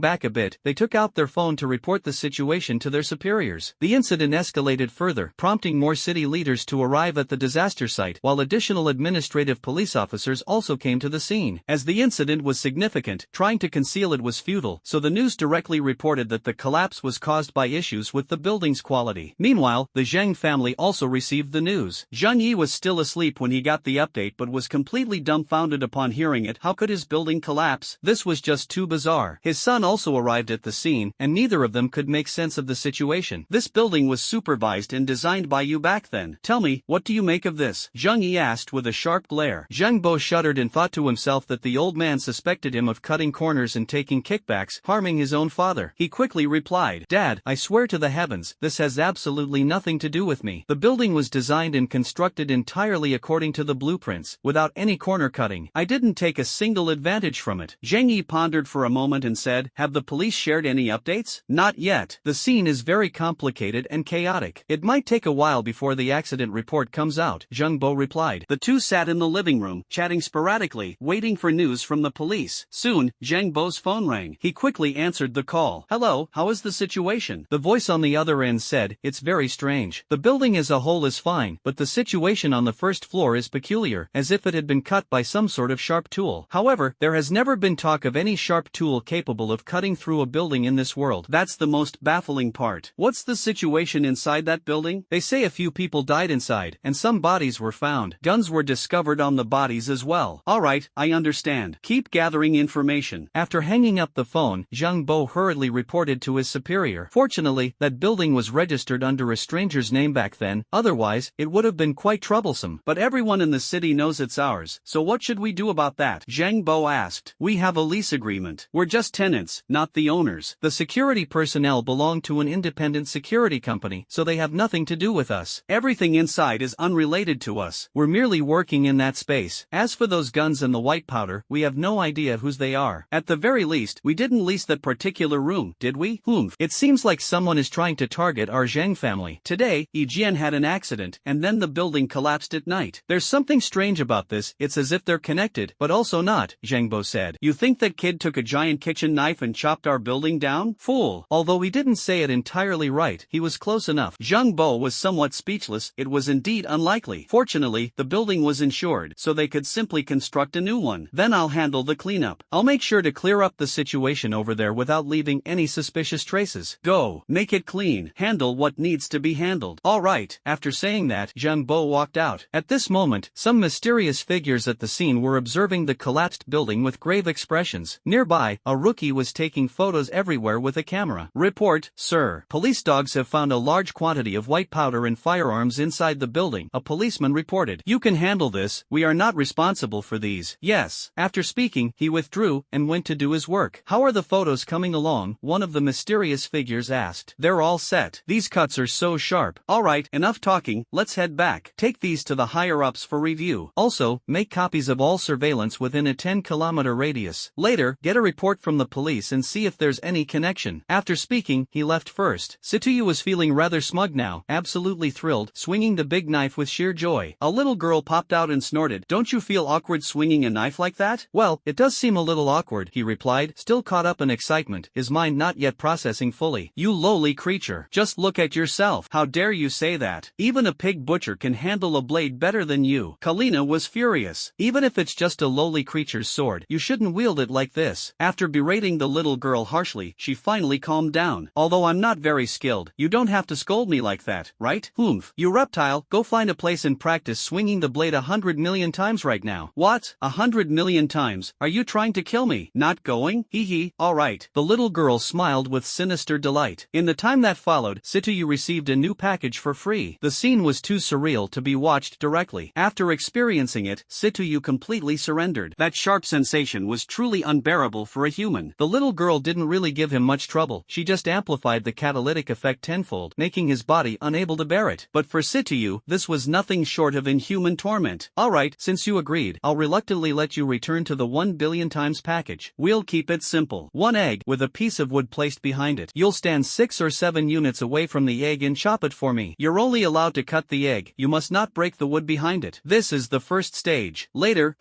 back a bit, they took out their phone to report the situation to their superiors. The incident escalated further, prompting more city leaders to arrive at the disaster site, while additional administrative police officers also came to the scene. As the incident was significant, trying to conceal it was futile, so the news directly reported that the collapse was caused by issues with the building's quality. Meanwhile, the Zheng family also received the news. Zheng Yi was still asleep when he got the update but was completely dumbfounded upon hearing it. How could his building collapse? This was just too bizarre. His son also arrived at the scene, and neither of them could make sense of the situation. This building was supervised and designed by you back then. Tell me, what do you make of this? Zheng Yi asked with a sharp glare. Zheng Bo shuddered and thought to himself that the old man suspected him of cutting corners and taking kickbacks, harming his own father. He quickly replied, "Dad, I swear to the heavens, this has absolutely nothing to do with me. The building was designed and constructed entirely according to the blueprints, without any corner cutting. I didn't take a single advantage from it." Zheng Yi pondered for a moment and said, "Have the police shared any updates?" "Not yet. The scene is very complicated and chaotic. It might take a while before the accident report comes out," Zheng Bo replied. The two sat in the living room, chatting sporadically, waiting for news from the police. Soon, Zheng Bo's phone rang. He quickly answered the call. "Hello, how is the situation?" The voice on the other end said, "It's very strange. The building as a whole is fine, but the situation on the first floor is peculiar, as if it had been cut by some sort of sharp tool. However, there has never been talk of any sharp tool capable of cutting through a building in this world. That's the most baffling part. What's the situation inside that building? They say a few people died inside, and some bodies were found. Guns were discovered on the bodies as well. Alright, I understand. Keep gathering information. After hanging up the phone, Zhang Bo hurriedly reported to his superior. Fortunately, that building was registered under a stranger's name back then, otherwise, it would have been quite troublesome. But everyone in the city knows it's ours, so what should we do about that? Zhang Bo asked. We have a lease agreement. We're just tenants, not the owners. The security personnel belong to an independent security company, so they have nothing to do with us. Everything inside is unrelated to us. We're merely working in that space. As for those guns and the white powder, we have no idea whose they are. At the very least, we didn't lease that particular room, did we? It seems like someone is trying to target our Zhang family. Today, Yi Jian had an accident, and then the building collapsed at night. There's something strange about this. It's as if they're connected, but also not, Zhang Bo said. You think that kid took a giant kitchen knife and chopped our building down? Fool. Although he didn't say it entirely right, he was close enough. Zhang Bo was somewhat speechless. It was indeed unlikely. Fortunately, the building was insured, so they could simply construct a new one. Then I'll handle the cleanup. I'll make sure to clear up the situation over there without leaving any suspicious traces. Go. Make it clean. Handle what needs to be handled. Alright. After saying that, Zhang Bo walked out. At this moment, some mysterious figures at the scene were observing the collapsed building with grave expressions. Nearby, a rookie was taking photos everywhere with a camera. Report, sir. Police dogs have found a large quantity of white powder and firearms inside the building, a policeman reported. You can handle this. We are not responsible for these. Yes. After speaking, he withdrew and went to do his work. How are the photos coming along? One of the mysterious figures asked. They're all set. These cuts are so sharp. Alright, enough talking, let's head back. Take these to the higher-ups for review. Also, make copies of all surveillance within a 10-kilometer radius. Later, get a report from the police and see if there's any connection. After speaking, he left first. Situyu was feeling rather smug now, absolutely thrilled, swinging the big knife with sheer joy. A little girl popped out and snorted. Don't you feel awkward swinging a knife like that? Well, it does seem a little awkward, he replied, still caught up in excitement, his mind not yet processing fully. You lowly creature. Just look at yourself. How dare you say that? Even a pig butcher can handle a blade better than you. Kalina was furious. Even if it's just a lowly creature's sword, you shouldn't wield it like this. After berating the little girl harshly, she finally calmed down. Although I'm not very skilled, you don't have to scold me like that, right? You reptile, go find a place and practice swinging the blade 100 million times right now. What? 100 million times? Are you trying to kill me? Not going? Hee hee. Alright. The little girl smiled with sinister delight. In the time that followed, Situyu received a new package for free. The scene was too surreal to be watched directly. After experiencing it, Situyu completely surrendered. That sharp sensation was truly unbearable for a human. The little girl didn't really give him much trouble. She just amplified the catalytic effect tenfold, making his body unable to bear it. But for Situyu, this was nothing short of inhuman torment. Alright, since you agreed, I'll reluctantly let you return to the 1 billion times package. We'll keep it simple. One egg, with a piece of wood placed behind it. You'll stand 6 or 7 units away from the egg and chop it for me. You're only allowed to cut the egg. You must not break the wood behind it. This is the first stage. Later,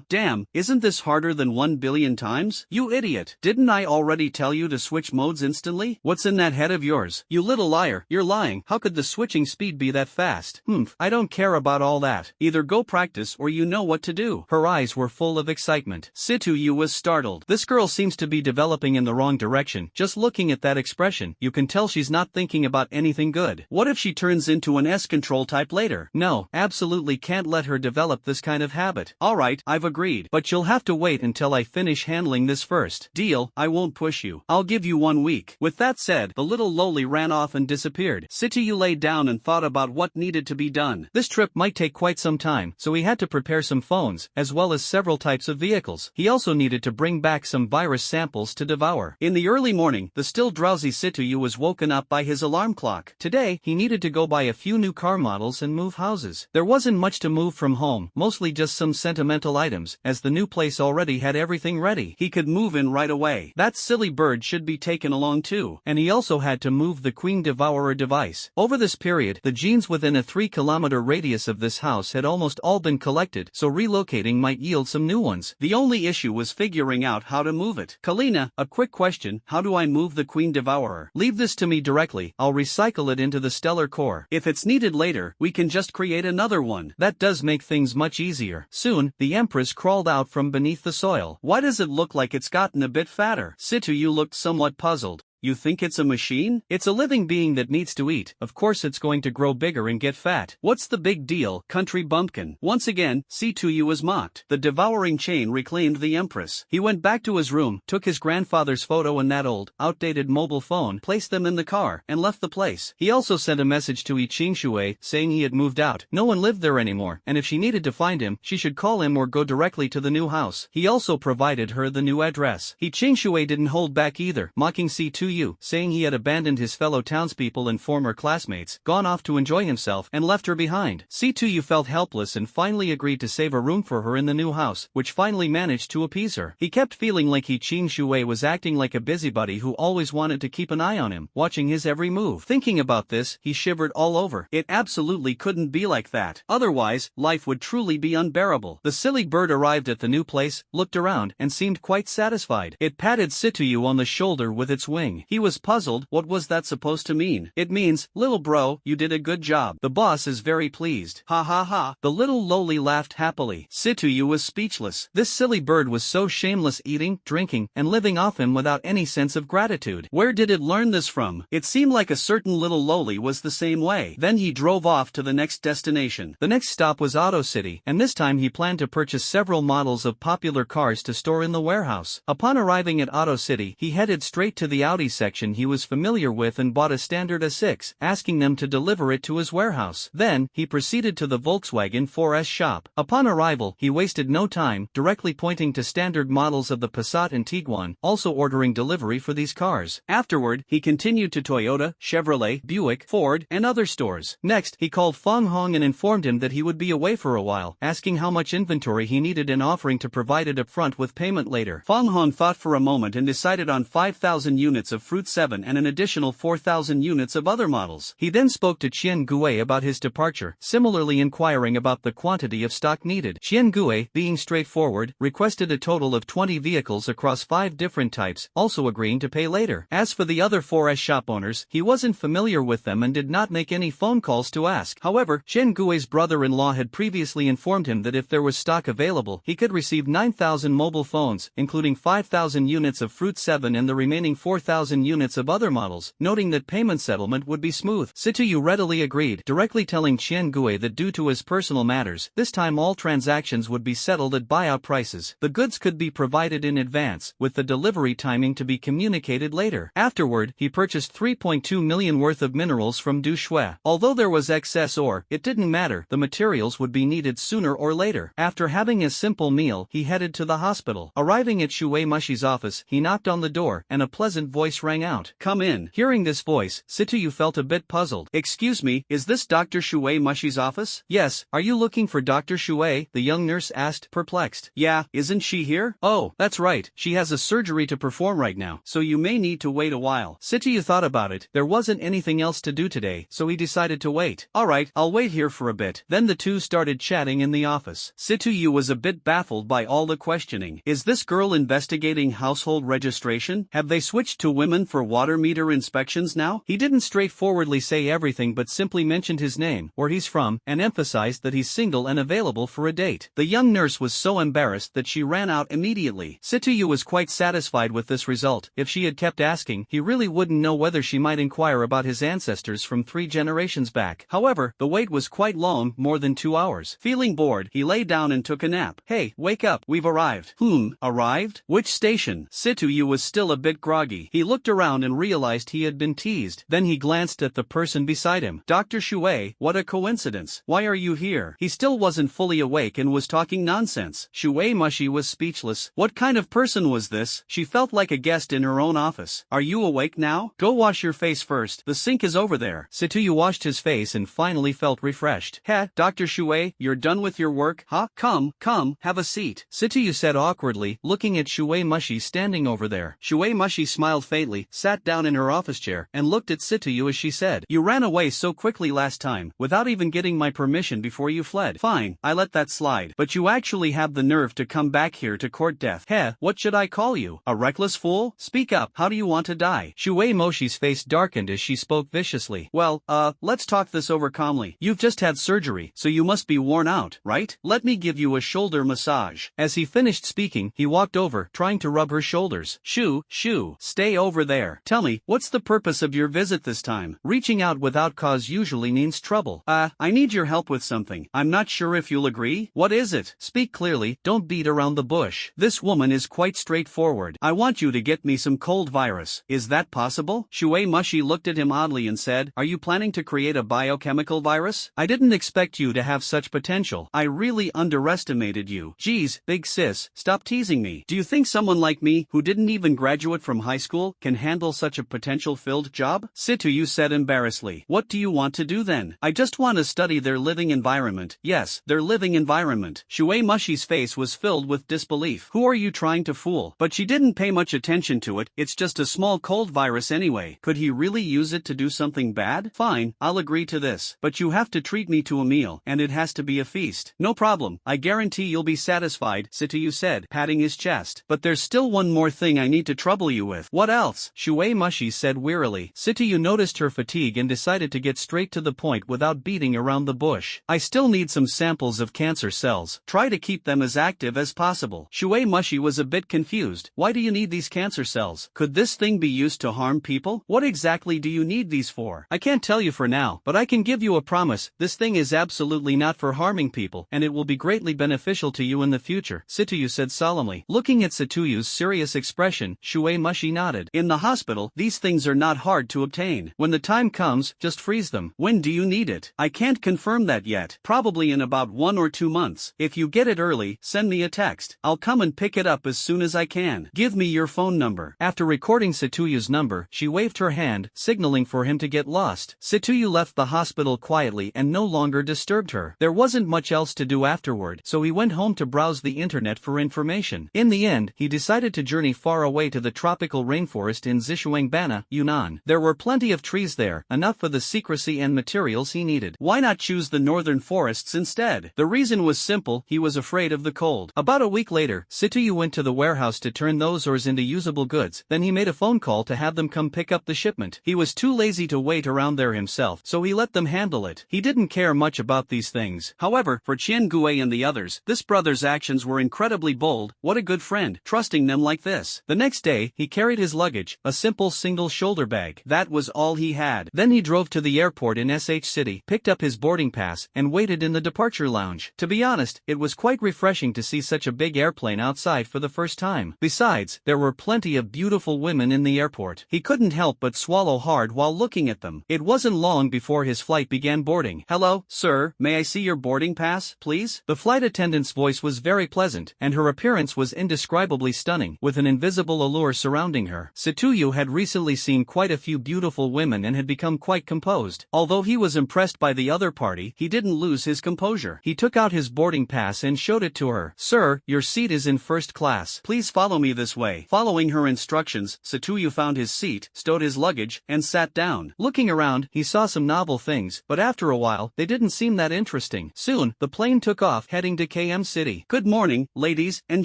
damn, isn't this harder than 1 billion times? You idiot. Didn't I already tell you to switch modes instantly? What's in that head of yours? You little liar, you're lying. How could the switching speed be that fast? I don't care about all that. Either go practice or you know what to do. Her eyes were full of excitement. Situyu was startled. This girl seems to be developing in the wrong direction. Just looking at that expression, you can tell she's not thinking about anything good. What if she turns into an S-control type later? No, absolutely can't let her develop this kind of habit. Alright, I've agreed. But you'll have to wait until I finish handling this first. Deal, I won't push you. I'll give you 1 week. With that said, the little lowly ran off and disappeared. Situyu lay down and thought about what needed to be done. This trip might take quite some time, so he had to prepare some phones, as well as several types of vehicles. He also needed to bring back some virus samples to devour. In the early morning, the still drowsy Situyu was woken up by his alarm clock. Today, he needed to go buy a few new car models and move houses. There wasn't much to move from home, mostly just some sentimental items, as the new place already had everything ready. He could move in right away. That silly bird should be taken along too. And he also had to move the Queen Devourer device. Over this period, the genes within a 3-kilometer radius of this house had almost all been collected, so relocating might yield some new ones. The only issue was figuring out how to move it. Kalina, a quick question, how do I move the Queen Devourer? Leave this to me directly, I'll recycle it into the stellar core. If it's needed later, we can just create another one. That does make things much easier. Soon, the Empress crawled out from beneath beneath the soil. Why does it look like it's gotten a bit fatter? Situyu looked somewhat puzzled. You think it's a machine? It's a living being that needs to eat. Of course it's going to grow bigger and get fat. What's the big deal, country bumpkin? Once again, Situyu was mocked. The devouring chain reclaimed the empress. He went back to his room, took his grandfather's photo and that old, outdated mobile phone, placed them in the car, and left the place. He also sent a message to Shui saying he had moved out. No one lived there anymore, and if she needed to find him, she should call him or go directly to the new house. He also provided her the new address. Shui didn't hold back either, mocking Situyu, saying he had abandoned his fellow townspeople and former classmates, gone off to enjoy himself, and left her behind. Situyu felt helpless and finally agreed to save a room for her in the new house, which finally managed to appease her. He kept feeling like Shui was acting like a busybody who always wanted to keep an eye on him, watching his every move. Thinking about this, he shivered all over. It absolutely couldn't be like that. Otherwise, life would truly be unbearable. The silly bird arrived at the new place, looked around, and seemed quite satisfied. It patted Situyu on the shoulder with its wing. He was puzzled. What was that supposed to mean? It means, little bro, you did a good job. The boss is very pleased. Ha ha ha. The little loli laughed happily. Situyu was speechless. This silly bird was so shameless, eating, drinking, and living off him without any sense of gratitude. Where did it learn this from? It seemed like a certain little loli was the same way. Then he drove off to the next destination. The next stop was Auto City, and this time he planned to purchase several models of popular cars to store in the warehouse. Upon arriving at Auto City, he headed straight to the Audi section he was familiar with and bought a standard A6, asking them to deliver it to his warehouse. Then, he proceeded to the Volkswagen 4S shop. Upon arrival, he wasted no time, directly pointing to standard models of the Passat and Tiguan, also ordering delivery for these cars. Afterward, he continued to Toyota, Chevrolet, Buick, Ford, and other stores. Next, he called Feng Hong and informed him that he would be away for a while, asking how much inventory he needed and offering to provide it up front with payment later. Feng Hong thought for a moment and decided on 5,000 units of Fruit 7 and an additional 4,000 units of other models. He then spoke to Qian Gui about his departure, similarly inquiring about the quantity of stock needed. Qian Gui, being straightforward, requested a total of 20 vehicles across 5 different types, also agreeing to pay later. As for the other 4S shop owners, he wasn't familiar with them and did not make any phone calls to ask. However, Qian Gui's brother-in-law had previously informed him that if there was stock available, he could receive 9,000 mobile phones, including 5,000 units of Fruit 7 and the remaining 4,000 units of other models, noting that payment settlement would be smooth. Situyu readily agreed, directly telling Qian Gui that due to his personal matters, this time all transactions would be settled at buyout prices. The goods could be provided in advance, with the delivery timing to be communicated later. Afterward, he purchased 3.2 million worth of minerals from Du Shui. Although there was excess ore, it didn't matter, the materials would be needed sooner or later. After having a simple meal, he headed to the hospital. Arriving at Shui Mushi's office, he knocked on the door, and a pleasant voice rang out. Come in. Hearing this voice, Situyu felt a bit puzzled. Excuse me, is this Dr. Shui Mushi's office? Yes, are you looking for Dr. Shui? The young nurse asked, perplexed. Yeah, isn't she here? Oh, that's right, she has a surgery to perform right now, so you may need to wait a while. Situyu thought about it, there wasn't anything else to do today, so he decided to wait. Alright, I'll wait here for a bit. Then the two started chatting in the office. Situyu was a bit baffled by all the questioning. Is this girl investigating household registration? Have they switched to women for water meter inspections now? He didn't straightforwardly say everything but simply mentioned his name, where he's from, and emphasized that he's single and available for a date. The young nurse was so embarrassed that she ran out immediately. Situyu was quite satisfied with this result. If she had kept asking, he really wouldn't know whether she might inquire about his ancestors from 3 generations back. However, the wait was quite long, more than 2 hours. Feeling bored, he lay down and took a nap. Hey, wake up, we've arrived. Arrived? Which station? Situyu was still a bit groggy. He looked around and realized he had been teased. Then he glanced at the person beside him. Dr. Shui, what a coincidence. Why are you here? He still wasn't fully awake and was talking nonsense. Shui Mushi was speechless. What kind of person was this? She felt like a guest in her own office. Are you awake now? Go wash your face first. The sink is over there. Situyu washed his face and finally felt refreshed. Heh, Dr. Shui, you're done with your work? Huh? Come, have a seat. Situyu said awkwardly, looking at Shui Mushi standing over there. Shui Mushi smiled faintly politely, sat down in her office chair, and looked at Sitoyu as she said, "You ran away so quickly last time, without even getting my permission before you fled. Fine, I let that slide. But you actually have the nerve to come back here to court death. Heh, what should I call you? A reckless fool? Speak up, how do you want to die?" Shuei Moshi's face darkened as she spoke viciously. "Well, let's talk this over calmly. You've just had surgery, so you must be worn out, right? Let me give you a shoulder massage." As he finished speaking, he walked over, trying to rub her shoulders. Shoo, stay over there. Tell me, what's the purpose of your visit this time? Reaching out without cause usually means trouble. I need your help with something. I'm not sure if you'll agree. What is it? Speak clearly, don't beat around the bush. This woman is quite straightforward. I want you to get me some cold virus. Is that possible? Shuei Mushi looked at him oddly and said, "Are you planning to create a biochemical virus? I didn't expect you to have such potential. I really underestimated you." "Geez, big sis, stop teasing me. Do you think someone like me, who didn't even graduate from high school, can handle such a potential-filled job?" Sitoyu said embarrassedly. "What do you want to do then?" "I just want to study their living environment." "Yes, their living environment." Shuei Mushi's face was filled with disbelief. "Who are you trying to fool?" But she didn't pay much attention to it. "It's just a small cold virus anyway. Could he really use it to do something bad? Fine, I'll agree to this. But you have to treat me to a meal, and it has to be a feast." "No problem, I guarantee you'll be satisfied," Sitoyu said, patting his chest. "But there's still one more thing I need to trouble you with." "What else?" Shuei Mushi said wearily. Sitoyu noticed her fatigue and decided to get straight to the point without beating around the bush. "I still need some samples of cancer cells. Try to keep them as active as possible." Shuei Mushi was a bit confused. "Why do you need these cancer cells? Could this thing be used to harm people? What exactly do you need these for?" "I can't tell you for now, but I can give you a promise. This thing is absolutely not for harming people, and it will be greatly beneficial to you in the future," Sitoyu said solemnly. Looking at Sitoyu's serious expression, Shuei Mushi nodded. "In the hospital, these things are not hard to obtain. When the time comes, just freeze them." "When do you need it?" "I can't confirm that yet. Probably in about 1 or 2 months. If you get it early, send me a text. I'll come and pick it up as soon as I can. Give me your phone number." After recording Sitoyu's number, she waved her hand, signaling for him to get lost. Sitoyu left the hospital quietly and no longer disturbed her. There wasn't much else to do afterward, so he went home to browse the internet for information. In the end, he decided to journey far away to the tropical rainforest in Zhishuangbana, Yunnan. There were plenty of trees there, enough for the secrecy and materials he needed. Why not choose the northern forests instead? The reason was simple, he was afraid of the cold. About a week later, Sitoyu went to the warehouse to turn those ores into usable goods, then he made a phone call to have them come pick up the shipment. He was too lazy to wait around there himself, so he let them handle it. He didn't care much about these things. However, for Qian Gui and the others, this brother's actions were incredibly bold. What a good friend, trusting them like this. The next day, he carried his luggage, a simple single shoulder bag. That was all he had. Then he drove to the airport in SH City, picked up his boarding pass, and waited in the departure lounge. To be honest, it was quite refreshing to see such a big airplane outside for the first time. Besides, there were plenty of beautiful women in the airport. He couldn't help but swallow hard while looking at them. It wasn't long before his flight began boarding. "Hello, sir, may I see your boarding pass, please?" The flight attendant's voice was very pleasant, and her appearance was indescribably stunning, with an invisible allure surrounding her. Sitoyu had recently seen quite a few beautiful women and had become quite composed. Although he was impressed by the other party, he didn't lose his composure. He took out his boarding pass and showed it to her. "Sir, your seat is in first class. Please follow me this way." Following her instructions, Sitoyu found his seat, stowed his luggage, and sat down. Looking around, he saw some novel things, but after a while, they didn't seem that interesting. Soon, the plane took off, heading to KM City. "Good morning, ladies and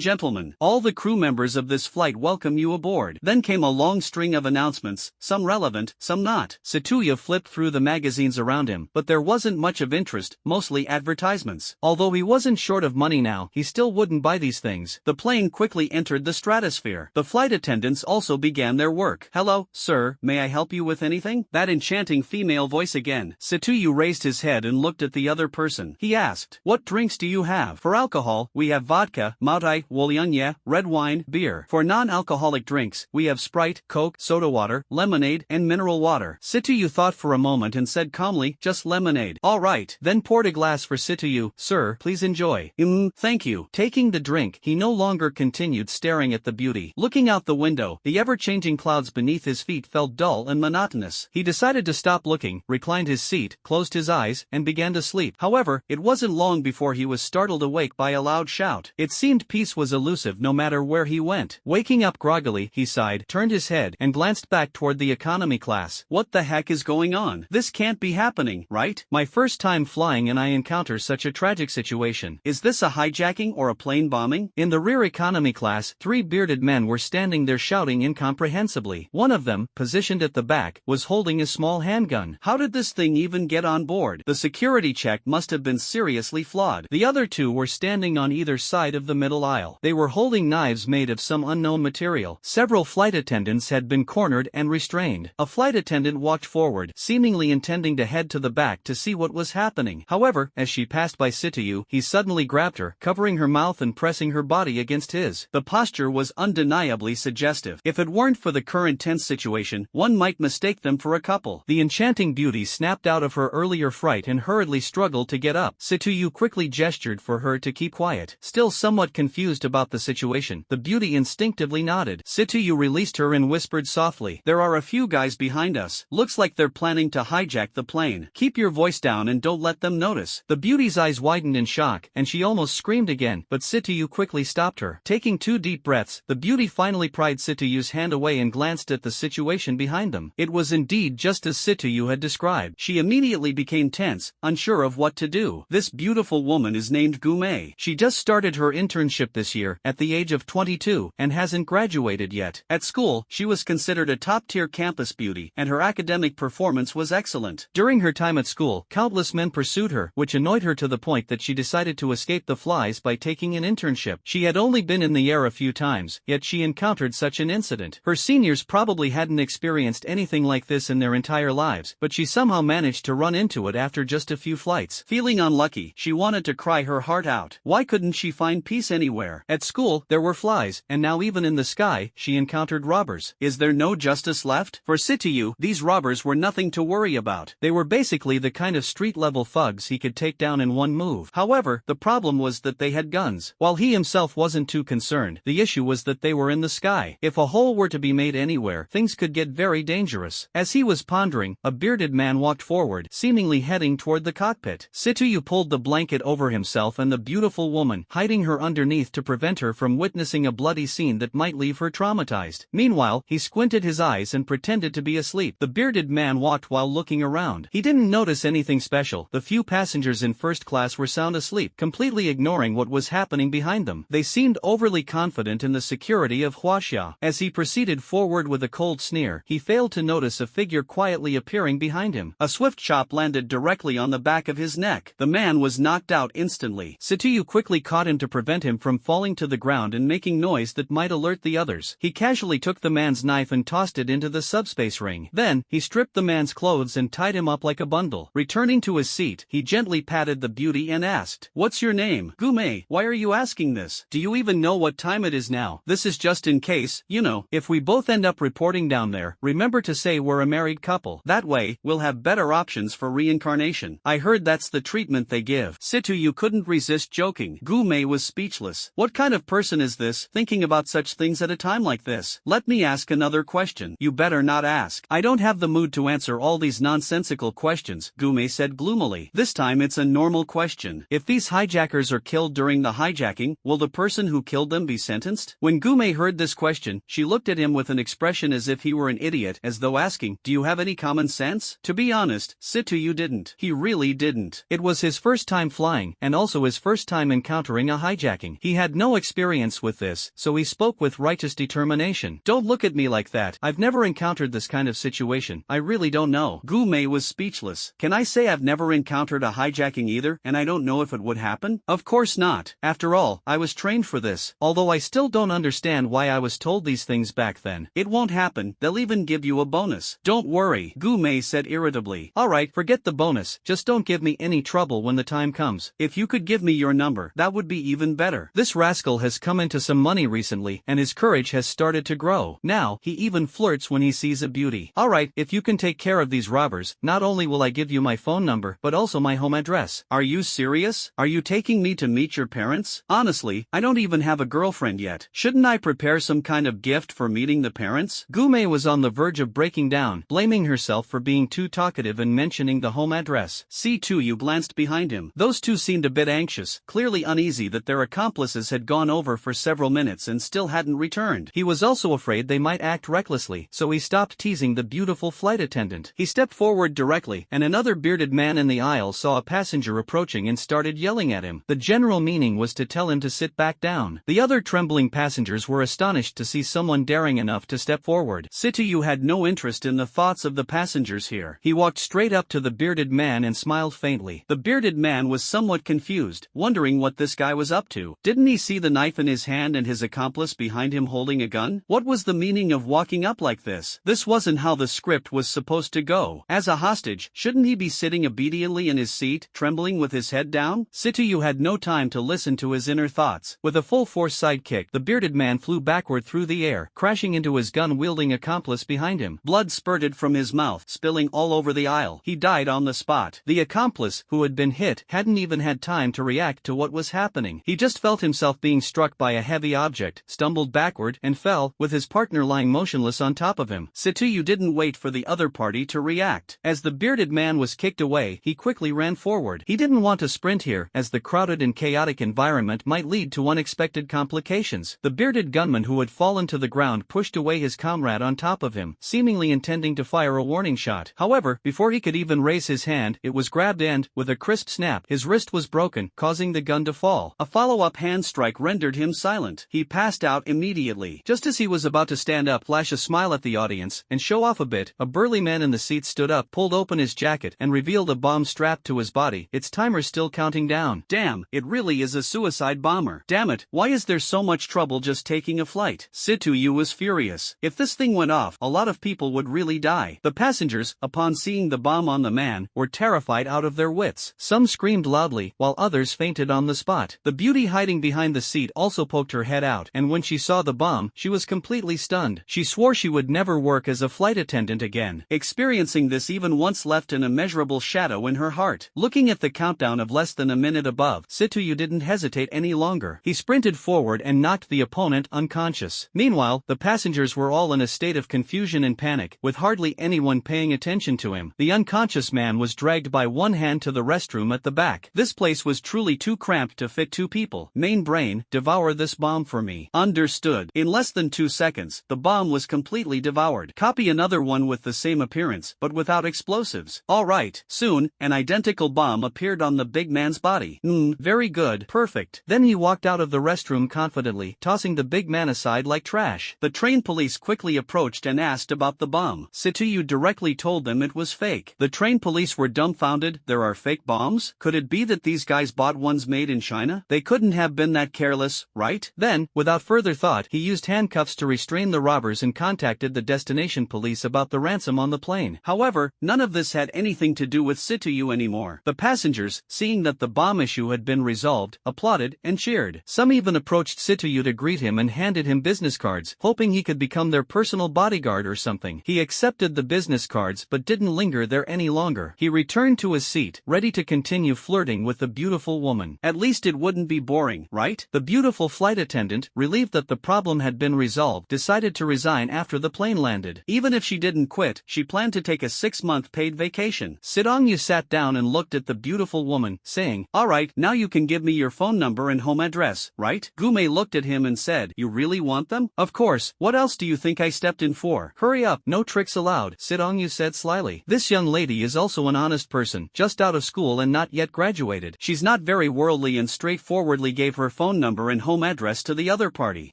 gentlemen. All the crew members of this flight welcome you aboard." Then came a long string of announcements, some relevant, some not. Sitoyu flipped through the magazines around him, but there wasn't much of interest, mostly advertisements. Although he wasn't short of money now, he still wouldn't buy these things. The plane quickly entered the stratosphere. The flight attendants also began their work. "Hello, sir, may I help you with anything?" That enchanting female voice again. Sitoyu raised his head and looked at the other person. He asked, "What drinks do you have?" "For alcohol, we have vodka, Maotai, Wolyunye, red wine, beer. For non-alcoholic drinks, we have Sprite, Coke, soda water, lemonade, and mineral water." Sitoyu thought for a moment and said calmly, "Just lemonade." "All right." Then poured a glass for Sitoyu. "Sir, please enjoy." Thank you." Taking the drink, he no longer continued staring at the beauty. Looking out the window, the ever-changing clouds beneath his feet felt dull and monotonous. He decided to stop looking, reclined his seat, closed his eyes, and began to sleep. However, it wasn't long before he was startled awake by a loud shout. It seemed peace was elusive no matter where he went. Waking up groggily, he sighed, turned turned his head and glanced back toward the economy class. What the heck is going on? This can't be happening, right? My first time flying and I encounter such a tragic situation. Is this a hijacking or a plane bombing? In the rear economy class, 3 bearded men were standing there shouting incomprehensibly. One of them, positioned at the back, was holding a small handgun. How did this thing even get on board? The security check must have been seriously flawed. The other 2 were standing on either side of the middle aisle. They were holding knives made of some unknown material. Several flight attendants had been cornered and restrained. A flight attendant walked forward, seemingly intending to head to the back to see what was happening. However, as she passed by Sitayu, he suddenly grabbed her, covering her mouth and pressing her body against his. The posture was undeniably suggestive. If it weren't for the current tense situation, one might mistake them for a couple. The enchanting beauty snapped out of her earlier fright and hurriedly struggled to get up. Sitayu quickly gestured for her to keep quiet. Still somewhat confused about the situation, the beauty instinctively nodded. Sitayu released her and whispered softly, "There are a few guys behind us. Looks like they're planning to hijack the plane. Keep your voice down and don't let them notice." The beauty's eyes widened in shock, and she almost screamed again, but Sitayu quickly stopped her. Taking 2 deep breaths, the beauty finally pried Sitayu's hand away and glanced at the situation behind them. It was indeed just as Sitayu had described. She immediately became tense, unsure of what to do. This beautiful woman is named Gume. She just started her internship this year, at the age of 22, and hasn't graduated yet. At school, she was considered a top-tier campus beauty, and her academic performance was excellent. During her time at school, countless men pursued her, which annoyed her to the point that she decided to escape the flies by taking an internship. She had only been in the air a few times, yet she encountered such an incident. Her seniors probably hadn't experienced anything like this in their entire lives, but she somehow managed to run into it after just a few flights. Feeling unlucky, she wanted to cry her heart out. Why couldn't she find peace anywhere? At school, there were flies, and now even in the sky, she encountered robbers. Is there no justice left? For Sitayu, these robbers were nothing to worry about. They were basically the kind of street-level thugs he could take down in one move. However, the problem was that they had guns. While he himself wasn't too concerned, the issue was that they were in the sky. If a hole were to be made anywhere, things could get very dangerous. As he was pondering, a bearded man walked forward, seemingly heading toward the cockpit. Sitayu pulled the blanket over himself and the beautiful woman, hiding her underneath to prevent her from witnessing a bloody scene that might leave her traumatized. Meanwhile, he squinted his eyes and pretended to be asleep. The bearded man walked while looking around. He didn't notice anything special. The few passengers in first class were sound asleep, completely ignoring what was happening behind them. They seemed overly confident in the security of Huaxia. As he proceeded forward with a cold sneer, he failed to notice a figure quietly appearing behind him. A swift chop landed directly on the back of his neck. The man was knocked out instantly. Sitayu quickly caught him to prevent him from falling to the ground and making noise that might alert the others. He casually took the man's knife and tossed it into the subspace ring. Then, he stripped the man's clothes and tied him up like a bundle. Returning to his seat, he gently patted the beauty and asked, "What's your name?" "Gume, why are you asking this? Do you even know what time it is now? This is just in case, you know, if we both end up reporting down there, remember to say we're a married couple. That way, we'll have better options for reincarnation. I heard that's the treatment they give." Sitayu couldn't resist joking. Gume was speechless. What kind of person is this, thinking about such things at a time like this? "Let me ask another question." "You better not ask. I don't have the mood to answer all these nonsensical questions," Gume said gloomily. "This time it's a normal question. If these hijackers are killed during the hijacking, will the person who killed them be sentenced?" When Gume heard this question, she looked at him with an expression as if he were an idiot, as though asking, "Do you have any common sense?" To be honest, Sitayu didn't. He really didn't. It was his first time flying, and also his first time encountering a hijacking. He had no experience with this, so he spoke with righteous determination. "Don't look at me like that. I've never encountered this kind of situation. I really don't know." Gume was speechless. "Can I say I've never encountered a hijacking either, and I don't know if it would happen? Of course not. After all, I was trained for this. Although I still don't understand why I was told these things back then. It won't happen. They'll even give you a bonus." "Don't worry," Gume said irritably. "Alright, forget the bonus. Just don't give me any trouble when the time comes. If you could give me your number, that would be even better. This rascal has come into some money recently, and his courage has started to grow. Now, he even flirts when he sees a beauty. Alright, if you can take care of these robbers, not only will I give you my phone number, but also my home address." "Are you serious? Are you taking me to meet your parents? Honestly, I don't even have a girlfriend yet. Shouldn't I prepare some kind of gift for meeting the parents?" Gume was on the verge of breaking down, blaming herself for being too talkative and mentioning the home address. Sitayu glanced behind him. Those two seemed a bit anxious, clearly uneasy that their accomplices had gone over for several minutes and still hadn't returned. He was also afraid afraid they might act recklessly, so he stopped teasing the beautiful flight attendant. He stepped forward directly, and another bearded man in the aisle saw a passenger approaching and started yelling at him. The general meaning was to tell him to sit back down. The other trembling passengers were astonished to see someone daring enough to step forward. Situyu had no interest in the thoughts of the passengers here. He walked straight up to the bearded man and smiled faintly. The bearded man was somewhat confused, wondering what this guy was up to. Didn't he see the knife in his hand and his accomplice behind him holding a gun? What was the meaning of walking up like this? This wasn't how the script was supposed to go. As a hostage, shouldn't he be sitting obediently in his seat, trembling with his head down? Situyu had no time to listen to his inner thoughts. With a full-force side kick, the bearded man flew backward through the air, crashing into his gun-wielding accomplice behind him. Blood spurted from his mouth, spilling all over the aisle. He died on the spot. The accomplice, who had been hit, hadn't even had time to react to what was happening. He just felt himself being struck by a heavy object, stumbled backward, and fell, with his partner lying motionless on top of him. Situyu didn't wait for the other party to react. As the bearded man was kicked away, he quickly ran forward. He didn't want to sprint here, as the crowded and chaotic environment might lead to unexpected complications. The bearded gunman who had fallen to the ground pushed away his comrade on top of him, seemingly intending to fire a warning shot. However, before he could even raise his hand, it was grabbed and, with a crisp snap, his wrist was broken, causing the gun to fall. A follow-up hand strike rendered him silent. He passed out immediately. Just as he was about to stand up, flash a smile at the audience, and show off a bit, a burly man in the seat stood up, pulled open his jacket, and revealed a bomb strapped to his body, its timer still counting down. Damn, it really is a suicide bomber. Damn it, why is there so much trouble just taking a flight? Situyu was furious. If this thing went off, a lot of people would really die. The passengers, upon seeing the bomb on the man, were terrified out of their wits. Some screamed loudly, while others fainted on the spot. The beauty hiding behind the seat also poked her head out, and when she saw the bomb, she was completely stunned. She swore she would never work as a flight attendant again. Experiencing this even once left an immeasurable shadow in her heart. Looking at the countdown of less than a minute above, Situyu didn't hesitate any longer. He sprinted forward and knocked the opponent unconscious. Meanwhile, the passengers were all in a state of confusion and panic, with hardly anyone paying attention to him. The unconscious man was dragged by one hand to the restroom at the back. This place was truly too cramped to fit two people. Main brain, devour this bomb for me. Understood. In less than 2 seconds, the bomb was completely devoured. Copy another one with the same appearance, but without explosives. Alright. Soon, an identical bomb appeared on the big man's body. Very good. Perfect. Then he walked out of the restroom confidently, tossing the big man aside like trash. The train police quickly approached and asked about the bomb. Situyu directly told them it was fake. The train police were dumbfounded. There are fake bombs? Could it be that these guys bought ones made in China? They couldn't have been that careless, right? Then, without further thought, he used handcuffs to restrain the robbers and contacted the destination police about the ransom on the plane. However, none of this had anything to do with Situyu anymore. The passengers, seeing that the bomb issue had been resolved, applauded and cheered. Some even approached Situyu to greet him and handed him business cards, hoping he could become their personal bodyguard or something. He accepted the business cards but didn't linger there any longer. He returned to his seat, ready to continue flirting with the beautiful woman. At least it wouldn't be boring, right? The beautiful flight attendant, relieved that the problem had been resolved, decided to resign after the plane landed. Even if she didn't quit, she planned to take a 6-month paid vacation. Sidongyu sat down and looked at the beautiful woman, saying, "Alright, now you can give me your phone number and home address, right?" Gume looked at him and said, "You really want them?" "Of course, what else do you think I stepped in for?" "Hurry up, no tricks allowed," Sidongyu said slyly. This young lady is also an honest person, just out of school and not yet graduated. She's not very worldly and straightforwardly gave her phone number and home address to the other party.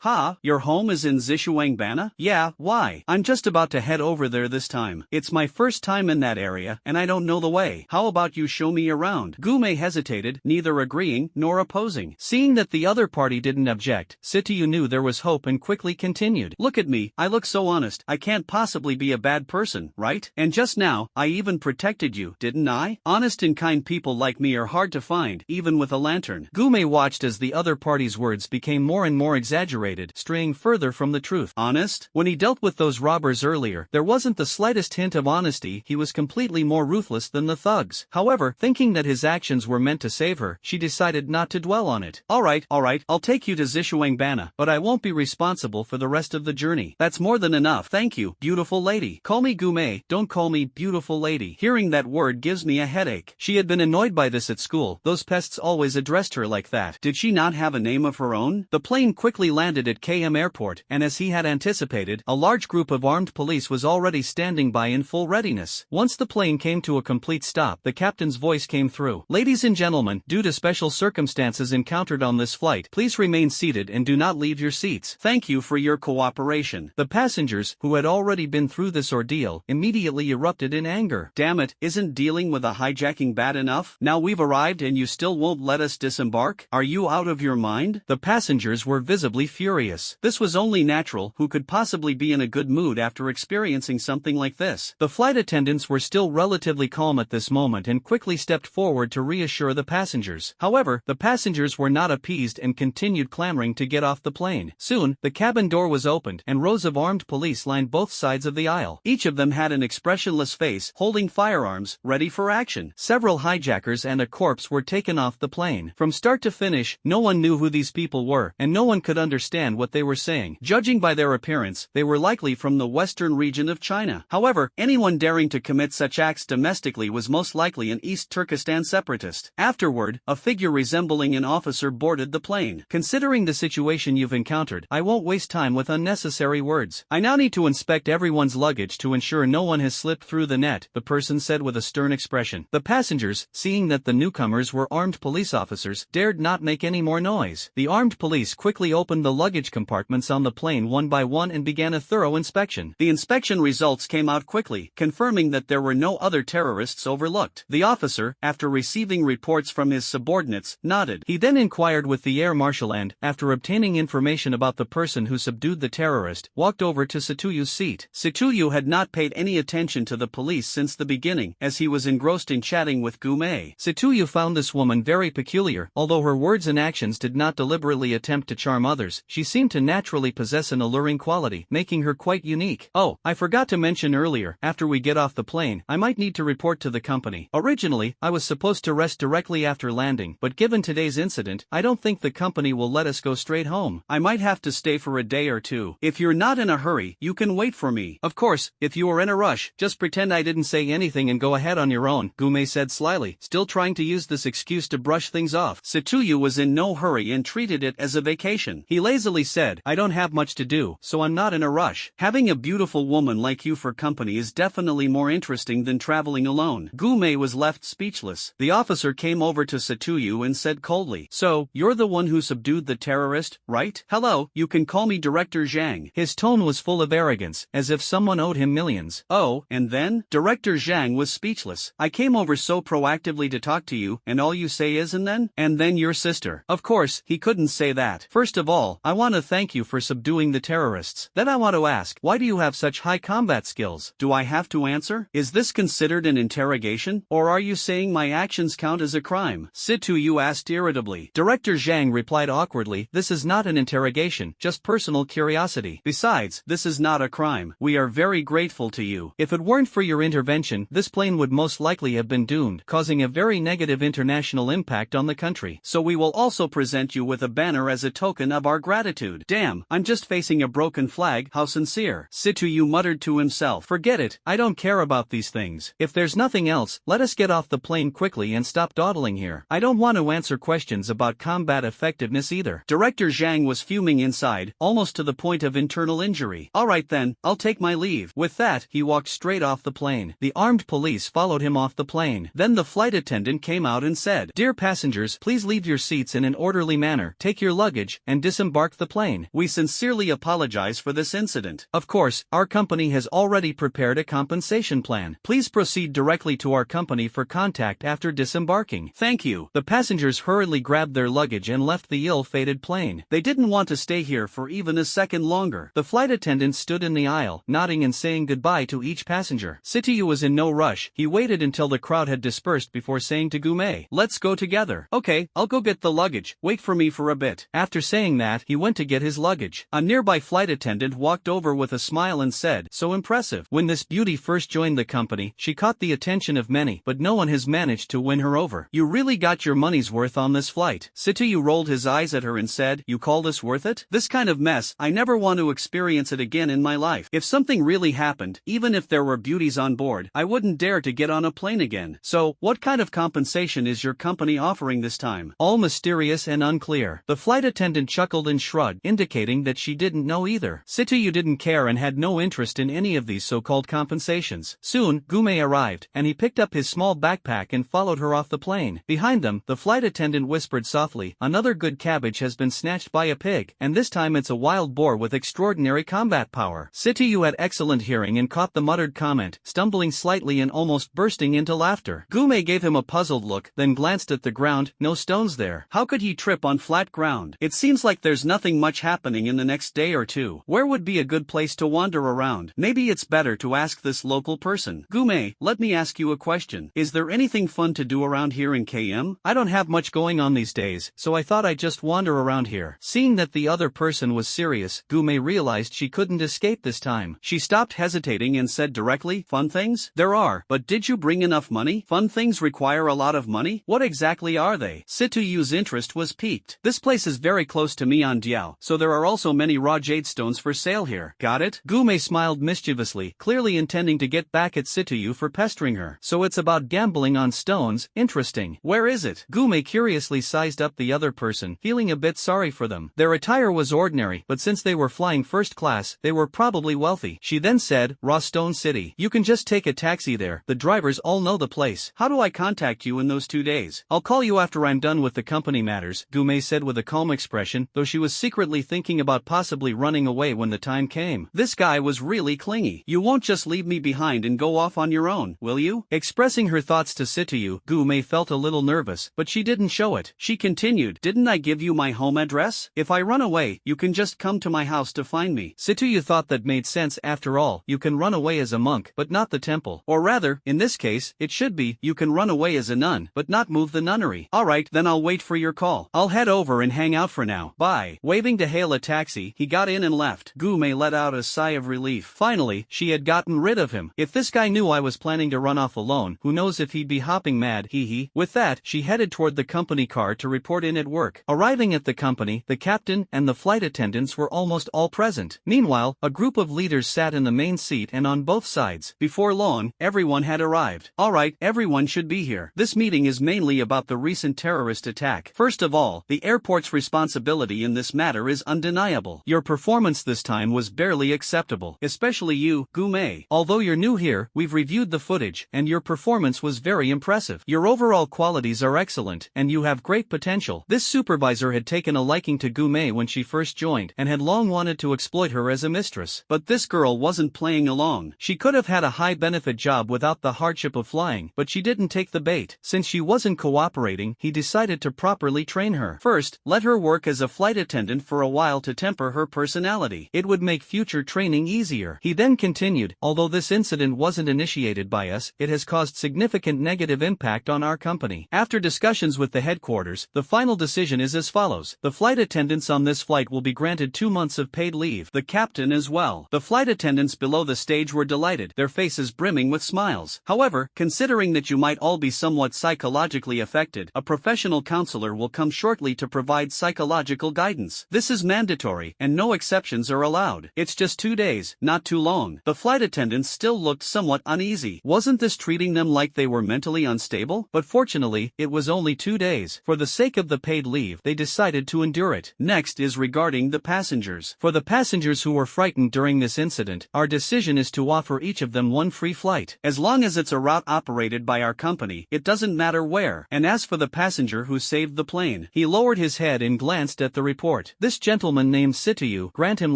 "Ha, your home is in Zishuangbana?" "Yeah, why? I'm just about to head over there this time. It's my first time in that area, and I don't know the way. How about you show me around?" Gume hesitated, neither agreeing nor opposing. Seeing that the other party didn't object, Situyu knew there was hope and quickly continued. "Look at me, I look so honest, I can't possibly be a bad person, right? And just now, I even protected you, didn't I? Honest and kind people like me are hard to find, even with a lantern." Gume watched as the other party's words became more and more exaggerated, straying further from the truth. Honest? When he dealt with those robbers earlier, there wasn't the slightest hint of honesty. He was completely more ruthless than the thugs. However, thinking that his actions were meant to save her, she decided not to dwell on it. Alright, I'll take you to Zishuangbana, but I won't be responsible for the rest of the journey. That's more than enough. Thank you, beautiful lady. Call me Gume, don't call me beautiful lady. Hearing that word gives me a headache. She had been annoyed by this at school. Those pests always addressed her like that. Did she not have a name of her own? The plane quickly landed at KM Airport, and as he had anticipated, a large group of armed police was already standing by in full readiness. Once the plane came to a complete stop, the captain's voice came through. "Ladies and gentlemen, due to special circumstances encountered on this flight, please remain seated and do not leave your seats. Thank you for your cooperation." The passengers, who had already been through this ordeal, immediately erupted in anger. "Damn it, isn't dealing with a hijacking bad enough? Now we've arrived and you still won't let us disembark? Are you out of your mind?" The passengers were visibly furious. This was only natural. Who could possibly be in a good mood after experiencing something like this? The flight attendants were still relatively calm at this moment and quickly stepped forward to reassure the passengers. However, the passengers were not appeased and continued clamoring to get off the plane. Soon, the cabin door was opened and rows of armed police lined both sides of the aisle. Each of them had an expressionless face, holding firearms, ready for action. Several hijackers and a corpse were taken off the plane. From start to finish, no one knew who these people were, and no one could understand what they were saying. Judging by their appearance, they were likely from the western region of China. However, anyone daring to commit such acts domestically was most likely an East Turkestan separatist. Afterward, a figure resembling an officer boarded the plane. "Considering the situation you've encountered, I won't waste time with unnecessary words. I now need to inspect everyone's luggage to ensure no one has slipped through the net," the person said with a stern expression. The passengers, seeing that the newcomers were armed police officers, dared not make any more noise. The armed police quickly opened the luggage compartments on the plane one by one and began a thorough inspection. The inspection results came out quickly, confirming that there were no other terrorists overlooked. The officer, after receiving reports from his subordinates, nodded. He then inquired with the air marshal and, after obtaining information about the person who subdued the terrorist, walked over to Situyu's seat. Situyu had not paid any attention to the police since the beginning, as he was engrossed in chatting with Gumei. Situyu found this woman very peculiar. Although her words and actions did not deliberately attempt to charm others, she seemed to naturally possess an alluring quality, making her quite unique. "Oh, I forgot to mention earlier, after we get off the plane, I might need to report to the company. Originally, I was supposed to rest directly after landing, but given today's incident, I don't think the company will let us go straight home. I might have to stay for a day or two. If you're not in a hurry, you can wait for me. Of course, if you are in a rush, just pretend I didn't say anything and go ahead on your own," Gumei said slyly, still trying to use this excuse to brush things off. Situyu was in no hurry and treated it as a vacation. He lazily said, "I don't have much to do, so I'm not in a rush. Having a beautiful woman like you for company is definitely more interesting than traveling alone." Gumei was left speechless. The officer came over to Situyu and said coldly, "So, you're the one who subdued the terrorist, right? Hello, you can call me Director Zhang." His tone was full of arrogance, as if someone owed him millions. "Oh, and then?" Director Zhang was speechless. "I came over so proactively to talk to you, and all you say is and then? And then your sister." Of course, he couldn't say that. "First of all, I want to thank you for subduing the terrorists. Then I want to ask, why do you have such high combat skills?" "Do I have to answer? Is this considered an interrogation? Or are you saying my actions count as a crime?" Situyu asked irritably. Director Zhang replied awkwardly, "This is not an interrogation, just personal curiosity. Besides, this is not a crime. We are very grateful to you. If it weren't for your intervention, this plane would most likely have been doomed, causing a very negative international impact on the country. So we will also present you with a banner as a token of our gratitude." "Damn, I'm just facing a broken flag, how sincere." Situyu muttered to himself. "Forget it, I don't care about these things. If there's nothing else, let us get off the plane quickly and stop dawdling here. I don't want to answer questions about combat effectiveness either." Director Zhang was fuming inside, almost to the point of internal injury. "Alright then, I'll take my leave." With that, he walked straight off the plane. The armed police followed him off the plane. Then the flight attendant came out and said, "Dear passengers, please leave your seats in an orderly manner, take your luggage, and disembark the plane. We sincerely apologize for this incident. Of course, our company has already prepared a compensation plan. Please proceed directly to our company for contact after disembarking. Thank you." The passengers hurriedly grabbed their luggage and left the ill-fated plane. They didn't want to stay here for even a second longer. The flight attendant stood in the aisle, nodding and saying goodbye to each passenger. Situyu was in no rush. He waited until the crowd had dispersed before saying to Gumei, "Let's go together." "Okay, I'll go get the luggage. Wait for me for a bit." After saying that, he went to get his luggage. A nearby flight attendant walked over with a smile and said, "So impressive." When this beauty first joined the company, she caught the attention of many, but no one has managed to win her over. "You really got your money's worth on this flight." Situyu rolled his eyes at her and said, "You call this worth it? This kind of mess, I never want to experience it again in my life. If something really happened, even if there were beauties on board, I wouldn't dare to get on a plane again. So, what kind of compensation is your company offering this time?" "All mysterious and unclear." The flight attendant chuckled and shrugged, indicating that she didn't didn't know either. Sitoyu didn't care and had no interest in any of these so-called compensations. Soon, Gume arrived, and he picked up his small backpack and followed her off the plane. Behind them, the flight attendant whispered softly, "Another good cabbage has been snatched by a pig, and this time it's a wild boar with extraordinary combat power." Sitoyu had excellent hearing and caught the muttered comment, stumbling slightly and almost bursting into laughter. Gume gave him a puzzled look, then glanced at the ground. No stones there. How could he trip on flat ground? It seems like there's nothing much happening in the next day or two. Where would be a good place to wander around? Maybe it's better to ask this local person. Gume, let me ask you a question. Is there anything fun to do around here in KM? I don't have much going on these days, so I thought I'd just wander around here. Seeing that the other person was serious, Gume realized she couldn't escape this time. She stopped hesitating and said directly, "Fun things? There are, but did you bring enough money? Fun things require a lot of money? What exactly are they?" Situyu's interest was piqued. "This place is very close to Myeondiao, so there are also many raw jade stones for sale here. Got it?" Gume smiled mischievously, clearly intending to get back at Situyu for pestering her. "So it's about gambling on stones, interesting. Where is it?" Gume curiously sized up the other person, feeling a bit sorry for them. Their attire was ordinary, but since they were flying first class, they were probably wealthy. She then said, "Raw Stone City. You can just take a taxi there. The drivers all know the place. How do I contact you in those 2 days?" "I'll call you after I'm done with the company matters," Gume said with a calm expression, though she was secretly thinking about possibly running away when the time came. This guy was really clingy. "You won't just leave me behind and go off on your own, will you?" Expressing her thoughts to Situyu, Gume felt a little nervous, but she didn't show it. She continued, "Didn't I give you my home address? If I run away, you can just come to my house to find me." Situyu thought that made sense. After all, you can run away as a monk, but not the temple. Or rather, in this case, it should be, you can run away as a nun, but not move the nunnery. "Alright, then I'll wait for your call. I'll head over and hang out for now. Bye." Waving to hail a taxi, he got in and left. Gume let out a sigh of relief. Finally, she had gotten rid of him. If this guy knew I was planning to run off alone, who knows if he'd be hopping mad, hee. With that, she headed toward the company car to report in at work. Arriving at the company, the captain and the flight attendants were almost all present. Meanwhile, a group of leaders sat in the main seat and on both sides. Before long, everyone had arrived. "Alright, everyone should be here. This meeting is mainly about the recent terrorist attack. First of all, the airport's responsibility in this matter is undeniable. Your performance this time was barely acceptable, especially you, Gume. Although you're new here, we've reviewed the footage, and your performance was very impressive. Your overall qualities are excellent, and you have great potential." This supervisor had taken a liking to Gume when she first joined, and had long wanted to exploit her as a mistress. But this girl wasn't playing along. She could have had a high-benefit job without the hardship of flying, but she didn't take the bait. Since she wasn't cooperating, he decided to properly train her. First, let her work as a flight attendant for a while to temper her personality. It would make future training easier. He then continued, "Although this incident wasn't initiated by us, it has caused significant negative impact on our company. After discussions with the headquarters, the final decision is as follows. The flight attendants on this flight will be granted 2 months of paid leave. The captain as well." The flight attendants below the stage were delighted, their faces brimming with smiles. "However, considering that you might all be somewhat psychologically affected, a professional counselor will come shortly to provide psychological guidance. This is mandatory, and no exceptions are allowed. It's just 2 days, not too long." The flight attendants still looked somewhat uneasy. Wasn't this treating them like they were mentally unstable? But fortunately, it was only 2 days. For the sake of the paid leave, they decided to endure it. Next is regarding the passengers. For the passengers who were frightened during this incident, our decision is to offer each of them 1 free flight. As long as it's a route operated by our company, it doesn't matter where. And as for the passenger who saved the plane, he lowered his head and glanced at the report. "This gentleman named Situyu, grant him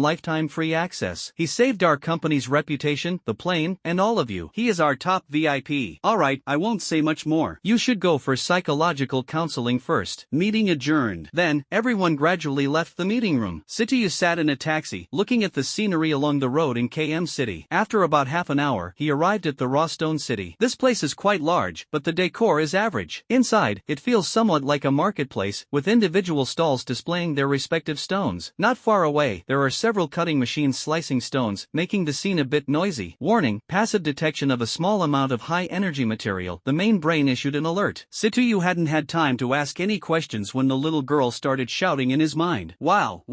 lifetime free access. He saved our company's reputation, the plane, and all of you. He is our top VIP. Alright, I won't say much more. You should go for psychological counseling first." Meeting adjourned. Then, everyone gradually left the meeting room. Situyu sat in a taxi, looking at the scenery along the road in KM City. After about half an hour, he arrived at the Raw Stone City. This place is quite large, but the decor is average. Inside, it feels somewhat like a marketplace, with individual stalls displaying their respective stones. Not far away, there are several cutting machines slicing stones, making the scene a bit noisy. Warning, passive detection of a small amount of high-energy material. The main brain issued an alert. Situyu hadn't had time to ask any questions when the little girl started shouting in his mind. Wow,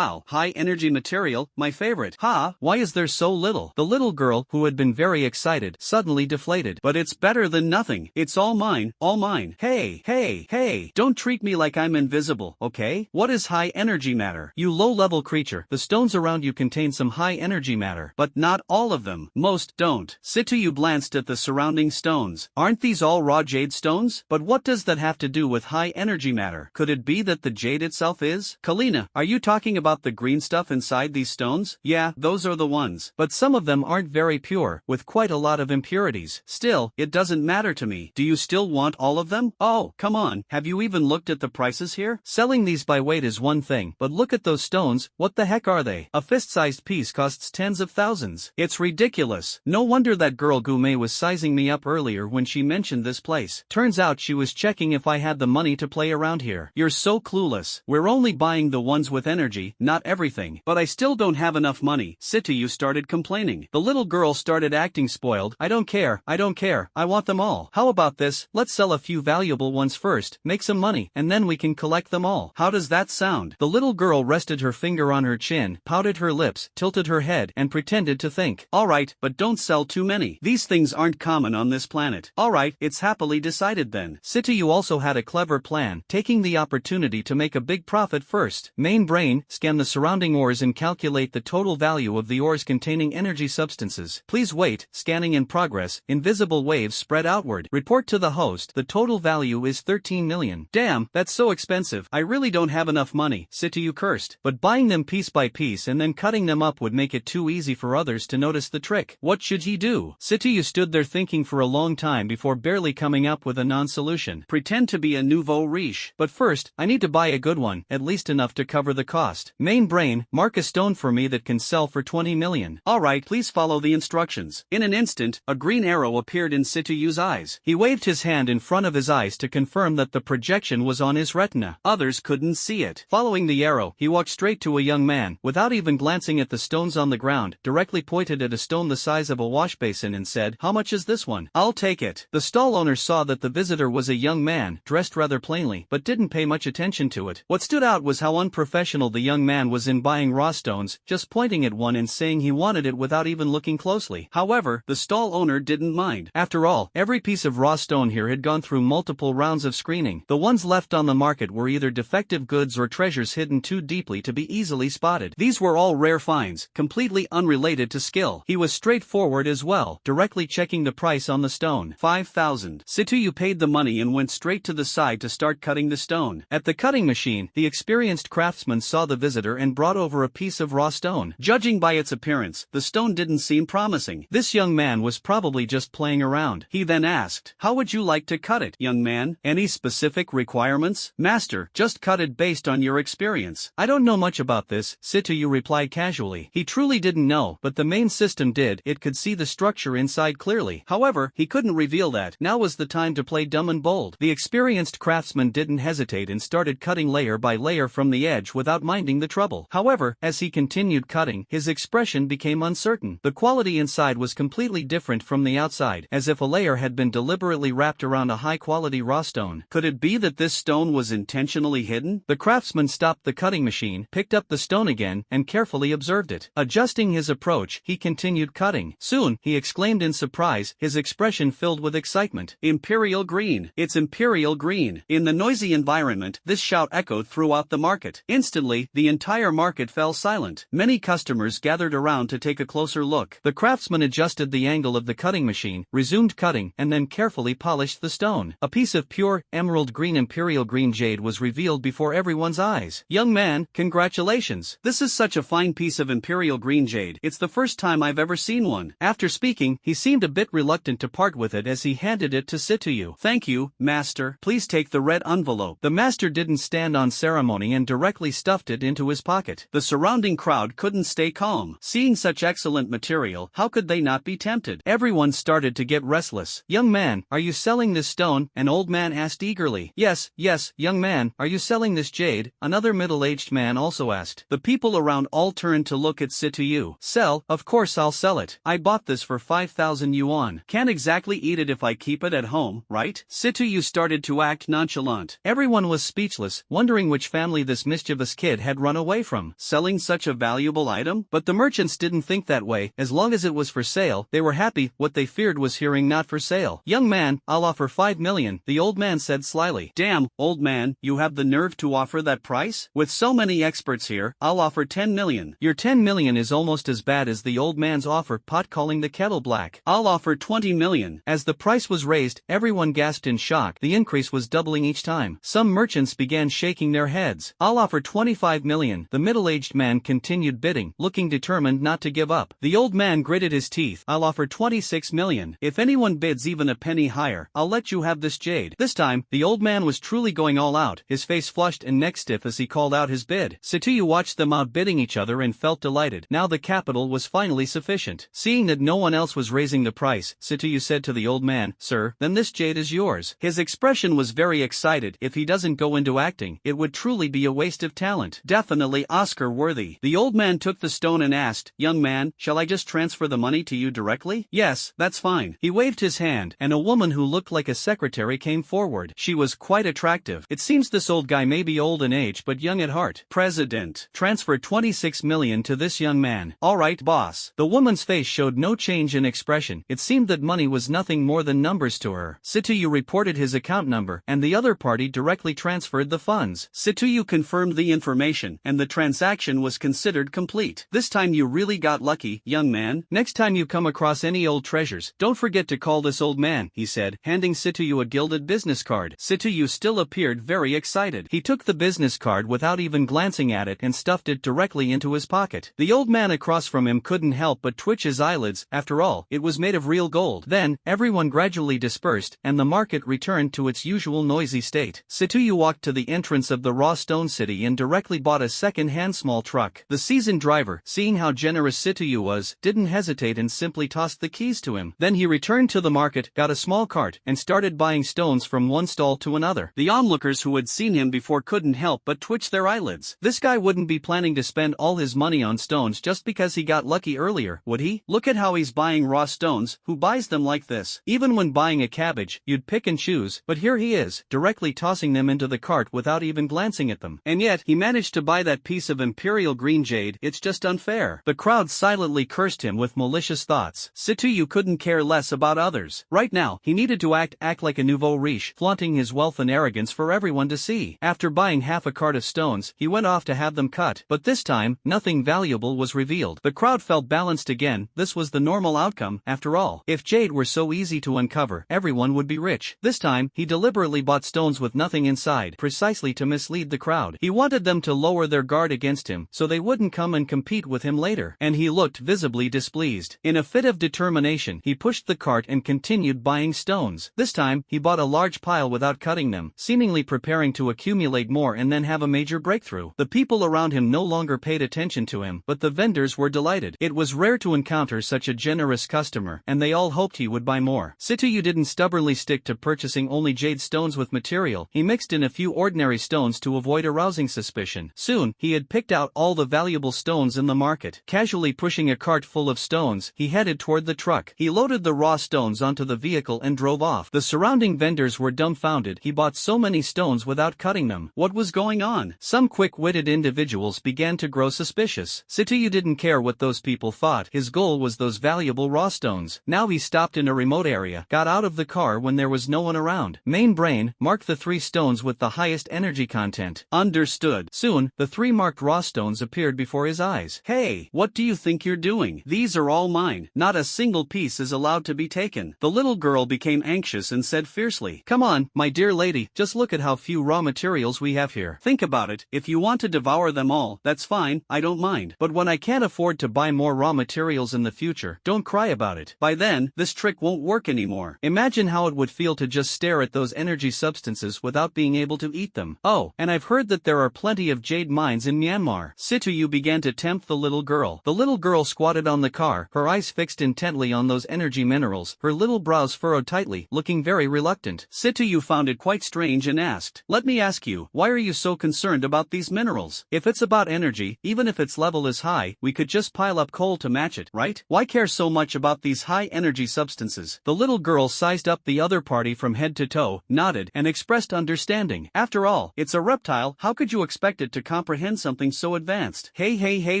high-energy material, my favorite. Ha, why is there so little? The little girl, who had been very excited, suddenly deflated. But it's better than nothing. It's all mine, all mine. Hey, don't treat me like I'm invisible, okay? What is high energy matter? You low-level creature, the stones around you contain some high-energy matter. But not all of them. Most don't. Sitoyu glanced at the surrounding stones. Aren't these all raw jade stones? But what does that have to do with high-energy matter? Could it be that the jade itself is? Kalina, are you talking about the green stuff inside these stones? Yeah, those are the ones. But some of them aren't very pure, with quite a lot of impurities. Still, it doesn't matter to me. Do you still want all of them? Oh, come on, have you even looked at the prices here? Selling these by weight is one thing, but look at those stones, what the heck are they? A fist-sized piece costs tens of thousands. It's ridiculous. No wonder that girl Gume was sizing me up earlier when she mentioned this place. Turns out she was checking if I had the money to play around here. You're so clueless. We're only buying the ones with energy, not everything. But I still don't have enough money. Sitoyu started complaining. The little girl started acting spoiled. I don't care, I want them all. How about this? Let's sell a few valuable ones first, make some money, and then we can collect them all. How does that sound? The little girl rested her finger on her chin, pouted her lips, tilted her head, and pretended to think. Alright, but don't sell too many. These things aren't common on this planet. Alright, it's happily decided then. Sitoyu also had a clever plan, taking the opportunity to make a big profit first. Main brain, scan the surrounding ores and calculate the total value of the ores containing energy substances. Please wait, scanning in progress, invisible waves spread outward. Report to the host, the total value is 13 million. Damn, that's so expensive. I really don't have enough money, Sitoyu cursed. But buying them piece by piece and then cutting them up would make it too easy for others to notice the trick. What should he do? Sitoyu stood there thinking for a long time before barely coming up with a non-solution. Pretend to be a nouveau riche. But first, I need to buy a good one, at least enough to cover the cost. Main brain, mark a stone for me that can sell for 20 million. Alright, please follow the instructions. In an instant, a green arrow appeared in Sitoyu's eyes. He waved his hand in front of his eyes to confirm that the projection was on his retina. Others couldn't see it. Following the arrow, he walked straight to a young man, without even glancing at the stones on the ground, directly pointed at a stone the size of a wash basin and said, "How much is this one? I'll take it." The stall owner saw that the visitor was a young man, dressed rather plainly, but didn't pay much attention to it. What stood out was how unprofessional the young man was in buying raw stones, just pointing at one and saying he wanted it without even looking closely. However, the stall owner didn't mind. After all, every piece of raw stone here had gone through multiple rounds of screening. The ones left on the market were either defective goods or treasures hidden too deeply to be easily spotted. These were all rare finds, completely unrelated to skill. He was straightforward as well, directly checking the price on the stone. 5,000. Sitoyu paid the money and went straight to the side to start cutting the stone. At the cutting machine, the experienced craftsman saw the visitor and brought over a piece of raw stone. Judging by its appearance, the stone didn't seem promising. This young man was probably just playing around. He then asked, "How would you like to cut it, young man? Any specific requirements?" "Master, just cut it based on your experience." "I don't know much about this," Sitoyu replied casually. He truly didn't know, but the main system did. It could see the structure inside clearly. However, he couldn't reveal that. Now was the time to play dumb and bold. The experienced craftsman didn't hesitate and started cutting layer by layer from the edge without minding the trouble. However, as he continued cutting, his expression became uncertain. The quality inside was completely different from the outside, as if a layer had been deliberately wrapped around a high-quality raw stone. Could it be that this stone was intentionally hidden? The craftsman stopped the cutting machine, picked up the stone again, and carefully observed it. Adjusting his approach, he continued cutting. Soon, he exclaimed in surprise, his expression filled with excitement. "Imperial green! It's imperial green!" In the noisy environment, this shout echoed throughout the market. Instantly, the entire market fell silent. Many customers gathered around to take a closer look. The craftsman adjusted the angle of the cutting machine, resumed cutting, and then carefully polished the stone. A piece of pure, emerald green imperial green jade was revealed before everyone's eyes. "Young man, congratulations! This is such a fine piece of imperial green jade. It's the first time I've ever seen one." After speaking, he seemed a bit reluctant to part with it as he handed it to Sitoyu. "Thank you, master. Please take the red envelope." The master didn't stand on ceremony and directly stuffed it into his pocket. The surrounding crowd couldn't stay calm. Seeing such excellent material, how could they not be tempted? Everyone started to get restless. "Young man, are you selling this stone?" an old man asked eagerly. Yes, young man, are you selling this jade?" another middle-aged man also asked. The people around all turned to look at Sitoyu. "Sell? Of course I'll sell it. I bought this for 5,000 yuan. Can't exactly eat it if I keep it at home, right?" Sitoyu started to act nonchalant. Everyone was speechless, wondering which family this mischievous kid had run away from. Selling such a valuable item? But the merchants didn't think that way. As long as it was for sale, they were happy. What they feared was hearing "not for sale." "Young man, I'll offer 5 million, the old man said slyly. "Damn, old man, you have the nerve to offer that price? With so many experts here, earlier, I'll offer 10 million. Your 10 million is almost as bad as the old man's offer, pot calling the kettle black. I'll offer 20 million. As the price was raised, everyone gasped in shock. The increase was doubling each time. Some merchants began shaking their heads. I'll offer 25 million. The middle-aged man continued bidding, looking determined not to give up. The old man gritted his teeth. I'll offer 26 million. If anyone bids even a penny higher, I'll let you have this jade. This time, the old man was truly going all out, his face flushed and neck stiff as he called out his bid. Satuyu watched them outbidding each other and felt delighted. Now the capital was finally sufficient. Seeing that no one else was raising the price, Satuyu said to the old man, "Sir, then this jade is yours." His expression was very excited. If he doesn't go into acting, it would truly be a waste of talent. Definitely Oscar-worthy. The old man took the stone and asked, "Young man, shall I just transfer the money to you directly?" "Yes, that's fine." He waved his hand, and a woman who looked like a secretary came forward. She was quite attractive. It seems this old guy may be old in age but young at heart. "President, transfer 26 million to this young man." "All right, boss." The woman's face showed no change in expression. It seemed that money was nothing more than numbers to her. Satuyu reported his account number, and the other party directly transferred the funds. Satuyu confirmed the information, and the transaction was considered complete. "This time you really got lucky, young man. Next time you come across any old treasures, don't forget to call this old man," he said, handing Satuyu a gilded business card. Satuyu still appeared very excited. He took the business card without even glancing at it and stuffed it directly into his pocket. The old man across from him couldn't help but twitch his eyelids. After all, it was made of real gold. Then, everyone gradually dispersed, and the market returned to its usual noisy state. Satuyu walked to the entrance of the raw stone city and directly bought a second-hand small truck. The seasoned driver, seeing how generous Satuyu was, didn't hesitate and simply tossed the keys to him. Then he returned to the market, got a small cart, and started buying stones from one stall to another. The onlookers who had seen him before couldn't help but twitch their eyelids. This guy wouldn't be planning to spend all his money on stones just because he got lucky earlier, would he? Look at how he's buying raw stones. Who buys them like this? Even when buying a cabbage, you'd pick and choose, but here he is, directly tossing them into the cart without even glancing at them. And yet, he managed to buy that piece of imperial green jade. It's just unfair. The crowd silently cursed him with malicious thoughts. Satuyu couldn't care less about others. Right now, he needed to act like a nouveau riche, flaunting his wealth and arrogance for everyone to see. After buying half a cart of stones, he went off to have them cut, but this time, nothing valuable was revealed. The crowd felt balanced again. This was the normal outcome, after all. If jade were so easy to uncover, everyone would be rich. This time, he deliberately bought stones with nothing inside, precisely to mislead the crowd. He wanted them to lower their guard against him, so they wouldn't come and compete with him later. And he looked visibly displeased. In a fit of determination, he pushed the cart and continued buying stones. This time, he bought a large pile without cutting them, seemingly preparing to accumulate more and then have a major breakthrough. The people around him no longer paid attention to him, but the vendors were delighted. It was rare to encounter such a generous customer, and they all hoped he would buy more. Satuyu didn't stubbornly stick to purchasing only jade stones with material. He mixed in a few ordinary stones to avoid arousing suspicion. Soon, he had picked out all the valuable stones in the market. Casually pushing a cart full of stones, he headed toward the truck. He loaded the raw stones onto the vehicle and drove off. The surrounding vendors were dumbfounded. He bought so many stones without cutting them. What was going on? Some quick-witted individuals began to grow suspicious. Satuyu didn't care what those people thought. His goal was those valuable raw stones. Now he stopped in a remote area, got out of the car when there was no one around. Main brain, mark the 3 stones with the highest energy content. Understood. Soon, the 3 marked raw stones appeared before his eyes. "Hey, what do you think you're doing? These are all mine. Not a single piece is allowed to be taken." The little girl became anxious and said fiercely, "Come on, my dear lady, just look at how few raw materials we have here. Think about it. If you want to devour them all, that's fine, I don't mind. But when I can't afford to buy more raw materials in the future, don't cry about it. By then, this trick won't work anymore. Imagine how it would feel to just stare at those energy substances without being able to eat them. Oh, and I've heard that there are plenty of jade mines in Myanmar." Satuyu began to tempt the little girl. The little girl squatted on the car, her eyes fixed intently on those energy minerals, her little brows furrowed tightly, looking very reluctant. Satuyu found it quite strange and asked, "Let me ask you, why are you so concerned about these minerals? If it's about energy, even if its level is high, we could just pile up coal to match it, right? Why care so much about these high-energy substances?" The little girl sized up the other party from head to toe, nodded, and expressed understanding. After all, it's a reptile. How could you expect it to comprehend something so advanced? Hey,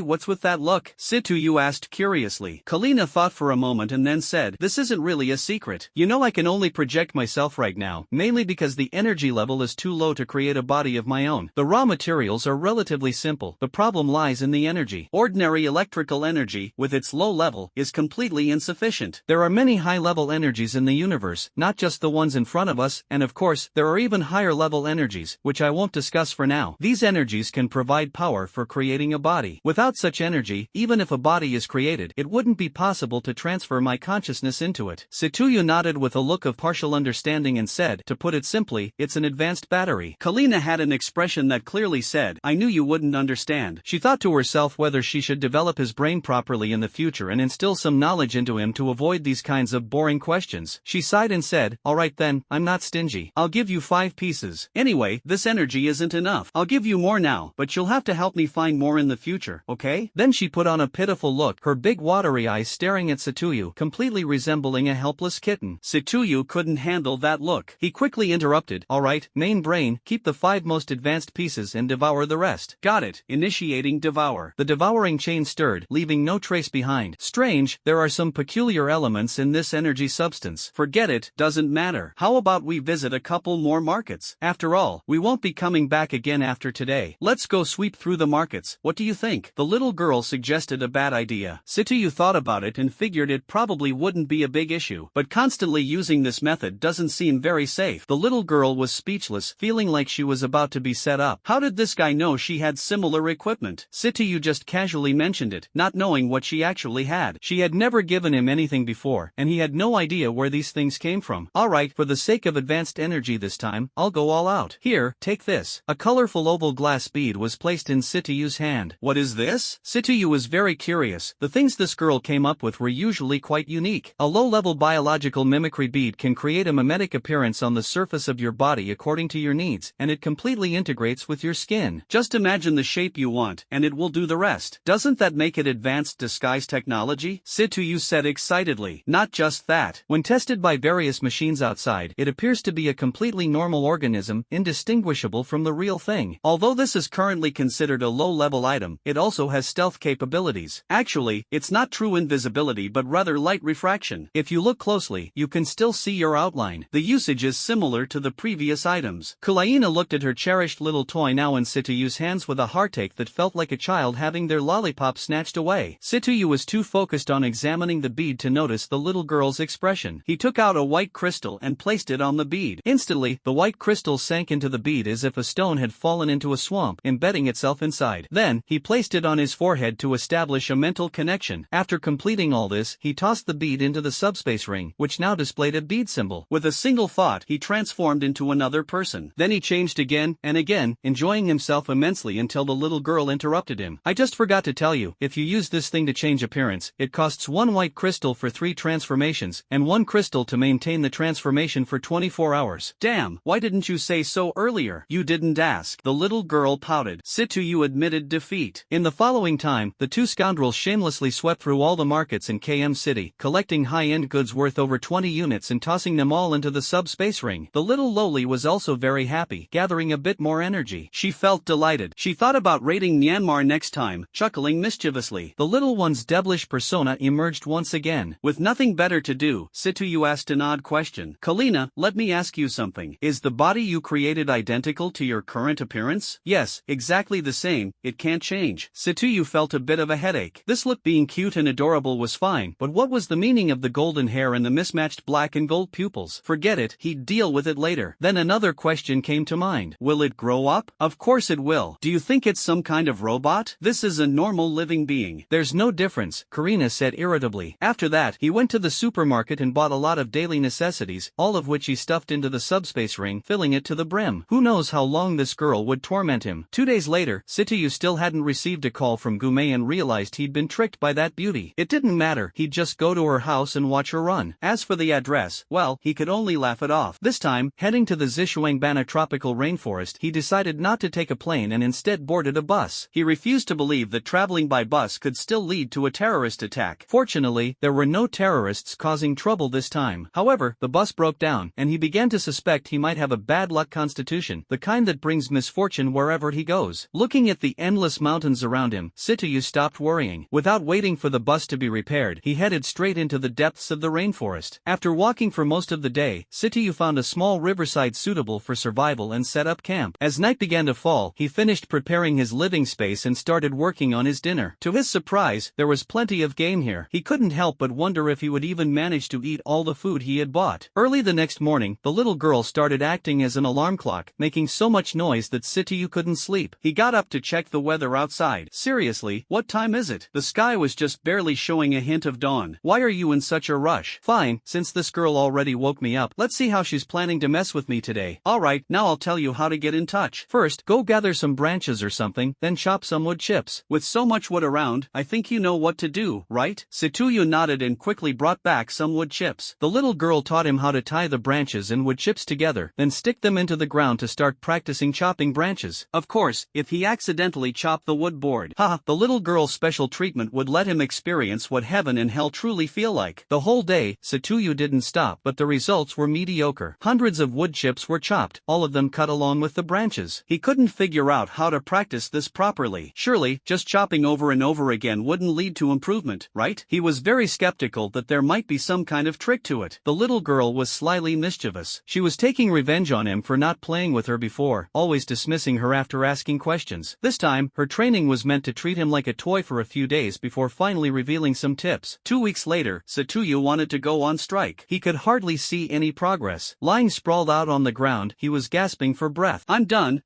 what's with that look?" Satuyu asked curiously. Kalina thought for a moment and then said, "This isn't really a secret. You know I can only project myself right now, mainly because the energy level is too low to create a body of my own. The raw materials are relatively relatively simple. The problem lies in the energy. Ordinary electrical energy, with its low level, is completely insufficient. There are many high-level energies in the universe, not just the ones in front of us, and of course, there are even higher-level energies, which I won't discuss for now. These energies can provide power for creating a body. Without such energy, even if a body is created, it wouldn't be possible to transfer my consciousness into it. Setsuyu nodded with a look of partial understanding and said, to put it simply, it's an advanced battery. Kalina had an expression that clearly said, I knew you wouldn't understand. She thought to herself whether she should develop his brain properly in the future and instill some knowledge into him to avoid these kinds of boring questions. She sighed and said, alright then, I'm not stingy. I'll give you 5 pieces. Anyway, this energy isn't enough. I'll give you more now, but you'll have to help me find more in the future, okay? Then she put on a pitiful look, her big watery eyes staring at Setsuyu, completely resembling a helpless kitten. Setsuyu couldn't handle that look. He quickly interrupted, alright, main brain, keep the 5 most advanced pieces and devour the rest. Got it. Initiating devour. The devouring chain stirred, leaving no trace behind. Strange, there are some peculiar elements in this energy substance. Forget it, doesn't matter. How about we visit a couple more markets? After all, we won't be coming back again after today. Let's go sweep through the markets. What do you think? The little girl suggested a bad idea. Setsuyu thought about it and figured it probably wouldn't be a big issue, but constantly using this method doesn't seem very safe. The little girl was speechless, feeling like she was about to be set up. How did this guy know she had similar equipment? Setsuyu just casually mentioned it, not knowing what she actually had. She had never given him anything before, and he had no idea where these things came from. Alright, for the sake of advanced energy this time, I'll go all out. Here, take this. A colorful oval glass bead was placed in Situyu's hand. What is this? Setsuyu was very curious. The things this girl came up with were usually quite unique. A low-level biological mimicry bead can create a mimetic appearance on the surface of your body according to your needs, and it completely integrates with your skin. Just imagine the shape you want, and it will do the rest. Doesn't that make it advanced disguise technology? Setsuyu said excitedly. Not just that. When tested by various machines outside, it appears to be a completely normal organism, indistinguishable from the real thing. Although this is currently considered a low-level item, it also has stealth capabilities. Actually, it's not true invisibility but rather light refraction. If you look closely, you can still see your outline. The usage is similar to the previous items. Kulaina looked at her cherished little toy now in Situyu's hands with a heartache that felt like a child having their lollipop snatched away. Situyu was too focused on examining the bead to notice the little girl's expression. He took out a white crystal and placed it on the bead. Instantly, the white crystal sank into the bead as if a stone had fallen into a swamp, embedding itself inside. Then, he placed it on his forehead to establish a mental connection. After completing all this, he tossed the bead into the subspace ring, which now displayed a bead symbol. With a single thought, he transformed into another person. Then he changed again and again, enjoying himself immensely until the little girl interrupted him. I just forgot to tell you, if you use this thing to change appearance, it costs 1 white crystal for 3 transformations, and 1 crystal to maintain the transformation for 24 hours. Damn, why didn't you say so earlier? You didn't ask. The little girl pouted. Sitsuyu admitted defeat. In the following time, the 2 scoundrels shamelessly swept through all the markets in KM City, collecting high-end goods worth over 20 units and tossing them all into the subspace ring. The little loli was also very happy, gathering a bit more energy. She felt delighted. She thought about raiding Myanmar next time, chuckling mischievously. The little one's devilish persona emerged once again. With nothing better to do, Sitsuyu asked an odd question. Kalina, let me ask you something. Is the body you created identical to your current appearance? Yes, exactly the same, it can't change. Sitsuyu felt a bit of a headache. This look being cute and adorable was fine, but what was the meaning of the golden hair and the mismatched black and gold pupils? Forget it, he'd deal with it later. Then another question came to mind. Will it grow up? Of course it will. Do you think it's some kind of robot? This is a normal living being. There's no difference, Karina said irritably. After that, he went to the supermarket and bought a lot of daily necessities, all of which he stuffed into the subspace ring, filling it to the brim. Who knows how long this girl would torment him. 2 days later, Sitsuyu still hadn't received a call from Gumei and realized he'd been tricked by that beauty. It didn't matter, he'd just go to her house and watch her run. As for the address, well, he could only laugh it off. This time, heading to the Zishuangbana tropical rainforest, he decided not to take a plane and instead boarded a bus. He refused to believe that traveling by bus could still lead to a terrorist attack. Fortunately, there were no terrorists causing trouble this time. However, the bus broke down, and he began to suspect he might have a bad luck constitution, the kind that brings misfortune wherever he goes. Looking at the endless mountains around him, Sitsuyu stopped worrying. Without waiting for the bus to be repaired, he headed straight into the depths of the rainforest. After walking for most of the day, Sitsuyu found a small riverside suitable for survival and set up camp. As night began to fall, he finished preparing his living space and started working on his dinner. To his surprise, there was plenty of game here. He couldn't help but wonder if he would even manage to eat all the food he had bought. Early the next morning, the little girl started acting as an alarm clock, making so much noise that Sityu couldn't sleep. He got up to check the weather outside. Seriously, what time is it? The sky was just barely showing a hint of dawn. Why are you in such a rush? Fine, since this girl already woke me up, let's see how she's planning to mess with me today. Alright, now I'll tell you how to get in touch. First, go gather some branches or something, then chop some wood chips. With so much wood around, I think you know what to do, right? Sityu nodded and quickly brought back some wood chips. The little girl taught him how to tie the branches and wood chips together, then stick them into the ground to start practicing chopping branches. Of course, if he accidentally chopped the wood board, the little girl's special treatment would let him experience what heaven and hell truly feel like. The whole day, Sityu didn't stop, but the results were mediocre. Hundreds of wood chips were chopped, all of them cut along with the branches. He couldn't figure out how to practice this properly. Surely, just chopping over and over again wouldn't lead to improvement, right? He was very skeptical that there might be some kind of trick to it. The little girl was slyly mischievous. She was taking revenge on him for not playing with her before, always dismissing her after asking questions. This time, her training was meant to treat him like a toy for a few days before finally revealing some tips. 2 weeks later, Sityu wanted to go on strike. He could hardly see any progress. Lying sprawled out on the ground, he was gasping for breath. I'm done.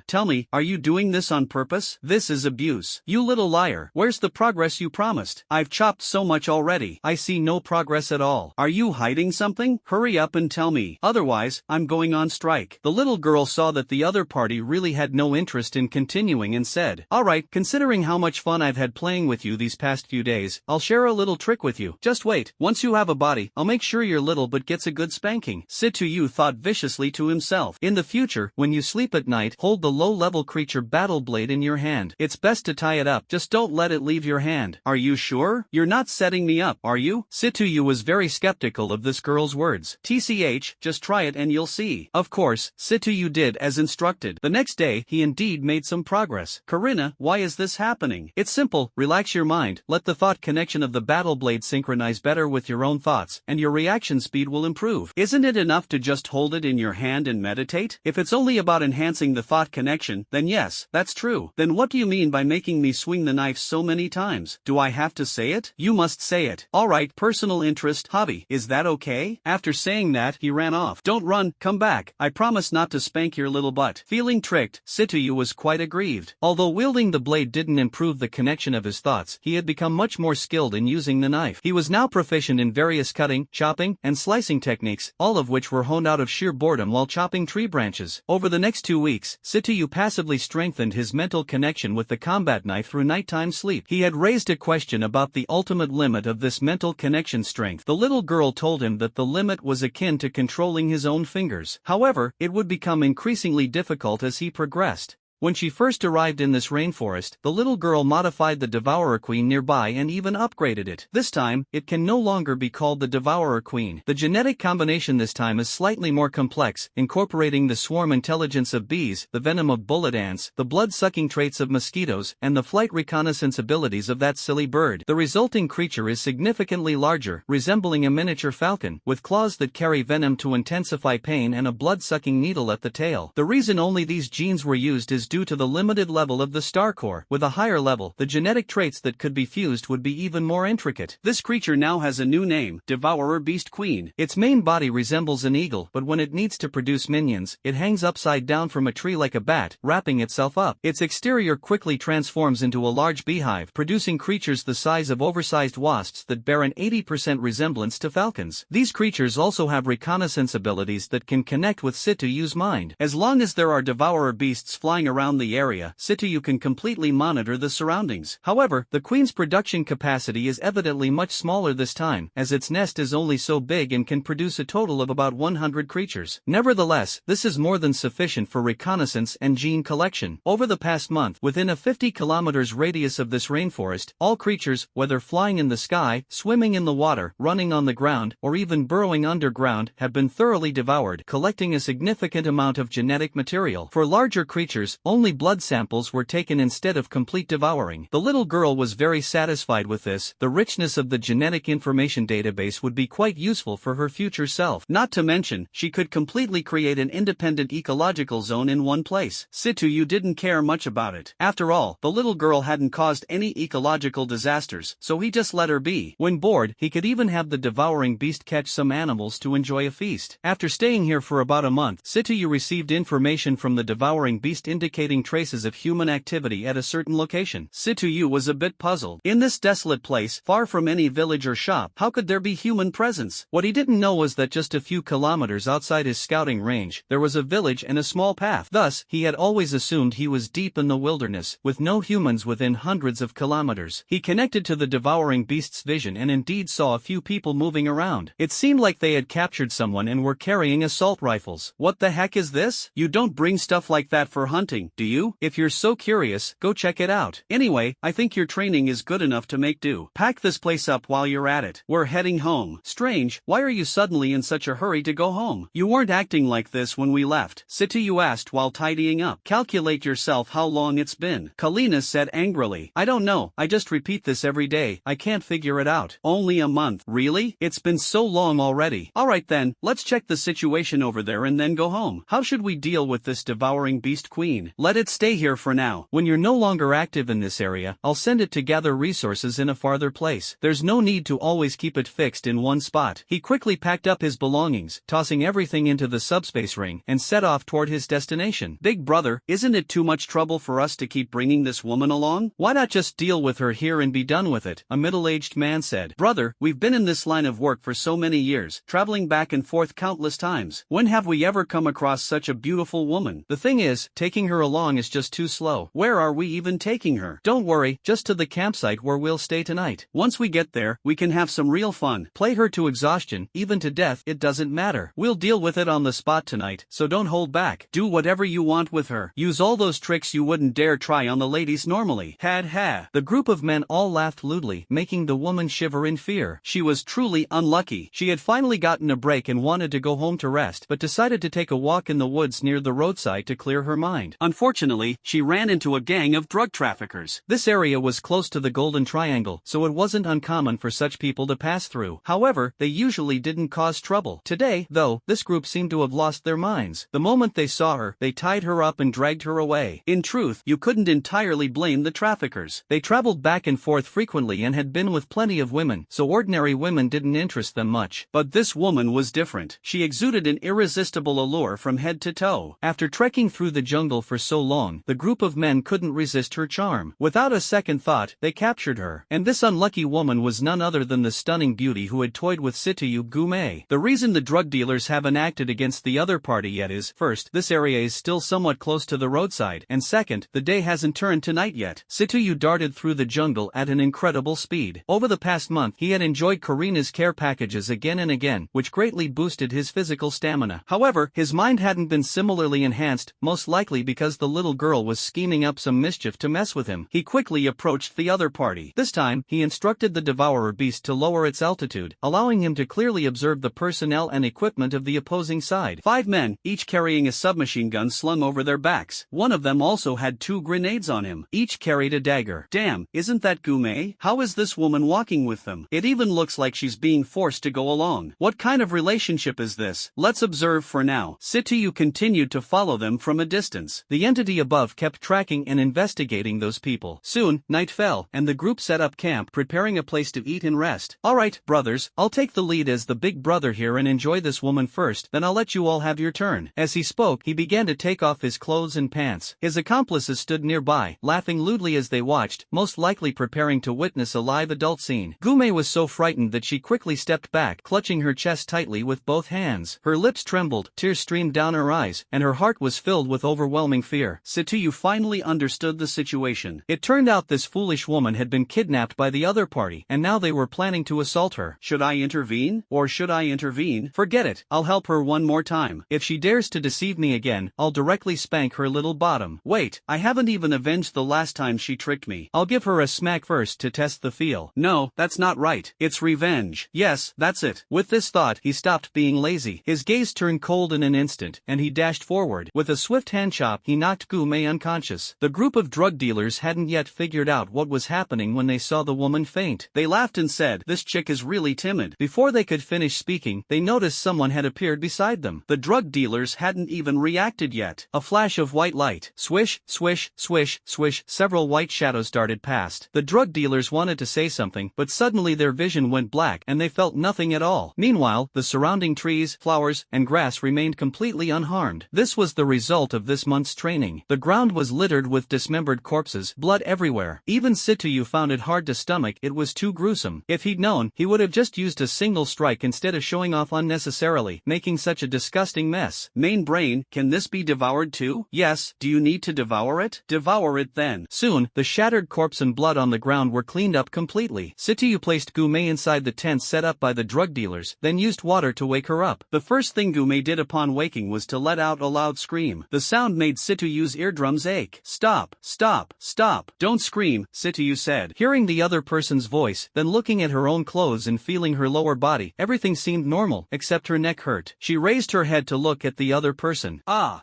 Tell me, are you doing this on purpose? This is abuse. You little liar. Where's the progress you promised? I've chopped so much already. I see no progress at all. Are you hiding something? Hurry up and tell me. Otherwise, I'm going on strike. The little girl saw that the other party really had no interest in continuing and said, alright, considering how much fun I've had playing with you these past few days, I'll share a little trick with you. Just wait. Once you have a body, I'll make sure your little but gets a good spanking. Sityu thought viciously to himself. In the future, when you sleep at night, hold the low-level creature battle blade in your hand. It's best to tie it up, just don't let it leave your hand. Are you sure? You're not setting me up, are you? Sityu was very skeptical of this girl's words. TCH, just try it and you'll see. Of course, Sityu did as instructed. The next day, he indeed made some progress. Karina, why is this happening? It's simple, relax your mind, let the thought connection of the battle blade synchronize better with your own thoughts, and your reaction speed will improve. Isn't it enough to just hold it in your hand and meditate? If it's only about enhancing the thought connection, then yes, that's true. Then what do you mean by making me swing the knife so many times? Do I have to say it? You must say it. Alright, personal interest, hobby. Is that okay? After saying that, he ran off. Don't run, come back. I promise not to spank your little butt. Feeling tricked, Sityu was quite aggrieved. Although wielding the blade didn't improve the connection of his thoughts, he had become much more skilled in using the knife. He was now proficient in various cutting, chopping, and slicing techniques, all of which were honed out of sheer boredom while chopping tree branches. Over the next 2 weeks, Sityu passively strengthened his mental connection with the combat knife through nighttime sleep. He had raised a question about the ultimate limit of this mental connection strength. The little girl told him that the limit was akin to controlling his own fingers. However, it would become increasingly difficult as he progressed. When she first arrived in this rainforest, the little girl modified the Devourer Queen nearby and even upgraded it. This time, it can no longer be called the Devourer Queen. The genetic combination this time is slightly more complex, incorporating the swarm intelligence of bees, the venom of bullet ants, the blood-sucking traits of mosquitoes, and the flight reconnaissance abilities of that silly bird. The resulting creature is significantly larger, resembling a miniature falcon, with claws that carry venom to intensify pain and a blood-sucking needle at the tail. The reason only these genes were used is due to the limited level of the star core. With a higher level, the genetic traits that could be fused would be even more intricate. This creature now has a new name, Devourer Beast Queen. Its main body resembles an eagle, but when it needs to produce minions, it hangs upside down from a tree like a bat, wrapping itself up. Its exterior quickly transforms into a large beehive, producing creatures the size of oversized wasps that bear an 80% resemblance to falcons. These creatures also have reconnaissance abilities that can connect with Sityu's mind. As long as there are devourer beasts flying around the area, Sityu can completely monitor the surroundings. However, the queen's production capacity is evidently much smaller this time, as its nest is only so big and can produce a total of about 100 creatures. Nevertheless, this is more than sufficient for reconnaissance and gene collection. Over the past month, within a 50 kilometers radius of this rainforest, all creatures, whether flying in the sky, swimming in the water, running on the ground, or even burrowing underground, have been thoroughly devoured, collecting a significant amount of genetic material. For larger creatures, only blood samples were taken instead of complete devouring. The little girl was very satisfied with this. The richness of the genetic information database would be quite useful for her future self. Not to mention, she could completely create an independent ecological zone in one place. Situyu didn't care much about it. After all, the little girl hadn't caused any ecological disasters, so he just let her be. When bored, he could even have the devouring beast catch some animals to enjoy a feast. After staying here for about a month, Situyu received information from the devouring beast indicating traces of human activity at a certain location. Situyu was a bit puzzled. In this desolate place, far from any village or shop, how could there be human presence? What he didn't know was that just a few kilometers outside his scouting range, there was a village and a small path. Thus, he had always assumed he was deep in the wilderness, with no humans within hundreds of kilometers. He connected to the devouring beast's vision and indeed saw a few people moving around. It seemed like they had captured someone and were carrying assault rifles. What the heck is this? You don't bring stuff like that for hunting, do you? If you're so curious, go check it out. Anyway, I think your training is good enough to make do. Pack this place up while you're at it. We're heading home. Strange, why are you suddenly in such a hurry to go home? You weren't acting like this when we left. Situyu asked while tidying up. Calculate yourself how long it's been. Kalina said angrily. I don't know, I just repeat this every day. I can't figure it out. Only a month. Really? It's been so long already. Alright then, let's check the situation over there and then go home. How should we deal with this devouring beast queen? Let it stay here for now. When you're no longer active in this area, I'll send it to gather resources in a farther place. There's no need to always keep it fixed in one spot. He quickly packed up his belongings, tossing everything into the subspace ring, and set off toward his destination. Big brother, isn't it too much trouble for us to keep bringing this woman along? Why not just deal with her here and be done with it? A middle-aged man said. Brother, we've been in this line of work for so many years, traveling back and forth countless times. When have we ever come across such a beautiful woman? The thing is, taking her along is just too slow. Where are we even taking her? Don't worry, just to the campsite where we'll stay tonight. Once we get there, we can have some real fun. Play her to exhaustion, even to death, it doesn't matter. We'll deal with it on the spot tonight, so don't hold back. Do whatever you want with her. Use all those tricks you wouldn't dare try on the ladies normally. Had ha. The group of men all laughed lewdly, making the woman shiver in fear. She was truly unlucky. She had finally gotten a break and wanted to go home to rest, but decided to take a walk in the woods near the roadside to clear her mind. Unfortunately, she ran into a gang of drug traffickers. This area was close to the Golden Triangle, so it wasn't uncommon for such people to pass through. However, they usually didn't cause trouble. Today, though, this group seemed to have lost their minds. The moment they saw her, they tied her up and dragged her away. In truth, you couldn't entirely blame the traffickers. They traveled back and forth frequently and had been with plenty of women, so ordinary women didn't interest them much. But this woman was different. She exuded an irresistible allure from head to toe. After trekking through the jungle for so long, the group of men couldn't resist her charm. Without a second thought, they captured her. And this unlucky woman was none other than the stunning beauty who had toyed with Situyu Gume. The reason the drug dealers haven't acted against the other party yet is, first, this area is still somewhat close to the roadside, and second, the day hasn't turned to night yet. Situyu darted through the jungle at an incredible speed. Over the past month, he had enjoyed Karina's care packages again and again, which greatly boosted his physical stamina. However, his mind hadn't been similarly enhanced, most likely because the little girl was scheming up some mischief to mess with him. He quickly approached the other party. This time, he instructed the devourer beast to lower its altitude, allowing him to clearly observe the personnel and equipment of the opposing side. 5 men, each carrying a submachine gun slung over their backs. One of them also had 2 grenades on him. Each carried a dagger. Damn, isn't that Gume? How is this woman walking with them? It even looks like she's being forced to go along. What kind of relationship is this? Let's observe for now. Situyu continued to follow them from a distance. The entity above kept tracking and investigating those people. Soon, night fell, and the group set up camp, preparing a place to eat and rest. Alright, brothers, I'll take the lead as the big brother here and enjoy this woman first, then I'll let you all have your turn. As he spoke, he began to take off his clothes and pants. His accomplices stood nearby, laughing lewdly as they watched, most likely preparing to witness a live adult scene. Gume was so frightened that she quickly stepped back, clutching her chest tightly with both hands. Her lips trembled, tears streamed down her eyes, and her heart was filled with overwhelming fear. Situyu finally understood the situation. It turned out this foolish woman had been kidnapped by the other party, and now they were planning to assault her. Should I intervene? Or should I intervene? Forget it, I'll help her one more time. If she dares to deceive me again, I'll directly spank her little bottom. Wait, I haven't even avenged the last time she tricked me. I'll give her a smack first to test the feel. No, that's not right. It's revenge. Yes, that's it. With this thought, he stopped being lazy. His gaze turned cold in an instant, and he dashed forward. With a swift hand chop, he knocked Gume unconscious. The group of drug dealers hadn't yet figured out what was happening when they saw the woman faint. They laughed and said, "This chick is really timid." Before they could finish speaking, they noticed someone had appeared beside them. The drug dealers hadn't even reacted yet. A flash of white light. Swish, swish, swish, swish. Several white shadows darted past. The drug dealers wanted to say something, but suddenly their vision went black and they felt nothing at all. Meanwhile, the surrounding trees, flowers, and grass remained completely unharmed. This was the result of this month's training. The ground was littered with dismembered corpses, blood everywhere. Even Situyu found it hard to stomach. It was too gruesome. If he'd known, he would have just used a single strike instead of showing off unnecessarily, making such a disgusting mess. Main brain, can this be devoured too? Yes. Do you need to devour it? Devour it then. Soon, the shattered corpse and blood on the ground were cleaned up completely. Situyu placed Gume inside the tent set up by the drug dealers, then used water to wake her up. The first thing Gume did upon waking was to let out a loud scream. The sound made Situyu's eardrums ache. "Stop, stop, stop. Don't scream," Situyu said. Hearing the other person's voice, then looking at her own clothes and feeling her lower body, everything seemed normal, except her neck hurt. She raised her head to look at the other person. A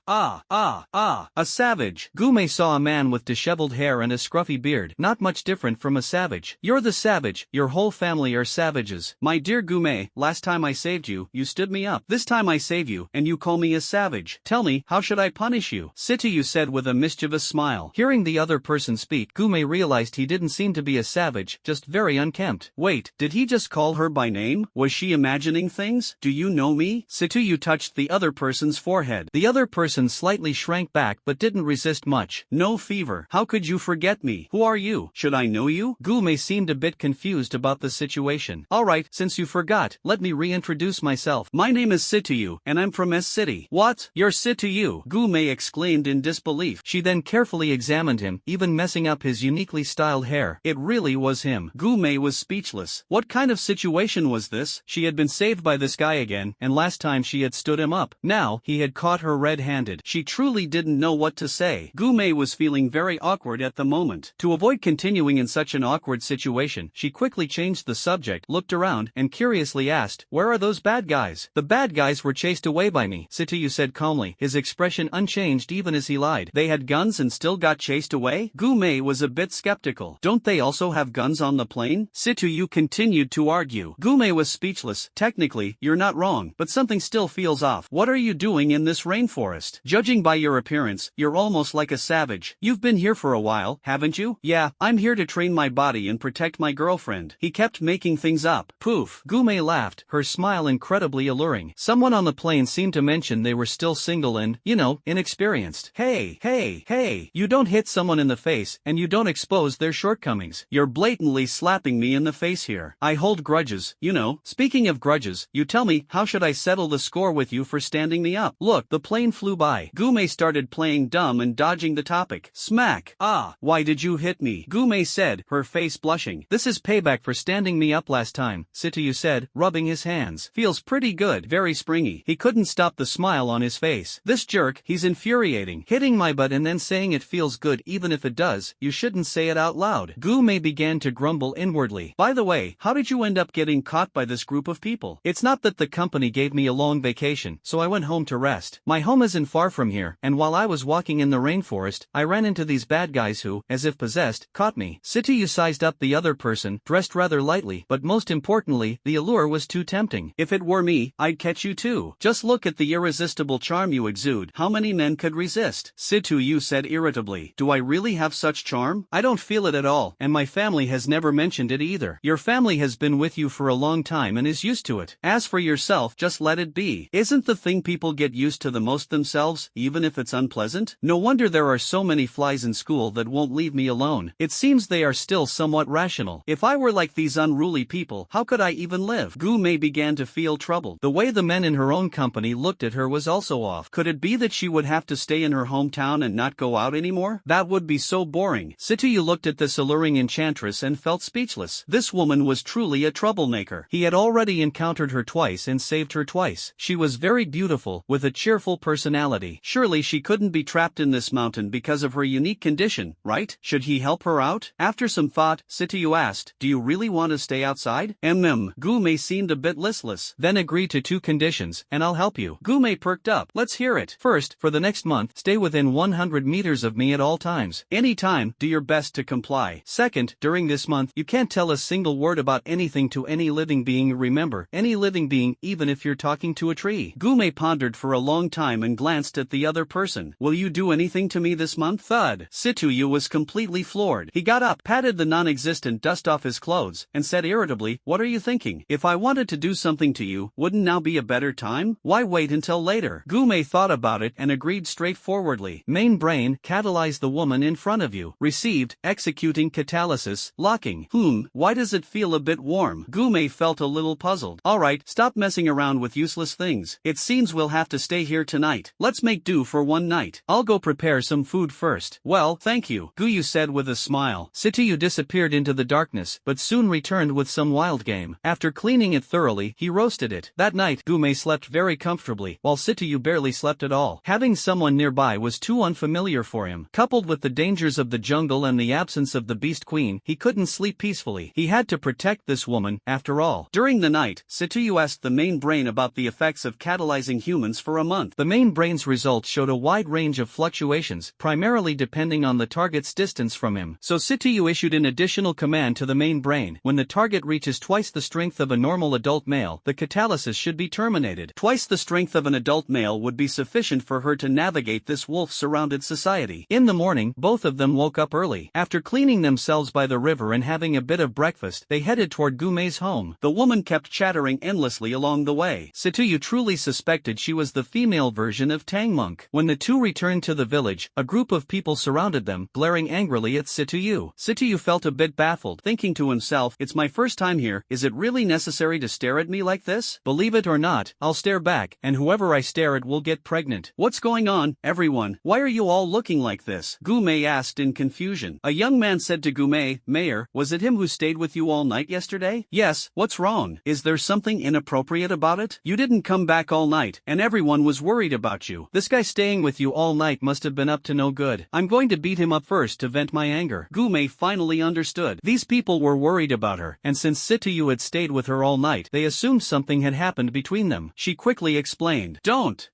savage. Gume saw a man with disheveled hair and a scruffy beard, not much different from a savage. "You're the savage. Your whole family are savages." "My dear Gume, last time I saved you, you stood me up. This time I save you, and you call me a savage. Tell me, how should I punish you?" Situyu said with a mischievous smile. Hearing the other person speak, Gume realized he didn't seem to be a savage, just very unkempt. Wait, did he just call her by name? Was she imagining things? "Do you know me?" Situyu touched the other person's forehead. The other person slightly shrank back but didn't resist much. "No fever. How could you forget me? Who are you? Should I know you?" Gume seemed a bit confused about the situation. "Alright, since you forgot, let me reintroduce myself. My name is Situyu, and I'm from S City." "What? You're Situyu?" Gume exclaimed in disbelief. She then carefully examined him, even messing up his uniquely styled hair. It really was him. Gume was speechless. What kind of situation was this? She had been saved by this guy again, and last time she had stood him up. Now, he had caught her red-handed. She truly didn't know what to say. Gume was feeling very awkward at the moment. To avoid continuing in such an awkward situation, she quickly changed the subject, looked around, and curiously asked, "Where are those bad guys?" "The bad guys were chased away by me," Situyu said calmly, his expression unchanged even as he lied. "They had guns and still got chased away?" Gume was a bit skeptical. "Don't they also have guns on the plane?" Situyu continued to argue. Gume was speechless. "Technically, you're not wrong, but something still feels off. What are you doing in this rainforest? Judging by your appearance, you're almost like a savage. You've been here for a while, haven't you?" "Yeah, I'm here to train my body and protect my girlfriend." He kept making things up. Poof. Gume laughed, her smile incredibly alluring. Someone on the plane seemed to mention they were still single and, inexperienced. Hey, you don't hit someone in the face, and you don't expose their shortcomings. You're blatantly slapping me in the face here. I hold grudges, Speaking of grudges, you tell me, how should I settle the score with you for standing me up? Look, the plane flew by. Gume started playing dumb and dodging the topic. Smack. "Ah, why did you hit me?" Gume said, her face blushing. "This is payback for standing me up last time," Situyu said, rubbing his hands. "Feels pretty good, very springy." He couldn't stop the smile on his face. "This jerk, he's infuriating. Hitting my butt and then saying it feels good even if it does, you shouldn't say it out loud." Gume began to grumble inwardly. "By the way, how did you end up getting caught by this group of people?" "It's not that the company gave me a long vacation, so I went home to rest. My home isn't far from here, and while I was walking in the rainforest, I ran into these bad guys who, as if possessed, caught me." Situyu sized up the other person, dressed rather lightly, but most importantly, the allure was too tempting. "If it were me, I'd catch you too. Just look at the irresistible charm you exude. How many men could resist?" Situyu said irritably. "Do I really have such charm? I don't feel it at all, and my family has never mentioned it either." "Your family has been with you for a long time and is used to it. As for yourself, just let it be. Isn't the thing people get used to the most themselves, even if it's unpleasant? No wonder there are so many flies in school that won't leave me alone. It seems they are still somewhat rational. If I were like these unruly people, how could I even live?" Gume began to feel troubled. The way the men in her own company looked at her was also off. Could it be that she would have to stay in her hometown and not go out anymore? That would be so boring. Situyu looked at this alluring enchantress and felt speechless. This woman was truly a troublemaker. He had already encountered her twice and saved her twice. She was very beautiful, with a cheerful personality. Surely she couldn't be trapped in this mountain because of her unique condition, right? Should he help her out? After some thought, Situyu asked, "Do you really want to stay outside?" Gume seemed a bit listless. "Then agree to 2 conditions, and I'll help you." Gume perked up. "Let's hear it." "First, for the next month, stay within 100 meters of me at all times. Anytime, do your best to comply. Second, during this month, you can't tell a single word about anything to any living being. Remember, any living being, even if you're talking to a tree. Gume pondered for a long time and glanced at the other person. Will you do anything to me this month? Thud. Situyu was completely floored. He got up, patted the non-existent dust off his clothes, and said irritably, what are you thinking? If I wanted to do something to you, wouldn't now be a better time? Why wait until later? Gume thought about it and agreed straightforwardly. Main brain, catalyze the woman in front of you. Received, executing catalysis, locking. Why does it feel a bit warm? Gume felt a little puzzled. Alright, stop messing around with useless things. It seems we'll have to stay here tonight. Let's make do for one night. I'll go prepare some food first. Well, thank you, Guyu said with a smile. Situyu disappeared into the darkness, but soon returned with some wild game. After cleaning it thoroughly, he roasted it. That night, Gume slept very comfortably, while Situyu barely slept at all. Having someone nearby was too unfamiliar for him. Coupled with the dangers of the jungle and the absence of the Beast Queen, he couldn't sleep peacefully. He had to protect this woman, after all. During the night, Situyu asked the main brain about the effects of catalyzing humans for a month. The main brain's results showed a wide range of fluctuations, primarily depending on the target's distance from him. So Situyu issued an additional command to the main brain. When the target reaches twice the strength of a normal adult male, the catalysis should be terminated. Twice the strength of an adult male would be sufficient for her to navigate this wolf-surrounded society. In the morning, both of them woke up early. After cleaning themselves by the river and having a bit of breakfast, they headed toward Gume's home. The woman kept chattering endlessly along the way. Situyu truly suspected she was the female version of Tangmonk. When the two returned to the village, a group of people surrounded them, glaring angrily at Situyu. Situyu felt a bit baffled, thinking to himself, it's my first time here, is it really necessary to stare at me like this? Believe it or not, I'll stare back, and whoever I stare at will get pregnant. What's going on, everyone? Why are you all looking like this? Gume asked in confusion. A young man said to Gume, Mayor, was it him who stayed with you all night yesterday? Yes, what's wrong? Is there something inappropriate about it? You didn't come back all night, and everyone was worried about you. This guy staying with you all night must have been up to no good. I'm going to beat him up first to vent my anger. Gume finally understood. These people were worried about her, and since Situyu had stayed with her all night, they assumed something had happened between them. She quickly explained. Don't.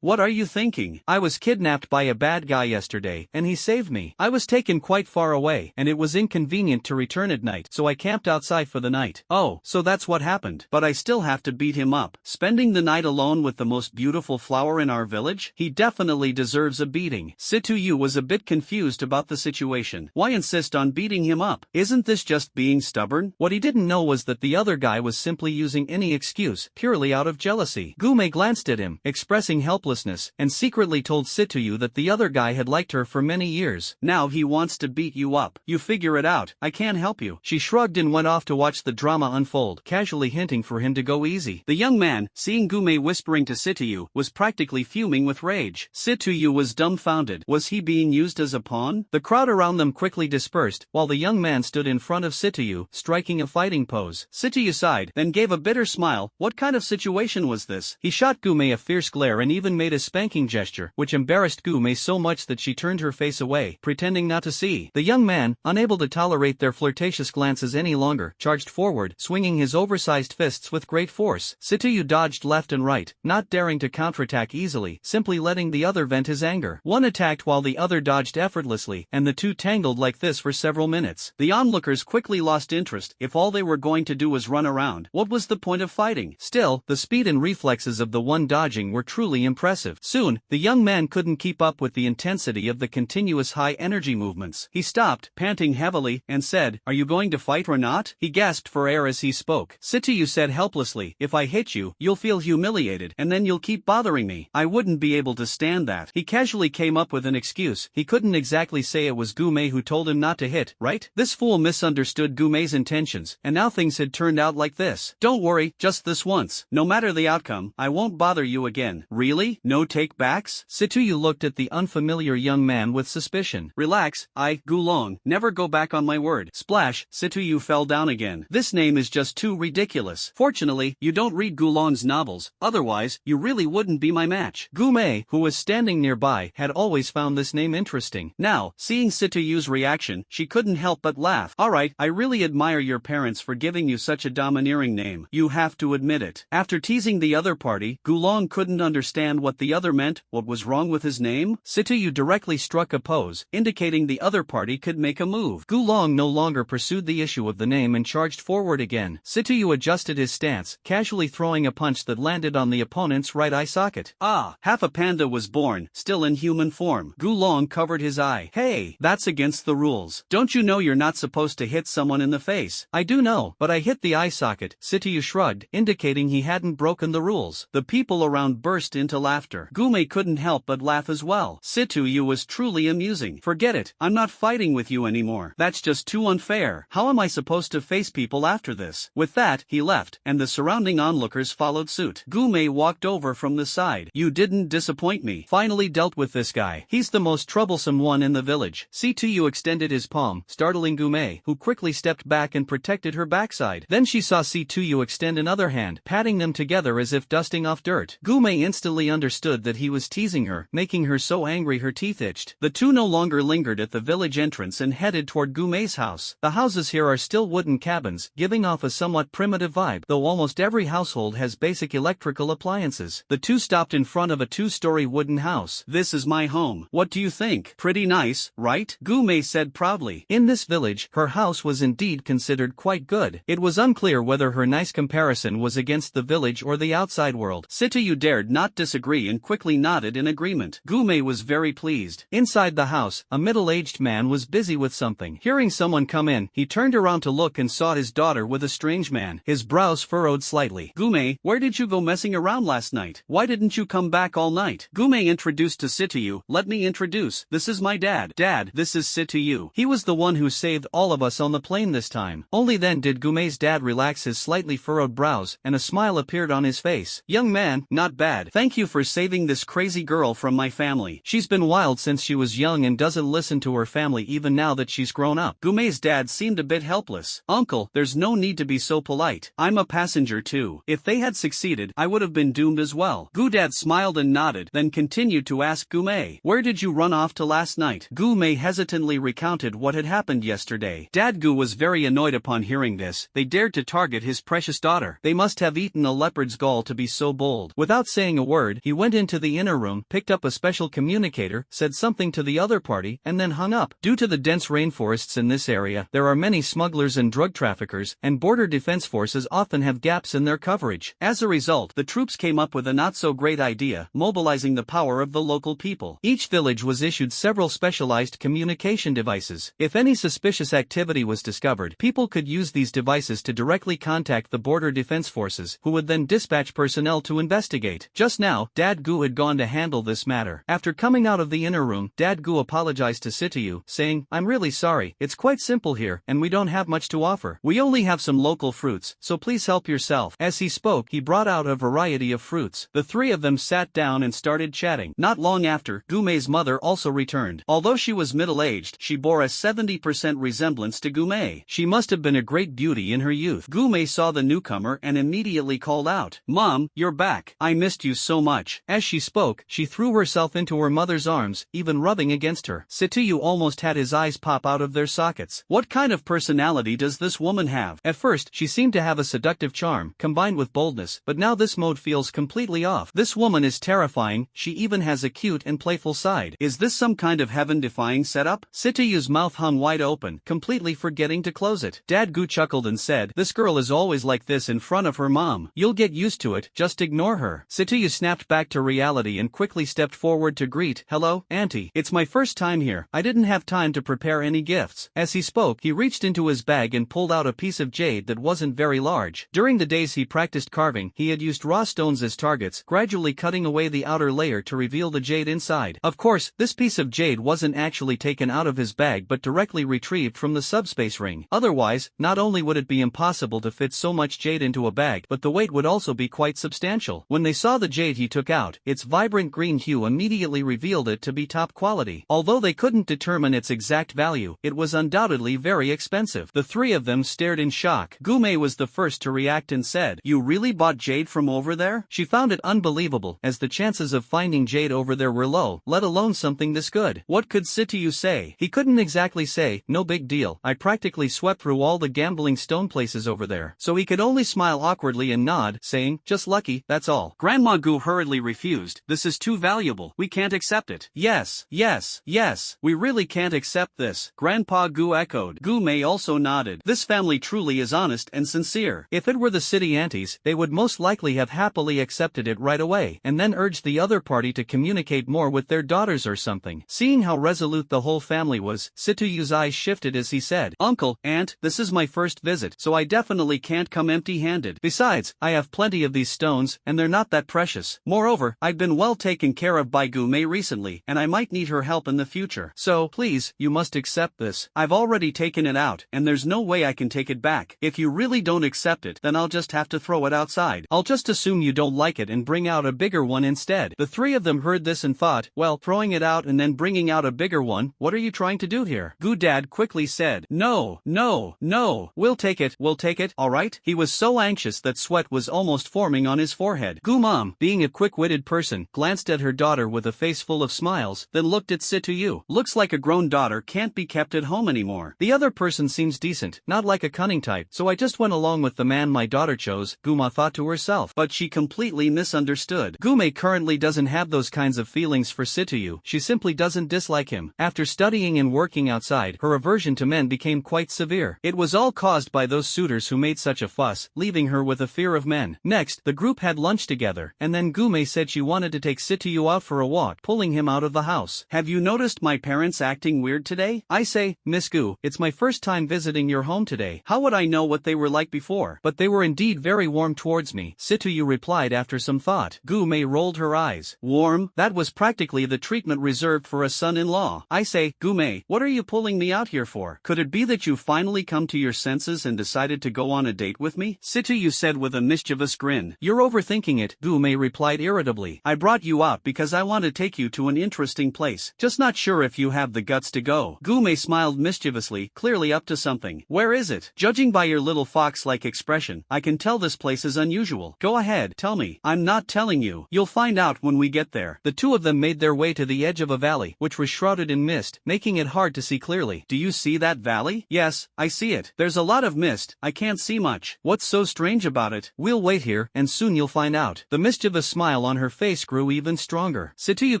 What are you thinking? I was kidnapped by a bad guy yesterday, and he saved me. I was taken quite far away, and it was inconvenient to return at night, so I camped outside for the night. Oh, so that's what happened. But I still have to beat him up. Spending the night alone with the most beautiful flower in our village? He definitely deserves a beating. Situyu was a bit confused about the situation. Why insist on beating him up? Isn't this just being stubborn? What he didn't know was that the other guy was simply using any excuse, purely out of jealousy. Gume glanced at him, expressing helplessness, and secretly told Situyu that the other guy had liked her for many years. Now he wants to beat you up. You figure it out. I can't help you. She shrugged and went off to watch the drama unfold, casually hinting for him to go easy. The young man, seeing Gume whispering to Situyu, was practically fuming with rage. Situyu was dumbfounded. Was he being used as a pawn? The crowd around them quickly dispersed, while the young man stood in front of Situyu, striking a fighting pose. Situyu sighed, then gave a bitter smile. What kind of situation was this? He shot Gume a fierce glare and even made a spanking gesture, which embarrassed Gume so much that she turned her face away, pretending not to see. The young man, unable to tolerate their flirtatious glances any longer, charged forward, swinging his oversized fists with great force. Situyu dodged left and right, not daring to counterattack easily, simply letting the other vent his anger. One attacked while the other dodged effortlessly, and the two tangled like this for several minutes. The onlookers quickly lost interest. If all they were going to do was run around, what was the point of fighting? Still, the speed and reflexes of the one dodging were truly impressive. Soon, the young man couldn't keep up with the intensity of the continuous high-energy movements. He stopped, panting heavily, and said, "Are you going to fight or not?" He gasped for air as he spoke. Situyu said helplessly, "If I hit you, you'll feel humiliated, and then you'll keep bothering me. I wouldn't be able to stand that." He casually came up with an excuse. He couldn't exactly say it was Gume who told him not to hit, right? This fool misunderstood Gume's intentions, and now things had turned out like this. "Don't worry, just this once. No matter the outcome, I won't bother you again." Really? No take-backs? Situyu looked at the unfamiliar young man with suspicion. "Relax, I, Gulong, never go back on my word." Splash, Situyu fell down again. "This name is just too ridiculous. Fortunately, you don't read Gulong's novels, otherwise, you really wouldn't be my match." Gume, who was standing nearby, had always found this name interesting. Now, seeing Situyu's reaction, she couldn't help but laugh. "Alright, I really admire your parents for giving you such a domineering name. You have to admit it." After teasing the other party, Gulong couldn't understand what the other meant. What was wrong with his name? Situyu directly struck a pose, indicating the other party could make a move. Gulong no longer pursued the issue of the name and charged forward again. Situyu adjusted his stance, casually throwing a punch that landed on the opponent's right eye socket. Ah, half a panda was born, still in human form. Gulong covered his eye. Hey, that's against the rules. Don't you know you're not supposed to hit someone in the face? I do know, but I hit the eye socket. Situyu shrugged, indicating he hadn't broken the rules. The people around burst into laughter. Gume couldn't help but laugh as well. Situyu was truly amusing. Forget it, I'm not fighting with you anymore. That's just too unfair. How am I supposed to face people after this? With that, he left, and the surrounding onlookers followed suit. Gume walked over from the side. You didn't disappoint me. Finally dealt with this guy. He's the most troublesome one in the village. Situyu extended his palm, startling Gume, who quickly stepped back and protected her backside. Then she saw Situyu extend another hand, patting them together as if dusting off dirt. Gume instantly understood that he was teasing her, making her so angry her teeth itched. The two no longer lingered at the village entrance and headed toward Gume's house. The houses here are still wooden cabins, giving off a somewhat primitive vibe, though almost every household has basic electrical appliances. The two stopped in front of a two-story wooden house. This is my home. What do you think? Pretty nice, right? Gume said proudly. In this village, her house was indeed considered quite good. It was unclear whether her nice comparison was against the village or the outside world. Situyu dared not disagree and quickly nodded in agreement. Gume was very pleased. Inside the house, a middle-aged man was busy with something. Hearing someone come in, he turned around to look and saw his daughter with a strange man. His brows furrowed slightly. Gume, where did you go messing around last night? Why didn't you come back all night? Gume introduced to Situyu. Let me introduce. This is my dad. Dad, this is Situyu. He was the one who saved all of us on the plane this time. Only then did Gume's dad relax his slightly furrowed brows, and a smile appeared on his face. Young man, not bad. Thank you for saving this crazy girl from my family. She's been wild since she was young and doesn't listen to her family even now that she's grown up. Gume's dad seemed a bit helpless. Uncle, there's no need to be so polite. I'm a passenger too. If they had succeeded, I would have been doomed as well. Gudad smiled and nodded, then continued to ask Gume, where did you run off to last night? Gume hesitantly recounted what had happened yesterday. Dadgu was very annoyed upon hearing this. They dared to target his precious daughter. They must have eaten a leopard's gall to be so bold. Without saying a word, he went into the inner room, picked up a special communicator, said something to the other party, and then hung up. Due to the dense rainforests in this area, there are many smugglers and drug traffickers, and border defense forces often have gaps in their coverage. As a result, the troops came up with a not-so-great idea, mobilizing the power of the local people. Each village was issued several specialized communication devices. If any suspicious activity was discovered, people could use these devices to directly contact the border defense forces, who would then dispatch personnel to investigate. Just now, Dadgu had gone to handle this matter. After coming out of the inner room, Dadgu apologized to Situyu, saying, I'm really sorry, it's quite simple here, and we don't have much to offer. We only have some local fruits, so please help yourself. As he spoke, he brought out a variety of fruits. The three of them sat down and started chatting. Not long after, Gume's mother also returned. Although she was middle-aged, she bore a 70% resemblance to Gume. She must have been a great beauty in her youth. Gume saw the newcomer and immediately called out, Mom, you're back. I missed you so much. As she spoke, she threw herself into her mother's arms, even rubbing against her. Situyu almost had his eyes pop out of their sockets. What kind of personality does this woman have? At first, she seemed to have a seductive charm, combined with boldness, but now this mode feels completely off. This woman is terrifying, she even has a cute and playful side. Is this some kind of heaven-defying setup? Situyu's mouth hung wide open, completely forgetting to close it. Dadgu chuckled and said, this girl is always like this in front of her mom. You'll get used to it, just ignore her. Situyu snapped back to reality and quickly stepped forward to greet, hello, auntie. It's my first time here. I didn't have time to prepare any gifts. As he spoke, he reached into his bag and pulled out a piece of jade that wasn't very large. During the days he practiced carving, he had used raw stones as targets, gradually cutting away the outer layer to reveal the jade inside. Of course, this piece of jade wasn't actually taken out of his bag but directly retrieved from the subspace ring. Otherwise, not only would it be impossible to fit so much jade into a bag, but the weight would also be quite substantial. When they saw the jade he took out, its vibrant green hue immediately revealed it to be top quality. Although they couldn't determine its exact value, it was undoubtedly very expensive. The three of them stared in shock. Gume was the first to react and said, you really bought jade from over there? She found it unbelievable, as the chances of finding jade over there were low, let alone something this good. What could Situyu say? He couldn't exactly say, no big deal, I practically swept through all the gambling stone places over there. So he could only smile awkwardly and nod, saying, just lucky, that's all. Grandma Gu hurriedly refused. The This is too valuable. We can't accept it. Yes, yes, yes. We really can't accept this, Grandpa Gu echoed. Gu Mei also nodded. This family truly is honest and sincere. If it were the city aunties, they would most likely have happily accepted it right away, and then urged the other party to communicate more with their daughters or something. Seeing how resolute the whole family was, Situyu's eyes shifted as he said, Uncle, Aunt, this is my first visit, so I definitely can't come empty-handed. Besides, I have plenty of these stones, and they're not that precious. Moreover, I've been well taken care of by Gu Mei recently, and I might need her help in the future. So, please, you must accept this. I've already taken it out, and there's no way I can take it back. If you really don't accept it, then I'll just have to throw it outside. I'll just assume you don't like it and bring out a bigger one instead. The three of them heard this and thought, well, throwing it out and then bringing out a bigger one, what are you trying to do here? Gu Dad quickly said, no, no, no, we'll take it, alright? He was so anxious that sweat was almost forming on his forehead. Gu Mom, being a quick-witted person, glanced at her daughter with a face full of smiles, then looked at Situyu. Looks like a grown daughter can't be kept at home anymore. The other person seems decent, not like a cunning type, so I just went along with the man my daughter chose, Guma thought to herself. But she completely misunderstood. Gume currently doesn't have those kinds of feelings for Situyu, she simply doesn't dislike him. After studying and working outside, her aversion to men became quite severe. It was all caused by those suitors who made such a fuss, leaving her with a fear of men. Next, the group had lunch together, and then Gume said she wanted to take Situyu out for a walk, pulling him out of the house. Have you noticed my parents acting weird today? I say, Miss Gu, it's my first time visiting your home today. How would I know what they were like before? But they were indeed very warm towards me, Situyu replied after some thought. Gume rolled her eyes. Warm? That was practically the treatment reserved for a son-in-law. I say, Gume, what are you pulling me out here for? Could it be that you finally come to your senses and decided to go on a date with me? Situyu said with a mischievous grin. You're overthinking it, Gume replied irritably. I brought you out because I want to take you to an interesting place. Just not sure if you have the guts to go. Gume smiled mischievously, clearly up to something. Where is it? Judging by your little fox-like expression, I can tell this place is unusual. Go ahead, tell me. I'm not telling you. You'll find out when we get there. The two of them made their way to the edge of a valley, which was shrouded in mist, making it hard to see clearly. Do you see that valley? Yes, I see it. There's a lot of mist, I can't see much. What's so strange about it? We'll wait here, and soon you'll find out. The mischievous smile on her face grew even stronger. Situyu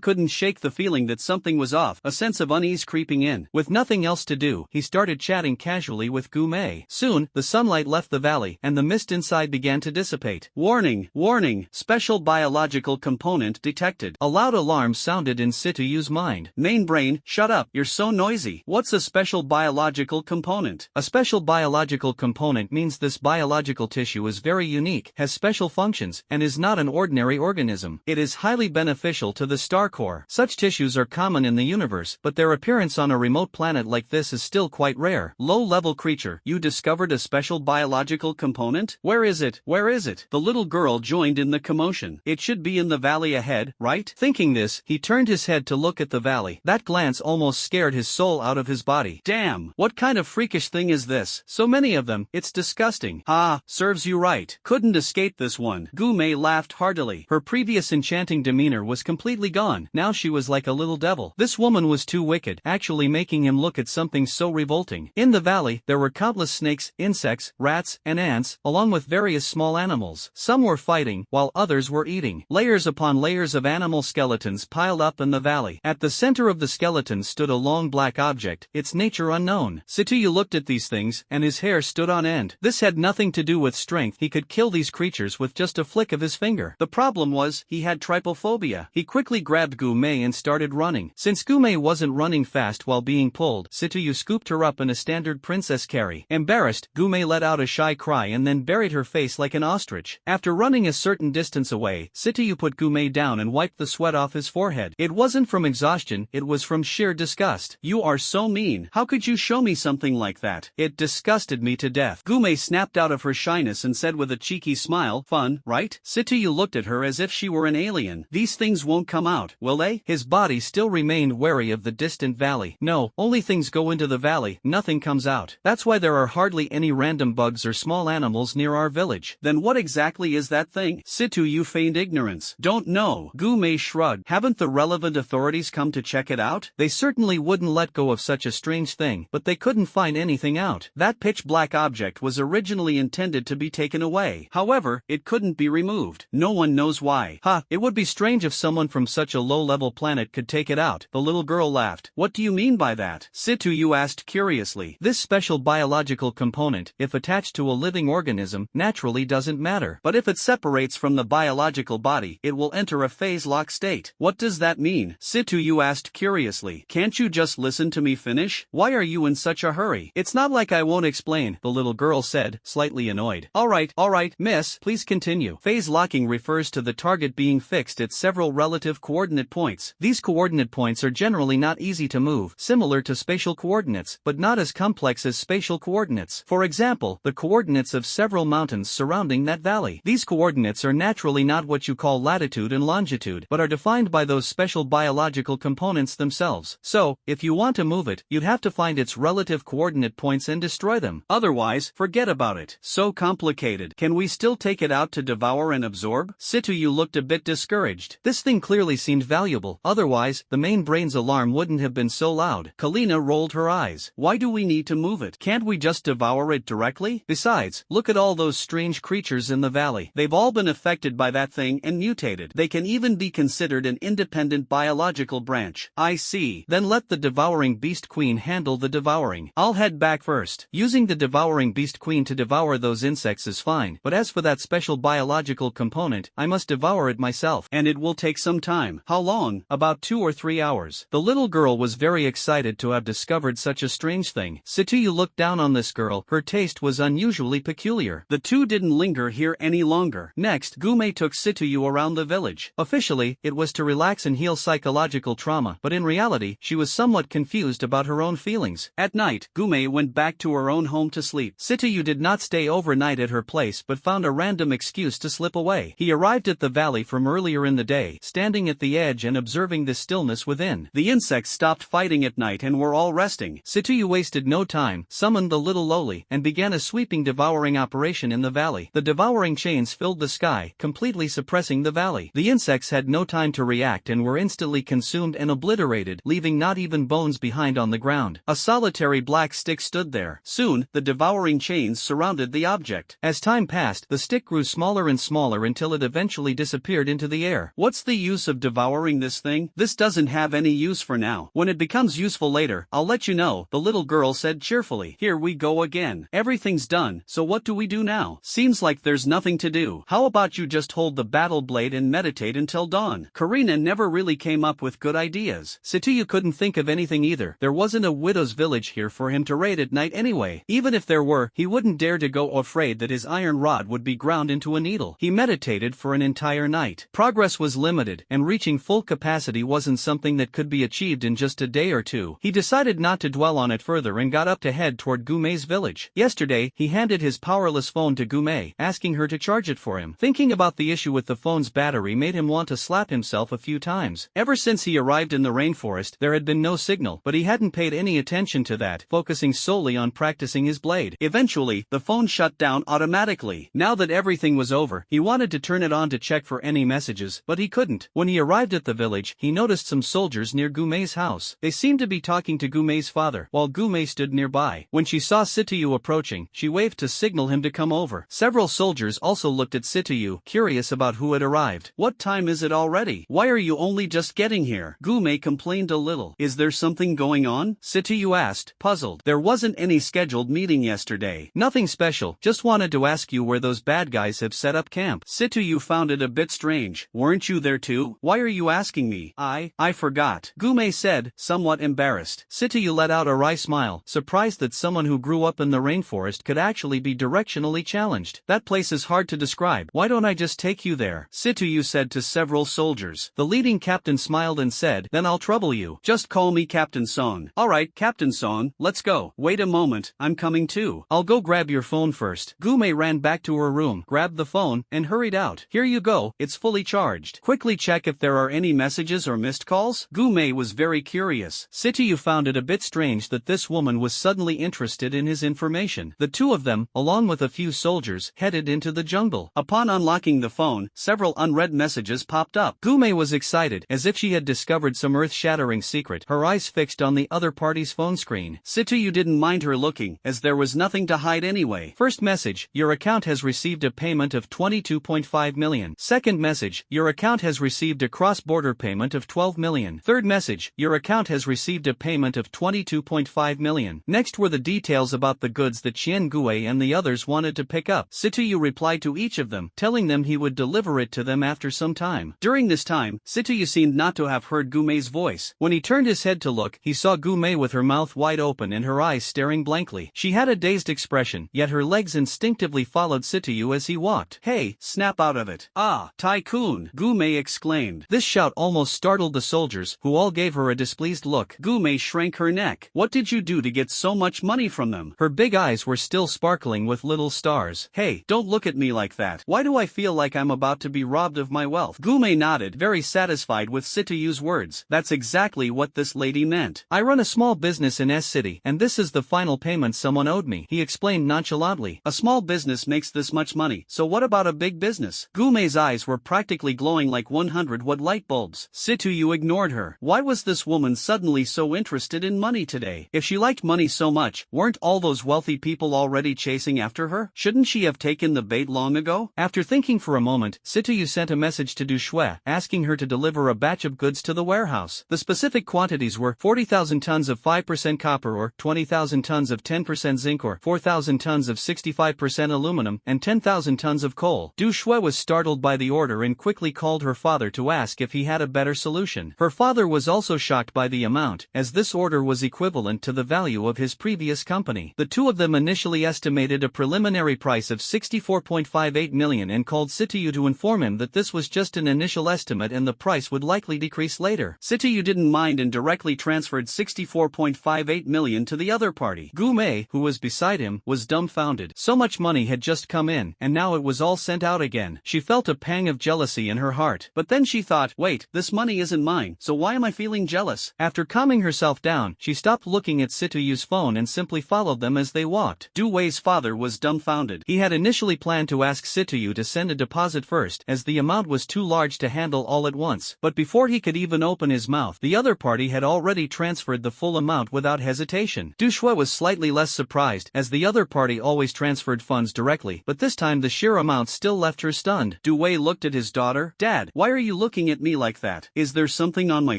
couldn't shake the feeling that something was off, a sense of unease creeping in. With nothing else to do, he started chatting casually with Gume. Soon, the sunlight left the valley, and the mist inside began to dissipate. Warning, warning, special biological component detected. A loud alarm sounded in Situyu's mind. Main brain, shut up, you're so noisy. What's a special biological component? A special biological component means this biological tissue is very unique, has special functions, and is not an ordinary organism. It is highly beneficial to the star core. Such tissues are common in the universe, but their appearance on a remote planet like this is still quite rare. Low-level creature, you discovered a special biological component? Where is it? Where is it? The little girl joined in the commotion. It should be in the valley ahead, right? Thinking this, he turned his head to look at the valley. That glance almost scared his soul out of his body. Damn, what kind of freakish thing is this? So many of them, it's disgusting. Ah, serves you right. Couldn't escape this one. Gume laughed heartily. Her previous enchanting demeanor was completely gone. Now she was like a little devil. This woman was too wicked, actually making him look at something so revolting. In the valley, there were countless snakes, insects, rats, and ants, along with various small animals. Some were fighting, while others were eating. Layers upon layers of animal skeletons piled up in the valley. At the center of the skeletons stood a long black object, its nature unknown. Situyu looked at these things, and his hair stood on end. This had nothing to do with strength. He could kill these creatures with just a flick of his finger. The problem was, he had trypophobia. He quickly grabbed Gume and started running. Since Gume wasn't running fast while being pulled, Situyu scooped her up in a standard princess carry. Embarrassed, Gume let out a shy cry and then buried her face like an ostrich. After running a certain distance away, Situyu put Gume down and wiped the sweat off his forehead. It wasn't from exhaustion, it was from sheer disgust. You are so mean. How could you show me something like that? It disgusted me to death. Gume snapped out of her shyness and said with a cheeky smile, fun, right? Situyu looked at her as if she were an alien. These things won't come out, will they? His body still remained wary of the distant valley. No, only things go into the valley, nothing comes out. That's why there are hardly any random bugs or small animals near our village. Then what exactly is that thing? Situyu feigned ignorance. Don't know. Gume shrugged. Haven't the relevant authorities come to check it out? They certainly wouldn't let go of such a strange thing, but they couldn't find anything out. That pitch-black object was originally intended to be taken away. However, it couldn't be removed. No one knows why. It would be strange if someone from such a low-level planet could take it out. The little girl laughed. What do you mean by that? Situ asked curiously. This special biological component, if attached to a living organism, naturally doesn't matter. But if it separates from the biological body, it will enter a phase-lock state. What does that mean? Situ asked curiously. Can't you just listen to me finish? Why are you in such a hurry? It's not like I won't explain, the little girl said, slightly annoyed. Alright, miss, please continue. Phase locking refers to the target being fixed at several relative coordinate points. These coordinate points are generally not easy to move, similar to spatial coordinates, but not as complex as spatial coordinates. For example, the coordinates of several mountains surrounding that valley. These coordinates are naturally not what you call latitude and longitude, but are defined by those special biological components themselves. So, if you want to move it, you'd have to find its relative coordinate points and destroy them. Otherwise, forget about it. So complicated. Can we still take it out to devour and absorb? Situ looked a bit discouraged. This thing clearly seemed valuable, otherwise, the main brain's alarm wouldn't have been so loud. Kalina rolled her eyes. Why do we need to move it? Can't we just devour it directly? Besides, look at all those strange creatures in the valley. They've all been affected by that thing and mutated. They can even be considered an independent biological branch. I see. Then let the devouring beast queen handle the devouring. I'll head back first. Using the devouring beast queen to devour those insects is fine, but as for that special biological component, I must devour it myself. And it will take some time. How long? About 2 or 3 hours. The little girl was very excited to have discovered such a strange thing. Situ looked down on this girl. Her taste was unusually peculiar. The two didn't linger here any longer. Next, Gume took Situ around the village. Officially, it was to relax and heal psychological trauma, but in reality, she was somewhat confused about her own feelings. At night, Gume went back to her own home to sleep. Situ did not stay overnight at her place but found a random excuse to slip away. He arrived at the valley from earlier in the day, standing at the edge and observing the stillness within. The insects stopped fighting at night and were all resting. Situ wasted no time, summoned the little lowly, and began a sweeping devouring operation in the valley. The devouring chains filled the sky, completely suppressing the valley. The insects had no time to react and were instantly consumed and obliterated, leaving not even bones behind on the ground. A solitary black stick stood there. Soon, the devouring chains surrounded the object. As time passed, the stick grew smaller and smaller until it eventually disappeared into the air. What's the use of devouring this thing? This doesn't have any use for now. When it becomes useful later, I'll let you know, the little girl said cheerfully. Here we go again. Everything's done, so what do we do now? Seems like there's nothing to do. How about you just hold the battle blade and meditate until dawn? Karina never really came up with good ideas. Situ couldn't think of anything either. There wasn't a widow's village here for him to raid at night anyway. Even if there were, he wouldn't dare to go, afraid that his iron rod would be ground into a needle. He meditated for an entire night. Progress was limited, and reaching full capacity wasn't something that could be achieved in just a day or two. He decided not to dwell on it further and got up to head toward Gume's village. Yesterday, he handed his powerless phone to Gume, asking her to charge it for him. Thinking about the issue with the phone's battery made him want to slap himself a few times. Ever since he arrived in the rainforest, there had been no signal, but he hadn't paid any attention to that, focusing solely on practicing his blade. Eventually, the phone shut down automatically. Now that everything was over, he wanted to turn it on to check for any messages, but he couldn't. When he arrived at the village, he noticed some soldiers near Gume's house. They seemed to be talking to Gume's father, while Gume stood nearby. When she saw Situ approaching, she waved to signal him to come over. Several soldiers also looked at Situ, curious about who had arrived. What time is it already? Why are you only just getting here? Gume complained a little. Is there something going on? Situ asked, puzzled. There wasn't any scheduled meeting yesterday. Nothing special, just wanted to ask you where those bad guys have set up camp. Situ found it a bit strange. Weren't you there too? Why are you asking me? I forgot. Gume said, somewhat embarrassed. Situ let out a wry smile, surprised that someone who grew up in the rainforest could actually be directionally challenged. That place is hard to describe. Why don't I just take you there? Situ said to several soldiers. The leading captain smiled and said, then I'll trouble you. Just call me Captain Song. Alright, Captain Song, let's go. Wait a moment, I'm coming too. I'll go grab your phone first. Gume ran back to her room, grabbed the phone, and hurried out. Here you go, it's fully charged. Quickly check if there are any messages or missed calls. Gume was very curious. Situ found it a bit strange that this woman was suddenly interested in his information. The two of them, along with a few soldiers, headed into the jungle. Upon unlocking the phone, several unread messages popped up. Gume was excited, as if she had discovered some earth-shattering secret, her eyes fixed on the other party's phone screen. Situ didn't mind her looking, as there was nothing to hide anyway. First message, your account has received a payment of 22.5 million. Second message, your account has received a cross-border payment of 12 million. Third message, your account has received a payment of 22.5 million. Next were the details about the goods that Qian Gui and the others wanted to pick up. Situyu replied to each of them, telling them he would deliver it to them after some time. During this time, Situyu seemed not to have heard Gumei's voice. When he turned his head to look, he saw Gumei with her mouth wide open and her eyes staring blankly. She had a dazed expression, yet her legs instinctively followed Situyu as he walked. "Hey, snap out of it." "Ah, Tycoon," Gumei exclaimed. This shout almost startled the soldiers, who all gave her a displeased look. Gumei shrank her neck. "What did you do to get so much money from them?" Her big eyes were still sparkling with little stars. "Hey, don't look at me like that. Why do I feel like I'm about to be robbed of my wealth?" Gumei nodded, very satisfied with Situyu's words. "That's exactly what this lady meant. I run a small business in S City, and this is the final payment someone owed me," he explained nonchalantly. "A small business makes this much money, so what about a big business?" Gumei's eyes were practically glowing like 100-watt light bulbs. Situyu ignored her. Why was this woman suddenly so interested in money today? If she liked money so much, weren't all those wealthy people already chasing after her? Shouldn't she have taken the bait long ago? After thinking for a moment, Situyu sent a message to Du Shui, asking her to deliver a batch of goods to the warehouse. The specific quantities were 40,000 tons of 5% copper ore, 20,000 tons of 10% zinc ore, 4,000 tons of 65% aluminum, and 10,000 tons of coal. Du Shui was startled by the order and quickly called her father to ask if he had a better solution. Her father was also shocked by the amount, as this order was equivalent to the value of his previous company. The two of them initially estimated a preliminary price of 64.58 million and called Situyu to inform him that this was just an initial estimate and the price would likely decrease later. Situyu didn't mind and directly transferred 64.58 million to the other party. Gumei, who was beside him, was dumbfounded. So much money had just come in, and now it was all sent out again. She felt a pang of jealousy in her heart. But then she thought, wait, this money isn't mine, so why am I feeling jealous? After calming herself down, she stopped looking at Situyu's phone and simply followed them as they walked. Du Wei's father was dumbfounded. He had initially planned to ask Situyu to send a deposit first, as the amount was too large to handle all at once. But before he could even open his mouth, the other party had already transferred the full amount without hesitation. Du Shui was slightly less surprised, as the other party always transferred funds directly, but this time the sheer amount still left her stunned. Du Wei looked at his daughter. "Dad, why are you looking at me like that? Is there something on my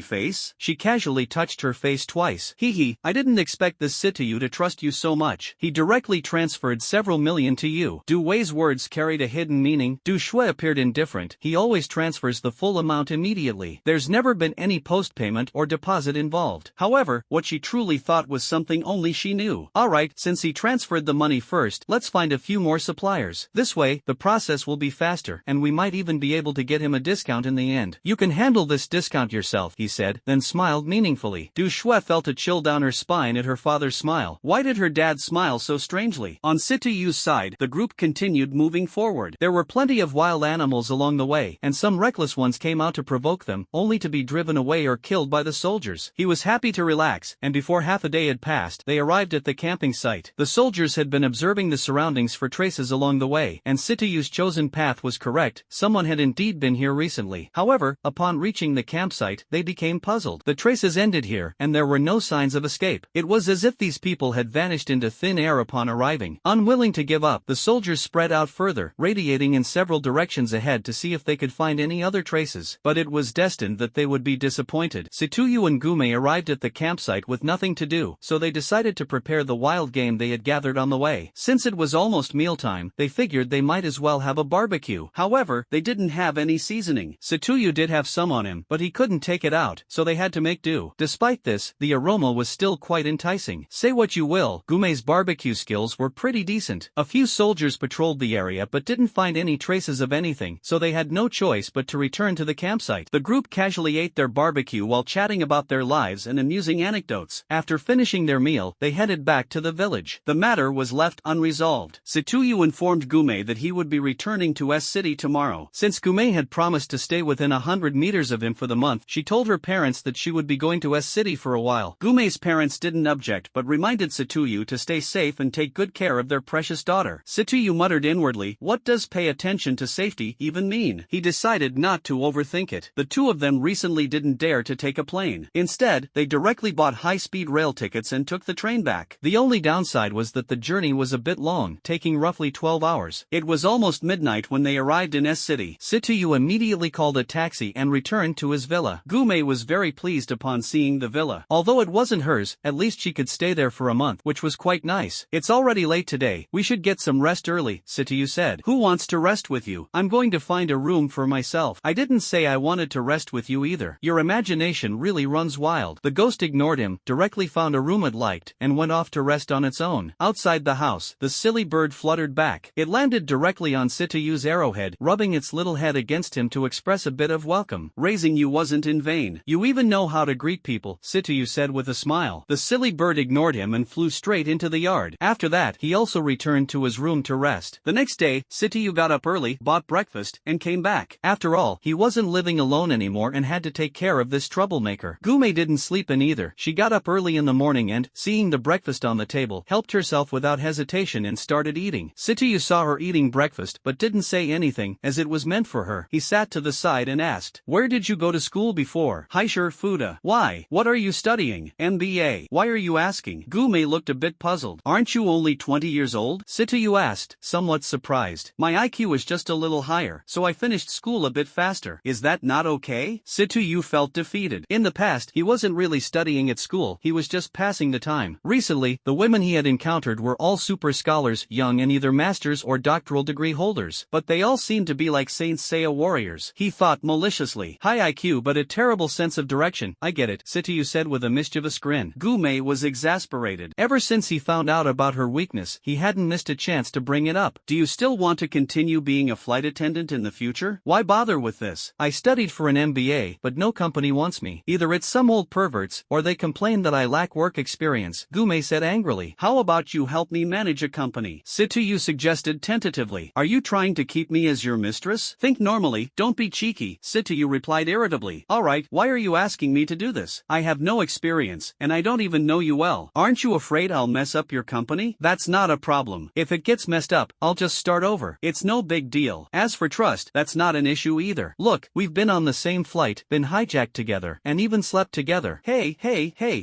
face?" She casually touched her face twice. "Hee, I didn't expect this Situyu to trust you so much. He directly transferred several million to you." Du Wei's words carried a hidden meaning. Du Shui appeared indifferent. He always transfers the full amount immediately. There's never been any post-payment or deposit involved. However, what she truly thought was something only she knew. "Alright, since he transferred the money first, let's find a few more suppliers. This way, the process will be faster, and we might even be able to get him a discount in the end." "You can handle this discount yourself," he said, then smiled meaningfully. Du Shui felt a chill down her spine at her father's smile. Why did her dad smile so strangely? On Situyu's side, the group continued moving forward. There were plenty of wild animals along the way, and some reckless ones came out to provoke them, only to be driven away or killed by the soldiers. He was happy to relax, and before half a day had passed, they arrived at the camping site. The soldiers had been observing the surroundings for traces along the way, and Situyu's chosen path was correct. Someone had indeed been here recently. However, upon reaching the campsite, they became puzzled. The traces ended here, and there were no signs of escape. It was as if these people had vanished into thin air upon arriving. Unwilling to give up, the soldiers spread out further, radiating in several directions ahead to see if they could find any other traces. But it was destined that they would be disappointed. Situyu and Gumei arrived at the campsite with nothing to do, so they decided to prepare the wild game they had gathered on the way. Since it was almost mealtime, they figured they might as well have a barbecue. However, they didn't have any seasoning. Situyu did have some on him, but he couldn't take it out, so they had to make do. Despite this, the aroma was still quite enticing. Say what you will, Gumei's barbecue skills were pretty decent. A few soldiers patrolled the area but didn't find any traces of anything, so they had no choice but to return to the campsite. The group casually ate their barbecue while chatting about their lives and amusing anecdotes. After finishing their meal, they headed back to the village. The matter was left unresolved. Situyu informed Gumei that he would be returning to S City tomorrow. Since Gumei had promised to stay within 100 meters of him for the month, she told her parents that she would be going to S City for a while. Gumei's parents didn't object but reminded Situyu to stay safe and take good care of their precious daughter. Situyu muttered inwardly, what does pay attention to safety even mean? He decided not to overthink it. The two of them recently didn't dare to take a plane. Instead, they directly bought high-speed rail tickets and took the train back. The only downside was that the journey was a bit long, taking roughly 12 hours. It was almost midnight when they arrived in S City. Situyu Yu immediately called a taxi and returned to his villa. Gume was very pleased upon seeing the villa. Although it wasn't hers, at least she could stay there for a month, which was quite nice. It's already late today, we should get some rest early, Sityu said. Who wants to rest with you? I'm going to find a room for myself. I didn't say I wanted to rest with you either. Your imagination really runs wild. The ghost ignored him, directly found a room it liked, and went off to rest on its own. Outside the house, the silly bird fluttered back. It landed directly on Sityu's arrowhead, rubbing its little head against him to express a bit of welcome. Raising you wasn't in vain. You even know how to greet people, Sityu said with a smile. The silly bird ignored him and flew straight into the yard. After that, he also returned to his room to rest. The next day, Sityu got up early, bought breakfast, and came back. After all, he wasn't living alone anymore and had to take care of this troublemaker. Gume didn't sleep in either. She got up early in the morning and, seeing the breakfast on the table, helped herself without hesitation and started eating. Sityu saw her eating breakfast but didn't say anything, as it was meant for her. He sat to the side and asked, "Where did you go to school before?" "Haisher Fuda." "Why? What are you studying?" "MBA." "Why are you asking?" Gume looked a bit puzzled. "Aren't you only 20 years old?" Sityu asked, somewhat surprised. "My IQ is just a little higher, so I finished school a bit faster. Is that not okay?" Sityu felt defeated. In the past, he wasn't really studying at school, he was just passing the time. Recently, the women he had encountered were all super scholars, young and either master's or doctoral degree holders, but they all seemed to be like Saint Seiya warriors. He thought maliciously. High IQ but a terrible sense of direction. "I get it," Sityu said with a mischievous grin. Gume was exasperated. Ever since he found out about her weakness, he hadn't missed a chance to bring it up. "Do you still want to continue being a flight attendant in the future? Why bother with this? I studied for an MBA, but no company wants me. Either it's some old perverts, or they complain that I lack work experience," Gume said angrily. "How about you help me manage a company?" Sityu suggested tentatively. "Are you trying to keep me as your mistress? Think normally, don't be cheeky," Sityu replied irritably. "Alright, why are you asking me to do this? I have no experience, and I don't even know you well. Aren't you afraid I'll mess up your company?" "That's not a problem. If it gets messed up, I'll just start over. It's no big deal. As for trust, that's not an issue either. Look, we've been on the same flight, been hijacked together, and even slept together." Hey,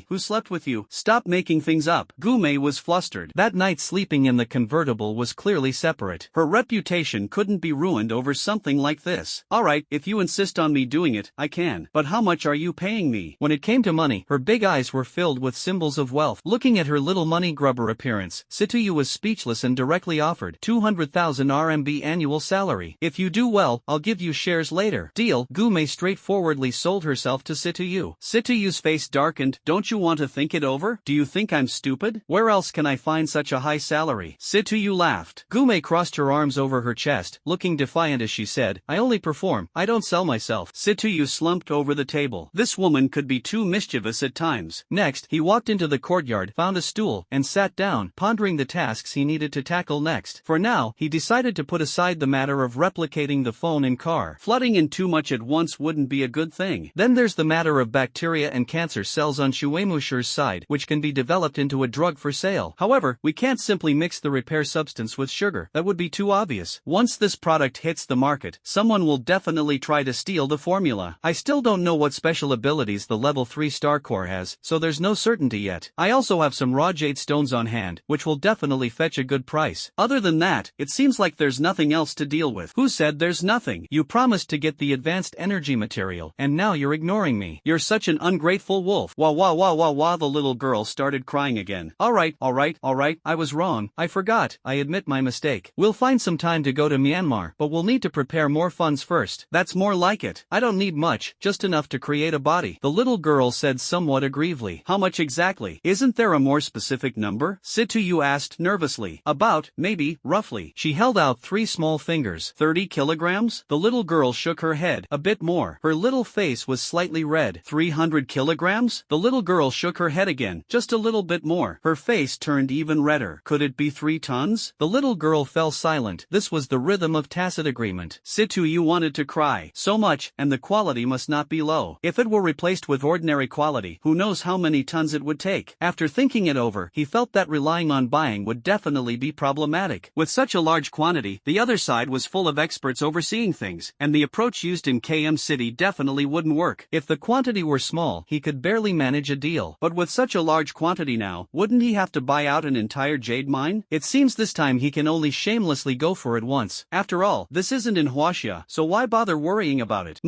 who slept with you? Stop making things up." Gume was flustered. That night sleeping in the convertible was clearly separate. Her reputation couldn't be ruined over something like this. "Alright, if you insist on me doing it, I can. But how much are you paying me?" When it came to money, her big eyes were filled with symbols of wealth. Looking at her little money grubber appearance, Sityu was speechless and directly offered 200,000 RMB annual salary. "If you do well, I'll give you shares later." "Deal." Gume straightforwardly sold herself to Sityu. Sityu's face darkened. "Don't you want to think it over? Do you think I'm stupid? Where else can I find such a high salary?" Sityu laughed. Gume crossed her arms over her chest, looking defiant as she said, "I only perform, I don't sell myself." Sityu slumped over the table. This woman could be too mischievous at times. Next, he walked into the courtyard, found a stool, and sat down, pondering the tasks he needed to tackle next. For now, he decided to put aside the matter of replicating the phone and car. Flooding in too much at once wouldn't be a good thing. Then there's the matter of bacteria and cancer cells on Shuemushi's side, which can be developed into a drug for sale. However, we can't simply mix the repair substance with sugar. That would be too obvious. Once this product hits the market, someone will definitely try to steal the formula. I still don't know what special abilities the level 3 star core has, so there's no certainty yet. I also have some raw jade stones on hand, which will definitely fetch a good price. Other than that, it seems like there's nothing else to deal with. Who said there's nothing? You promised to get the advanced energy material, and now you're ignoring me. You're such an ungrateful wolf. Wah wah wah wah wah. The little girl started crying again. Alright, I was wrong. I forgot. I admit my mistake. We'll find some time to go to Myanmar, but we'll need to prepare more funds first. That's more like it. I don't need much, just enough to create a body. The little girl said somewhat aggrievedly. How much exactly? Isn't there a more specific number? Sityu asked nervously. About, maybe, roughly. She held out 3 small fingers. 30 kilograms? The little girl shook her head. A bit more. Her little face was slightly red. 300 kilograms? The little girl shook her head again. Just a little bit more. Her face turned even redder. Could it be 3 tons? The little girl fell silent. This was the rhythm of tacit agreement. Sityu wanted to cry. So much, and the quality must not be low. If it were replaced with ordinary quality, who knows how many tons it would take. After thinking it over, he felt that relying on buying would definitely be problematic. With such a large quantity, the other side was full of experts overseeing things, and the approach used in KM City definitely wouldn't work. If the quantity were small, he could barely manage a deal. But with such a large quantity now, wouldn't he have to buy out an entire jade mine? It seems this time he can only shamelessly go for it once. After all, this isn't in Huaxia, Gotcha. So why bother worrying about it?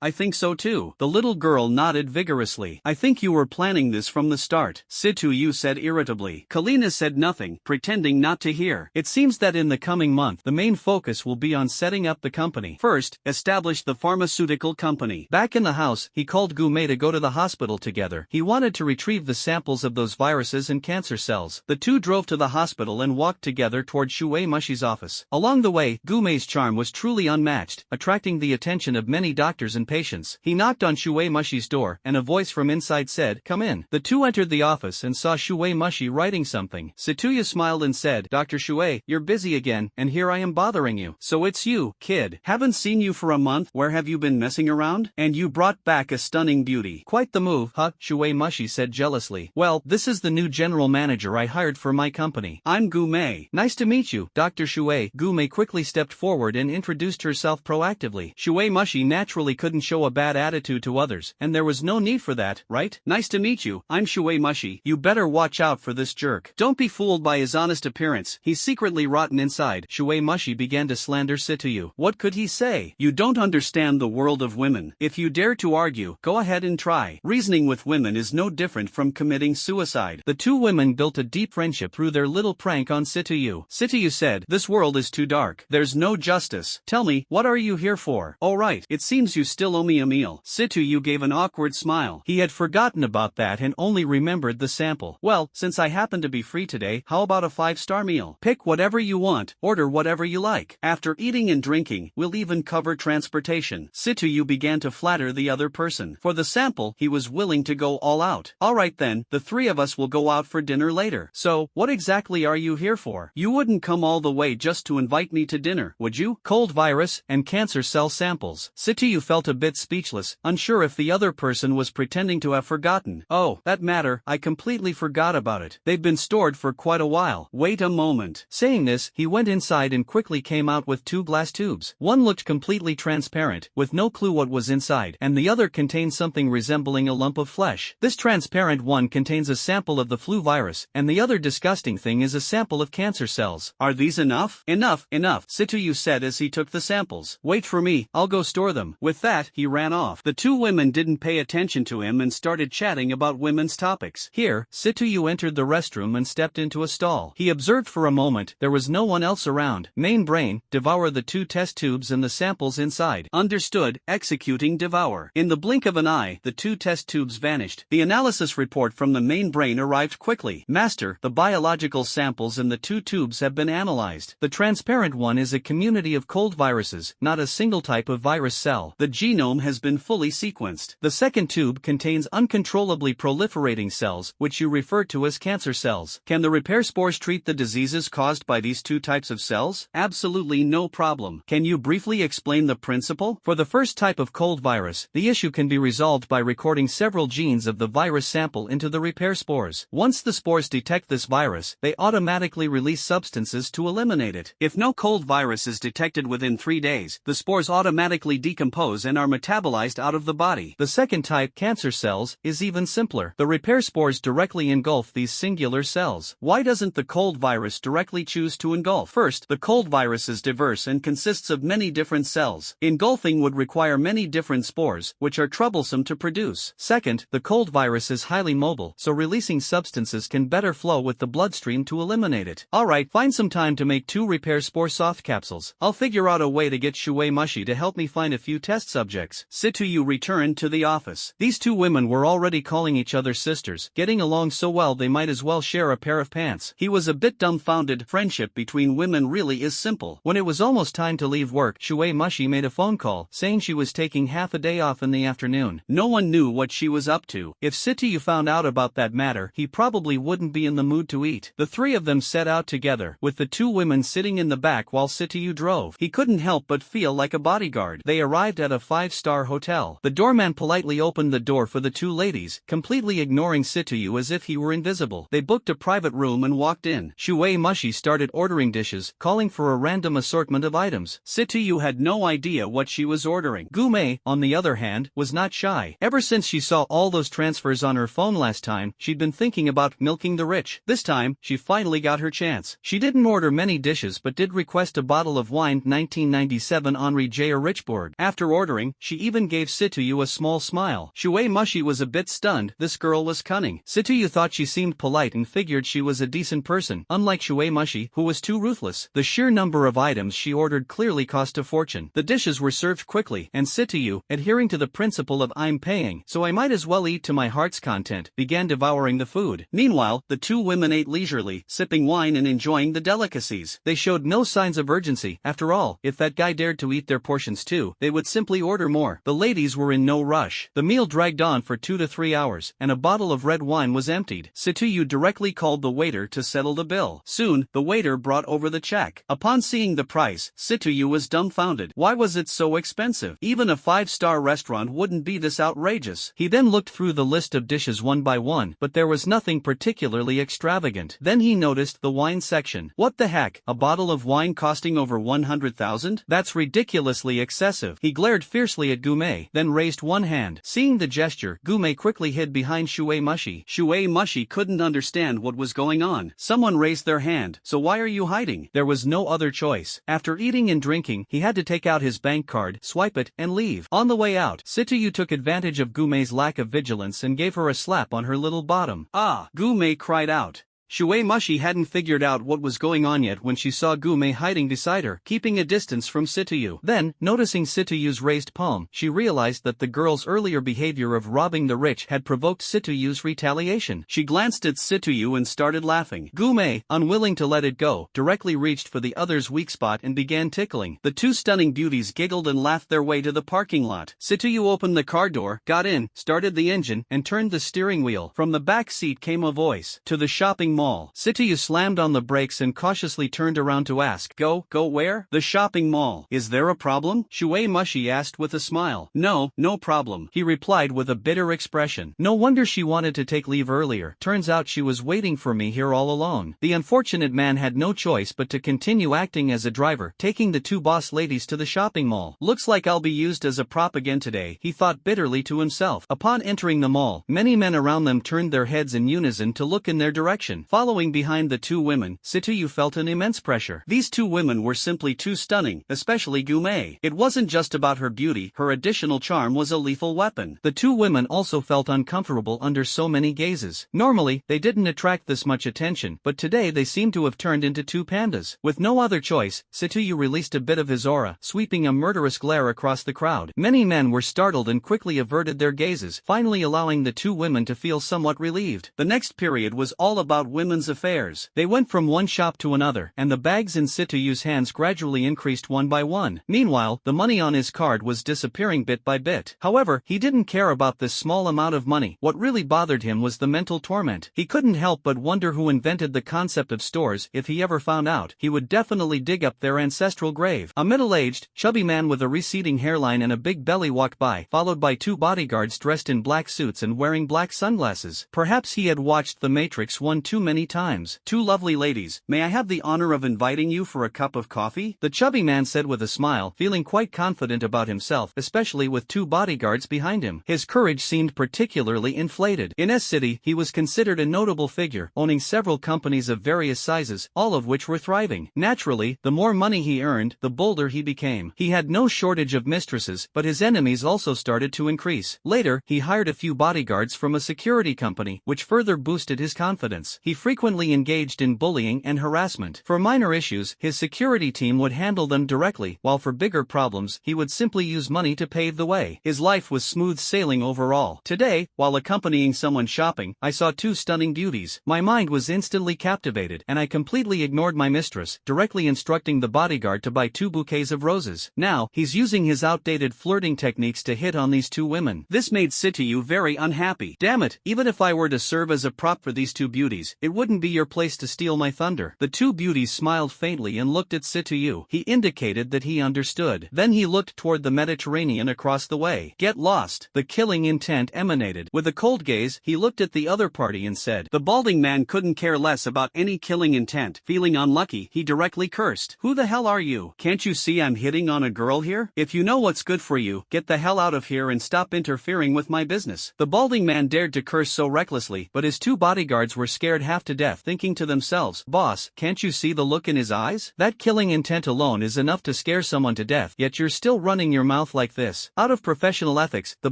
I think so too. The little girl nodded vigorously. I think you were planning this from the start, Situyu said irritably. Kalina said nothing, pretending not to hear. It seems that in the coming month the main focus will be on setting up the company. First, establish the pharmaceutical company. Back in the house, he called Gumei to go to the hospital together. He wanted to retrieve the samples of those viruses and cancer cells. The two drove to the hospital and walked together toward Shueimushi's office. Along the way, Gumei's charm was truly unmatched, attracting the attention of many doctors and patients. He knocked on Shueimushi's door, and a voice from inside said, "Come in." The two entered the office and saw Shueimushi writing something. Situya smiled and said, "Dr. Shuei, you're busy again, and here I am bothering you." "So it's you, kid. Haven't seen you for a month. Where have you been messing around? And you brought back a stunning beauty." "Quite the move, huh?" Shueimushi said jealously. "Well, this is the new general manager I hired for my company. I'm Gumei." "Nice to meet you, Dr. Shuei." Gumei quickly stepped forward and introduced herself proactively. Shueimushi naturally couldn't show a bad attitude to others, and there was no need for that, right? "Nice to meet you, I'm Shueimushi. You better watch out for this jerk. Don't be fooled by his honest appearance. He's secretly rotten inside." Shueimushi began to slander Situyu. What could he say? "You don't understand the world of women. If you dare to argue, go ahead and try. Reasoning with women is no different from committing suicide." The two women built a deep friendship through their little prank on Situyu. Situyu said, "This world is too dark. There's no justice. Tell me, what are you here for?" "Oh right, it seems you still owe me a meal." Situyu gave an awkward smile. He had forgotten about that and only remembered the sample. "Well, since I happen to be free today, how about a 5-star meal? Pick whatever you want, order whatever you like. After eating and drinking, we'll even cover transportation." Situyu began to flatter the other person. For the sample, he was willing to go all out. "Alright then, the three of us will go out for dinner later. So, what exactly are you here for? You wouldn't come all the way just to invite me to dinner, would you?" "Cold virus and cancer cell samples." Situyu felt a bit speechless, unsure if the other person was pretending to have forgotten. "Oh, that matter, I completely forgot about it. They've been stored for quite a while. Wait a moment." Saying this, he went inside and quickly came out with 2 glass tubes. One looked completely transparent, with no clue what was inside, and the other contained something resembling a lump of flesh. This transparent one contains a sample of the flu virus, and the other disgusting thing is a sample of cancer cells. "Are these enough?" Enough, Situyu said as he took the samples. "Wait for me, I'll go store them." With that, he ran off. The two women didn't pay attention to him and started chatting about women's topics. Here, Situyu entered the restroom and stepped into a stall. He observed for a moment, there was no one else around. Main brain, devour the 2 test tubes and the samples inside. Understood, executing devour. In the blink of an eye, the 2 test tubes vanished. The analysis report from the main brain arrived quickly. "Master, the biological samples in the 2 tubes have been analyzed. The transparent one is a community of cold viruses, not a single type of virus cell. The genome has been fully sequenced. The second tube contains uncontrollably proliferating cells, which you refer to as cancer cells. Can the repair spores treat the diseases caused by these 2 types of cells?" "Absolutely no problem. Can you briefly explain the principle?" "For the first type of cold virus, the issue can be resolved by recording several genes of the virus sample into the repair spores. Once the spores detect this virus, they automatically release substances to eliminate it. If no cold virus is detected within 3 days, the spores automatically decompose and are metabolized out of the body." The second type, cancer cells, is even simpler. The repair spores directly engulf these singular cells. Why doesn't the cold virus directly choose to engulf? First, the cold virus is diverse and consists of many different cells. Engulfing would require many different spores, which are troublesome to produce. Second, the cold virus is highly mobile, so releasing substances can better flow with the bloodstream to eliminate it. "Alright, find some time to make 2 repair spore soft capsules. I'll figure out a way to get Shueimushi to help me find a few test subjects." Situyu returned to the office. These two women were already calling each other sisters, getting along so well they might as well share a pair of pants. He was a bit dumbfounded. Friendship between women really is simple. When it was almost time to leave work, Shueimushi made a phone call, saying she was taking half a day off in the afternoon. No one knew what she was up to. If Situyu found out about that matter, he probably wouldn't be in the mood to eat. The 3 of them set out together, with the 2 women sitting in the back while Situyu drove. He couldn't help but feel like a bodyguard. They arrived at a 5-star hotel. The doorman politely opened the door for the 2 ladies, completely ignoring Situyu as if he were invisible. They booked a private room and walked in. Shueimushi started ordering dishes, calling for a random assortment of items. Situyu had no idea what she was ordering. Gumei, on the other hand, was not shy. Ever since she saw all those transfers on her phone last time, she'd been thinking about milking the rich. This time, she finally got her chance. She didn't order many dishes but did request a bottle of wine 1997 1997 Henri J. Richbourg. After ordering, she even gave Situyu a small smile. Shui Mushi was a bit stunned. This girl was cunning. Situyu thought she seemed polite and figured she was a decent person, unlike Shui Mushi, who was too ruthless. The sheer number of items she ordered clearly cost a fortune. The dishes were served quickly, and Situyu, adhering to the principle of "I'm paying, so I might as well eat to my heart's content," began devouring the food. Meanwhile, the two women ate leisurely, sipping wine and enjoying the delicacies. They showed no signs of urgency. After all, if that guy dared to eat their portions too, they would simply order more. The ladies were in no rush. The meal dragged on for 2 to 3 hours, and a bottle of red wine was emptied. Situyu directly called the waiter to settle the bill. Soon, the waiter brought over the check. Upon seeing the price, Situyu was dumbfounded. Why was it so expensive? Even a 5-star restaurant wouldn't be this outrageous. He then looked through the list of dishes one by one, but there was nothing particularly extravagant. Then he noticed the wine section. What the heck? A bottle of wine costing over 100,000? That's ridiculously excessive. He glared fiercely at Gume, then raised one hand. Seeing the gesture, Gume quickly hid behind Shui Mushi. Shui Mushi couldn't understand what was going on. Someone raised their hand. So why are you hiding? There was no other choice. After eating and drinking, he had to take out his bank card, swipe it, and leave. On the way out, Situyu took advantage of Gume's lack of vigilance and gave her a slap on her little bottom. Ah! Gume cried out. Shui Mushi hadn't figured out what was going on yet when she saw Gume hiding beside her, keeping a distance from Situyu. Then, noticing Situyu's raised palm, she realized that the girl's earlier behavior of robbing the rich had provoked Situyu's retaliation. She glanced at Situyu and started laughing. Gume, unwilling to let it go, directly reached for the other's weak spot and began tickling. The two stunning beauties giggled and laughed their way to the parking lot. Situyu opened the car door, got in, started the engine, and turned the steering wheel. From the back seat came a voice. To the shopping mall. Situyu slammed on the brakes and cautiously turned around to ask, Go where? The shopping mall. Is there a problem? Shui Mushi asked with a smile. No problem, he replied with a bitter expression. No wonder she wanted to take leave earlier. Turns out she was waiting for me here all alone. The unfortunate man had no choice but to continue acting as a driver, taking the two boss ladies to the shopping mall. Looks like I'll be used as a prop again today, he thought bitterly to himself. Upon entering the mall, many men around them turned their heads in unison to look in their direction. Following behind the two women, Situyu felt an immense pressure. These two women were simply too stunning, especially Gume. It wasn't just about her beauty, her additional charm was a lethal weapon. The two women also felt uncomfortable under so many gazes. Normally, they didn't attract this much attention, but today they seemed to have turned into two pandas. With no other choice, Situyu released a bit of his aura, sweeping a murderous glare across the crowd. Many men were startled and quickly averted their gazes, finally allowing the two women to feel somewhat relieved. The next period was all about women's affairs. They went from one shop to another, and the bags in Situyu's hands gradually increased one by one. Meanwhile, the money on his card was disappearing bit by bit. However, he didn't care about this small amount of money. What really bothered him was the mental torment. He couldn't help but wonder who invented the concept of stores. If he ever found out, he would definitely dig up their ancestral grave. A middle-aged, chubby man with a receding hairline and a big belly walked by, followed by two bodyguards dressed in black suits and wearing black sunglasses. Perhaps he had watched The Matrix one too many times. Two lovely ladies, may I have the honor of inviting you for a cup of coffee? The chubby man said with a smile, feeling quite confident about himself, especially with two bodyguards behind him. His courage seemed particularly inflated. In S-City, he was considered a notable figure, owning several companies of various sizes, all of which were thriving. Naturally, the more money he earned, the bolder he became. He had no shortage of mistresses, but his enemies also started to increase. Later, he hired a few bodyguards from a security company, which further boosted his confidence. He frequently engaged in bullying and harassment. For minor issues, his security team would handle them directly, while for bigger problems, he would simply use money to pave the way. His life was smooth sailing overall. Today, while accompanying someone shopping, I saw two stunning beauties. My mind was instantly captivated, and I completely ignored my mistress, directly instructing the bodyguard to buy 2 bouquets of roses. Now, he's using his outdated flirting techniques to hit on these two women. This made Situyu very unhappy. Damn it, even if I were to serve as a prop for these two beauties, it wouldn't be your place to steal my thunder. The two beauties smiled faintly and looked at Situyu. He indicated that he understood. Then he looked toward the Mediterranean across the way. Get lost. The killing intent emanated. With a cold gaze, he looked at the other party and said, The balding man couldn't care less about any killing intent. Feeling unlucky, he directly cursed. Who the hell are you? Can't you see I'm hitting on a girl here? If you know what's good for you, get the hell out of here and stop interfering with my business. The balding man dared to curse so recklessly, but his two bodyguards were scared half to death, thinking to themselves, "Boss, can't you see the look in his eyes? That killing intent alone is enough to scare someone to death, yet you're still running your mouth like this." Out of professional ethics, the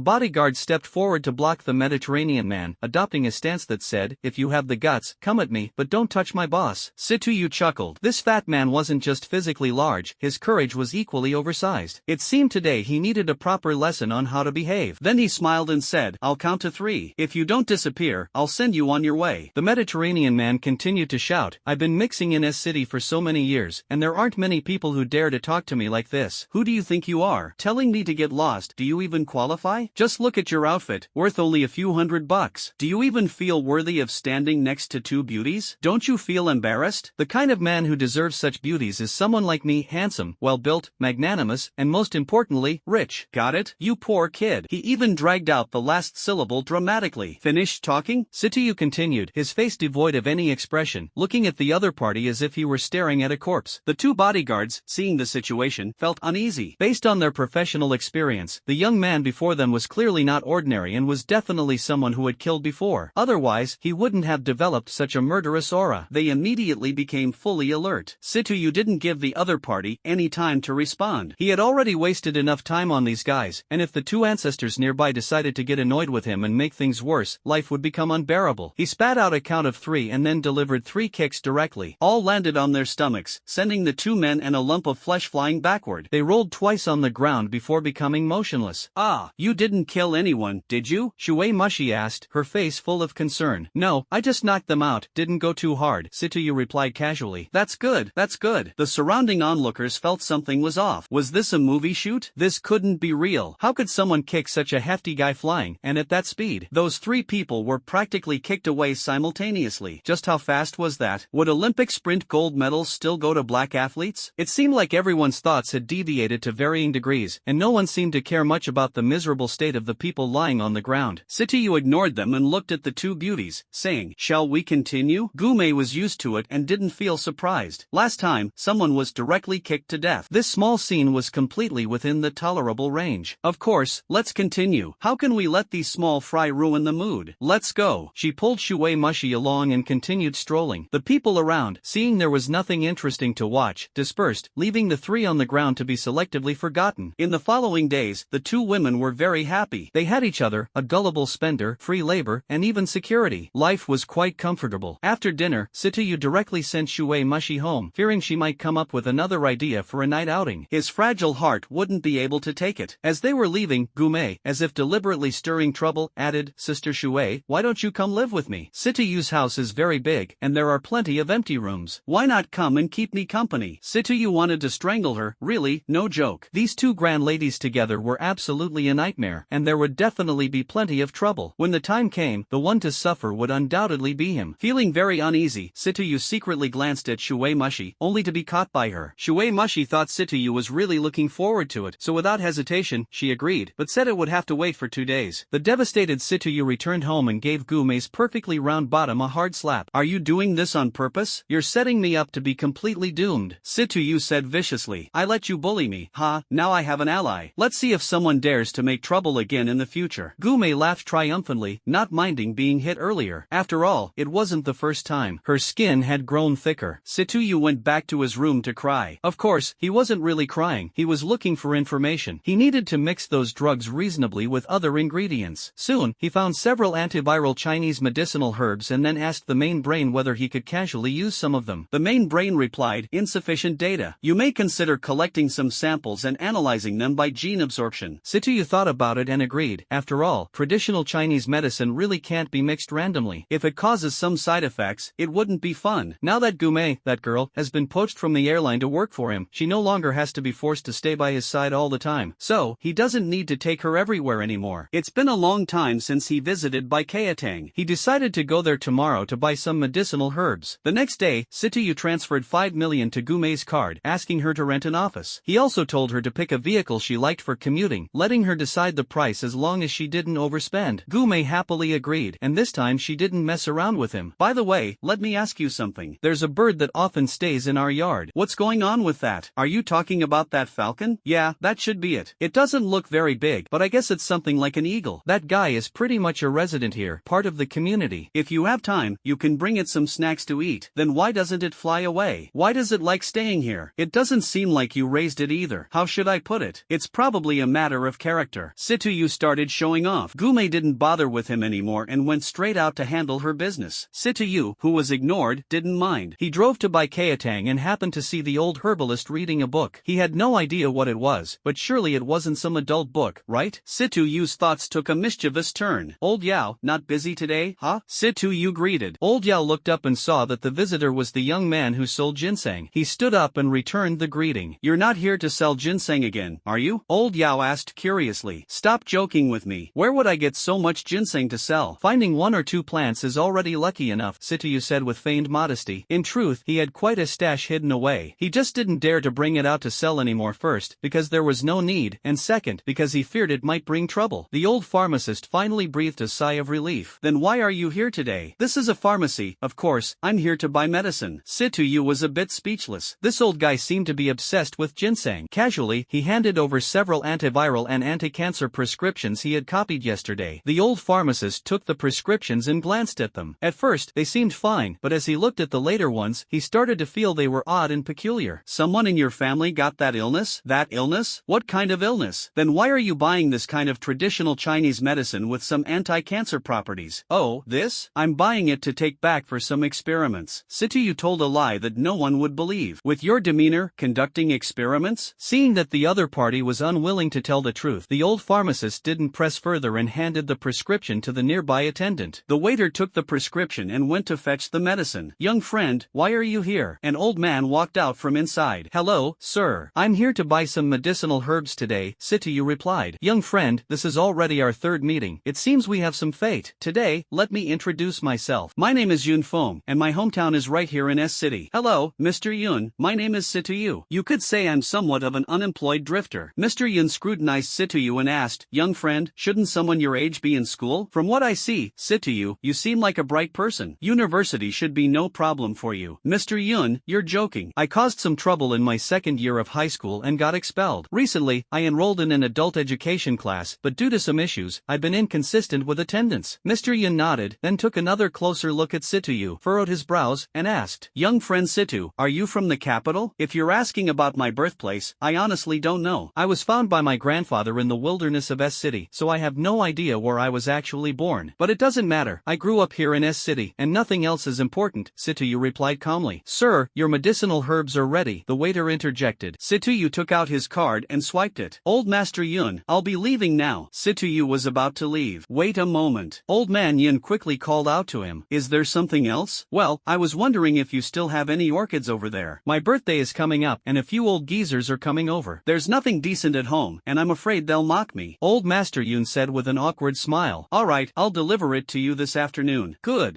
bodyguard stepped forward to block the Mediterranean man, adopting a stance that said, "If you have the guts, come at me, but don't touch my boss." Situyu chuckled. This fat man wasn't just physically large, his courage was equally oversized. It seemed today he needed a proper lesson on how to behave. Then he smiled and said, "I'll count to 3. If you don't disappear, I'll send you on your way." The Mediterranean man continued to shout, "I've been mixing in S City for so many years, and there aren't many people who dare to talk to me like this. Who do you think you are? Telling me to get lost? Do you even qualify? Just look at your outfit, worth only a few $100. Do you even feel worthy of standing next to 2 beauties? Don't you feel embarrassed? The kind of man who deserves such beauties is someone like me, handsome, well-built, magnanimous, and most importantly, rich. Got it? You poor kid." He even dragged out the last syllable dramatically. "Finished talking?" Situyu continued, his face devoid of any expression, looking at the other party as if he were staring at a corpse. The 2 bodyguards, seeing the situation, felt uneasy. Based on their professional experience, the young man before them was clearly not ordinary and was definitely someone who had killed before. Otherwise, he wouldn't have developed such a murderous aura. They immediately became fully alert. Situyu didn't give the other party any time to respond. He had already wasted enough time on these guys, and if the 2 ancestors nearby decided to get annoyed with him and make things worse, life would become unbearable. He spat out a count of 3 and then delivered 3 kicks directly. All landed on their stomachs, sending the 2 men and a lump of flesh flying backward. They rolled twice on the ground before becoming motionless. "Ah, you didn't kill anyone, did you?" Shui Mushi asked, her face full of concern. "No, I just knocked them out, didn't go too hard," Situyu replied casually. "That's good, that's good." The surrounding onlookers felt something was off. Was this a movie shoot? This couldn't be real. How could someone kick such a hefty guy flying, and at that speed? Those 3 people were practically kicked away simultaneously. Just how fast was that? Would Olympic sprint gold medals still go to black athletes? It seemed like everyone's thoughts had deviated to varying degrees, and no one seemed to care much about the miserable state of the people lying on the ground. Situyu ignored them and looked at the 2 beauties, saying, "Shall we continue?" Gume was used to it and didn't feel surprised. Last time, someone was directly kicked to death. This small scene was completely within the tolerable range. "Of course, let's continue. How can we let these small fry ruin the mood? Let's go." She pulled Shui Mushi along and continued strolling. The people around, seeing there was nothing interesting to watch, dispersed, leaving the 3 on the ground to be selectively forgotten. In the following days, the 2 women were very happy. They had each other, a gullible spender, free labor, and even security. Life was quite comfortable. After dinner, Situyu directly sent Shui Mushi home, fearing she might come up with another idea for a night outing. His fragile heart wouldn't be able to take it. As they were leaving, Gume, as if deliberately stirring trouble, added, "Sister Shui, why don't you come live with me? Situyu's house is very big, and there are plenty of empty rooms. Why not come and keep me company?" Situyu wanted to strangle her, really, no joke. These 2 grand ladies together were absolutely a nightmare, and there would definitely be plenty of trouble. When the time came, the one to suffer would undoubtedly be him. Feeling very uneasy, Situyu secretly glanced at Shui Mushi, only to be caught by her. Shui Mushi thought Situyu was really looking forward to it, so without hesitation, she agreed, but said it would have to wait for 2 days. The devastated Situyu returned home and gave Gume's perfectly round bottom a hard slap. "Are you doing this on purpose? You're setting me up to be completely doomed," Situyu said viciously. "I let you bully me, huh? Now I have an ally. Let's see if someone dares to make trouble again in the future." Gume laughed triumphantly, not minding being hit earlier. After all, it wasn't the first time. Her skin had grown thicker. Situyu went back to his room to cry. Of course, he wasn't really crying. He was looking for information. He needed to mix those drugs reasonably with other ingredients. Soon, he found several antiviral Chinese medicinal herbs and then asked the main brain whether he could casually use some of them. The main brain replied, "Insufficient data. You may consider collecting some samples and analyzing them by gene absorption." Situyu thought about it and agreed. After all, traditional Chinese medicine really can't be mixed randomly. If it causes some side effects, it wouldn't be fun. Now that Gume, that girl, has been poached from the airline to work for him, she no longer has to be forced to stay by his side all the time. So, he doesn't need to take her everywhere anymore. It's been a long time since he visited Baikatang. He decided to go there tomorrow to buy some medicinal herbs. The next day, Situyu transferred 5 million to Gume's card, asking her to rent an office. He also told her to pick a vehicle she liked for commuting, letting her decide the price as long as she didn't overspend. Gume happily agreed, and this time she didn't mess around with him. "By the way, let me ask you something. There's a bird that often stays in our yard. What's going on with that? Are you talking about that falcon?" "Yeah, that should be it. It doesn't look very big, but I guess it's something like an eagle. That guy is pretty much a resident here, part of the community. If you have time, time, you can bring it some snacks to eat. Then why doesn't it fly away? Why does it like staying here? It doesn't seem like you raised it either. How should I put it? It's probably a matter of character. Situyu started showing off. Gume didn't bother with him anymore and went straight out to handle her business. Situyu, who was ignored, didn't mind. He drove to Baikatang and happened to see the old herbalist reading a book. He had no idea what it was, but surely it wasn't some adult book, right? Situyu's thoughts took a mischievous turn. Old Yao, not busy today, huh? Situyu greeted. Old Yao looked up and saw that the visitor was the young man who sold ginseng. He stood up and returned the greeting. You're not here to sell ginseng again, are you? Old Yao asked curiously. Stop joking with me. Where would I get so much ginseng to sell? Finding 1 or 2 plants is already lucky enough, Situyu said with feigned modesty. In truth, he had quite a stash hidden away. He just didn't dare to bring it out to sell anymore, first, because there was no need, and second, because he feared it might bring trouble. The old pharmacist finally breathed a sigh of relief. Then why are you here today? This is a pharmacy, of course. I'm here to buy medicine. Situyu was a bit speechless. This old guy seemed to be obsessed with ginseng. Casually, he handed over several antiviral and anti-cancer prescriptions he had copied yesterday. The old pharmacist took the prescriptions and glanced at them. At first, they seemed fine, but as he looked at the later ones, he started to feel they were odd and peculiar. Someone in your family got that illness? That illness? What kind of illness? Then why are you buying this kind of traditional Chinese medicine with some anti-cancer properties? Oh, this? I'm buying it to take back for some experiments. Situyu told a lie that no one would believe. With your demeanor, conducting experiments? Seeing that the other party was unwilling to tell the truth, the old pharmacist didn't press further and handed the prescription to the nearby attendant. The waiter took the prescription and went to fetch the medicine. Young friend, why are you here? An old man walked out from inside. Hello, sir. I'm here to buy some medicinal herbs today, Situyu replied. Young friend, this is already our 3rd meeting. It seems we have some fate. Today, let me introduce myself. My name is Yun Feng, and my hometown is right here in S City. Hello, Mr. Yun. My name is Situyu. You could say I'm somewhat of an unemployed drifter. Mr. Yun scrutinized Situyu and asked, young friend, shouldn't someone your age be in school? From what I see, Situyu, you seem like a bright person. University should be no problem for you. Mr. Yun, you're joking. I caused some trouble in my 2nd year of high school and got expelled. Recently, I enrolled in an adult education class, but due to some issues, I've been inconsistent with attendance. Mr. Yun nodded, then took another closer look at Situyu, furrowed his brows, and asked, young friend Situ, are you from the capital? If you're asking about my birthplace, I honestly don't know. I was found by my grandfather in the wilderness of S City, so I have no idea where I was actually born. But it doesn't matter. I grew up here in S City, and nothing else is important, Situyu replied calmly. Sir, your medicinal herbs are ready, the waiter interjected. Situyu took out his card and swiped it. Old Master Yun, I'll be leaving now. Situyu was about to leave. Wait a moment. Old man Yun quickly called out to him. Is there something else? Well, I was wondering if you still have any orchids over there. My birthday is coming up, and a few old geezers are coming over. There's nothing decent at home, and I'm afraid they'll mock me. Old Master Yun said with an awkward smile. Alright, I'll deliver it to you this afternoon. Good.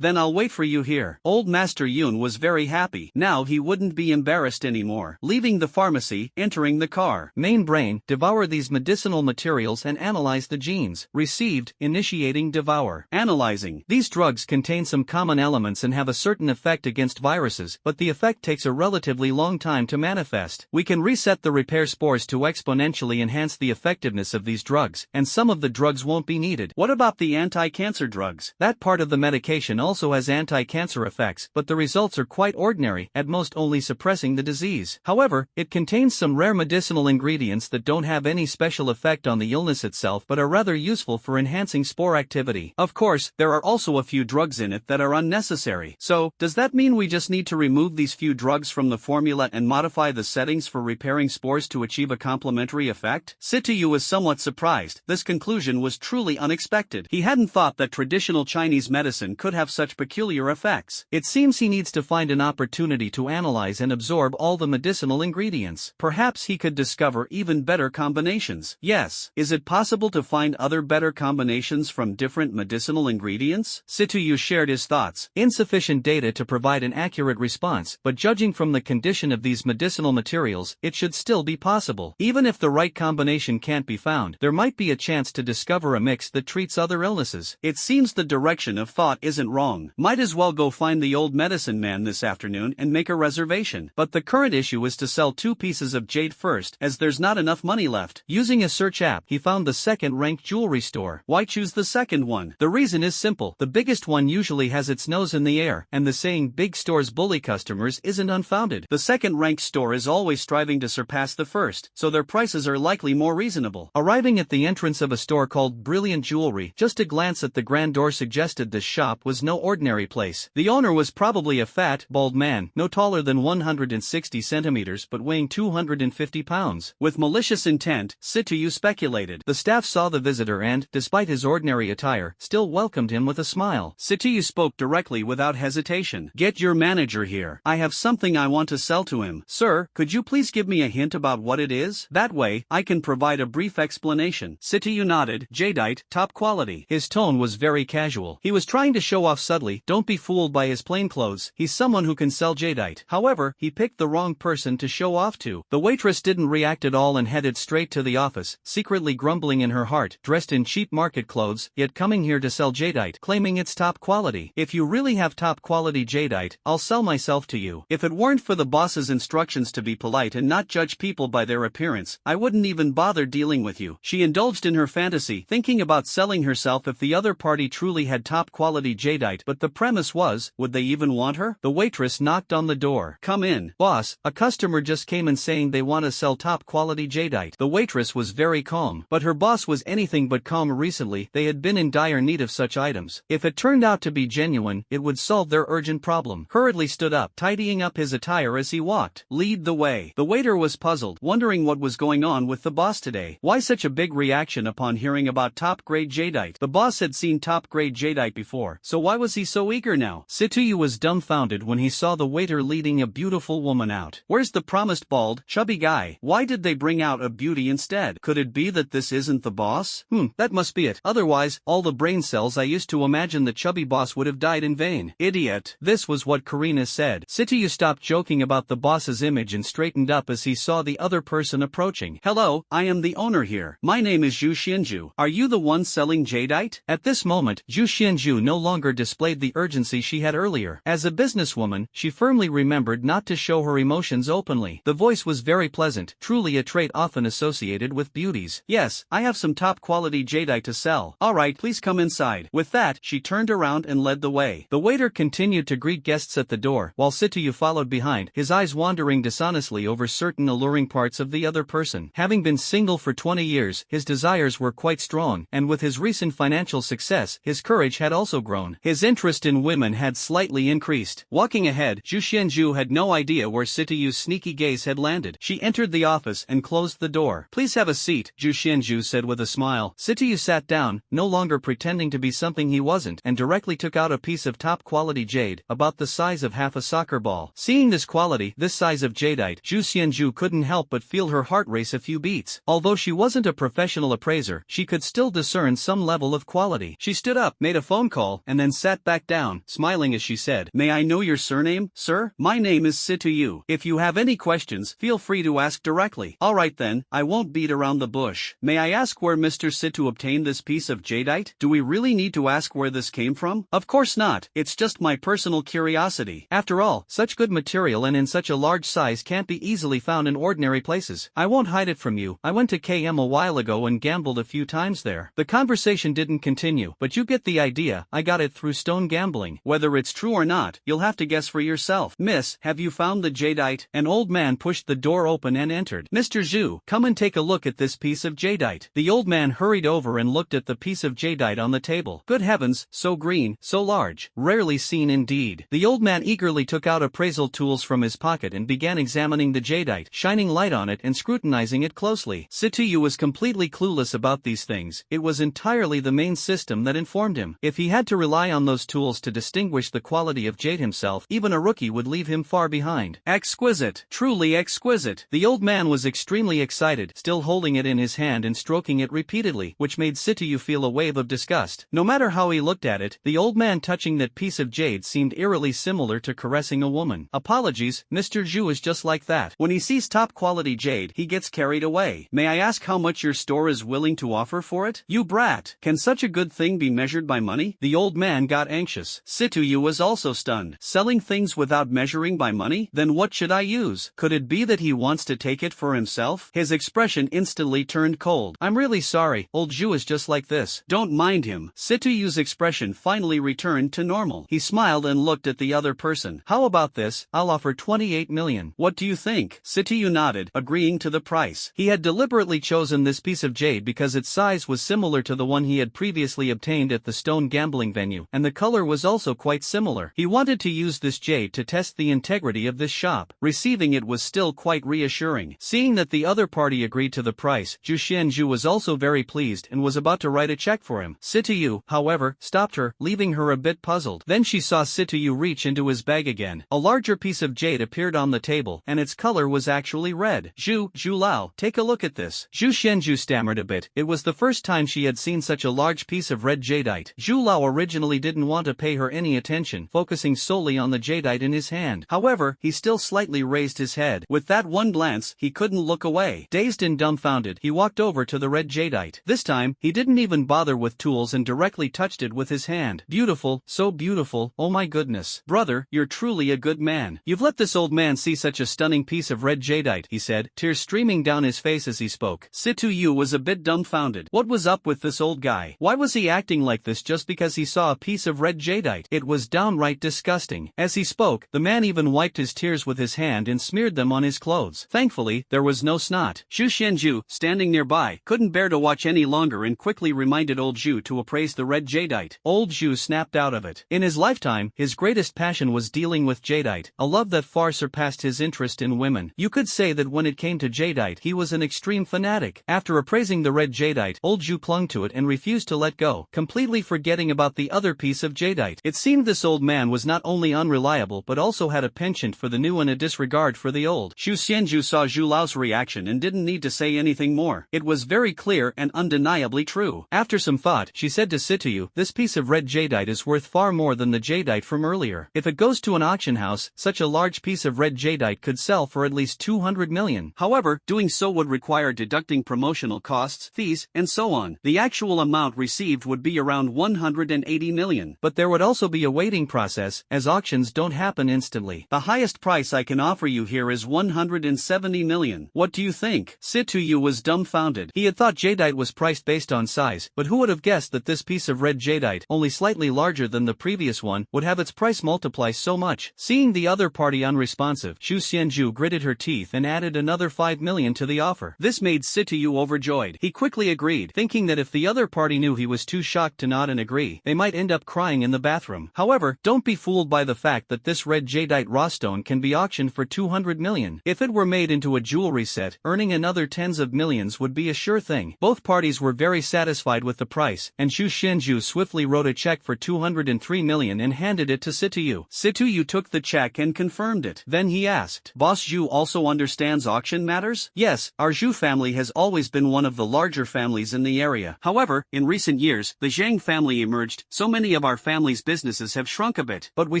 Then I'll wait for you here. Old Master Yun was very happy. Now he wouldn't be embarrassed anymore. Leaving the pharmacy, entering the car. Main brain, devour these medicinal materials and analyze the genes. Received, initiating devour. Analyzing. These drugs contain some common elements and have a certain effect against viruses, but the effect takes a relatively long time to manifest. We can reset the repair spores to exponentially enhance the effectiveness of these drugs, and some of the drugs won't be needed. What about the anti-cancer drugs? That part of the medication also has anti-cancer effects, but the results are quite ordinary, at most only suppressing the disease. However, it contains some rare medicinal ingredients that don't have any special effect on the illness itself but are rather useful for enhancing spore activity. Of course, there are also a few drugs in it that are unnecessary. So, does that mean we just need to remove these few drugs from the formula and modify the settings for repairing spores to achieve a complementary effect? Situyu was somewhat surprised. This conclusion was truly unexpected. He hadn't thought that traditional Chinese medicine could have such peculiar effects. It seems he needs to find an opportunity to analyze and absorb all the medicinal ingredients. Perhaps he could discover even better combinations. Yes, is it possible to find other better combinations from different medicinal ingredients? Situyu shared his thoughts. Insufficient data to provide an accurate response, but judging from the condition of these medicinal materials, it should still be possible. Even if the right combination can't be found, there might be a chance to discover a mix that treats other illnesses. It seems the direction of thought isn't wrong. Might as well go find the old medicine man this afternoon and make a reservation. But the current issue is to sell 2 pieces of jade first, as there's not enough money left. Using a search app, he found the second-ranked jewelry store. Why choose the second one? The reason is simple. The biggest one usually has its nose in the air, and the saying big stores bully customers isn't unfounded. The second-ranked store is always striving to surpass the first, so their prices are likely more reasonable. Arriving at the entrance of a store called Brilliant Jewelry, just a glance at the grand door suggested this shop was no ordinary place. The owner was probably a fat, bald man, no taller than 160 centimeters but weighing 250 pounds. With malicious intent, Situyu speculated. The staff saw the visitor and, despite his ordinary attire, still welcomed him with a smile. Situyu spoke directly without hesitation. "Get your manager here. I have something I want to sell to him." "Sir, could you please give me a hint about what it is? That way, I can provide a brief explanation." Situyu nodded. "Jadeite, top quality." His tone was very casual. He was trying to show off subtly. Don't be fooled by his plain clothes. He's someone who can sell jadeite. However, he picked the wrong person to show off to. The waitress didn't react at all and headed straight to the office, secretly grumbling in her heart, dressed in cheap market clothes, yet coming here to sell jadeite, claiming it's top quality. "If you really have top quality jadeite, I'll sell myself to you. If it weren't for the boss's instructions to be polite and not judge people by their appearance, I wouldn't even bother dealing with you." She indulged in her fantasy, thinking about selling herself if the other party truly had top quality jadeite, but the premise was, would they even want her? The waitress knocked on the door. "Come in, boss, a customer just came in saying they want to sell top quality jadeite." The waitress was very calm, but her boss was anything but calm. Recently, they had been in dire need of such items. If it turned out to be genuine, it would solve their urgent problem. Hurriedly stood up, tidying up his attire as he walked. "Lead the way." The waiter was puzzled, wondering what was going on with the boss today. Why such a big reaction upon hearing about top-grade jadeite? The boss had seen top-grade jadeite before, so why was he so eager now? Situyu was dumbfounded when he saw the waiter leading a beautiful woman out. "Where's the promised bald, chubby guy? Why did they bring out a beauty instead? Could it be that this isn't the boss? That must be it. Otherwise, all the brain cells I used to imagine the chubby boss would have died in vain." "Idiot." This was what Karina said. Situyu stopped joking about the boss's image and straightened up as he saw the other person approaching. "Hello, I am the owner here. My name is Zhu Xianju. Are you the one selling jadeite?" At this moment, Zhu Xianju no longer displayed the urgency she had earlier. As a businesswoman, she firmly remembered not to show her emotions openly. The voice was very pleasant, truly a trait often associated with beauties. "Yes, I have some top-quality jadeite to sell." "Alright, please come inside." With that, she turned around and led the way. The waiter continued to greet guests at the door, while Situyu followed behind, his eyes wandering dishonestly over certain alluring parts of the other person. Having been single for 20 years, his desires were quite strong, and with his recent financial success, his courage had also grown. His interest in women had slightly increased. Walking ahead, Zhu Xianju had no idea where Situyu's sneaky gaze had landed. She entered the office and closed the door. "Please have a seat," Zhu Xianju said with a smile. Situyu sat down, no longer pretending to be something he wasn't, and directly took out a piece of top-quality jade, about the size of half a soccer ball. Seeing this quality, this size of jadeite, Zhu Xianju couldn't help but feel her heart race a few beats. Although she wasn't a professional appraiser, she could still discern some level of quality. She stood up, made a phone call, and then sat back down, smiling as she said, "May I know your surname, sir?" "My name is Situyu. If you have any questions, feel free to ask directly." "Alright then, I won't beat around the bush. May I ask where Mr. Situ obtained this piece of jadeite? Do we really need to ask where this came from?" "Of course not, it's just my personal curiosity. After all, such good material and in such a large size can't be easily found in ordinary places. I won't hide it from you, I went to KM a while ago and gambled a few times there." The conversation didn't continue, but you get the idea. "I got it through stone gambling. Whether it's true or not, you'll have to guess for yourself." "Miss, have you found the jadeite?" An old man pushed the door open and entered. "Mr. Zhu, come and take a look at this piece of jadeite." The old man hurried over and looked at the piece of jadeite on the table. Good heavens, so green, so large, rarely seen indeed. The old man eagerly took out appraisal tools from his pocket and began examining the jadeite, shining light on it and scrutinizing it closely. Situyu was completely clueless about these things. It was entirely the main system that informed him. If he had to rely on those tools to distinguish the quality of jade himself, even a rookie would leave him far behind. Exquisite, truly exquisite. The old man was extremely excited, still holding it in his hand and stroking it repeatedly, which made Situyu feel a wave of disgust. No matter how he looked at it, the old man touching that piece of jade seemed eerily similar to caressing a woman. "Apologies, Mr. Zhu is just like that. When he sees top-quality jade, he gets carried away. May I ask how much your store is willing to offer for it?" "You brat! Can such a good thing be measured by money?" The old man got anxious. Situyu was also stunned. Selling things without measuring by money? Then what should I use? Could it be that he wants to take it for himself? His expression instantly turned cold. "I'm really sorry, old Zhu is just like this. Don't mind him." Situyu's expression expression finally returned to normal. He smiled and looked at the other person. How about this? I'll offer 28 million. What do you think? Sityu nodded, agreeing to the price. He had deliberately chosen this piece of jade because its size was similar to the one he had previously obtained at the stone gambling venue, and the color was also quite similar. He wanted to use this jade to test the integrity of this shop. Receiving it was still quite reassuring. Seeing that the other party agreed to the price, Zhu Xianzhu was also very pleased and was about to write a check for him. Sityu, however, stopped her, leaving her a bit puzzled. Then she saw Sityu reach into his bag again. A larger piece of jade appeared on the table, and its color was actually red. Zhu Lao, take a look at this. Zhu Xianzhu stammered a bit. It was the first time she had seen such a large piece of red jadeite. Zhu Lao originally didn't want to pay her any attention, focusing solely on the jadeite in his hand. However, he still slightly raised his head. With that one glance, he couldn't look away. Dazed and dumbfounded, he walked over to the red jadeite. This time, he didn't even bother with tools and directly touched it with his hand. Beautiful, so beautiful, oh my goodness. Brother, you're truly a good man. You've let this old man see such a stunning piece of red jadeite, he said, tears streaming down his face as he spoke. Sityu was a bit dumbfounded. What was up with this old guy? Why was he acting like this just because he saw a piece of red jadeite? It was downright disgusting. As he spoke, the man even wiped his tears with his hand and smeared them on his clothes. Thankfully, there was no snot. Zhu Xianzhu, standing nearby, couldn't bear to watch any longer and quickly reminded old Zhu to appraise the red jadeite. Old Zhu snapped out of it. In his lifetime, his greatest passion was dealing with jadeite, a love that far surpassed his interest in women. You could say that when it came to jadeite, he was an extreme fanatic. After appraising the red jadeite, old Zhu clung to it and refused to let go, completely forgetting about the other piece of jadeite. It seemed this old man was not only unreliable but also had a penchant for the new and a disregard for the old. Zhu Xianzhu saw Zhu Lao's reaction and didn't need to say anything more. It was very clear and undeniably true. After some thought, she said to Sityu, this piece of red jadeite is worth far more than the jadeite from earlier. If it goes to an auction house, such a large piece of red jadeite could sell for at least 200 million. However, doing so would require deducting promotional costs, fees, and so on. The actual amount received would be around 180 million. But there would also be a waiting process, as auctions don't happen instantly. The highest price I can offer you here is 170 million. What do you think? Sityu was dumbfounded. He had thought jadeite was priced based on size, but who would have guessed that this piece of red jadeite, only slightly larger than the previous one, would have its price multiply so much? Seeing the other party unresponsive, Zhu Xianzhu gritted her teeth and added another 5 million to the offer. This made Sityu overjoyed. He quickly agreed, thinking that if the other party knew he was too shocked to nod and agree, they might end up crying in the bathroom. However, don't be fooled by the fact that this red jadeite raw stone can be auctioned for 200 million. If it were made into a jewelry set, earning another tens of millions would be a sure thing. Both parties were very satisfied with the price, and Zhu Xianzhu swiftly wrote a check for 203 million and handed it to Sityu. Sityu took the check and confirmed it. Then he asked, Boss Zhu also understands auction matters? Yes, our Zhu family has always been one of the larger families in the area. However, in recent years, the Zhang family emerged, so many of our family's businesses have shrunk a bit. But we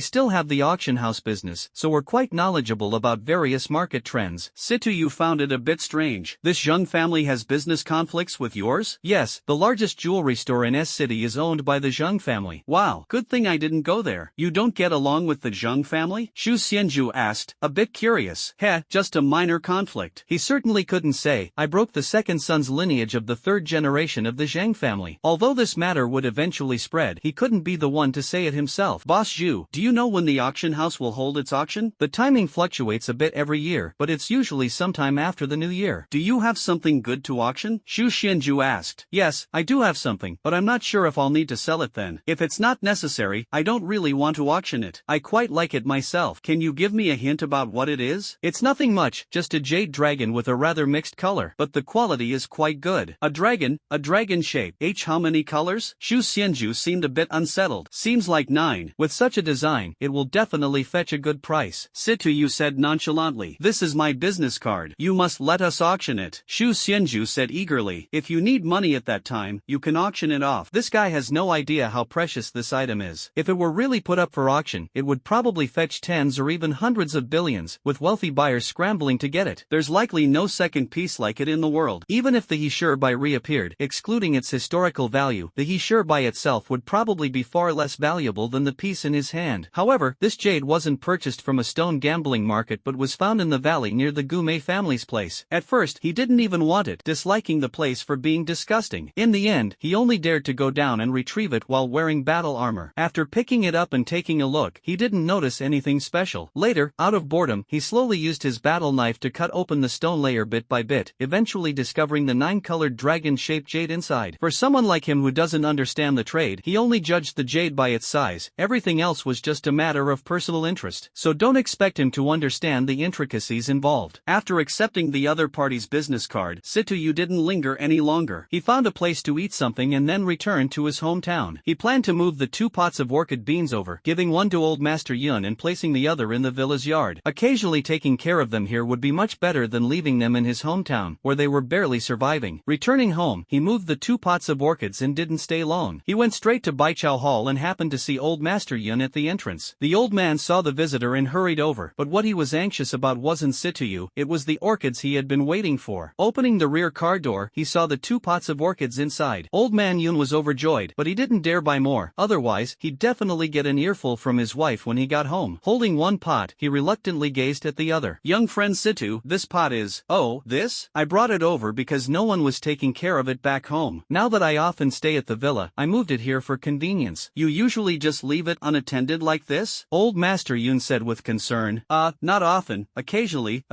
still have the auction house business, so we're quite knowledgeable about various market trends. Sityu found it a bit strange. This Zhang family has business conflicts with yours? Yes, the largest jewelry store in S City is owned by the Zhang family. Wow, good thing I didn't go there. You don't get along with the Zhang family? Zhu Xianzhu asked, a bit curious. Heh, just a minor conflict. He certainly couldn't say, I broke the second son's lineage of the third generation of the Zhang family. Although this matter would eventually spread, he couldn't be the one to say it himself. Boss Zhu, do you know when the auction house will hold its auction? The timing fluctuates a bit every year, but it's usually sometime after the new year. Do you have something good to auction? Zhu Xianzhu asked. Yes, I do have something, but I'm not sure if I'll need to sell it then. If it's not necessary, I don't really want to auction it. I quite like it myself. Can you give me a hint about what it is? It's nothing much, just a jade dragon with a rather mixed color, but the quality is quite good. A dragon shape. How many colors? Zhu Xianzhu seemed a bit unsettled. Seems like 9. With such a design, it will definitely fetch a good price. Sityu said nonchalantly. This is my business card. You must let us auction it. Zhu Xianzhu said eagerly. If you need money at that time, you can auction it off. This guy has no idea how precious this item is. If it were really put up for auction, it would probably fetch tens or even hundreds of billions, with wealthy buyers scrambling to get it. There's likely no second piece like it in the world. Even if the he sure by reappeared, excluding its historical value, the he sure by itself would probably be far less valuable than the piece in his hand. However, this jade wasn't purchased from a stone gambling market but was found in the valley near the Gumei family's place. At first, he didn't even want it, disliking the place for being disgusting. In the end, he only dared to go down and retrieve it it while wearing battle armor. After picking it up and taking a look, he didn't notice anything special. Later, out of boredom, he slowly used his battle knife to cut open the stone layer bit by bit, eventually discovering the 9-colored dragon-shaped jade inside. For someone like him who doesn't understand the trade, he only judged the jade by its size. Everything else was just a matter of personal interest. So don't expect him to understand the intricacies involved. After accepting the other party's business card, Situyu didn't linger any longer. He found a place to eat something and then returned to his hometown. He planned to move the 2 pots of orchid beans over, giving one to old Master Yun and placing the other in the villa's yard. Occasionally taking care of them here would be much better than leaving them in his hometown, where they were barely surviving. Returning home, he moved the 2 pots of orchids and didn't stay long. He went straight to Baichao Hall and happened to see old Master Yun at the entrance. The old man saw the visitor and hurried over, but what he was anxious about wasn't Situyu, it was the orchids he had been waiting for. Opening the rear car door, he saw the 2 pots of orchids inside. Old man Yun was overjoyed, but he didn't dare buy more, otherwise, he'd definitely get an earful from his wife when he got home. Holding one pot, he reluctantly gazed at the other. Young friend Situ, this pot is… Oh, this? I brought it over because no one was taking care of it back home. Now that I often stay at the villa, I moved it here for convenience. You usually just leave it unattended like this? Old Master Yun said with concern. Not often, occasionally,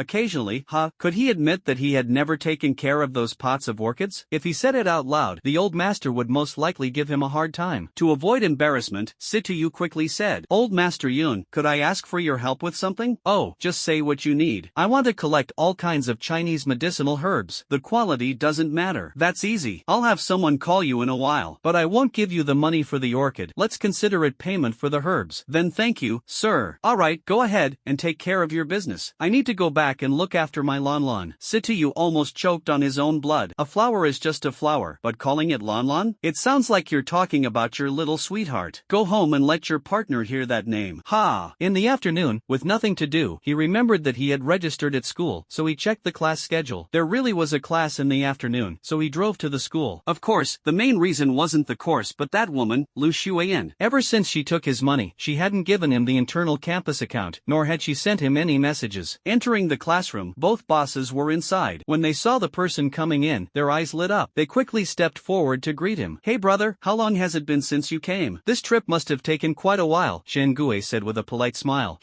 huh? Could he admit that he had never taken care of those pots of orchids? If he said it out loud, the old master would most likely give him a hard time. To avoid embarrassment, Situyu quickly said, Old Master Yun, could I ask for your help with something? Oh, just say what you need. I want to collect all kinds of Chinese medicinal herbs. The quality doesn't matter. That's easy. I'll have someone call you in a while. But I won't give you the money for the orchid. Let's consider it payment for the herbs. Then thank you, sir. Alright, go ahead and take care of your business. I need to go back and look after my Lon. Situyu almost choked on his own blood. A flower is just a flower, but calling it Lon? It sounds like you're talking about your little sweetheart. Go home and let your partner hear that name. Ha! In the afternoon, with nothing to do, he remembered that he had registered at school, so he checked the class schedule. There really was a class in the afternoon, so he drove to the school. Of course, the main reason wasn't the course but that woman, Lu Shuiyan. Ever since she took his money, she hadn't given him the internal campus account, nor had she sent him any messages. Entering the classroom, both bosses were inside. When they saw the person coming in, their eyes lit up. They quickly stepped forward to greet him. Hey brother, how long has it been since you came? This trip must have taken quite a while, Shengue said with a polite smile.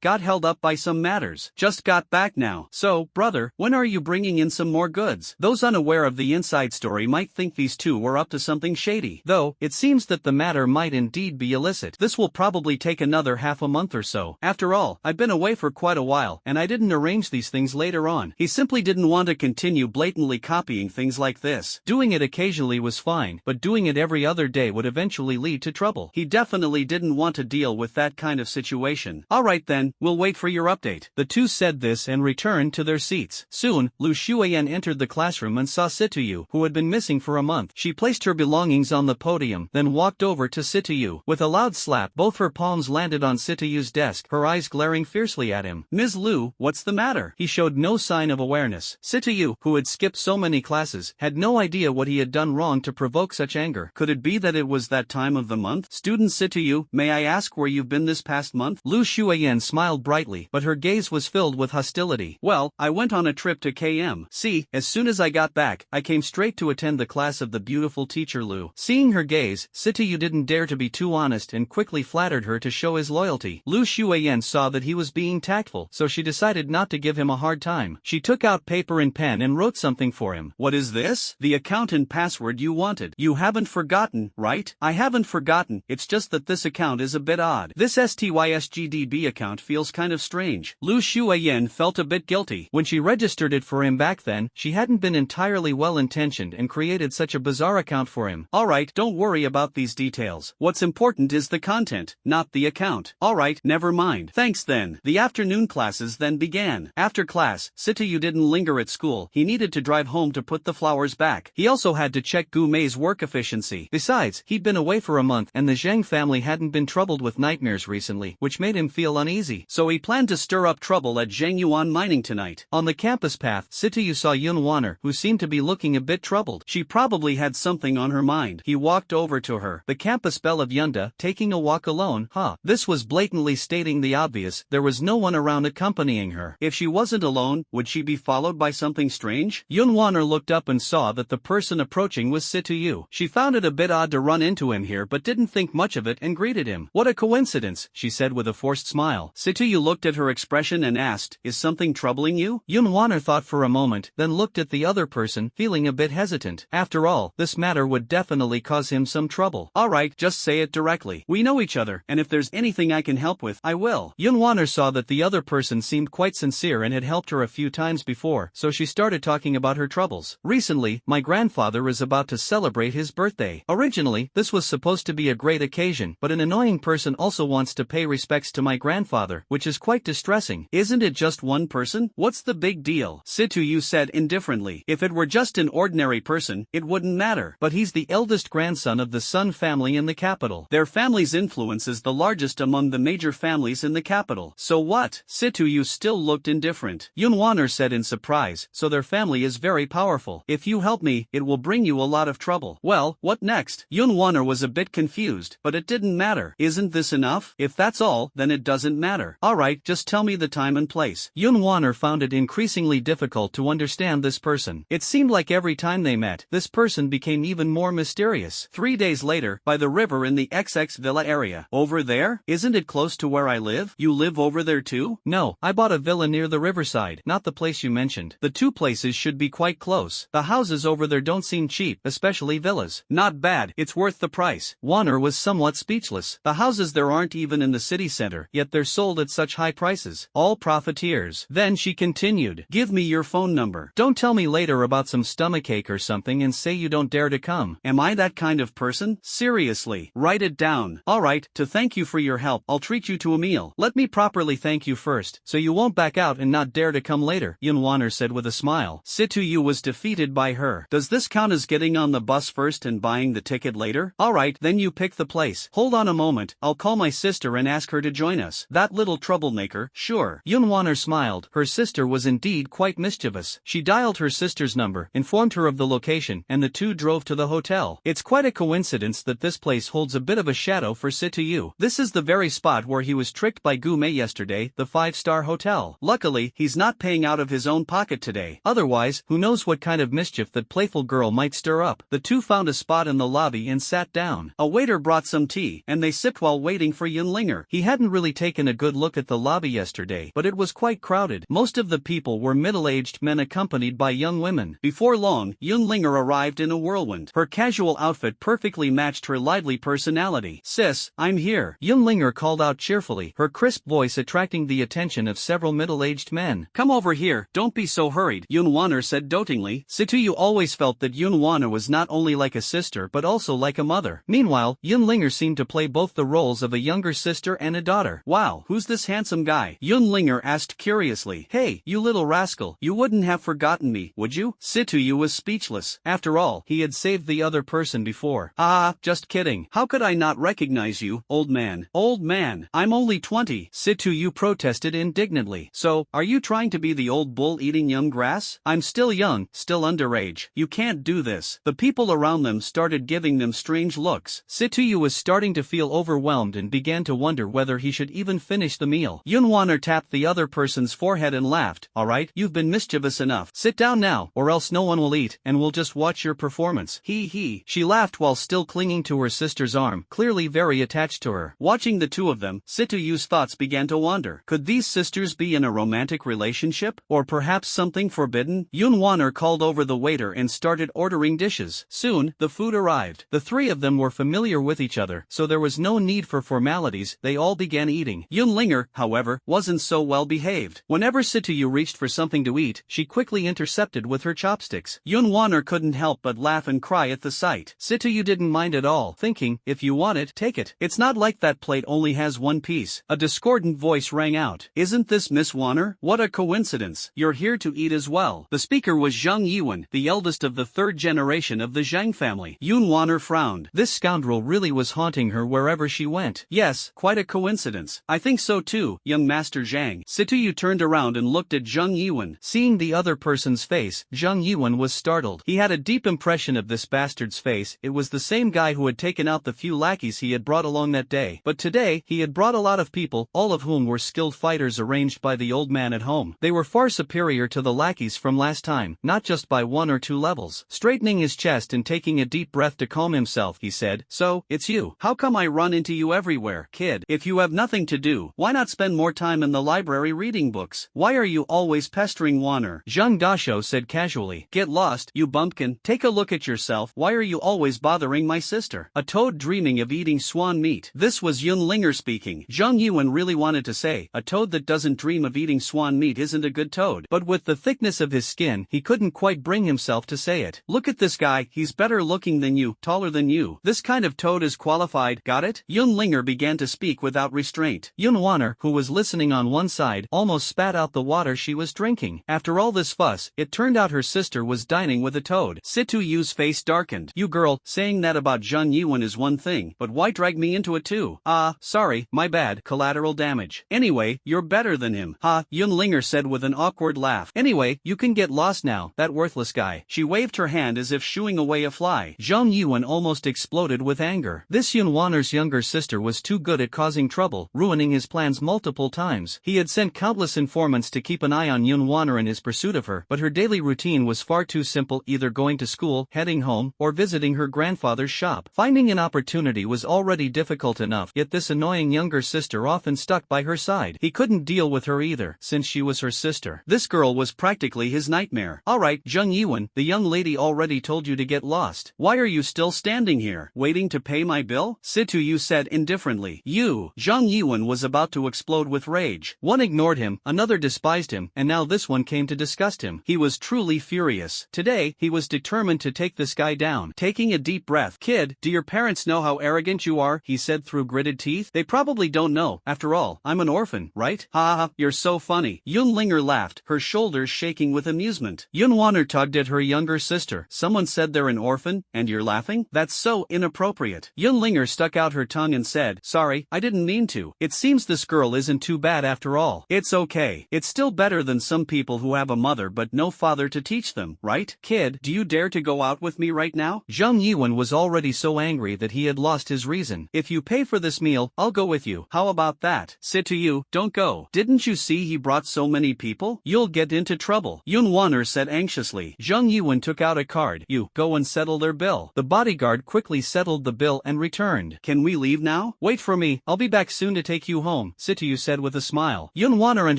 Got held up by some matters. Just got back now. So, brother, when are you bringing in some more goods? Those unaware of the inside story might think these two were up to something shady. Though, it seems that the matter might indeed be illicit. This will probably take another half a month or so. After all, I've been away for quite a while, and I didn't arrange these things later on. He simply didn't want to continue blatantly copying things like this. Doing it occasionally was fine, but doing it every other day would eventually lead to trouble. He definitely didn't want to deal with that kind of situation. Alright then, we'll wait for your update. The two said this and returned to their seats. Soon, Lu Shuiyan entered the classroom and saw Situyu, who had been missing for a month. She placed her belongings on the podium, then walked over to Situyu. With a loud slap, both her palms landed on Situyu's desk, her eyes glaring fiercely at him. Ms. Lu, what's the matter? He showed no sign of awareness. Situyu, who had skipped so many classes, had no idea what he had done wrong to provoke such anger. Could it be that it was that time of the month? Student Situyu, may I ask where you've been this past month? Lu Shuiyan smiled brightly, but her gaze was filled with hostility. Well, I went on a trip to KM. See, as soon as I got back, I came straight to attend the class of the beautiful teacher Lu. Seeing her gaze, Situyu didn't dare to be too honest and quickly flattered her to show his loyalty. Lu Shuiyan saw that he was being tactful, so she decided not to give him a hard time. She took out paper and pen and wrote something for him. What is this? The account and password you wanted. You haven't forgotten, right? I haven't forgotten, it's just that this account is a bit odd. This STYSGDB account feels kind of strange. Lu Shuiyan felt a bit guilty. When she registered it for him back then, she hadn't been entirely well-intentioned and created such a bizarre account for him. Alright, don't worry about these details. What's important is the content, not the account. Alright, never mind. Thanks then. The afternoon classes then began. After class, Situyu didn't linger at school. He needed to drive home to put the flowers back. He also had to check Gu Mei's work efficiency. Besides, he'd been away for a month and the Zhang family hadn't been troubled with nightmares recently, which made him feel uneasy. So he planned to stir up trouble at Zhengyuan Mining tonight. On the campus path, Situyu saw Yun Wanner, who seemed to be looking a bit troubled. She probably had something on her mind. He walked over to her. The campus belle of Yunda, taking a walk alone, huh? This was blatantly stating the obvious. There was no one around accompanying her. If she wasn't alone, would she be followed by something strange? Yun Wanner looked up and saw that the person approaching was Situyu. She found it a bit odd to run into him here but didn't think much of it and greeted him. What a coincidence, she said with a forced smile. Situyu looked at her expression and asked, is something troubling you? Yunwaner thought for a moment, then looked at the other person, feeling a bit hesitant. After all, this matter would definitely cause him some trouble. Alright, just say it directly. We know each other, and if there's anything I can help with, I will. Yunwaner saw that the other person seemed quite sincere and had helped her a few times before, so she started talking about her troubles. Recently, my grandfather is about to celebrate his birthday. Originally, this was supposed to be a great occasion, but an annoying person also wants to pay respects to my grandfather, which is quite distressing. Isn't it just one person? What's the big deal? Situyu said indifferently. If it were just an ordinary person, it wouldn't matter. But he's the eldest grandson of the Sun family in the capital. Their family's influence is the largest among the major families in the capital. So what? Situyu still looked indifferent. Yunwaner said in surprise, so their family is very powerful. If you help me, it will bring you a lot of trouble. Well, what next? Yunwaner was a bit confused, but it didn't matter. Isn't this enough? If that's all, then it doesn't matter. Alright, just tell me the time and place. Yunwaner found it increasingly difficult to understand this person. It seemed like every time they met, this person became even more mysterious. 3 days later, by the river in the XX Villa area. Over there? Isn't it close to where I live? You live over there too? No, I bought a villa near the riverside, not the place you mentioned. The two places should be quite close. The houses over there don't seem cheap, especially villas. Not bad, it's worth the price. Warner was somewhat speechless. The houses there aren't even in the city center, yet they're sold at such high prices. All profiteers. Then she continued, give me your phone number. Don't tell me later about some stomachache or something and say you don't dare to come. Am I that kind of person? Seriously. Write it down. Alright, to thank you for your help, I'll treat you to a meal. Let me properly thank you first, so you won't back out and not dare to come later, Yunwaner said with a smile. Situyu was defeated by her. Does this count as getting on the bus first and buying the ticket later? Alright, then you pick the place. Hold on a moment, I'll call my sister and ask her to join us. That little troublemaker, sure. Yunwaner smiled. Her sister was indeed quite mischievous. She dialed her sister's number, informed her of the location, and the two drove to the hotel. It's quite a coincidence that this place holds a bit of a shadow for Situyu. This is the very spot where he was tricked by Gume yesterday, the 5-star hotel. Luckily, he's not paying out of his own pocket today. Otherwise, who knows what kind of mischief that playful girl might stir up. The two found a spot in the lobby and sat down. A waiter brought some tea, and they sipped while waiting for Yunlinger. He hadn't really taken a good look at the lobby yesterday, but it was quite crowded. Most of the people were middle-aged men accompanied by young women. Before long, Yunlinger arrived in a whirlwind. Her casual outfit perfectly matched her lively personality. Sis, I'm here. Yunlinger called out cheerfully, her crisp voice attracting the attention of several middle-aged men. Come over here, don't be so hurried, Yunwaner said dotingly. Situyu always felt that Yunwaner was not only like a sister but also like a mother. Meanwhile, Yunlinger seemed to play both the roles of a younger sister and a daughter. Wow, who's this handsome guy? Yunlinger asked curiously. Hey, you little rascal, you wouldn't have forgotten me, would you? Situyu was speechless. After all, he had saved the other person before. Ah, just kidding. How could I not recognize you, old man? Old man, I'm only 20. Situyu protested indignantly. So, are you trying to be the old bull eating young grass? I'm still young, still underage. You can't do this. The people around them started giving them strange looks. Situyu was starting to feel overwhelmed and began to wonder whether he should even finish the meal. Yunwaner tapped the other person's forehead and laughed. Alright, you've been mischievous enough. Sit down now, or else no one will eat, and we'll just watch your performance. Hee hee. She laughed while still clinging to her sister's arm, clearly very attached to her. Watching the two of them, Situyu's thoughts began to wander. Could these sisters be in a romantic relationship? Or perhaps something forbidden? Yunwaner called over the waiter and started ordering dishes. Soon, the food arrived. The three of them were familiar with each other, so there was no need for formalities. They all began eating. Yunlinger, however, wasn't so well behaved. Whenever Situyu reached for something to eat, she quickly intercepted with her chopsticks. Yunwaner couldn't help but laugh and cry at the sight. Situyu didn't mind at all, thinking, if you want it, take it. It's not like that plate only has one piece. A discordant voice rang out. Isn't this Miss Warner? What a coincidence. You're here to eat as well. The speaker was Zhang Yiwen, the eldest of the third generation of the Zhang family. Yunwaner frowned. This scoundrel really was haunting her wherever she went. Yes, quite a coincidence. I think so too, young Master Zhang. Situyu turned around and looked at Zhang Yiwen. Seeing the other person's face, Zhang Yiwen was startled. He had a deep impression of this bastard's face. It was the same guy who had taken out the few lackeys he had brought along that day. But today, he had brought a lot of people, all of whom were skilled fighters arranged by the old man at home. They were far superior to the lackeys from last time, not just by 1 or 2 levels. Straightening his chest and taking a deep breath to calm home himself, he said. So, it's you. How come I run into you everywhere? Kid, if you have nothing to do, why not spend more time in the library reading books? Why are you always pestering Wanner? Zhang Dasho said casually. Get lost, you bumpkin. Take a look at yourself. Why are you always bothering my sister? A toad dreaming of eating swan meat. This was Yunlinger speaking. Zhang Yuan really wanted to say, a toad that doesn't dream of eating swan meat isn't a good toad. But with the thickness of his skin, he couldn't quite bring himself to say it. Look at this guy, he's better looking than you, taller than you. This kind of toad is qualified, got it? Yunlinger began to speak without restraint. Yun Wanner, who was listening on one side, almost spat out the water she was drinking. After all this fuss, it turned out her sister was dining with a toad. Situ Yu's face darkened. You girl, saying that about Zhang Yuan is one thing, but why drag me into it too? Sorry, my bad, collateral damage. Anyway, you're better than him. Ha, Yunlinger said with an awkward laugh. Anyway, you can get lost now, that worthless guy. She waved her hand as if shooing away a fly. Zhang Yuan almost exploded with anger. This Yun Wanner's younger sister was too good at causing trouble, ruining his plans multiple times. He had sent countless informants to keep an eye on Yun Wanner in his pursuit of her, but her daily routine was far too simple, either going to school, heading home, or visiting her grandfather's shop. Finding an opportunity was already difficult enough, yet this annoying younger sister often stuck by her side. He couldn't deal with her either, since she was her sister. This girl was practically his nightmare. Alright, Zhang Yuan, the young lady already told you to get lost. Why are you still standing here, waiting to pay my bill? Situ Yu said indifferently. You! Zhang Yuan was about to explode with rage. One ignored him, another despised him, and now this one came to disgust him. He was truly furious. Today, he was determined to take this guy down. Taking a deep breath. Kid, do your parents know how arrogant you are? He said through gritted teeth. They probably don't know. After all, I'm an orphan, right? Ha ha, you're so funny. Yunlinger laughed, her shoulders shaking with amusement. Yun Wanner tugged at her younger sister. Someone said they're an orphan, and you're laughing? That's so inappropriate. Yunlinger stuck out her tongue and said, sorry, I didn't mean to. It seems this girl isn't too bad after all. It's okay. It's still better than some people who have a mother but no father to teach them, right? Kid, do you dare to go out with me right now? Zhang Yuan was already so angry that he had lost his reason. If you pay for this meal, I'll go with you. How about that? Situ Yu, don't go. Didn't you see he brought so many people? You'll get into trouble. Yun Wanner said anxiously. Zhang Yuan took out a card. You, go and settle their bill. The bodyguard quickly settled the bill and returned. Can we leave now? Wait for me, I'll be back soon to take you home, Situ Yu said with a smile. Yun Wanner and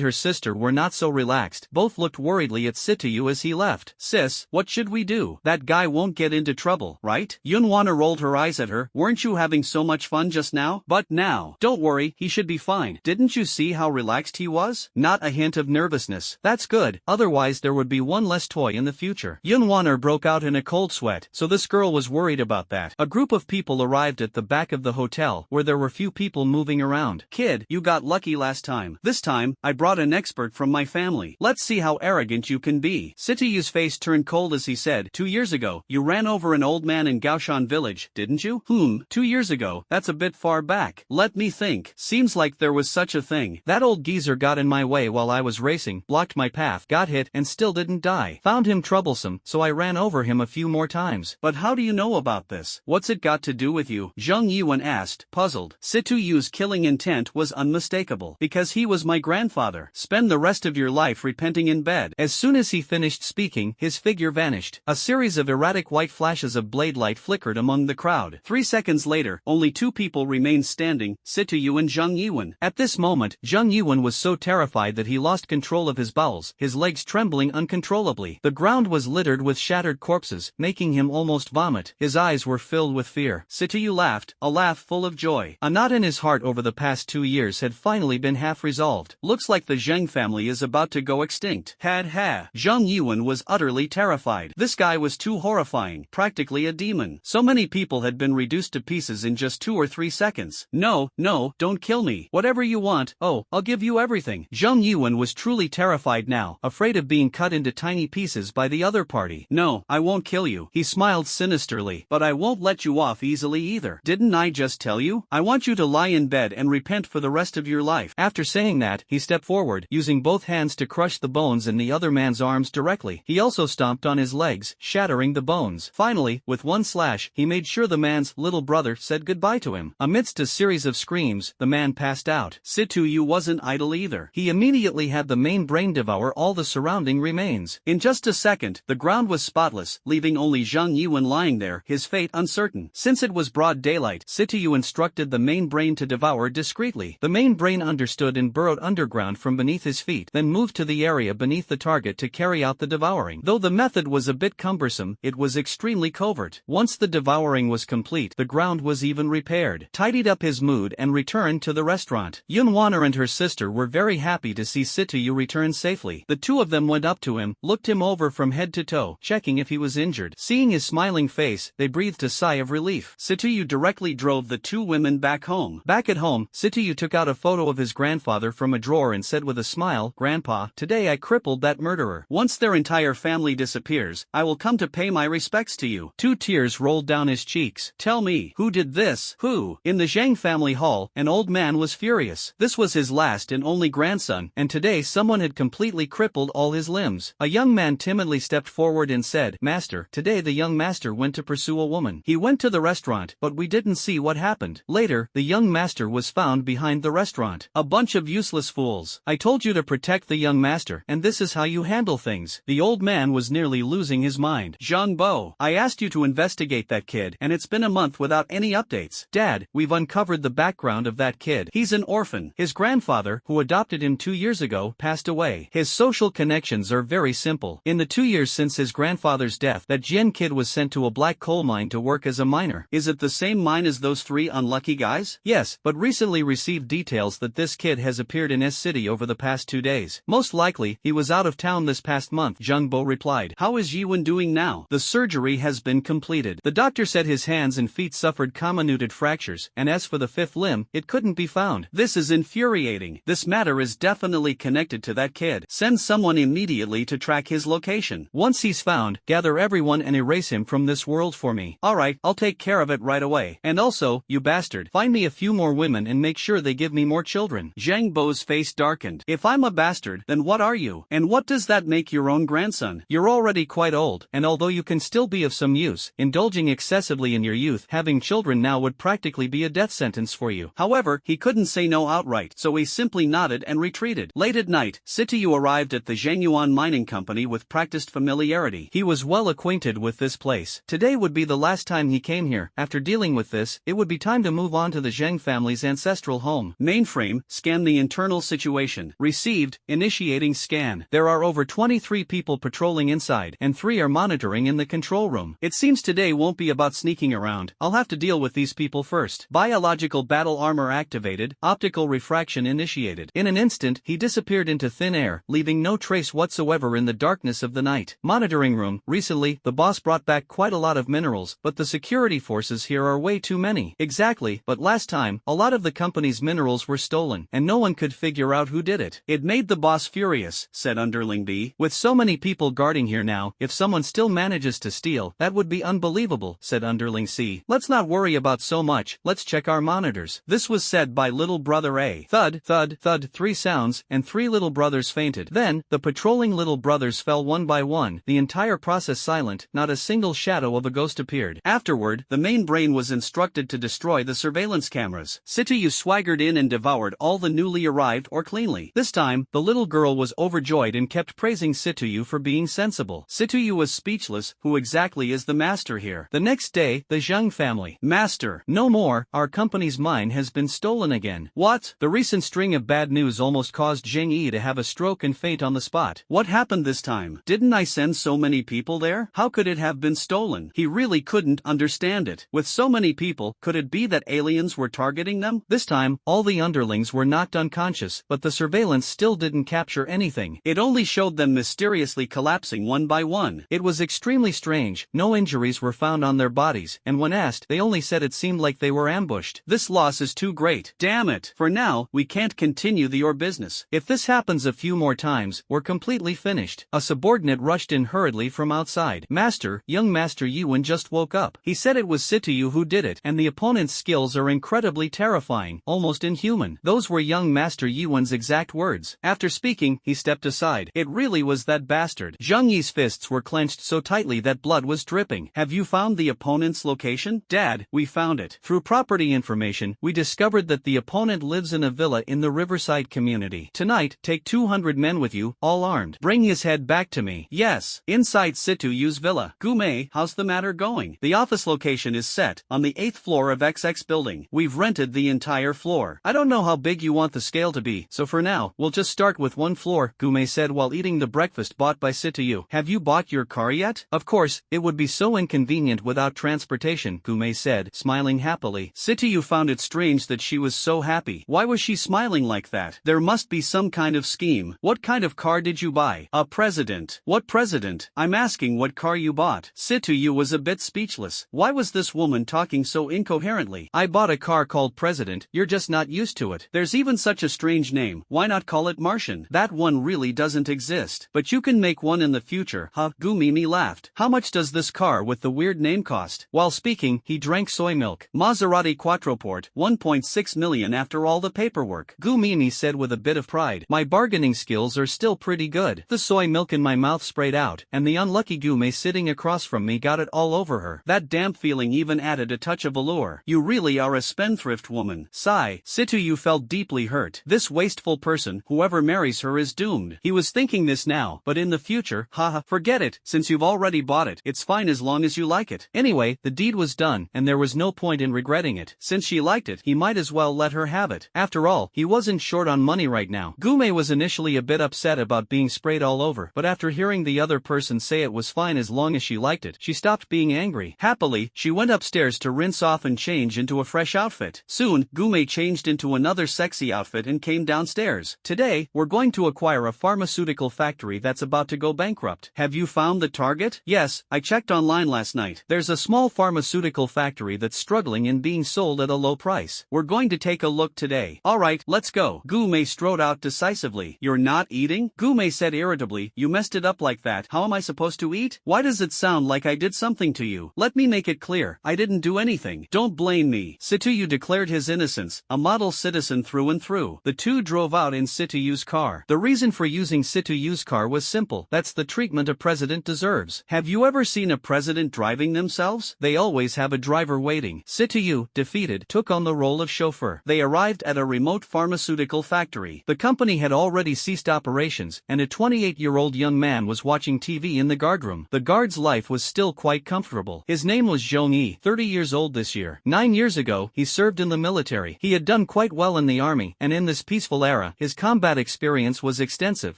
her sister were not so relaxed. Both looked worriedly at Situ Yu as he left. Sis, what should we do? That guy won't get into trouble, right? Yun Wanner rolled her eyes at her. Weren't you having so much fun just now? But now, don't worry, he should be fine. Didn't you see how relaxed he was? Not a hint of nervousness. That's good, otherwise there would be one less toy in the future. Yun Wanner broke out in a cold sweat, so this girl was worried about that. A group of people arrived at the back of the hotel, where there were few people moving around. Kid, you got lucky last time. This time, I brought an expert from my family. Let's see how arrogant you can be. Situ Yu's face turned cold as he said, 2 years ago, you ran over an old man in Gaoshan village, didn't you? 2 years ago, that's a bit far back. Let me think. Seems like there was such a thing. That old geezer got in my way while I was racing, blocked my path, got hit, and still didn't die. Found him troublesome, so I ran over him a few more times. But how do you know about this? What's it got to do with you? Zhang Yuan asked, puzzled. Situ Yu's killing intent was unmistakable. Because he was my grandfather. Spend the rest of your life repenting in bed. As soon as he finished speaking, his figure vanished. A series of erratic white flashes of blade light flickered among the crowd. 3 seconds later, only 2 people remained standing, Situ Yu and Zhang Yuan. At this moment, Zhang Yuan was so terrified that he lost control of his bowels, his legs trembling uncontrollably. The ground was littered with shattered corpses, making him almost vomit. His eyes were filled with fear. Situ Yu laughed, a laugh full of joy. A knot in his heart over the past 2 years had finally been half resolved. Looks like the Zheng family is about to go extinct. Had ha. Zhang Yuan was utterly terrified. This guy was too horrifying, practically a demon. So many people had been reduced to pieces in just 2 or 3 seconds. No, don't kill me. Whatever you want, oh, I'll give you everything. Zhang Yuan was truly terrified now, afraid of being cut into tiny pieces by the other party. No, I won't kill you. He smiled sinisterly. But I won't let you off easily either. Didn't I just tell you? I want you to lie in bed and repent for the rest of your life. After saying that, he stepped forward, using both hands to crush the bones in the other man's arms directly. He also stomped on his legs, shattering the bones. Finally, with one slash, he made sure the man's little brother said goodbye to him. Amidst a series of screams, the man passed out. Situ Yu wasn't idle either. He immediately had the main brain devour all the surrounding remains. In just a second, the ground was spotless, leaving only Zhang Yuan lying there, his his fate uncertain. Since it was broad daylight, Sityu instructed the main brain to devour discreetly. The main brain understood and burrowed underground from beneath his feet, then moved to the area beneath the target to carry out the devouring. Though the method was a bit cumbersome, it was extremely covert. Once the devouring was complete, the ground was even repaired, tidied up his mood and returned to the restaurant. Yunwaner and her sister were very happy to see Sityu return safely. The two of them went up to him, looked him over from head to toe, checking if he was injured. Seeing his smiling face, they breathed a sigh of relief. Sityu directly drove the two women back home. Back at home, Sityu took out a photo of his grandfather from a drawer and said with a smile, "Grandpa, today I crippled that murderer. Once their entire family disappears, I will come to pay my respects to you." 2 tears rolled down his cheeks. "Tell me, who did this? Who?" In the Zhang family hall, an old man was furious. This was his last and only grandson, and today someone had completely crippled all his limbs. A young man timidly stepped forward and said, "Master, today the young master went to pursue a woman. He went to the restaurant, but we didn't see what happened. Later, the young master was found behind the restaurant. A bunch of useless fools. I told you to protect the young master, and this is how you handle things." The old man was nearly losing his mind. "Zhang Bo, I asked you to investigate that kid, and it's been a month without any updates." "Dad, we've uncovered the background of that kid. He's an orphan. His grandfather, who adopted him 2 years ago, passed away. His social connections are very simple. In the 2 years since his grandfather's death, that Jian kid was sent to a black coal mine to work as a miner." "Is it the same mine as those 3 unlucky guys?" "Yes, but recently received details that this kid has appeared in S City over the past 2 days. Most likely, he was out of town this past month," Zhang Bo replied. "How is Yiwen doing now?" "The surgery has been completed. The doctor said his hands and feet suffered comminuted fractures, and as for the 5th limb, it couldn't be found." "This is infuriating. This matter is definitely connected to that kid. Send someone immediately to track his location. Once he's found, gather everyone and erase him from this world for me." "Alright, I'll take care of it right away. And also, you bastard, find me a few more women and make sure they give me more children." Zhang Bo's face darkened. "If I'm a bastard, then what are you? And what does that make your own grandson? You're already quite old, and although you can still be of some use, indulging excessively in your youth, having children now would practically be a death sentence for you." However, he couldn't say no outright, so he simply nodded and retreated. Late at night, Sityu arrived at the Zhangyuan Mining Company with practiced familiarity. He was well acquainted with this place. Today would be the last time he came here. After dealing with this, it would be time to move on to the Zhang family's ancestral home. Mainframe, scan the internal situation. Received, initiating scan. There are over 23 people patrolling inside, and 3 are monitoring in the control room. It seems today won't be about sneaking around. I'll have to deal with these people first. Biological battle armor activated, optical refraction initiated. In an instant, he disappeared into thin air, leaving no trace whatsoever in the darkness of the night. Monitoring room. Recently, the boss brought back quite a lot of minerals, but the security forces here are way too many. Exactly, but last time, a lot of the company's minerals were stolen, and no one could figure out who did it. It made the boss furious, said Underling B. With so many people guarding here now, if someone still manages to steal, that would be unbelievable, said Underling C. Let's not worry about so much, let's check our monitors. This was said by little brother A. Thud, thud, thud, 3 sounds, and 3 little brothers fainted. Then, the patrolling little brothers fell one by one, the entire process silent, not a single shadow of a ghost appeared. Afterward, the main brain was instructed to destroy the surveillance cameras. Sityu swaggered in and devoured all the newly arrived or cleanly. This time, the little girl was overjoyed and kept praising Sityu for being sensible. Sityu was speechless, who exactly is the master here? The next day, the Zhang family. Master, no more, our company's mine has been stolen again. What? The recent string of bad news almost caused Zheng Yi to have a stroke and faint on the spot. What happened this time? Didn't I send so many people there? How could it have been stolen? He really couldn't understand it. With so many people, could it be that aliens were targeting them? This time, all the underlings were knocked unconscious, but the surveillance still didn't capture anything. It only showed them mysteriously collapsing one by one. It was extremely strange, no injuries were found on their bodies, and when asked, they only said it seemed like they were ambushed. This loss is too great. Damn it. For now, we can't continue your business. If this happens a few more times, we're completely finished. A subordinate rushed in hurriedly from outside. Master, young Master Yuan just woke up. He said it was Sityu who did it, and the opponent's skills are incredibly terrifying, almost inhuman. Those were young Master Yuan's exact words. After speaking, he stepped aside. It really was that bastard. Zhang Yi's fists were clenched so tightly that blood was dripping. Have you found the opponent's location? Dad, we found it. Through property information, we discovered that the opponent lives in a villa in the Riverside community. Tonight, take 200 men with you, all armed. Bring his head back to me. Yes. Inside Sityu's villa. Gume, how's the matter going? going. The office location is set on the 8th floor of XX building. We've rented the entire floor. I don't know how big you want the scale to be, so for now, we'll just start with one floor, Gume said while eating the breakfast bought by Sitoyu. Have you bought your car yet? Of course, it would be so inconvenient without transportation, Gume said, smiling happily. Sitoyu found it strange that she was so happy. Why was she smiling like that? There must be some kind of scheme. What kind of car did you buy? A president. What president? I'm asking what car you bought. Sitoyu was a bit speechless. Why was this woman talking so incoherently? I bought a car called President, you're just not used to it. There's even such a strange name, why not call it Martian? That one really doesn't exist. But you can make one in the future, huh? Gumimi laughed. How much does this car with the weird name cost? While speaking, he drank soy milk. Maserati Quattroporte, 1.6 million after all the paperwork. Gumimi said with a bit of pride. My bargaining skills are still pretty good. The soy milk in my mouth sprayed out, and the unlucky Gume sitting across from me got it all over her. That damp feeling even added a touch of allure. You really are a spendthrift woman. Sigh. Sitoyu felt deeply hurt. This wasteful person, whoever marries her is doomed. He was thinking this now, but in the future, haha, forget it, since you've already bought it, it's fine as long as you like it. Anyway, the deed was done, and there was no point in regretting it. Since she liked it, he might as well let her have it. After all, he wasn't short on money right now. Gume was initially a bit upset about being sprayed all over, but after hearing the other person say it was fine as long as she liked it, she stopped being angry. Happily, she went upstairs to rinse off and change into a fresh outfit. Soon, Gume changed into another sexy outfit and came downstairs. Today, we're going to acquire a pharmaceutical factory that's about to go bankrupt. Have you found the target? Yes, I checked online last night. There's a small pharmaceutical factory that's struggling and being sold at a low price. We're going to take a look today. Alright, let's go. Gume strode out decisively. You're not eating? Gume said irritably. You messed it up like that. How am I supposed to eat? Why does it sound like I did something to you? Let me make it clear. I didn't do anything. Don't blame me. Sitoyu declared his innocence, a model citizen through and through. The two drove out in Sitoyu's car. The reason for using Sitoyu's car was simple. That's the treatment a president deserves. Have you ever seen a president driving themselves? They always have a driver waiting. Sitoyu, defeated, took on the role of chauffeur. They arrived at a remote pharmaceutical factory. The company had already ceased operations, and a 28-year-old young man was watching TV in the guardroom. The guard's life was still quite comfortable. His name was Zhongyi, 30 years old this year. 9 years ago, he served in the military. He had done quite well in the army, and in this peaceful era, his combat experience was extensive,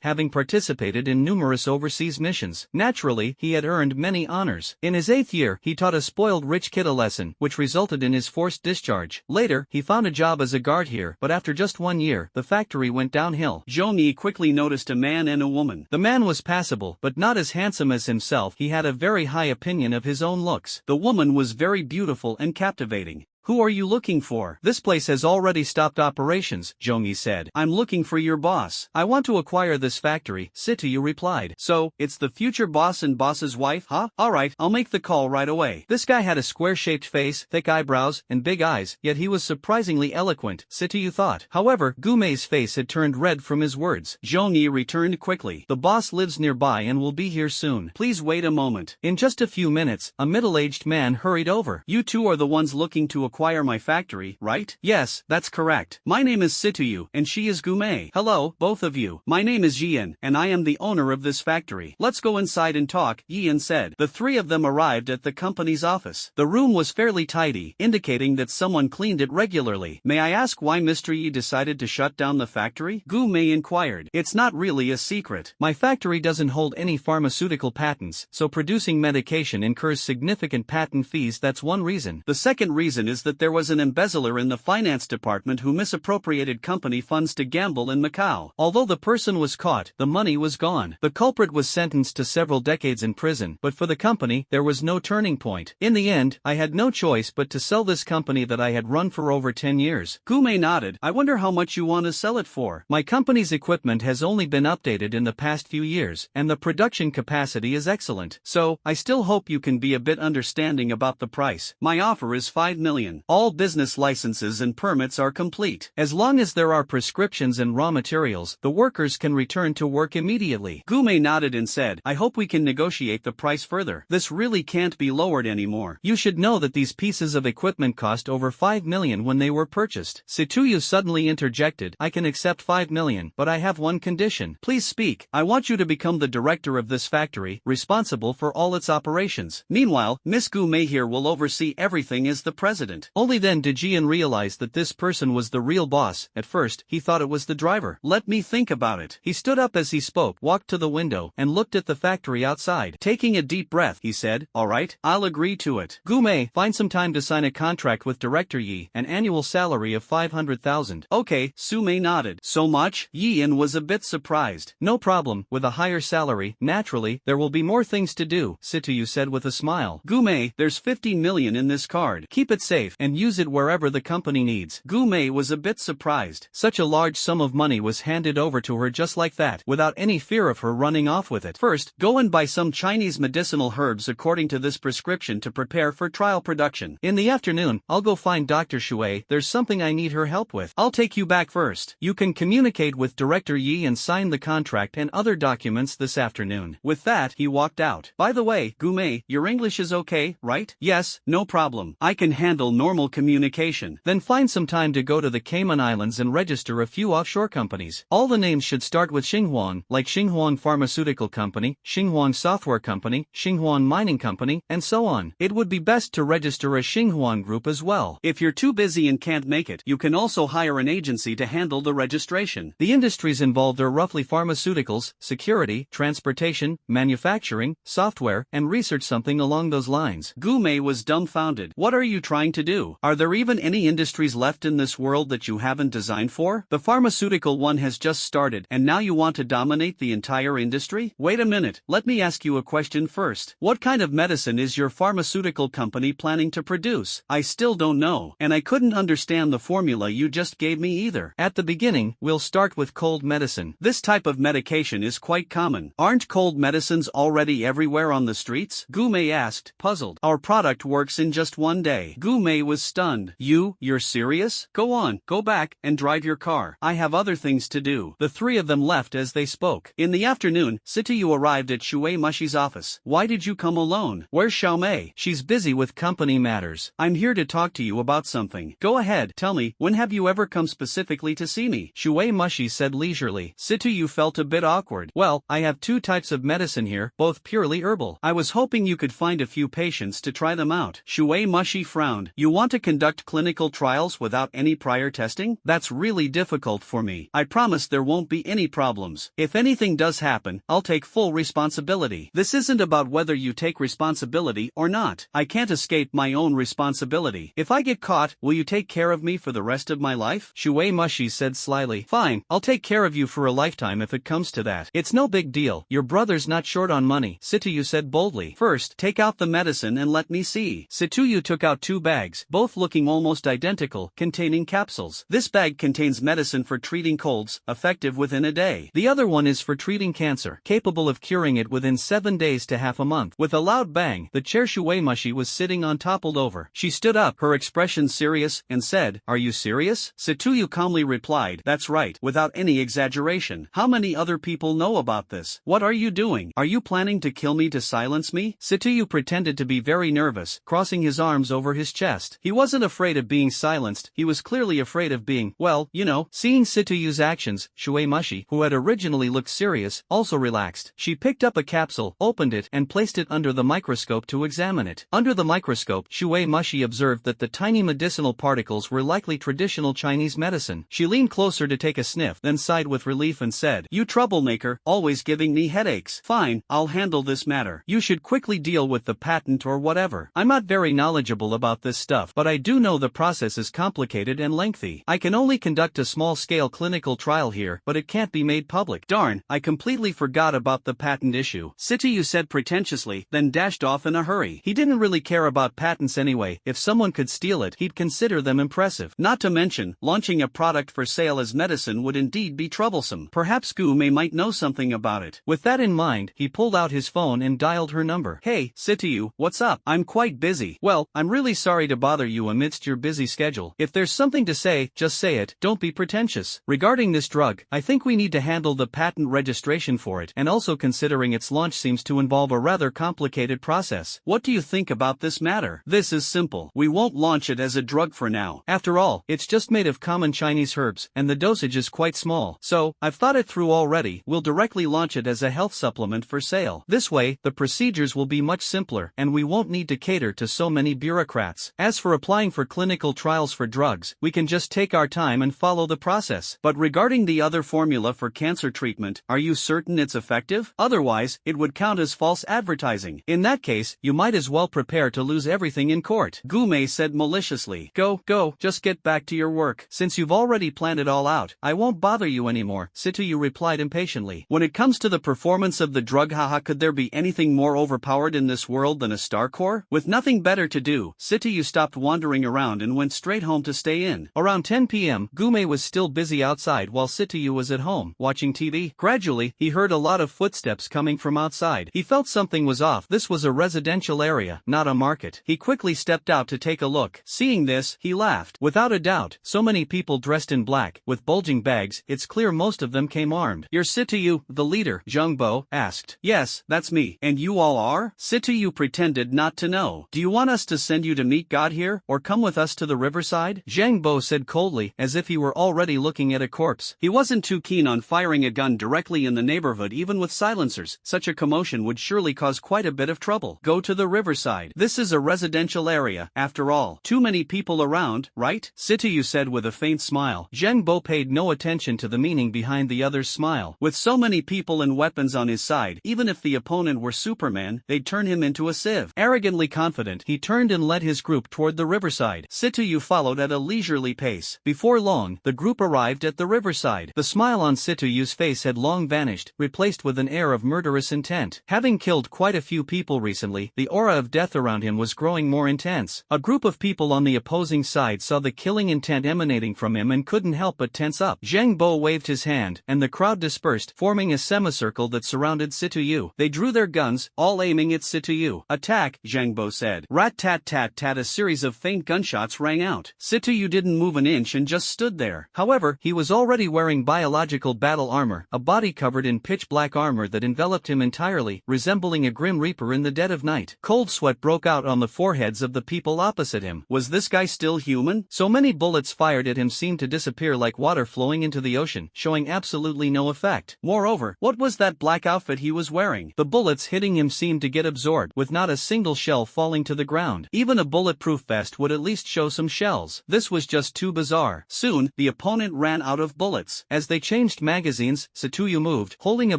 having participated in numerous overseas missions. Naturally, he had earned many honors. In his 8th year, he taught a spoiled rich kid a lesson, which resulted in his forced discharge. Later, he found a job as a guard here, but after just 1 year, the factory went downhill. Zhongyi quickly noticed a man and a woman. The man was passable, but not as handsome as himself. He had a very high opinion of his own looks. The woman was very beautiful and captivating. Who are you looking for? This place has already stopped operations, Zhongyi said. I'm looking for your boss. I want to acquire this factory, Sitoyu replied. So, it's the future boss and boss's wife, huh? Alright, I'll make the call right away. This guy had a square-shaped face, thick eyebrows, and big eyes, yet he was surprisingly eloquent, Sitoyu thought. However, Gume's face had turned red from his words. Zhongyi returned quickly. The boss lives nearby and will be here soon. Please wait a moment. In just a few minutes, a middle-aged man hurried over. You two are the ones looking to acquire my factory, right? Yes, that's correct. My name is Sitoyu, and she is Gume. Hello, both of you. My name is Yian, and I am the owner of this factory. Let's go inside and talk, Yian said. The three of them arrived at the company's office. The room was fairly tidy, indicating that someone cleaned it regularly. May I ask why Mr. Yi decided to shut down the factory? Gume inquired. It's not really a secret. My factory doesn't hold any pharmaceutical patents, so producing medication incurs significant patent fees. That's one reason. The second reason is that there was an embezzler in the finance department who misappropriated company funds to gamble in Macau. Although the person was caught, the money was gone. The culprit was sentenced to several decades in prison, but for the company, there was no turning point. In the end, I had no choice but to sell this company that I had run for over 10 years. Gume nodded. I wonder how much you want to sell it for. My company's equipment has only been updated in the past few years, and the production capacity is excellent. So, I still hope you can be a bit understanding about the price. My offer is 5 million. million. All business licenses and permits are complete. As long as there are prescriptions and raw materials, the workers can return to work immediately. Gume nodded and said, I hope we can negotiate the price further. This really can't be lowered anymore. You should know that these pieces of equipment cost over 5 million when they were purchased. Situyu suddenly interjected, I can accept 5 million, but I have one condition. Please speak. I want you to become the director of this factory, responsible for all its operations. Meanwhile, Miss Gume here will oversee everything as the president. Only then did Jian realize that this person was the real boss. At first, he thought it was the driver. Let me think about it. He stood up as he spoke, walked to the window, and looked at the factory outside. Taking a deep breath, he said, alright, I'll agree to it. Gume, find some time to sign a contract with Director Yi, an annual salary of 500,000. Okay, Sume nodded. So much? Yian was a bit surprised. No problem, with a higher salary, naturally, there will be more things to do, Situyu said with a smile. Gume, there's 15 million in this card. Keep it safe, and use it wherever the company needs. Gume was a bit surprised. Such a large sum of money was handed over to her just like that, without any fear of her running off with it. First, go and buy some Chinese medicinal herbs according to this prescription to prepare for trial production. In the afternoon, I'll go find Dr. Shui. There's something I need her help with. I'll take you back first. You can communicate with Director Yi and sign the contract and other documents this afternoon. With that, he walked out. By the way, Gume, your English is okay, right? Yes, no problem. I can handle normal communication. Then find some time to go to the Cayman Islands and register a few offshore companies. All the names should start with Xinhuang, like Xinhuang Pharmaceutical Company, Xinhuang Software Company, Xinhuang Mining Company, and so on. It would be best to register a Xinhuang group as well. If you're too busy and can't make it, you can also hire an agency to handle the registration. The industries involved are roughly pharmaceuticals, security, transportation, manufacturing, software, and research, something along those lines. Gume was dumbfounded. What are you trying to do? Are there even any industries left in this world that you haven't designed for? The pharmaceutical one has just started, and now you want to dominate the entire industry? Wait a minute, let me ask you a question first. What kind of medicine is your pharmaceutical company planning to produce? I still don't know, and I couldn't understand the formula you just gave me either. At the beginning, we'll start with cold medicine. This type of medication is quite common. Aren't cold medicines already everywhere on the streets? Gume asked, puzzled. Our product works in just one day. Gume was stunned. You're serious? Go on, go back, and drive your car. I have other things to do. The three of them left as they spoke. In the afternoon, Situyu arrived at Shui Mushi's office. Why did you come alone? Where's Xiaomei? She's busy with company matters. I'm here to talk to you about something. Go ahead, tell me, when have you ever come specifically to see me? Shui Mushi said leisurely. Situyu felt a bit awkward. Well, I have two types of medicine here, both purely herbal. I was hoping you could find a few patients to try them out. Shui Mushi frowned. You want to conduct clinical trials without any prior testing? That's really difficult for me. I promise there won't be any problems. If anything does happen, I'll take full responsibility. This isn't about whether you take responsibility or not. I can't escape my own responsibility. If I get caught, will you take care of me for the rest of my life? Shui Mushi said slyly. Fine, I'll take care of you for a lifetime if it comes to that. It's no big deal. Your brother's not short on money, Situyu said boldly. First, take out the medicine and let me see. Situyu took out two bags, both looking almost identical, containing capsules. This bag contains medicine for treating colds, effective within a day. The other one is for treating cancer, capable of curing it within 7 days to half a month. With a loud bang, the chair Shui Mushi was sitting on toppled over. She stood up, her expression serious, and said, Are you serious? Situyu calmly replied, That's right, without any exaggeration. How many other people know about this? What are you doing? Are you planning to kill me to silence me? Situyu pretended to be very nervous, crossing his arms over his chest. He wasn't afraid of being silenced, he was clearly afraid of being, well, you know. Seeing Situyu's actions, Shui Mushi, who had originally looked serious, also relaxed. She picked up a capsule, opened it, and placed it under the microscope to examine it. Under the microscope, Shui Mushi observed that the tiny medicinal particles were likely traditional Chinese medicine. She leaned closer to take a sniff, then sighed with relief and said, You troublemaker, always giving me headaches. Fine, I'll handle this matter. You should quickly deal with the patent or whatever. I'm not very knowledgeable about this stuff, but I do know the process is complicated and lengthy. I can only conduct a small-scale clinical trial here, but it can't be made public. Darn, I completely forgot about the patent issue, Situyu said pretentiously, then dashed off in a hurry. He didn't really care about patents anyway. If someone could steal it, he'd consider them impressive. Not to mention, launching a product for sale as medicine would indeed be troublesome. Perhaps Gume might know something about it. With that in mind, he pulled out his phone and dialed her number. Hey, Situyu, what's up? I'm quite busy. Well, I'm really sorry to bother you amidst your busy schedule. If there's something to say, just say it, don't be pretentious. Regarding this drug, I think we need to handle the patent registration for it, and also considering its launch seems to involve a rather complicated process. What do you think about this matter? This is simple. We won't launch it as a drug for now. After all, it's just made of common Chinese herbs, and the dosage is quite small. So, I've thought it through already. We'll directly launch it as a health supplement for sale. This way, the procedures will be much simpler, and we won't need to cater to so many bureaucrats. As for applying for clinical trials for drugs, we can just take our time and follow the process. But regarding the other formula for cancer treatment, are you certain it's effective? Otherwise, it would count as false advertising. In that case, you might as well prepare to lose everything in court. Gumei said maliciously. Go, just get back to your work. Since you've already planned it all out, I won't bother you anymore, Situyu replied impatiently. When it comes to the performance of the drug, haha, could there be anything more overpowered in this world than a star core? With nothing better to do, Situyu stopped wandering around and went straight home to stay in. Around 10 p.m., Gumei was still busy outside while Situyu was at home, watching TV. Gradually, he heard a lot of footsteps coming from outside. He felt something was off. This was a residential area, not a market. He quickly stepped out to take a look. Seeing this, he laughed. Without a doubt, so many people dressed in black, with bulging bags, it's clear most of them came armed. You're Situyu, the leader? Zhang Bo asked. Yes, that's me. And you all are? Situyu pretended not to know. Do you want us to send you to meet God here, or come with us to the riverside? Zhang Bo said coldly, as if he were already looking at a corpse. He wasn't too keen on firing a gun directly in the neighborhood even with silencers. Such a commotion would surely cause quite a bit of trouble. Go to the riverside. This is a residential area, after all. Too many people around, right? Situyu said with a faint smile. Zhang Bo paid no attention to the meaning behind the other's smile. With so many people and weapons on his side, even if the opponent were Superman, they'd turn him into a sieve. Arrogantly confident, he turned and led his group toward the riverside. Situyu followed at a leisurely pace. Before long, the group arrived at the riverside. The smile on Situyu's face had long vanished, replaced with an air of murderous intent. Having killed quite a few people recently, the aura of death around him was growing more intense. A group of people on the opposing side saw the killing intent emanating from him and couldn't help but tense up. Zhang Bo waved his hand, and the crowd dispersed, forming a semicircle that surrounded Situyu. They drew their guns, all aiming at Situyu. Attack, Zhang Bo said. Rat-tat-tat-tat, a series of faint gunshots rang out. Situyu didn't move an inch and just stood there. However, he was already wearing biological battle armor, a body covered in pitch-black armor that enveloped him entirely, resembling a grim reaper in the dead of night. Cold sweat broke out on the foreheads of the people opposite him. Was this guy still human? So many bullets fired at him seemed to disappear like water flowing into the ocean, showing absolutely no effect. Moreover, what was that black outfit he was wearing? The bullets hitting him seemed to get absorbed, with not a single shell falling to the ground. Even a bulletproof vest would at least show some shells. This was just too bizarre. Soon, the opponent ran out of bullets. As they changed magazines, Situyu moved, holding a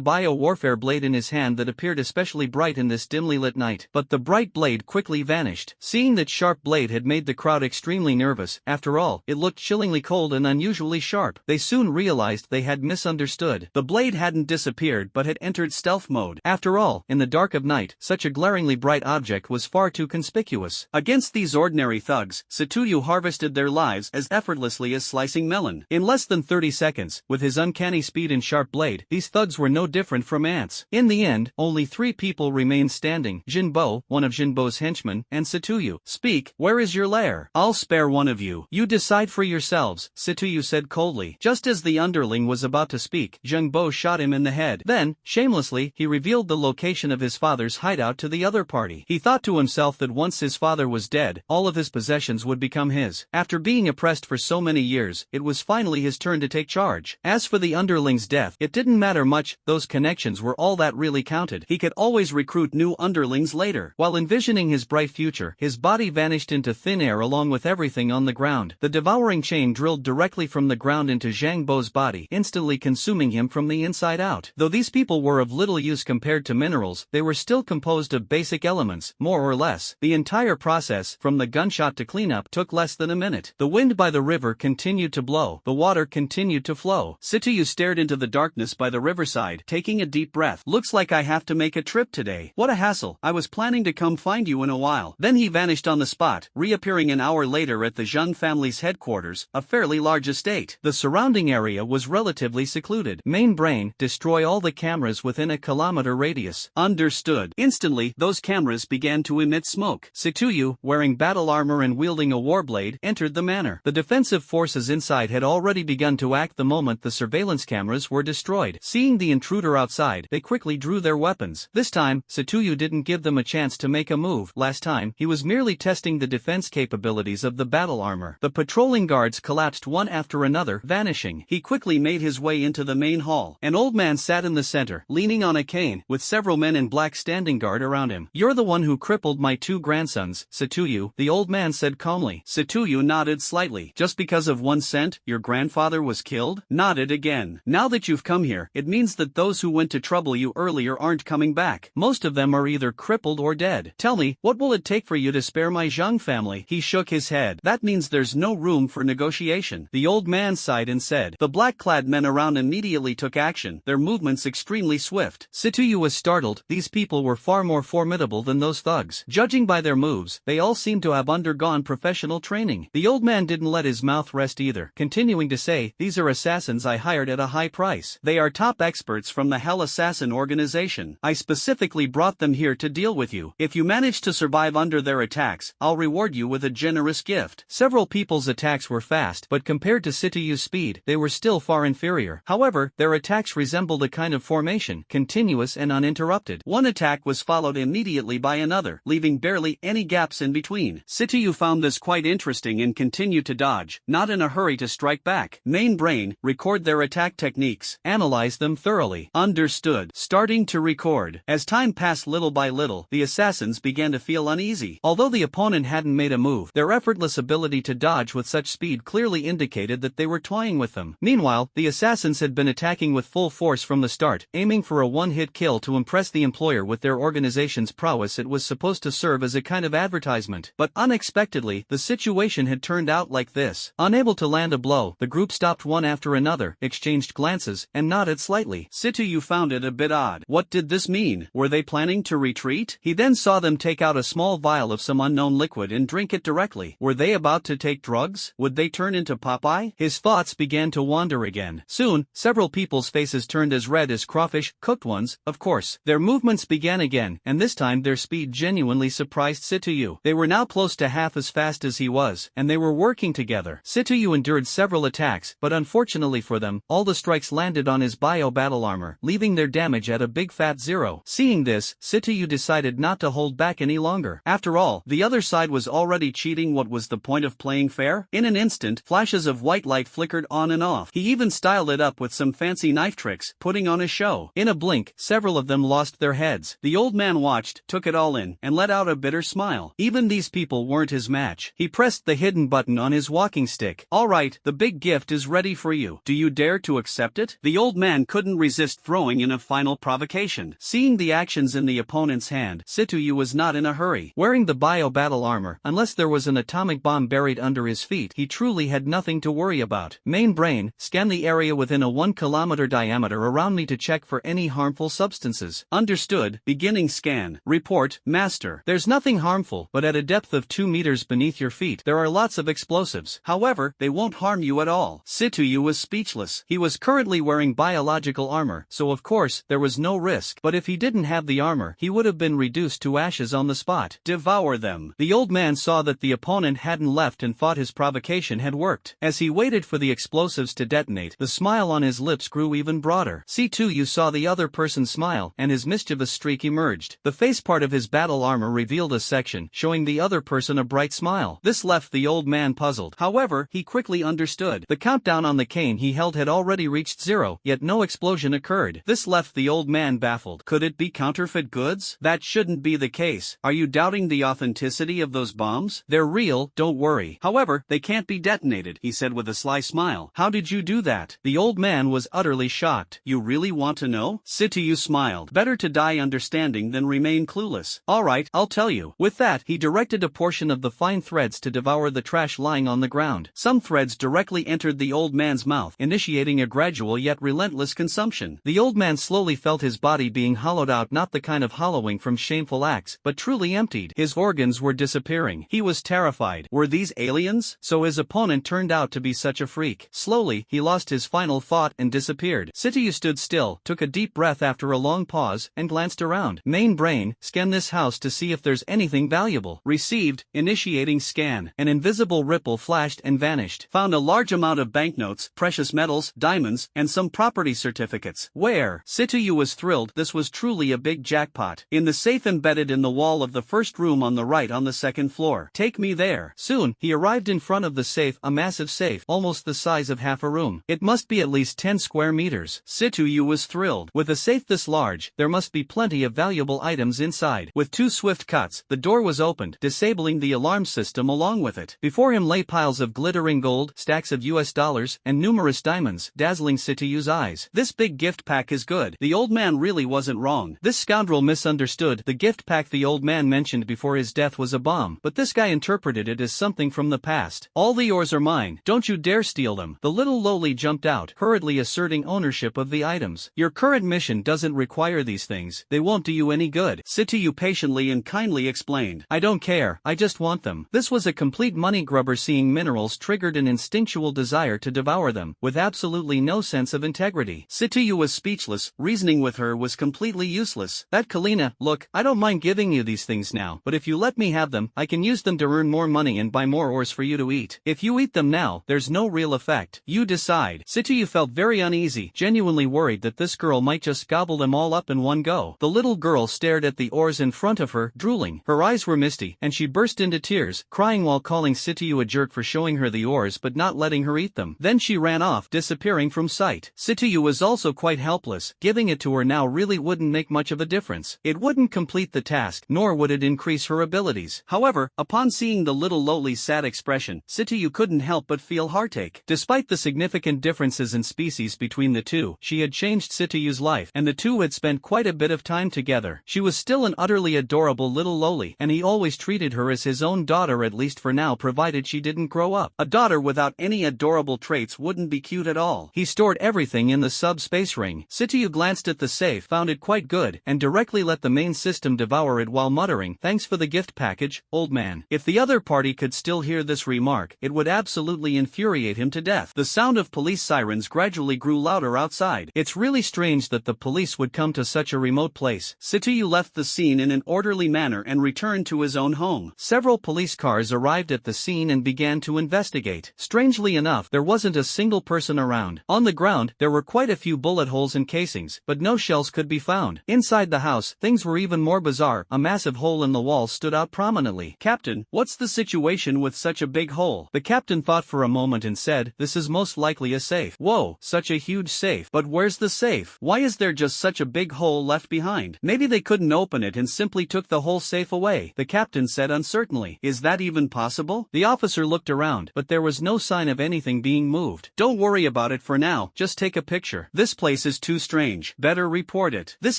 bio-warfare blade in his hand that appeared especially bright in this dimly lit night. But the bright blade quickly vanished. Seeing that sharp blade had made the crowd extremely nervous, after all, it looked chillingly cold and unusually sharp. They soon realized they had misunderstood. The blade hadn't disappeared but had entered stealth mode. After all, in the dark of night, such a glaringly bright object was far too conspicuous. Against these ordinary thugs, Situyu harvested their lives as effortlessly as slicing melon. In less than 30 seconds, with his uncanny speed and sharp blade, these thugs were no different from ants. In the end, only 3 people remained standing: Jinbo, one of Jinbo's henchmen, and Situyu. Speak, where is your lair? I'll spare one of you. You decide for yourselves, Situyu said coldly. Just as the underling was about to speak, Jinbo shot him in the head. Then, shamelessly, he revealed the location of his father's hideout to the other party. He thought to himself that once his father was dead, all of his possessions would become his. After being oppressed for so many years, it was finally his turn to take charge. As for the underling's death, it didn't matter much, those connections were all that really counted. He could always recruit new underlings later. While envisioning his bright future, his body vanished into thin air along with everything on the ground. The devouring chain drilled directly from the ground into Zhang Bo's body, instantly consuming him from the inside out. Though these people were of little use compared to minerals, they were still composed of basic elements, more or less. The entire process, from the gunshot to cleanup, took less than a minute. The wind by the river continued to blow. The water continued to flow. Situyu stared into the darkness by the riverside, taking a deep breath. Looks like I have to make a trip today. What a hassle. I was planning to come find you in a while. Then he vanished on the spot, reappearing an hour later at the Zhang family's headquarters, a fairly large estate. The surrounding area was relatively secluded. Main brain, destroy all the cameras within a kilometer radius. Understood. Instantly, those cameras began to emit smoke. Situyu, wearing battle battle armor and wielding a warblade, entered the manor. The defensive forces inside had already begun to act the moment the surveillance cameras were destroyed. Seeing the intruder outside, they quickly drew their weapons. This time, Satuyu didn't give them a chance to make a move. Last time, he was merely testing the defense capabilities of the battle armor. The patrolling guards collapsed one after another, vanishing. He quickly made his way into the main hall. An old man sat in the center, leaning on a cane, with several men in black standing guard around him. "You're the one who crippled my two grandsons, Satuyu," the old man said calmly. Satuyu nodded slightly. "Just because of 1 cent, your grandfather was killed?" Nodded again. "Now that you've come here, it means that those who went to trouble you earlier aren't coming back. Most of them are either crippled or dead. Tell me, what will it take for you to spare my Zhang family?" He shook his head. "That means there's no room for negotiation." The old man sighed and said. The black-clad men around immediately took action, their movements extremely swift. Satuyu was startled. These people were far more formidable than those thugs. Judging by their moves, they all seemed to have undergone professional training. The old man didn't let his mouth rest either, continuing to say, "These are assassins I hired at a high price. They are top experts from the Hell Assassin organization. I specifically brought them here to deal with you. If you manage to survive under their attacks, I'll reward you with a generous gift." Several people's attacks were fast, but compared to Situyu's speed, they were still far inferior. However, their attacks resembled a kind of formation, continuous and uninterrupted. One attack was followed immediately by another, leaving barely any gaps in between. Situyu found this quite interesting and continued to dodge, not in a hurry to strike back. Main brain, record their attack techniques. Analyze them thoroughly. Understood. Starting to record. As time passed little by little, the assassins began to feel uneasy. Although the opponent hadn't made a move, their effortless ability to dodge with such speed clearly indicated that they were toying with them. Meanwhile, the assassins had been attacking with full force from the start, aiming for a one-hit kill to impress the employer with their organization's prowess. It was supposed to serve as a kind of advertisement. But unexpectedly, the situation had turned out like this. Unable to land a blow, the group stopped one after another, exchanged glances, and nodded slightly. Situyu found it a bit odd. What did this mean? Were they planning to retreat? He then saw them take out a small vial of some unknown liquid and drink it directly. Were they about to take drugs? Would they turn into Popeye? His thoughts began to wander again. Soon, several people's faces turned as red as crawfish, cooked ones, of course. Their movements began again, and this time their speed genuinely surprised Situyu. They were now close to half as fast as he was, and they were working together. Situyu endured several attacks, but unfortunately for them, all the strikes landed on his bio battle armor, leaving their damage at a big fat 0. Seeing this, Situyu decided not to hold back any longer. After all, the other side was already cheating. What was the point of playing fair? In an instant, flashes of white light flickered on and off. He even styled it up with some fancy knife tricks, putting on a show. In a blink, several of them lost their heads. The old man watched, took it all in, and let out a bitter smile. Even these people weren't his match. He pressed the hidden button on his walking stick. "All right, the big gift is ready for you. Do you dare to accept it?" The old man couldn't resist throwing in a final provocation. Seeing the actions in the opponent's hand, Situyu was not in a hurry. Wearing the bio battle armor, unless there was an atomic bomb buried under his feet, he truly had nothing to worry about. Main brain, scan the area within a 1-kilometer diameter around me to check for any harmful substances. Understood. Beginning scan. Report, Master. There's nothing harmful, but at a depth of 2 meters beneath your feet, there are lots of explosives. However, they won't harm you at all. Situyu was speechless. He was currently wearing biological armor, so of course, there was no risk. But if he didn't have the armor, he would have been reduced to ashes on the spot. Devour them. The old man saw that the opponent hadn't left and thought his provocation had worked. As he waited for the explosives to detonate, the smile on his lips grew even broader. Situyu saw the other person smile, and his mischievous streak emerged. The face part of his battle armor revealed a section, showing the other person a bright smile. This left the old man puzzled. However, he quickly understood. The countdown on the cane he held had already reached 0, yet no explosion occurred. This left the old man baffled. Could it be counterfeit goods? That shouldn't be the case. Are you doubting the authenticity of those bombs? They're real, don't worry. However, they can't be detonated, he said with a sly smile. How did you do that? The old man was utterly shocked. You really want to know? Situyu smiled. Better to die understanding than remain clueless. All right, I'll tell you. With that, he directed a portion of the fine threads to devour the trash lying on the ground. Some threads directly entered the old man's mouth, initiating a gradual yet relentless consumption. The old man slowly felt his body being hollowed out, not the kind of hollowing from shameful acts, but truly emptied. His organs were disappearing. He was terrified. Were these aliens? So his opponent turned out to be such a freak. Slowly, he lost his final thought and disappeared. Situyu stood still, took a deep breath after a long pause, and glanced around. Main brain, scan this house to see if there's anything valuable. Received. Received, initiating scan. An invisible ripple flashed and vanished. Found a large amount of banknotes, precious metals, diamonds, and some property certificates. Where? Situyu was thrilled. This was truly a big jackpot. In the safe embedded in the wall of the first room on the right on the second floor. Take me there. Soon, he arrived in front of the safe, a massive safe, almost the size of half a room. It must be at least 10 square meters. Situyu was thrilled. With a safe this large, there must be plenty of valuable items inside. With 2 swift cuts, the door was opened, disabling the alarm system along with it. Before him lay piles of glittering gold, stacks of US dollars, and numerous diamonds, dazzling Situyu's eyes. This big gift pack is good. The old man really wasn't wrong. This scoundrel misunderstood. The gift pack the old man mentioned before his death was a bomb, but this guy interpreted it as something from the past. All the ores are mine. Don't you dare steal them. The little lowly jumped out, hurriedly asserting ownership of the items. Your current mission doesn't require these things. They won't do you any good. Situyu patiently and kindly explained. I don't care, I just want them. This was a complete money grubber. Seeing minerals triggered an instinctual desire to devour them, with absolutely no sense of integrity. Situyu was speechless. Reasoning with her was completely useless. That Kalina, look, I don't mind giving you these things now, but if you let me have them, I can use them to earn more money and buy more ores for you to eat. If you eat them now, there's no real effect. You decide. Situyu felt very uneasy, genuinely worried that this girl might just gobble them all up in one go. The little girl stared at the ores in front of her, drooling. Her eyes were misty, and she burst into tears, crying while calling Situyu a jerk for showing her the ores but not letting her eat them. Then she ran off, disappearing from sight. Situyu was also quite helpless. Giving it to her now really wouldn't make much of a difference. It wouldn't complete the task, nor would it increase her abilities. However, upon seeing the little lowly's sad expression, Situyu couldn't help but feel heartache. Despite the significant differences in species between the two, she had changed Situyu's life, and the two had spent quite a bit of time together. She was still an utterly adorable little lowly, and he always treated her as his own daughter, at least for now, provided she didn't grow up. A daughter without any adorable traits wouldn't be cute at all. He stored everything in the subspace ring. Situyu glanced at the safe, found it quite good, and directly let the main system devour it while muttering, "Thanks for the gift package, old man." If the other party could still hear this remark, it would absolutely infuriate him to death. The sound of police sirens gradually grew louder outside. It's really strange that the police would come to such a remote place. Situyu left the scene in an orderly manner and returned to his own home. Several police cars arrived at the scene and began to investigate. Strangely enough, there wasn't a single person around. On the ground, there were quite a few bullet holes and casings, but no shells could be found. Inside the house, things were even more bizarre. A massive hole in the wall stood out prominently. "Captain, what's the situation with such a big hole?" The captain thought for a moment and said, "This is most likely a safe." Whoa, such a huge safe. But where's the safe? Why is there just such a big hole left behind? Maybe they couldn't open it and simply took the whole safe away, the captain said uncertainly. Is that even possible? The officer looked around, but there was no sign of anything being moved. Don't worry about it for now, just take a picture. This place is too strange. Better report it. This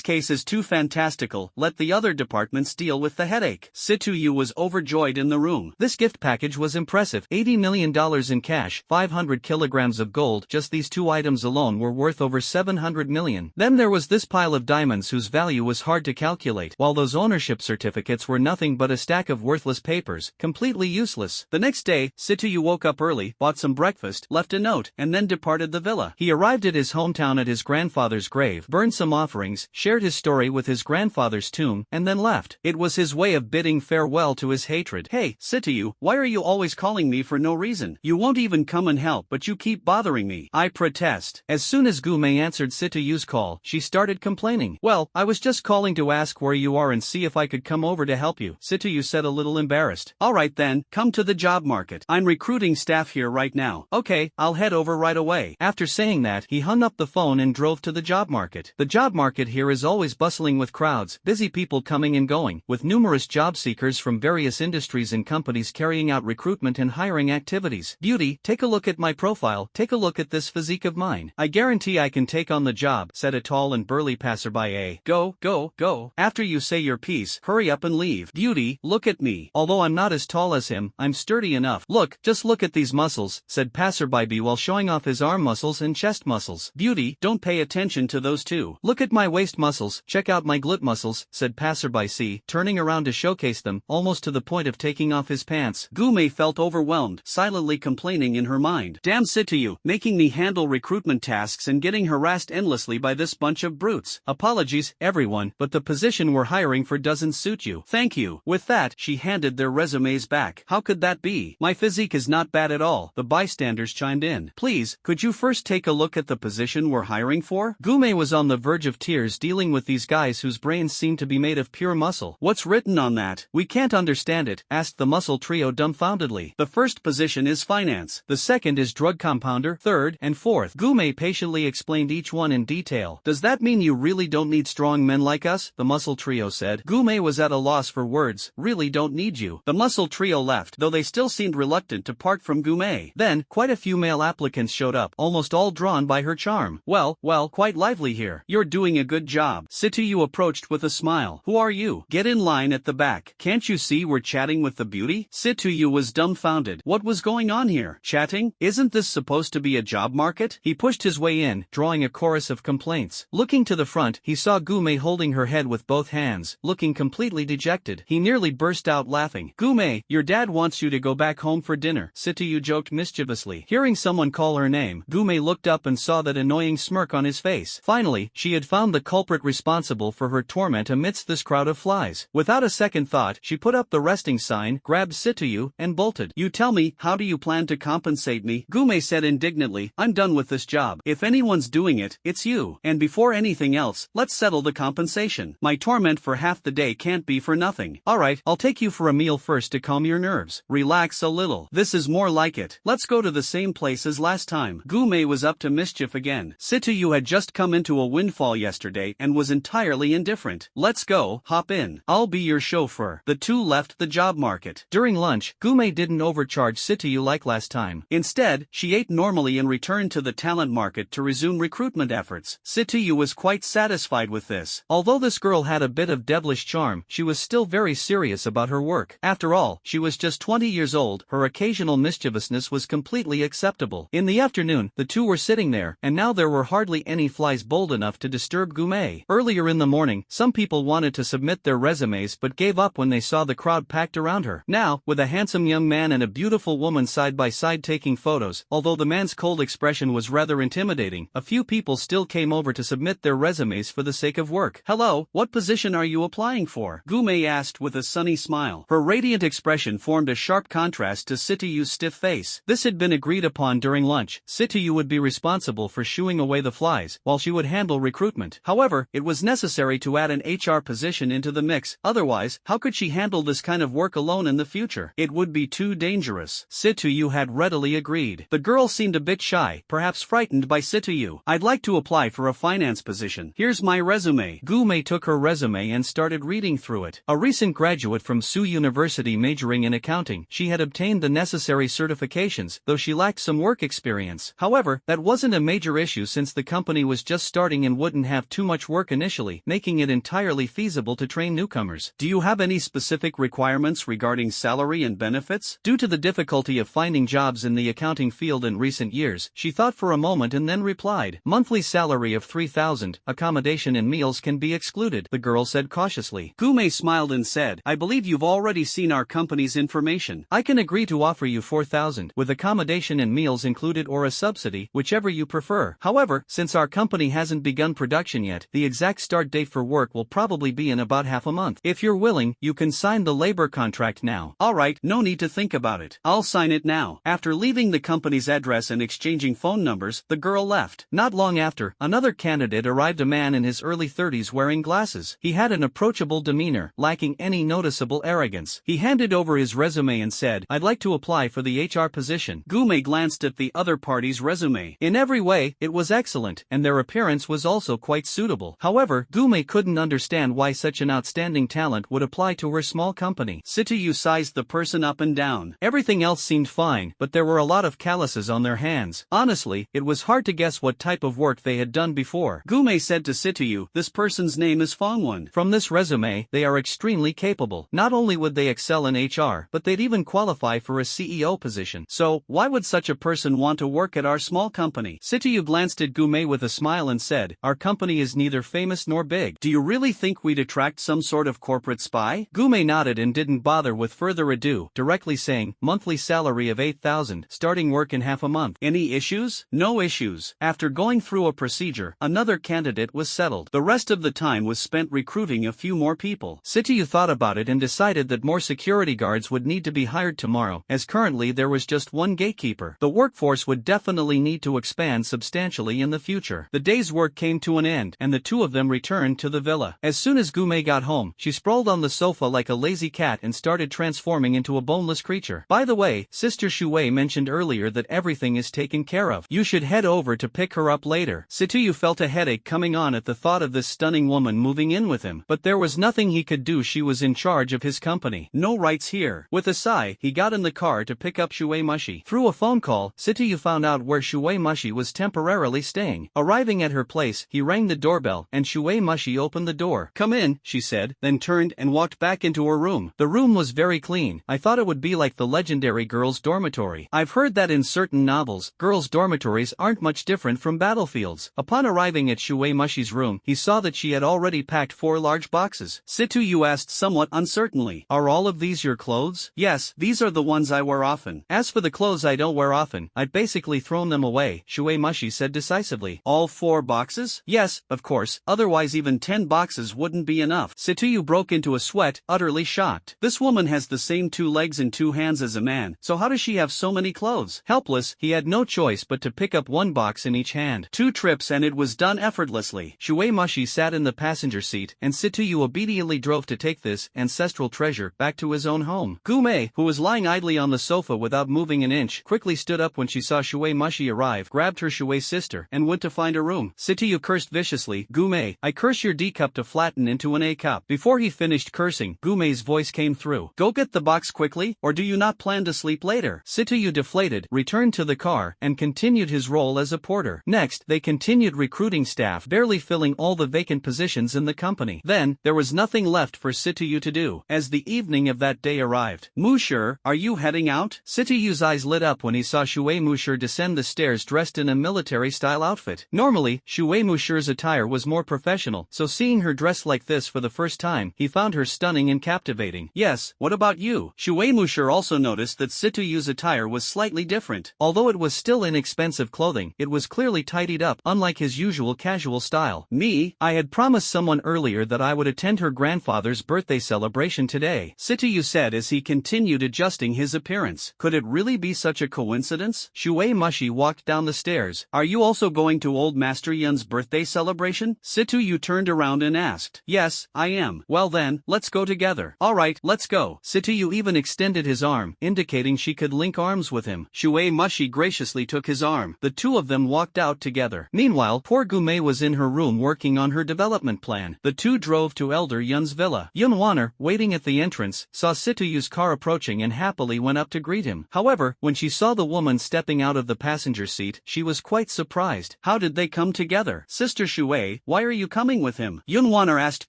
case is too fantastical. Let the other departments deal with the headache. Situyu was overjoyed in the room. This gift package was impressive. $80 million in cash, 500 kilograms of gold. Just these two items alone were worth over 700 million. Then there was this pile of diamonds whose value was hard to calculate, while those ownership certificates were nothing but a stack of worthless papers, completely useless. The next day, Situyu woke up early, bought some breakfast, left a note, and then departed the villa. He arrived at his hometown at his grandfather's grave, burned some offerings, shared his story with his grandfather's tomb, and then left. It was his way of bidding farewell to his hatred. "Hey, Situyu, why are you always calling me for no reason? You won't even come and help, but you keep bothering me. I protest." As soon as Gume answered Situyu's call, she started complaining. "Well, I was just calling to ask where you are and see if I could come over to help you," Situyu said, a little embarrassed. "Alright then, come to the job market. I'm recruiting staff here right now." "Okay, I'll head over right away." After saying that, he hung up the phone and drove to the job market. The job market here is always bustling with crowds, busy people coming and going, with numerous job seekers from various industries and companies carrying out recruitment and hiring activities. "Beauty, take a look at my profile, take a look at this physique of mine. I guarantee I can take on the job," said a tall and burly passerby. Go, go, go. After you say your piece, hurry up and leave." "Beauty, look at me. Although I'm not as tall as him, I'm sturdy enough. Look, just look at these muscles," said passerby B while showing off his arm muscles and chest muscles. "Beauty, don't pay attention to those two. Look at my waist muscles, check out my glute muscles," said passerby C, turning around to showcase them, almost to the point of taking off his pants. Gume felt overwhelmed, silently complaining in her mind. "Damn Situyu, making me handle recruitment tasks and getting harassed endlessly by this bunch of brutes. Apologies, everyone, but the position we're hiring for doesn't suit you. Thank you." With that, she she handed their resumes back. How could that be? My physique is not bad at all, the bystanders chimed in. Please, could you first take a look at the position we're hiring for? Gume was on the verge of tears dealing with these guys whose brains seemed to be made of pure muscle. What's written on that? We can't understand it, asked the muscle trio dumbfoundedly. The first position is finance, the second is drug compounder, third and fourth. Gume patiently explained each one in detail. Does that mean you really don't need strong men like us? The muscle trio said. Gume was at a loss for words. Really don't need you. The muscle trio left, though they still seemed reluctant to part from Gume. Then, quite a few male applicants showed up, almost all drawn by her charm. Well, quite lively here. You're doing a good job. Situyu approached with a smile. Who are you? Get in line at the back. Can't you see we're chatting with the beauty? Situyu was dumbfounded. What was going on here? Chatting? Isn't this supposed to be a job market? He pushed his way in, drawing a chorus of complaints. Looking to the front, he saw Gume holding her head with both hands, looking completely dejected. He nearly burst out laughing. Gume, your dad wants you to go back home for dinner, Situyu joked mischievously. Hearing someone call her name, Gume looked up and saw that annoying smirk on his face. Finally, she had found the culprit responsible for her torment amidst this crowd of flies. Without a second thought, she put up the resting sign, grabbed Situyu, and bolted. You tell me, how do you plan to compensate me? Gume said indignantly. I'm done with this job. If anyone's doing it, it's you. And before anything else, let's settle the compensation. My torment for half the day can't be for nothing. Alright, I'll take you for a meal first to calm your nerves. Relax a little. This is more like it. Let's go to the same place as last time. Gume was up to mischief again. Situyu had just come into a windfall yesterday and was entirely indifferent. Let's go, hop in. I'll be your chauffeur. The two left the job market. During lunch, Gume didn't overcharge Situyu like last time. Instead, she ate normally and returned to the talent market to resume recruitment efforts. Situyu was quite satisfied with this. Although this girl had a bit of devilish charm, she was still very serious about her work. After all, she was just 20 years old, her occasional mischievousness was completely acceptable. In the afternoon, the two were sitting there, and now there were hardly any flies bold enough to disturb Gume. Earlier in the morning, some people wanted to submit their resumes but gave up when they saw the crowd packed around her. Now, with a handsome young man and a beautiful woman side by side taking photos, although the man's cold expression was rather intimidating, a few people still came over to submit their resumes for the sake of work. Hello, what position are you applying for? Gume asked with a sunny smile. Her radiant expression formed a sharp contrast to Situyu's stiff face. This had been agreed upon during lunch. Situyu would be responsible for shooing away the flies, while she would handle recruitment. However, it was necessary to add an HR position into the mix, otherwise, how could she handle this kind of work alone in the future? It would be too dangerous. Situyu had readily agreed. The girl seemed a bit shy, perhaps frightened by Situyu. I'd like to apply for a finance position. Here's my resume. Gume took her resume and started reading through it. A recent graduate from Sioux University majoring in accounting, she had obtained the necessary certifications, though she lacked some work experience. However, that wasn't a major issue since the company was just starting and wouldn't have too much work initially, making it entirely feasible to train newcomers. Do you have any specific requirements regarding salary and benefits? Due to the difficulty of finding jobs in the accounting field in recent years, she thought for a moment and then replied. Monthly salary of 3,000, accommodation and meals can be excluded, the girl said cautiously. Gume smiled and said, I believe you've already seen our company's information. I can agree to offer you 4,000, with accommodation and meals included or a subsidy, whichever you prefer. However, since our company hasn't begun production yet, the exact start date for work will probably be in about half a month. If you're willing, you can sign the labor contract now. Alright, no need to think about it. I'll sign it now. After leaving the company's address and exchanging phone numbers, the girl left. Not long after, another candidate arrived, a man in his early 30s wearing glasses. He had an approachable demeanor, lacking any noticeable arrogance. He handed over his resume and said, I'd like to apply for the HR position. Gume glanced at the other party's resume. In every way, it was excellent, and their appearance was also quite suitable. However, Gume couldn't understand why such an outstanding talent would apply to her small company. Situyu sized the person up and down. Everything else seemed fine, but there were a lot of calluses on their hands. Honestly, it was hard to guess what type of work they had done before. Gume said to Situyu, this person's name is Fongwon. From this resume, they are extremely capable. Not only would they excel in HR, but they'd even qualify for a CEO position. So, why would such a person want to work at our small company? Situyu glanced at Gume with a smile and said, our company is neither famous nor big. Do you really think we'd attract some sort of corporate spy? Gume nodded and didn't bother with further ado, directly saying, monthly salary of 8,000, starting work in half a month. Any issues? No issues. After going through a procedure, another candidate was settled. The rest of the time was spent recruiting a few more people. Situyu thought about it and decided decided that more security guards would need to be hired tomorrow, as currently there was just one gatekeeper. The workforce would definitely need to expand substantially in the future. The day's work came to an end, and the two of them returned to the villa. As soon as Gume got home, she sprawled on the sofa like a lazy cat and started transforming into a boneless creature. By the way, Sister Shui mentioned earlier that everything is taken care of. You should head over to pick her up later. Situyu felt a headache coming on at the thought of this stunning woman moving in with him, but there was nothing he could do. She was in charge of his company. No rights here. With a sigh, he got in the car to pick up Shui Mushi. Through a phone call, Situyu found out where Shui Mushi was temporarily staying. Arriving at her place, he rang the doorbell, and Shui Mushi opened the door. "Come in," she said, then turned and walked back into her room. The room was very clean. "I thought it would be like the legendary girls' dormitory. I've heard that in certain novels, girls' dormitories aren't much different from battlefields." Upon arriving at Shui Mushi's room, he saw that she had already packed 4 large boxes. Situyu asked somewhat uncertainly, "Are all of these your clothes?" "Yes, these are the ones I wear often. As for the clothes I don't wear often, I'd basically thrown them away," Shui Mushi said decisively. "All 4 boxes?" "Yes, of course, otherwise even 10 boxes wouldn't be enough." Situyu broke into a sweat, utterly shocked. This woman has the same 2 legs and 2 hands as a man, so how does she have so many clothes? Helpless, he had no choice but to pick up 1 box in each hand. 2 trips and it was done effortlessly. Shui Mushi sat in the passenger seat, and Situyu obediently drove to take this ancestral treasure back to his own home. Gume, who was lying idly on the sofa without moving an inch, quickly stood up when she saw Shui Mushi arrive, grabbed her Shui's sister, and went to find a room. Situyu cursed viciously, "Gume, I curse your D cup to flatten into an A cup." Before he finished cursing, Gume's voice came through. "Go get the box quickly, or do you not plan to sleep later?" Situyu deflated, returned to the car, and continued his role as a porter. Next, they continued recruiting staff, barely filling all the vacant positions in the company. Then, there was nothing left for Situyu to do. As the evening of that day arrived, "Musher, are you heading out?" Situyu's eyes lit up when he saw Shui Musher descend the stairs dressed in a military-style outfit. Normally, Shui Musher's attire was more professional, so seeing her dressed like this for the first time, he found her stunning and captivating. "Yes, what about you?" Shui Musher also noticed that Situyu's attire was slightly different. Although it was still inexpensive clothing, it was clearly tidied up, unlike his usual casual style. "Me? I had promised someone earlier that I would attend her grandfather's birthday celebration today," Situyu said as he continued adjusting his appearance. Could it really be such a coincidence? Shui Mushi walked down the stairs. "Are you also going to old Master Yun's birthday celebration?" Situyu turned around and asked. "Yes, I am." "Well then, let's go together." "Alright, let's go." Situyu even extended his arm, indicating she could link arms with him. Shui Mushi graciously took his arm. The two of them walked out together. Meanwhile, poor Gume was in her room working on her development plan. The two drove to Elder Yun's villa. Yun Wanner, waiting at the entrance, saw Situyu's car approaching and happily went up to greet him. However, when she saw the woman stepping out of the passenger seat, she was quite surprised. "How did they come together?" "Sister Shui, why are you coming with him?" Yun Wanner asked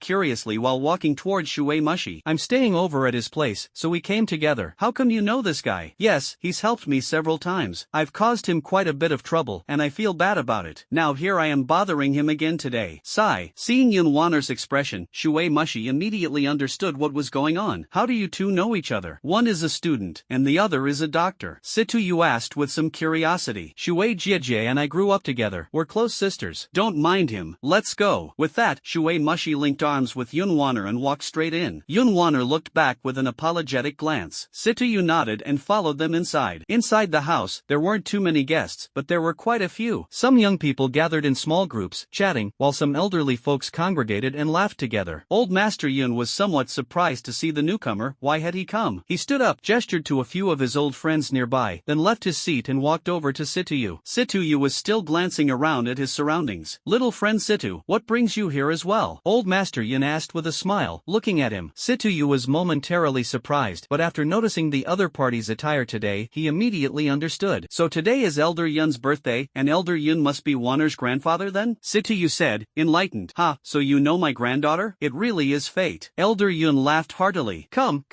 curiously while walking towards Shui Mushi. "I'm staying over at his place, so we came together." "How come you know this guy?" "Yes, he's helped me several times. I've caused him quite a bit of trouble, and I feel bad about it. Now here I am bothering him again today." Sigh. Seeing Yun Wanner's expression, Shui Mushi immediately understood what was going on. "How do you two know each other?" "One is a student, and the other is a doctor," Situyu asked with some curiosity. "Shui Jiejie and I grew up together. We're close sisters." "Don't mind him. Let's go." With that, Shui Mushi linked arms with Yun Wanner and walked straight in. Yun Wanner looked back with an apologetic glance. Situyu nodded and followed them inside. Inside the house, there weren't too many guests, but there were quite a few. Some young people gathered in small groups, chatting, while some elderly folks congregated and laughed together. Old Master Yun was somewhat surprised to see the newcomer. Why had he come? He stood up, gestured to a few of his old friends nearby, then left his seat and walked over to Situyu. Situyu was still glancing around at his surroundings. "Little friend Situ, what brings you here as well?" Old Master Yun asked with a smile, looking at him. Situyu was momentarily surprised, but after noticing the other party's attire today, he immediately understood. "So today is Elder Yun's birthday, and Elder Yun must be Wanner's grandfather then?" Situyu said, enlightened. "Ha, so you know my granddaughter? It really is fate." Elder Yun laughed heartily. Come,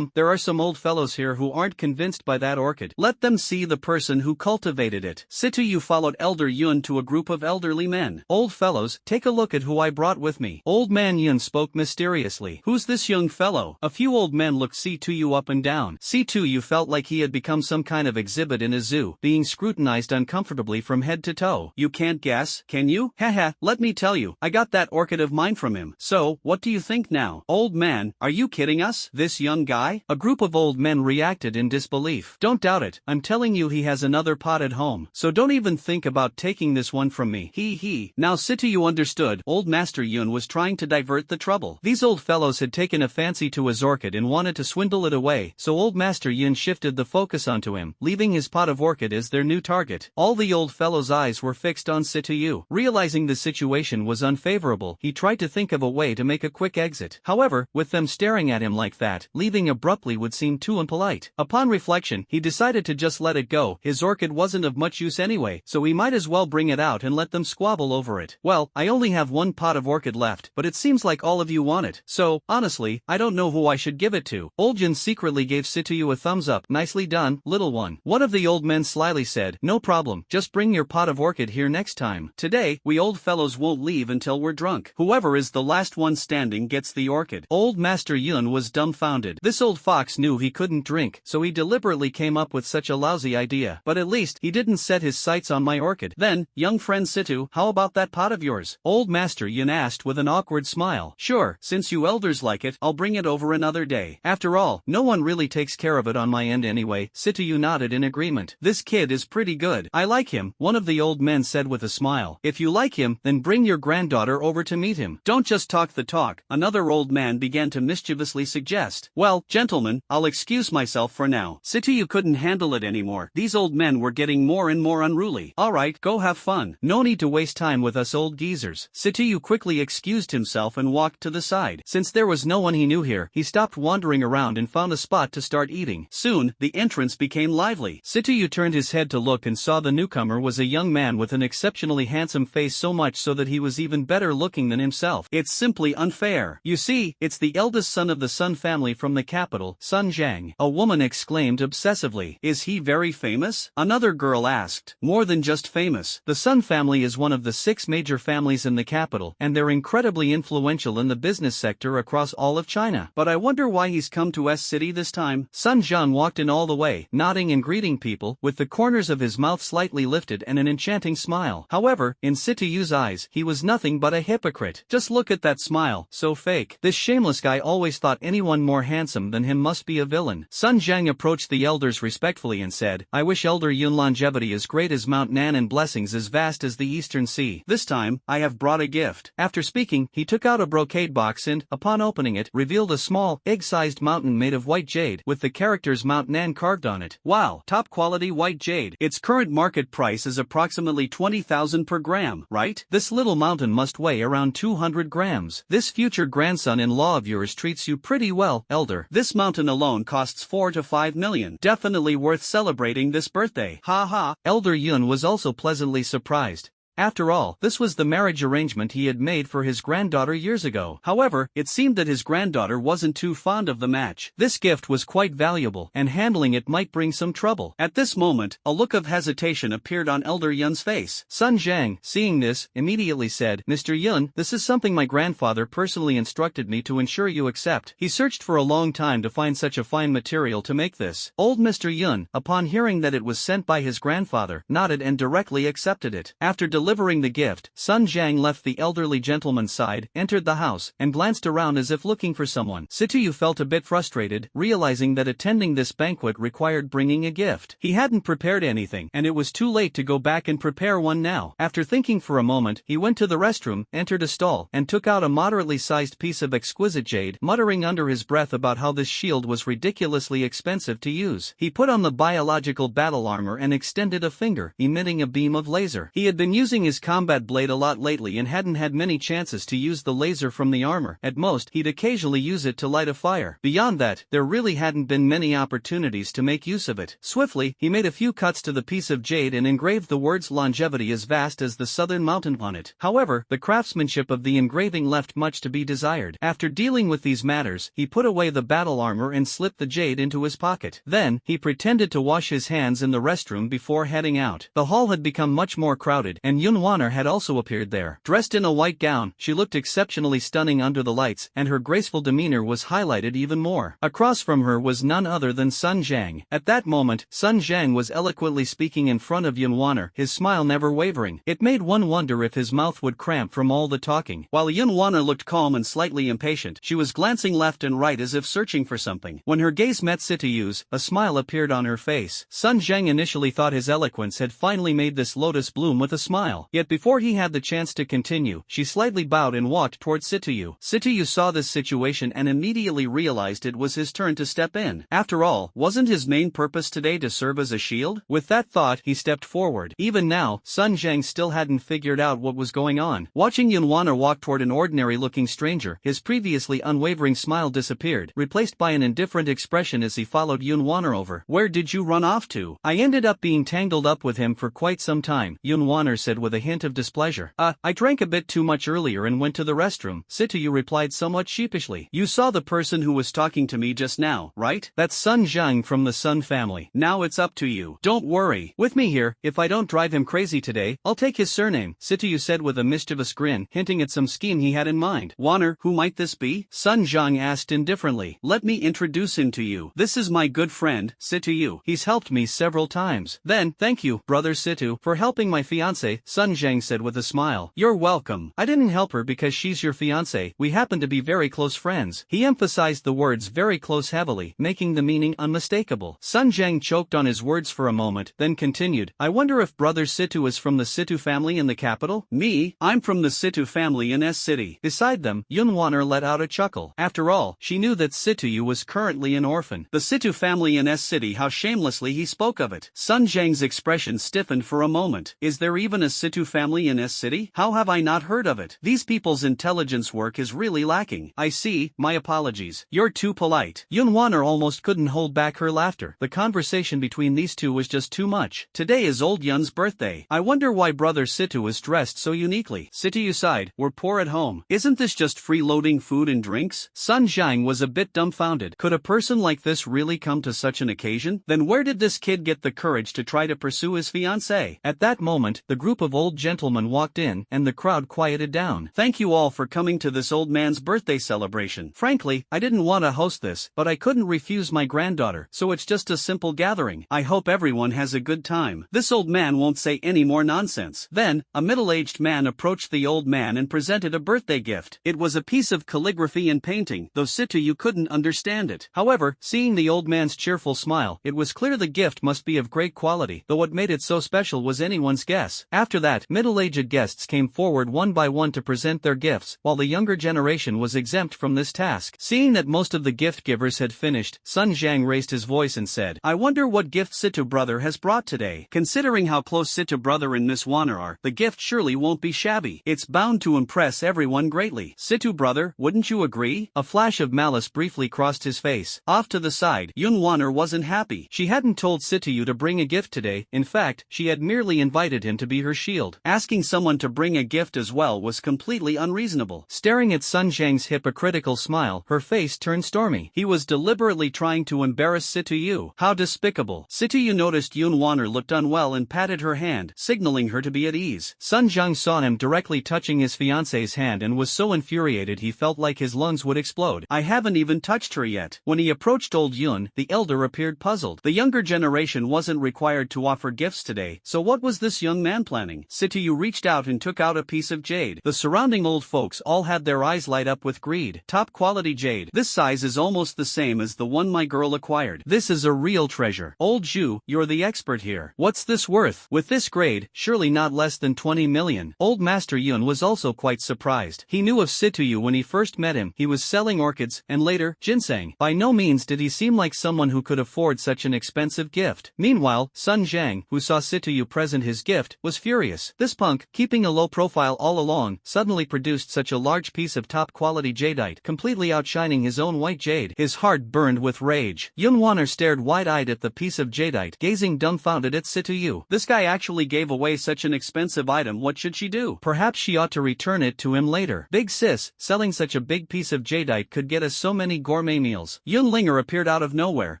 there are some old fellows here who aren't convinced by that orchid. Let them see the person who cultivated it." Situyu followed Elder Yun to a group of elderly men. "Old fellows, take a look at who I brought with me." Old man Yun spoke mysteriously. "Who's this young fellow?" A few old men looked Situyu up and down. Situyu felt like he had become some kind of exhibit in a zoo, being scrutinized uncomfortably from head to toe. "You can't guess, can you?" "Haha, let me tell you, I got that orchid of mine from him. So, what do you think now?" "Old man, Are you kidding us? This young guy? A group of old men reacted in disbelief. Don't doubt it, I'm telling you he has another pot at home, so don't even think about taking this one from me. He. Now Situ understood, old Master Yun was trying to divert the trouble. These old fellows had taken a fancy to his orchid and wanted to swindle it away, so old Master Yun shifted the focus onto him, leaving his pot of orchid as their new target. All the old fellow's eyes were fixed on Situ. Realizing the situation was unfavorable, he tried to think of a way to make a quick exit. However, with them staring at him like that, leaving abruptly would seem too impolite. Upon reflection, he decided to just let it go. His orchid wasn't of much use anyway, so he might as well bring it out and let them squabble over it. Well, I only have one pot of orchid left, but it seems like all of you want it, so, honestly, I don't know who I should give it to. Old Jin secretly gave Situ a thumbs up. Nicely done, little one. One of the old men slyly said, no problem, just bring your pot of orchid here next time. Today, we old fellows won't leave until we're drunk. Whoever is the last one standing gets the orchid. Old Master Yun was dumbfounded. This old fox knew he couldn't drink, so he deliberately came up with such a lousy idea. But at least, he didn't set his sights on my orchid. Then, young friend Situ, how about that pot of yours? Old Master Yun asked with an awkward smile. Sure, since you elders like it, I'll bring it over another day. After all, no one really takes care of it on my end anyway. Situ nodded in agreement. This kid is pretty good. I like him, one of the old men said with a smile. If you like him, then bring your granddaughter over to meet him. Don't just talk the talk, another old man began to mischievously suggest. Well, gentlemen, I'll excuse myself for now. Situ couldn't handle it anymore. These old men were getting more and more unruly. Alright, go have fun. No need to waste time with us old geezers. Situ quickly excused himself and walked to the side. Since there was no one he knew here, he stopped wandering around and found a spot to start eating. Soon, the entrance became lively. Situ turned his head to look and saw the newcomer was a young man with an exceptionally handsome face, so much so that he was even better looking than himself. It's simply unfair. You see, it's the eldest son of the Sun family from the capital, Sun Jiang. A woman exclaimed obsessively. Is he very famous? Another girl asked. More than just famous. The Sun family is one of the 6 major families in the capital, and they're incredibly influential in the business sector across all of China. But I wonder why he's come to S City this time. Sun Jiang walked in all the way, nodding and greeting people, with the corners of his mouth slightly lifted and an enchanting smile. However, in Situ's eyes, he was nothing but a hypocrite. Just look at that smile, so fake. This shameless guy always thought anyone more handsome than him must be a villain. Sun Jiang approached the elders respectfully and said, I wish Elder Yun longevity as great as Mount Nan and blessings as vast as the Eastern Sea. This time, I have brought a gift. After speaking, he took out a brocade box and, upon opening it, revealed a small, egg-sized mountain made of white jade, with the characters Mount Nan carved on it. Wow, top-quality white jade. Its current market price is approximately 20,000 per gram, right? This little mountain must weigh around 200 grams. This future grandson-in-law of yours treats you pretty well, Elder. This mountain alone costs 4 to 5 million. Definitely worth celebrating this birthday. Ha ha. Elder Yun was also pleasantly surprised. After all, this was the marriage arrangement he had made for his granddaughter years ago. However, it seemed that his granddaughter wasn't too fond of the match. This gift was quite valuable, and handling it might bring some trouble. At this moment, a look of hesitation appeared on Elder Yun's face. Sun Jiang, seeing this, immediately said, Mr. Yun, this is something my grandfather personally instructed me to ensure you accept. He searched for a long time to find such a fine material to make this. Old Mr. Yun, upon hearing that it was sent by his grandfather, nodded and directly accepted it. After delivering the gift, Sun Jiang left the elderly gentleman's side, entered the house, and glanced around as if looking for someone. Situ felt a bit frustrated, realizing that attending this banquet required bringing a gift. He hadn't prepared anything, and it was too late to go back and prepare one now. After thinking for a moment, he went to the restroom, entered a stall, and took out a moderately sized piece of exquisite jade, muttering under his breath about how this shield was ridiculously expensive to use. He put on the biological battle armor and extended a finger, emitting a beam of laser. He had been using his combat blade a lot lately and hadn't had many chances to use the laser from the armor. At most, he'd occasionally use it to light a fire. Beyond that, there really hadn't been many opportunities to make use of it. Swiftly, he made a few cuts to the piece of jade and engraved the words longevity as vast as the southern mountain on it. However, the craftsmanship of the engraving left much to be desired. After dealing with these matters, he put away the battle armor and slipped the jade into his pocket. Then, he pretended to wash his hands in the restroom before heading out. The hall had become much more crowded, and Yunwaner had also appeared there. Dressed in a white gown, she looked exceptionally stunning under the lights, and her graceful demeanor was highlighted even more. Across from her was none other than Sun Jiang. At that moment, Sun Jiang was eloquently speaking in front of Yunwaner, his smile never wavering. It made one wonder if his mouth would cramp from all the talking. While Yunwaner looked calm and slightly impatient, she was glancing left and right as if searching for something. When her gaze met Situyu's, a smile appeared on her face. Sun Jiang initially thought his eloquence had finally made this lotus bloom with a smile. Yet before he had the chance to continue, she slightly bowed and walked towards Situyu. Situyu saw this situation and immediately realized it was his turn to step in. After all, wasn't his main purpose today to serve as a shield? With that thought, he stepped forward. Even now, Sun Jiang still hadn't figured out what was going on. Watching Yunwaner walk toward an ordinary-looking stranger, his previously unwavering smile disappeared, replaced by an indifferent expression as he followed Yunwaner over. "Where did you run off to?" "I ended up being tangled up with him for quite some time," Yunwaner said with a hint of displeasure. I drank a bit too much earlier and went to the restroom," Situyu replied somewhat sheepishly. "You saw the person who was talking to me just now, right? That's Sun Jiang from the Sun family. Now it's up to you. Don't worry. With me here, if I don't drive him crazy today, I'll take his surname," Situyu said with a mischievous grin, hinting at some scheme he had in mind. "Waner, who might this be?" Sun Jiang asked indifferently. "Let me introduce him to you. This is my good friend, Situyu. He's helped me several times." "Then, thank you, brother Situ, for helping my fiancé," Sun Jiang said with a smile. "You're welcome. I didn't help her because she's your fiancé. We happen to be very close friends." He emphasized the words very close heavily, making the meaning unmistakable. Sun Jiang choked on his words for a moment, then continued, "I wonder if brother Situ is from the Situ family in the capital?" "Me? I'm from the Situ family in S City." Beside them, Yunwaner let out a chuckle. After all, she knew that Situyu was currently an orphan. The Situ family in S City, how shamelessly he spoke of it. Sun Jiang's expression stiffened for a moment. Is there even a Situ family in S City? How have I not heard of it? These people's intelligence work is really lacking. I see, my apologies. You're too polite. Yunwaner almost couldn't hold back her laughter. The conversation between these two was just too much. Today is old Yun's birthday. I wonder why brother Situ is dressed so uniquely. Situyu sighed, "We're poor at home. Isn't this just freeloading food and drinks?" Sun Jiang was a bit dumbfounded. Could a person like this really come to such an occasion? Then where did this kid get the courage to try to pursue his fiancée? At that moment, the group of old gentlemen walked in, and the crowd quieted down. "Thank you all for coming to this old man's birthday celebration. Frankly, I didn't want to host this, but I couldn't refuse my granddaughter, so it's just a simple gathering. I hope everyone has a good time. This old man won't say any more nonsense." Then, a middle-aged man approached the old man and presented a birthday gift. It was a piece of calligraphy and painting, though Situyu couldn't understand it. However, seeing the old man's cheerful smile, it was clear the gift must be of great quality, though what made it so special was anyone's guess. After that, middle-aged guests came forward one by one to present their gifts, while the younger generation was exempt from this task. Seeing that most of the gift givers had finished, Sun Jiang raised his voice and said, "I wonder what gift Situ brother has brought today. Considering how close Situ brother and Miss Waner are, the gift surely won't be shabby. It's bound to impress everyone greatly. Situ brother, wouldn't you agree?" A flash of malice briefly crossed his face. Off to the side, Yunwaner wasn't happy. She hadn't told Situyu to bring a gift today. In fact, she had merely invited him to be her shield. Asking someone to bring a gift as well was completely unreasonable. Staring at Sun Jiang's hypocritical smile, her face turned stormy. He was deliberately trying to embarrass Situyu. How despicable. Situyu noticed Yunwaner looked unwell and patted her hand, signaling her to be at ease. Sun Jiang saw him directly touching his fiancée's hand and was so infuriated he felt like his lungs would explode. "I haven't even touched her yet." When he approached old Yun, the elder appeared puzzled. The younger generation wasn't required to offer gifts today, so what was this young man planning? Situyu reached out and took out a piece of jade. The surrounding old folks all had their eyes light up with greed. "Top quality jade. This size is almost the same as the one my girl acquired. This is a real treasure. Old Zhu, you're the expert here. What's this worth? With this grade, surely not less than 20 million. Old Master Yun was also quite surprised. He knew of Situyu when he first met him. He was selling orchids, and later, ginseng. By no means did he seem like someone who could afford such an expensive gift. Meanwhile, Sun Jiang, who saw Situyu present his gift, was furious. This punk, keeping a low profile all along, suddenly produced such a large piece of top-quality jadeite, completely outshining his own white jade. His heart burned with rage. Yunwaner stared wide-eyed at the piece of jadeite, gazing dumbfounded at Situyu. This guy actually gave away such an expensive item. What should she do? Perhaps she ought to return it to him later. Big sis, selling such a big piece of jadeite could get us so many gourmet meals. Yun Linger appeared out of nowhere,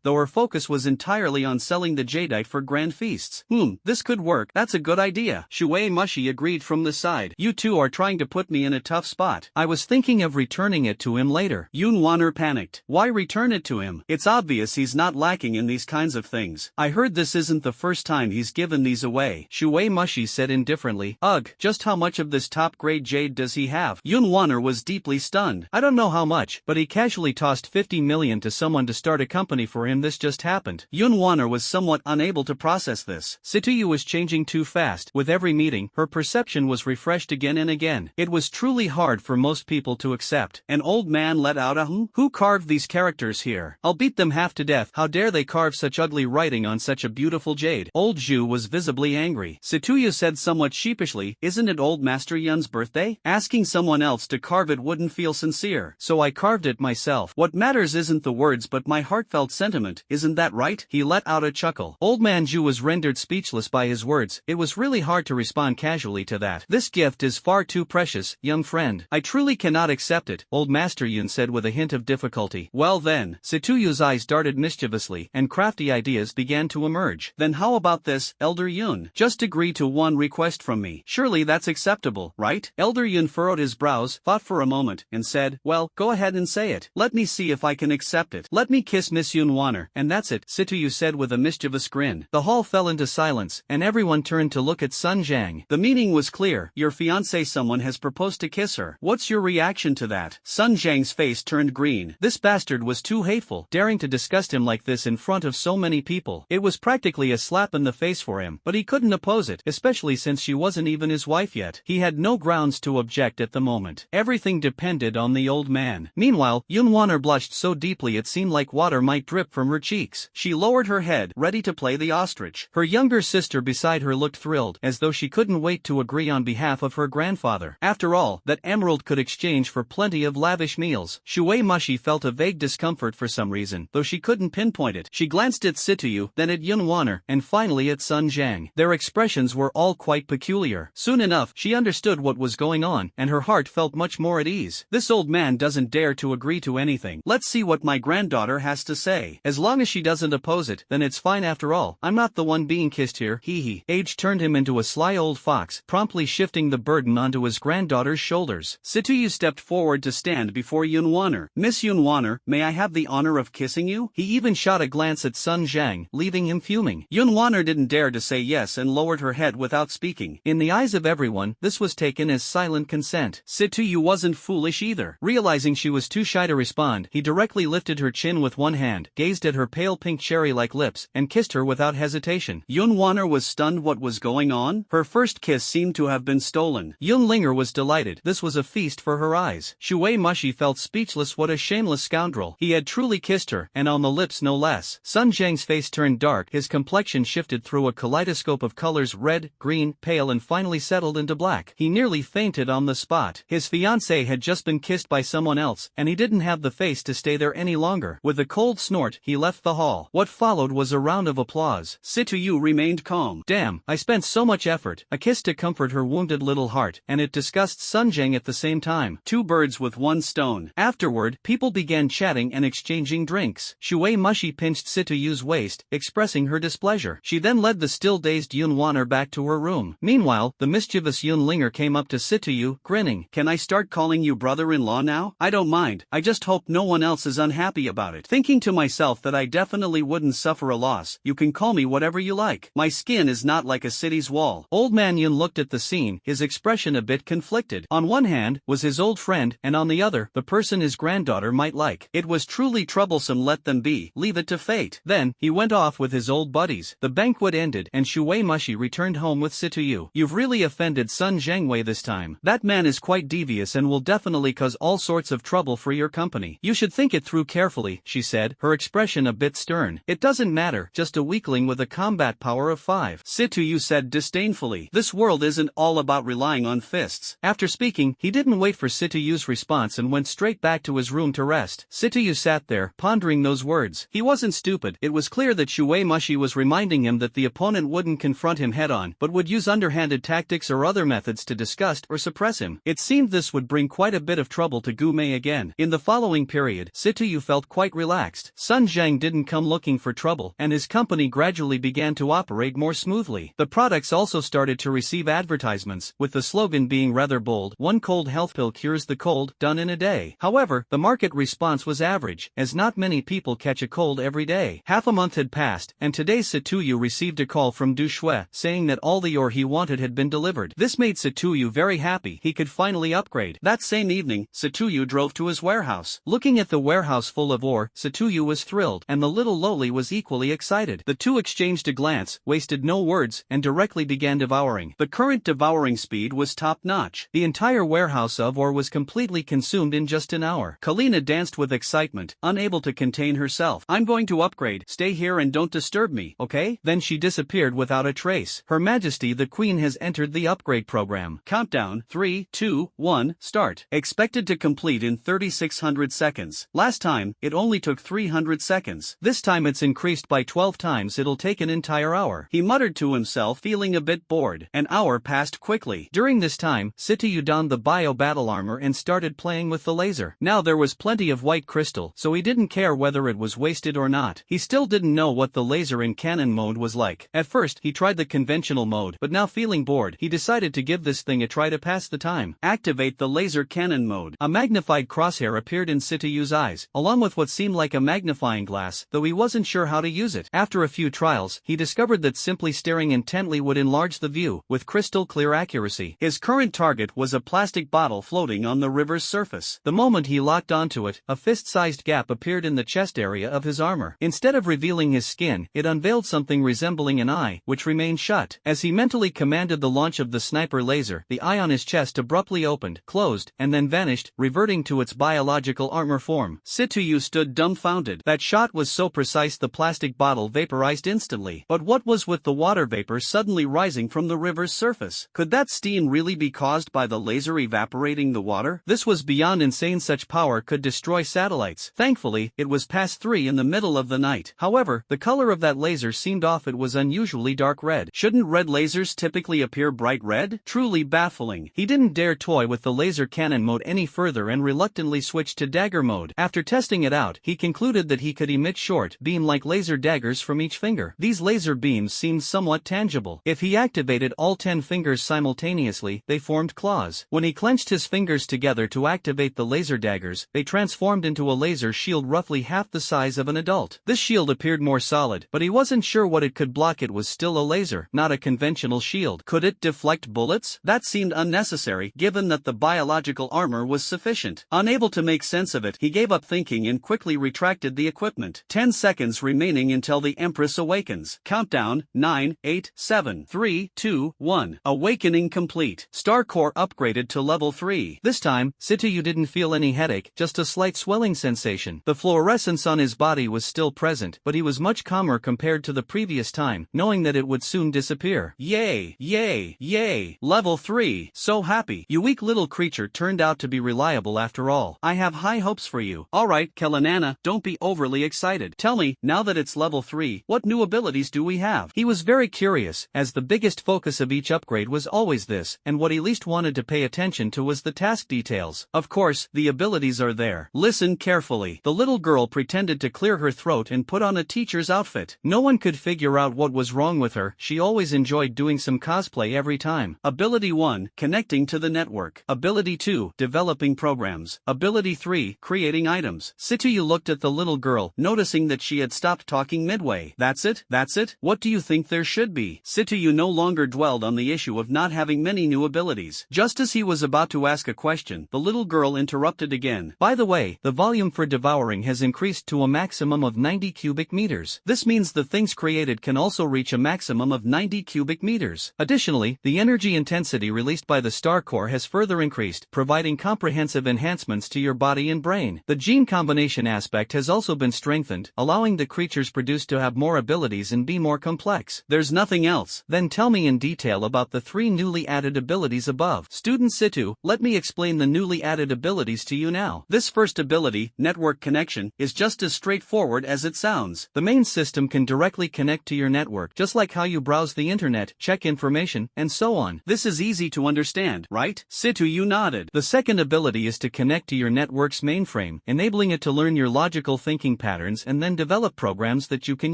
though her focus was entirely on selling the jadeite for grand feasts. This could work. That's a good idea. Shui Mushi agreed from the side. You two are trying to put me in a tough spot. I was thinking of returning it to him later. Yun Wanner panicked. Why return it to him? It's obvious he's not lacking in these kinds of things. I heard this isn't the first time he's given these away. Shui Mushi said indifferently. Ugh, just how much of this top-grade jade does he have? Yun Wanner was deeply stunned. I don't know how much, but he casually tossed 50 million to someone to start a company for him. This just happened. Yun Wanner was somewhat unable to process this. Situyu was changing too fast. With every meeting, her perception was refreshed again and again. It was truly hard for most people to accept. An old man let out a Who carved these characters here? I'll beat them half to death. How dare they carve such ugly writing on such a beautiful jade? Old Zhu was visibly angry. Situyu said somewhat sheepishly, isn't it old Master Yun's birthday? Asking someone else to carve it wouldn't feel sincere, so I carved it myself. What matters isn't the words but my heartfelt sentiment, isn't that right? He let out a chuckle. Old man Zhu was rendered speechless by his words. It was really hard to respond casually to that. This gift is far too precious, young friend. I truly cannot accept it, old Master Yun said with a hint of difficulty. Well then, Situyu's eyes darted mischievously, and crafty ideas began to emerge. Then how about this, Elder Yun? Just agree to one request from me. Surely that's acceptable, right? Elder Yun furrowed his brows, thought for a moment, and said, well, go ahead and say it. Let me see if I can accept it. Let me kiss Miss Yun Wanner, and that's it, Situyu said with a mischievous grin. The hall fell into silence, and everyone turned to look at Sun Jiang. The meaning was clear. Your fiancé someone has proposed to kiss her. What's your reaction to that? Sun Jiang's face turned green. This bastard was too hateful, daring to disgust him like this in front of so many people. It was practically a slap in the face for him, but he couldn't oppose it, especially since she wasn't even his wife yet. He had no grounds to object at the moment. Everything depended on the old man. Meanwhile, Yun Wanner blushed so deeply it seemed like water might drip from her cheeks. She lowered her head, ready to play the ostrich. Her younger sister beside her looked thrilled, as though she couldn't wait to agree on behalf of her grandfather. After all, that emerald could exchange for plenty of lavish meals. Shui Mushi felt a vague discomfort for some reason, though she couldn't pinpoint it. She glanced at Situyu, then at Yun Wanner, and finally at Sun Jiang. Their expressions were all quite peculiar. Soon enough, she understood what was going on, and her heart felt much more at ease. This old man doesn't dare to agree to anything. Let's see what my granddaughter has to say. As long as she doesn't oppose it, then it's fine after all. I'm not the one being kissed here, hee. Age turned him into a sly old fox, promptly shifting the burden onto his granddaughter's shoulders. Situyu stepped forward to stand before Yun Wanner. Miss Yun Wanner, may I have the honor of kissing you? He even shot a glance at Sun Jiang, leaving him fuming. Yun Wanner didn't dare to say yes and lowered her head without speaking. In the eyes of everyone, this was taken as silent consent. Situyu wasn't foolish either. Realizing she was too shy to respond, he directly lifted her chin with one hand, gazed at her pale pink cherry-like lips, and kissed her without hesitation. Yun Wanner was stunned. What was going on? Her first kiss seemed to have been stolen. Yun Linger was delighted. This was a feast for her eyes. Shui Mushi felt speechless. What a shameless scoundrel. He had truly kissed her, and on the lips no less. Sun Jiang's face turned dark, his complexion shifted through a kaleidoscope of colors, red, green, pale, and finally settled into black. He nearly fainted on the spot. His fiancée had just been kissed by someone else, and he didn't have the face to stay there any longer. With a cold snort, he left the hall. What followed was a round of applause. Situyu remained calm. Damn, I spent so much effort, a kiss to comfort her wounded little heart, and it disgusts Sun Jiang at the same time. Two birds with one stone. Afterward, people began chatting and exchanging drinks. Shui Mushi pinched Situyu's waist, expressing her displeasure. She then led the still-dazed Yun Wanner back to her room. Meanwhile, the mischievous Yun Linger came up to Situyu, grinning. Can I start calling you brother-in-law now? I don't mind, I just hope no one else is unhappy about it. Thinking to myself that I definitely wouldn't suffer a loss. You can call me whatever you like. My skin is not like a city's wall. Old man Yun looked at the scene, his expression a bit conflicted. On one hand, was his old friend, and on the other, the person his granddaughter might like. It was truly troublesome. Let them be. Leave it to fate. Then, he went off with his old buddies. The banquet ended, and Shui Mushi returned home with Situyu. You've really offended Sun Jiangwei this time. That man is quite devious and will definitely cause all sorts of trouble for your company. You should think it through carefully, she said, her expression a bit stern. It doesn't matter, just a weakling with a combat power of 5. Situyu said disdainfully. This world isn't all about relying on fists. After speaking, he didn't wait for Situyu's response and went straight back to his room to rest. Situyu sat there, pondering those words. He wasn't stupid. It was clear that Shui Mushi was reminding him that the opponent wouldn't confront him head-on, but would use underhanded tactics or other methods to disgust or suppress him. It seemed this would bring quite a bit of trouble to Gu Mei again. In the following period, Situyu felt quite relaxed. Sun Jiang didn't come looking for trouble, and his company gradually began to operate more smoothly. The products also started to receive advertisements, with the slogan being rather bold: "One cold health pill cures the cold, done in a day." However, the market response was average, as not many people catch a cold every day. Half a month had passed, and today Satuyu received a call from Du Shui, saying that all the ore he wanted had been delivered. This made Satuyu very happy. He could finally upgrade. That same evening, Satuyu drove to his warehouse. Looking at the warehouse full of ore, Satuyu was thrilled, and the little lowly was equally excited. The two exchanged a glance, wasted no words, and directly began devouring. The current devouring speed was top-notch. The entire warehouse of ore was completely consumed in just an hour. Kalina danced with excitement, unable to contain herself. "I'm going to upgrade. Stay here and don't disturb me, okay?" Then she disappeared without a trace. Her Majesty the Queen has entered the upgrade program. Countdown: 3, 2, 1, start. Expected to complete in 3600 seconds. Last time, it only took 300 seconds. This time it's increased by 12 times. It'll take an entire hour. He muttered to himself, feeling a bit bored. An hour passed quickly. During this time, Sitayu donned the bio battle armor and started playing with the laser. Now there was plenty of white crystal, so he didn't care whether it was wasted or not. He still didn't know what the laser in cannon mode was like. At first, he tried the conventional mode, but now feeling bored, he decided to give this thing a try to pass the time. Activate the laser cannon mode. A magnified crosshair appeared in Sitayu's eyes, along with what seemed like a magnifying glass, though he wasn't sure how to use it. After a few trials, he discovered that simply staring intently would enlarge the view, with crystal clear accuracy. His current target was a plastic bottle floating on the river's surface. The moment he locked onto it, a fist-sized gap appeared in the chest area of his armor. Instead of revealing his skin, it unveiled something resembling an eye, which remained shut. As he mentally commanded the launch of the sniper laser, the eye on his chest abruptly opened, closed, and then vanished, reverting to its biological armor form. Sitayu stood dumbfounded. That shot was so precise the plastic bottle vaporized instantly. But what was with the water vapor suddenly rising from the river's surface? Could that steam really be caused by the laser evaporating the water? This was beyond insane. Such power could destroy satellites. Thankfully, it was past 3 in the middle of the night. However, the color of that laser seemed off. It was unusually dark red. Shouldn't red lasers typically appear bright red? Truly baffling. He didn't dare toy with the laser cannon mode any further and reluctantly switched to dagger mode. After testing it out, he concluded that he could emit short, beam-like laser daggers from each finger. These laser beams seemed somewhat tangible. If he activated all 10 fingers simultaneously, they formed claws. When he clenched his fingers together to activate the laser daggers, they transformed into a laser shield roughly half the size of an adult. This shield appeared more solid, but he wasn't sure what it could block. It was still a laser, not a conventional shield. Could it deflect bullets? That seemed unnecessary, given that the biological armor was sufficient. Unable to make sense of it, he gave up thinking and quickly retracted the equipment. 10 seconds remaining until the Empress awakens. Countdown: 9, 8, 7, 3, 2, 1. Awakening complete. Star Core upgraded to level 3. This time, Sitayu didn't feel any headache, just a slight swelling sensation. The fluorescence on his body was still present, but he was much calmer compared to the previous time, knowing that it would soon disappear. Yay! Yay! Yay! Level 3. So happy. You weak little creature turned out to be reliable after all. I have high hopes for you. Alright, Kelanana, don't be overly excited. Tell me, now that it's level 3, what new abilities do we have? He was very curious, as the biggest focus of each upgrade was always this, and what he least wanted to pay attention to was the task details. Of course, the abilities are there. Listen carefully. The little girl pretended to clear her throat and put on a teacher's outfit. No one could figure out what was wrong with her. She always enjoyed doing some cosplay every time. Ability 1, connecting to the network. Ability 2, developing programs. Ability 3, creating items. Sitayu looked at the little girl, noticing that she had stopped talking midway. That's it? That's it? What do you think there should be? Sitayu no longer dwelled on the issue of not having many new abilities. Just as he was about to ask a question, the little girl interrupted again. By the way, the volume for devouring has increased to a maximum of 90 cubic meters. This means the things created can also reach a maximum of 90 cubic meters. Additionally, the energy intensity released by the Star Core has further increased, providing comprehensive enhancements to your body and brain. The gene combination aspect has also been strengthened, allowing the creatures produced to have more abilities and be more complex. There's nothing else? Then tell me in detail about the 3 newly added abilities above. Student Situ, let me explain the newly added abilities to you now. This first ability, network connection, is just as straightforward as it sounds. The main system can directly connect to your network, just like how you browse the internet, check information, and so on. This is easy to understand, right? Situ, you nodded. The second ability is to connect to your network's mainframe, enabling it to learn your logical thinking patterns and then develop programs that you can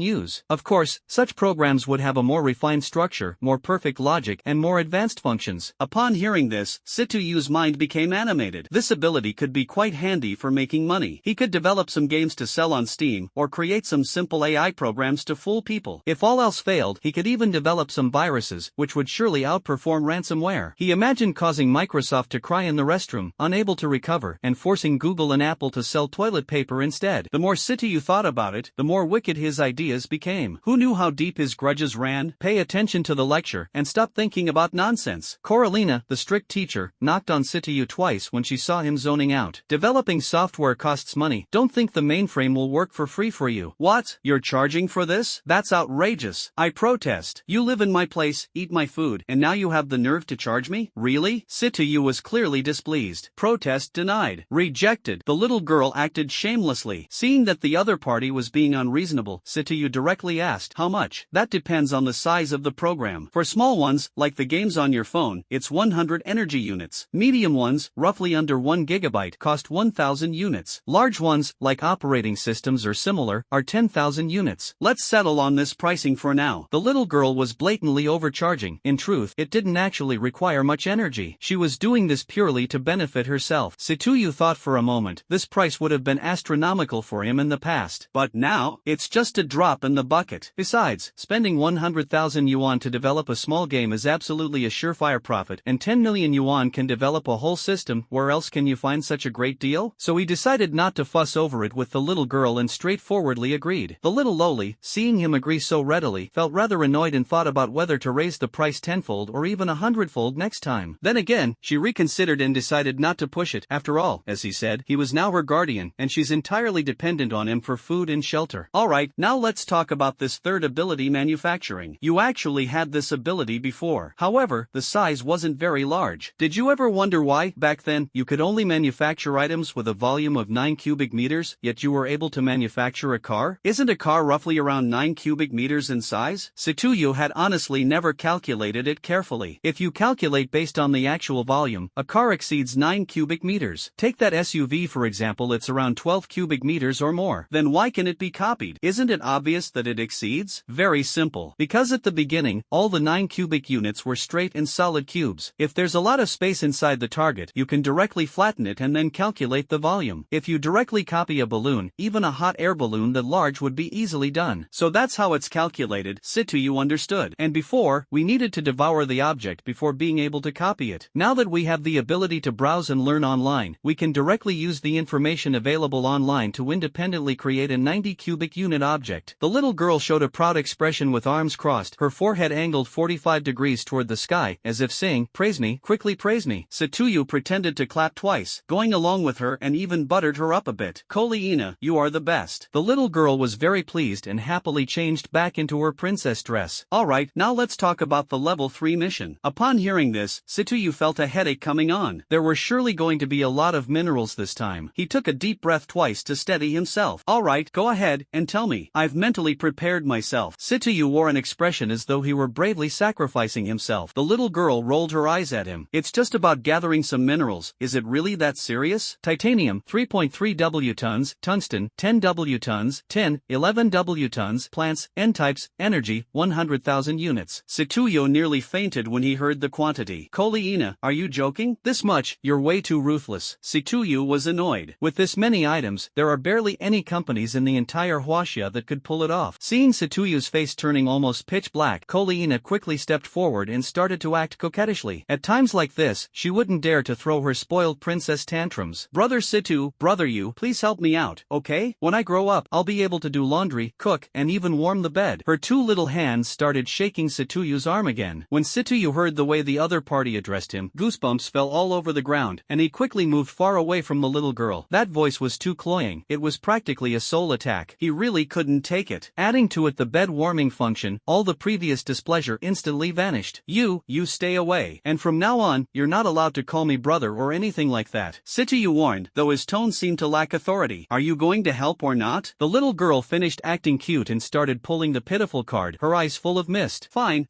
use. Of course, such programs would have a more refined structure, faster, more perfect logic, and more advanced functions. Upon hearing this, Situyu's mind became animated. This ability could be quite handy for making money. He could develop some games to sell on Steam, or create some simple AI programs to fool people. If all else failed, he could even develop some viruses, which would surely outperform ransomware. He imagined causing Microsoft to cry in the restroom, unable to recover, and forcing Google and Apple to sell toilet paper instead. The more Situyu thought about it, the more wicked his ideas became. Who knew how deep his grudges ran? Pay attention to the lecture, and stop thinking about nonsense. Coralina, the strict teacher, knocked on Situyu twice when she saw him zoning out. Developing software costs money. Don't think the mainframe will work for free for you. What? You're charging for this? That's outrageous. I protest. You live in my place, eat my food, and now you have the nerve to charge me? Really? Situyu was clearly displeased. Protest denied. Rejected. The little girl acted shamelessly. Seeing that the other party was being unreasonable, Situyu directly asked, how much? That depends on the size of the program. For small ones, like the games on your phone, it's 100 energy units. Medium ones, roughly under 1 gigabyte, cost 1,000 units. Large ones, like operating systems or similar, are 10,000 units. Let's settle on this pricing for now. The little girl was blatantly overcharging. In truth, it didn't actually require much energy. She was doing this purely to benefit herself. Situyu thought for a moment. This price would have been astronomical for him in the past. But now, it's just a drop in the bucket. Besides, spending 100,000 yuan to develop a small game is absolutely a surefire profit, and 10 million yuan can develop a whole system. Where else can you find such a great deal? So he decided not to fuss over it with the little girl and straightforwardly agreed. The little loli, seeing him agree so readily, felt rather annoyed and thought about whether to raise the price tenfold or even 100-fold next time. Then again, she reconsidered and decided not to push it. After all, as he said, he was now her guardian, and she's entirely dependent on him for food and shelter. Alright, now let's talk about this third ability, manufacturing. You actually had this ability before. However, the size wasn't very large. Did you ever wonder why, back then, you could only manufacture items with a volume of 9 cubic meters, yet you were able to manufacture a car? Isn't a car roughly around 9 cubic meters in size? Situyu had honestly never calculated it carefully. If you calculate based on the actual volume, a car exceeds 9 cubic meters. Take that SUV for example, it's around 12 cubic meters or more. Then why can it be copied? Isn't it obvious that it exceeds? Very simple. Because at the beginning, all the 9 cubic units were straight and solid cubes. If there's a lot of space inside the target, you can directly flatten it and then calculate the volume. If you directly copy a balloon, even a hot air balloon that large would be easily done. So that's how it's calculated. Situyu understood. And before, we needed to devour the object before being able to copy it. Now that we have the ability to browse and learn online, we can directly use the information available online to independently create a 90 cubic unit object. The little girl showed a proud expression with arms crossed, her forehead angled 45 degrees toward the sky, as if saying, praise me, quickly praise me. Situyu pretended to clap twice, going along with her and even buttered her up a bit. Koliina, you are the best. The little girl was very pleased and happily changed back into her princess dress. Alright, now let's talk about the level 3 mission. Upon hearing this, Situyu felt a headache coming on. There were surely going to be a lot of minerals this time. He took a deep breath twice to steady himself. Alright, go ahead and tell me. I've mentally prepared myself. Situyu wore an expression as though he were bravely sacrificing himself. The little girl rolled her eyes at him. It's just about gathering some minerals. Is it really that serious? Titanium, 3.3 W tons, tungsten, 10 W tons, tin, 11 W tons, plants, N-types, energy, 100,000 units. Situyu nearly fainted when he heard the quantity. Koliina, are you joking? This much? You're way too ruthless. Situyu was annoyed. With this many items, there are barely any companies in the entire Huaxia that could pull it off. Seeing Situyu's face turning almost pitch black, Koliina quickly stepped forward and started to act coquettishly. At times like this, she wouldn't dare to throw her spoiled princess tantrums. Brother Situ, brother you, please help me out, okay? When I grow up, I'll be able to do laundry, cook, and even warm the bed. Her two little hands started shaking Situyu's arm again. When Situyu heard the way the other party addressed him, goosebumps fell all over the ground, and he quickly moved far away from the little girl. That voice was too cloying. It was practically a soul attack. He really couldn't take it. Adding to it the bed warming function, all the previous displeasure instantly vanished. You stay away. And from now on, you're not allowed to call me brother or anything like that. Situyu warned, though his tone seemed to lack authority. Are you going to help or not? The little girl finished acting cute and started pulling the pitiful card, her eyes full of mist. Fine,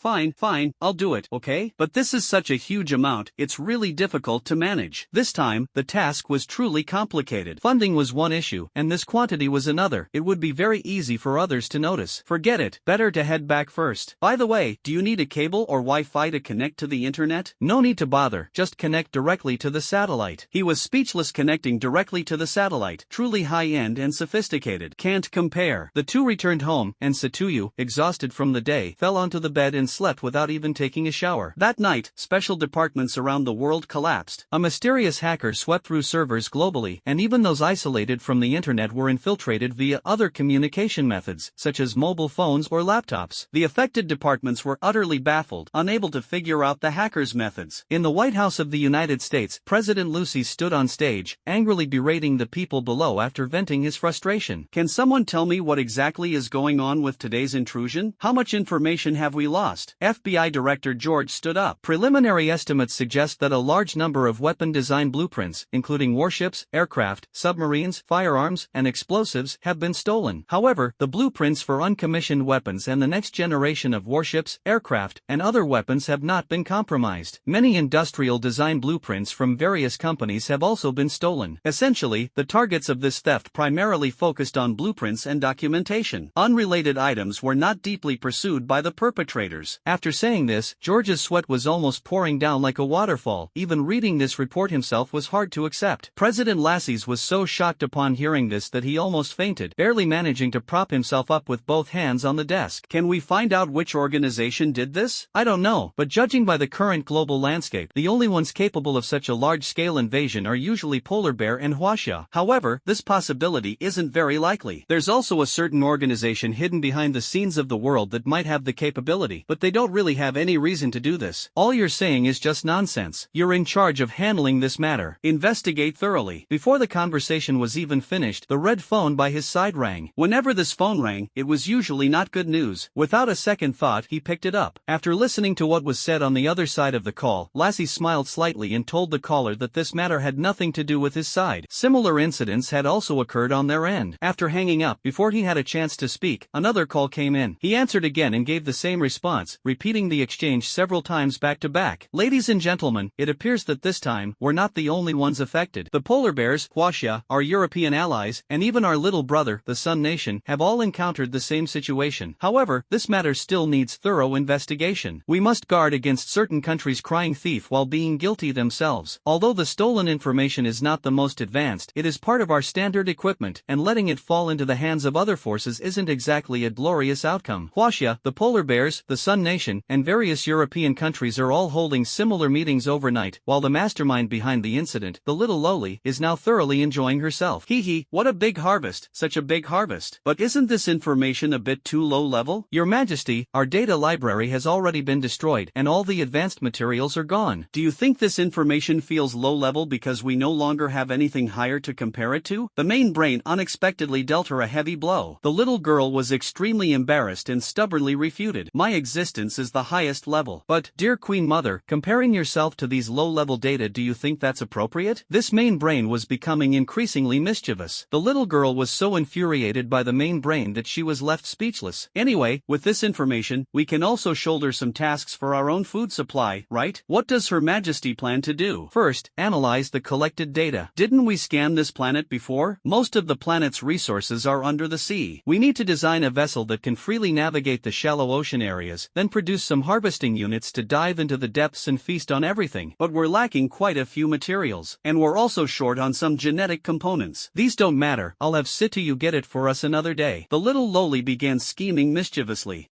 I'll do it, okay? But this is such a huge amount, it's really difficult to manage. This time, the task was truly complicated. Funding was one issue, and this quantity was another. It would be very easy for others to notice. Forget it, better to head back first. By the way, Hey, do you need a cable or Wi-Fi to connect to the internet? No need to bother, just connect directly to the satellite. He was speechless. Connecting directly to the satellite. Truly high-end and sophisticated. Can't compare. The two returned home, and Satuyu, exhausted from the day, fell onto the bed and slept without even taking a shower. That night, special departments around the world collapsed. A mysterious hacker swept through servers globally, and even those isolated from the internet were infiltrated via other communication methods, such as mobile phones or laptops. The affected departments were utterly baffled, unable to figure out the hackers' methods. In the White House of the United States, President Lucy stood on stage, angrily berating the people below after venting his frustration. Can someone tell me what exactly is going on with today's intrusion? How much information have we lost? FBI Director George stood up. Preliminary estimates suggest that a large number of weapon design blueprints, including warships, aircraft, submarines, firearms, and explosives, have been stolen. However, the blueprints for uncommissioned weapons and the next generation of warships, aircraft, and other weapons have not been compromised. Many industrial design blueprints from various companies have also been stolen. Essentially, the targets of this theft primarily focused on blueprints and documentation. Unrelated items were not deeply pursued by the perpetrators. After saying this, George's sweat was almost pouring down like a waterfall. Even reading this report himself was hard to accept. President Lasses was so shocked upon hearing this that he almost fainted, barely managing to prop himself up with both hands on the desk. Can we find out which organization did this? I don't know, but judging by the current global landscape, the only ones capable of such a large-scale invasion are usually Polar Bear and Huaxia. However, this possibility isn't very likely. There's also a certain organization hidden behind the scenes of the world that might have the capability, but they don't really have any reason to do this. All you're saying is just nonsense. You're in charge of handling this matter. Investigate thoroughly. Before the conversation was even finished, the red phone by his side rang. Whenever this phone rang, it was usually not good news. Without a second thought, he picked it up. After listening to what was said on the other side of the call, Lassie smiled slightly and told the caller that this matter had nothing to do with his side. Similar incidents had also occurred on their end. After hanging up, before he had a chance to speak, another call came in. He answered again and gave the same response, repeating the exchange several times back to back. Ladies and gentlemen, it appears that this time, we're not the only ones affected. The polar bears, Huaxia, our European allies, and even our little brother, the Sun Nation, have all encountered the same situation. However, this matter still needs thorough investigation. We must guard against certain countries crying thief while being guilty themselves. Although the stolen information is not the most advanced, it is part of our standard equipment, and letting it fall into the hands of other forces isn't exactly a glorious outcome. Huaxia, the polar bears, the Sun Nation, and various European countries are all holding similar meetings overnight, while the mastermind behind the incident, the little lowly, is now thoroughly enjoying herself. Hee hee, what a big harvest, such a big harvest. But isn't this information a bit too low level? Your Majesty, our data library has already been destroyed, and all the advanced materials are gone. Do you think this information feels low level because we no longer have anything higher to compare it to? The main brain unexpectedly dealt her a heavy blow. The little girl was extremely embarrassed and stubbornly refuted. My existence is the highest level. But, dear Queen Mother, comparing yourself to these low-level data, do you think that's appropriate? This main brain was becoming increasingly mischievous. The little girl was so infuriated by the main brain that she was left speechless. Anyway, with this information, we can also shoulder some tasks for our own food supply, right? What does Her Majesty plan to do? First, analyze the collected data. Didn't we scan this planet before? Most of the planet's resources are under the sea. We need to design a vessel that can freely navigate the shallow ocean areas, then produce some harvesting units to dive into the depths and feast on everything. But we're lacking quite a few materials, and we're also short on some genetic components. These don't matter, I'll have Sitayu get it for us another day. The little lowly began scheming mischievously.